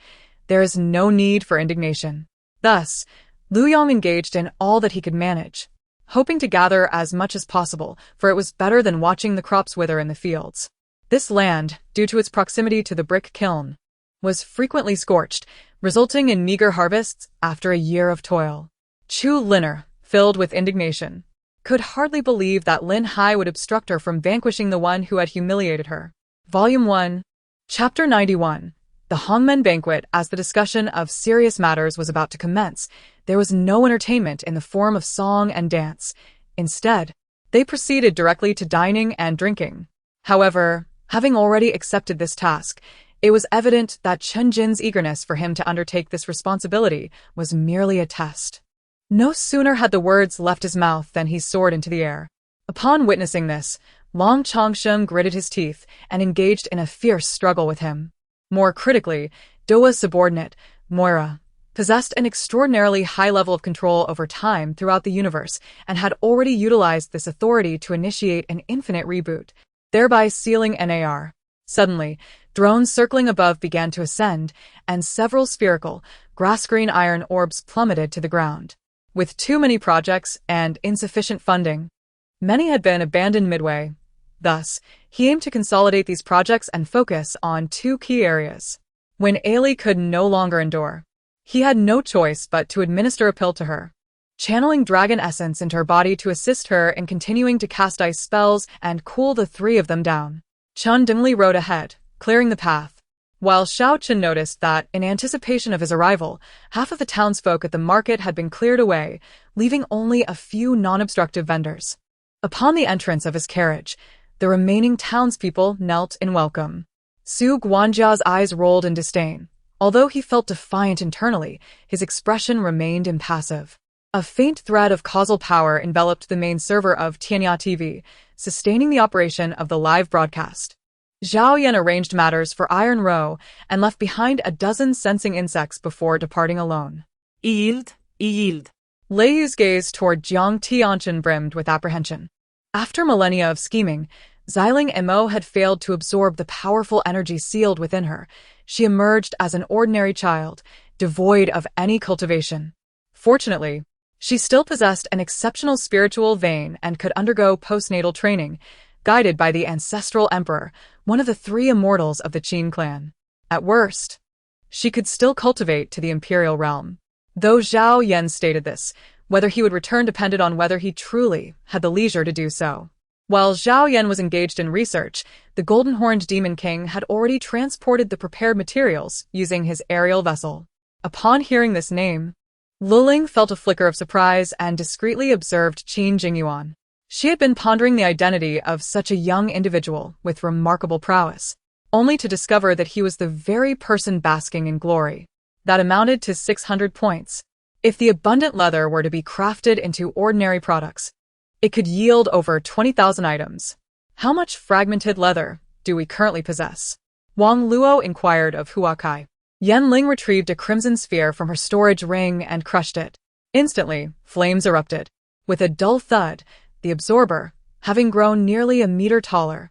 There is no need for indignation. Thus, Lu Yong engaged in all that he could manage, hoping to gather as much as possible, for it was better than watching the crops wither in the fields. This land, due to its proximity to the brick kiln, was frequently scorched, resulting in meager harvests after a year of toil. Chu Linner, filled with indignation, could hardly believe that Lin Hai would obstruct her from vanquishing the one who had humiliated her. Volume 1, Chapter 91. The Hongmen Banquet. As the discussion of serious matters was about to commence, there was no entertainment in the form of song and dance. Instead, they proceeded directly to dining and drinking. However, having already accepted this task, it was evident that Chen Jin's eagerness for him to undertake this responsibility was merely a test. No sooner had the words left his mouth than he soared into the air. Upon witnessing this, Long Chongsheng gritted his teeth and engaged in a fierce struggle with him. More critically, Doa's subordinate, Moira, possessed an extraordinarily high level of control over time throughout the universe and had already utilized this authority to initiate an infinite reboot, thereby sealing NAR. Suddenly, drones circling above began to ascend, and several spherical, grass-green iron orbs plummeted to the ground. With too many projects and insufficient funding, many had been abandoned midway. Thus, he aimed to consolidate these projects and focus on two key areas. When Ailey could no longer endure, he had no choice but to administer a pill to her, channeling dragon essence into her body to assist her in continuing to cast ice spells and cool the three of them down. Chun dimly rode ahead, clearing the path, while Xiao Chen noticed that, in anticipation of his arrival, half of the townsfolk at the market had been cleared away, leaving only a few non-obstructive vendors. Upon the entrance of his carriage, the remaining townspeople knelt in welcome. Su Guanjia's eyes rolled in disdain. Although he felt defiant internally, his expression remained impassive. A faint thread of causal power enveloped the main server of Tianya TV, sustaining the operation of the live broadcast. Zhao Yan arranged matters for Iron Row and left behind a dozen sensing insects before departing alone. Yield. Lei Yu's gaze toward Jiang Tianchen brimmed with apprehension. After millennia of scheming, Xiling Mo had failed to absorb the powerful energy sealed within her. She emerged as an ordinary child, devoid of any cultivation. Fortunately, she still possessed an exceptional spiritual vein and could undergo postnatal training, guided by the ancestral emperor, one of the three immortals of the Qin clan. At worst, she could still cultivate to the imperial realm. Though Zhao Yan stated this, whether he would return depended on whether he truly had the leisure to do so. While Zhao Yan was engaged in research, the golden-horned demon king had already transported the prepared materials using his aerial vessel. Upon hearing this name, Luling felt a flicker of surprise and discreetly observed Qin Jingyuan. She had been pondering the identity of such a young individual with remarkable prowess, only to discover that he was the very person basking in glory. That amounted to 600 points. If the abundant leather were to be crafted into ordinary products, it could yield over 20,000 items. How much fragmented leather do we currently possess? Wang Luo inquired of Huakai. Yan Ling retrieved a crimson sphere from her storage ring and crushed it. Instantly, flames erupted. With a dull thud, the absorber, having grown nearly a meter taller,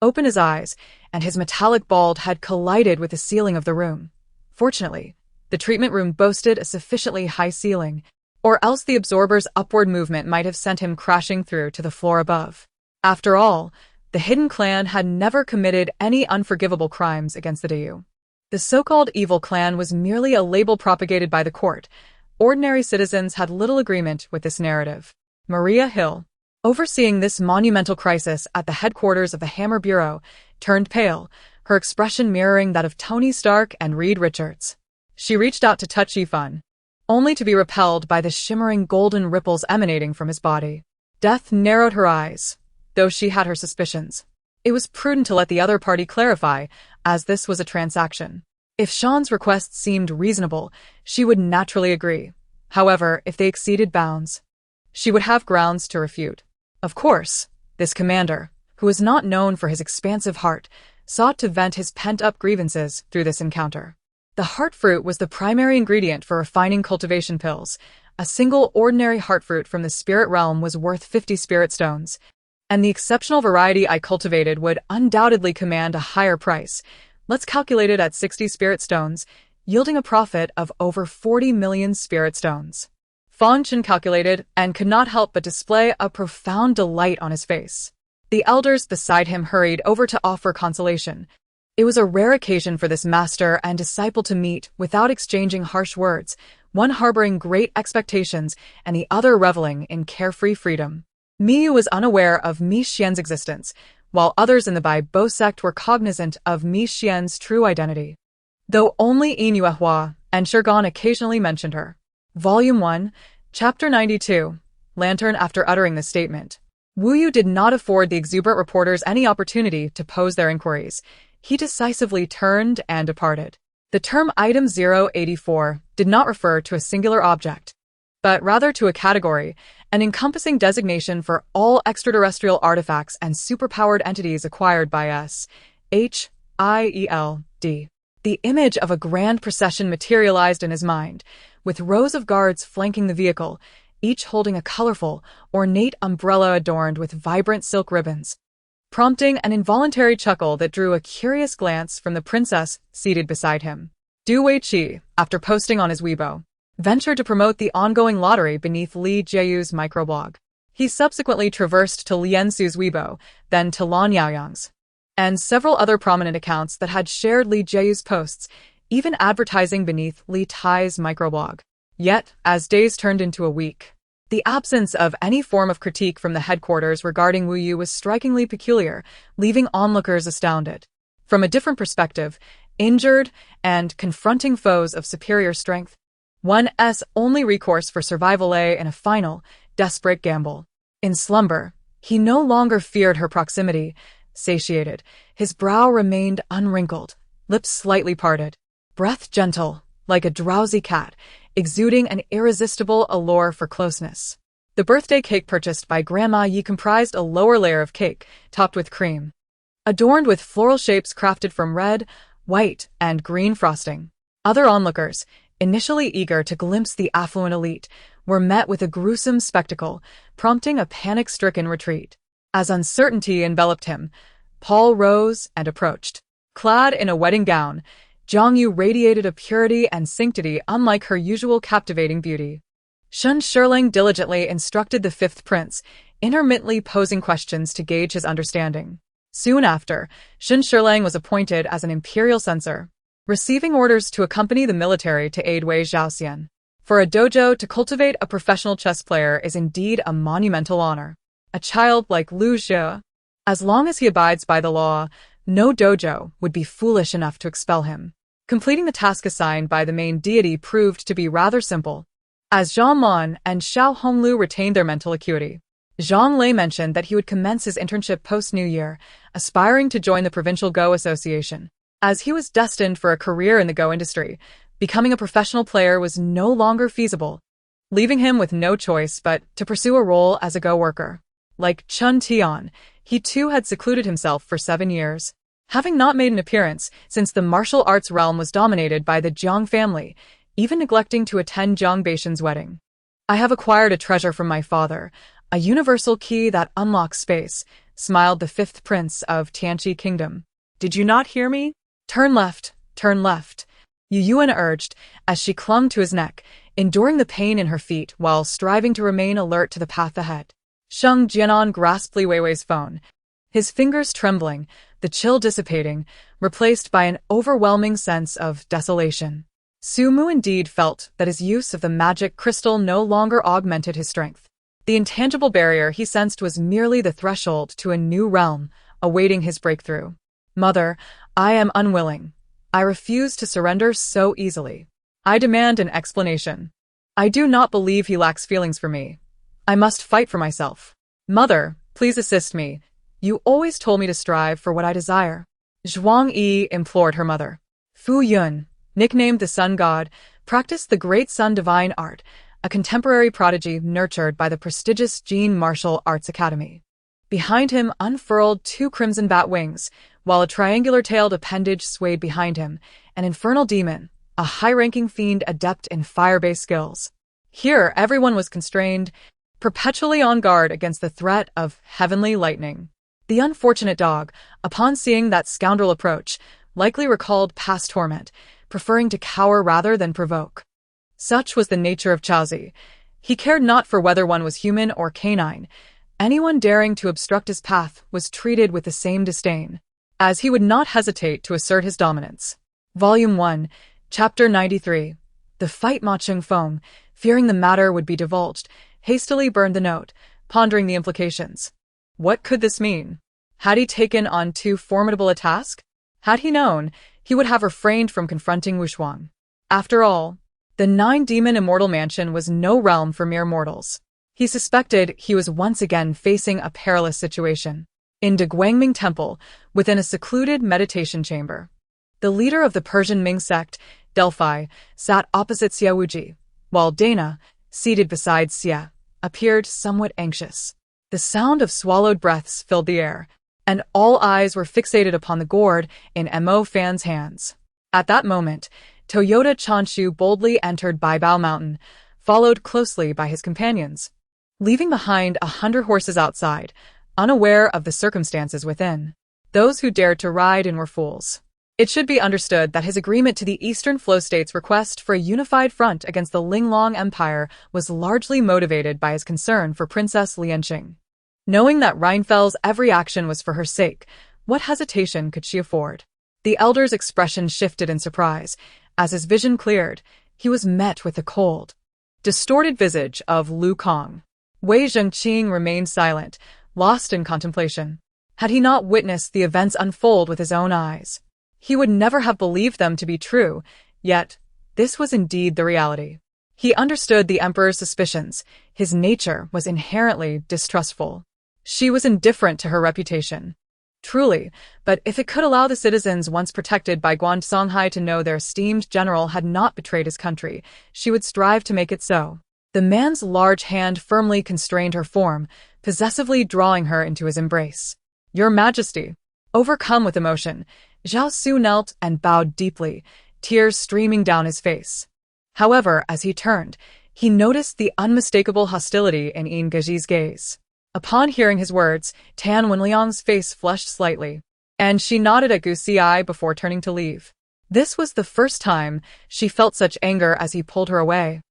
opened his eyes, and his metallic ball had collided with the ceiling of the room. Fortunately, the treatment room boasted a sufficiently high ceiling, or else the absorber's upward movement might have sent him crashing through to the floor above. After all, the hidden clan had never committed any unforgivable crimes against the Dayu. The so-called evil clan was merely a label propagated by the court. Ordinary citizens had little agreement with this narrative. Maria Hill, overseeing this monumental crisis at the headquarters of the Hammer Bureau, turned pale, her expression mirroring that of Tony Stark and Reed Richards. She reached out to touch Yifan, only to be repelled by the shimmering golden ripples emanating from his body. Death narrowed her eyes. though she had her suspicions. It was prudent to let the other party clarify, as this was a transaction. If Sean's requests seemed reasonable, she would naturally agree. However, if they exceeded bounds, she would have grounds to refute. Of course, this commander, who was not known for his expansive heart, sought to vent his pent-up grievances through this encounter. The heart fruit was the primary ingredient for refining cultivation pills. A single ordinary heart fruit from the spirit realm was worth 50 spirit stones, and the exceptional variety I cultivated would undoubtedly command a higher price. Let's calculate it at 60 spirit stones, yielding a profit of over 40 million spirit stones. Fang Chen calculated and could not help but display a profound delight on his face. The elders beside him hurried over to offer consolation. It was a rare occasion for this master and disciple to meet without exchanging harsh words, one harboring great expectations and the other reveling in carefree freedom. Miyu was unaware of Mi Xian's existence, while others in the Bai Bo sect were cognizant of Mi Xian's true identity, though only Yin Yuehua and Shirgan occasionally mentioned her. Volume 1, Chapter 92, Lantern. After uttering this statement, Wu Yu did not afford the exuberant reporters any opportunity to pose their inquiries. He decisively turned and departed. The term Item 084 did not refer to a singular object, but rather to a category, an encompassing designation for all extraterrestrial artifacts and superpowered entities acquired by S.H.I.E.L.D. The image of a grand procession materialized in his mind, with rows of guards flanking the vehicle, each holding a colorful, ornate umbrella adorned with vibrant silk ribbons, prompting an involuntary chuckle that drew a curious glance from the princess seated beside him. Du Weiqi, after posting on his Weibo, ventured to promote the ongoing lottery beneath Li Jiayu's microblog. He subsequently traversed to Lian Su's Weibo, then to Lan Yaoyang's, and several other prominent accounts that had shared Li Jiayu's posts, even advertising beneath Li Tai's microblog. Yet, as days turned into a week, the absence of any form of critique from the headquarters regarding Wu Yu was strikingly peculiar, leaving onlookers astounded. From a different perspective, injured and confronting foes of superior strength, one's only recourse for survival lay in a final, desperate gamble. In slumber, he no longer feared her proximity. Satiated, his brow remained unwrinkled, lips slightly parted, breath gentle, like a drowsy cat, exuding an irresistible allure for closeness. The birthday cake purchased by Grandma Yi comprised a lower layer of cake, topped with cream, adorned with floral shapes crafted from red, white, and green frosting. Other onlookers, initially eager to glimpse the affluent elite, were met with a gruesome spectacle, prompting a panic-stricken retreat. As uncertainty enveloped him, Paul rose and approached. Clad in a wedding gown, Zhang Yu radiated a purity and sanctity unlike her usual captivating beauty. Shun Shirling diligently instructed the fifth prince, intermittently posing questions to gauge his understanding. Soon after, Shun Shirling was appointed as an imperial censor, receiving orders to accompany the military to aid Wei Zhaoxian. For a dojo to cultivate a professional chess player is indeed a monumental honor. A child like Lu Xie, as long as he abides by the law, no dojo would be foolish enough to expel him. Completing the task assigned by the main deity proved to be rather simple, as Zhang Lan and Xiao Honglu retained their mental acuity. Zhang Lei mentioned that he would commence his internship post-New Year, aspiring to join the Provincial Go Association. As he was destined for a career in the Go industry, becoming a professional player was no longer feasible, leaving him with no choice but to pursue a role as a Go worker. Like Chun Tian, he too had secluded himself for 7 years, having not made an appearance since the martial arts realm was dominated by the Jiang family, even neglecting to attend Jiang Beishan's wedding. I have acquired a treasure from my father, a universal key that unlocks space, smiled the fifth prince of Tianqi Kingdom. Did you not hear me? Turn left, Yu Yuan urged as she clung to his neck, enduring the pain in her feet while striving to remain alert to the path ahead. Sheng Jianan grasped Li Weiwei's phone, his fingers trembling, the chill dissipating, replaced by an overwhelming sense of desolation. Su Mu indeed felt that his use of the magic crystal no longer augmented his strength. The intangible barrier he sensed was merely the threshold to a new realm, awaiting his breakthrough. Mother, I am unwilling. I refuse to surrender so easily. I demand an explanation. I do not believe he lacks feelings for me. I must fight for myself. Mother, Please assist me. You always told me to strive for what I desire. Zhuang Yi implored her mother. Fu Yun, nicknamed the Sun God, practiced the great Sun Divine Art, a contemporary prodigy nurtured by the prestigious Jean Martial Arts Academy. Behind him unfurled two crimson bat wings, while a triangular-tailed appendage swayed behind him, an infernal demon, a high-ranking fiend adept in fire-based skills. Here, everyone was constrained, perpetually on guard against the threat of heavenly lightning. The unfortunate dog, upon seeing that scoundrel approach, likely recalled past torment, preferring to cower rather than provoke. Such was the nature of Chaozi. He cared not for whether one was human or canine. Anyone daring to obstruct his path was treated with the same disdain, as he would not hesitate to assert his dominance. Volume 1, Chapter 93. The fight Ma Cheng-feng, fearing the matter would be divulged, hastily burned the note, pondering the implications. What could this mean? Had he taken on too formidable a task? Had he known, he would have refrained from confronting Wushuang. After all, the nine-demon immortal mansion was no realm for mere mortals. He suspected he was once again facing a perilous situation. In De Guangming Temple, within a secluded meditation chamber, the leader of the Persian Ming sect, Delphi, sat opposite Xia Wuji, while Dana, seated beside Xia, appeared somewhat anxious. The sound of swallowed breaths filled the air, and all eyes were fixated upon the gourd in Mo Fan's hands. At that moment, Toyota Chanshu boldly entered Baibao Mountain, followed closely by his companions, leaving behind 100 horses outside, unaware of the circumstances within. Those who dared to ride in were fools. It should be understood that his agreement to the Eastern Flow States' request for a unified front against the Linglong Empire was largely motivated by his concern for Princess Lianqing. Knowing that Rheinfell's every action was for her sake, what hesitation could she afford? The elder's expression shifted in surprise. As his vision cleared, he was met with the cold, distorted visage of Lu Kong. Wei Zhengqing remained silent, lost in contemplation. Had he not witnessed the events unfold with his own eyes, he would never have believed them to be true, yet this was indeed the reality. He understood the emperor's suspicions. His nature was inherently distrustful. She was indifferent to her reputation. Truly, but if it could allow the citizens once protected by Guan Songhai to know their esteemed general had not betrayed his country, she would strive to make it so. The man's large hand firmly constrained her form, possessively drawing her into his embrace. Your Majesty. Overcome with emotion, Zhao Su knelt and bowed deeply, tears streaming down his face. However, as he turned, he noticed the unmistakable hostility in Yin Geji's gaze. Upon hearing his words, Tan Wenliang's face flushed slightly, and she nodded at Gu Xi before turning to leave. This was the first time she felt such anger as he pulled her away.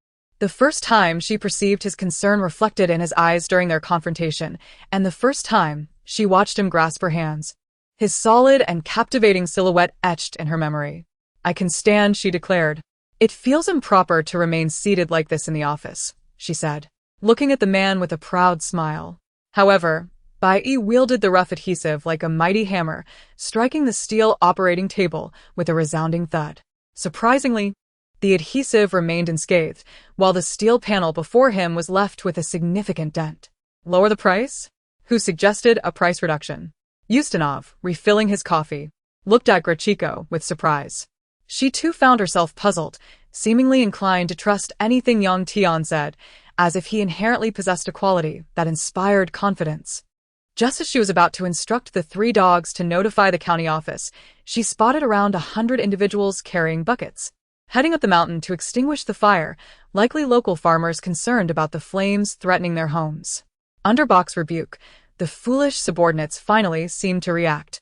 The first time she perceived his concern reflected in his eyes during their confrontation, and the first time she watched him grasp her hands. His solid and captivating silhouette etched in her memory. I can stand, she declared. It feels improper to remain seated like this in the office, she said, looking at the man with a proud smile. However, Bai Yi wielded the rough adhesive like a mighty hammer, striking the steel operating table with a resounding thud. Surprisingly, the adhesive remained unscathed, while the steel panel before him was left with a significant dent. Lower the price? Who suggested a price reduction? Ustinov, refilling his coffee, looked at Grachiko with surprise. She too found herself puzzled, seemingly inclined to trust anything Yang Tian said, as if he inherently possessed a quality that inspired confidence. Just as she was about to instruct the 3 dogs to notify the county office, she spotted around 100 individuals carrying buckets, heading up the mountain to extinguish the fire, likely local farmers concerned about the flames threatening their homes. Under Bach's rebuke, the foolish subordinates finally seemed to react,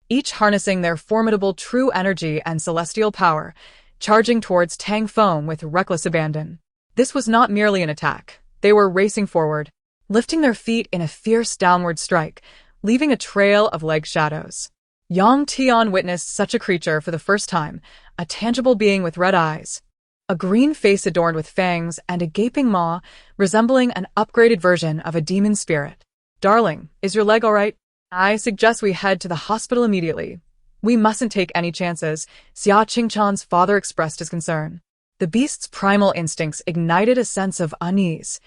each harnessing their formidable true energy and celestial power, charging towards Tang Feng with reckless abandon. This was not merely an attack. They were racing forward, lifting their feet in a fierce downward strike, leaving a trail of leg shadows. Yang Tian witnessed such a creature for the first time, a tangible being with red eyes, a green face adorned with fangs, and a gaping maw, resembling an upgraded version of a demon spirit. Darling, is your leg all right? I suggest we head to the hospital immediately. We mustn't take any chances, Xia Qingchan's father expressed his concern. The beast's primal instincts ignited a sense of unease,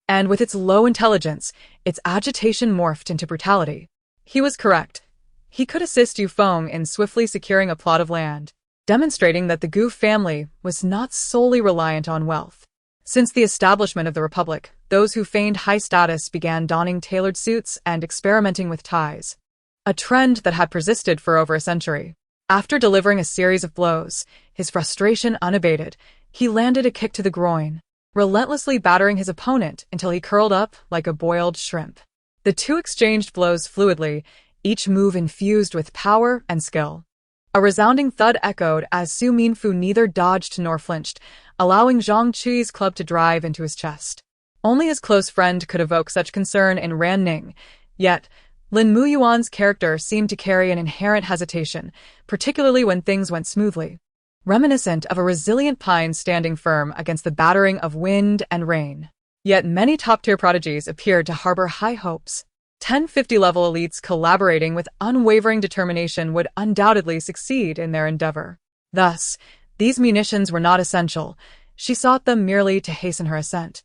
And with its low intelligence, its agitation morphed into brutality. He was correct. He could assist Yu Feng in swiftly securing a plot of land, demonstrating that the Gu family was not solely reliant on wealth. Since the establishment of the Republic, those who feigned high status began donning tailored suits and experimenting with ties, a trend that had persisted for over a century. After delivering a series of blows, his frustration unabated, he landed a kick to the groin, relentlessly battering his opponent until he curled up like a boiled shrimp. The two exchanged blows fluidly, each move infused with power and skill. A resounding thud echoed as Su Minfu neither dodged nor flinched, allowing Zhang Qi's club to drive into his chest. Only his close friend could evoke such concern in Ran Ning, yet Lin Muyuan's character seemed to carry an inherent hesitation, particularly when things went smoothly, reminiscent of a resilient pine standing firm against the battering of wind and rain. Yet many top-tier prodigies appeared to harbor high hopes. 1050-level elites collaborating with unwavering determination would undoubtedly succeed in their endeavor. Thus, these munitions were not essential. She sought them merely to hasten her ascent.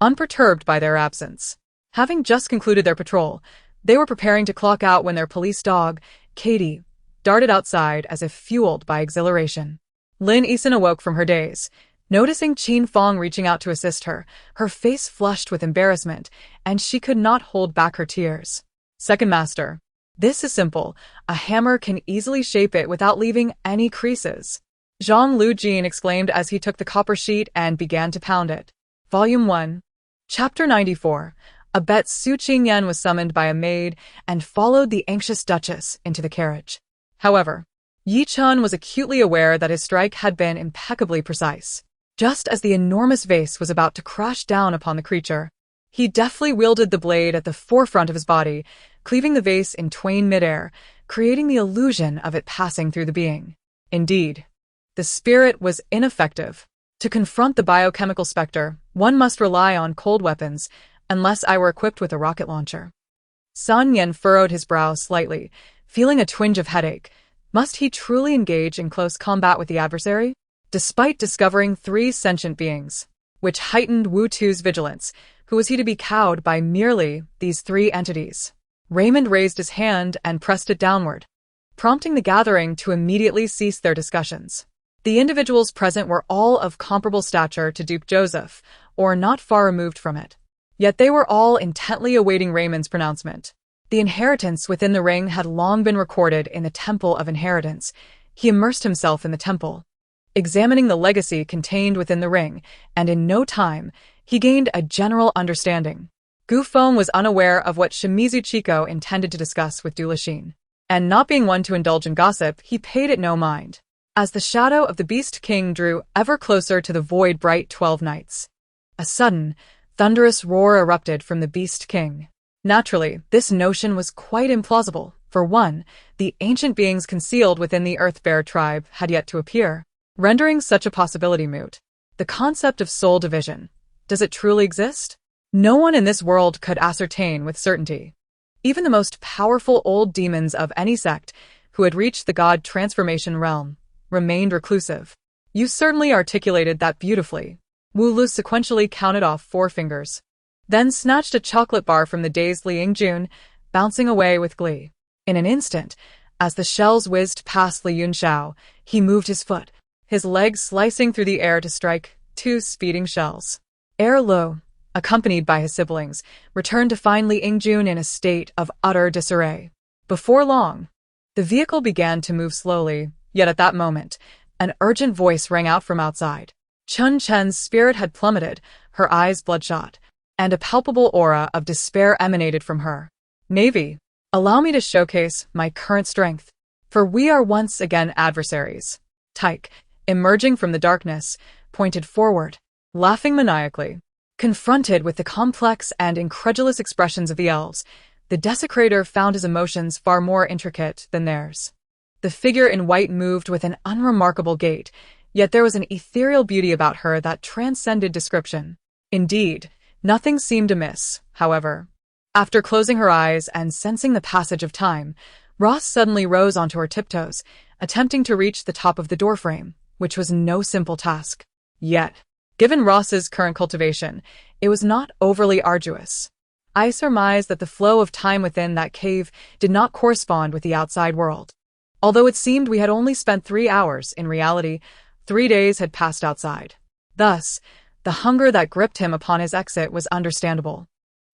Unperturbed by their absence, having just concluded their patrol, they were preparing to clock out when their police dog, Katie, darted outside as if fueled by exhilaration. Lin Yixin awoke from her daze. Noticing Qin Fong reaching out to assist her, her face flushed with embarrassment, and she could not hold back her tears. Second Master, this is simple. A hammer can easily shape it without leaving any creases. Zhang Lujin exclaimed as he took the copper sheet and began to pound it. Volume 1. Chapter 94. Abet Su Qingyan was summoned by a maid and followed the anxious Duchess into the carriage. However, Yi Chun was acutely aware that his strike had been impeccably precise. Just as the enormous vase was about to crash down upon the creature, he deftly wielded the blade at the forefront of his body, cleaving the vase in twain midair, creating the illusion of it passing through the being. Indeed, the spirit was ineffective. To confront the biochemical specter, one must rely on cold weapons, unless I were equipped with a rocket launcher. Sun Yen furrowed his brow slightly, feeling a twinge of headache. Must he truly engage in close combat with the adversary? Despite discovering 3 sentient beings, which heightened Wu Tu's vigilance, who was he to be cowed by merely these 3 entities? Raymond raised his hand and pressed it downward, prompting the gathering to immediately cease their discussions. The individuals present were all of comparable stature to Duke Joseph, or not far removed from it. Yet they were all intently awaiting Raymond's pronouncement. The inheritance within the ring had long been recorded in the Temple of Inheritance. He immersed himself in the temple, examining the legacy contained within the ring, and in no time, he gained a general understanding. Gu Feng was unaware of what Shimizu Chico intended to discuss with Du Lixin, and not being one to indulge in gossip, he paid it no mind. As the shadow of the Beast King drew ever closer to the void bright 12 nights, a sudden, thunderous roar erupted from the Beast King. Naturally, this notion was quite implausible. For one, the ancient beings concealed within the Earth-Bear tribe had yet to appear, rendering such a possibility moot. The concept of soul division, does it truly exist? No one in this world could ascertain with certainty. Even the most powerful old demons of any sect, who had reached the god transformation realm, remained reclusive. You certainly articulated that beautifully. Wu Lu sequentially counted off 4 fingers, then snatched a chocolate bar from the dazed Li Yingjun, bouncing away with glee. In an instant, as the shells whizzed past Li Yunxiao, he moved his foot, his legs slicing through the air to strike 2 speeding shells. Heir Lo, accompanied by his siblings, returned to find Li Yingjun in a state of utter disarray. Before long, the vehicle began to move slowly, yet at that moment, an urgent voice rang out from outside. Chun Chen's spirit had plummeted, her eyes bloodshot, and a palpable aura of despair emanated from her. Navy, allow me to showcase my current strength, for we are once again adversaries. Tyke, emerging from the darkness, pointed forward, laughing maniacally. Confronted with the complex and incredulous expressions of the elves, the desecrator found his emotions far more intricate than theirs. The figure in white moved with an unremarkable gait, yet there was an ethereal beauty about her that transcended description. Indeed, nothing seemed amiss, however. After closing her eyes and sensing the passage of time, Ross suddenly rose onto her tiptoes, attempting to reach the top of the doorframe, which was no simple task. Yet, given Ross's current cultivation, It was not overly arduous. I surmise that the flow of time within that cave did not correspond with the outside world. Although it seemed we had only spent 3 hours, in reality, 3 days had passed outside. Thus, the hunger that gripped him upon his exit was understandable.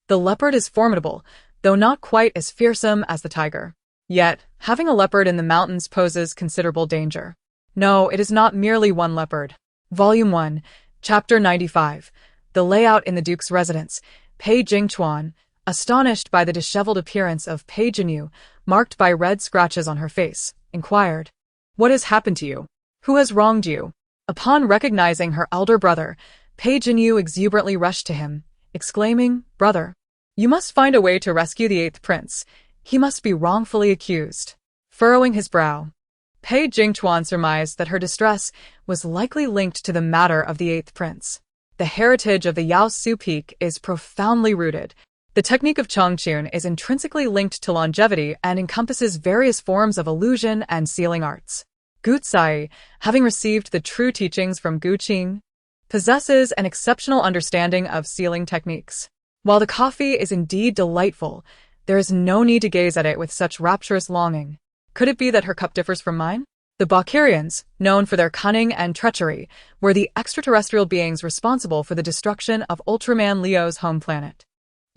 The leopard is formidable, though not quite as fearsome as the tiger. Yet, having a leopard in the mountains poses considerable danger. No, it is not merely one leopard. Volume 1, Chapter 95. The layout in the Duke's residence. Pei Jingchuan, astonished by the disheveled appearance of Pei Jinyu, marked by red scratches on her face, inquired, "What has happened to you? Who has wronged you?" Upon recognizing her elder brother, Pei Jinyu exuberantly rushed to him, exclaiming, "Brother, you must find a way to rescue the 8th prince. He must be wrongfully accused." Furrowing his brow, Pei Jingchuan surmised that her distress was likely linked to the matter of the 8th prince. The heritage of the Yaosu Peak is profoundly rooted. The technique of Chongqun is intrinsically linked to longevity and encompasses various forms of illusion and sealing arts. Gu Tsai, having received the true teachings from Gu Qing, possesses an exceptional understanding of sealing techniques. While the coffee is indeed delightful, there is no need to gaze at it with such rapturous longing. Could it be that her cup differs from mine? The Bakirians, known for their cunning and treachery, were the extraterrestrial beings responsible for the destruction of Ultraman Leo's home planet.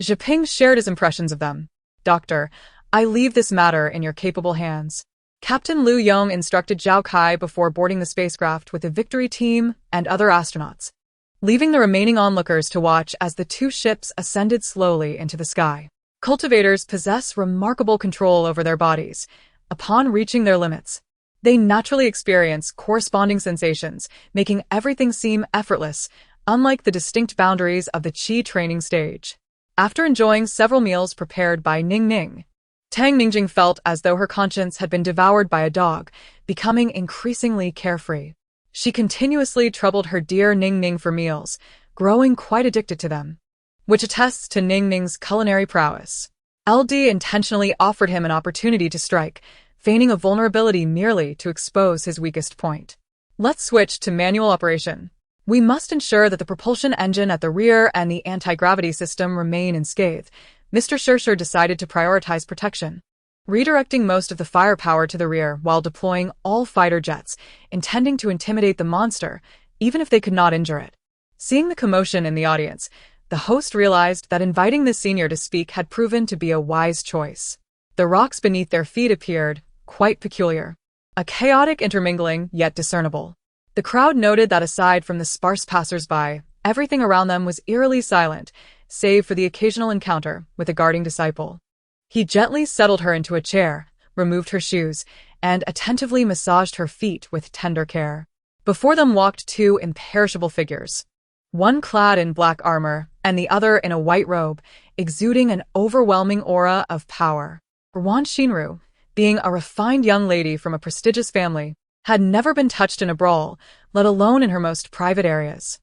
Zhiping shared his impressions of them. "Doctor, I leave this matter in your capable hands." Captain Liu Yong instructed Zhao Kai before boarding the spacecraft with the Victory team and other astronauts, leaving the remaining onlookers to watch as the 2 ships ascended slowly into the sky. Cultivators possess remarkable control over their bodies. Upon reaching their limits, they naturally experience corresponding sensations, making everything seem effortless, unlike the distinct boundaries of the Qi training stage. After enjoying several meals prepared by Ning Ning, Tang Ningjing felt as though her conscience had been devoured by a dog, becoming increasingly carefree. She continuously troubled her dear Ning Ning for meals, growing quite addicted to them, which attests to Ning Ning's culinary prowess. LD intentionally offered him an opportunity to strike, feigning a vulnerability merely to expose his weakest point. "Let's switch to manual operation. We must ensure that the propulsion engine at the rear and the anti-gravity system remain unscathed." Mr. Shershur decided to prioritize protection, redirecting most of the firepower to the rear while deploying all fighter jets, intending to intimidate the monster, even if they could not injure it. Seeing the commotion in the audience, the host realized that inviting the senior to speak had proven to be a wise choice. The rocks beneath their feet appeared quite peculiar, a chaotic intermingling yet discernible. The crowd noted that aside from the sparse passers-by, everything around them was eerily silent, save for the occasional encounter with a guarding disciple. He gently settled her into a chair, removed her shoes, and attentively massaged her feet with tender care. Before them walked 2 imperishable figures, one clad in black armor and the other in a white robe, exuding an overwhelming aura of power. Wan Shinru, being a refined young lady from a prestigious family, had never been touched in a brawl, let alone in her most private areas.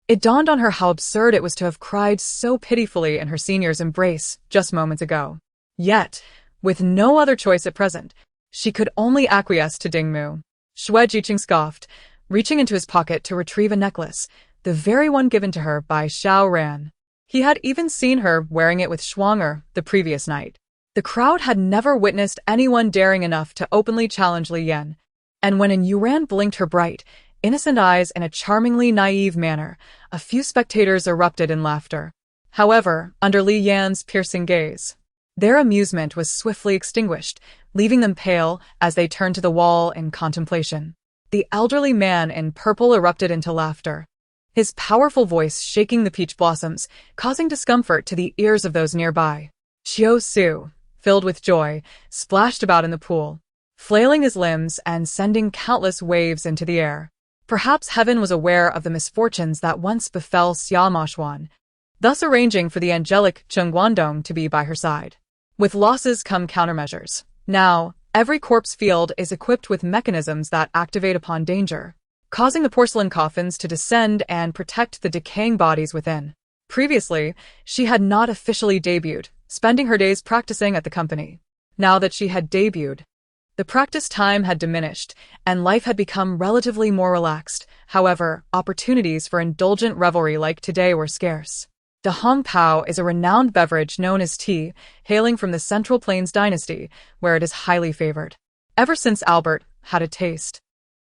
It dawned on her how absurd it was to have cried so pitifully in her senior's embrace just moments ago. Yet, with no other choice at present, she could only acquiesce to Dingmu. Xue Jiqing scoffed, reaching into his pocket to retrieve a necklace, the very one given to her by Xiao Ran. He had even seen her wearing it with Shuang'er the previous night. The crowd had never witnessed anyone daring enough to openly challenge Li Yan, and when Yu Ran blinked her bright, innocent eyes in a charmingly naive manner, a few spectators erupted in laughter. However, under Li Yan's piercing gaze, their amusement was swiftly extinguished, leaving them pale as they turned to the wall in contemplation. The elderly man in purple erupted into laughter, his powerful voice shaking the peach blossoms, causing discomfort to the ears of those nearby. Xiao Su, filled with joy, splashed about in the pool, flailing his limbs and sending countless waves into the air. Perhaps heaven was aware of the misfortunes that once befell Xia Moshuan, thus arranging for the angelic Cheng Guangdong to be by her side. With losses come countermeasures. Now, every corpse field is equipped with mechanisms that activate upon danger, causing the porcelain coffins to descend and protect the decaying bodies within. Previously, she had not officially debuted, spending her days practicing at the company. Now that she had debuted, the practice time had diminished, and life had become relatively more relaxed. However, opportunities for indulgent revelry like today were scarce. De Hong Pao is a renowned beverage known as tea, hailing from the Central Plains dynasty, where it is highly favored. Ever since Albert had a taste,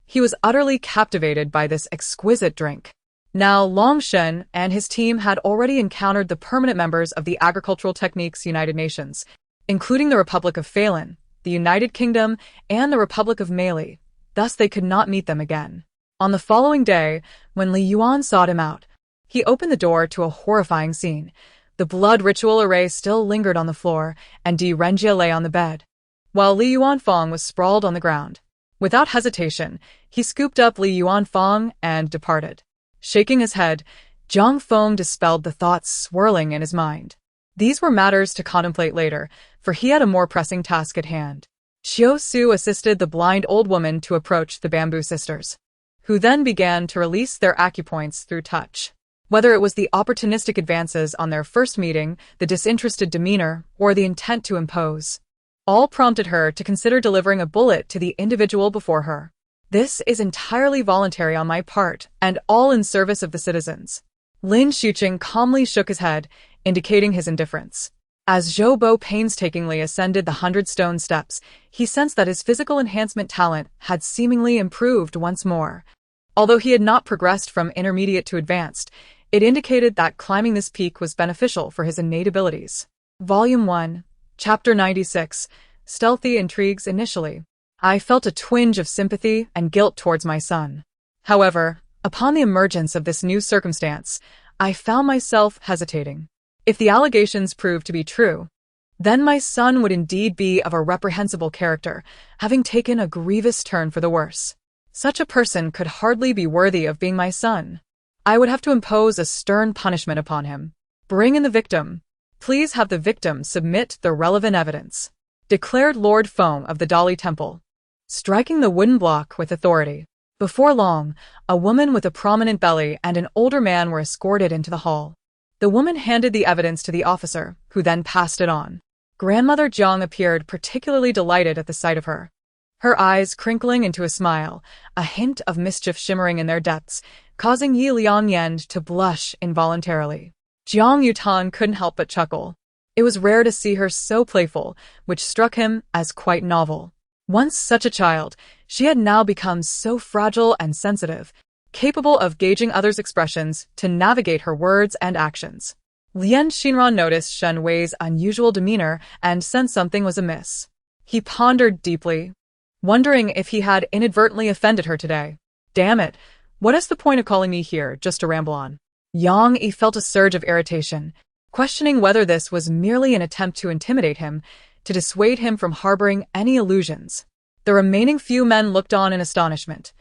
he was utterly captivated by this exquisite drink. Now, Long Shen and his team had already encountered the permanent members of the Agricultural Techniques United Nations, including the Republic of Phelan, the United Kingdom, and the Republic of Mali. Thus, they could not meet them again. On the following day, when Li Yuan sought him out, he opened the door to a horrifying scene. The blood ritual array still lingered on the floor, and Di Renjia lay on the bed, while Li Yuanfang was sprawled on the ground. Without hesitation, he scooped up Li Yuanfang and departed. Shaking his head, Zhang Feng dispelled the thoughts swirling in his mind. These were matters to contemplate later, for he had a more pressing task at hand. Xiao Su assisted the blind old woman to approach the bamboo sisters, who then began to release their acupoints through touch. Whether it was the opportunistic advances on their first meeting, the disinterested demeanor, or the intent to impose, all prompted her to consider delivering a bullet to the individual before her. This is entirely voluntary on my part, and all in service of the citizens. Lin Xuqing calmly shook his head, indicating his indifference. As Zhou Bo painstakingly ascended the 100-stone steps, he sensed that his physical enhancement talent had seemingly improved once more. Although he had not progressed from intermediate to advanced, it indicated that climbing this peak was beneficial for his innate abilities. Volume 1, Chapter 96, Stealthy Intrigues. Initially, I felt a twinge of sympathy and guilt towards my son. However, upon the emergence of this new circumstance, I found myself hesitating. If the allegations proved to be true, then my son would indeed be of a reprehensible character, having taken a grievous turn for the worse. Such a person could hardly be worthy of being my son. I would have to impose a stern punishment upon him. Bring in the victim. Please have the victim submit the relevant evidence, declared Lord Foam of the Dali Temple, striking the wooden block with authority. Before long, a woman with a prominent belly and an older man were escorted into the hall. The woman handed the evidence to the officer, who then passed it on. Grandmother Jiang appeared particularly delighted at the sight of her, her eyes crinkling into a smile, a hint of mischief shimmering in their depths, causing Yi Liangyend to blush involuntarily. Jiang Yutan couldn't help but chuckle. It was rare to see her so playful, which struck him as quite novel. Once such a child, she had now become so fragile and sensitive, capable of gauging others' expressions to navigate her words and actions. Lian Xinran noticed Shen Wei's unusual demeanor and sensed something was amiss. He pondered deeply, wondering if he had inadvertently offended her today. Damn it, what is the point of calling me here just to ramble on? Yang Yi felt a surge of irritation, questioning whether this was merely an attempt to intimidate him, to dissuade him from harboring any illusions. The remaining few men looked on in astonishment,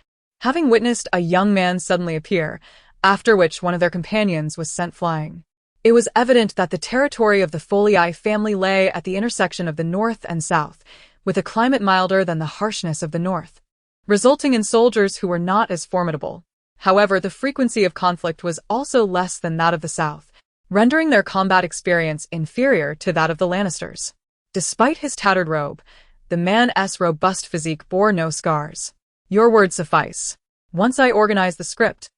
having witnessed a young man suddenly appear, after which one of their companions was sent flying. It was evident that the territory of the Folii family lay at the intersection of the north and south, with a climate milder than the harshness of the north, resulting in soldiers who were not as formidable. However, the frequency of conflict was also less than that of the south, rendering their combat experience inferior to that of the Lannisters. Despite his tattered robe, the man's robust physique bore no scars. Your words suffice. Once I organize the script,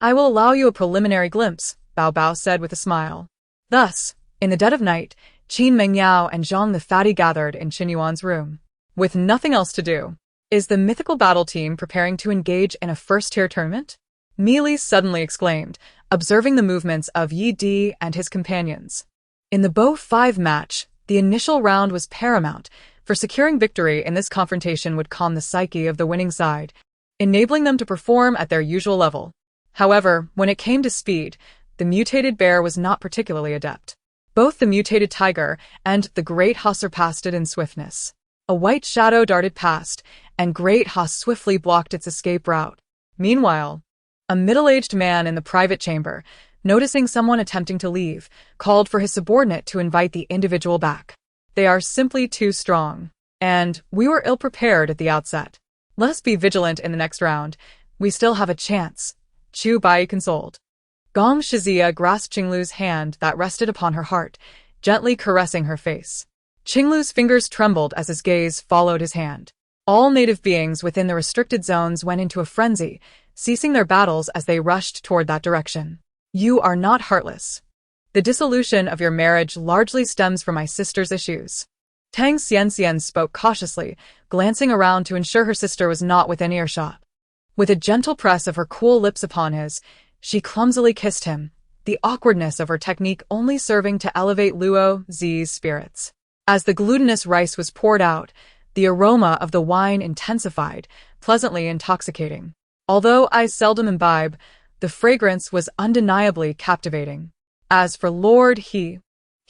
I will allow you a preliminary glimpse, Bao Bao said with a smile. Thus, in the dead of night, Qin Mengyao and Zhang the Fatty gathered in Qinyuan's room. With nothing else to do, is the mythical battle team preparing to engage in a first-tier tournament? Meili suddenly exclaimed, observing the movements of Yi Di and his companions. In the Bow 5 match, the initial round was paramount, for securing victory in this confrontation would calm the psyche of the winning side, enabling them to perform at their usual level. However, when it came to speed, the mutated bear was not particularly adept. Both the mutated tiger and the great Ha surpassed it in swiftness. A white shadow darted past, and Great Ha swiftly blocked its escape route. Meanwhile, a middle-aged man in the private chamber, noticing someone attempting to leave, called for his subordinate to invite the individual back. They are simply too strong, and we were ill-prepared at the outset. Let us be vigilant in the next round. We still have a chance. Chu Bai consoled. Gong Shizia grasped Qinglu's hand that rested upon her heart, gently caressing her face. Qinglu's fingers trembled as his gaze followed his hand. All native beings within the restricted zones went into a frenzy, ceasing their battles as they rushed toward that direction. You are not heartless. The dissolution of your marriage largely stems from my sister's issues. Tang Xianxian spoke cautiously, glancing around to ensure her sister was not within earshot. With a gentle press of her cool lips upon his, she clumsily kissed him, the awkwardness of her technique only serving to elevate Luo Zi's spirits. As the glutinous rice was poured out, the aroma of the wine intensified, pleasantly intoxicating. Although I seldom imbibe, the fragrance was undeniably captivating. As for Lord He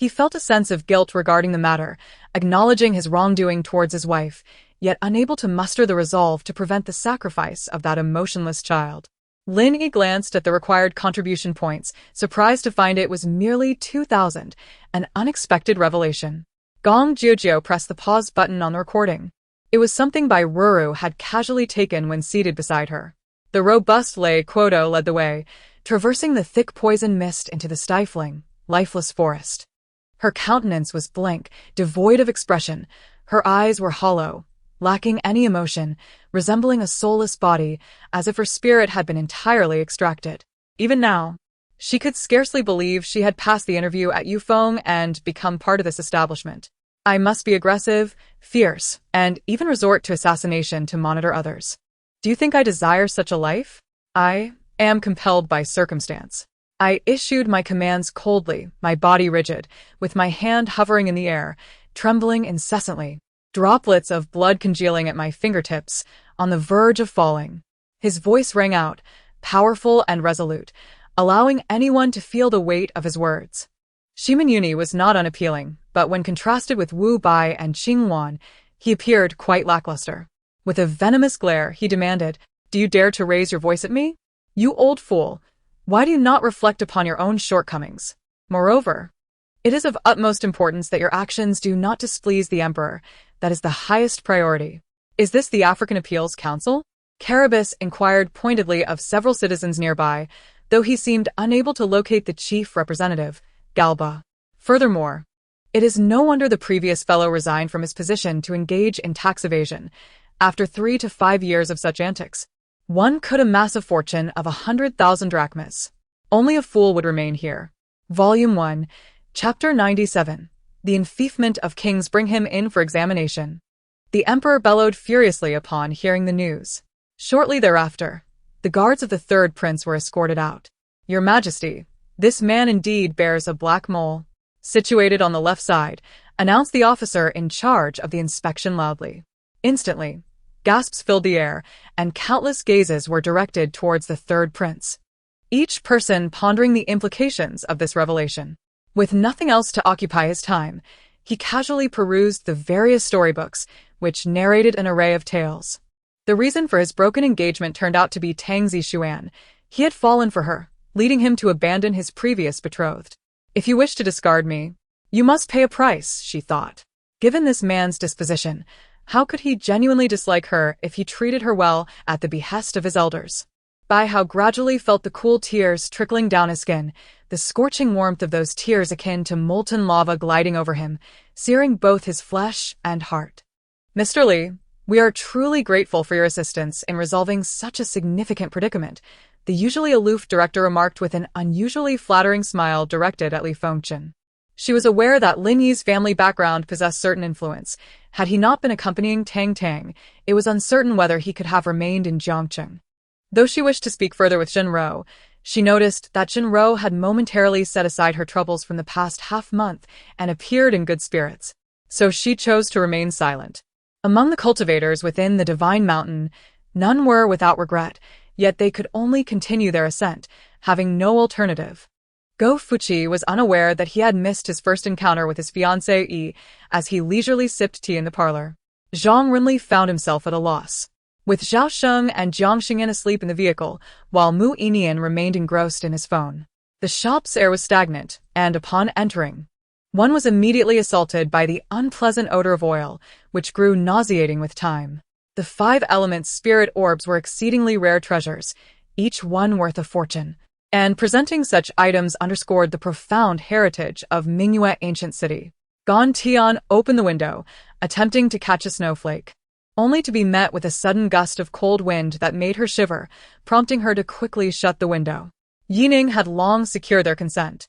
felt a sense of guilt regarding the matter, acknowledging his wrongdoing towards his wife, yet unable to muster the resolve to prevent the sacrifice of that emotionless child. Lin Yi glanced at the required contribution points, surprised to find it was merely 2,000, an unexpected revelation. Gong Jiujiu pressed the pause button on the recording. It was something Bai Ruru had casually taken when seated beside her. The robust Lei Quodo led the way, traversing the thick poison mist into the stifling, lifeless forest. Her countenance was blank, devoid of expression. Her eyes were hollow, lacking any emotion, resembling a soulless body, as if her spirit had been entirely extracted. Even now, she could scarcely believe she had passed the interview at Yufeng and become part of this establishment. I must be aggressive, fierce, and even resort to assassination to monitor others. Do you think I desire such a life? I am compelled by circumstance. I issued my commands coldly, my body rigid, with my hand hovering in the air, trembling incessantly, droplets of blood congealing at my fingertips, on the verge of falling. His voice rang out, powerful and resolute, allowing anyone to feel the weight of his words. Shimin Yuni was not unappealing, but when contrasted with Wu Bai and Qingyan, he appeared quite lackluster. With a venomous glare, he demanded, "Do you dare to raise your voice at me? You old fool! Why do you not reflect upon your own shortcomings? Moreover, it is of utmost importance that your actions do not displease the emperor. That is the highest priority." "Is this the African Appeals Council?" Carabas inquired pointedly of several citizens nearby, though he seemed unable to locate the chief representative, Galba. Furthermore, it is no wonder the previous fellow resigned from his position to engage in tax evasion. After 3 to 5 years of such antics, one could amass a fortune of 100,000 drachmas. Only a fool would remain here. Volume 1, Chapter 97. The enfeoffment of kings bring him in for examination. The emperor bellowed furiously upon hearing the news. Shortly thereafter, the guards of the third prince were escorted out. "Your Majesty, this man indeed bears a black mole," situated on the left side, announced the officer in charge of the inspection loudly. Instantly, gasps filled the air, and countless gazes were directed towards the third prince, each person pondering the implications of this revelation. With nothing else to occupy his time, he casually perused the various storybooks, which narrated an array of tales. The reason for his broken engagement turned out to be Tang Zishuan. He had fallen for her, leading him to abandon his previous betrothed. "If you wish to discard me, you must pay a price," she thought. Given this man's disposition, how could he genuinely dislike her if he treated her well at the behest of his elders? Bai Hao gradually felt the cool tears trickling down his skin, the scorching warmth of those tears akin to molten lava gliding over him, searing both his flesh and heart. "Mr. Li, we are truly grateful for your assistance in resolving such a significant predicament," the usually aloof director remarked with an unusually flattering smile directed at Li Fengchen. She was aware that Lin Yi's family background possessed certain influence. Had he not been accompanying Tang Tang, it was uncertain whether he could have remained in Jiangcheng. Though she wished to speak further with Jinro, she noticed that Jinro had momentarily set aside her troubles from the past half-month and appeared in good spirits. So she chose to remain silent. Among the cultivators within the Divine Mountain, none were without regret, yet they could only continue their ascent, having no alternative. Go Fuqi was unaware that he had missed his first encounter with his fiancée Yi as he leisurely sipped tea in the parlor. Zhang Renli found himself at a loss. With Zhao Sheng and Jiang Xingyan asleep in the vehicle, while Mu Yinian remained engrossed in his phone. The shop's air was stagnant, and upon entering, one was immediately assaulted by the unpleasant odor of oil, which grew nauseating with time. The 5 element spirit orbs were exceedingly rare treasures, each one worth a fortune, and presenting such items underscored the profound heritage of Mingyue ancient city. Gan Tian opened the window, attempting to catch a snowflake, only to be met with a sudden gust of cold wind that made her shiver, prompting her to quickly shut the window. Yining had long secured their consent.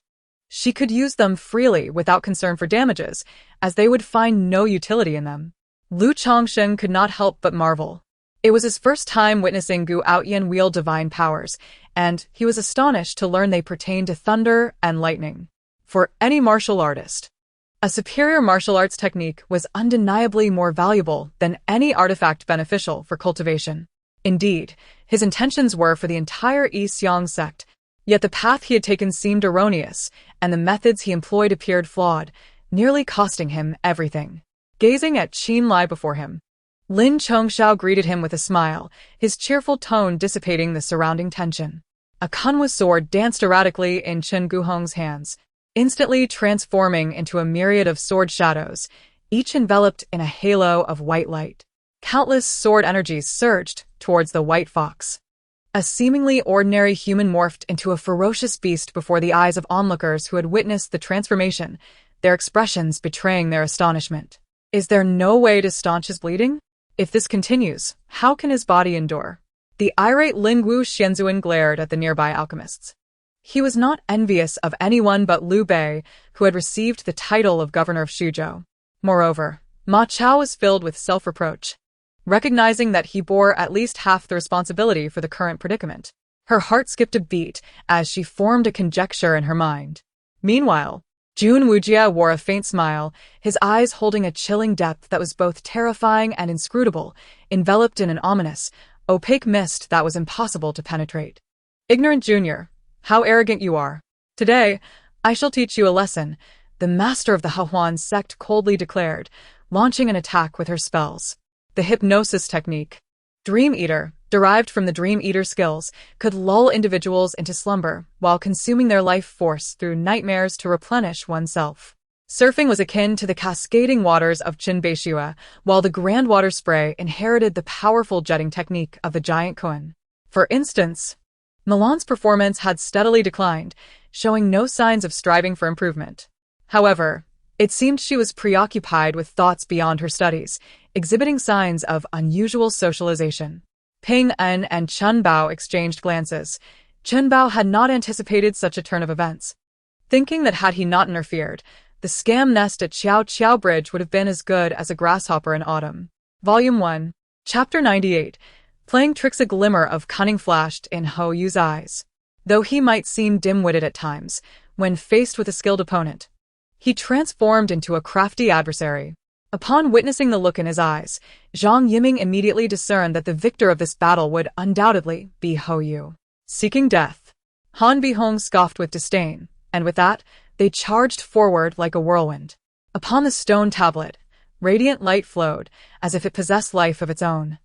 She could use them freely without concern for damages, as they would find no utility in them. Lu Chongsheng could not help but marvel. It was his first time witnessing Gu Outyan wield divine powers, and he was astonished to learn they pertained to thunder and lightning. For any martial artist, a superior martial arts technique was undeniably more valuable than any artifact beneficial for cultivation. Indeed, his intentions were for the entire Yi Xiang sect, yet the path he had taken seemed erroneous, and the methods he employed appeared flawed, nearly costing him everything. Gazing at Qin Lai before him, Lin Chongshao greeted him with a smile, his cheerful tone dissipating the surrounding tension. A Kunwa sword danced erratically in Chen Guhong's hands, instantly transforming into a myriad of sword shadows, each enveloped in a halo of white light. Countless sword energies surged towards the white fox. A seemingly ordinary human morphed into a ferocious beast before the eyes of onlookers who had witnessed the transformation, their expressions betraying their astonishment. Is there no way to staunch his bleeding? If this continues, how can his body endure? The irate Lingwu Xianzuan glared at the nearby alchemists. He was not envious of anyone but Liu Bei, who had received the title of governor of Xuzhou. Moreover, Ma Chao was filled with self-reproach, recognizing that he bore at least half the responsibility for the current predicament. Her heart skipped a beat as she formed a conjecture in her mind. Meanwhile, Jun Wujia wore a faint smile, his eyes holding a chilling depth that was both terrifying and inscrutable, enveloped in an ominous, opaque mist that was impossible to penetrate. Ignorant junior, how arrogant you are. Today, I shall teach you a lesson, the master of the Hehuan sect coldly declared, launching an attack with her spells. The hypnosis technique. Dream Eater, derived from the Dream Eater skills, could lull individuals into slumber while consuming their life force through nightmares to replenish oneself. Surfing was akin to the cascading waters of Qinbeishua, while the Grand Water Spray inherited the powerful jetting technique of the giant Kuan. For instance, Milan's performance had steadily declined, showing no signs of striving for improvement. However, it seemed she was preoccupied with thoughts beyond her studies, exhibiting signs of unusual socialization. Ping En and Chen Bao exchanged glances. Chen Bao had not anticipated such a turn of events, thinking that had he not interfered, the scam nest at Xiao Qiao Bridge would have been as good as a grasshopper in autumn. Volume 1, Chapter 98. Playing tricks. A glimmer of cunning flashed in Ho Yu's eyes. Though he might seem dim-witted at times, when faced with a skilled opponent, he transformed into a crafty adversary. Upon witnessing the look in his eyes, Zhang Yiming immediately discerned that the victor of this battle would undoubtedly be Ho Yu. Seeking death. Han Bihong scoffed with disdain, and with that, they charged forward like a whirlwind. Upon the stone tablet, radiant light flowed, as if it possessed life of its own,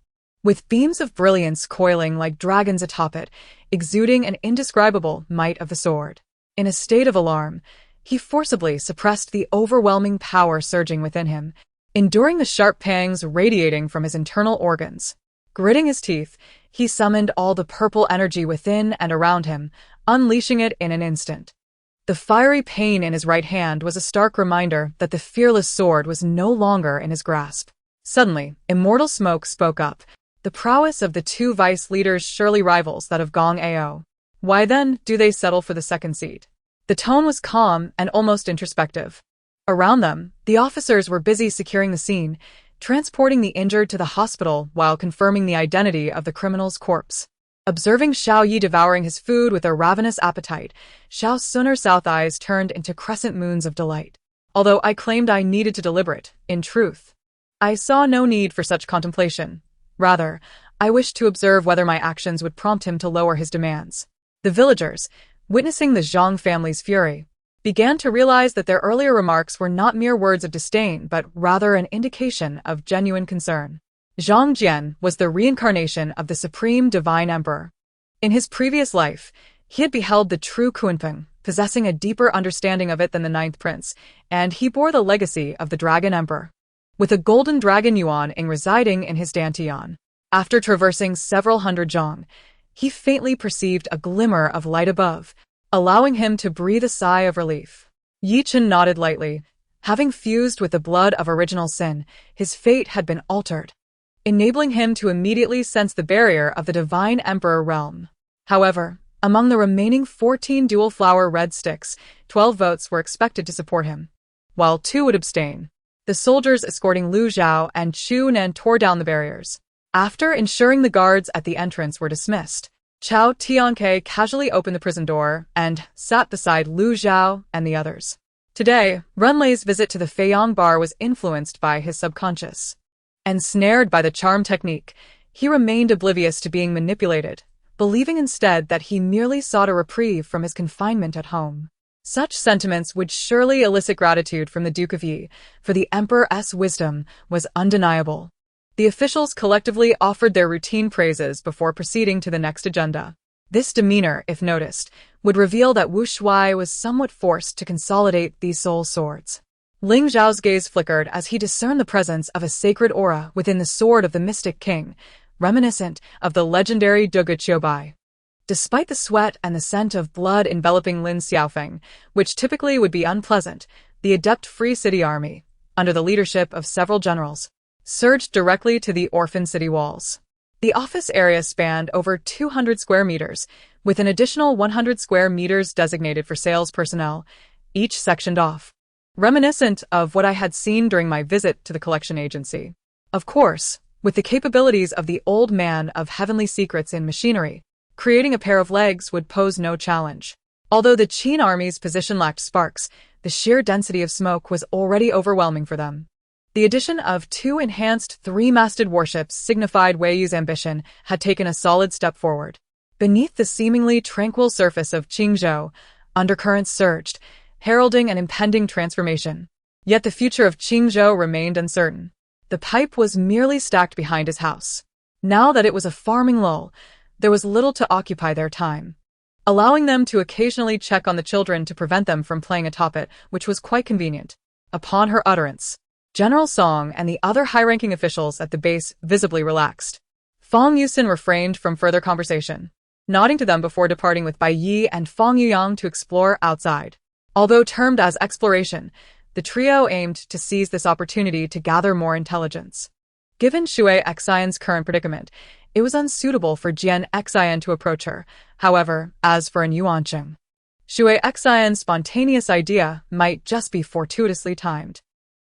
with beams of brilliance coiling like dragons atop it, exuding an indescribable might of the sword. In a state of alarm, he forcibly suppressed the overwhelming power surging within him, enduring the sharp pangs radiating from his internal organs. Gritting his teeth, he summoned all the purple energy within and around him, unleashing it in an instant. The fiery pain in his right hand was a stark reminder that the fearless sword was no longer in his grasp. Suddenly, Immortal Smoke spoke up. The prowess of the two vice leaders surely rivals that of Gong Ao. Why then do they settle for the second seat? The tone was calm and almost introspective. Around them, the officers were busy securing the scene, transporting the injured to the hospital while confirming the identity of the criminal's corpse. Observing Xiao Yi devouring his food with a ravenous appetite, Xiao Sun's south eyes turned into crescent moons of delight. Although I claimed I needed to deliberate, in truth, I saw no need for such contemplation. Rather, I wished to observe whether my actions would prompt him to lower his demands. The villagers, witnessing the Zhang family's fury, began to realize that their earlier remarks were not mere words of disdain but rather an indication of genuine concern. Zhang Jian was the reincarnation of the Supreme Divine Emperor. In his previous life, he had beheld the true Kunpeng, possessing a deeper understanding of it than the Ninth Prince, and he bore the legacy of the Dragon Emperor, with a golden dragon Yuan residing in his dantian. After traversing several hundred zhang, he faintly perceived a glimmer of light above, allowing him to breathe a sigh of relief. Yi Chen nodded lightly. Having fused with the blood of original sin, his fate had been altered, enabling him to immediately sense the barrier of the Divine Emperor realm. However, Among the remaining 14 dual-flower red sticks, 12 votes were expected to support him, while 2 would abstain. The soldiers escorting Lu Zhao and Chu Nan tore down the barriers. After ensuring the guards at the entrance were dismissed, Chao Tianke casually opened the prison door and sat beside Lu Zhao and the others. Today, Runlei's visit to the Feiyang bar was influenced by his subconscious. Ensnared by the charm technique, he remained oblivious to being manipulated, believing instead that he merely sought a reprieve from his confinement at home. Such sentiments would surely elicit gratitude from the Duke of Yi, for the Emperor's wisdom was undeniable. The officials collectively offered their routine praises before proceeding to the next agenda. This demeanor, if noticed, would reveal that Wu Shuai was somewhat forced to consolidate these soul swords. Ling Zhao's gaze flickered as he discerned the presence of a sacred aura within the sword of the mystic king, reminiscent of the legendary Duge Qiubai. Despite the sweat and the scent of blood enveloping Lin Xiaofeng, which typically would be unpleasant, the adept Free City Army, under the leadership of several generals, surged directly to the orphan city walls. The office area spanned over 200 square meters, with an additional 100 square meters designated for sales personnel, each sectioned off, reminiscent of what I had seen during my visit to the collection agency. Of course, with the capabilities of the old man of heavenly secrets in machinery, creating a pair of legs would pose no challenge. Although the Qin army's position lacked sparks, the sheer density of smoke was already overwhelming for them. The addition of 2 enhanced 3-masted warships signified Wei Yu's ambition had taken a solid step forward. Beneath the seemingly tranquil surface of Qingzhou, undercurrents surged, heralding an impending transformation. Yet the future of Qingzhou remained uncertain. The pipe was merely stacked behind his house. Now that it was a farming lull, there was little to occupy their time, allowing them to occasionally check on the children to prevent them from playing atop it, which was quite convenient. Upon her utterance, General Song and the other high-ranking officials at the base visibly relaxed. Fang Yusin refrained from further conversation, nodding to them before departing with Bai Yi and Fang Yuyang to explore outside. Although termed as exploration, the trio aimed to seize this opportunity to gather more intelligence. Given Shui Xian's current predicament, it was unsuitable for Jian Xian to approach her. However, as for an Yuancheng, Shui Xian's spontaneous idea might just be fortuitously timed.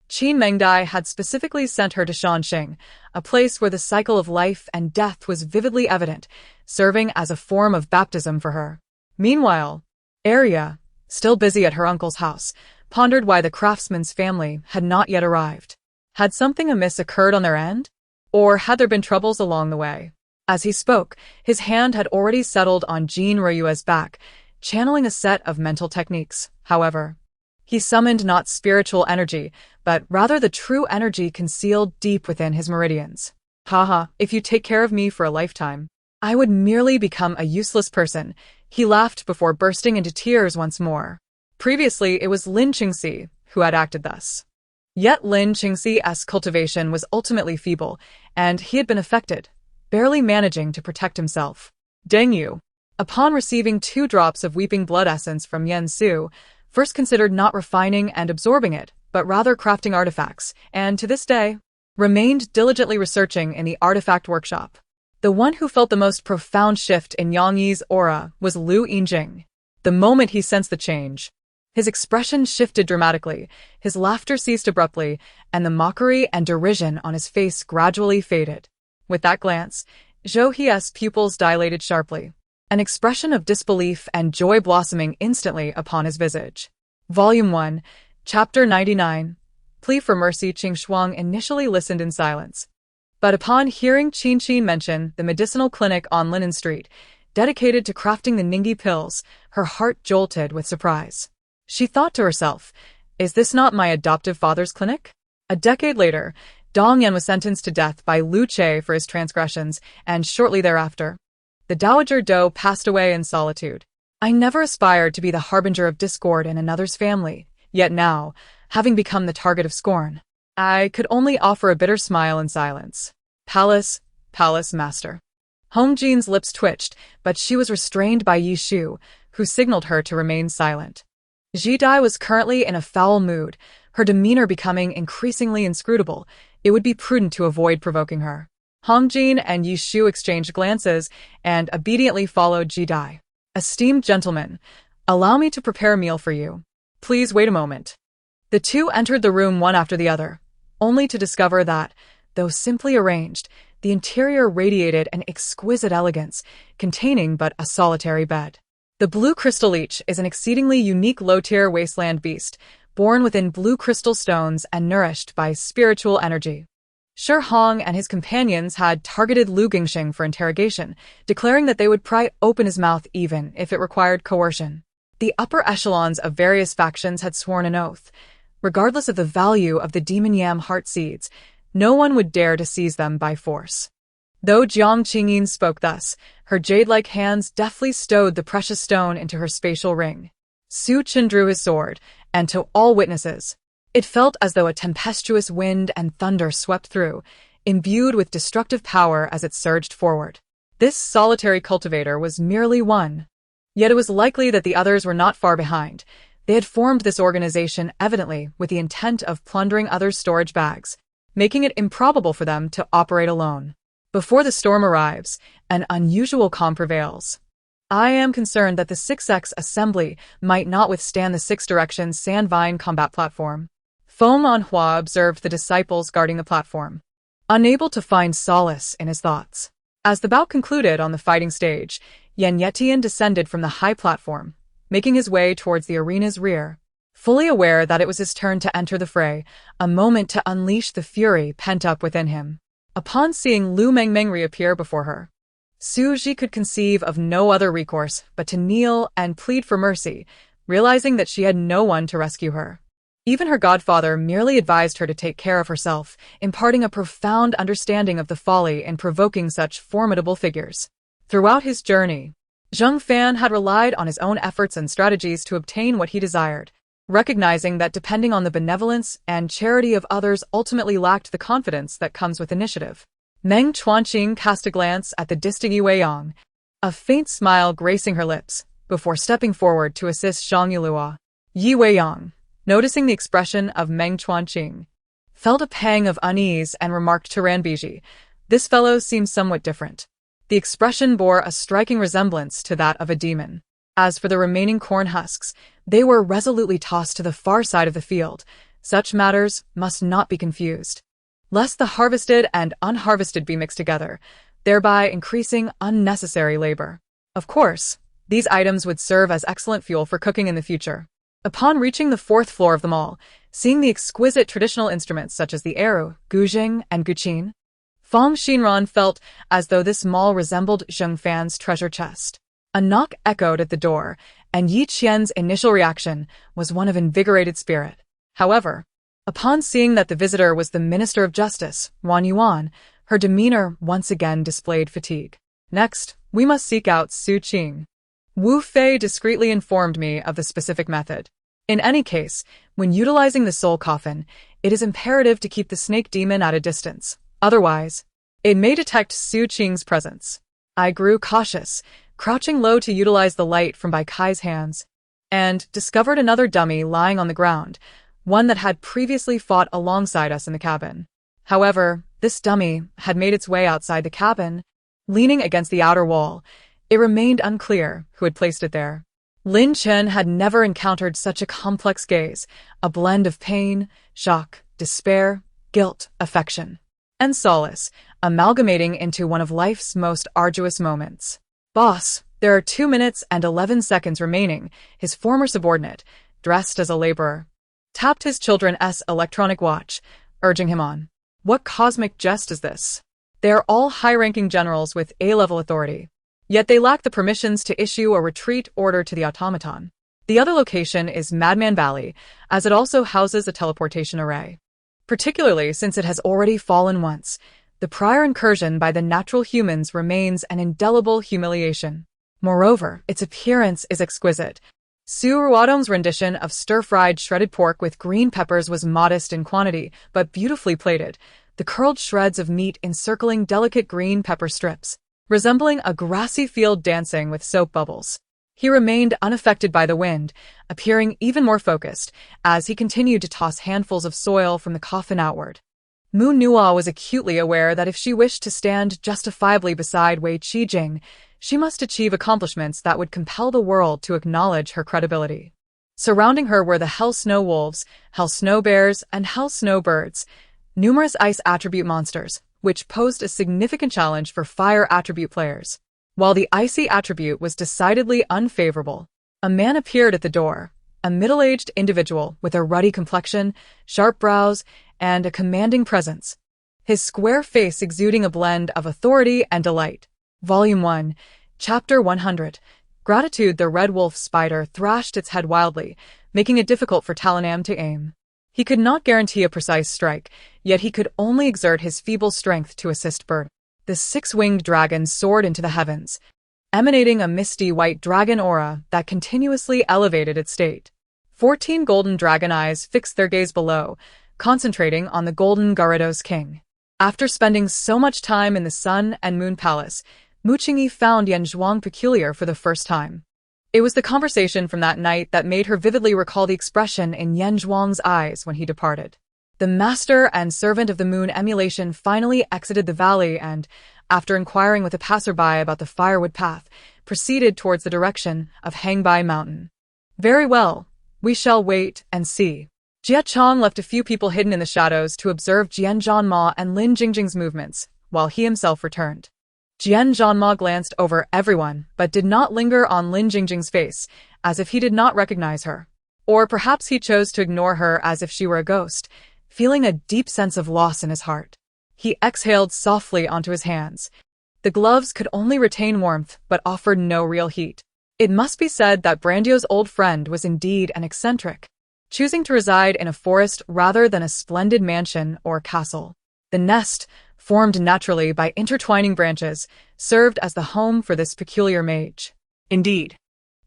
Qin Mengdai had specifically sent her to Shanxing, a place where the cycle of life and death was vividly evident, serving as a form of baptism for her. Meanwhile, Arya, still busy at her uncle's house, pondered why the craftsman's family had not yet arrived. Had something amiss occurred on their end? Or had there been troubles along the way? As he spoke, his hand had already settled on Jean Ruyue's back, channeling a set of mental techniques. However, he summoned not spiritual energy, but rather the true energy concealed deep within his meridians. Haha, if you take care of me for a lifetime, I would merely become a useless person, he laughed before bursting into tears once more. Previously, it was Lin Qingxi who had acted thus. Yet Lin Qingxi's cultivation was ultimately feeble, and he had been affected, barely managing to protect himself. Deng Yu, upon receiving 2 drops of weeping blood essence from Yen Su, first considered not refining and absorbing it, but rather crafting artifacts, and to this day, remained diligently researching in the artifact workshop. The one who felt the most profound shift in Yang Yi's aura was Lu Yinjing. The moment he sensed the change, his expression shifted dramatically, his laughter ceased abruptly, and the mockery and derision on his face gradually faded. With that glance, Zhou He's pupils dilated sharply, an expression of disbelief and joy blossoming instantly upon his visage. Volume 1, Chapter 99. Plea for Mercy. Qing Shuang initially listened in silence. But upon hearing Qin Qin mention the medicinal clinic on Linen Street, dedicated to crafting the Ningyi pills, her heart jolted with surprise. She thought to herself, is this not my adoptive father's clinic? A decade later, Dong Yan was sentenced to death by Lu Che for his transgressions, and shortly thereafter, the Dowager Dou passed away in solitude. I never aspired to be the harbinger of discord in another's family, yet now, having become the target of scorn, I could only offer a bitter smile in silence. Palace master. Hong Jin's lips twitched, but she was restrained by Yi Shu, who signaled her to remain silent. Ji Dai was currently in a foul mood, her demeanor becoming increasingly inscrutable. It would be prudent to avoid provoking her. Hong Jin and Yi Shu exchanged glances and obediently followed Ji Dai. Esteemed gentlemen, allow me to prepare a meal for you. Please wait a moment. The two entered the room one after the other, only to discover that, though simply arranged, the interior radiated an exquisite elegance, containing but a solitary bed. The blue crystal leech is an exceedingly unique low-tier wasteland beast, born within blue crystal stones and nourished by spiritual energy. Shi Hong and his companions had targeted Lu Gingxing for interrogation, declaring that they would pry open his mouth even if it required coercion. The upper echelons of various factions had sworn an oath. Regardless of the value of the demon yam heart seeds, no one would dare to seize them by force. Though Jiang Qingyan spoke thus, her jade-like hands deftly stowed the precious stone into her spatial ring. Su Chen drew his sword, and to all witnesses, it felt as though a tempestuous wind and thunder swept through, imbued with destructive power as it surged forward. This solitary cultivator was merely one. Yet it was likely that the others were not far behind. They had formed this organization evidently with the intent of plundering others' storage bags, making it improbable for them to operate alone. Before the storm arrives, an unusual calm prevails. I am concerned that the 6X assembly might not withstand the 6 Directions Sandvine combat platform. Feng Anhua observed the disciples guarding the platform, unable to find solace in his thoughts. As the bout concluded on the fighting stage, Yan Yetian descended from the high platform, making his way towards the arena's rear. Fully aware that it was his turn to enter the fray, a moment to unleash the fury pent up within him. Upon seeing Lu Mengmeng reappear before her, Su Ji could conceive of no other recourse but to kneel and plead for mercy, realizing that she had no one to rescue her. Even her godfather merely advised her to take care of herself, imparting a profound understanding of the folly in provoking such formidable figures. Throughout his journey, Zheng Fan had relied on his own efforts and strategies to obtain what he desired, recognizing that depending on the benevolence and charity of others ultimately lacked the confidence that comes with initiative. Meng Chuanqing cast a glance at the distant Yi Weiyang, a faint smile gracing her lips, before stepping forward to assist Zhang Yulua. Yi Weiyang, noticing the expression of Meng Chuanqing, felt a pang of unease and remarked to Ranbiji, "This fellow seems somewhat different." The expression bore a striking resemblance to that of a demon. As for the remaining corn husks, they were resolutely tossed to the far side of the field. Such matters must not be confused, lest the harvested and unharvested be mixed together, thereby increasing unnecessary labor. Of course, these items would serve as excellent fuel for cooking in the future. Upon reaching the 4th floor of the mall, seeing the exquisite traditional instruments such as the eru, guzheng, and guqin, Feng Xinran felt as though this mall resembled Zheng Fan's treasure chest. A knock echoed at the door, and Yi Qian's initial reaction was one of invigorated spirit. However, upon seeing that the visitor was the Minister of Justice, Wan Yuan, her demeanor once again displayed fatigue. "Next, we must seek out Su Qing. Wu Fei discreetly informed me of the specific method. In any case, when utilizing the soul coffin, it is imperative to keep the snake demon at a distance. Otherwise, it may detect Su Qing's presence." I grew cautious, crouching low to utilize the light from Bai Kai's hands, and discovered another dummy lying on the ground, one that had previously fought alongside us in the cabin. However, this dummy had made its way outside the cabin, leaning against the outer wall. It remained unclear who had placed it there. Lin Chen had never encountered such a complex gaze, a blend of pain, shock, despair, guilt, affection, and solace, amalgamating into one of life's most arduous moments. "Boss, there are 2 minutes and 11 seconds remaining," his former subordinate, dressed as a laborer, tapped his children's electronic watch, urging him on. What cosmic jest is this? They are all high-ranking generals with A-level authority, yet they lack the permissions to issue a retreat order to the automaton. The other location is Madman Valley, as it also houses a teleportation array. Particularly since it has already fallen once, the prior incursion by the natural humans remains an indelible humiliation. Moreover, its appearance is exquisite. Su Ruodom's rendition of stir-fried shredded pork with green peppers was modest in quantity, but beautifully plated, the curled shreds of meat encircling delicate green pepper strips, resembling a grassy field dancing with soap bubbles. He remained unaffected by the wind, appearing even more focused, as he continued to toss handfuls of soil from the coffin outward. Mu Nua was acutely aware that if she wished to stand justifiably beside Wei Qijing, she must achieve accomplishments that would compel the world to acknowledge her credibility. Surrounding her were the Hell Snow Wolves, Hell Snow Bears, and Hell Snow Birds, numerous ice attribute monsters, which posed a significant challenge for fire attribute players. While the icy attribute was decidedly unfavorable, a man appeared at the door, a middle-aged individual with a ruddy complexion, sharp brows, and a commanding presence, his square face exuding a blend of authority and delight. Volume 1, Chapter 100. Gratitude. The red wolf spider thrashed its head wildly, making it difficult for Talonam to aim. He could not guarantee a precise strike, yet he could only exert his feeble strength to assist Bird. The six-winged dragon soared into the heavens, emanating a misty white dragon aura that continuously elevated its state. 14 golden dragon eyes fixed their gaze below, concentrating on the golden Garridos king. After spending so much time in the Sun and Moon Palace, Mu Qingyi found Yan Zhuang peculiar for the first time. It was the conversation from that night that made her vividly recall the expression in Yan Zhuang's eyes when he departed. The master and servant of the moon emulation finally exited the valley and, after inquiring with a passerby about the firewood path, proceeded towards the direction of Hangbai Mountain. Very well, we shall wait and see. Jia Chong left a few people hidden in the shadows to observe Jian Zhanma and Lin Jingjing's movements, while he himself returned. Jian Zhanma glanced over everyone, but did not linger on Lin Jingjing's face, as if he did not recognize her. Or perhaps he chose to ignore her as if she were a ghost, feeling a deep sense of loss in his heart. He exhaled softly onto his hands. The gloves could only retain warmth, but offered no real heat. It must be said that Brandio's old friend was indeed an eccentric, choosing to reside in a forest rather than a splendid mansion or castle. The nest, formed naturally by intertwining branches, served as the home for this peculiar mage. Indeed,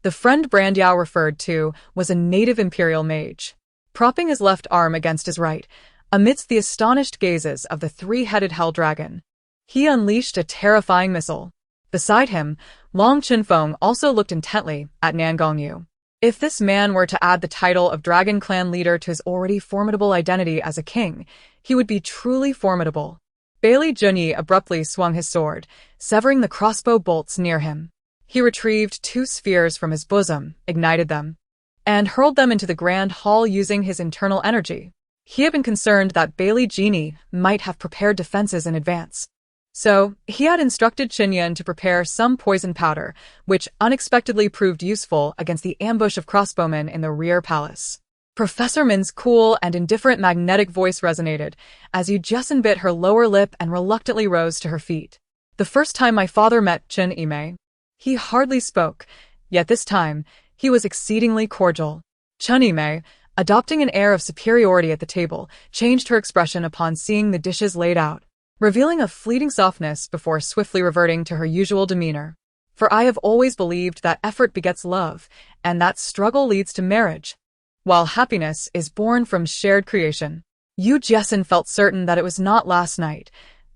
the friend Brandiao referred to was a native imperial mage. Propping his left arm against his right, amidst the astonished gazes of the three-headed hell dragon, he unleashed a terrifying missile. Beside him, Long Chinfeng also looked intently at Nan Gongyu. If this man were to add the title of Dragon Clan leader to his already formidable identity as a king, he would be truly formidable. Bailey Junyi abruptly swung his sword, severing the crossbow bolts near him. He retrieved 2 spheres from his bosom, ignited them, and hurled them into the grand hall using his internal energy. He had been concerned that Bailey Junyi might have prepared defenses in advance. So, he had instructed Qingyan to prepare some poison powder, which unexpectedly proved useful against the ambush of crossbowmen in the rear palace. Professor Min's cool and indifferent magnetic voice resonated, as Yu Jessen bit her lower lip and reluctantly rose to her feet. The first time my father met Chen Yimei, he hardly spoke, yet this time, he was exceedingly cordial. Chen Yimei, adopting an air of superiority at the table, changed her expression upon seeing the dishes laid out, revealing a fleeting softness before swiftly reverting to her usual demeanor. For I have always believed that effort begets love, and that struggle leads to marriage, while happiness is born from shared creation. Yu Jessen felt certain that it was not last night.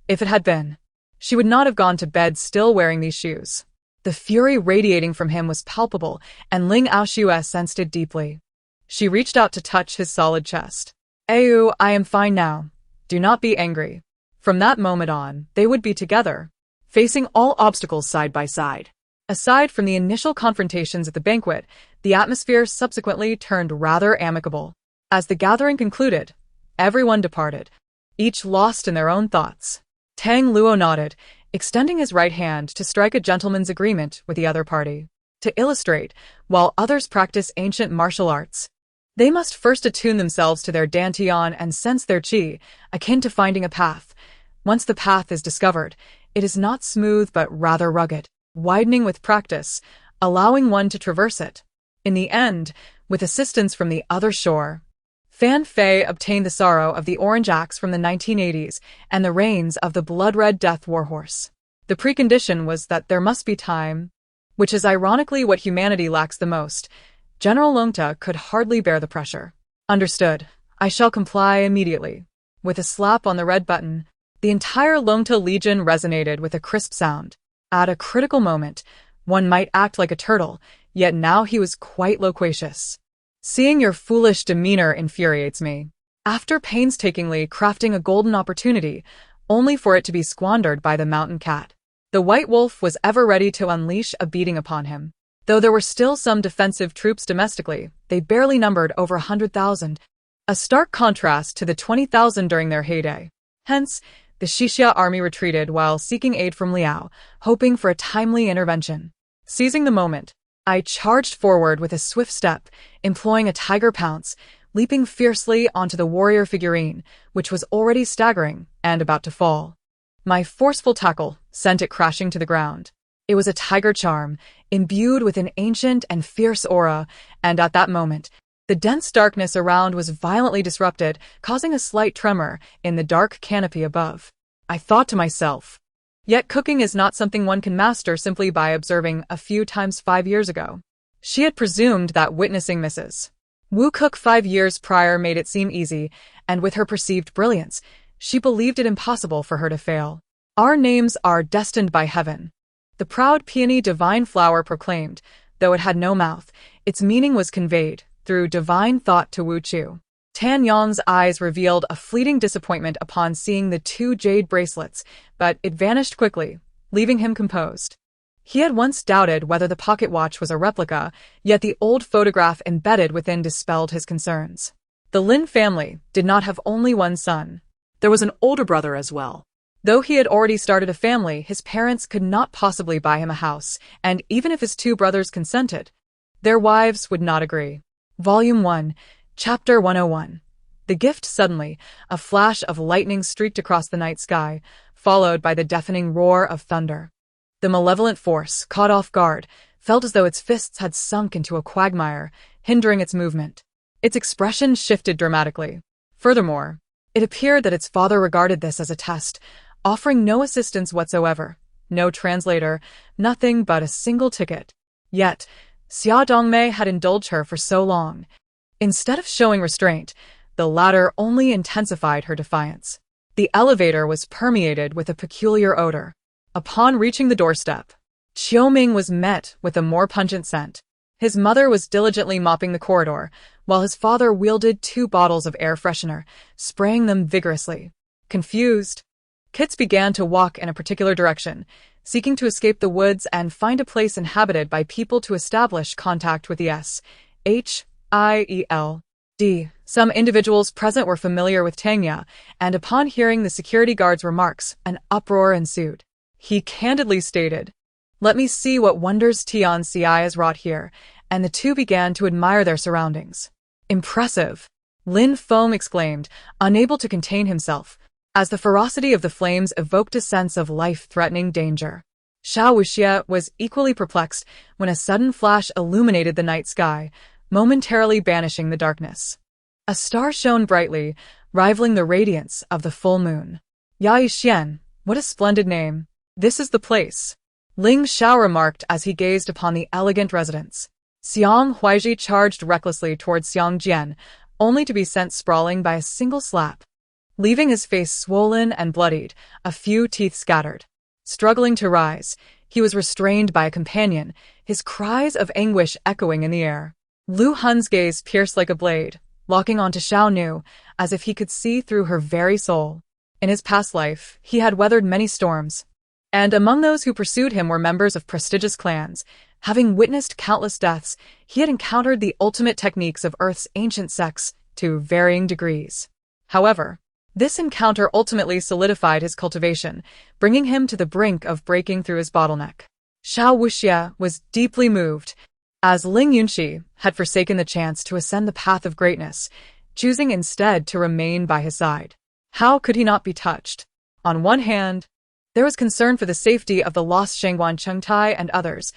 If it had been, she would not have gone to bed still wearing these shoes. The fury radiating from him was palpable, and Ling Aoshue sensed it deeply. She reached out to touch his solid chest. "Ayu, I am fine now. Do not be angry." From that moment on, they would be together, facing all obstacles side by side. Aside from the initial confrontations at the banquet, the atmosphere subsequently turned rather amicable. As the gathering concluded, everyone departed, each lost in their own thoughts. Tang Luo nodded, extending his right hand to strike a gentleman's agreement with the other party. To illustrate, while others practice ancient martial arts, they must first attune themselves to their dantian and sense their qi, akin to finding a path. Once the path is discovered, it is not smooth but rather rugged, widening with practice, allowing one to traverse it. In the end, with assistance from the other shore, Fan Fei obtained the sorrow of the Orange Axe from the 1980s and the reins of the blood-red Death Warhorse. The precondition was that there must be time, which is ironically what humanity lacks the most. General Longta could hardly bear the pressure. "Understood. I shall comply immediately." With a slap on the red button, the entire Longta Legion resonated with a crisp sound. At a critical moment, one might act like a turtle, yet now he was quite loquacious. "Seeing your foolish demeanor infuriates me." After painstakingly crafting a golden opportunity, only for it to be squandered by the mountain cat. The White Wolf was ever ready to unleash a beating upon him. Though there were still some defensive troops domestically, they barely numbered over 100,000, a stark contrast to the 20,000 during their heyday. Hence, the Xixia army retreated while seeking aid from Liao, hoping for a timely intervention. Seizing the moment, I charged forward with a swift step, employing a tiger pounce, leaping fiercely onto the warrior figurine, which was already staggering and about to fall. My forceful tackle sent it crashing to the ground. It was a tiger charm, imbued with an ancient and fierce aura, and at that moment, the dense darkness around was violently disrupted, causing a slight tremor in the dark canopy above. I thought to myself, yet cooking is not something one can master simply by observing a few times 5 years ago. She had presumed that witnessing Mrs. Wu cook 5 years prior made it seem easy, and with her perceived brilliance, she believed it impossible for her to fail. Our names are destined by heaven. The proud peony divine flower proclaimed, though it had no mouth, its meaning was conveyed through divine thought to Wu Chu. Tan Yang's eyes revealed a fleeting disappointment upon seeing the 2 jade bracelets, but it vanished quickly, leaving him composed. He had once doubted whether the pocket watch was a replica, yet the old photograph embedded within dispelled his concerns. The Lin family did not have only one son. There was an older brother as well. Though he had already started a family, his parents could not possibly buy him a house, and even if his 2 brothers consented, their wives would not agree. Volume 1, Chapter 101. The gift suddenly, a flash of lightning streaked across the night sky, followed by the deafening roar of thunder. The malevolent force, caught off guard, felt as though its fists had sunk into a quagmire, hindering its movement. Its expression shifted dramatically. Furthermore, it appeared that its father regarded this as a test, offering no assistance whatsoever, no translator, nothing but a single ticket. Yet, Xia Dongmei had indulged her for so long. Instead of showing restraint, the latter only intensified her defiance. The elevator was permeated with a peculiar odor. Upon reaching the doorstep, Qiuming was met with a more pungent scent. His mother was diligently mopping the corridor, while his father wielded 2 bottles of air freshener, spraying them vigorously. Confused, Kits began to walk in a particular direction, seeking to escape the woods and find a place inhabited by people to establish contact with the S.H.I.E.L.D. Some individuals present were familiar with Tangya, and upon hearing the security guard's remarks, an uproar ensued. He candidly stated, "Let me see what wonders Tian Ci has wrought here," and the 2 began to admire their surroundings. "Impressive!" Lin Feng exclaimed, unable to contain himself, as the ferocity of the flames evoked a sense of life-threatening danger. Xiao Wuxia was equally perplexed when a sudden flash illuminated the night sky, momentarily banishing the darkness. A star shone brightly, rivaling the radiance of the full moon. "Yai Xian, what a splendid name. This is the place," Ling Xiao remarked as he gazed upon the elegant residence. Xiang Huaizhi charged recklessly towards Xiang Jian, only to be sent sprawling by a single slap. Leaving his face swollen and bloodied, a few teeth scattered. Struggling to rise, he was restrained by a companion, his cries of anguish echoing in the air. Lu Hun's gaze pierced like a blade, locking onto Xiao Nu, as if he could see through her very soul. In his past life, he had weathered many storms, and among those who pursued him were members of prestigious clans. Having witnessed countless deaths, he had encountered the ultimate techniques of Earth's ancient sects to varying degrees. However, this encounter ultimately solidified his cultivation, bringing him to the brink of breaking through his bottleneck. Xiao Wuxia was deeply moved, as Ling Yunxi had forsaken the chance to ascend the path of greatness, choosing instead to remain by his side. How could he not be touched? On one hand, there was concern for the safety of the lost Shangguan Chengtai and others.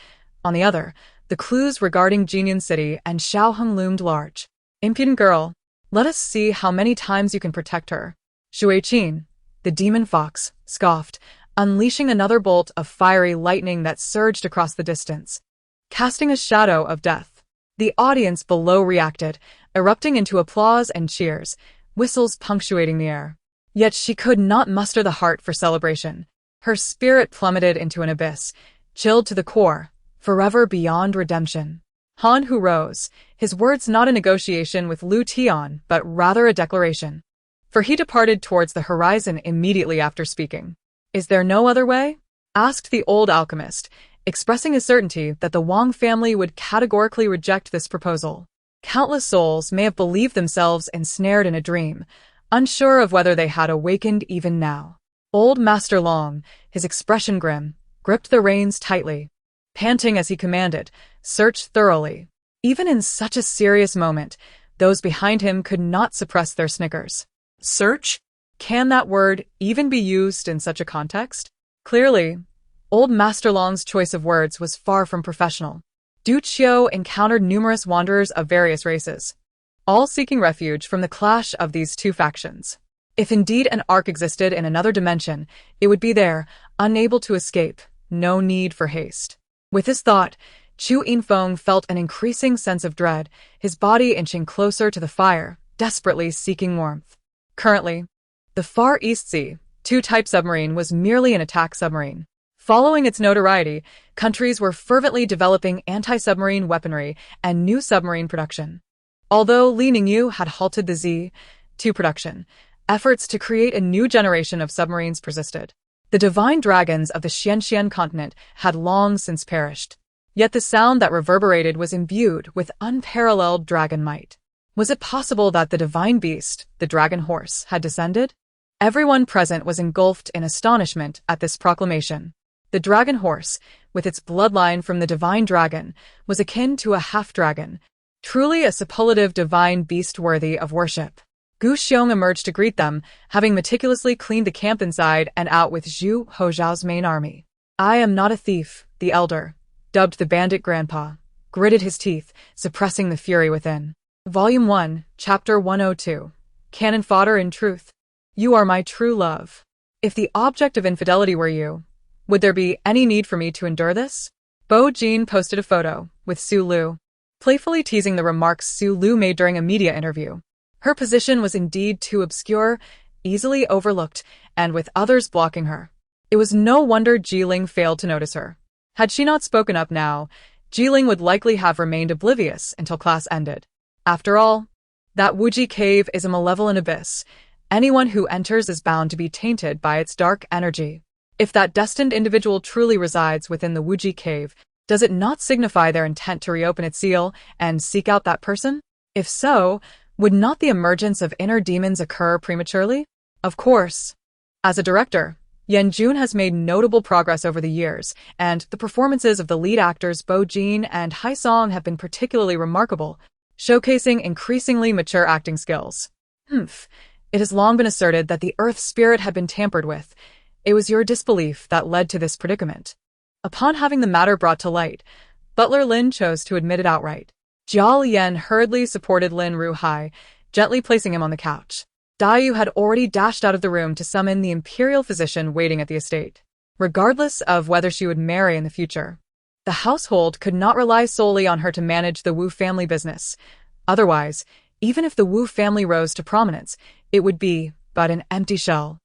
On the other, the clues regarding Qingyan City and Xiaoheng loomed large. "Impudent girl, let us see how many times you can protect her." Shuiqin, the demon fox, scoffed, unleashing another bolt of fiery lightning that surged across the distance, casting a shadow of death. The audience below reacted, erupting into applause and cheers, whistles punctuating the air. Yet she could not muster the heart for celebration. Her spirit plummeted into an abyss, chilled to the core, forever beyond redemption. Han Hu rose, his words not a negotiation with Lu Tian, but rather a declaration. For he departed towards the horizon immediately after speaking. "Is there no other way?" asked the old alchemist, expressing his certainty that the Wang family would categorically reject this proposal. Countless souls may have believed themselves ensnared in a dream, unsure of whether they had awakened even now. Old Master Long, his expression grim, gripped the reins tightly. Panting as he commanded, "Search thoroughly." Even in such a serious moment, those behind him could not suppress their snickers. Search? Can that word even be used in such a context? Clearly, old Master Long's choice of words was far from professional. Du Qiu encountered numerous wanderers of various races, all seeking refuge from the clash of these two factions. If indeed an ark existed in another dimension, it would be there, unable to escape, no need for haste. With this thought, Chu Yinfeng felt an increasing sense of dread, his body inching closer to the fire, desperately seeking warmth. Currently, the Far East Sea, II-type submarine was merely an attack submarine. Following its notoriety, countries were fervently developing anti-submarine weaponry and new submarine production. Although Li Ningyu had halted the Z-2 production, efforts to create a new generation of submarines persisted. The divine dragons of the Xianxian continent had long since perished. Yet the sound that reverberated was imbued with unparalleled dragon might. Was it possible that the divine beast, the dragon horse, had descended? Everyone present was engulfed in astonishment at this proclamation. The dragon horse, with its bloodline from the divine dragon, was akin to a half-dragon, truly a superlative divine beast worthy of worship. Gu Xiong emerged to greet them, having meticulously cleaned the camp inside and out with Zhu Hozhao's main army. "I am not a thief," the elder, dubbed the bandit grandpa, gritted his teeth, suppressing the fury within. Volume 1, Chapter 102. Cannon Fodder in Truth. You are my true love. If the object of infidelity were you, would there be any need for me to endure this? Bo Jin posted a photo, with Su Lu, playfully teasing the remarks Su Lu made during a media interview. Her position was indeed too obscure, easily overlooked, and with others blocking her. It was no wonder Jiling failed to notice her. Had she not spoken up now, Jiling would likely have remained oblivious until class ended. After all, that Wuji cave is a malevolent abyss. Anyone who enters is bound to be tainted by its dark energy. If that destined individual truly resides within the Wuji cave, does it not signify their intent to reopen its seal and seek out that person? If so, would not the emergence of inner demons occur prematurely? Of course. As a director, Yan Jun has made notable progress over the years, and the performances of the lead actors Bo Jin and Hai Song have been particularly remarkable, showcasing increasingly mature acting skills. It has long been asserted that the Earth spirit had been tampered with. It was your disbelief that led to this predicament. Upon having the matter brought to light, Butler Lin chose to admit it outright. Jia Lian hurriedly supported Lin Ruhai, gently placing him on the couch. Dayu had already dashed out of the room to summon the imperial physician waiting at the estate. Regardless of whether she would marry in the future, the household could not rely solely on her to manage the Wu family business. Otherwise, even if the Wu family rose to prominence, it would be but an empty shell.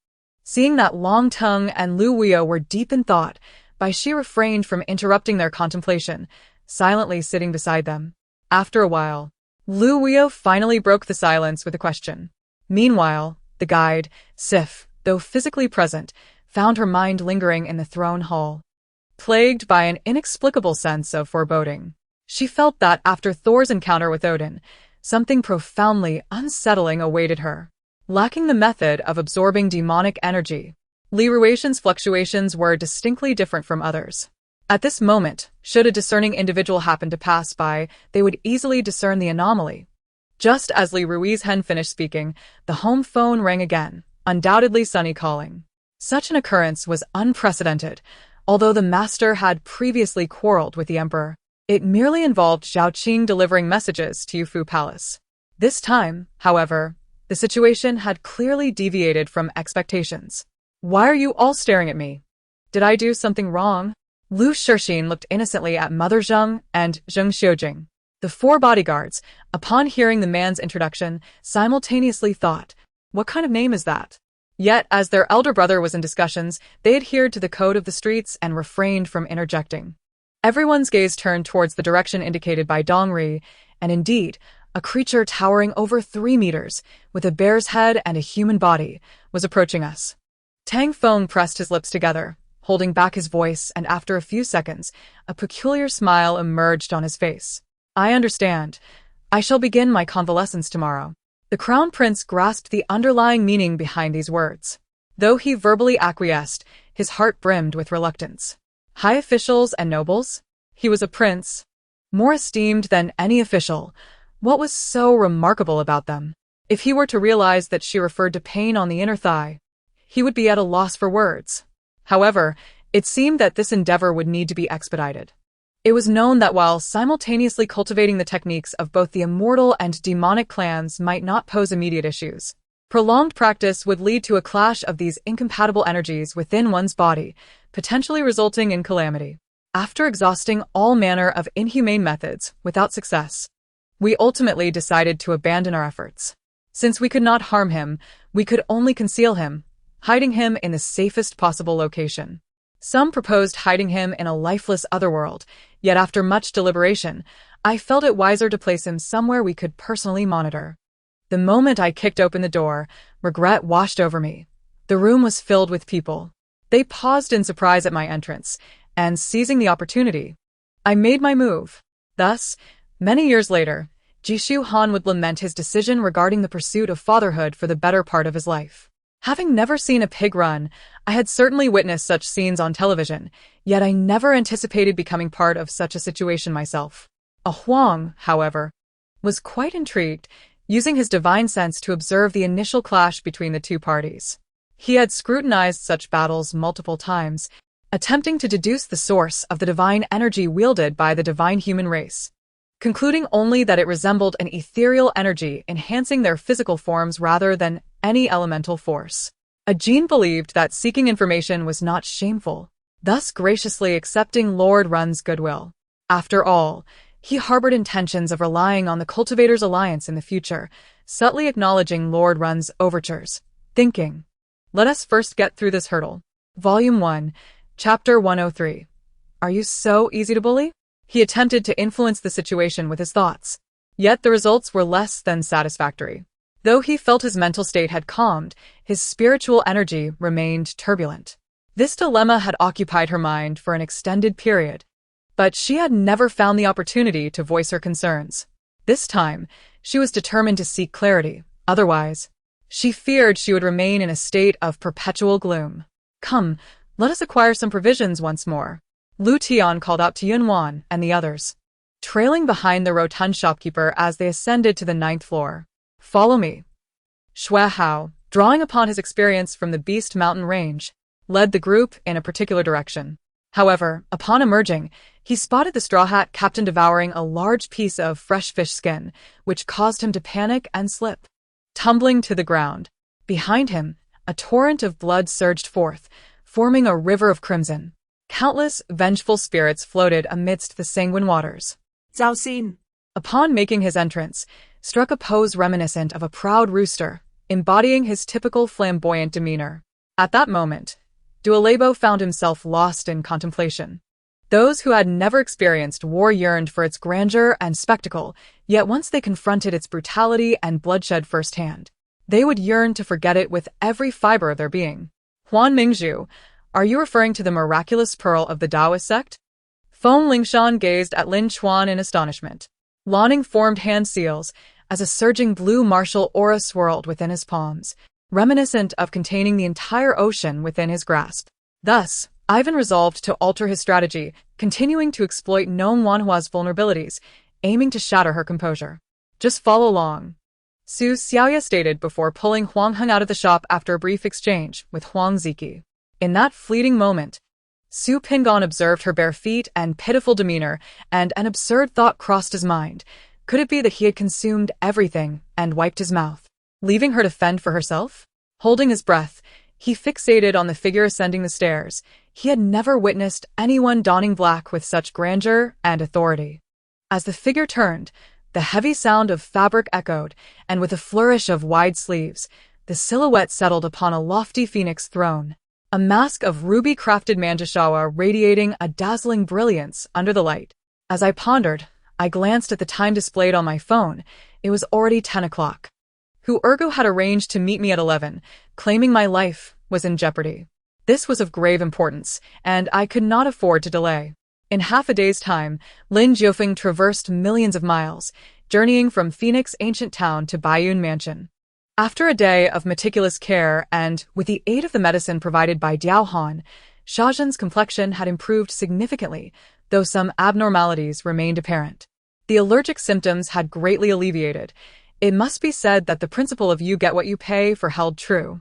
Seeing that Long Tongue and Lu Wio were deep in thought, Bai Shi refrained from interrupting their contemplation, silently sitting beside them. After a while, Lu Wio finally broke the silence with a question. Meanwhile, the guide, Sif, though physically present, found her mind lingering in the throne hall. Plagued by an inexplicable sense of foreboding, she felt that after Thor's encounter with Odin, something profoundly unsettling awaited her. Lacking the method of absorbing demonic energy, Li Ruation's fluctuations were distinctly different from others. At this moment, should a discerning individual happen to pass by, they would easily discern the anomaly. Just as Li Ruizhen finished speaking, the home phone rang again, undoubtedly Sunny calling. Such an occurrence was unprecedented. Although the master had previously quarreled with the emperor, it merely involved Zhao Qing delivering messages to Yufu Palace. This time, however, the situation had clearly deviated from expectations. "Why are you all staring at me? Did I do something wrong?" Lu Shixin looked innocently at Mother Zheng and Zheng Xiujing. The four bodyguards, upon hearing the man's introduction, simultaneously thought, "What kind of name is that?" Yet, as their elder brother was in discussions, they adhered to the code of the streets and refrained from interjecting. Everyone's gaze turned towards the direction indicated by Dongri, and indeed, a creature towering over 3 meters, with a bear's head and a human body, was approaching us. Tang Feng pressed his lips together, holding back his voice, and after a few seconds, a peculiar smile emerged on his face. I understand. I shall begin my convalescence tomorrow. The Crown Prince grasped the underlying meaning behind these words. Though he verbally acquiesced, his heart brimmed with reluctance. High officials and nobles? He was a prince, more esteemed than any official. What was so remarkable about them? If he were to realize that she referred to pain on the inner thigh, he would be at a loss for words. However, it seemed that this endeavor would need to be expedited. It was known that while simultaneously cultivating the techniques of both the immortal and demonic clans might not pose immediate issues, prolonged practice would lead to a clash of these incompatible energies within one's body, potentially resulting in calamity. After exhausting all manner of inhumane methods without success, we ultimately decided to abandon our efforts. Since we could not harm him, we could only conceal him, hiding him in the safest possible location. Some proposed hiding him in a lifeless otherworld, yet after much deliberation, I felt it wiser to place him somewhere we could personally monitor. The moment I kicked open the door, regret washed over me. The room was filled with people. They paused in surprise at my entrance, and seizing the opportunity, I made my move. Thus, many years later, Jishu Han would lament his decision regarding the pursuit of fatherhood for the better part of his life. Having never seen a pig run, I had certainly witnessed such scenes on television, yet I never anticipated becoming part of such a situation myself. A Huang, however, was quite intrigued, using his divine sense to observe the initial clash between the two parties. He had scrutinized such battles multiple times, attempting to deduce the source of the divine energy wielded by the divine human race, concluding only that it resembled an ethereal energy enhancing their physical forms rather than any elemental force. Ajin believed that seeking information was not shameful, thus graciously accepting Lord Run's goodwill. After all, he harbored intentions of relying on the cultivator's alliance in the future, subtly acknowledging Lord Run's overtures, thinking, "Let us first get through this hurdle." Volume 1, Chapter 103. Are you so easy to bully? He attempted to influence the situation with his thoughts, yet the results were less than satisfactory. Though he felt his mental state had calmed, his spiritual energy remained turbulent. This dilemma had occupied her mind for an extended period, but she had never found the opportunity to voice her concerns. This time, she was determined to seek clarity. Otherwise, she feared she would remain in a state of perpetual gloom. "Come, let us acquire some provisions once more," Lu Tian called out to Yunwan and the others, trailing behind the rotund shopkeeper as they ascended to the 9th floor. "Follow me." Xue Hao, drawing upon his experience from the Beast Mountain range, led the group in a particular direction. However, upon emerging, he spotted the Straw Hat Captain devouring a large piece of fresh fish skin, which caused him to panic and slip, tumbling to the ground. Behind him, a torrent of blood surged forth, forming a river of crimson. Countless vengeful spirits floated amidst the sanguine waters. Zhao Xin, Upon making his entrance, struck a pose reminiscent of a proud rooster, embodying his typical flamboyant demeanor. At that moment, Duolabo found himself lost in contemplation. Those who had never experienced war yearned for its grandeur and spectacle, yet once they confronted its brutality and bloodshed firsthand, they would yearn to forget it with every fiber of their being. Huan Mingzhu, are you referring to the miraculous pearl of the Taoist sect? Feng Lingshan gazed at Lin Chuan in astonishment. Lanning formed hand seals as a surging blue martial aura swirled within his palms, reminiscent of containing the entire ocean within his grasp. Thus, Ivan resolved to alter his strategy, continuing to exploit Nong Wanhua's vulnerabilities, aiming to shatter her composure. "Just follow along," Su Xiaoya stated before pulling Huang Heng out of the shop after a brief exchange with Huang Ziki. In that fleeting moment, Su Pingon observed her bare feet and pitiful demeanor, and an absurd thought crossed his mind. Could it be that he had consumed everything and wiped his mouth, leaving her to fend for herself? Holding his breath, he fixated on the figure ascending the stairs. He had never witnessed anyone donning black with such grandeur and authority. As the figure turned, the heavy sound of fabric echoed, and with a flourish of wide sleeves, the silhouette settled upon a lofty phoenix throne. A mask of ruby-crafted manjashawa radiating a dazzling brilliance under the light. As I pondered, I glanced at the time displayed on my phone. It was already 10 o'clock. Hu Ergo had arranged to meet me at 11, claiming my life was in jeopardy. This was of grave importance, and I could not afford to delay. In half a day's time, Lin Jiufeng traversed millions of miles, journeying from Phoenix ancient town to Baiyun Mansion. After a day of meticulous care and, with the aid of the medicine provided by Diao Han, Xiaozhen's complexion had improved significantly, though some abnormalities remained apparent. The allergic symptoms had greatly alleviated. It must be said that the principle of you get what you pay for held true.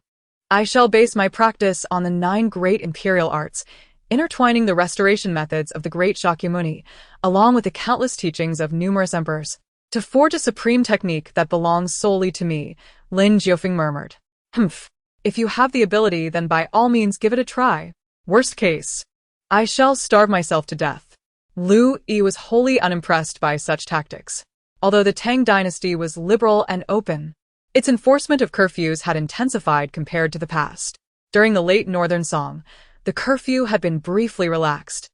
I shall base my practice on the 9 great imperial arts, intertwining the restoration methods of the great Shakyamuni, along with the countless teachings of numerous emperors, to forge a supreme technique that belongs solely to me, Lin Jiufeng murmured. Humph. If you have the ability, then by all means give it a try. Worst case, I shall starve myself to death. Lu Yi was wholly unimpressed by such tactics. Although the Tang dynasty was liberal and open, its enforcement of curfews had intensified compared to the past. During the late Northern Song, the curfew had been briefly relaxed,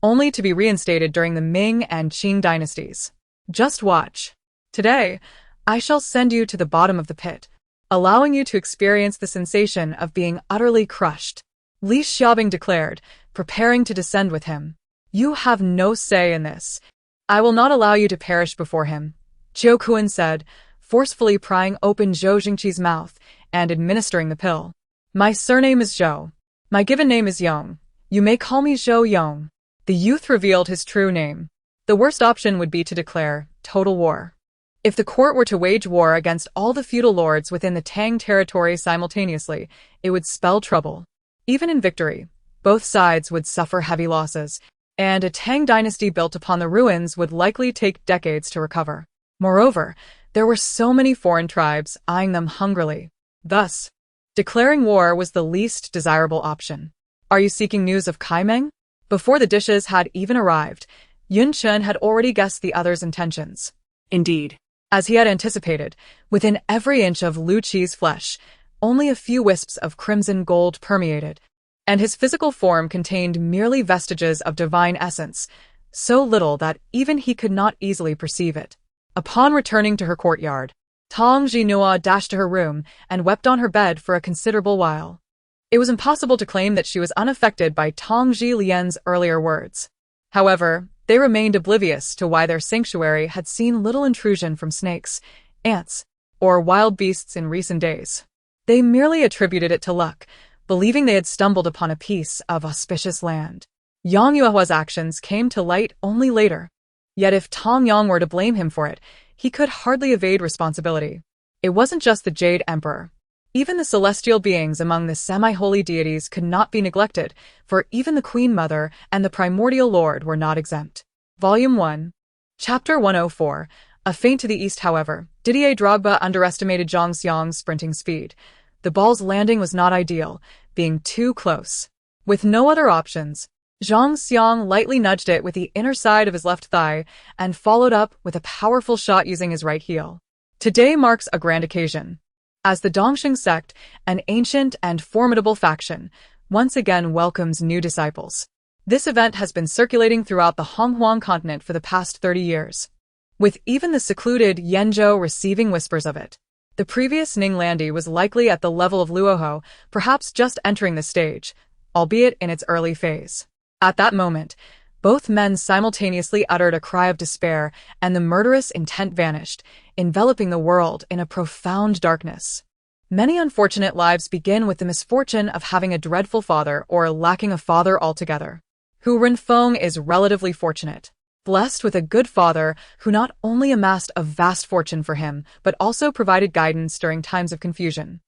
only to be reinstated during the Ming and Qing dynasties. Just watch. Today, I shall send you to the bottom of the pit, allowing you to experience the sensation of being utterly crushed. Li Xiaobing declared, preparing to descend with him. You have no say in this. I will not allow you to perish before him, Zhou Kuan said, forcefully prying open Zhou Jingqi's mouth and administering the pill. My surname is Zhou. My given name is Yong. You may call me Zhou Yong. The youth revealed his true name. The worst option would be to declare total war. If the court were to wage war against all the feudal lords within the Tang territory simultaneously, it would spell trouble. Even in victory, both sides would suffer heavy losses, and a Tang dynasty built upon the ruins would likely take decades to recover. Moreover, there were so many foreign tribes eyeing them hungrily. Thus, declaring war was the least desirable option. Are you seeking news of Kaimeng? Before the dishes had even arrived, Yun Chen had already guessed the other's intentions. Indeed. As he had anticipated, within every inch of Lu Qi's flesh, only a few wisps of crimson gold permeated, and his physical form contained merely vestiges of divine essence, so little that even he could not easily perceive it. Upon returning to her courtyard, Tang Jinhua dashed to her room and wept on her bed for a considerable while. It was impossible to claim that she was unaffected by Tang Zhilian's earlier words. However, they remained oblivious to why their sanctuary had seen little intrusion from snakes, ants, or wild beasts in recent days. They merely attributed it to luck, believing they had stumbled upon a piece of auspicious land. Yang Yuehua's actions came to light only later. Yet if Tang Yang were to blame him for it, he could hardly evade responsibility. It wasn't just the Jade Emperor. Even the celestial beings among the semi-holy deities could not be neglected, for even the Queen Mother and the Primordial Lord were not exempt. Volume 1. Chapter 104. A feint to the east. However, Didier Drogba underestimated Zhang Xiang's sprinting speed. The ball's landing was not ideal, being too close. With no other options, Zhang Xiang lightly nudged it with the inner side of his left thigh and followed up with a powerful shot using his right heel. Today marks a grand occasion, as the Dongxing sect, an ancient and formidable faction, once again welcomes new disciples. This event has been circulating throughout the Honghuang continent for the past 30 years, with even the secluded Yenzhou receiving whispers of it. The previous Ning Landi was likely at the level of Luohou, perhaps just entering the stage, albeit in its early phase. At that moment, both men simultaneously uttered a cry of despair, and the murderous intent vanished, enveloping the world in a profound darkness. Many unfortunate lives begin with the misfortune of having a dreadful father or lacking a father altogether. Hu Renfeng is relatively fortunate, blessed with a good father who not only amassed a vast fortune for him, but also provided guidance during times of confusion.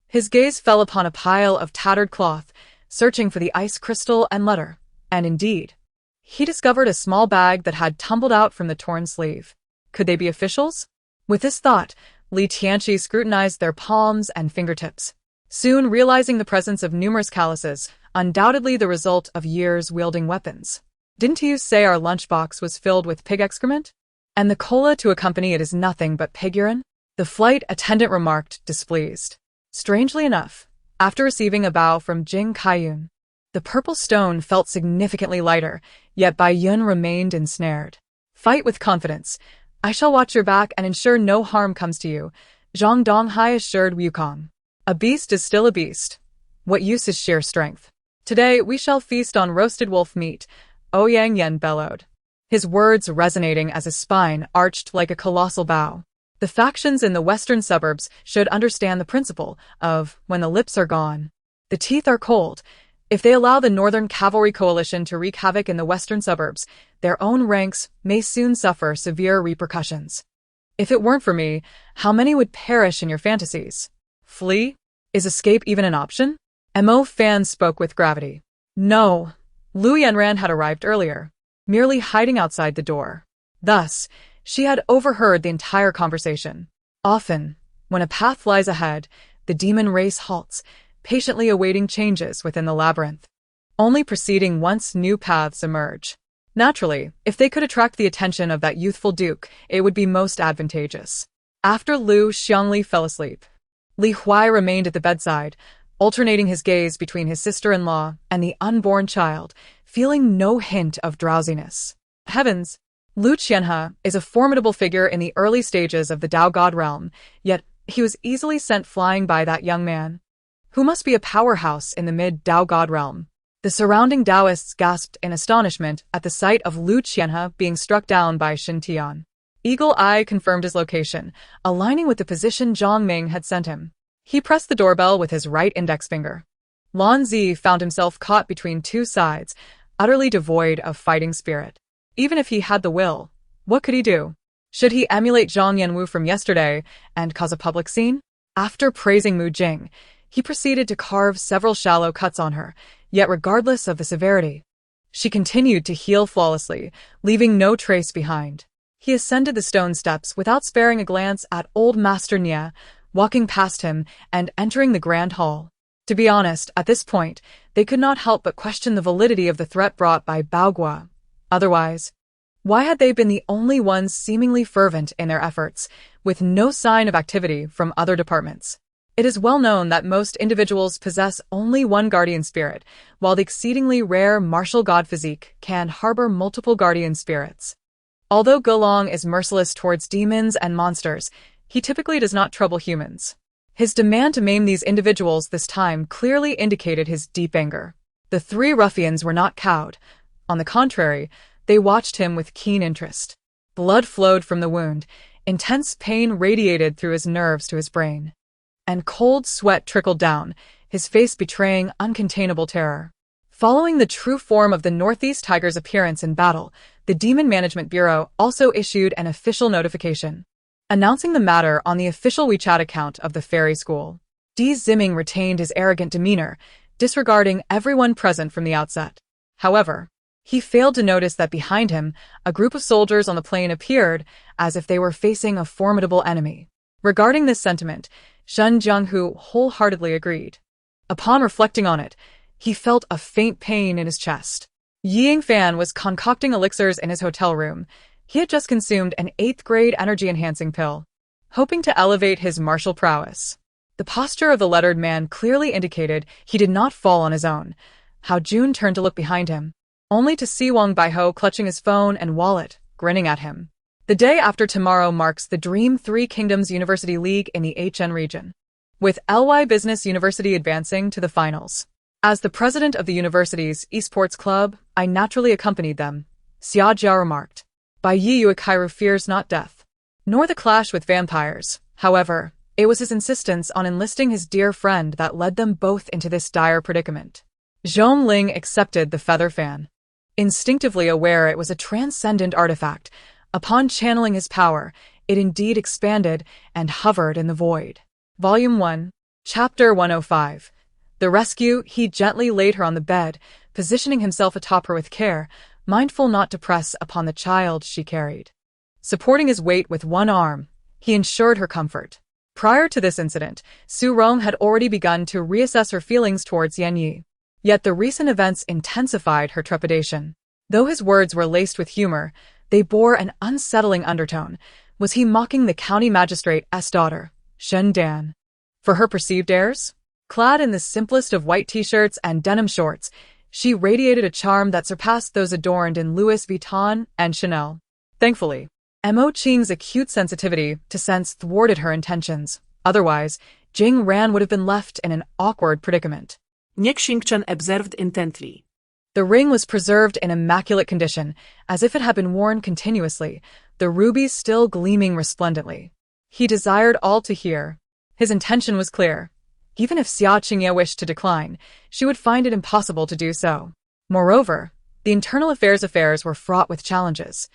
His gaze fell upon a pile of tattered cloth, searching for the ice crystal and letter, and indeed, he discovered a small bag that had tumbled out from the torn sleeve. Could they be officials? With this thought, Li Tianqi scrutinized their palms and fingertips, soon realizing the presence of numerous calluses, undoubtedly the result of years wielding weapons. Didn't you say our lunchbox was filled with pig excrement? And the cola to accompany it is nothing but pig urine? The flight attendant remarked, displeased. Strangely enough, after receiving a bow from Jing Kaiyun, the purple stone felt significantly lighter, yet Bai Yun remained ensnared. Fight with confidence. I shall watch your back and ensure no harm comes to you, Zhang Donghai assured Wukong. A beast is still a beast. What use is sheer strength? Today we shall feast on roasted wolf meat, Ouyang Yen bellowed, his words resonating as his spine arched like a colossal bow. The factions in the western suburbs should understand the principle of when the lips are gone, the teeth are cold. If they allow the Northern Cavalry Coalition to wreak havoc in the western suburbs, their own ranks may soon suffer severe repercussions. If it weren't for me, how many would perish in your fantasies? Flee? Is escape even an option? Mo Fan spoke with gravity. No, Lu Yanran had arrived earlier, merely hiding outside the door. Thus, she had overheard the entire conversation. Often, when a path lies ahead, the demon race halts, patiently awaiting changes within the labyrinth, only proceeding once new paths emerge. Naturally, if they could attract the attention of that youthful duke, it would be most advantageous. After Lu Xiangli fell asleep, Li Huai remained at the bedside, alternating his gaze between his sister-in-law and the unborn child, feeling no hint of drowsiness. Heavens! Lu Qianhe is a formidable figure in the early stages of the Dao God realm, yet he was easily sent flying by that young man, who must be a powerhouse in the mid-Dao God realm. The surrounding Taoists gasped in astonishment at the sight of Lu Qianhe being struck down by Shin Tian. Eagle Eye confirmed his location, aligning with the position Zhang Ming had sent him. He pressed the doorbell with his right index finger. Lan Zi found himself caught between two sides, utterly devoid of fighting spirit. Even if he had the will, what could he do? Should he emulate Zhang Yanwu from yesterday and cause a public scene? After praising Mu Jing, he proceeded to carve several shallow cuts on her, yet regardless of the severity, she continued to heal flawlessly, leaving no trace behind. He ascended the stone steps without sparing a glance at old Master Nia, walking past him and entering the grand hall. To be honest, at this point, they could not help but question the validity of the threat brought by Baogua. Otherwise, why had they been the only ones seemingly fervent in their efforts, with no sign of activity from other departments? It is well known that most individuals possess only one guardian spirit, while the exceedingly rare martial god physique can harbor multiple guardian spirits. Although Gelong is merciless towards demons and monsters, he typically does not trouble humans. His demand to maim these individuals this time clearly indicated his deep anger. The three ruffians were not cowed. On the contrary, they watched him with keen interest. Blood flowed from the wound, intense pain radiated through his nerves to his brain, and cold sweat trickled down, his face betraying uncontainable terror. Following the true form of the Northeast Tiger's appearance in battle, the Demon Management Bureau also issued an official notification, announcing the matter on the official WeChat account of the Fairy School. Di Ziming retained his arrogant demeanor, disregarding everyone present from the outset. However, he failed to notice that behind him, a group of soldiers on the plain appeared as if they were facing a formidable enemy. Regarding this sentiment, Shen Jianghu wholeheartedly agreed. Upon reflecting on it, he felt a faint pain in his chest. Ying Fan was concocting elixirs in his hotel room. He had just consumed an 8th-grade energy-enhancing pill, hoping to elevate his martial prowess. The posture of the lettered man clearly indicated he did not fall on his own. Hao Jun turned to look behind him, only to see Wang Baiho clutching his phone and wallet, grinning at him. The day after tomorrow marks the Dream Three Kingdoms University League in the HN region, with LY Business University advancing to the finals. As the president of the university's esports club, I naturally accompanied them, Xia Jia remarked. Bai Yi Yuekairu fears not death, nor the clash with vampires. However, it was his insistence on enlisting his dear friend that led them both into this dire predicament. Zhong Ling accepted the feather fan, instinctively aware it was a transcendent artifact. Upon channeling his power, it indeed expanded and hovered in the void. Volume 1, Chapter 105. The Rescue. He gently laid her on the bed, positioning himself atop her with care, mindful not to press upon the child she carried. Supporting his weight with one arm, he ensured her comfort. Prior to this incident, Su Rong had already begun to reassess her feelings towards Yan Yi. Yet the recent events intensified her trepidation. Though his words were laced with humor, they bore an unsettling undertone. Was he mocking the county magistrate's daughter, Shen Dan, for her perceived airs? Clad in the simplest of white t-shirts and denim shorts, she radiated a charm that surpassed those adorned in Louis Vuitton and Chanel. Thankfully, Mo Qing's acute sensitivity to sense thwarted her intentions. Otherwise, Jing Ran would have been left in an awkward predicament. Niech Qingyan observed intently. The ring was preserved in immaculate condition, as if it had been worn continuously, the ruby still gleaming resplendently. He desired all to hear. His intention was clear. Even if Xia Qingye wished to decline, she would find it impossible to do so. Moreover, the internal affairs were fraught with challenges.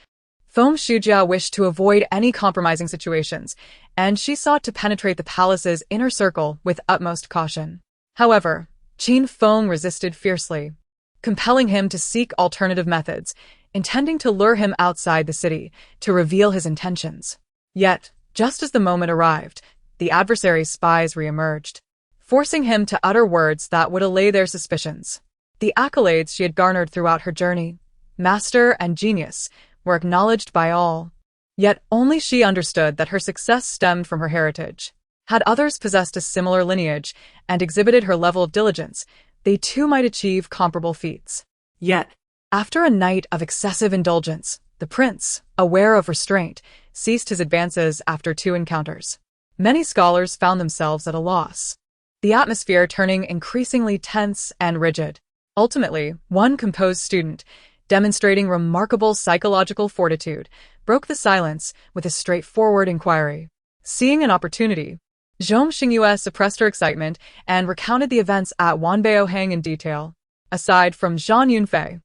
Feng Shujia wished to avoid any compromising situations, and she sought to penetrate the palace's inner circle with utmost caution. However, Qin Feng resisted fiercely, compelling him to seek alternative methods, intending to lure him outside the city, to reveal his intentions. Yet, just as the moment arrived, the adversary's spies re-emerged, forcing him to utter words that would allay their suspicions. The accolades she had garnered throughout her journey, master and genius, were acknowledged by all. Yet only she understood that her success stemmed from her heritage. Had others possessed a similar lineage and exhibited her level of diligence, they too might achieve comparable feats. Yet, after a night of excessive indulgence, the prince, aware of restraint, ceased his advances after 2 encounters. Many scholars found themselves at a loss, the atmosphere turning increasingly tense and rigid. Ultimately, one composed student, demonstrating remarkable psychological fortitude, broke the silence with a straightforward inquiry. Seeing an opportunity, Zhong Xingyue suppressed her excitement and recounted the events at Wanbaohang in detail. Aside from Zhang Yunfei,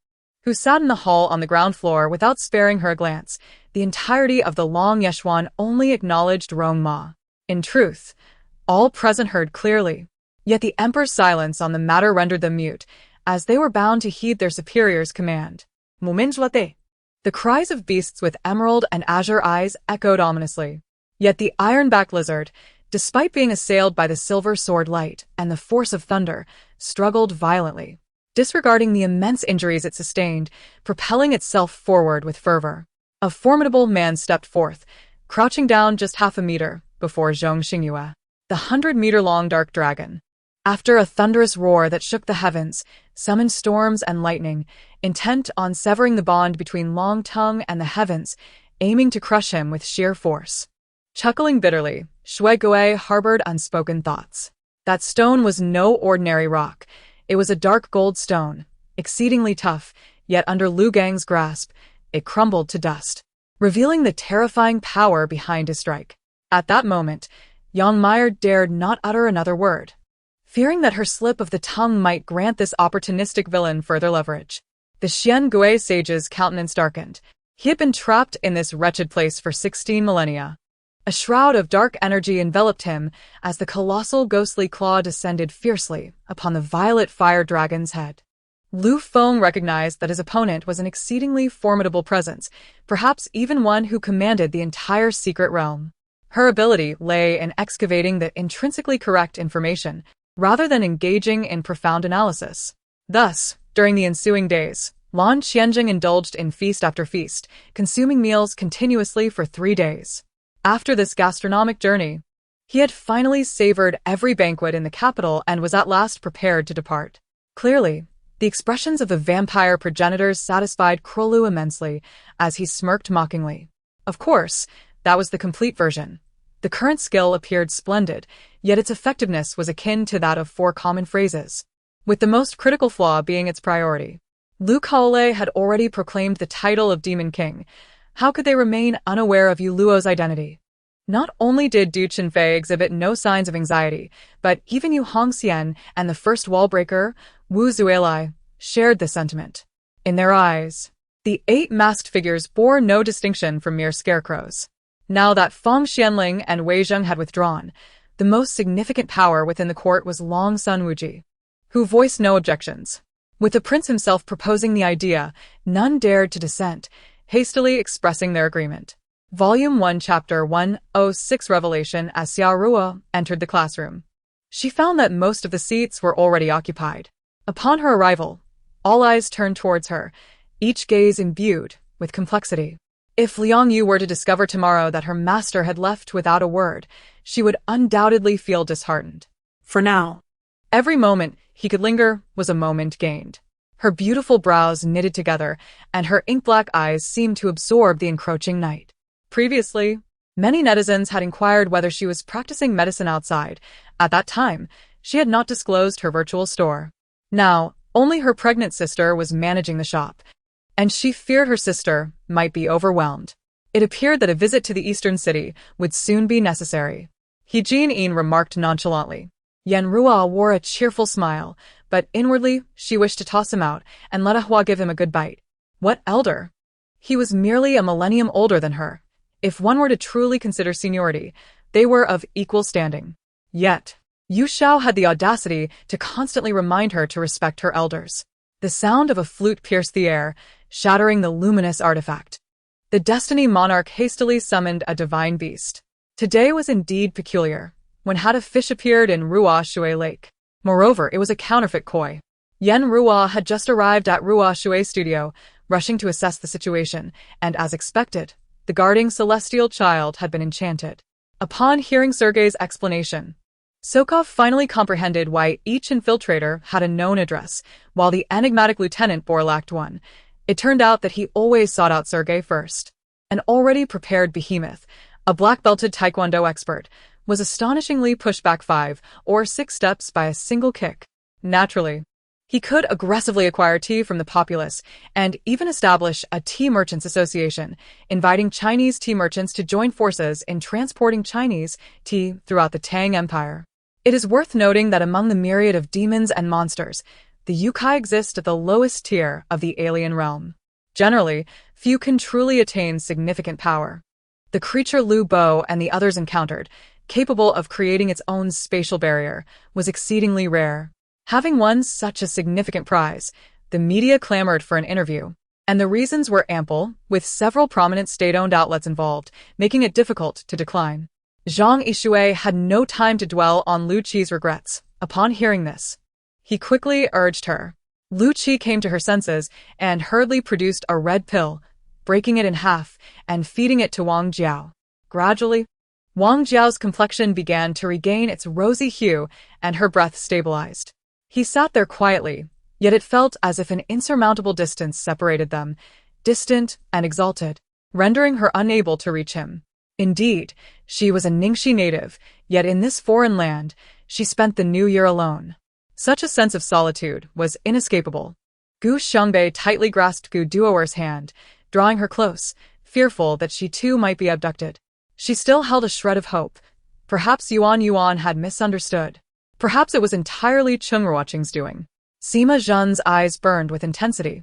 who sat in the hall on the ground floor without sparing her a glance, the entirety of the Long Yeshuan only acknowledged Rong Ma. In truth, all present heard clearly, yet the emperor's silence on the matter rendered them mute, as they were bound to heed their superior's command. The cries of beasts with emerald and azure eyes echoed ominously. Yet the iron-backed lizard, despite being assailed by the silver sword light and the force of thunder, struggled violently, disregarding the immense injuries it sustained, propelling itself forward with fervor. A formidable man stepped forth, crouching down just half a meter before Zhong Xingyue, the 100-meter-long dark dragon. After a thunderous roar that shook the heavens, summoned storms and lightning, intent on severing the bond between Long Tongue and the heavens, aiming to crush him with sheer force. Chuckling bitterly, Shui Gui harbored unspoken thoughts. That stone was no ordinary rock. It was a dark gold stone, exceedingly tough, yet under Lu Gang's grasp, it crumbled to dust, revealing the terrifying power behind his strike. At that moment, Yang Meyer dared not utter another word, fearing that her slip of the tongue might grant this opportunistic villain further leverage. The Xian Gui sage's countenance darkened. He had been trapped in this wretched place for 16 millennia. A shroud of dark energy enveloped him as the colossal ghostly claw descended fiercely upon the violet fire dragon's head. Lu Feng recognized that his opponent was an exceedingly formidable presence, perhaps even one who commanded the entire secret realm. Her ability lay in excavating the intrinsically correct information, rather than engaging in profound analysis. Thus, during the ensuing days, Lan Qianjing indulged in feast after feast, consuming meals continuously for 3 days. After this gastronomic journey, he had finally savored every banquet in the capital and was at last prepared to depart. Clearly, the expressions of the vampire progenitors satisfied Krolu immensely, as he smirked mockingly. Of course, that was the complete version. The current skill appeared splendid, yet its effectiveness was akin to that of 4 common phrases, with the most critical flaw being its priority. Lu Kaole had already proclaimed the title of Demon King. How could they remain unaware of Yu Luo's identity? Not only did Du Qinfei exhibit no signs of anxiety, but even Yu Hongxian and the first wall-breaker, Wu Zuelai, shared the sentiment. In their eyes, the 8 masked figures bore no distinction from mere scarecrows. Now that Feng Xianling and Wei Zheng had withdrawn, the most significant power within the court was Long Sun Wuji, who voiced no objections. With the prince himself proposing the idea, none dared to dissent, hastily expressing their agreement. Volume 1 Chapter 106 Revelation. As Xia Ruo entered the classroom, she found that most of the seats were already occupied. Upon her arrival, all eyes turned towards her, each gaze imbued with complexity. If Liang Yu were to discover tomorrow that her master had left without a word, she would undoubtedly feel disheartened. For now, every moment he could linger was a moment gained. Her beautiful brows knitted together, and her ink-black eyes seemed to absorb the encroaching night. Previously, many netizens had inquired whether she was practicing medicine outside. At that time, she had not disclosed her virtual store. Now, only her pregnant sister was managing the shop, and she feared her sister might be overwhelmed. It appeared that a visit to the eastern city would soon be necessary. Qingyan remarked nonchalantly. Yan Rua wore a cheerful smile, but inwardly she wished to toss him out and let Ahua give him a good bite. What elder? He was merely a millennium older than her. If one were to truly consider seniority, they were of equal standing. Yet, Yu Xiao had the audacity to constantly remind her to respect her elders. The sound of a flute pierced the air, shattering the luminous artifact. The Destiny Monarch hastily summoned a divine beast. Today was indeed peculiar, when had a fish appeared in Rua Shui Lake. Moreover, it was a counterfeit koi. Yen Rua had just arrived at Rua Shui Studio, rushing to assess the situation, and as expected, the guarding celestial child had been enchanted. Upon hearing Sergei's explanation, Sokov finally comprehended why each infiltrator had a known address, while the enigmatic lieutenant bore lacked one. It turned out that he always sought out Sergei first. An already prepared behemoth, a black-belted taekwondo expert, was astonishingly pushed back 5 or 6 steps by a single kick. Naturally, he could aggressively acquire tea from the populace and even establish a tea merchants association, inviting Chinese tea merchants to join forces in transporting Chinese tea throughout the Tang Empire. It is worth noting that among the myriad of demons and monsters, the yokai exist at the lowest tier of the alien realm. Generally, few can truly attain significant power. The creature Lu Bo and the others encountered, capable of creating its own spatial barrier, was exceedingly rare. Having won such a significant prize, the media clamored for an interview, and the reasons were ample, with several prominent state-owned outlets involved, making it difficult to decline. Zhang Yishui had no time to dwell on Lu Qi's regrets. Upon hearing this, he quickly urged her. Lu Qi came to her senses and hurriedly produced a red pill, breaking it in half and feeding it to Wang Jiao. Gradually, Wang Jiao's complexion began to regain its rosy hue and her breath stabilized. He sat there quietly, yet it felt as if an insurmountable distance separated them, distant and exalted, rendering her unable to reach him. Indeed, she was a Ningxi native, yet in this foreign land, she spent the new year alone. Such a sense of solitude was inescapable. Gu Xiangbei tightly grasped Gu Duoer's hand, drawing her close, fearful that she too might be abducted. She still held a shred of hope. Perhaps Yuan had misunderstood. Perhaps it was entirely Chengruoqing's doing. Sima Zhen's eyes burned with intensity,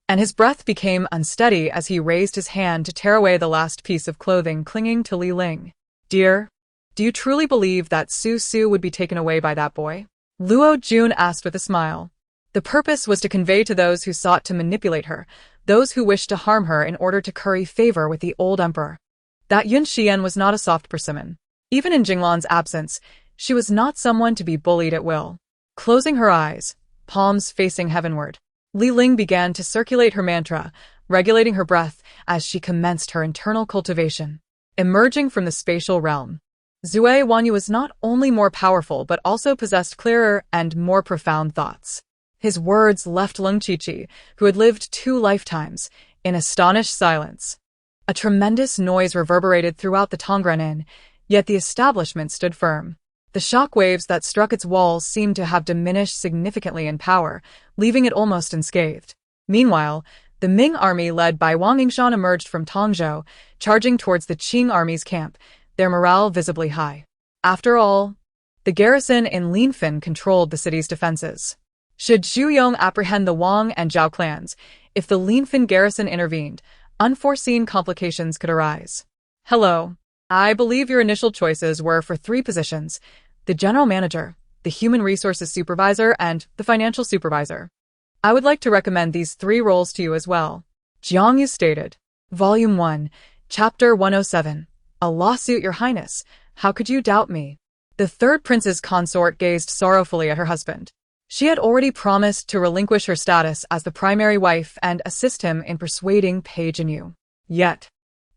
and his breath became unsteady as he raised his hand to tear away the last piece of clothing clinging to Li Ling. Dear, do you truly believe that Su Su would be taken away by that boy? Luo Jun asked with a smile. The purpose was to convey to those who sought to manipulate her, those who wished to harm her in order to curry favor with the old emperor, that Yun Xian was not a soft persimmon. Even in Jinglan's absence, she was not someone to be bullied at will. Closing her eyes, palms facing heavenward, Li Ling began to circulate her mantra, regulating her breath as she commenced her internal cultivation. Emerging from the spatial realm, Zui Wanyu was not only more powerful but also possessed clearer and more profound thoughts. His words left Leng Qiqi, who had lived 2 lifetimes, in astonished silence. A tremendous noise reverberated throughout the Tongren, yet the establishment stood firm. The shock waves that struck its walls seemed to have diminished significantly in power, leaving it almost unscathed. Meanwhile, the Ming army led by Wang Yingshan emerged from Tongzhou, charging towards the Qing army's camp, their morale visibly high. After all, the garrison in Linfen controlled the city's defenses. Should Zhu Yong apprehend the Wang and Zhao clans, if the Linfen garrison intervened, unforeseen complications could arise. Hello. I believe your initial choices were for 3 positions: the general manager, the human resources supervisor, and the financial supervisor. I would like to recommend these 3 roles to you as well. Jiang Yu stated. Volume 1, Chapter 107. A lawsuit, Your Highness. How could you doubt me? The third prince's consort gazed sorrowfully at her husband. She had already promised to relinquish her status as the primary wife and assist him in persuading Pei Jinyu. Yet,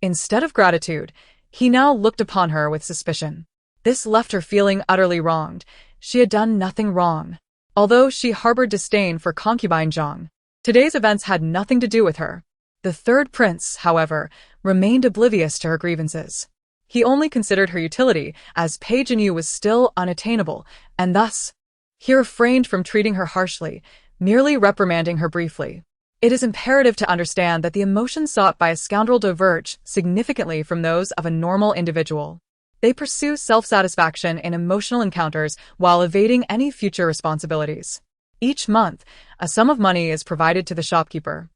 instead of gratitude, he now looked upon her with suspicion. This left her feeling utterly wronged. She had done nothing wrong. Although she harbored disdain for concubine Zhang, today's events had nothing to do with her. The third prince, however, remained oblivious to her grievances. He only considered her utility, as Pei Jinyu was still unattainable, and thus, He refrained from treating her harshly, merely reprimanding her briefly. It is imperative to understand that the emotions sought by a scoundrel diverge significantly from those of a normal individual. They pursue self-satisfaction in emotional encounters while evading any future responsibilities. Each month, a sum of money is provided to the shopkeeper,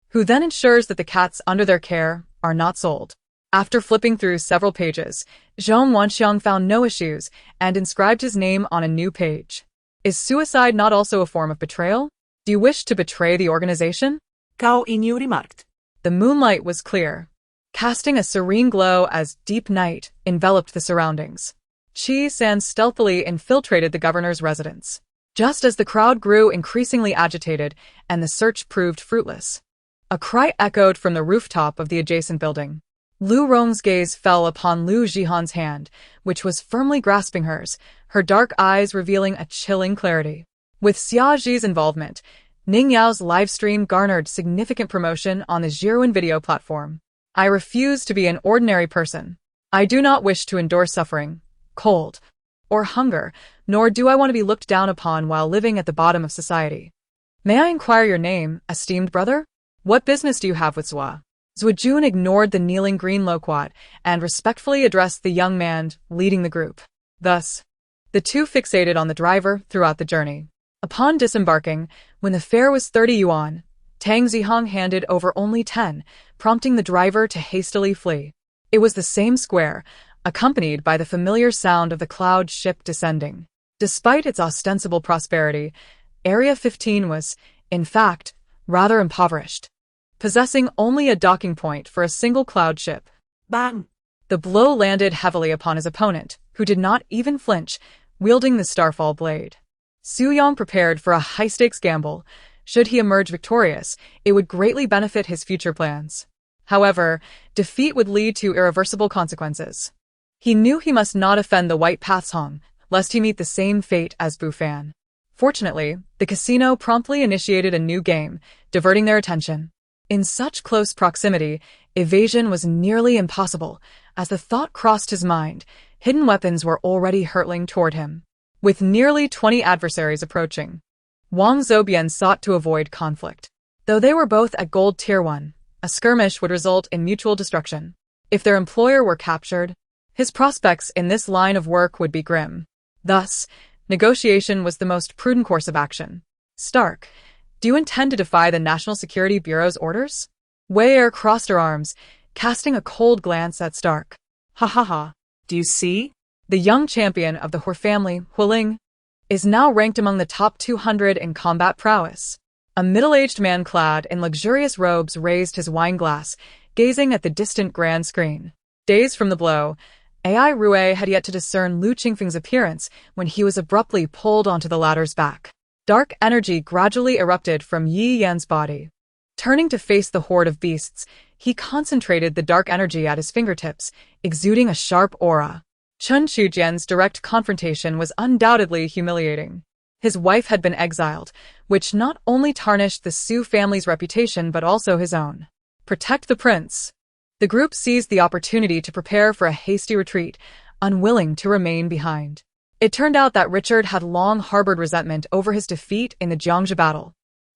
who then ensures that the cats under their care are not sold. After flipping through several pages, Zhong Wanxiang found no issues and inscribed his name on a new page. Is suicide not also a form of betrayal? Do you wish to betray the organization? Cao Inyu remarked. The moonlight was clear, casting a serene glow as deep night enveloped the surroundings. Qi San stealthily infiltrated the governor's residence. Just as the crowd grew increasingly agitated and the search proved fruitless, a cry echoed from the rooftop of the adjacent building. Lu Rong's gaze fell upon Lu Jihan's hand, which was firmly grasping hers, her dark eyes revealing a chilling clarity. With Xia Zhi's involvement, Ning Yao's livestream garnered significant promotion on the Zhiruan video platform. I refuse to be an ordinary person. I do not wish to endure suffering, cold, or hunger, nor do I want to be looked down upon while living at the bottom of society. May I inquire your name, esteemed brother? What business do you have with Zhua? Zuojun ignored the kneeling green loquat and respectfully addressed the young man leading the group. Thus, the two fixated on the driver throughout the journey. Upon disembarking, when the fare was 30 yuan, Tang Zihong handed over only 10, prompting the driver to hastily flee. It was the same square, accompanied by the familiar sound of the cloud ship descending. Despite its ostensible prosperity, Area 15 was, in fact, rather impoverished, possessing only a docking point for a single cloud ship. Bang! The blow landed heavily upon his opponent, who did not even flinch, wielding the Starfall blade. Su Yong prepared for a high-stakes gamble. Should he emerge victorious, it would greatly benefit his future plans. However, defeat would lead to irreversible consequences. He knew he must not offend the White Path's Hong, lest he meet the same fate as Bufan. Fortunately, the casino promptly initiated a new game, diverting their attention. In such close proximity, evasion was nearly impossible. As the thought crossed his mind, hidden weapons were already hurtling toward him. With nearly 20 adversaries approaching, Wang Zoubian sought to avoid conflict. Though they were both at Gold Tier 1, a skirmish would result in mutual destruction. If their employer were captured, his prospects in this line of work would be grim. Thus, negotiation was the most prudent course of action. Stark, do you intend to defy the National Security Bureau's orders? Heir crossed her arms, casting a cold glance at Stark. Ha ha ha. Do you see? The young champion of the Heir family, Huiling, is now ranked among the top 200 in combat prowess. A middle-aged man clad in luxurious robes raised his wine glass, gazing at the distant grand screen. Dazed from the blow, Ai Rue had yet to discern Lu Qingfeng's appearance when he was abruptly pulled onto the latter's back. Dark energy gradually erupted from Yi Yan's body. Turning to face the horde of beasts, he concentrated the dark energy at his fingertips, exuding a sharp aura. Chun Chujian's direct confrontation was undoubtedly humiliating. His wife had been exiled, which not only tarnished the Su family's reputation but also his own. Protect the prince. The group seized the opportunity to prepare for a hasty retreat, unwilling to remain behind. It turned out that Richard had long harbored resentment over his defeat in the Jiangzhi battle,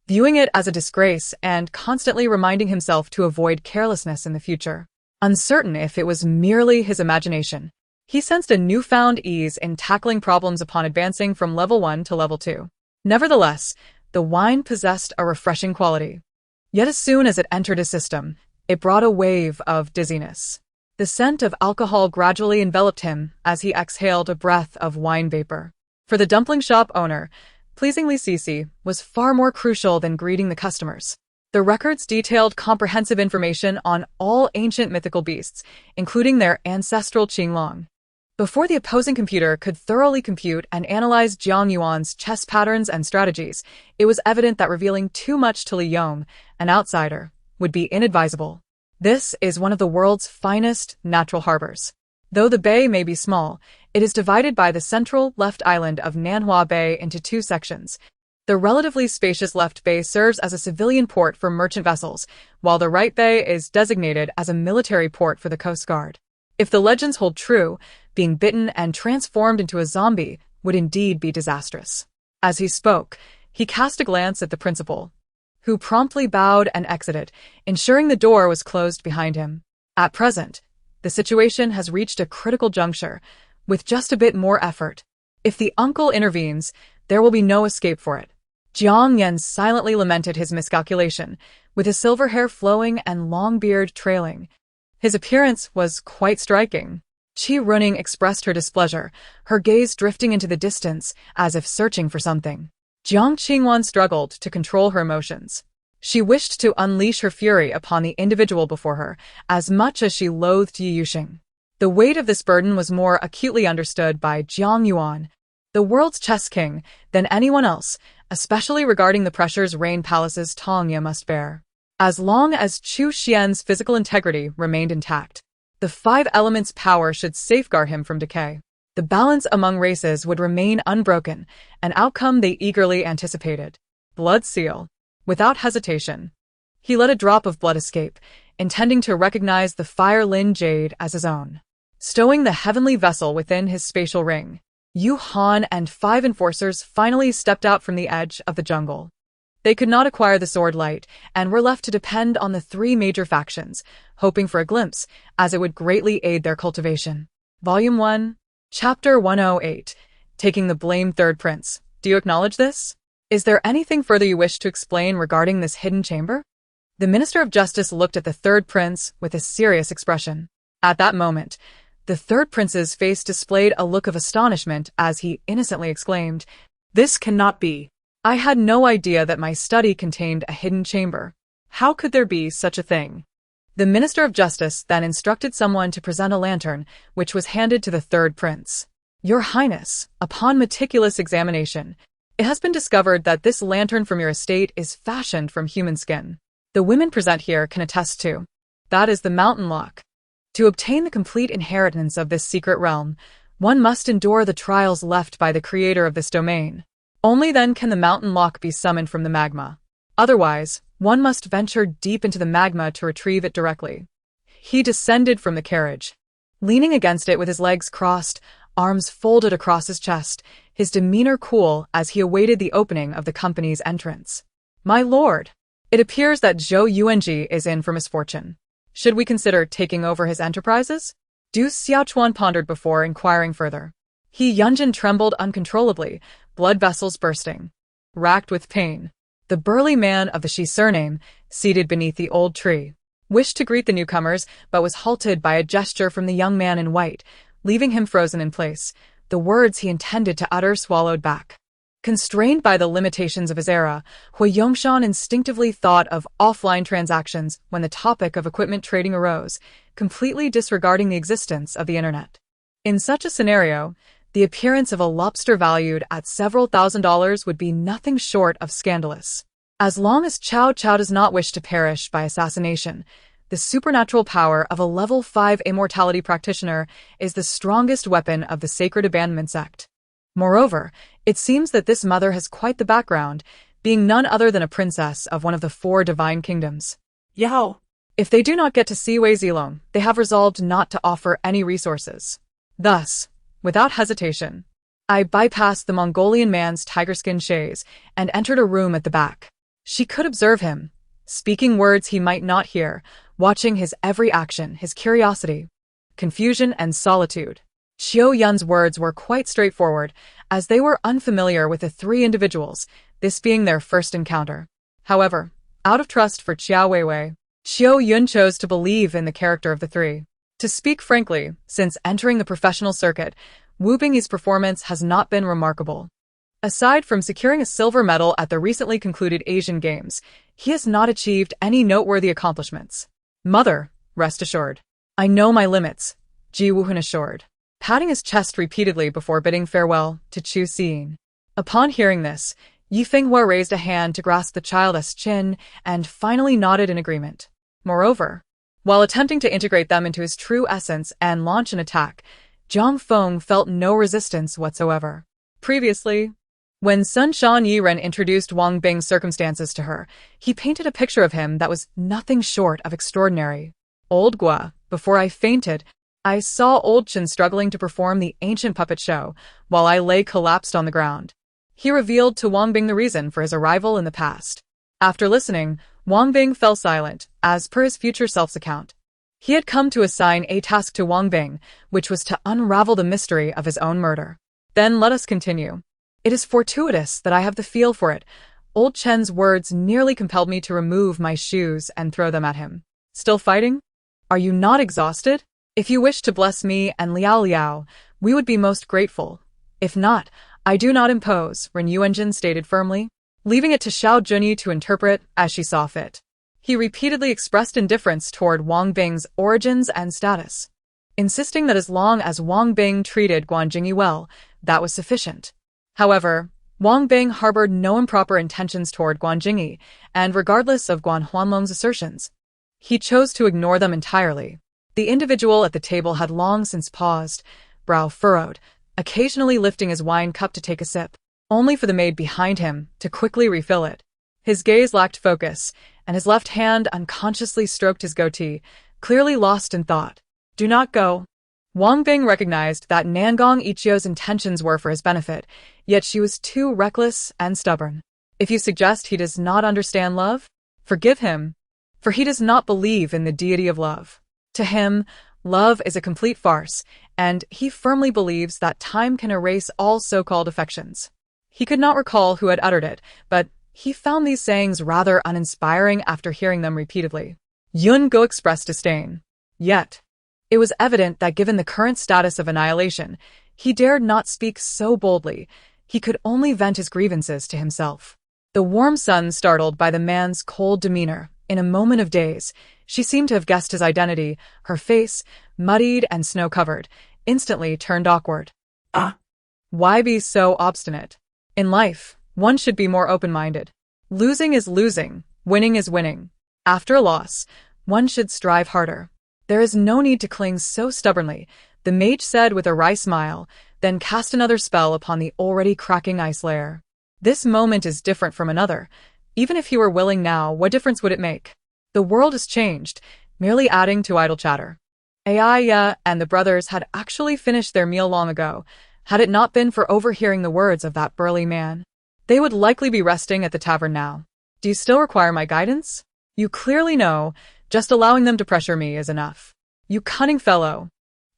viewing it as a disgrace and constantly reminding himself to avoid carelessness in the future. Uncertain if it was merely his imagination, he sensed a newfound ease in tackling problems upon advancing from level 1 to level 2. Nevertheless, the wine possessed a refreshing quality. Yet as soon as it entered his system, it brought a wave of dizziness. The scent of alcohol gradually enveloped him as he exhaled a breath of wine vapor. For the dumpling shop owner, pleasing Li Sisi was far more crucial than greeting the customers. The records detailed comprehensive information on all ancient mythical beasts, including their ancestral Qinglong. Before the opposing computer could thoroughly compute and analyze Jiang Yuan's chess patterns and strategies, it was evident that revealing too much to Li Yong, an outsider, would be inadvisable. This is one of the world's finest natural harbors. Though the bay may be small, it is divided by the central left island of Nanhua Bay into two sections. The relatively spacious left bay serves as a civilian port for merchant vessels, while the right bay is designated as a military port for the Coast Guard. If the legends hold true, being bitten and transformed into a zombie would indeed be disastrous. As he spoke, he cast a glance at the principal, who promptly bowed and exited, ensuring the door was closed behind him. At present, the situation has reached a critical juncture, with just a bit more effort. If the uncle intervenes, there will be no escape for it. Jiang Yan silently lamented his miscalculation, with his silver hair flowing and long beard trailing. His appearance was quite striking. Qi Runing expressed her displeasure, her gaze drifting into the distance as if searching for something. Jiang Qingyan struggled to control her emotions. She wished to unleash her fury upon the individual before her, as much as she loathed Yi Yuxing. The weight of this burden was more acutely understood by Jiang Yuan, the world's chess king, than anyone else, especially regarding the pressures Rain Palace's Tongya must bear. As long as Chu Xian's physical integrity remained intact, the five elements' power should safeguard him from decay. The balance among races would remain unbroken, an outcome they eagerly anticipated. Blood seal. Without hesitation, he let a drop of blood escape, intending to recognize the Fire Lin Jade as his own. Stowing the heavenly vessel within his spatial ring, Yu Han and 5 enforcers finally stepped out from the edge of the jungle. They could not acquire the sword light and were left to depend on the 3 major factions, hoping for a glimpse, as it would greatly aid their cultivation. Volume 1, Chapter 108, Taking the Blame Third Prince. Do you acknowledge this? Is there anything further you wish to explain regarding this hidden chamber? The Minister of Justice looked at the third prince with a serious expression. At that moment, the third prince's face displayed a look of astonishment as he innocently exclaimed, This cannot be. I had no idea that my study contained a hidden chamber. How could there be such a thing? The Minister of Justice then instructed someone to present a lantern, which was handed to the third prince. Your Highness, upon meticulous examination, it has been discovered that this lantern from your estate is fashioned from human skin. The women present here can attest to. That is the mountain lock. To obtain the complete inheritance of this secret realm, one must endure the trials left by the creator of this domain. Only then can the mountain lock be summoned from the magma. Otherwise, one must venture deep into the magma to retrieve it directly. He descended from the carriage, leaning against it with his legs crossed, arms folded across his chest, his demeanor cool as he awaited the opening of the company's entrance. My lord, it appears that Zhou Yuanji is in for misfortune. Should we consider taking over his enterprises? Du Xiaochuan pondered before inquiring further. He Yunjin trembled uncontrollably, blood vessels bursting. Racked with pain, the burly man of the Shi surname, seated beneath the old tree, wished to greet the newcomers but was halted by a gesture from the young man in white, leaving him frozen in place, the words he intended to utter swallowed back. Constrained by the limitations of his era, Hui Yongshan instinctively thought of offline transactions when the topic of equipment trading arose, completely disregarding the existence of the internet. In such a scenario, the appearance of a lobster valued at several $1,000s would be nothing short of scandalous. As long as Cao Cao does not wish to perish by assassination, the supernatural power of a level 5 immortality practitioner is the strongest weapon of the sacred abandonment sect. Moreover, it seems that this mother has quite the background, being none other than a princess of one of the 4 divine kingdoms. Yao. If they do not get to see Wei Zilong, they have resolved not to offer any resources. Thus, without hesitation, I bypassed the Mongolian man's tiger-skin chaise and entered a room at the back. She could observe him, speaking words he might not hear, watching his every action, his curiosity, confusion, and solitude. Xiao Yun's words were quite straightforward, as they were unfamiliar with the 3 individuals, this being their first encounter. However, out of trust for Xiao Weiwei, Xiao Yun chose to believe in the character of the 3. To speak frankly, since entering the professional circuit, Wu Bingyi's performance has not been remarkable. Aside from securing a silver medal at the recently concluded Asian Games, he has not achieved any noteworthy accomplishments. Mother, rest assured. I know my limits, Ji Wuhun assured, patting his chest repeatedly before bidding farewell to Chu Xiying. Upon hearing this, Yi Fenghua raised a hand to grasp the child's chin and finally nodded in agreement. Moreover, while attempting to integrate them into his true essence and launch an attack, Zhang Feng felt no resistance whatsoever. Previously, when Sun Shan Yiren introduced Wang Bing's circumstances to her, he painted a picture of him that was nothing short of extraordinary. Old Gua, before I fainted, I saw Old Chen struggling to perform the ancient puppet show, while I lay collapsed on the ground. He revealed to Wang Bing the reason for his arrival in the past. After listening, Wang Bing fell silent, as per his future self's account. He had come to assign a task to Wang Bing, which was to unravel the mystery of his own murder. Then let us continue. It is fortuitous that I have the feel for it. Old Chen's words nearly compelled me to remove my shoes and throw them at him. Still fighting? Are you not exhausted? If you wish to bless me and Liao Liao, we would be most grateful. If not, I do not impose, Ren Yuanjin stated firmly, leaving it to Xiao Junyi to interpret as she saw fit. He repeatedly expressed indifference toward Wang Bing's origins and status, insisting that as long as Wang Bing treated Guan Jingyi well, that was sufficient. However, Wang Bing harbored no improper intentions toward Guan Jingyi, and regardless of Guan Huanlong's assertions, he chose to ignore them entirely. The individual at the table had long since paused, brow furrowed, occasionally lifting his wine cup to take a sip, only for the maid behind him to quickly refill it. His gaze lacked focus, and his left hand unconsciously stroked his goatee, clearly lost in thought. Do not go. Wang Bing recognized that Nangong Ichio's intentions were for his benefit, yet she was too reckless and stubborn. If you suggest he does not understand love, forgive him, for he does not believe in the deity of love. To him, love is a complete farce, and he firmly believes that time can erase all so-called affections. He could not recall who had uttered it, but he found these sayings rather uninspiring after hearing them repeatedly. Yun Go expressed disdain. Yet, it was evident that given the current status of annihilation, he dared not speak so boldly. He could only vent his grievances to himself. The warm sun, startled by the man's cold demeanor, in a moment of daze, she seemed to have guessed his identity. Her face, muddied and snow-covered, instantly turned awkward. Why be so obstinate? In life, one should be more open-minded. Losing is losing, winning is winning. After a loss, one should strive harder. There is no need to cling so stubbornly, the mage said with a wry smile, then cast another spell upon the already cracking ice layer. This moment is different from another. Even if he were willing now, what difference would it make? The world has changed, merely adding to idle chatter. Aiya and the brothers had actually finished their meal long ago, had it not been for overhearing the words of that burly man. They would likely be resting at the tavern now. Do you still require my guidance? You clearly know, just allowing them to pressure me is enough. You cunning fellow.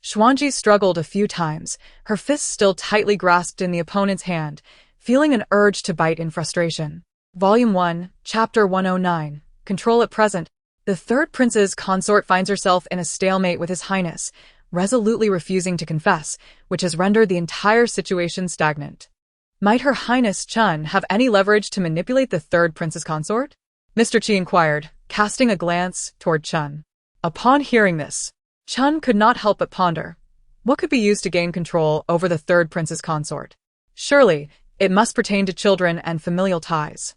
Xuanji struggled a few times, her fists still tightly grasped in the opponent's hand, feeling an urge to bite in frustration. Volume 1, Chapter 109. Control at present. The third prince's consort finds herself in a stalemate with His Highness, resolutely refusing to confess, which has rendered the entire situation stagnant. Might Her Highness Chun have any leverage to manipulate the third prince's consort? Mr. Qi inquired, casting a glance toward Chun. Upon hearing this, Chun could not help but ponder. What could be used to gain control over the third prince's consort? Surely, it must pertain to children and familial ties.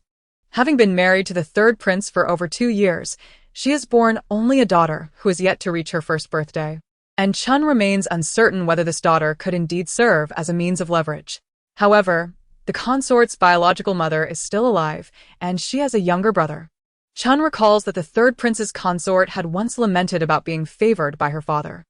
Having been married to the third prince for over 2 years, she has borne only a daughter who is yet to reach her first birthday. And Chun remains uncertain whether this daughter could indeed serve as a means of leverage. However, the consort's biological mother is still alive, and she has a younger brother. Chun recalls that the third prince's consort had once lamented about being favored by her father.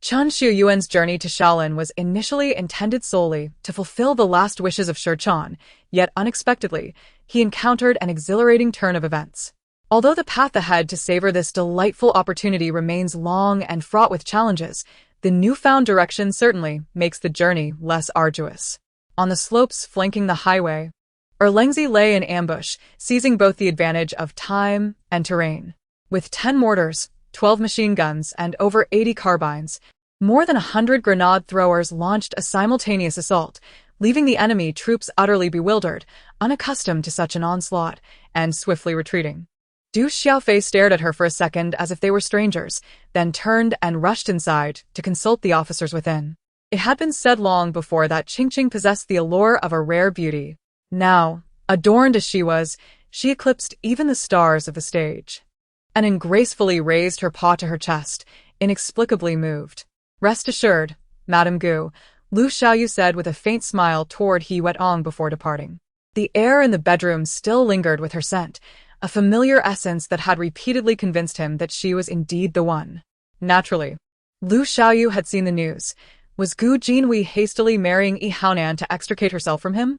Chun Xiuyuan's journey to Shaolin was initially intended solely to fulfill the last wishes of Shi Chan, yet unexpectedly, he encountered an exhilarating turn of events. Although the path ahead to savor this delightful opportunity remains long and fraught with challenges, the newfound direction certainly makes the journey less arduous. On the slopes flanking the highway, Erlengzi lay in ambush, seizing both the advantage of time and terrain. With 10 mortars, 12 machine guns, and over 80 carbines, more than 100 grenade throwers launched a simultaneous assault, leaving the enemy troops utterly bewildered, unaccustomed to such an onslaught, and swiftly retreating. Du Xiaofei stared at her for a second as if they were strangers, then turned and rushed inside to consult the officers within. It had been said long before that Qingqing possessed the allure of a rare beauty. Now, adorned as she was, she eclipsed even the stars of the stage. And gracefully raised her paw to her chest, inexplicably moved. Rest assured, Madame Gu, Lu Xiaoyu said with a faint smile toward He Wetong before departing. The air in the bedroom still lingered with her scent, a familiar essence that had repeatedly convinced him that she was indeed the one. Naturally, Lu Xiaoyu had seen the news. Was Gu Jinhui hastily marrying Yi Haonan to extricate herself from him?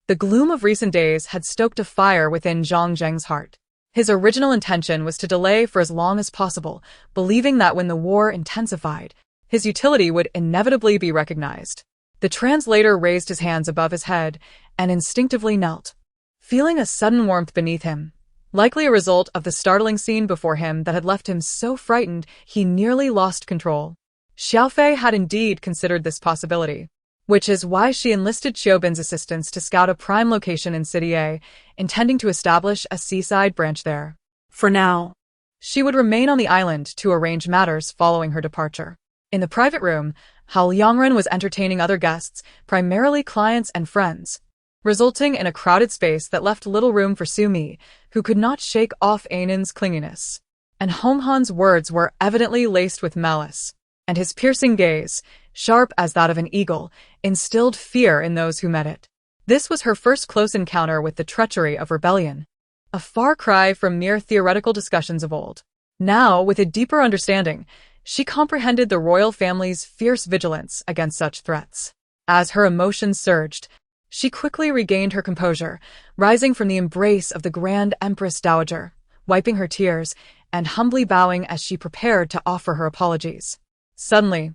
The gloom of recent days had stoked a fire within Zhang Zheng's heart. His original intention was to delay for as long as possible, believing that when the war intensified, his utility would inevitably be recognized. The translator raised his hands above his head and instinctively knelt, feeling a sudden warmth beneath him, likely a result of the startling scene before him that had left him so frightened he nearly lost control. Xiaofei had indeed considered this possibility, which is why she enlisted Xiaobin's assistance to scout a prime location in City A, intending to establish a seaside branch there. For now, she would remain on the island to arrange matters following her departure. In the private room, Hao Liangren was entertaining other guests, primarily clients and friends, resulting in a crowded space that left little room for Su Mi, who could not shake off Ainan's clinginess. And Honghan's words were evidently laced with malice, and his piercing gaze, sharp as that of an eagle, instilled fear in those who met it. This was her first close encounter with the treachery of rebellion, a far cry from mere theoretical discussions of old. Now, with a deeper understanding, she comprehended the royal family's fierce vigilance against such threats. As her emotions surged, she quickly regained her composure, rising from the embrace of the Grand Empress Dowager, wiping her tears, and humbly bowing as she prepared to offer her apologies. Suddenly,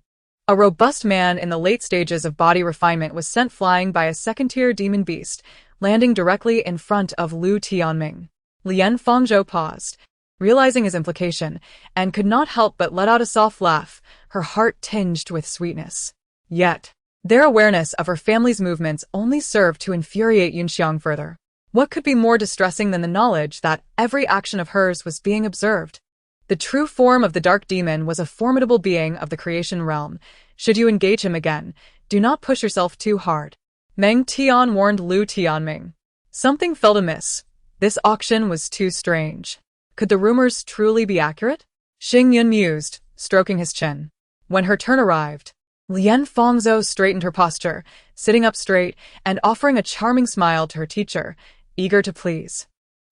a robust man in the late stages of body refinement was sent flying by a second-tier demon beast, landing directly in front of Lu Tianming. Lian Fangzhou paused, realizing his implication, and could not help but let out a soft laugh, her heart tinged with sweetness. Yet, their awareness of her family's movements only served to infuriate Yunxiang further. What could be more distressing than the knowledge that every action of hers was being observed? The true form of the dark demon was a formidable being of the creation realm. Should you engage him again, do not push yourself too hard. Meng Tian warned Lu Tianming. Something felt amiss. This auction was too strange. Could the rumors truly be accurate? Qingyan mused, stroking his chin. When her turn arrived, Lian Fangzhou straightened her posture, sitting up straight and offering a charming smile to her teacher, eager to please.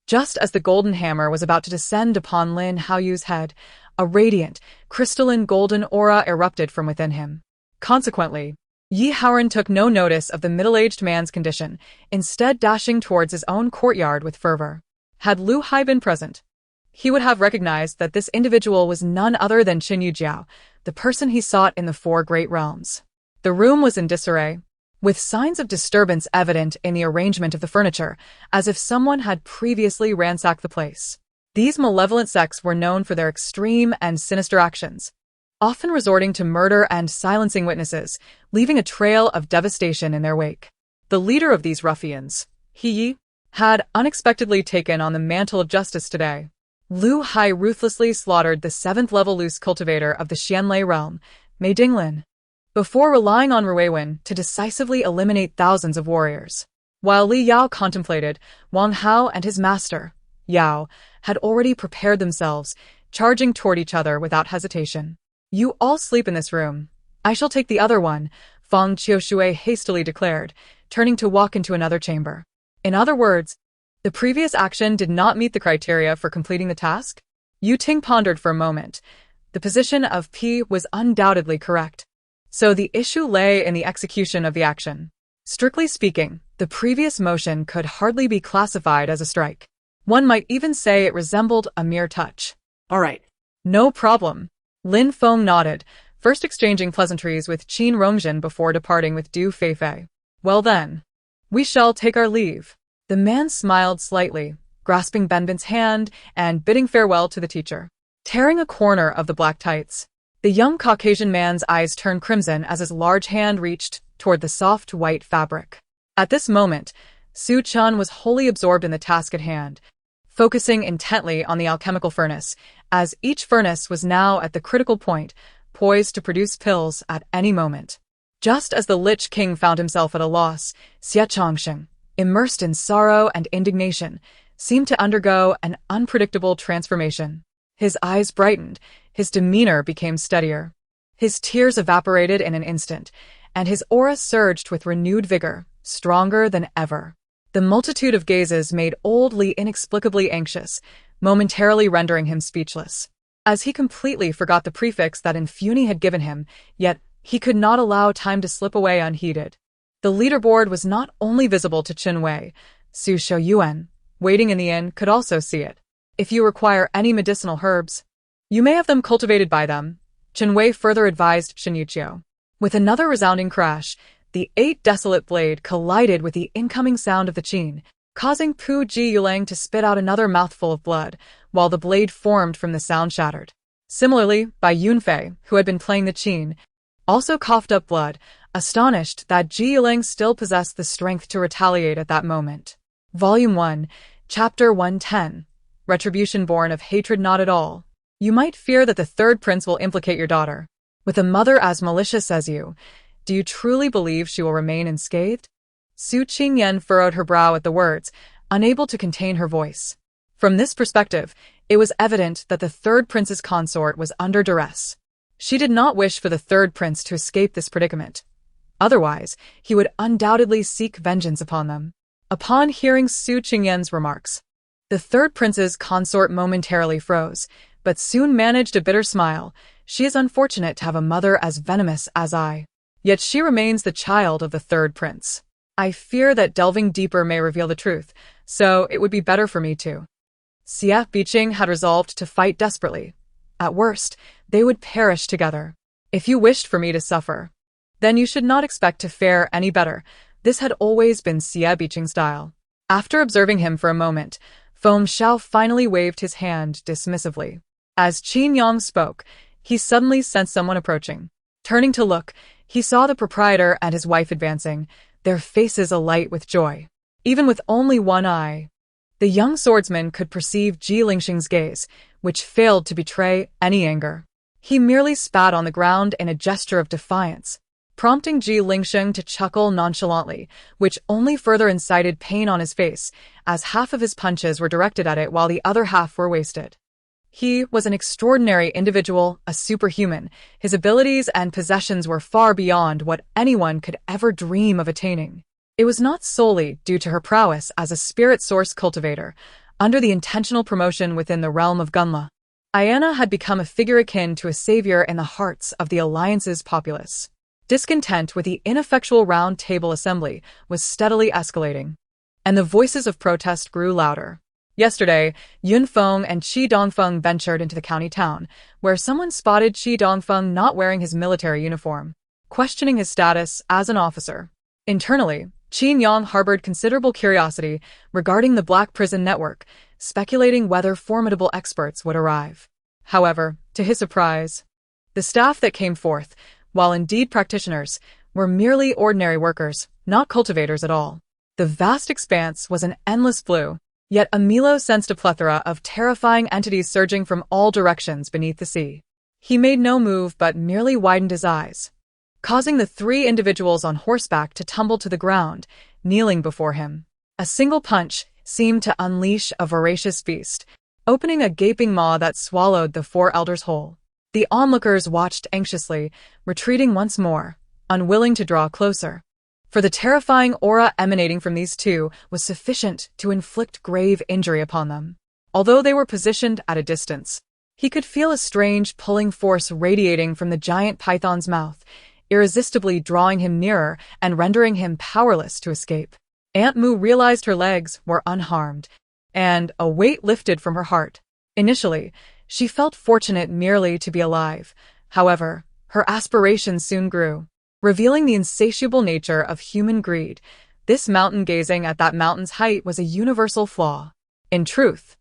Just as the golden hammer was about to descend upon Lin Haoyu's head, a radiant, crystalline golden aura erupted from within him. Consequently, Yi Haoran took no notice of the middle-aged man's condition, instead dashing towards his own courtyard with fervor. Had Lu Hai been present, he would have recognized that this individual was none other than Qin Yujiao, the person he sought in the four great realms. The room was in disarray, with signs of disturbance evident in the arrangement of the furniture, as if someone had previously ransacked the place. These malevolent sects were known for their extreme and sinister actions, often resorting to murder and silencing witnesses, leaving a trail of devastation in their wake. The leader of these ruffians, He Yi, had unexpectedly taken on the mantle of justice today. Lu Hai ruthlessly slaughtered the 7th-level loose cultivator of the Xianlei realm, Mei Dinglin, before relying on Ruiwen to decisively eliminate thousands of warriors. While Li Yao contemplated, Wang Hao and his master, Yao, had already prepared themselves, charging toward each other without hesitation. You all sleep in this room. I shall take the other one, Fang Qiushui hastily declared, turning to walk into another chamber. In other words, the previous action did not meet the criteria for completing the task? Yu Ting pondered for a moment. The position of P was undoubtedly correct. So the issue lay in the execution of the action. Strictly speaking, the previous motion could hardly be classified as a strike. One might even say it resembled a mere touch. all right. No problem. Lin Feng nodded, first exchanging pleasantries with Qin Rongjin before departing with Du Feifei. Well then, we shall take our leave. The man smiled slightly, grasping Benbin's hand and bidding farewell to the teacher. Tearing a corner of the black tights, the young Caucasian man's eyes turned crimson as his large hand reached toward the soft white fabric. At this moment, Su Chun was wholly absorbed in the task at hand, focusing intently on the alchemical furnace, as each furnace was now at the critical point, poised to produce pills at any moment. Just as the Lich King found himself at a loss, Xie Chongsheng, immersed in sorrow and indignation, seemed to undergo an unpredictable transformation. His eyes brightened, his demeanor became steadier. His tears evaporated in an instant, and his aura surged with renewed vigor, stronger than ever. The multitude of gazes made old Li inexplicably anxious, momentarily rendering him speechless. As he completely forgot the prefix that Infuni had given him, yet he could not allow time to slip away unheeded. The leaderboard was not only visible to Chen Wei, Su Shouyuan, waiting in the inn, could also see it. If you require any medicinal herbs, you may have them cultivated by them, Chen Wei further advised Shen Yuqiu. With another resounding crash, the 8 desolate blade collided with the incoming sound of the qin, causing Pu Ji Yulang to spit out another mouthful of blood, while the blade formed from the sound shattered. Similarly, Bai Yunfei, who had been playing the qin, also coughed up blood, astonished that Ji Yulang still possessed the strength to retaliate at that moment. Volume 1, Chapter 110. Retribution born of hatred not at all. You might fear that the third prince will implicate your daughter. With a mother as malicious as you, do you truly believe she will remain unscathed? Su Qingyan furrowed her brow at the words, unable to contain her voice. From this perspective, it was evident that the third prince's consort was under duress. She did not wish for the third prince to escape this predicament. Otherwise, he would undoubtedly seek vengeance upon them. Upon hearing Su Qingyan's remarks, the third prince's consort momentarily froze, but soon managed a bitter smile. She is unfortunate to have a mother as venomous as I. Yet she remains the child of the third prince. I fear that delving deeper may reveal the truth, so it would be better for me to. Xie Biqing had resolved to fight desperately. At worst, they would perish together. If you wished for me to suffer, then you should not expect to fare any better. This had always been Xie Biqing's style. After observing him for a moment, Foam Xiao finally waved his hand dismissively. As Qin Yang spoke, he suddenly sensed someone approaching. Turning to look, he saw the proprietor and his wife advancing, their faces alight with joy. Even with only one eye, the young swordsman could perceive Ji Lingxing's gaze, which failed to betray any anger. He merely spat on the ground in a gesture of defiance, prompting Ji Lingxing to chuckle nonchalantly, which only further incited pain on his face, as half of his punches were directed at it while the other half were wasted. He was an extraordinary individual, a superhuman. His abilities and possessions were far beyond what anyone could ever dream of attaining. It was not solely due to her prowess as a spirit source cultivator. Under the intentional promotion within the realm of Gunla, Ayana had become a figure akin to a savior in the hearts of the Alliance's populace. Discontent with the ineffectual Round Table Assembly was steadily escalating, and the voices of protest grew louder. Yesterday, Yun Feng and Qi Dongfeng ventured into the county town, where someone spotted Qi Dongfeng not wearing his military uniform, questioning his status as an officer. Internally, Qin Yang harbored considerable curiosity regarding the Black Prison Network, speculating whether formidable experts would arrive. However, to his surprise, the staff that came forth, while indeed practitioners, were merely ordinary workers, not cultivators at all. The vast expanse was an endless blue, yet Emilo sensed a plethora of terrifying entities surging from all directions beneath the sea. He made no move but merely widened his eyes, causing the 3 individuals on horseback to tumble to the ground, kneeling before him. A single punch seemed to unleash a voracious beast, opening a gaping maw that swallowed the 4 elders whole. The onlookers watched anxiously, retreating once more, unwilling to draw closer. For the terrifying aura emanating from these 2 was sufficient to inflict grave injury upon them. Although they were positioned at a distance, he could feel a strange pulling force radiating from the giant python's mouth, irresistibly drawing him nearer and rendering him powerless to escape. Aunt Mu realized her legs were unharmed, and a weight lifted from her heart. Initially, she felt fortunate merely to be alive. However, her aspirations soon grew, revealing the insatiable nature of human greed. This mountain gazing at that mountain's height was a universal flaw. In truth,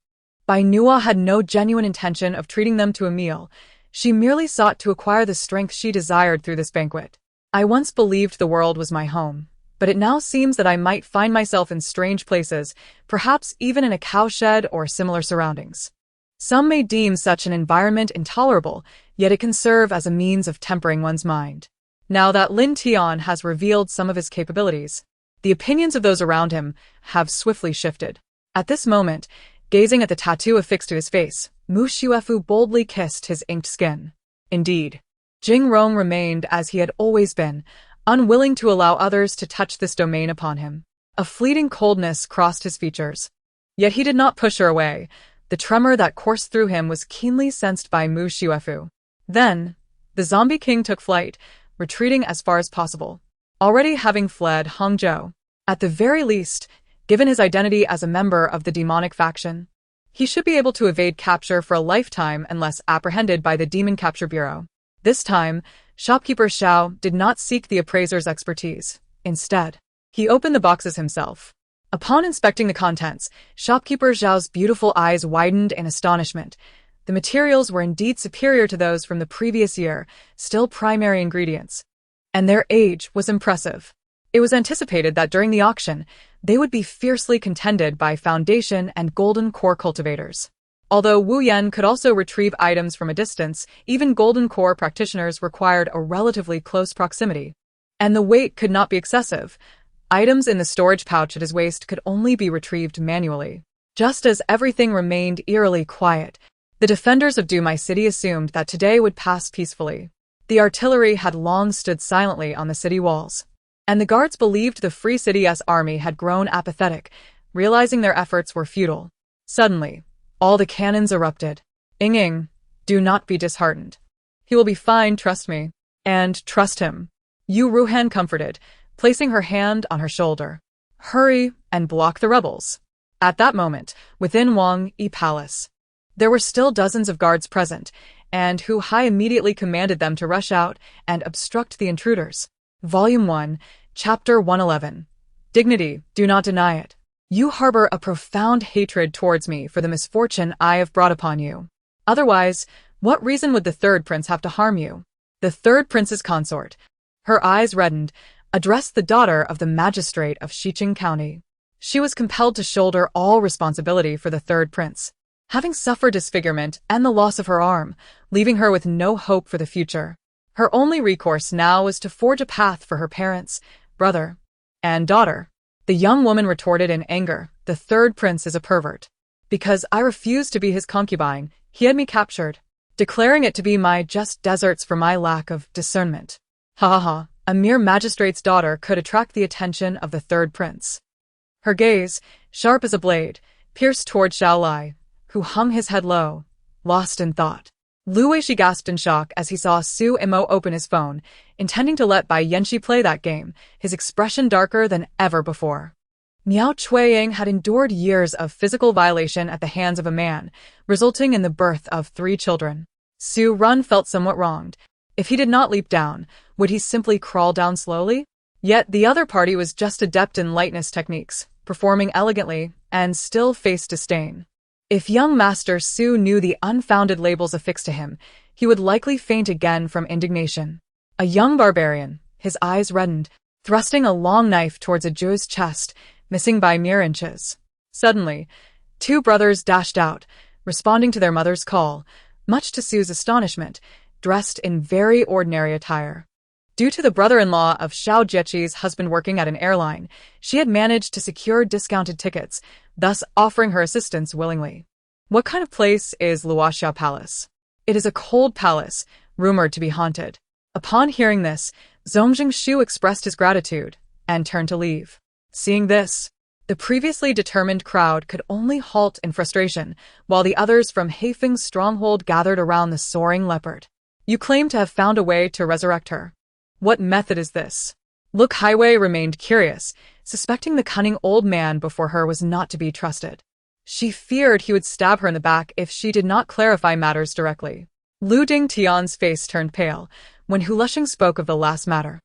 Bai Nua had no genuine intention of treating them to a meal. She merely sought to acquire the strength she desired through this banquet. I once believed the world was my home, but it now seems that I might find myself in strange places, perhaps even in a cowshed or similar surroundings. Some may deem such an environment intolerable, yet it can serve as a means of tempering one's mind. Now that Lin Tian has revealed some of his capabilities, the opinions of those around him have swiftly shifted. At this moment, gazing at the tattoo affixed to his face, Mu Xuefu boldly kissed his inked skin. Indeed, Jing Rong remained as he had always been, unwilling to allow others to touch this domain upon him. A fleeting coldness crossed his features. Yet he did not push her away. The tremor that coursed through him was keenly sensed by Mu Xuefu. Then, the zombie king took flight, retreating as far as possible. already having fled Hangzhou. At the very least, given his identity as a member of the demonic faction, he should be able to evade capture for a lifetime unless apprehended by the Demon Capture Bureau. This time, shopkeeper Xiao did not seek the appraiser's expertise. Instead, he opened the boxes himself. Upon inspecting the contents, shopkeeper Xiao's beautiful eyes widened in astonishment. The materials were indeed superior to those from the previous year, still primary ingredients. And their age was impressive. It was anticipated that during the auction, they would be fiercely contended by Foundation and Golden Core cultivators. Although Wu Yan could also retrieve items from a distance, even Golden Core practitioners required a relatively close proximity. And the weight could not be excessive. Items in the storage pouch at his waist could only be retrieved manually. Just as everything remained eerily quiet, the defenders of Dumai City assumed that today would pass peacefully. The artillery had long stood silently on the city walls, and the guards believed the Free City's army had grown apathetic, realizing their efforts were futile. Suddenly, all the cannons erupted. Ying, do not be disheartened. He will be fine, trust me. And trust him. Yu Ruhan comforted, placing her hand on her shoulder. Hurry and block the rebels. At that moment, within Wang Yi Palace, there were still dozens of guards present, and Hu Hai immediately commanded them to rush out and obstruct the intruders. Volume 1, Chapter 111. Dignity, do not deny it. You harbor a profound hatred towards me for the misfortune I have brought upon you. Otherwise, what reason would the third prince have to harm you? The third prince's consort, her eyes reddened, addressed the daughter of the magistrate of Xiqing County. She was compelled to shoulder all responsibility for the third prince, having suffered disfigurement and the loss of her arm, leaving her with no hope for the future. Her only recourse now was to forge a path for her parents, brother, and daughter. The young woman retorted in anger, the third prince is a pervert. Because I refused to be his concubine, he had me captured, declaring it to be my just deserts for my lack of discernment. Ha ha ha, a mere magistrate's daughter could attract the attention of the third prince. Her gaze, sharp as a blade, pierced toward Xiao Lai, who hung his head low, lost in thought. Lu Weishi gasped in shock as he saw Su Imo open his phone, intending to let Bai Yanxi play that game, his expression darker than ever before. Miao Chuiying had endured years of physical violation at the hands of a man, resulting in the birth of 3 children. Su Run felt somewhat wronged. If he did not leap down, would he simply crawl down slowly? Yet the other party was just adept in lightness techniques, performing elegantly, and still faced disdain. If young Master Su knew the unfounded labels affixed to him, he would likely faint again from indignation. A young barbarian, his eyes reddened, thrusting a long knife towards a Jew's chest, missing by mere inches. Suddenly, 2 brothers dashed out, responding to their mother's call, much to Su's astonishment, dressed in very ordinary attire. Due to the brother-in-law of Xiao Jieqi's husband working at an airline, she had managed to secure discounted tickets, thus offering her assistance willingly. What kind of place is Luoxiao Palace? It is a cold palace, rumored to be haunted. Upon hearing this, Zongjing Shu expressed his gratitude and turned to leave. Seeing this, the previously determined crowd could only halt in frustration, while the others from Heifeng's stronghold gathered around the soaring leopard. You claim to have found a way to resurrect her. What method is this? Look Highway remained curious, suspecting the cunning old man before her was not to be trusted. She feared he would stab her in the back if she did not clarify matters directly. Lu Dingtian's face turned pale when Hu Lushing spoke of the last matter.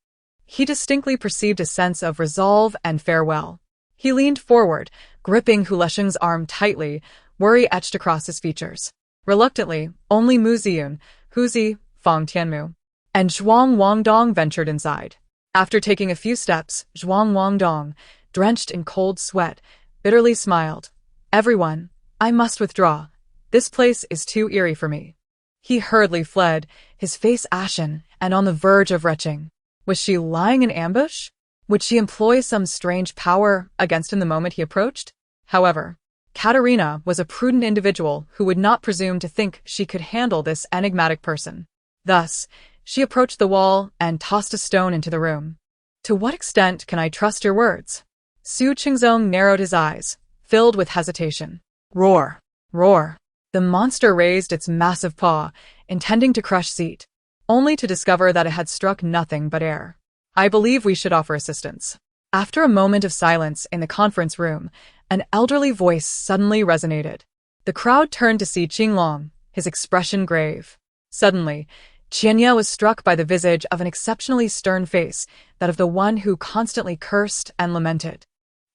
He distinctly perceived a sense of resolve and farewell. He leaned forward, gripping Hu Lushing's arm tightly, worry etched across his features. Reluctantly, only Mu Ziyun, Huzi, Fang Tianmu, and Zhuang Wangdong ventured inside. After taking a few steps, Zhuang Wangdong, drenched in cold sweat, bitterly smiled. Everyone, I must withdraw. This place is too eerie for me. He hurriedly fled, his face ashen and on the verge of retching. Was she lying in ambush? Would she employ some strange power against him the moment he approached? However, Katerina was a prudent individual who would not presume to think she could handle this enigmatic person. Thus, she approached the wall and tossed a stone into the room. To what extent can I trust your words? Su Qingzong narrowed his eyes, filled with hesitation. Roar! Roar! The monster raised its massive paw, intending to crush Seat, only to discover that it had struck nothing but air. I believe we should offer assistance. After a moment of silence in the conference room, an elderly voice suddenly resonated. The crowd turned to see Qinglong, his expression grave. Suddenly, Qingyan was struck by the visage of an exceptionally stern face, that of the one who constantly cursed and lamented.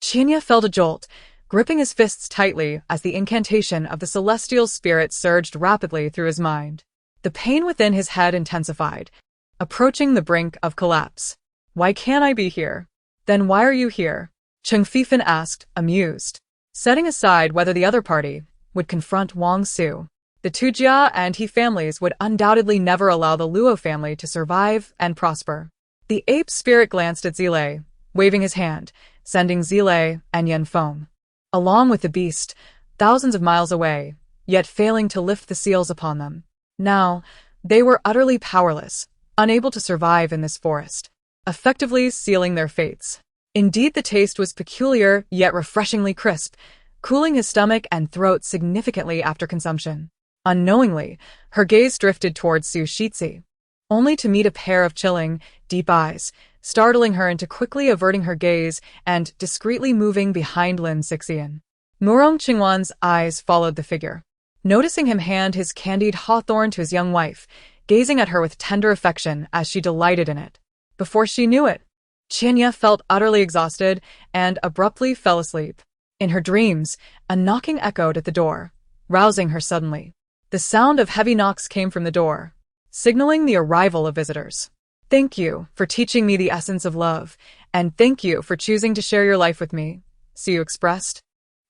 Qingyan felt a jolt, gripping his fists tightly as the incantation of the celestial spirit surged rapidly through his mind. The pain within his head intensified, approaching the brink of collapse. Why can't I be here? Then why are you here? Cheng Fifan asked, amused. Setting aside whether the other party would confront Wang Su, the Tujia and He families would undoubtedly never allow the Luo family to survive and prosper. The ape spirit glanced at Zile, waving his hand, sending Zile and Yanfeng, along with the beast, thousands of miles away, yet failing to lift the seals upon them. Now, they were utterly powerless, unable to survive in this forest, effectively sealing their fates. Indeed, the taste was peculiar yet refreshingly crisp, cooling his stomach and throat significantly after consumption. Unknowingly, her gaze drifted towards Su Shitzi, only to meet a pair of chilling, deep eyes, startling her into quickly averting her gaze and discreetly moving behind Lin Sixian. Murong Qingwan's eyes followed the figure, noticing him hand his candied hawthorn to his young wife, gazing at her with tender affection as she delighted in it. Before she knew it, Qingyan felt utterly exhausted and abruptly fell asleep. In her dreams, a knocking echoed at the door, rousing her suddenly. The sound of heavy knocks came from the door, signaling the arrival of visitors. Thank you for teaching me the essence of love, and thank you for choosing to share your life with me, Su expressed.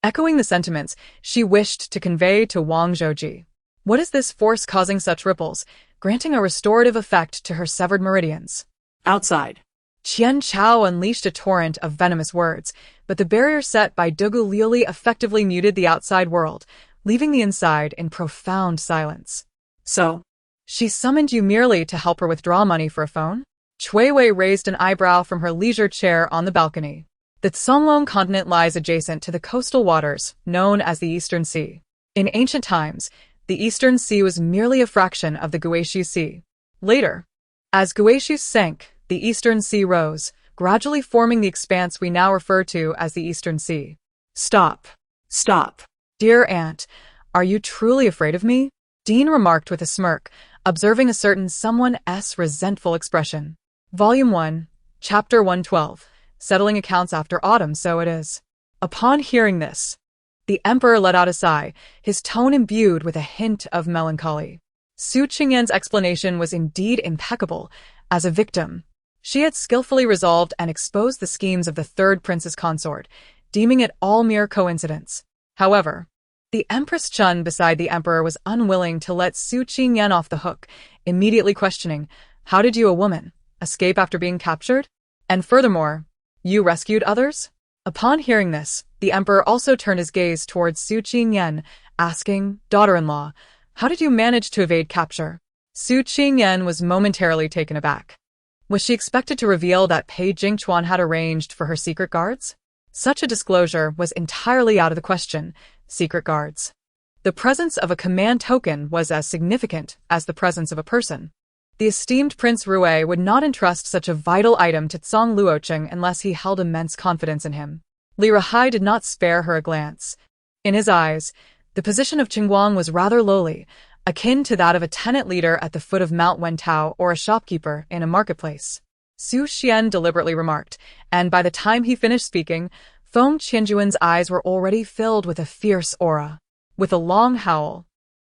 Echoing the sentiments she wished to convey to Wang Zhouji. What is this force causing such ripples, granting a restorative effect to her severed meridians? Outside. Qian Chao unleashed a torrent of venomous words, but the barrier set by Dugu Liuli effectively muted the outside world, leaving the inside in profound silence. So? She summoned you merely to help her withdraw money for a phone? Chui Wei raised an eyebrow from her leisure chair on the balcony. The Songlong continent lies adjacent to the coastal waters, known as the Eastern Sea. In ancient times, the Eastern Sea was merely a fraction of the Guishu Sea. Later, as Guishu sank, the Eastern Sea rose, gradually forming the expanse we now refer to as the Eastern Sea. Stop. Stop. Dear Aunt, are you truly afraid of me? Dean remarked with a smirk, observing a certain someone's resentful expression. Volume 1, Chapter 112, Settling Accounts After Autumn, so it is. Upon hearing this, the Emperor let out a sigh, his tone imbued with a hint of melancholy. Su Qingyan's explanation was indeed impeccable. As a victim, she had skillfully resolved and exposed the schemes of the third prince's consort, deeming it all mere coincidence. However, the Empress Chun beside the Emperor was unwilling to let Su Qingyan off the hook, immediately questioning, how did you, a woman, escape after being captured? And furthermore, you rescued others? Upon hearing this, the Emperor also turned his gaze towards Su Qingyan, asking, daughter-in-law, how did you manage to evade capture? Su Qingyan was momentarily taken aback. Was she expected to reveal that Pei Jingchuan had arranged for her secret guards? Such a disclosure was entirely out of the question. Secret guards. The presence of a command token was as significant as the presence of a person. The esteemed Prince Rue would not entrust such a vital item to Tsong Luocheng unless he held immense confidence in him. Li Rahai did not spare her a glance. In his eyes, the position of Qingguang was rather lowly, akin to that of a tenant leader at the foot of Mount Wentao or a shopkeeper in a marketplace. Su Xian deliberately remarked, and by the time he finished speaking, Feng Qianjuan's eyes were already filled with a fierce aura. With a long howl,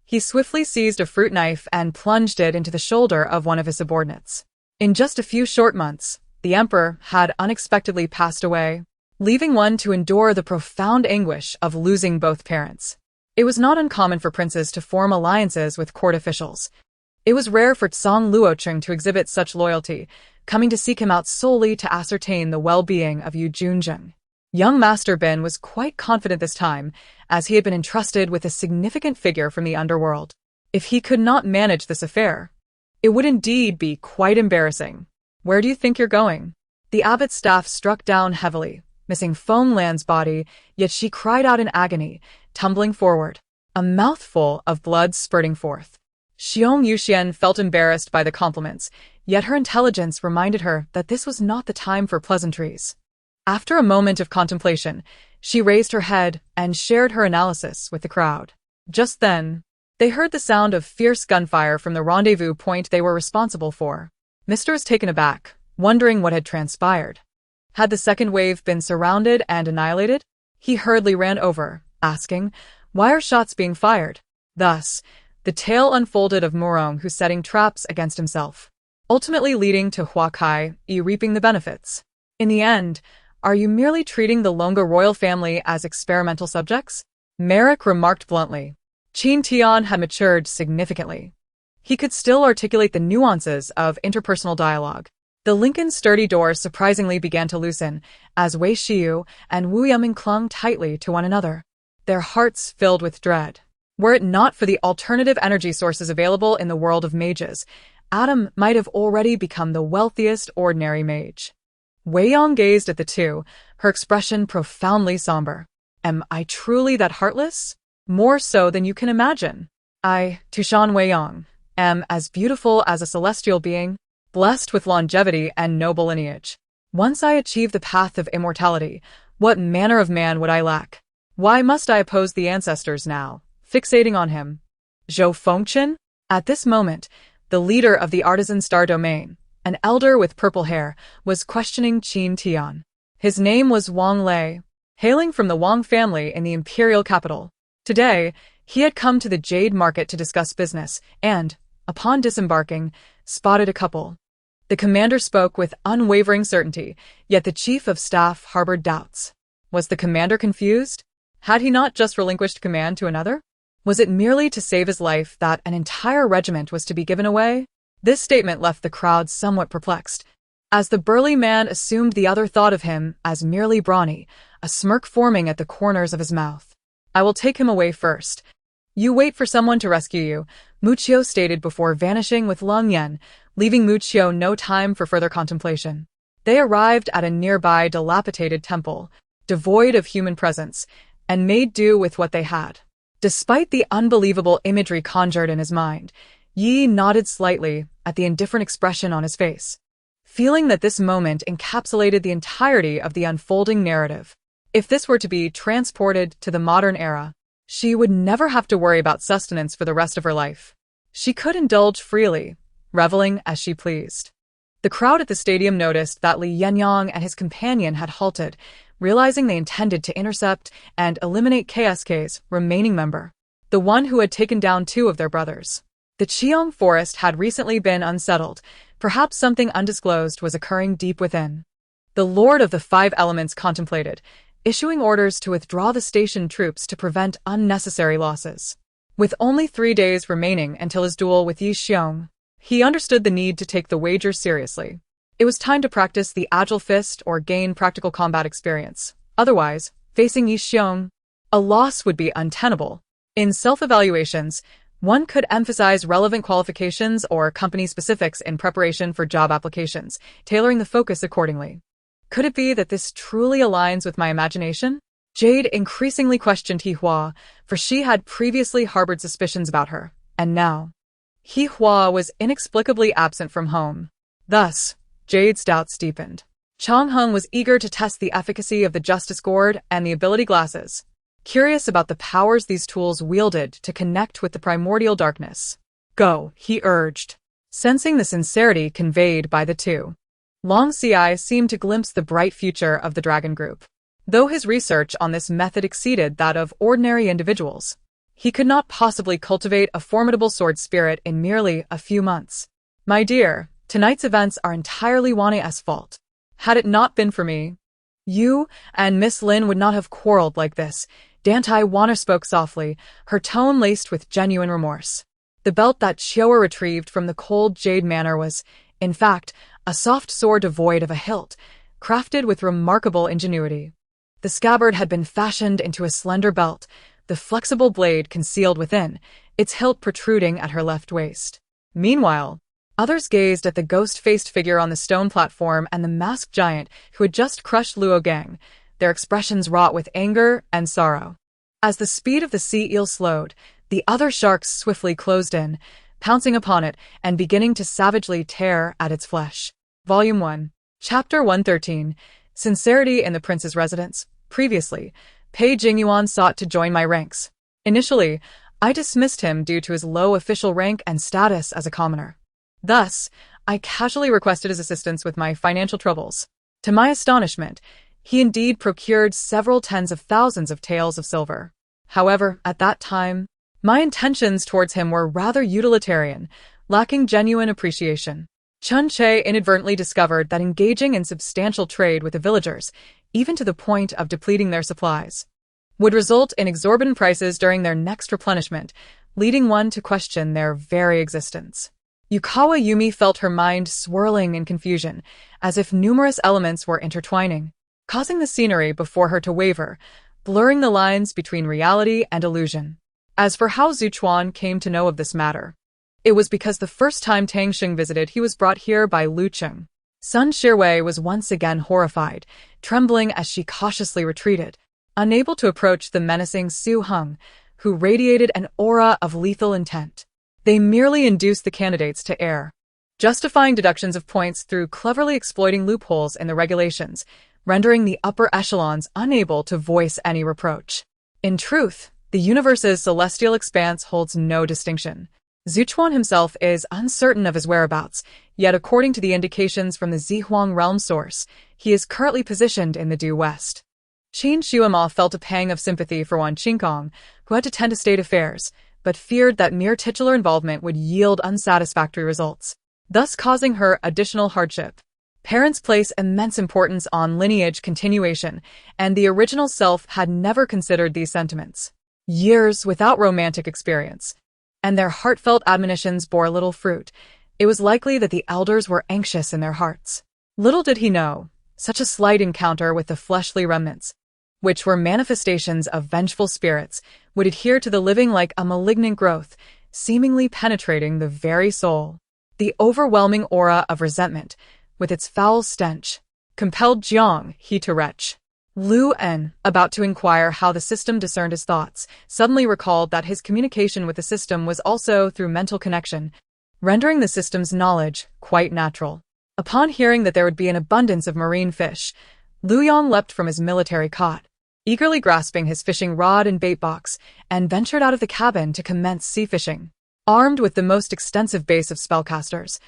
he swiftly seized a fruit knife and plunged it into the shoulder of one of his subordinates. In just a few short months, the emperor had unexpectedly passed away, leaving one to endure the profound anguish of losing both parents. It was not uncommon for princes to form alliances with court officials. It was rare for Tsong Luocheng to exhibit such loyalty, coming to seek him out solely to ascertain the well-being of Yu Junzheng. Young Master Bin was quite confident this time, as he had been entrusted with a significant figure from the underworld. If he could not manage this affair, it would indeed be quite embarrassing. Where do you think you're going? The abbot's staff struck down heavily, missing Feng Lan's body, yet she cried out in agony, tumbling forward, a mouthful of blood spurting forth. Xiong Yuxian felt embarrassed by the compliments, yet her intelligence reminded her that this was not the time for pleasantries. After a moment of contemplation, she raised her head and shared her analysis with the crowd. Just then, they heard the sound of fierce gunfire from the rendezvous point they were responsible for. Mr. was taken aback, wondering what had transpired. Had the second wave been surrounded and annihilated? He hurriedly ran over, asking, "Why are shots being fired?" Thus, the tale unfolded of Murong who setting traps against himself, ultimately leading to Hua Kai reaping the benefits. In the end, are you merely treating the Longa royal family as experimental subjects? Merrick remarked bluntly. Qin Tian had matured significantly. He could still articulate the nuances of interpersonal dialogue. The Lincoln's sturdy doors surprisingly began to loosen, as Wei Xiu and Wu Yuming clung tightly to one another, their hearts filled with dread. Were it not for the alternative energy sources available in the world of mages, Adam might have already become the wealthiest ordinary mage. Wei Yong gazed at the two, her expression profoundly somber. Am I truly that heartless? More so than you can imagine. I, Tushan Wei Yong, am as beautiful as a celestial being, blessed with longevity and noble lineage. Once I achieve the path of immortality, what manner of man would I lack? Why must I oppose the ancestors now, fixating on him? Zhou Fengchen? At this moment, the leader of the artisan star domain, an elder with purple hair, was questioning Qin Tian. His name was Wang Lei, hailing from the Wang family in the imperial capital. Today, he had come to the Jade Market to discuss business and, upon disembarking, spotted a couple. The commander spoke with unwavering certainty, yet the chief of staff harbored doubts. Was the commander confused? Had he not just relinquished command to another? Was it merely to save his life that an entire regiment was to be given away? This statement left the crowd somewhat perplexed. As the burly man assumed the other thought of him as merely brawny, a smirk forming at the corners of his mouth. I will take him away first. You wait for someone to rescue you, Muchio stated before vanishing with Lung Yen, leaving Muchio no time for further contemplation. They arrived at a nearby dilapidated temple, devoid of human presence, and made do with what they had. Despite the unbelievable imagery conjured in his mind, Yi nodded slightly at the indifferent expression on his face, feeling that this moment encapsulated the entirety of the unfolding narrative. If this were to be transported to the modern era, she would never have to worry about sustenance for the rest of her life. She could indulge freely, reveling as she pleased. The crowd at the stadium noticed that Li Yenyang and his companion had halted, realizing they intended to intercept and eliminate KSK's remaining member, the one who had taken down two of their brothers. The Qiong forest had recently been unsettled. Perhaps something undisclosed was occurring deep within. The Lord of the Five Elements contemplated, issuing orders to withdraw the stationed troops to prevent unnecessary losses. With only 3 days remaining until his duel with Yi Xiong, he understood the need to take the wager seriously. It was time to practice the agile fist or gain practical combat experience. Otherwise, facing Yi Xiong, a loss would be untenable. In self-evaluations, one could emphasize relevant qualifications or company specifics in preparation for job applications, tailoring the focus accordingly. Could it be that this truly aligns with my imagination? Jade increasingly questioned He Hua, for she had previously harbored suspicions about her, and now He Hua was inexplicably absent from home. Thus, Jade's doubts deepened. Chang Hung was eager to test the efficacy of the Justice Gourd and the Ability Glasses, curious about the powers these tools wielded to connect with the primordial darkness. Go, he urged, sensing the sincerity conveyed by the two. Long Sigh seemed to glimpse the bright future of the Dragon Group. Though his research on this method exceeded that of ordinary individuals, he could not possibly cultivate a formidable sword spirit in merely a few months. My dear, tonight's events are entirely Wanne's fault. Had it not been for me, you and Miss Lin would not have quarreled like this. Dantai Wanner spoke softly, her tone laced with genuine remorse. The belt that Chiora retrieved from the cold Jade Manor was, in fact, a soft sword devoid of a hilt, crafted with remarkable ingenuity. The scabbard had been fashioned into a slender belt, the flexible blade concealed within, its hilt protruding at her left waist. Meanwhile, others gazed at the ghost-faced figure on the stone platform and the masked giant who had just crushed Luo Gang, their expressions wrought with anger and sorrow. As the speed of the sea eel slowed, the other sharks swiftly closed in, pouncing upon it and beginning to savagely tear at its flesh. Volume 1. Chapter 113. Sincerity in the prince's residence. Previously, Pei Jingyuan sought to join my ranks. Initially, I dismissed him due to his low official rank and status as a commoner. Thus, I casually requested his assistance with my financial troubles. To my astonishment, he indeed procured several tens of thousands of taels of silver. However, at that time, my intentions towards him were rather utilitarian, lacking genuine appreciation. Chun Che inadvertently discovered that engaging in substantial trade with the villagers, even to the point of depleting their supplies, would result in exorbitant prices during their next replenishment, leading one to question their very existence. Yukawa Yumi felt her mind swirling in confusion, as if numerous elements were intertwining, causing the scenery before her to waver, blurring the lines between reality and illusion. As for how Zuchuan came to know of this matter, it was because the first time Tang Xing visited, he was brought here by Lu Cheng. Sun Shirwei was once again horrified, trembling as she cautiously retreated, unable to approach the menacing Su Heng, who radiated an aura of lethal intent. They merely induced the candidates to err, justifying deductions of points through cleverly exploiting loopholes in the regulations, rendering the upper echelons unable to voice any reproach. In truth, the universe's celestial expanse holds no distinction. Zuchuan himself is uncertain of his whereabouts, yet according to the indications from the Zihuang realm source, he is currently positioned in the due west. Qin Shuima felt a pang of sympathy for Wan Qingkong, who had to tend to state affairs, but feared that mere titular involvement would yield unsatisfactory results, thus causing her additional hardship. Parents place immense importance on lineage continuation, and the original self had never considered these sentiments. Years without romantic experience, and their heartfelt admonitions bore little fruit. It was likely that the elders were anxious in their hearts. Little did he know, such a slight encounter with the fleshly remnants, which were manifestations of vengeful spirits, would adhere to the living like a malignant growth, seemingly penetrating the very soul. The overwhelming aura of resentment, with its foul stench, compelled Jiang He to retch. Lu En, about to inquire how the system discerned his thoughts, suddenly recalled that his communication with the system was also through mental connection, rendering the system's knowledge quite natural. Upon hearing that there would be an abundance of marine fish, Lu Yang leapt from his military cot, eagerly grasping his fishing rod and bait box, and ventured out of the cabin to commence sea fishing. Armed with the most extensive base of spellcasters,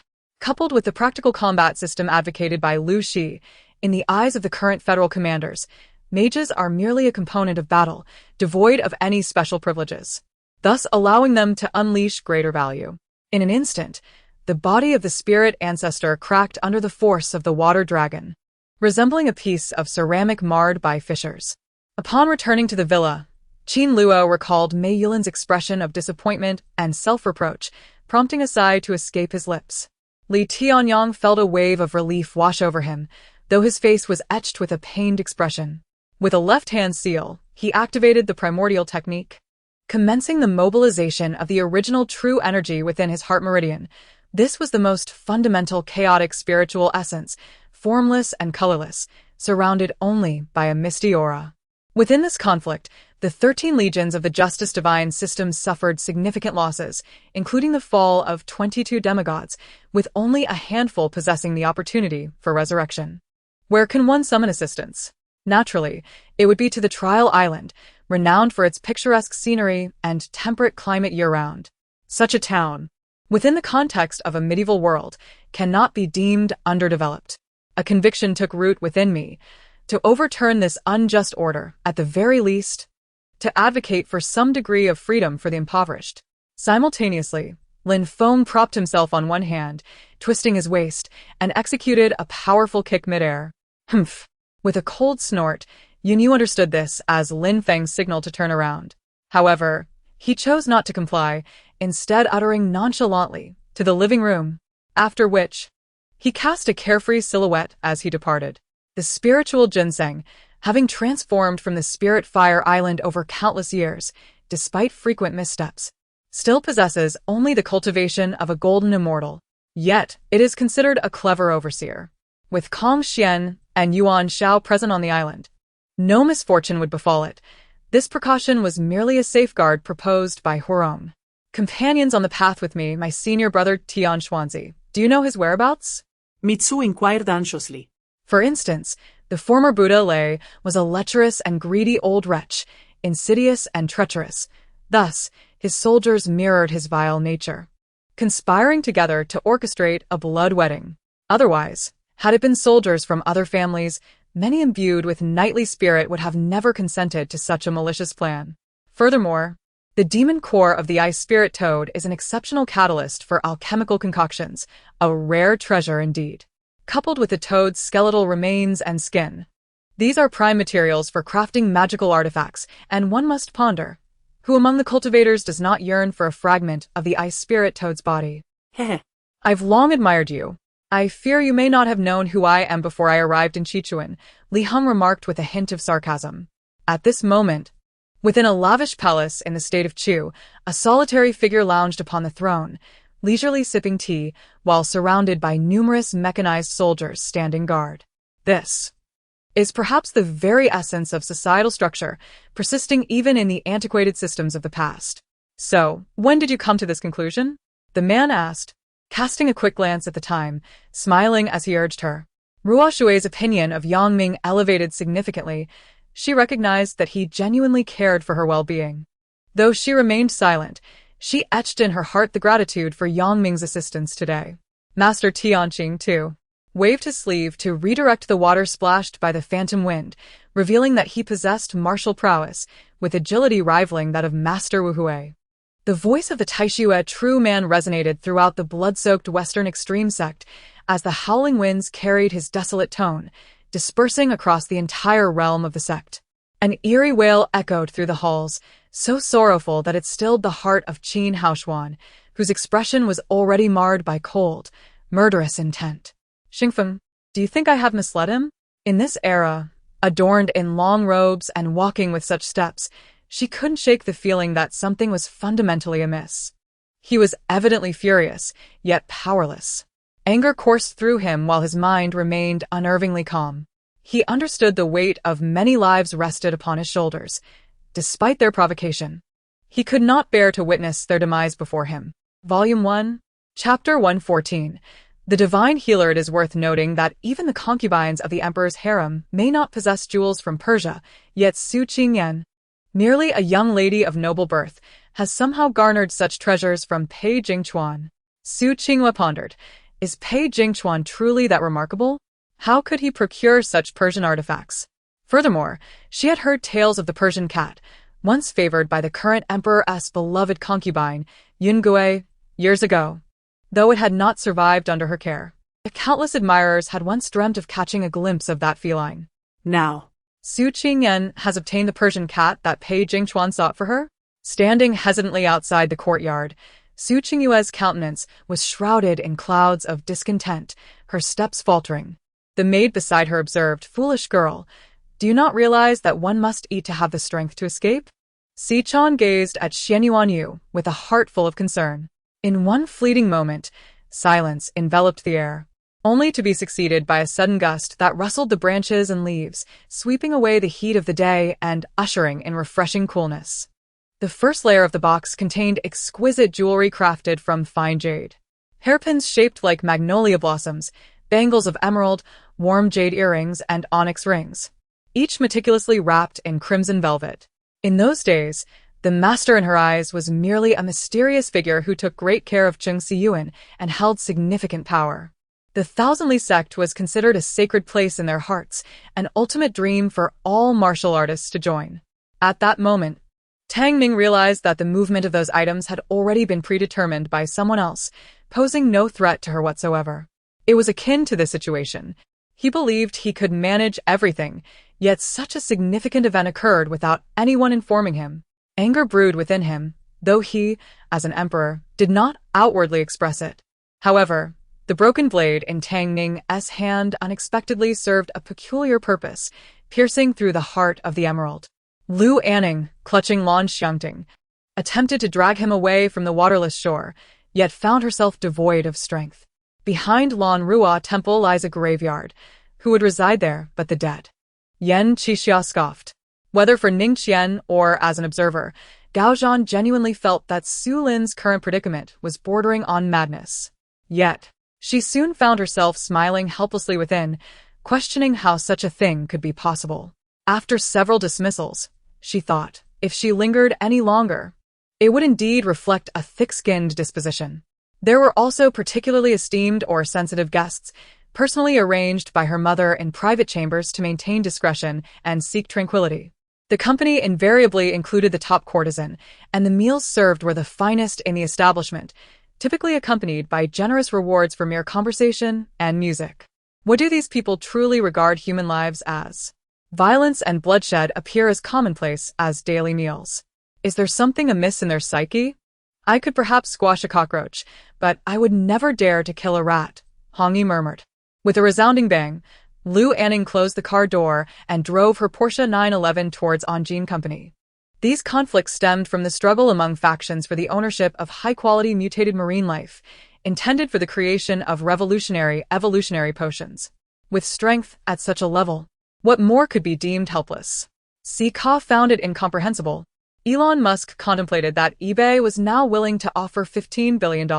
coupled with the practical combat system advocated by Lu Shi, in the eyes of the current federal commanders, mages are merely a component of battle, devoid of any special privileges, thus allowing them to unleash greater value. In an instant, the body of the spirit ancestor cracked under the force of the water dragon, resembling a piece of ceramic marred by fissures. Upon returning to the villa, Qin Luo recalled Mei Yulin's expression of disappointment and self-reproach, prompting a sigh to escape his lips. Li Tianyang felt a wave of relief wash over him, though his face was etched with a pained expression. With a left-hand seal, he activated the primordial technique, commencing the mobilization of the original true energy within his heart meridian. This was the most fundamental chaotic spiritual essence, formless and colorless, surrounded only by a misty aura. Within this conflict, the 13 legions of the Justice Divine system suffered significant losses, including the fall of 22 demigods, with only a handful possessing the opportunity for resurrection. Where can one summon assistance? Naturally, it would be to the Trial Island, renowned for its picturesque scenery and temperate climate year-round. Such a town, within the context of a medieval world, cannot be deemed underdeveloped. A conviction took root within me, to overturn this unjust order, at the very least, to advocate for some degree of freedom for the impoverished. Simultaneously, Lin Feng propped himself on one hand, twisting his waist, and executed a powerful kick midair. Humph! With a cold snort, Yunyu understood this as Lin Feng's signal to turn around. However, he chose not to comply, instead uttering nonchalantly, "to the living room," after which, he cast a carefree silhouette as he departed. The spiritual ginseng, having transformed from the spirit fire island over countless years, despite frequent missteps, still possesses only the cultivation of a golden immortal. Yet, it is considered a clever overseer. With Kong Xian and Yuan Shao present on the island, no misfortune would befall it. This precaution was merely a safeguard proposed by Huarong. Companions on the path with me, my senior brother Tian Xuanzi. Do you know his whereabouts? Mitsu inquired anxiously. For instance, the former Buddha Lei was a lecherous and greedy old wretch, insidious and treacherous. Thus, his soldiers mirrored his vile nature, conspiring together to orchestrate a blood wedding. Otherwise, had it been soldiers from other families, many imbued with knightly spirit would have never consented to such a malicious plan. Furthermore, the demon core of the ice spirit toad is an exceptional catalyst for alchemical concoctions, a rare treasure indeed. Coupled with the toad's skeletal remains and skin, these are prime materials for crafting magical artifacts, and one must ponder, who among the cultivators does not yearn for a fragment of the ice spirit toad's body? Heh. I've long admired you. I fear you may not have known who I am before I arrived in Qichuan, Li Heng remarked with a hint of sarcasm. At this moment, within a lavish palace in the state of Chu, a solitary figure lounged upon the throne, leisurely sipping tea, while surrounded by numerous mechanized soldiers standing guard. This is perhaps the very essence of societal structure, persisting even in the antiquated systems of the past. So, when did you come to this conclusion? The man asked, casting a quick glance at the time, smiling as he urged her. Ruo Shui's opinion of Yang Ming elevated significantly. She recognized that he genuinely cared for her well-being. Though she remained silent, she etched in her heart the gratitude for Yang Ming's assistance today. Master Tianqing, too, waved his sleeve to redirect the water splashed by the phantom wind, revealing that he possessed martial prowess, with agility rivaling that of Master Wu Hui. The voice of the Taishue true man resonated throughout the blood-soaked Western extreme sect as the howling winds carried his desolate tone, dispersing across the entire realm of the sect. An eerie wail echoed through the halls, so sorrowful that it stilled the heart of Qin Haoshuan, whose expression was already marred by cold, murderous intent. Xingfeng, do you think I have misled him? In this era, adorned in long robes and walking with such steps, she couldn't shake the feeling that something was fundamentally amiss. He was evidently furious, yet powerless. Anger coursed through him while his mind remained unnervingly calm. He understood the weight of many lives rested upon his shoulders, despite their provocation. He could not bear to witness their demise before him. Volume 1, Chapter 114. The Divine Healer. It is worth noting that even the concubines of the Emperor's harem may not possess jewels from Persia, yet Su Qingyan, merely a young lady of noble birth, has somehow garnered such treasures from Pei Jingchuan. Su Qinghua pondered. Is Pei Jingchuan truly that remarkable? How could he procure such Persian artifacts? Furthermore, she had heard tales of the Persian cat, once favored by the current emperor's beloved concubine, Yungui, years ago, though it had not survived under her care. Countless admirers had once dreamt of catching a glimpse of that feline. Now, Su Qingyan has obtained the Persian cat that Pei Jingchuan sought for her? Standing hesitantly outside the courtyard, Su Qingyue's countenance was shrouded in clouds of discontent, her steps faltering. The maid beside her observed, "Foolish girl, do you not realize that one must eat to have the strength to escape?" Sichuan gazed at Xianyuan Yu with a heart full of concern. In one fleeting moment, silence enveloped the air, only to be succeeded by a sudden gust that rustled the branches and leaves, sweeping away the heat of the day and ushering in refreshing coolness. The first layer of the box contained exquisite jewelry crafted from fine jade. Hairpins shaped like magnolia blossoms, bangles of emerald, warm jade earrings, and onyx rings, each meticulously wrapped in crimson velvet. In those days, the master in her eyes was merely a mysterious figure who took great care of Zheng Siyuan and held significant power. The Thousandly sect was considered a sacred place in their hearts, an ultimate dream for all martial artists to join. At that moment, Tang Ning realized that the movement of those items had already been predetermined by someone else, posing no threat to her whatsoever. It was akin to this situation. He believed he could manage everything, yet such a significant event occurred without anyone informing him. Anger brewed within him, though he, as an emperor, did not outwardly express it. However, the broken blade in Tang Ning's hand unexpectedly served a peculiar purpose, piercing through the heart of the emerald. Lu Anning, clutching Lan Xiangting, attempted to drag him away from the waterless shore, yet found herself devoid of strength. Behind Lan Rua Temple lies a graveyard. Who would reside there but the dead? Yan Qixia scoffed. Whether for Ningqian or as an observer, Gaozhan genuinely felt that Su Lin's current predicament was bordering on madness. Yet, she soon found herself smiling helplessly within, questioning how such a thing could be possible. After several dismissals, she thought, if she lingered any longer, it would indeed reflect a thick-skinned disposition. There were also particularly esteemed or sensitive guests, personally arranged by her mother in private chambers to maintain discretion and seek tranquility. The company invariably included the top courtesan, and the meals served were the finest in the establishment, typically accompanied by generous rewards for mere conversation and music. What do these people truly regard human lives as? Violence and bloodshed appear as commonplace as daily meals. Is there something amiss in their psyche? I could perhaps squash a cockroach, but I would never dare to kill a rat, Hong Yi murmured. With a resounding bang, Lu Anning closed the car door and drove her Porsche 911 towards Anjin Company. These conflicts stemmed from the struggle among factions for the ownership of high-quality mutated marine life, intended for the creation of revolutionary evolutionary potions. With strength at such a level, what more could be deemed helpless? Ka found it incomprehensible. Elon Musk contemplated that eBay was now willing to offer $15 billion.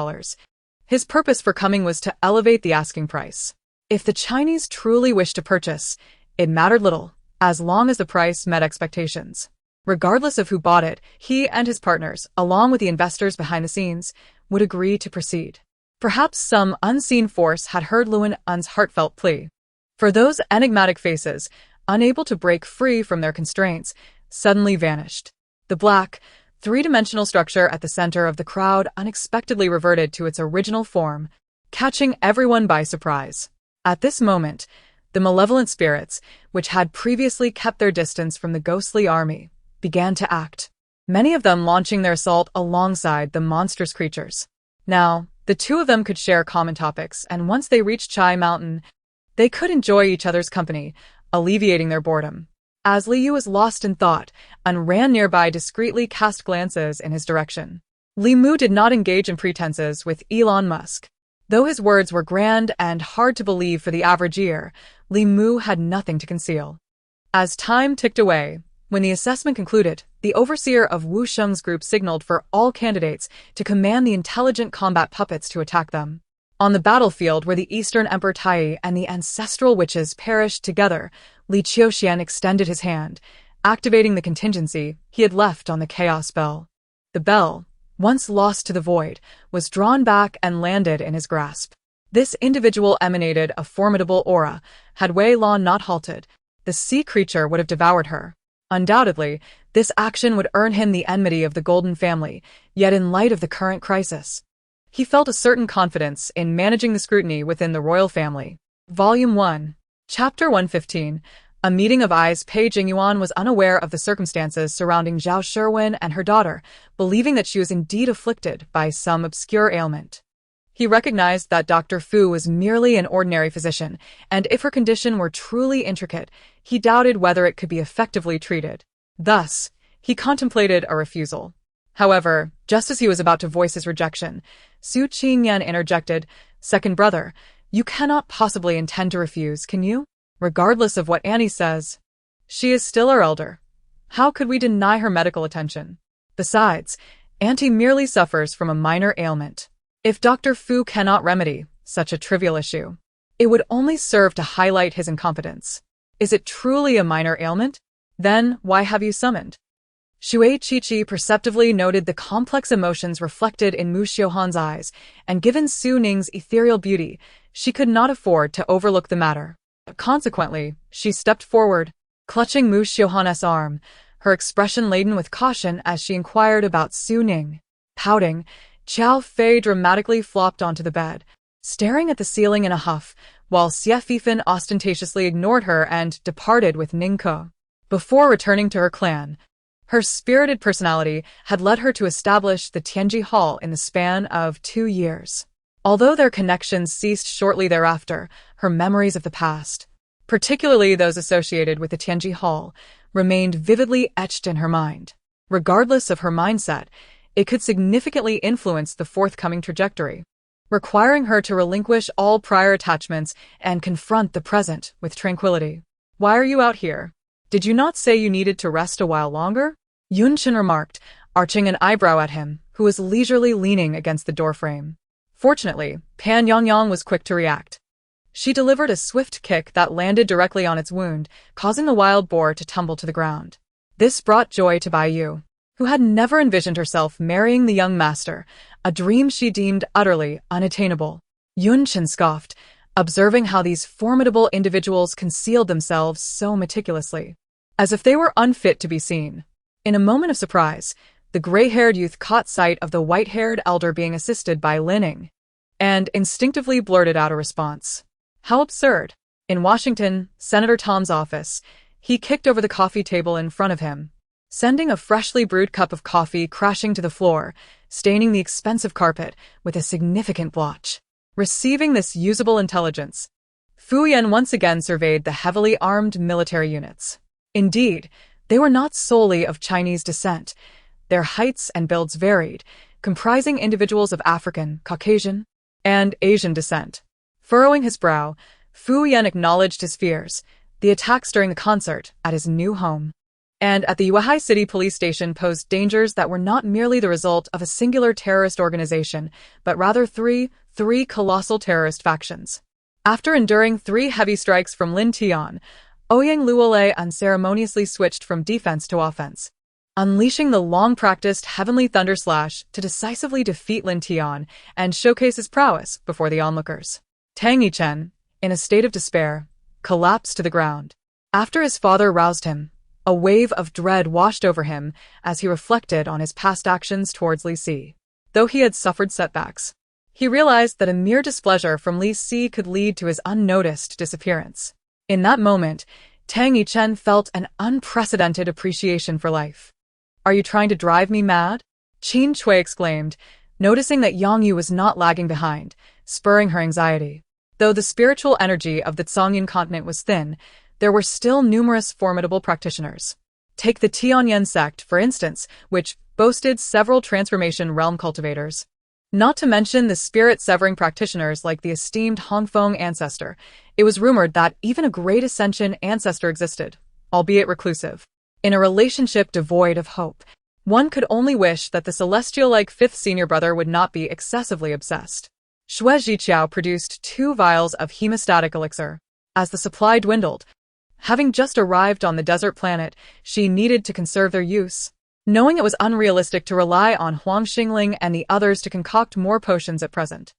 His purpose for coming was to elevate the asking price. If the Chinese truly wished to purchase, it mattered little, as long as the price met expectations. Regardless of who bought it, he and his partners, along with the investors behind the scenes, would agree to proceed. Perhaps some unseen force had heard Luan Un's heartfelt plea. For those enigmatic faces, unable to break free from their constraints, suddenly vanished. The black, three-dimensional structure at the center of the crowd unexpectedly reverted to its original form, catching everyone by surprise. At this moment, the malevolent spirits, which had previously kept their distance from the ghostly army, began to act, many of them launching their assault alongside the monstrous creatures. Now, the two of them could share common topics, and once they reached Chai Mountain, they could enjoy each other's company, alleviating their boredom. As Li Yu was lost in thought and ran nearby discreetly cast glances in his direction. Li Mu did not engage in pretenses with Elon Musk. Though his words were grand and hard to believe for the average ear, Li Mu had nothing to conceal. As time ticked away, when the assessment concluded, the overseer of Wu Sheng's group signaled for all candidates to command the intelligent combat puppets to attack them. On the battlefield where the Eastern Emperor Tai and the ancestral witches perished together, Li Qiuxian extended his hand, activating the contingency he had left on the chaos bell. The bell, once lost to the void, was drawn back and landed in his grasp. This individual emanated a formidable aura. Had Wei Lan not halted, the sea creature would have devoured her. Undoubtedly, this action would earn him the enmity of the Golden Family, yet in light of the current crisis, he felt a certain confidence in managing the scrutiny within the royal family. Volume 1, Chapter 115. A meeting of eyes. Pei Jingyuan was unaware of the circumstances surrounding Zhao Sherwin and her daughter, believing that she was indeed afflicted by some obscure ailment. He recognized that Dr. Fu was merely an ordinary physician, and if her condition were truly intricate, he doubted whether it could be effectively treated. Thus, he contemplated a refusal. However, just as he was about to voice his rejection, Su Qingyan interjected, "Second brother, you cannot possibly intend to refuse, can you? Regardless of what Annie says, she is still our elder. How could we deny her medical attention? Besides, Auntie merely suffers from a minor ailment. If Dr. Fu cannot remedy such a trivial issue, it would only serve to highlight his incompetence. Is it truly a minor ailment? Then why have you summoned?" Shui Qiqi perceptively noted the complex emotions reflected in Mu Xiuhan's eyes, and given Su Ning's ethereal beauty, she could not afford to overlook the matter. Consequently, she stepped forward, clutching Mu Xiuhan's arm, her expression laden with caution as she inquired about Su Ning. Pouting, Qiao Fei dramatically flopped onto the bed, staring at the ceiling in a huff, while Xie Fifan ostentatiously ignored her and departed with Ning Ke. Before returning to her clan, her spirited personality had led her to establish the Tianji Hall in the span of 2 years. Although their connections ceased shortly thereafter, her memories of the past, particularly those associated with the Tianji Hall, remained vividly etched in her mind. Regardless of her mindset, it could significantly influence the forthcoming trajectory, requiring her to relinquish all prior attachments and confront the present with tranquility. "Why are you out here? Did you not say you needed to rest a while longer?" Yunchen remarked, arching an eyebrow at him, who was leisurely leaning against the doorframe. Fortunately, Pan Yangyang was quick to react. She delivered a swift kick that landed directly on its wound, causing the wild boar to tumble to the ground. This brought joy to Bai Yu, who had never envisioned herself marrying the young master, a dream she deemed utterly unattainable. Yun Chen scoffed, observing how these formidable individuals concealed themselves so meticulously, as if they were unfit to be seen. In a moment of surprise, the gray-haired youth caught sight of the white-haired elder being assisted by Lin Ning, and instinctively blurted out a response. How absurd! In Washington, Senator Tom's office, he kicked over the coffee table in front of him, sending a freshly brewed cup of coffee crashing to the floor, staining the expensive carpet with a significant blotch. Receiving this usable intelligence, Fu Yan once again surveyed the heavily armed military units. Indeed, they were not solely of Chinese descent. Their heights and builds varied, comprising individuals of African, Caucasian, and Asian descent. Furrowing his brow, Fu Yan acknowledged his fears, the attacks during the Consort at his new home, and at the Yuehai City police station posed dangers that were not merely the result of a singular terrorist organization, but rather three colossal terrorist factions. After enduring 3 heavy strikes from Lin Tian, Ouyang Luolei unceremoniously switched from defense to offense, unleashing the long-practiced Heavenly Thunder Slash to decisively defeat Lin Tian and showcase his prowess before the onlookers. Tang Yichen, in a state of despair, collapsed to the ground. After his father roused him, a wave of dread washed over him as he reflected on his past actions towards Li Si. Though he had suffered setbacks, he realized that a mere displeasure from Li Si could lead to his unnoticed disappearance. In that moment, Tang Yichen felt an unprecedented appreciation for life. "Are you trying to drive me mad?" Qin Chui exclaimed, noticing that Yang Yu was not lagging behind, spurring her anxiety. Though the spiritual energy of the Qingyan continent was thin, there were still numerous formidable practitioners. Take the Tianyan sect, for instance, which boasted several transformation realm cultivators. Not to mention the spirit-severing practitioners like the esteemed Hongfeng ancestor. It was rumored that even a great ascension ancestor existed, albeit reclusive. In a relationship devoid of hope, one could only wish that the celestial-like fifth senior brother would not be excessively obsessed. Xue Zhiqiao produced 2 vials of hemostatic elixir. As the supply dwindled, having just arrived on the desert planet, she needed to conserve their use. Knowing it was unrealistic to rely on Huang Xingling and the others to concoct more potions at present,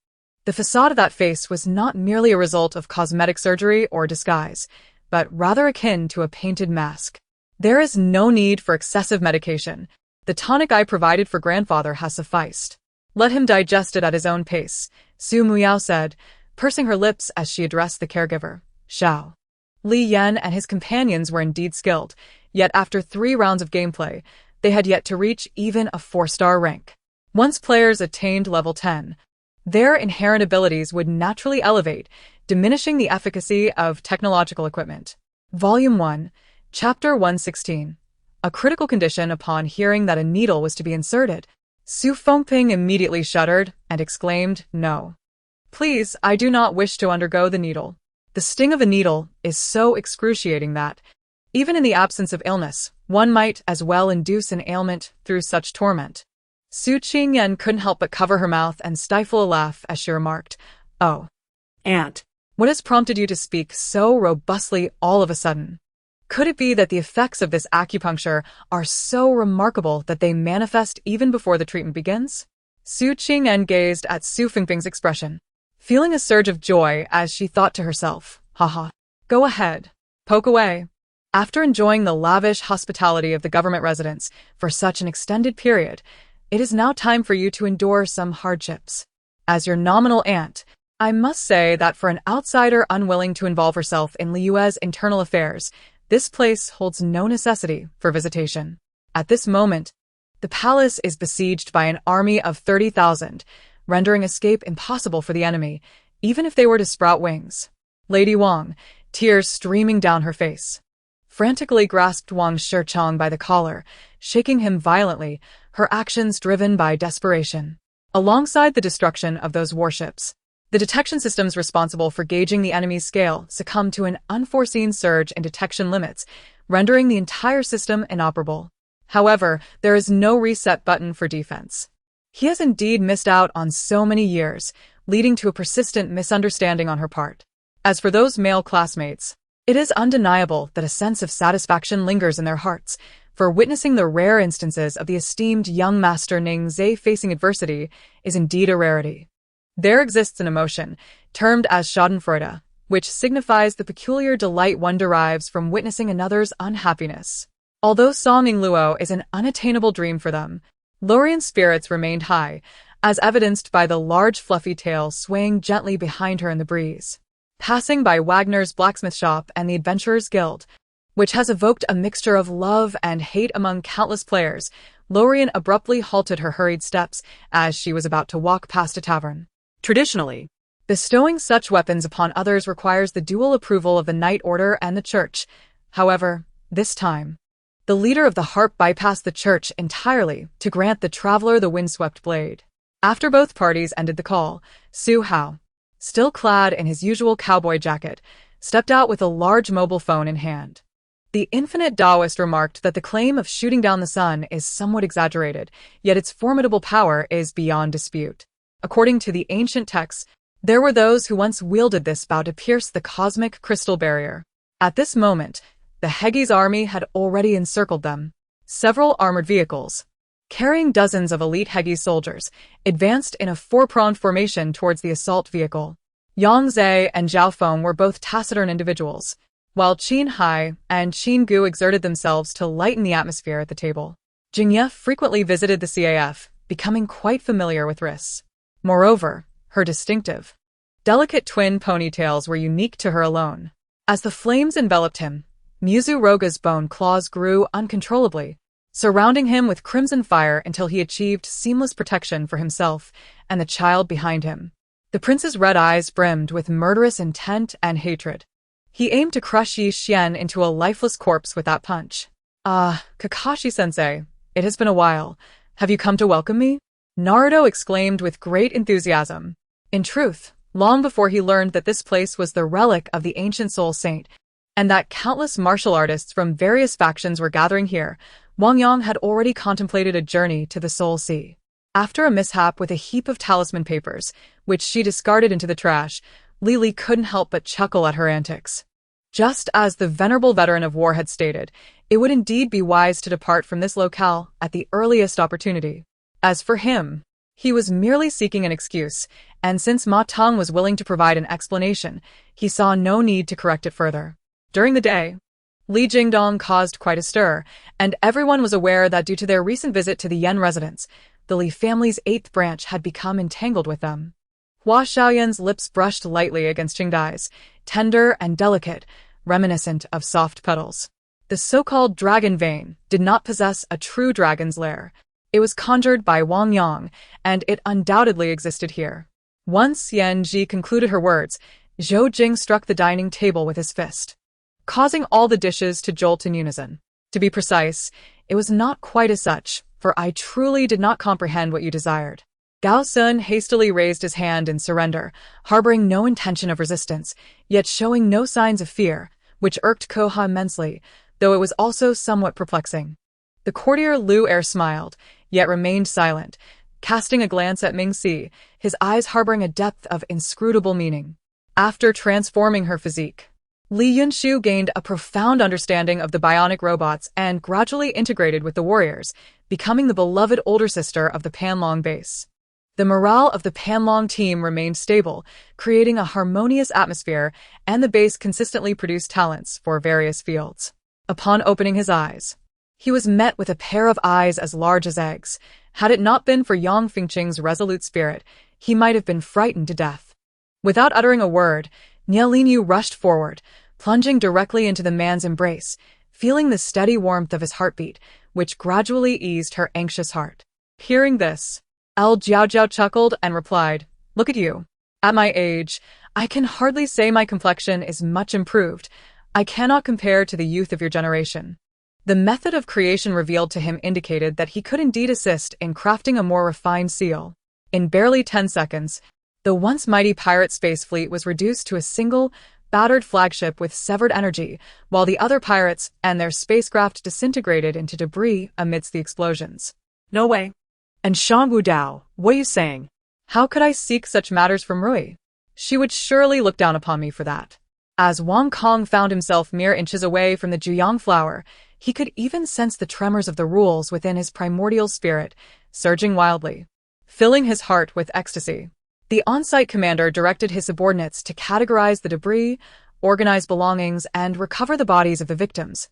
the facade of that face was not merely a result of cosmetic surgery or disguise, but rather akin to a painted mask. There is no need for excessive medication. The tonic I provided for grandfather has sufficed. Let him digest it at his own pace, Su Muyao said, pursing her lips as she addressed the caregiver. Xiao. Li Yan and his companions were indeed skilled, yet after 3 rounds of gameplay, they had yet to reach even a 4-star rank. Once players attained level 10, their inherent abilities would naturally elevate, diminishing the efficacy of technological equipment. Volume 1, Chapter 116. A critical condition upon hearing that a needle was to be inserted. Su Fengping immediately shuddered and exclaimed, "No. Please, I do not wish to undergo the needle. The sting of a needle is so excruciating that, even in the absence of illness, one might as well induce an ailment through such torment." Su Qingyan couldn't help but cover her mouth and stifle a laugh as she remarked, "Oh, Aunt. what has prompted you to speak so robustly all of a sudden? Could it be that the effects of this acupuncture are so remarkable that they manifest even before the treatment begins?" Su Qingyan gazed at Su Fengping's expression, feeling a surge of joy as she thought to herself, "Haha. Go ahead. Poke away." After enjoying the lavish hospitality of the government residence for such an extended period, it is now time for you to endure some hardships. As your nominal aunt, I must say that for an outsider unwilling to involve herself in Liyue's internal affairs, this place holds no necessity for visitation. At this moment, the palace is besieged by an army of 30,000, rendering escape impossible for the enemy, even if they were to sprout wings. Lady Wang, tears streaming down her face, frantically grasped Wang Shichong by the collar, shaking him violently, her actions driven by desperation. Alongside the destruction of those warships, the detection systems responsible for gauging the enemy's scale succumbed to an unforeseen surge in detection limits, rendering the entire system inoperable. However, there is no reset button for defense. He has indeed missed out on so many years, leading to a persistent misunderstanding on her part. As for those male classmates, it is undeniable that a sense of satisfaction lingers in their hearts, for witnessing the rare instances of the esteemed young master Ning Zhe facing adversity is indeed a rarity. There exists an emotion, termed as schadenfreude, which signifies the peculiar delight one derives from witnessing another's unhappiness. Although Song Ing Luo is an unattainable dream for them, Lorian's spirits remained high, as evidenced by the large fluffy tail swaying gently behind her in the breeze. Passing by Wagner's blacksmith shop and the Adventurers Guild, which has evoked a mixture of love and hate among countless players, Lorian abruptly halted her hurried steps as she was about to walk past a tavern. Traditionally, bestowing such weapons upon others requires the dual approval of the Knight Order and the Church. However, this time, the leader of the harp bypassed the Church entirely to grant the traveler the windswept blade. After both parties ended the call, Su Hao, still clad in his usual cowboy jacket, stepped out with a large mobile phone in hand. The infinite Taoist remarked that the claim of shooting down the sun is somewhat exaggerated, yet its formidable power is beyond dispute. According to the ancient texts, there were those who once wielded this bow to pierce the cosmic crystal barrier. At this moment, the Hegi's army had already encircled them. Several armored vehicles, carrying dozens of elite Hegi soldiers, advanced in a four-pronged formation towards the assault vehicle. Yang Zhe and Zhao Feng were both taciturn individuals, while Qin Hai and Qin Gu exerted themselves to lighten the atmosphere at the table. Jingye frequently visited the CAF, becoming quite familiar with risks. Moreover, her distinctive, delicate twin ponytails were unique to her alone. As the flames enveloped him, Muzu Roga's bone claws grew uncontrollably, surrounding him with crimson fire until he achieved seamless protection for himself and the child behind him. The prince's red eyes brimmed with murderous intent and hatred. He aimed to crush Yi Xian into a lifeless corpse with that punch. Kakashi-sensei, it has been a while. Have you come to welcome me? Naruto exclaimed with great enthusiasm. In truth, long before he learned that this place was the relic of the ancient Soul Saint, and that countless martial artists from various factions were gathering here, Wang Yang had already contemplated a journey to the Soul Sea. After a mishap with a heap of talisman papers, which she discarded into the trash, Lily couldn't help but chuckle at her antics. Just as the venerable veteran of war had stated, it would indeed be wise to depart from this locale at the earliest opportunity. As for him, he was merely seeking an excuse, and since Ma Teng was willing to provide an explanation, he saw no need to correct it further. During the day, Li Jingdong caused quite a stir, and everyone was aware that due to their recent visit to the Yen residence, the Li family's 8th branch had become entangled with them. Hua Xiaoyan's lips brushed lightly against Qingdai's, tender and delicate, reminiscent of soft petals. The so-called dragon vein did not possess a true dragon's lair. It was conjured by Wang Yang, and it undoubtedly existed here. Once Yan Ji concluded her words, Zhou Jing struck the dining table with his fist, causing all the dishes to jolt in unison. To be precise, it was not quite as such, for I truly did not comprehend what you desired. Gao Sun hastily raised his hand in surrender, harboring no intention of resistance, yet showing no signs of fear, which irked Koha immensely, though it was also somewhat perplexing. The courtier Lu Er smiled, yet remained silent, casting a glance at Ming Si, his eyes harboring a depth of inscrutable meaning. After transforming her physique, Li Yunshu gained a profound understanding of the bionic robots and gradually integrated with the warriors, becoming the beloved older sister of the Panlong base. The morale of the Panlong team remained stable, creating a harmonious atmosphere, and the base consistently produced talents for various fields. Upon opening his eyes, he was met with a pair of eyes as large as eggs. Had it not been for Yang Fingqing's resolute spirit, he might have been frightened to death. Without uttering a word, Nie Linyu rushed forward, plunging directly into the man's embrace, feeling the steady warmth of his heartbeat, which gradually eased her anxious heart. Hearing this, El Jiaojiao chuckled and replied, "Look at you. At my age, I can hardly say my complexion is much improved. I cannot compare to the youth of your generation." The method of creation revealed to him indicated that he could indeed assist in crafting a more refined seal. In barely 10 seconds, the once mighty pirate space fleet was reduced to a single, battered flagship with severed energy, while the other pirates and their spacecraft disintegrated into debris amidst the explosions. No way. And Shan Wudao, what are you saying? How could I seek such matters from Rui? She would surely look down upon me for that. As Wang Kong found himself mere inches away from the Juyang flower, he could even sense the tremors of the rules within his primordial spirit, surging wildly, filling his heart with ecstasy. The on-site commander directed his subordinates to categorize the debris, organize belongings, and recover the bodies of the victims,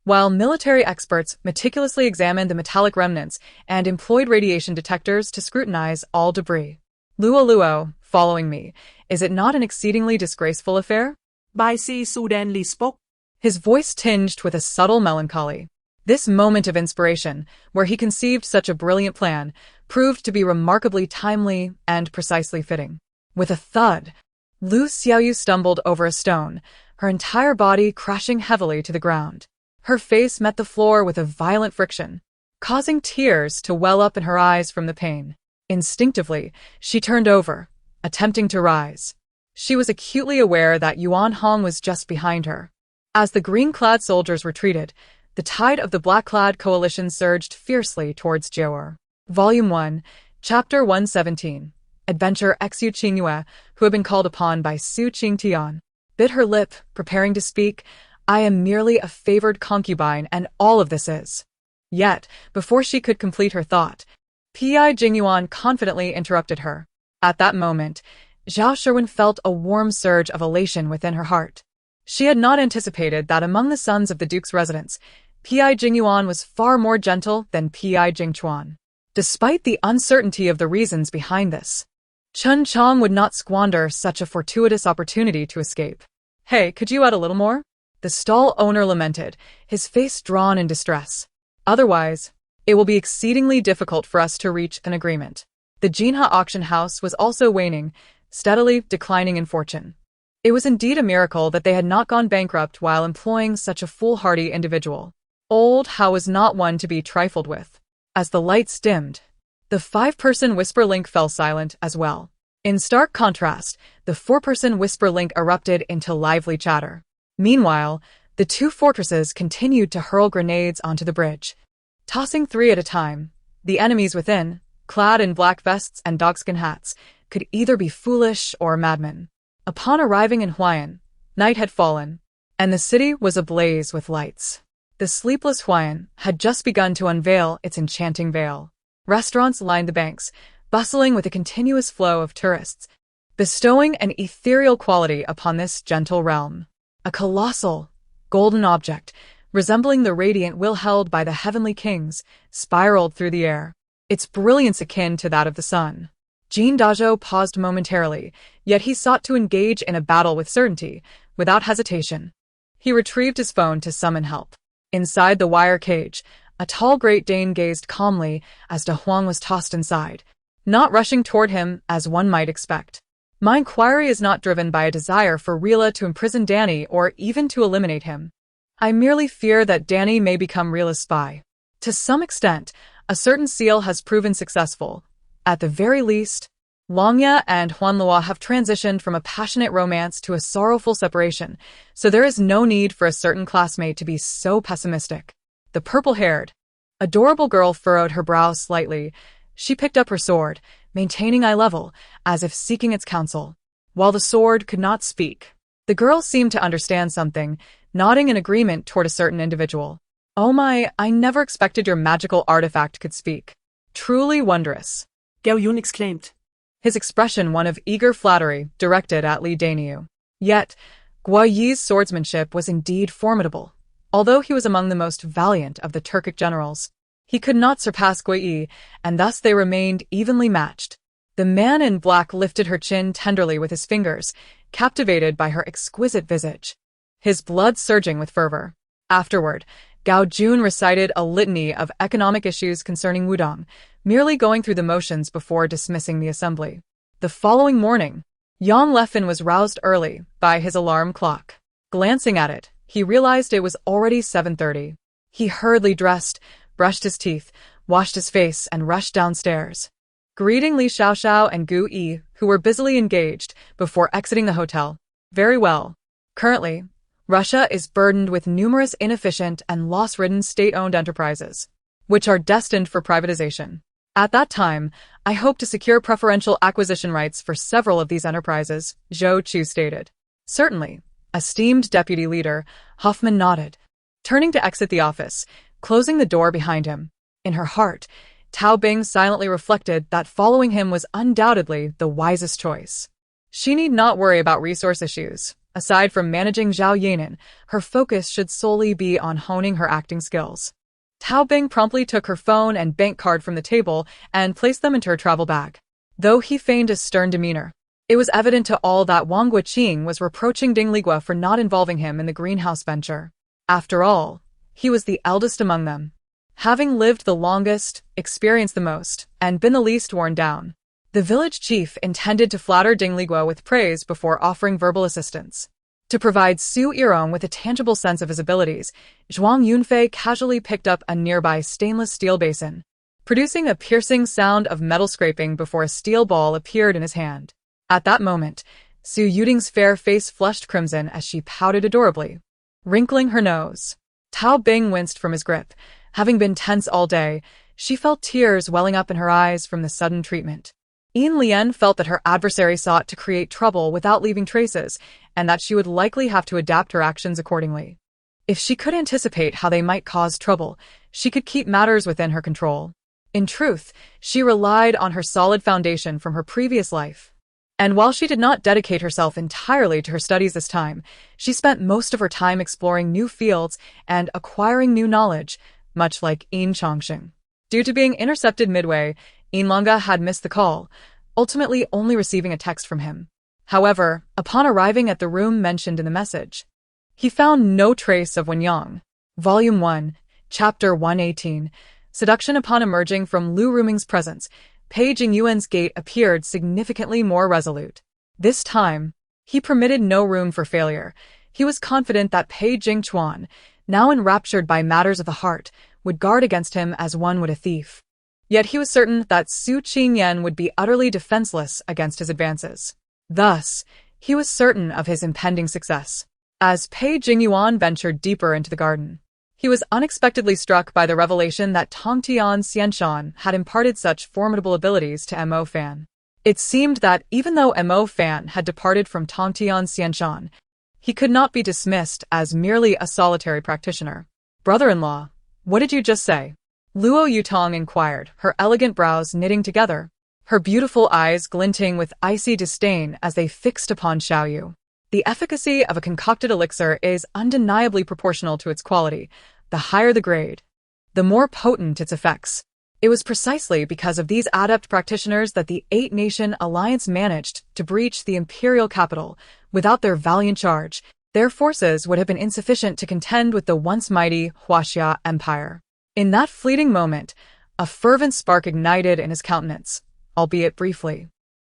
while military experts meticulously examined the metallic remnants and employed radiation detectors to scrutinize all debris. Luo, following me, is it not an exceedingly disgraceful affair? Bai Si Sudan Li spoke. His voice tinged with a subtle melancholy. This moment of inspiration, where he conceived such a brilliant plan, proved to be remarkably timely and precisely fitting. With a thud, Lu Xiaoyu stumbled over a stone, her entire body crashing heavily to the ground. Her face met the floor with a violent friction, causing tears to well up in her eyes from the pain. Instinctively, she turned over, attempting to rise. She was acutely aware that Yuan Hong was just behind her. As the green-clad soldiers retreated, the tide of the black-clad coalition surged fiercely towards Jiaor. Volume 1, Chapter 117. Adventure Xu Qingyue, who had been called upon by Su Qingtian, bit her lip, preparing to speak. I am merely a favored concubine, and all of this is. Yet, before she could complete her thought, Pi Jingyuan confidently interrupted her. At that moment, Zhao Sherwin felt a warm surge of elation within her heart. She had not anticipated that among the sons of the Duke's residents, Pi Jingyuan was far more gentle than Pi Jingchuan. Despite the uncertainty of the reasons behind this, Chen Chong would not squander such a fortuitous opportunity to escape. Hey, could you add a little more? The stall owner lamented, his face drawn in distress. Otherwise, it will be exceedingly difficult for us to reach an agreement. The Jinha auction house was also waning, steadily declining in fortune. It was indeed a miracle that they had not gone bankrupt while employing such a foolhardy individual. Old Hao was not one to be trifled with. As the lights dimmed, the five-person whisper link fell silent as well. In stark contrast, the four-person whisper link erupted into lively chatter. Meanwhile, the two fortresses continued to hurl grenades onto the bridge, tossing three at a time. The enemies within, clad in black vests and dogskin hats, could either be foolish or madmen. Upon arriving in Huayan, night had fallen, and the city was ablaze with lights. The sleepless Huayan had just begun to unveil its enchanting veil. Restaurants lined the banks, bustling with a continuous flow of tourists, bestowing an ethereal quality upon this gentle realm. A colossal, golden object, resembling the radiant will held by the heavenly kings, spiraled through the air, its brilliance akin to that of the sun. Jin Dazhou paused momentarily, yet he sought to engage in a battle with certainty, without hesitation. He retrieved his phone to summon help. Inside the wire cage, a tall Great Dane gazed calmly as De Huang was tossed inside, not rushing toward him as one might expect. My inquiry is not driven by a desire for Rila to imprison Danny or even to eliminate him. I merely fear that Danny may become Rila's spy. To some extent, a certain seal has proven successful. At the very least, Wangya and Huanlua have transitioned from a passionate romance to a sorrowful separation, so there is no need for a certain classmate to be so pessimistic. The purple-haired, adorable girl furrowed her brow slightly. She picked up her sword, maintaining eye level, as if seeking its counsel. While the sword could not speak, the girl seemed to understand something, nodding in agreement toward a certain individual. Oh my, I never expected your magical artifact could speak. Truly wondrous. Gao Yun exclaimed, His expression one of eager flattery directed at Li Daniu. Yet, Guo Yi's swordsmanship was indeed formidable. Although he was among the most valiant of the Turkic generals, he could not surpass Guo Yi, and thus they remained evenly matched. The man in black lifted her chin tenderly with his fingers, captivated by her exquisite visage, his blood surging with fervor. Afterward, Gao Jun recited a litany of economic issues concerning Wudong, merely going through the motions before dismissing the assembly. The following morning, Yang Leffen was roused early by his alarm clock. Glancing at it, he realized it was already 7:30. He hurriedly dressed, brushed his teeth, washed his face, and rushed downstairs, greeting Li Xiaoxiao and Gu Yi, who were busily engaged, before exiting the hotel. Very well. Currently, Russia is burdened with numerous inefficient and loss-ridden state-owned enterprises, which are destined for privatization. At that time, I hope to secure preferential acquisition rights for several of these enterprises, Zhou Chu stated. Certainly, esteemed deputy leader, Hoffman nodded, turning to exit the office, closing the door behind him. In her heart, Tao Bing silently reflected that following him was undoubtedly the wisest choice. She need not worry about resource issues. Aside from managing Zhao Yanin, her focus should solely be on honing her acting skills. Tao Bing promptly took her phone and bank card from the table and placed them into her travel bag. Though he feigned a stern demeanor, it was evident to all that Wang Guoqing was reproaching Ding Ligua for not involving him in the greenhouse venture. After all, he was the eldest among them, having lived the longest, experienced the most, and been the least worn down. The village chief intended to flatter Ding Ligua with praise before offering verbal assistance. To provide Su Yirong with a tangible sense of his abilities, Zhuang Yunfei casually picked up a nearby stainless steel basin, producing a piercing sound of metal scraping before a steel ball appeared in his hand. At that moment, Su Yuding's fair face flushed crimson as she pouted adorably, wrinkling her nose. Tao Bing winced from his grip. Having been tense all day, she felt tears welling up in her eyes from the sudden treatment. Yin Lian felt that her adversary sought to create trouble without leaving traces, and that she would likely have to adapt her actions accordingly. If she could anticipate how they might cause trouble, she could keep matters within her control. In truth, she relied on her solid foundation from her previous life. And while she did not dedicate herself entirely to her studies this time, she spent most of her time exploring new fields and acquiring new knowledge, much like Yin Chongsheng. Due to being intercepted midway, Yin Longa had missed the call, ultimately only receiving a text from him. However, upon arriving at the room mentioned in the message, he found no trace of Wen Yang. Volume 1, Chapter 118, Seduction. Upon emerging from Lu Ruming's presence, Pei Jingyuan's gait appeared significantly more resolute. This time, he permitted no room for failure. He was confident that Pei Jingchuan, now enraptured by matters of the heart, would guard against him as one would a thief. Yet he was certain that Su Qingyan would be utterly defenseless against his advances. Thus, he was certain of his impending success. As Pei Jingyuan ventured deeper into the garden, he was unexpectedly struck by the revelation that Tongtian Xianshan had imparted such formidable abilities to Mo Fan. It seemed that even though Mo Fan had departed from Tongtian Xianshan, he could not be dismissed as merely a solitary practitioner. "Brother-in-law, what did you just say?" Luo Yutong inquired, her elegant brows knitting together, her beautiful eyes glinting with icy disdain as they fixed upon Xiaoyu. The efficacy of a concocted elixir is undeniably proportional to its quality. The higher the grade, the more potent its effects. It was precisely because of these adept practitioners that the Eight-Nation Alliance managed to breach the imperial capital. Without their valiant charge, their forces would have been insufficient to contend with the once mighty Huaxia Empire. In that fleeting moment, a fervent spark ignited in his countenance, albeit briefly,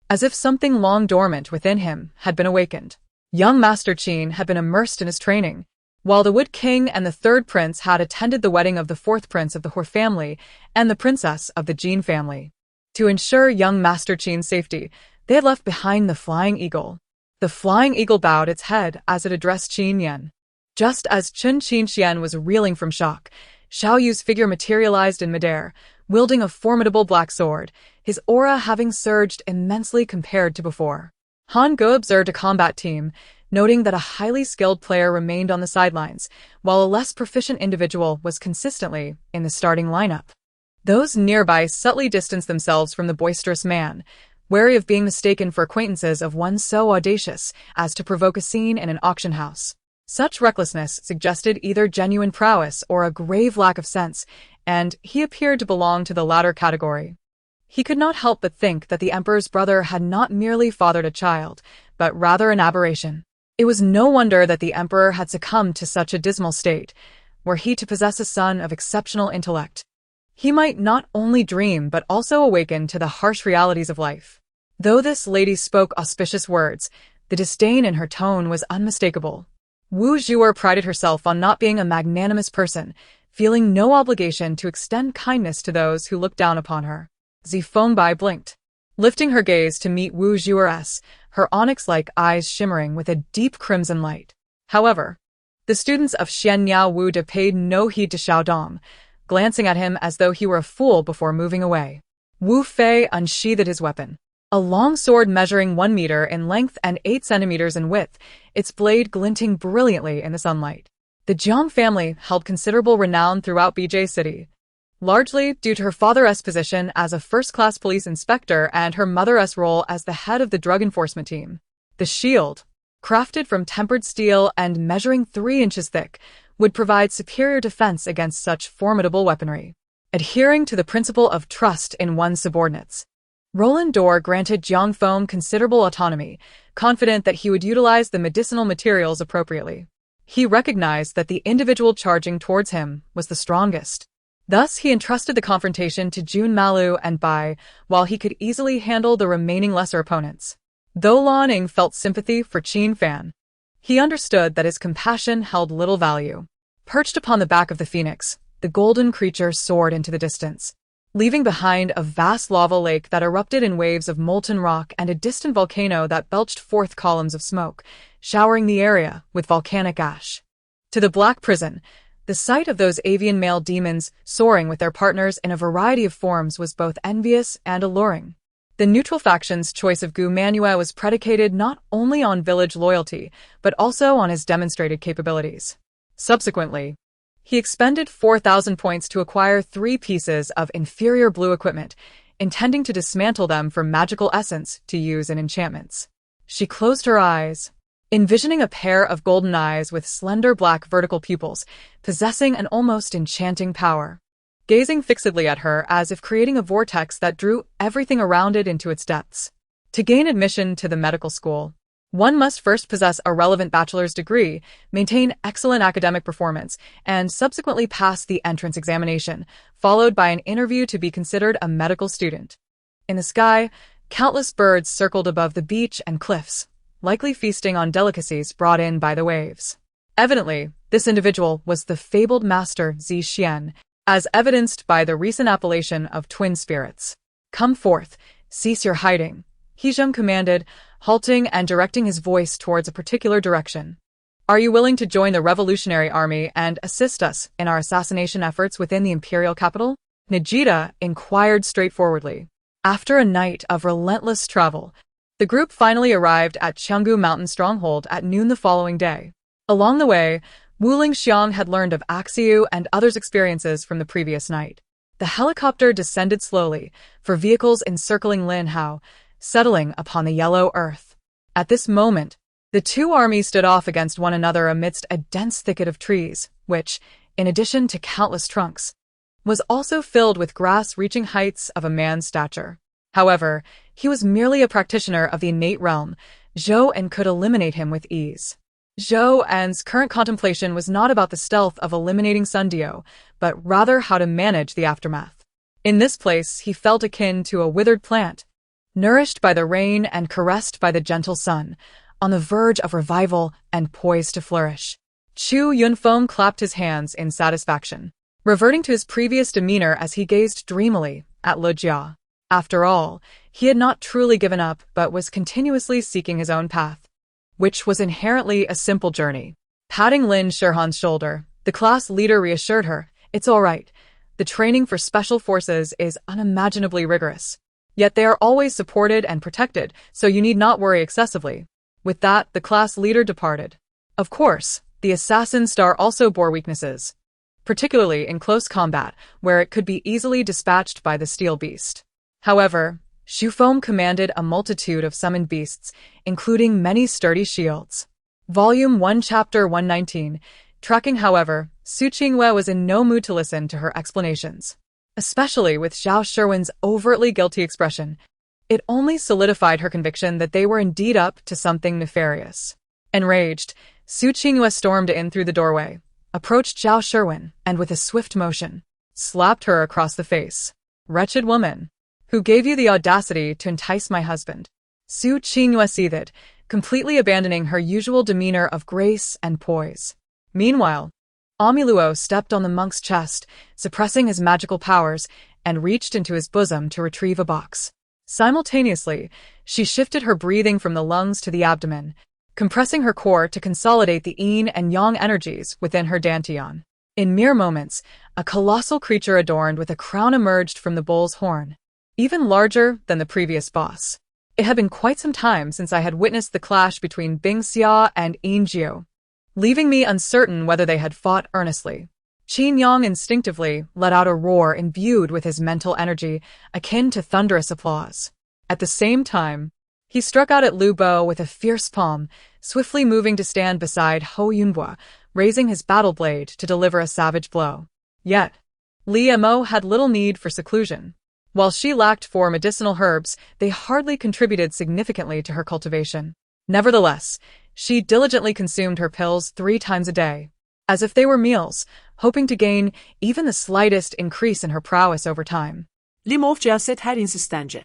as if something long dormant within him had been awakened. Young Master Qin had been immersed in his training, while the Wood King and the third prince had attended the wedding of the fourth prince of the Hor family and the princess of the Jin family. To ensure young Master Qin's safety, they had left behind the Flying Eagle. The Flying Eagle bowed its head as it addressed Qingyan. Just as Chen Qingxian was reeling from shock, Xiaoyu's figure materialized in midair, wielding a formidable black sword, his aura having surged immensely compared to before. Han Ge observed a combat team, noting that a highly skilled player remained on the sidelines, while a less proficient individual was consistently in the starting lineup. Those nearby subtly distanced themselves from the boisterous man, wary of being mistaken for acquaintances of one so audacious as to provoke a scene in an auction house. Such recklessness suggested either genuine prowess or a grave lack of sense, and he appeared to belong to the latter category. He could not help but think that the emperor's brother had not merely fathered a child, but rather an aberration. It was no wonder that the emperor had succumbed to such a dismal state. Were he to possess a son of exceptional intellect, he might not only dream but also awaken to the harsh realities of life. Though this lady spoke auspicious words, the disdain in her tone was unmistakable. Wu Zhuer prided herself on not being a magnanimous person, feeling no obligation to extend kindness to those who looked down upon her. Zi Fengbai blinked, lifting her gaze to meet Wu Zhuer's, her onyx-like eyes shimmering with a deep crimson light. However, the students of Xianyao Wude paid no heed to Xiao Dong, glancing at him as though he were a fool before moving away. Wu Fei unsheathed his weapon. A long sword measuring 1 meter in length and 8 centimeters in width, its blade glinting brilliantly in the sunlight. The Jiang family held considerable renown throughout BJ City, largely due to her father's position as a first-class police inspector and her mother's role as the head of the drug enforcement team. The shield, crafted from tempered steel and measuring 3 inches thick, would provide superior defense against such formidable weaponry. Adhering to the principle of trust in one's subordinates, Roland Dorr granted Jiang Feng considerable autonomy, confident that he would utilize the medicinal materials appropriately. He recognized that the individual charging towards him was the strongest. Thus, he entrusted the confrontation to Jun Malu and Bai, while he could easily handle the remaining lesser opponents. Though Lan Ning felt sympathy for Qin Fan, he understood that his compassion held little value. Perched upon the back of the phoenix, the golden creature soared into the distance, leaving behind a vast lava lake that erupted in waves of molten rock and a distant volcano that belched forth columns of smoke, showering the area with volcanic ash. To the Black Prison, the sight of those avian male demons soaring with their partners in a variety of forms was both envious and alluring. The neutral faction's choice of Gu Manuel was predicated not only on village loyalty, but also on his demonstrated capabilities. Subsequently, he expended 4,000 points to acquire 3 pieces of inferior blue equipment, intending to dismantle them for magical essence to use in enchantments. She closed her eyes, envisioning a pair of golden eyes with slender black vertical pupils, possessing an almost enchanting power, gazing fixedly at her as if creating a vortex that drew everything around it into its depths. To gain admission to the medical school, one must first possess a relevant bachelor's degree, maintain excellent academic performance, and subsequently pass the entrance examination, followed by an interview to be considered a medical student. In the sky, countless birds circled above the beach and cliffs, likely feasting on delicacies brought in by the waves. Evidently, this individual was the fabled master Zi Xian, as evidenced by the recent appellation of twin spirits. "Come forth, cease your hiding," He Zheng commanded, halting and directing his voice towards a particular direction. "Are you willing to join the Revolutionary Army and assist us in our assassination efforts within the imperial capital?" Najida inquired straightforwardly. After a night of relentless travel, the group finally arrived at Chenggu Mountain Stronghold at noon the following day. Along the way, Wu Lingxiang had learned of Axiu and others' experiences from the previous night. The helicopter descended slowly, for vehicles encircling Linhao, settling upon the yellow earth. At this moment, the two armies stood off against one another amidst a dense thicket of trees, which, in addition to countless trunks, was also filled with grass reaching heights of a man's stature. However, he was merely a practitioner of the innate realm, Zhou, and could eliminate him with ease. Zhou An's current contemplation was not about the stealth of eliminating Sundio, but rather how to manage the aftermath. In this place, he felt akin to a withered plant, nourished by the rain and caressed by the gentle sun, on the verge of revival and poised to flourish. Chu Yunfeng clapped his hands in satisfaction, reverting to his previous demeanor as he gazed dreamily at Lu Jia. After all, he had not truly given up but was continuously seeking his own path, which was inherently a simple journey. Patting Lin Sherhan's shoulder, the class leader reassured her, "It's all right. The training for special forces is unimaginably rigorous. Yet they are always supported and protected, so you need not worry excessively." With that, the class leader departed. Of course, the assassin star also bore weaknesses, particularly in close combat, where it could be easily dispatched by the steel beast. However, Shufeng commanded a multitude of summoned beasts, including many sturdy shields. Volume 1 Chapter 119. Tracking, however, Su Qingwei was in no mood to listen to her explanations, especially with Zhao Sherwin's overtly guilty expression. It only solidified her conviction that they were indeed up to something nefarious. Enraged, Su Qingwei stormed in through the doorway, approached Zhao Sherwin, and with a swift motion, slapped her across the face. "Wretched woman! Who gave you the audacity to entice my husband?" Su Qingwei seethed, completely abandoning her usual demeanor of grace and poise. Meanwhile, Amiluo stepped on the monk's chest, suppressing his magical powers, and reached into his bosom to retrieve a box. Simultaneously, she shifted her breathing from the lungs to the abdomen, compressing her core to consolidate the yin and yang energies within her dantian. In mere moments, a colossal creature adorned with a crown emerged from the bull's horn, even larger than the previous boss. It had been quite some time since I had witnessed the clash between Bing Xia and Yin Jiu, leaving me uncertain whether they had fought earnestly. Qingyan instinctively let out a roar imbued with his mental energy, akin to thunderous applause. At the same time, he struck out at Lu Bo with a fierce palm, swiftly moving to stand beside Ho Yunhua, raising his battle blade to deliver a savage blow. Yet, Li Mo had little need for seclusion. While she lacked for medicinal herbs, they hardly contributed significantly to her cultivation. Nevertheless, she diligently consumed her pills 3 times a day, as if they were meals, hoping to gain even the slightest increase in her prowess over time. Limovja said her insistence.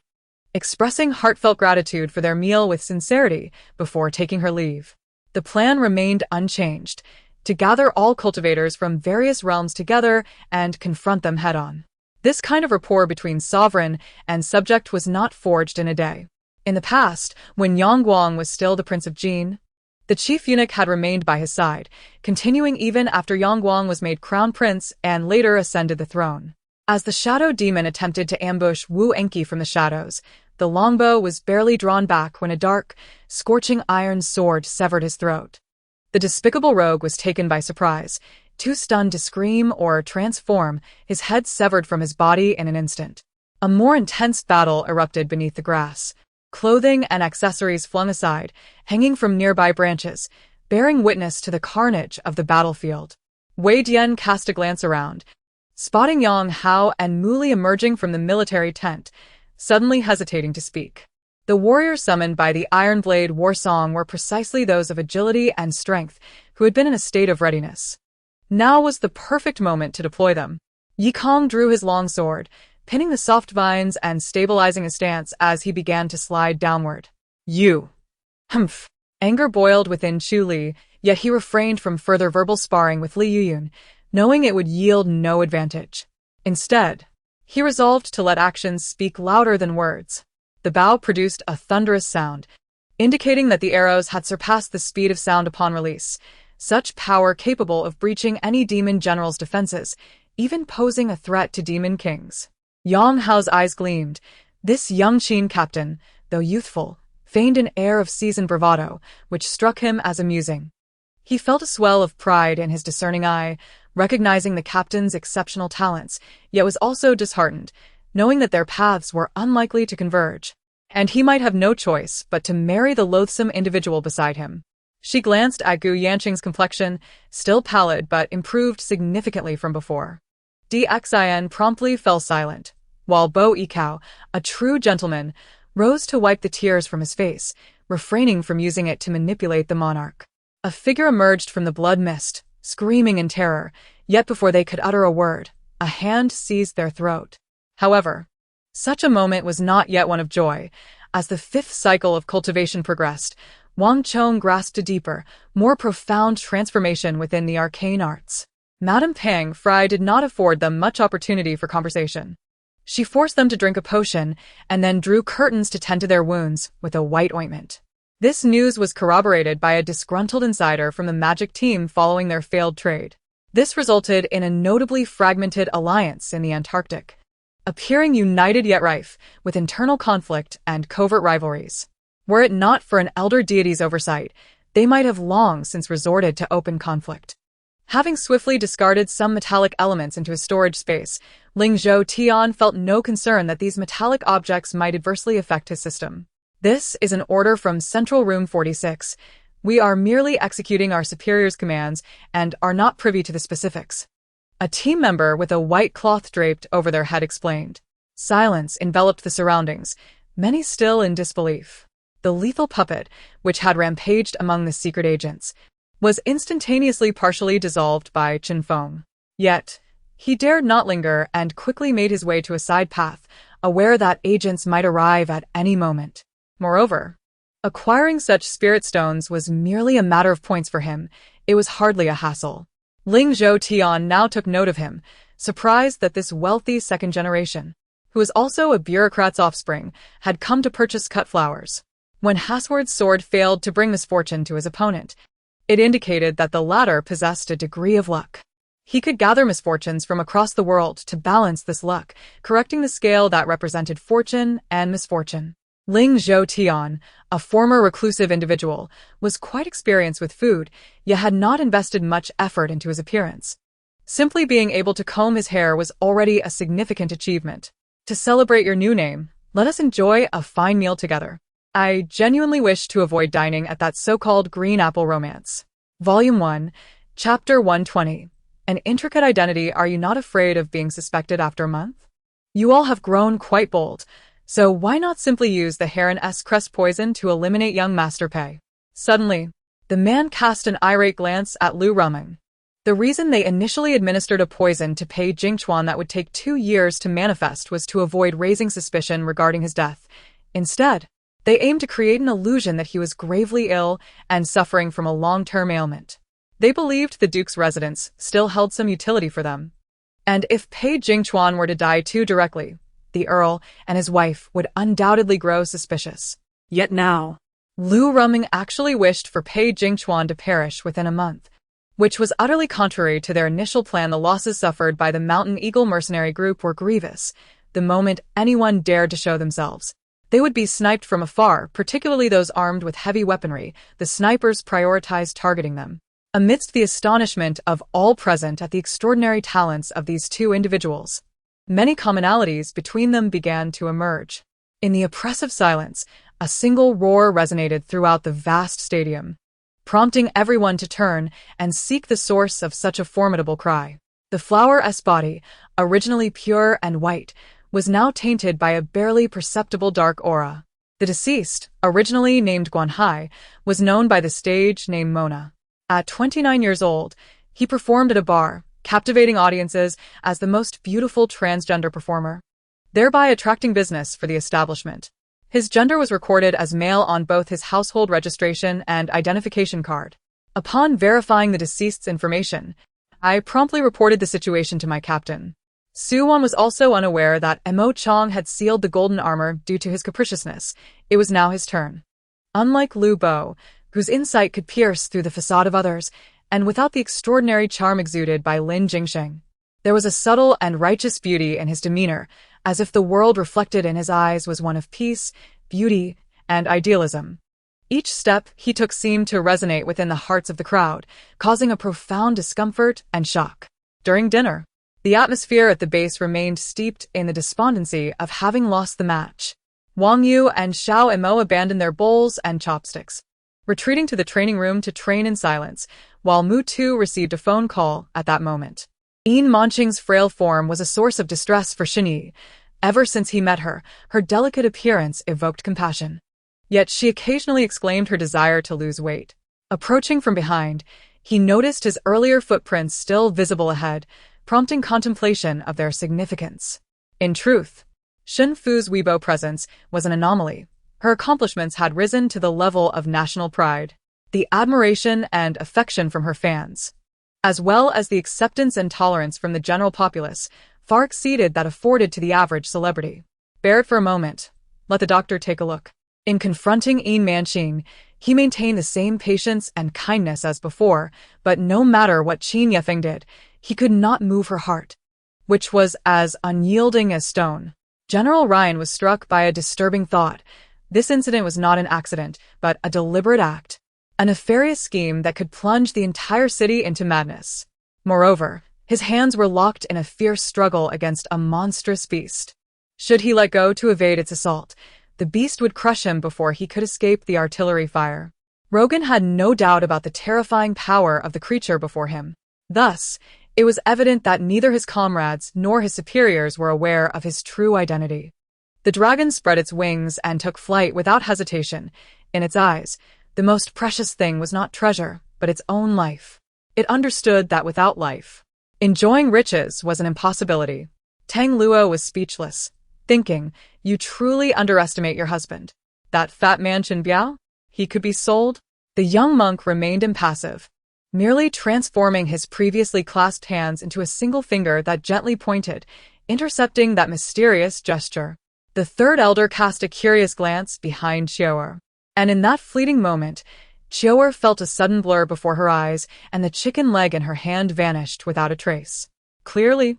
Expressing heartfelt gratitude for their meal with sincerity before taking her leave. The plan remained unchanged, to gather all cultivators from various realms together and confront them head-on. This kind of rapport between sovereign and subject was not forged in a day. In the past, when Yang Guang was still the Prince of Jin, the chief eunuch had remained by his side, continuing even after Yang Guang was made crown prince and later ascended the throne. As the shadow demon attempted to ambush Wu Enki from the shadows, the longbow was barely drawn back when a dark, scorching iron sword severed his throat. The despicable rogue was taken by surprise, too stunned to scream or transform, his head severed from his body in an instant. A more intense battle erupted beneath the grass. Clothing and accessories flung aside, hanging from nearby branches, bearing witness to the carnage of the battlefield. Wei Dian cast a glance around, spotting Yang Hao and Muli emerging from the military tent, suddenly hesitating to speak. The warriors summoned by the Iron Blade war song were precisely those of agility and strength, who had been in a state of readiness. Now was the perfect moment to deploy them. Yi Kong drew his long sword, pinning the soft vines and stabilizing his stance as he began to slide downward. You! Humph! Anger boiled within Chu Li, yet he refrained from further verbal sparring with Li Yuyun, knowing it would yield no advantage. Instead, he resolved to let actions speak louder than words. The bow produced a thunderous sound, indicating that the arrows had surpassed the speed of sound upon release, such power capable of breaching any demon general's defenses, even posing a threat to demon kings. Yang Hao's eyes gleamed. This young Qin captain, though youthful, feigned an air of seasoned bravado, which struck him as amusing. He felt a swell of pride in his discerning eye, recognizing the captain's exceptional talents, yet was also disheartened, knowing that their paths were unlikely to converge, and he might have no choice but to marry the loathsome individual beside him. She glanced at Gu Yanqing's complexion, still pallid but improved significantly from before. Dxin promptly fell silent, while Bo Yikao, a true gentleman, rose to wipe the tears from his face, refraining from using it to manipulate the monarch. A figure emerged from the blood mist, screaming in terror, yet before they could utter a word, a hand seized their throat. However, such a moment was not yet one of joy. As the 5th cycle of cultivation progressed, Wang Chong grasped a deeper, more profound transformation within the arcane arts. Madame Pang Fry did not afford them much opportunity for conversation. She forced them to drink a potion and then drew curtains to tend to their wounds with a white ointment. This news was corroborated by a disgruntled insider from the magic team following their failed trade. This resulted in a notably fragmented alliance in the Antarctic, appearing united yet rife with internal conflict and covert rivalries. Were it not for an elder deity's oversight, they might have long since resorted to open conflict. Having swiftly discarded some metallic elements into a storage space, Ling Zhou Tian felt no concern that these metallic objects might adversely affect his system. This is an order from Central Room 46. We are merely executing our superior's commands and are not privy to the specifics. A team member with a white cloth draped over their head explained. Silence enveloped the surroundings, many still in disbelief. The lethal puppet, which had rampaged among the secret agents, was instantaneously partially dissolved by Chen Feng. Yet, he dared not linger and quickly made his way to a side path, aware that agents might arrive at any moment. Moreover, acquiring such spirit stones was merely a matter of points for him. It was hardly a hassle. Ling Zhou Tian now took note of him, surprised that this wealthy second generation, who was also a bureaucrat's offspring, had come to purchase cut flowers. when Hasward's sword failed to bring misfortune to his opponent. It indicated that the latter possessed a degree of luck. He could gather misfortunes from across the world to balance this luck, correcting the scale that represented fortune and misfortune. Ling Zhou-tian, a former reclusive individual, was quite experienced with food, yet had not invested much effort into his appearance. Simply being able to comb his hair was already a significant achievement. To celebrate your new name, let us enjoy a fine meal together. I genuinely wish to avoid dining at that so-called green apple romance. Volume 1, Chapter 120. An intricate identity. Are you not afraid of being suspected after a month? You all have grown quite bold, so why not simply use the Heron-S crest poison to eliminate young Master Pei? Suddenly, the man cast an irate glance at Lu Ruming. The reason they initially administered a poison to Pei Jingchuan that would take 2 years to manifest was to avoid raising suspicion regarding his death. Instead, they aimed to create an illusion that he was gravely ill and suffering from a long-term ailment. They believed the Duke's residence still held some utility for them. And if Pei Jingchuan were to die too directly, the Earl and his wife would undoubtedly grow suspicious. Yet now, Lu Ruming actually wished for Pei Jingchuan to perish within a month, which was utterly contrary to their initial plan. The losses suffered by the Mountain Eagle mercenary group were grievous. The moment anyone dared to show themselves, they would be sniped from afar, particularly those armed with heavy weaponry. The snipers prioritized targeting them. Amidst the astonishment of all present at the extraordinary talents of these two individuals, many commonalities between them began to emerge. In the oppressive silence, a single roar resonated throughout the vast stadium, prompting everyone to turn and seek the source of such a formidable cry. The flower-S body, originally pure and white, was now tainted by a barely perceptible dark aura. The deceased, originally named Guanhai, was known by the stage name Mona. At 29 years old, he performed at a bar, captivating audiences as the most beautiful transgender performer, thereby attracting business for the establishment. His gender was recorded as male on both his household registration and identification card. Upon verifying the deceased's information, I promptly reported the situation to my captain. Suwon was also unaware that Mo Chong had sealed the golden armor due to his capriciousness. It was now his turn. Unlike Liu Bo, whose insight could pierce through the facade of others, and without the extraordinary charm exuded by Lin Jingsheng, there was a subtle and righteous beauty in his demeanor, as if the world reflected in his eyes was one of peace, beauty, and idealism. Each step he took seemed to resonate within the hearts of the crowd, causing a profound discomfort and shock. During dinner, the atmosphere at the base remained steeped in the despondency of having lost the match. Wang Yu and Xiao Emo abandoned their bowls and chopsticks, retreating to the training room to train in silence, while Mu Tu received a phone call at that moment. Yin Manqing's frail form was a source of distress for Xinyi. Ever since he met her, her delicate appearance evoked compassion. Yet she occasionally exclaimed her desire to lose weight. Approaching from behind, he noticed his earlier footprints still visible ahead, prompting contemplation of their significance. In truth, Shen Fu's Weibo presence was an anomaly. Her accomplishments had risen to the level of national pride. The admiration and affection from her fans, as well as the acceptance and tolerance from the general populace, far exceeded that afforded to the average celebrity. Bear it for a moment. Let the doctor take a look. In confronting Yin Manqing, he maintained the same patience and kindness as before, but no matter what Qin Yefeng did, he could not move her heart, which was as unyielding as stone. General Ryan was struck by a disturbing thought. This incident was not an accident, but a deliberate act, a nefarious scheme that could plunge the entire city into madness. Moreover, his hands were locked in a fierce struggle against a monstrous beast. Should he let go to evade its assault, the beast would crush him before he could escape the artillery fire. Rogan had no doubt about the terrifying power of the creature before him. Thus, it was evident that neither his comrades nor his superiors were aware of his true identity. The dragon spread its wings and took flight without hesitation. In its eyes, the most precious thing was not treasure, but its own life. It understood that without life, enjoying riches was an impossibility. Tang Luo was speechless, thinking, "You truly underestimate your husband. That fat man Chen Biao? He could be sold?" The young monk remained impassive, merely transforming his previously clasped hands into a single finger that gently pointed, intercepting that mysterious gesture. The third elder cast a curious glance behind Xiaoer. And in that fleeting moment, Chior felt a sudden blur before her eyes, and the chicken leg in her hand vanished without a trace. Clearly,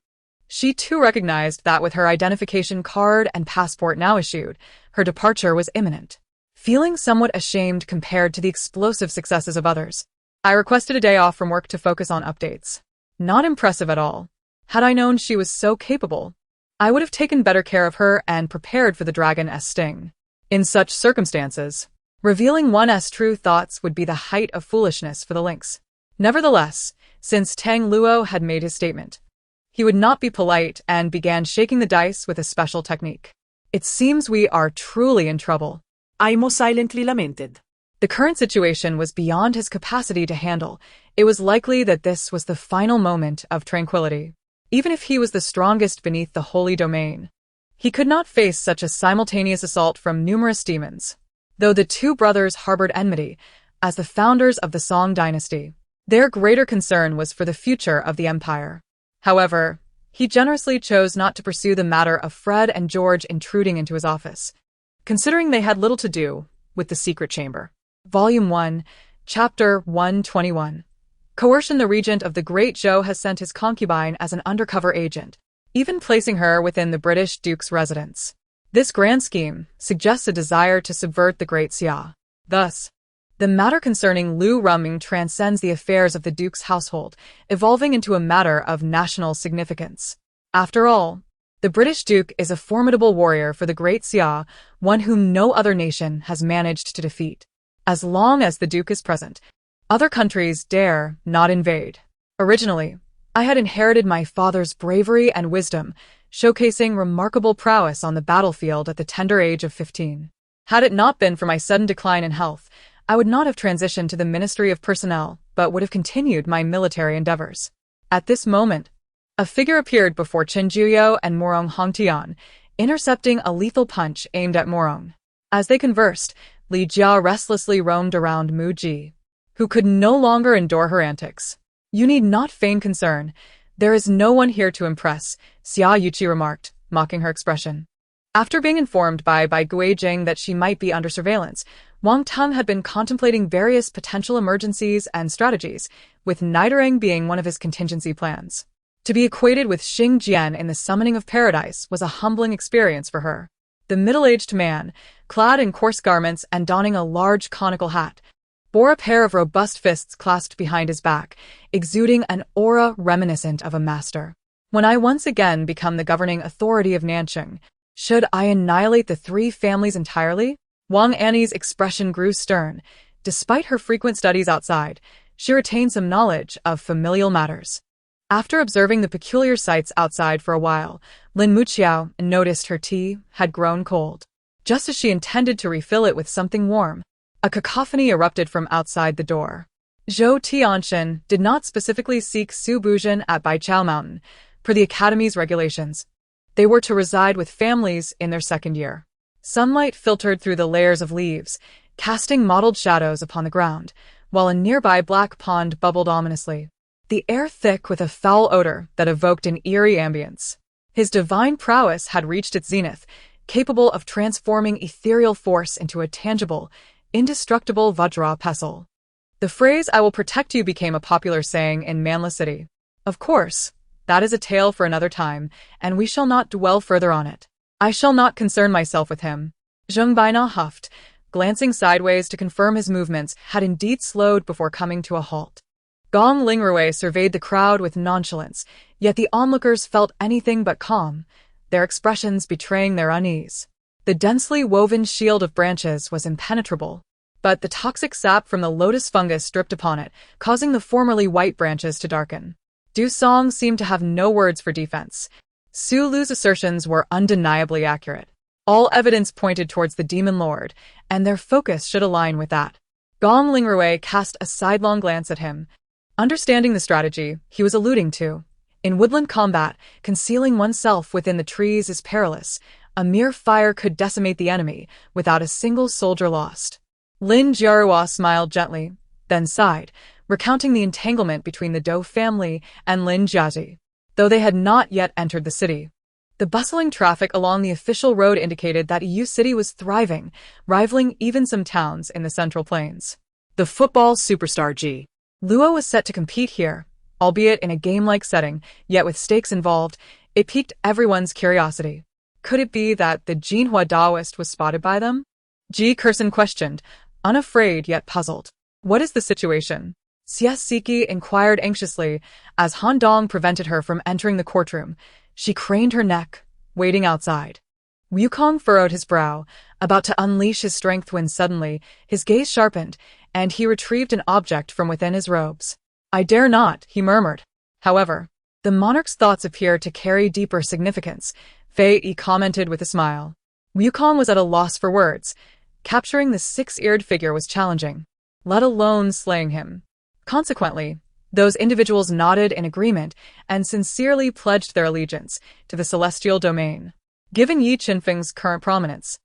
she too recognized that with her identification card and passport now issued, her departure was imminent. Feeling somewhat ashamed compared to the explosive successes of others, I requested a day off from work to focus on updates. Not impressive at all. Had I known she was so capable, I would have taken better care of her and prepared for the dragon's sting. In such circumstances, revealing one's true thoughts would be the height of foolishness for the lynx. Nevertheless, since Tang Luo had made his statement, he would not be polite and began shaking the dice with a special technique. It seems we are truly in trouble. Aimo silently lamented. The current situation was beyond his capacity to handle. It was likely that this was the final moment of tranquility. Even if he was the strongest beneath the holy domain, he could not face such a simultaneous assault from numerous demons. Though the two brothers harbored enmity, as the founders of the Song dynasty, their greater concern was for the future of the empire. However, he generously chose not to pursue the matter of Fred and George intruding into his office, considering they had little to do with the secret chamber. Volume 1, Chapter 121. Coercion. The regent of the Great Zhou has sent his concubine as an undercover agent, even placing her within the British Duke's residence. This grand scheme suggests a desire to subvert the Great Xia. Thus, the matter concerning Lu Ruming transcends the affairs of the Duke's household, evolving into a matter of national significance. After all, the British Duke is a formidable warrior for the Great Xia, one whom no other nation has managed to defeat. As long as the Duke is present, other countries dare not invade. Originally, I had inherited my father's bravery and wisdom, showcasing remarkable prowess on the battlefield at the tender age of 15. Had it not been for my sudden decline in health, I would not have transitioned to the Ministry of Personnel, but would have continued my military endeavors. At this moment, a figure appeared before Chen Jiuyou and Morong Hongtian, intercepting a lethal punch aimed at Morong. As they conversed, Li Jia restlessly roamed around Mu Ji, who could no longer endure her antics. You need not feign concern. There is no one here to impress, Xia Yuqi remarked, mocking her expression. After being informed by Guijing that she might be under surveillance, Wang Teng had been contemplating various potential emergencies and strategies, with Nidoring being one of his contingency plans. To be equated with Xing Jian in the summoning of paradise was a humbling experience for her. The middle-aged man, clad in coarse garments and donning a large conical hat, bore a pair of robust fists clasped behind his back, exuding an aura reminiscent of a master. When I once again become the governing authority of Nanqing, should I annihilate the three families entirely? Wang Annie's expression grew stern. Despite her frequent studies outside, she retained some knowledge of familial matters. After observing the peculiar sights outside for a while, Lin Muqiao noticed her tea had grown cold. Just as she intended to refill it with something warm, a cacophony erupted from outside the door. Zhou Tianxin did not specifically seek Su Buzhen at Baichao Mountain, per the Academy's regulations. They were to reside with families in their second year. Sunlight filtered through the layers of leaves, casting mottled shadows upon the ground, while a nearby black pond bubbled ominously, the air thick with a foul odor that evoked an eerie ambience. His divine prowess had reached its zenith, capable of transforming ethereal force into a tangible, indestructible Vajra pestle. The phrase "I will protect you" became a popular saying in Manla City. Of course, that is a tale for another time, and we shall not dwell further on it. I shall not concern myself with him. Zheng Baina huffed, glancing sideways to confirm his movements had indeed slowed before coming to a halt. Gong Lingrui surveyed the crowd with nonchalance, yet the onlookers felt anything but calm, their expressions betraying their unease. The densely woven shield of branches was impenetrable, but the toxic sap from the lotus fungus dripped upon it, causing the formerly white branches to darken. Du Song seemed to have no words for defense. Su Lu's assertions were undeniably accurate. All evidence pointed towards the Demon Lord, and their focus should align with that. Gong Lingrui cast a sidelong glance at him, understanding the strategy he was alluding to. In woodland combat, concealing oneself within the trees is perilous. A mere fire could decimate the enemy without a single soldier lost. Lin Jiarhua smiled gently, then sighed, recounting the entanglement between the Dou family and Lin Jiazi. Though they had not yet entered the city, The bustling traffic along the official road indicated that Yu City was thriving, rivaling even some towns in the Central Plains. The football superstar G. Luo was set to compete here, albeit in a game-like setting, yet with stakes involved. It piqued everyone's curiosity. Could it be that the Jinhua Daoist was spotted by them? Ji Kurson questioned, unafraid yet puzzled. What is the situation? Xie Siki inquired anxiously as Han Dong prevented her from entering the courtroom. She craned her neck, waiting outside. Wukong furrowed his brow, about to unleash his strength when suddenly his gaze sharpened, and he retrieved an object from within his robes. I dare not, he murmured. However, the monarch's thoughts appeared to carry deeper significance, Fei Yi commented with a smile. Wukong was at a loss for words. Capturing the six-eared figure was challenging, let alone slaying him. Consequently, those individuals nodded in agreement and sincerely pledged their allegiance to the celestial domain. Given Yi Qinfeng's current prominence,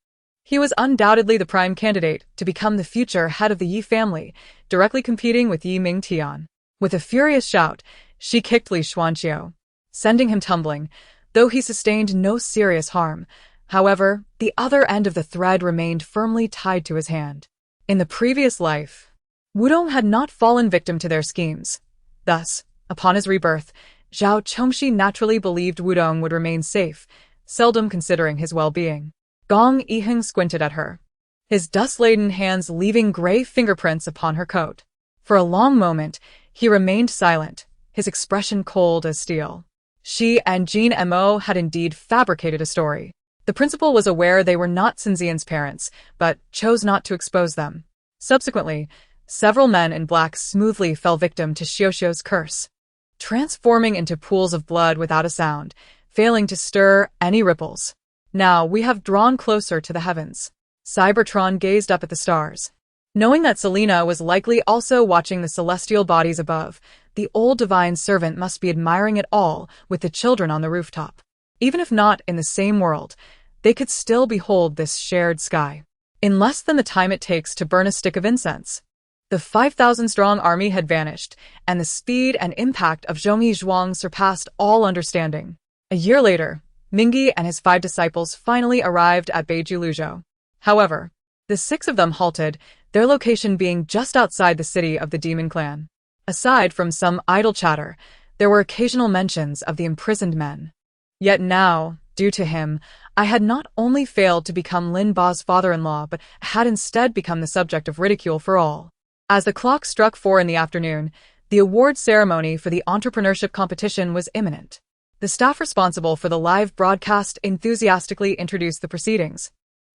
he was undoubtedly the prime candidate to become the future head of the Yi family, directly competing with Yi Mingtian. With a furious shout, she kicked Li Xuanqiu, sending him tumbling, though he sustained no serious harm. However, the other end of the thread remained firmly tied to his hand. In the previous life, Wudong had not fallen victim to their schemes. Thus, upon his rebirth, Zhao Chongxi naturally believed Wudong would remain safe, seldom considering his well-being. Gong Yiheng squinted at her, his dust-laden hands leaving gray fingerprints upon her coat. For a long moment, he remained silent, his expression cold as steel. She and Jean Mo had indeed fabricated a story. The principal was aware they were not Xinxian's parents, but chose not to expose them. Subsequently, several men in black smoothly fell victim to Xiuxiu's curse, transforming into pools of blood without a sound, failing to stir any ripples. Now we have drawn closer to the heavens. Cybertron gazed up at the stars. Knowing that Selena was likely also watching the celestial bodies above, the old divine servant must be admiring it all with the children on the rooftop. Even if not in the same world, they could still behold this shared sky. In less than the time it takes to burn a stick of incense, the 5,000-strong army had vanished, and the speed and impact of Zhongyi Zhuang surpassed all understanding. A year later, Mingyi and his 5 disciples finally arrived at Beiju Luzhou. However, the 6 of them halted, their location being just outside the city of the Demon Clan. Aside from some idle chatter, there were occasional mentions of the imprisoned men. Yet now, due to him, I had not only failed to become Lin Ba's father-in-law but had instead become the subject of ridicule for all. As the clock struck 4 in the afternoon, the award ceremony for the entrepreneurship competition was imminent. The staff responsible for the live broadcast enthusiastically introduced the proceedings,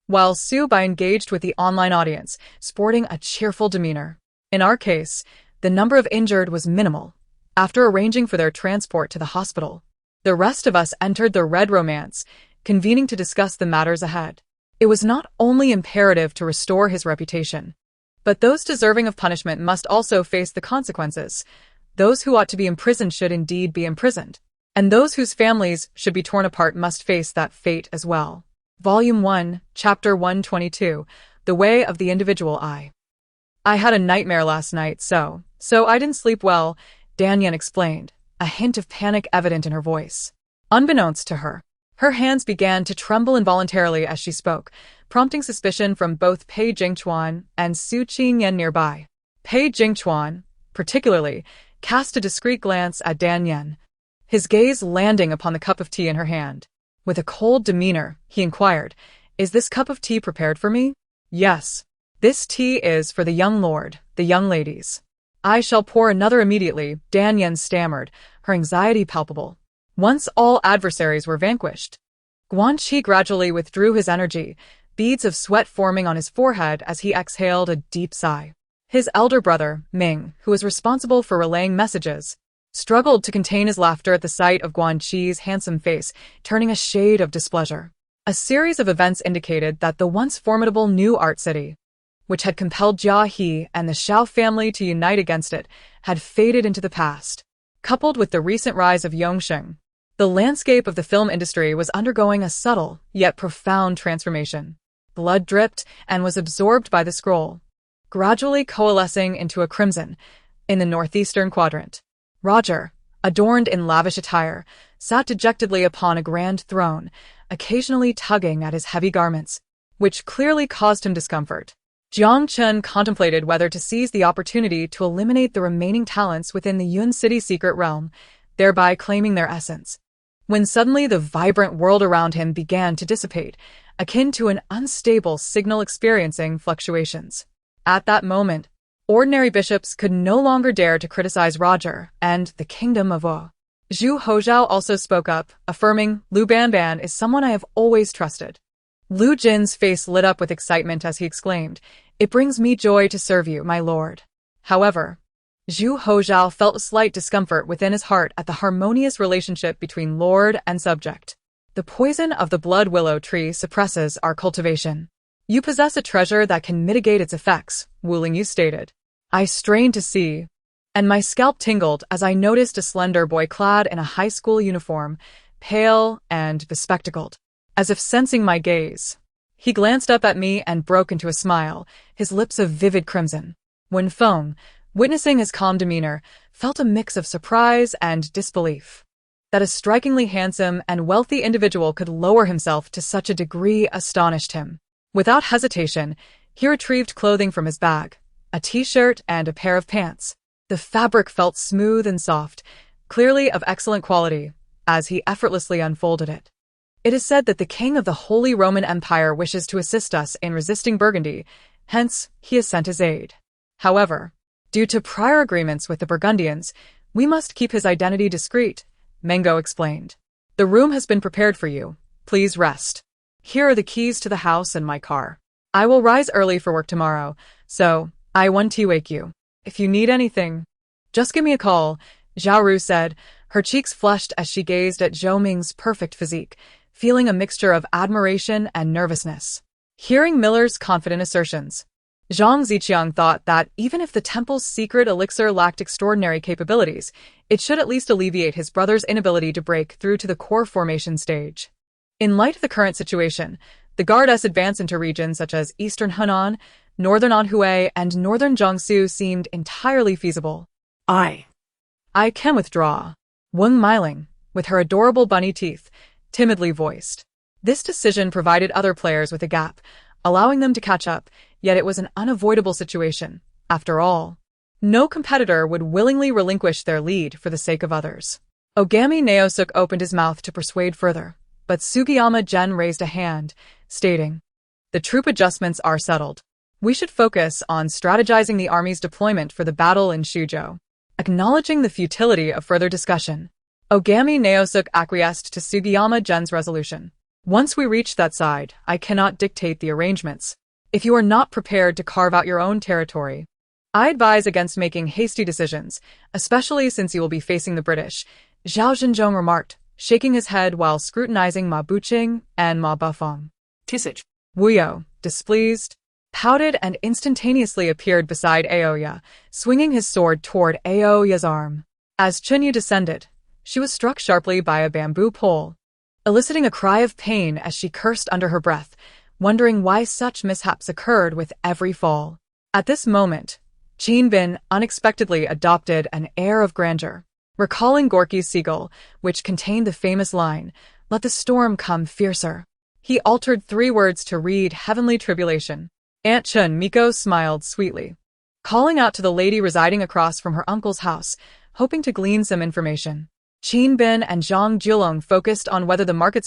while Su Bai engaged with the online audience, sporting a cheerful demeanor. In our case, the number of injured was minimal. After arranging for their transport to the hospital, the rest of us entered the Red Romance, convening to discuss the matters ahead. It was not only imperative to restore his reputation, but those deserving of punishment must also face the consequences. Those who ought to be imprisoned should indeed be imprisoned, and those whose families should be torn apart must face that fate as well. Volume 1, Chapter 122, The Way of the Individual I had a nightmare last night, so I didn't sleep well, Danyan explained, a hint of panic evident in her voice. Unbeknownst to her, her hands began to tremble involuntarily as she spoke, prompting suspicion from both Pei Jingchuan and Su Qingyan nearby. Pei Jingchuan, particularly, cast a discreet glance at Danyan, his gaze landing upon the cup of tea in her hand. With a cold demeanor, he inquired, "Is this cup of tea prepared for me?" "Yes. This tea is for the young lord, the young ladies." "I shall pour another immediately," Danyan stammered, her anxiety palpable. Once all adversaries were vanquished, Guanqi gradually withdrew his energy, beads of sweat forming on his forehead as he exhaled a deep sigh. His elder brother, Ming, who was responsible for relaying messages, struggled to contain his laughter at the sight of Guanqi's handsome face, turning a shade of displeasure. A series of events indicated that the once formidable New Art City, which had compelled Jia He and the Xiao family to unite against it, had faded into the past. Coupled with the recent rise of Yongsheng, the landscape of the film industry was undergoing a subtle, yet profound transformation. Blood dripped and was absorbed by the scroll, gradually coalescing into a crimson in the northeastern quadrant. Roger, adorned in lavish attire, sat dejectedly upon a grand throne, occasionally tugging at his heavy garments, which clearly caused him discomfort. Jiang Chun contemplated whether to seize the opportunity to eliminate the remaining talents within the Yun City secret realm, thereby claiming their essence, when suddenly the vibrant world around him began to dissipate, akin to an unstable signal experiencing fluctuations. At that moment, ordinary bishops could no longer dare to criticize Roger and the kingdom of Wu. Zhu Hozhao also spoke up, affirming, Lu Banban is someone I have always trusted. Lu Jin's face lit up with excitement as he exclaimed, It brings me joy to serve you, my lord. However, Zhu Hozhao felt a slight discomfort within his heart at the harmonious relationship between lord and subject. The poison of the blood willow tree suppresses our cultivation. You possess a treasure that can mitigate its effects, Wu Lingyu stated. I strained to see, and my scalp tingled as I noticed a slender boy clad in a high school uniform, pale and bespectacled. As if sensing my gaze, he glanced up at me and broke into a smile, his lips a vivid crimson. Wen Feng, witnessing his calm demeanor, felt a mix of surprise and disbelief. That a strikingly handsome and wealthy individual could lower himself to such a degree astonished him. Without hesitation, he retrieved clothing from his bag, a t-shirt and a pair of pants. The fabric felt smooth and soft, clearly of excellent quality, as he effortlessly unfolded it. It is said that the king of the Holy Roman Empire wishes to assist us in resisting Burgundy, hence he has sent his aid. However, due to prior agreements with the Burgundians, we must keep his identity discreet, Mengo explained. The room has been prepared for you. Please rest. Here are the keys to the house and my car. I will rise early for work tomorrow, so I want to wake you. If you need anything, just give me a call, Zhao Ru said, her cheeks flushed as she gazed at Zhou Ming's perfect physique, feeling a mixture of admiration and nervousness. Hearing Miller's confident assertions, Zhang Ziqiang thought that even if the temple's secret elixir lacked extraordinary capabilities, it should at least alleviate his brother's inability to break through to the core formation stage. In light of the current situation, the Guard's advance into regions such as eastern Hunan, northern Anhui, and northern Jiangsu seemed entirely feasible. I can withdraw, Weng Miling, with her adorable bunny teeth, timidly voiced. This decision provided other players with a gap, allowing them to catch up, yet it was an unavoidable situation. After all, no competitor would willingly relinquish their lead for the sake of others. Ogami Naosuk opened his mouth to persuade further, but Sugiyama Gen raised a hand, stating, The troop adjustments are settled. We should focus on strategizing the army's deployment for the battle in Shuzhou. Acknowledging the futility of further discussion, Ogami Naosuk acquiesced to Sugiyama Gen's resolution. Once we reach that side, I cannot dictate the arrangements. If you are not prepared to carve out your own territory, I advise against making hasty decisions, especially since you will be facing the British, Zhao Zhenzhong remarked, shaking his head while scrutinizing Ma Buqing and Ma Bufeng. Tisich. Wu Yo, displeased, pouted and instantaneously appeared beside Aoya, swinging his sword toward Aoya's arm. As Chunyu descended, she was struck sharply by a bamboo pole, eliciting a cry of pain as she cursed under her breath, wondering why such mishaps occurred with every fall. At this moment, Qin Bin unexpectedly adopted an air of grandeur, recalling Gorky's seagull, which contained the famous line, "Let the storm come fiercer." He altered 3 words to read heavenly tribulation. Aunt Chun Miko smiled sweetly, calling out to the lady residing across from her uncle's house, hoping to glean some information. Qin Bin and Zhang Jiulong focused on whether the market's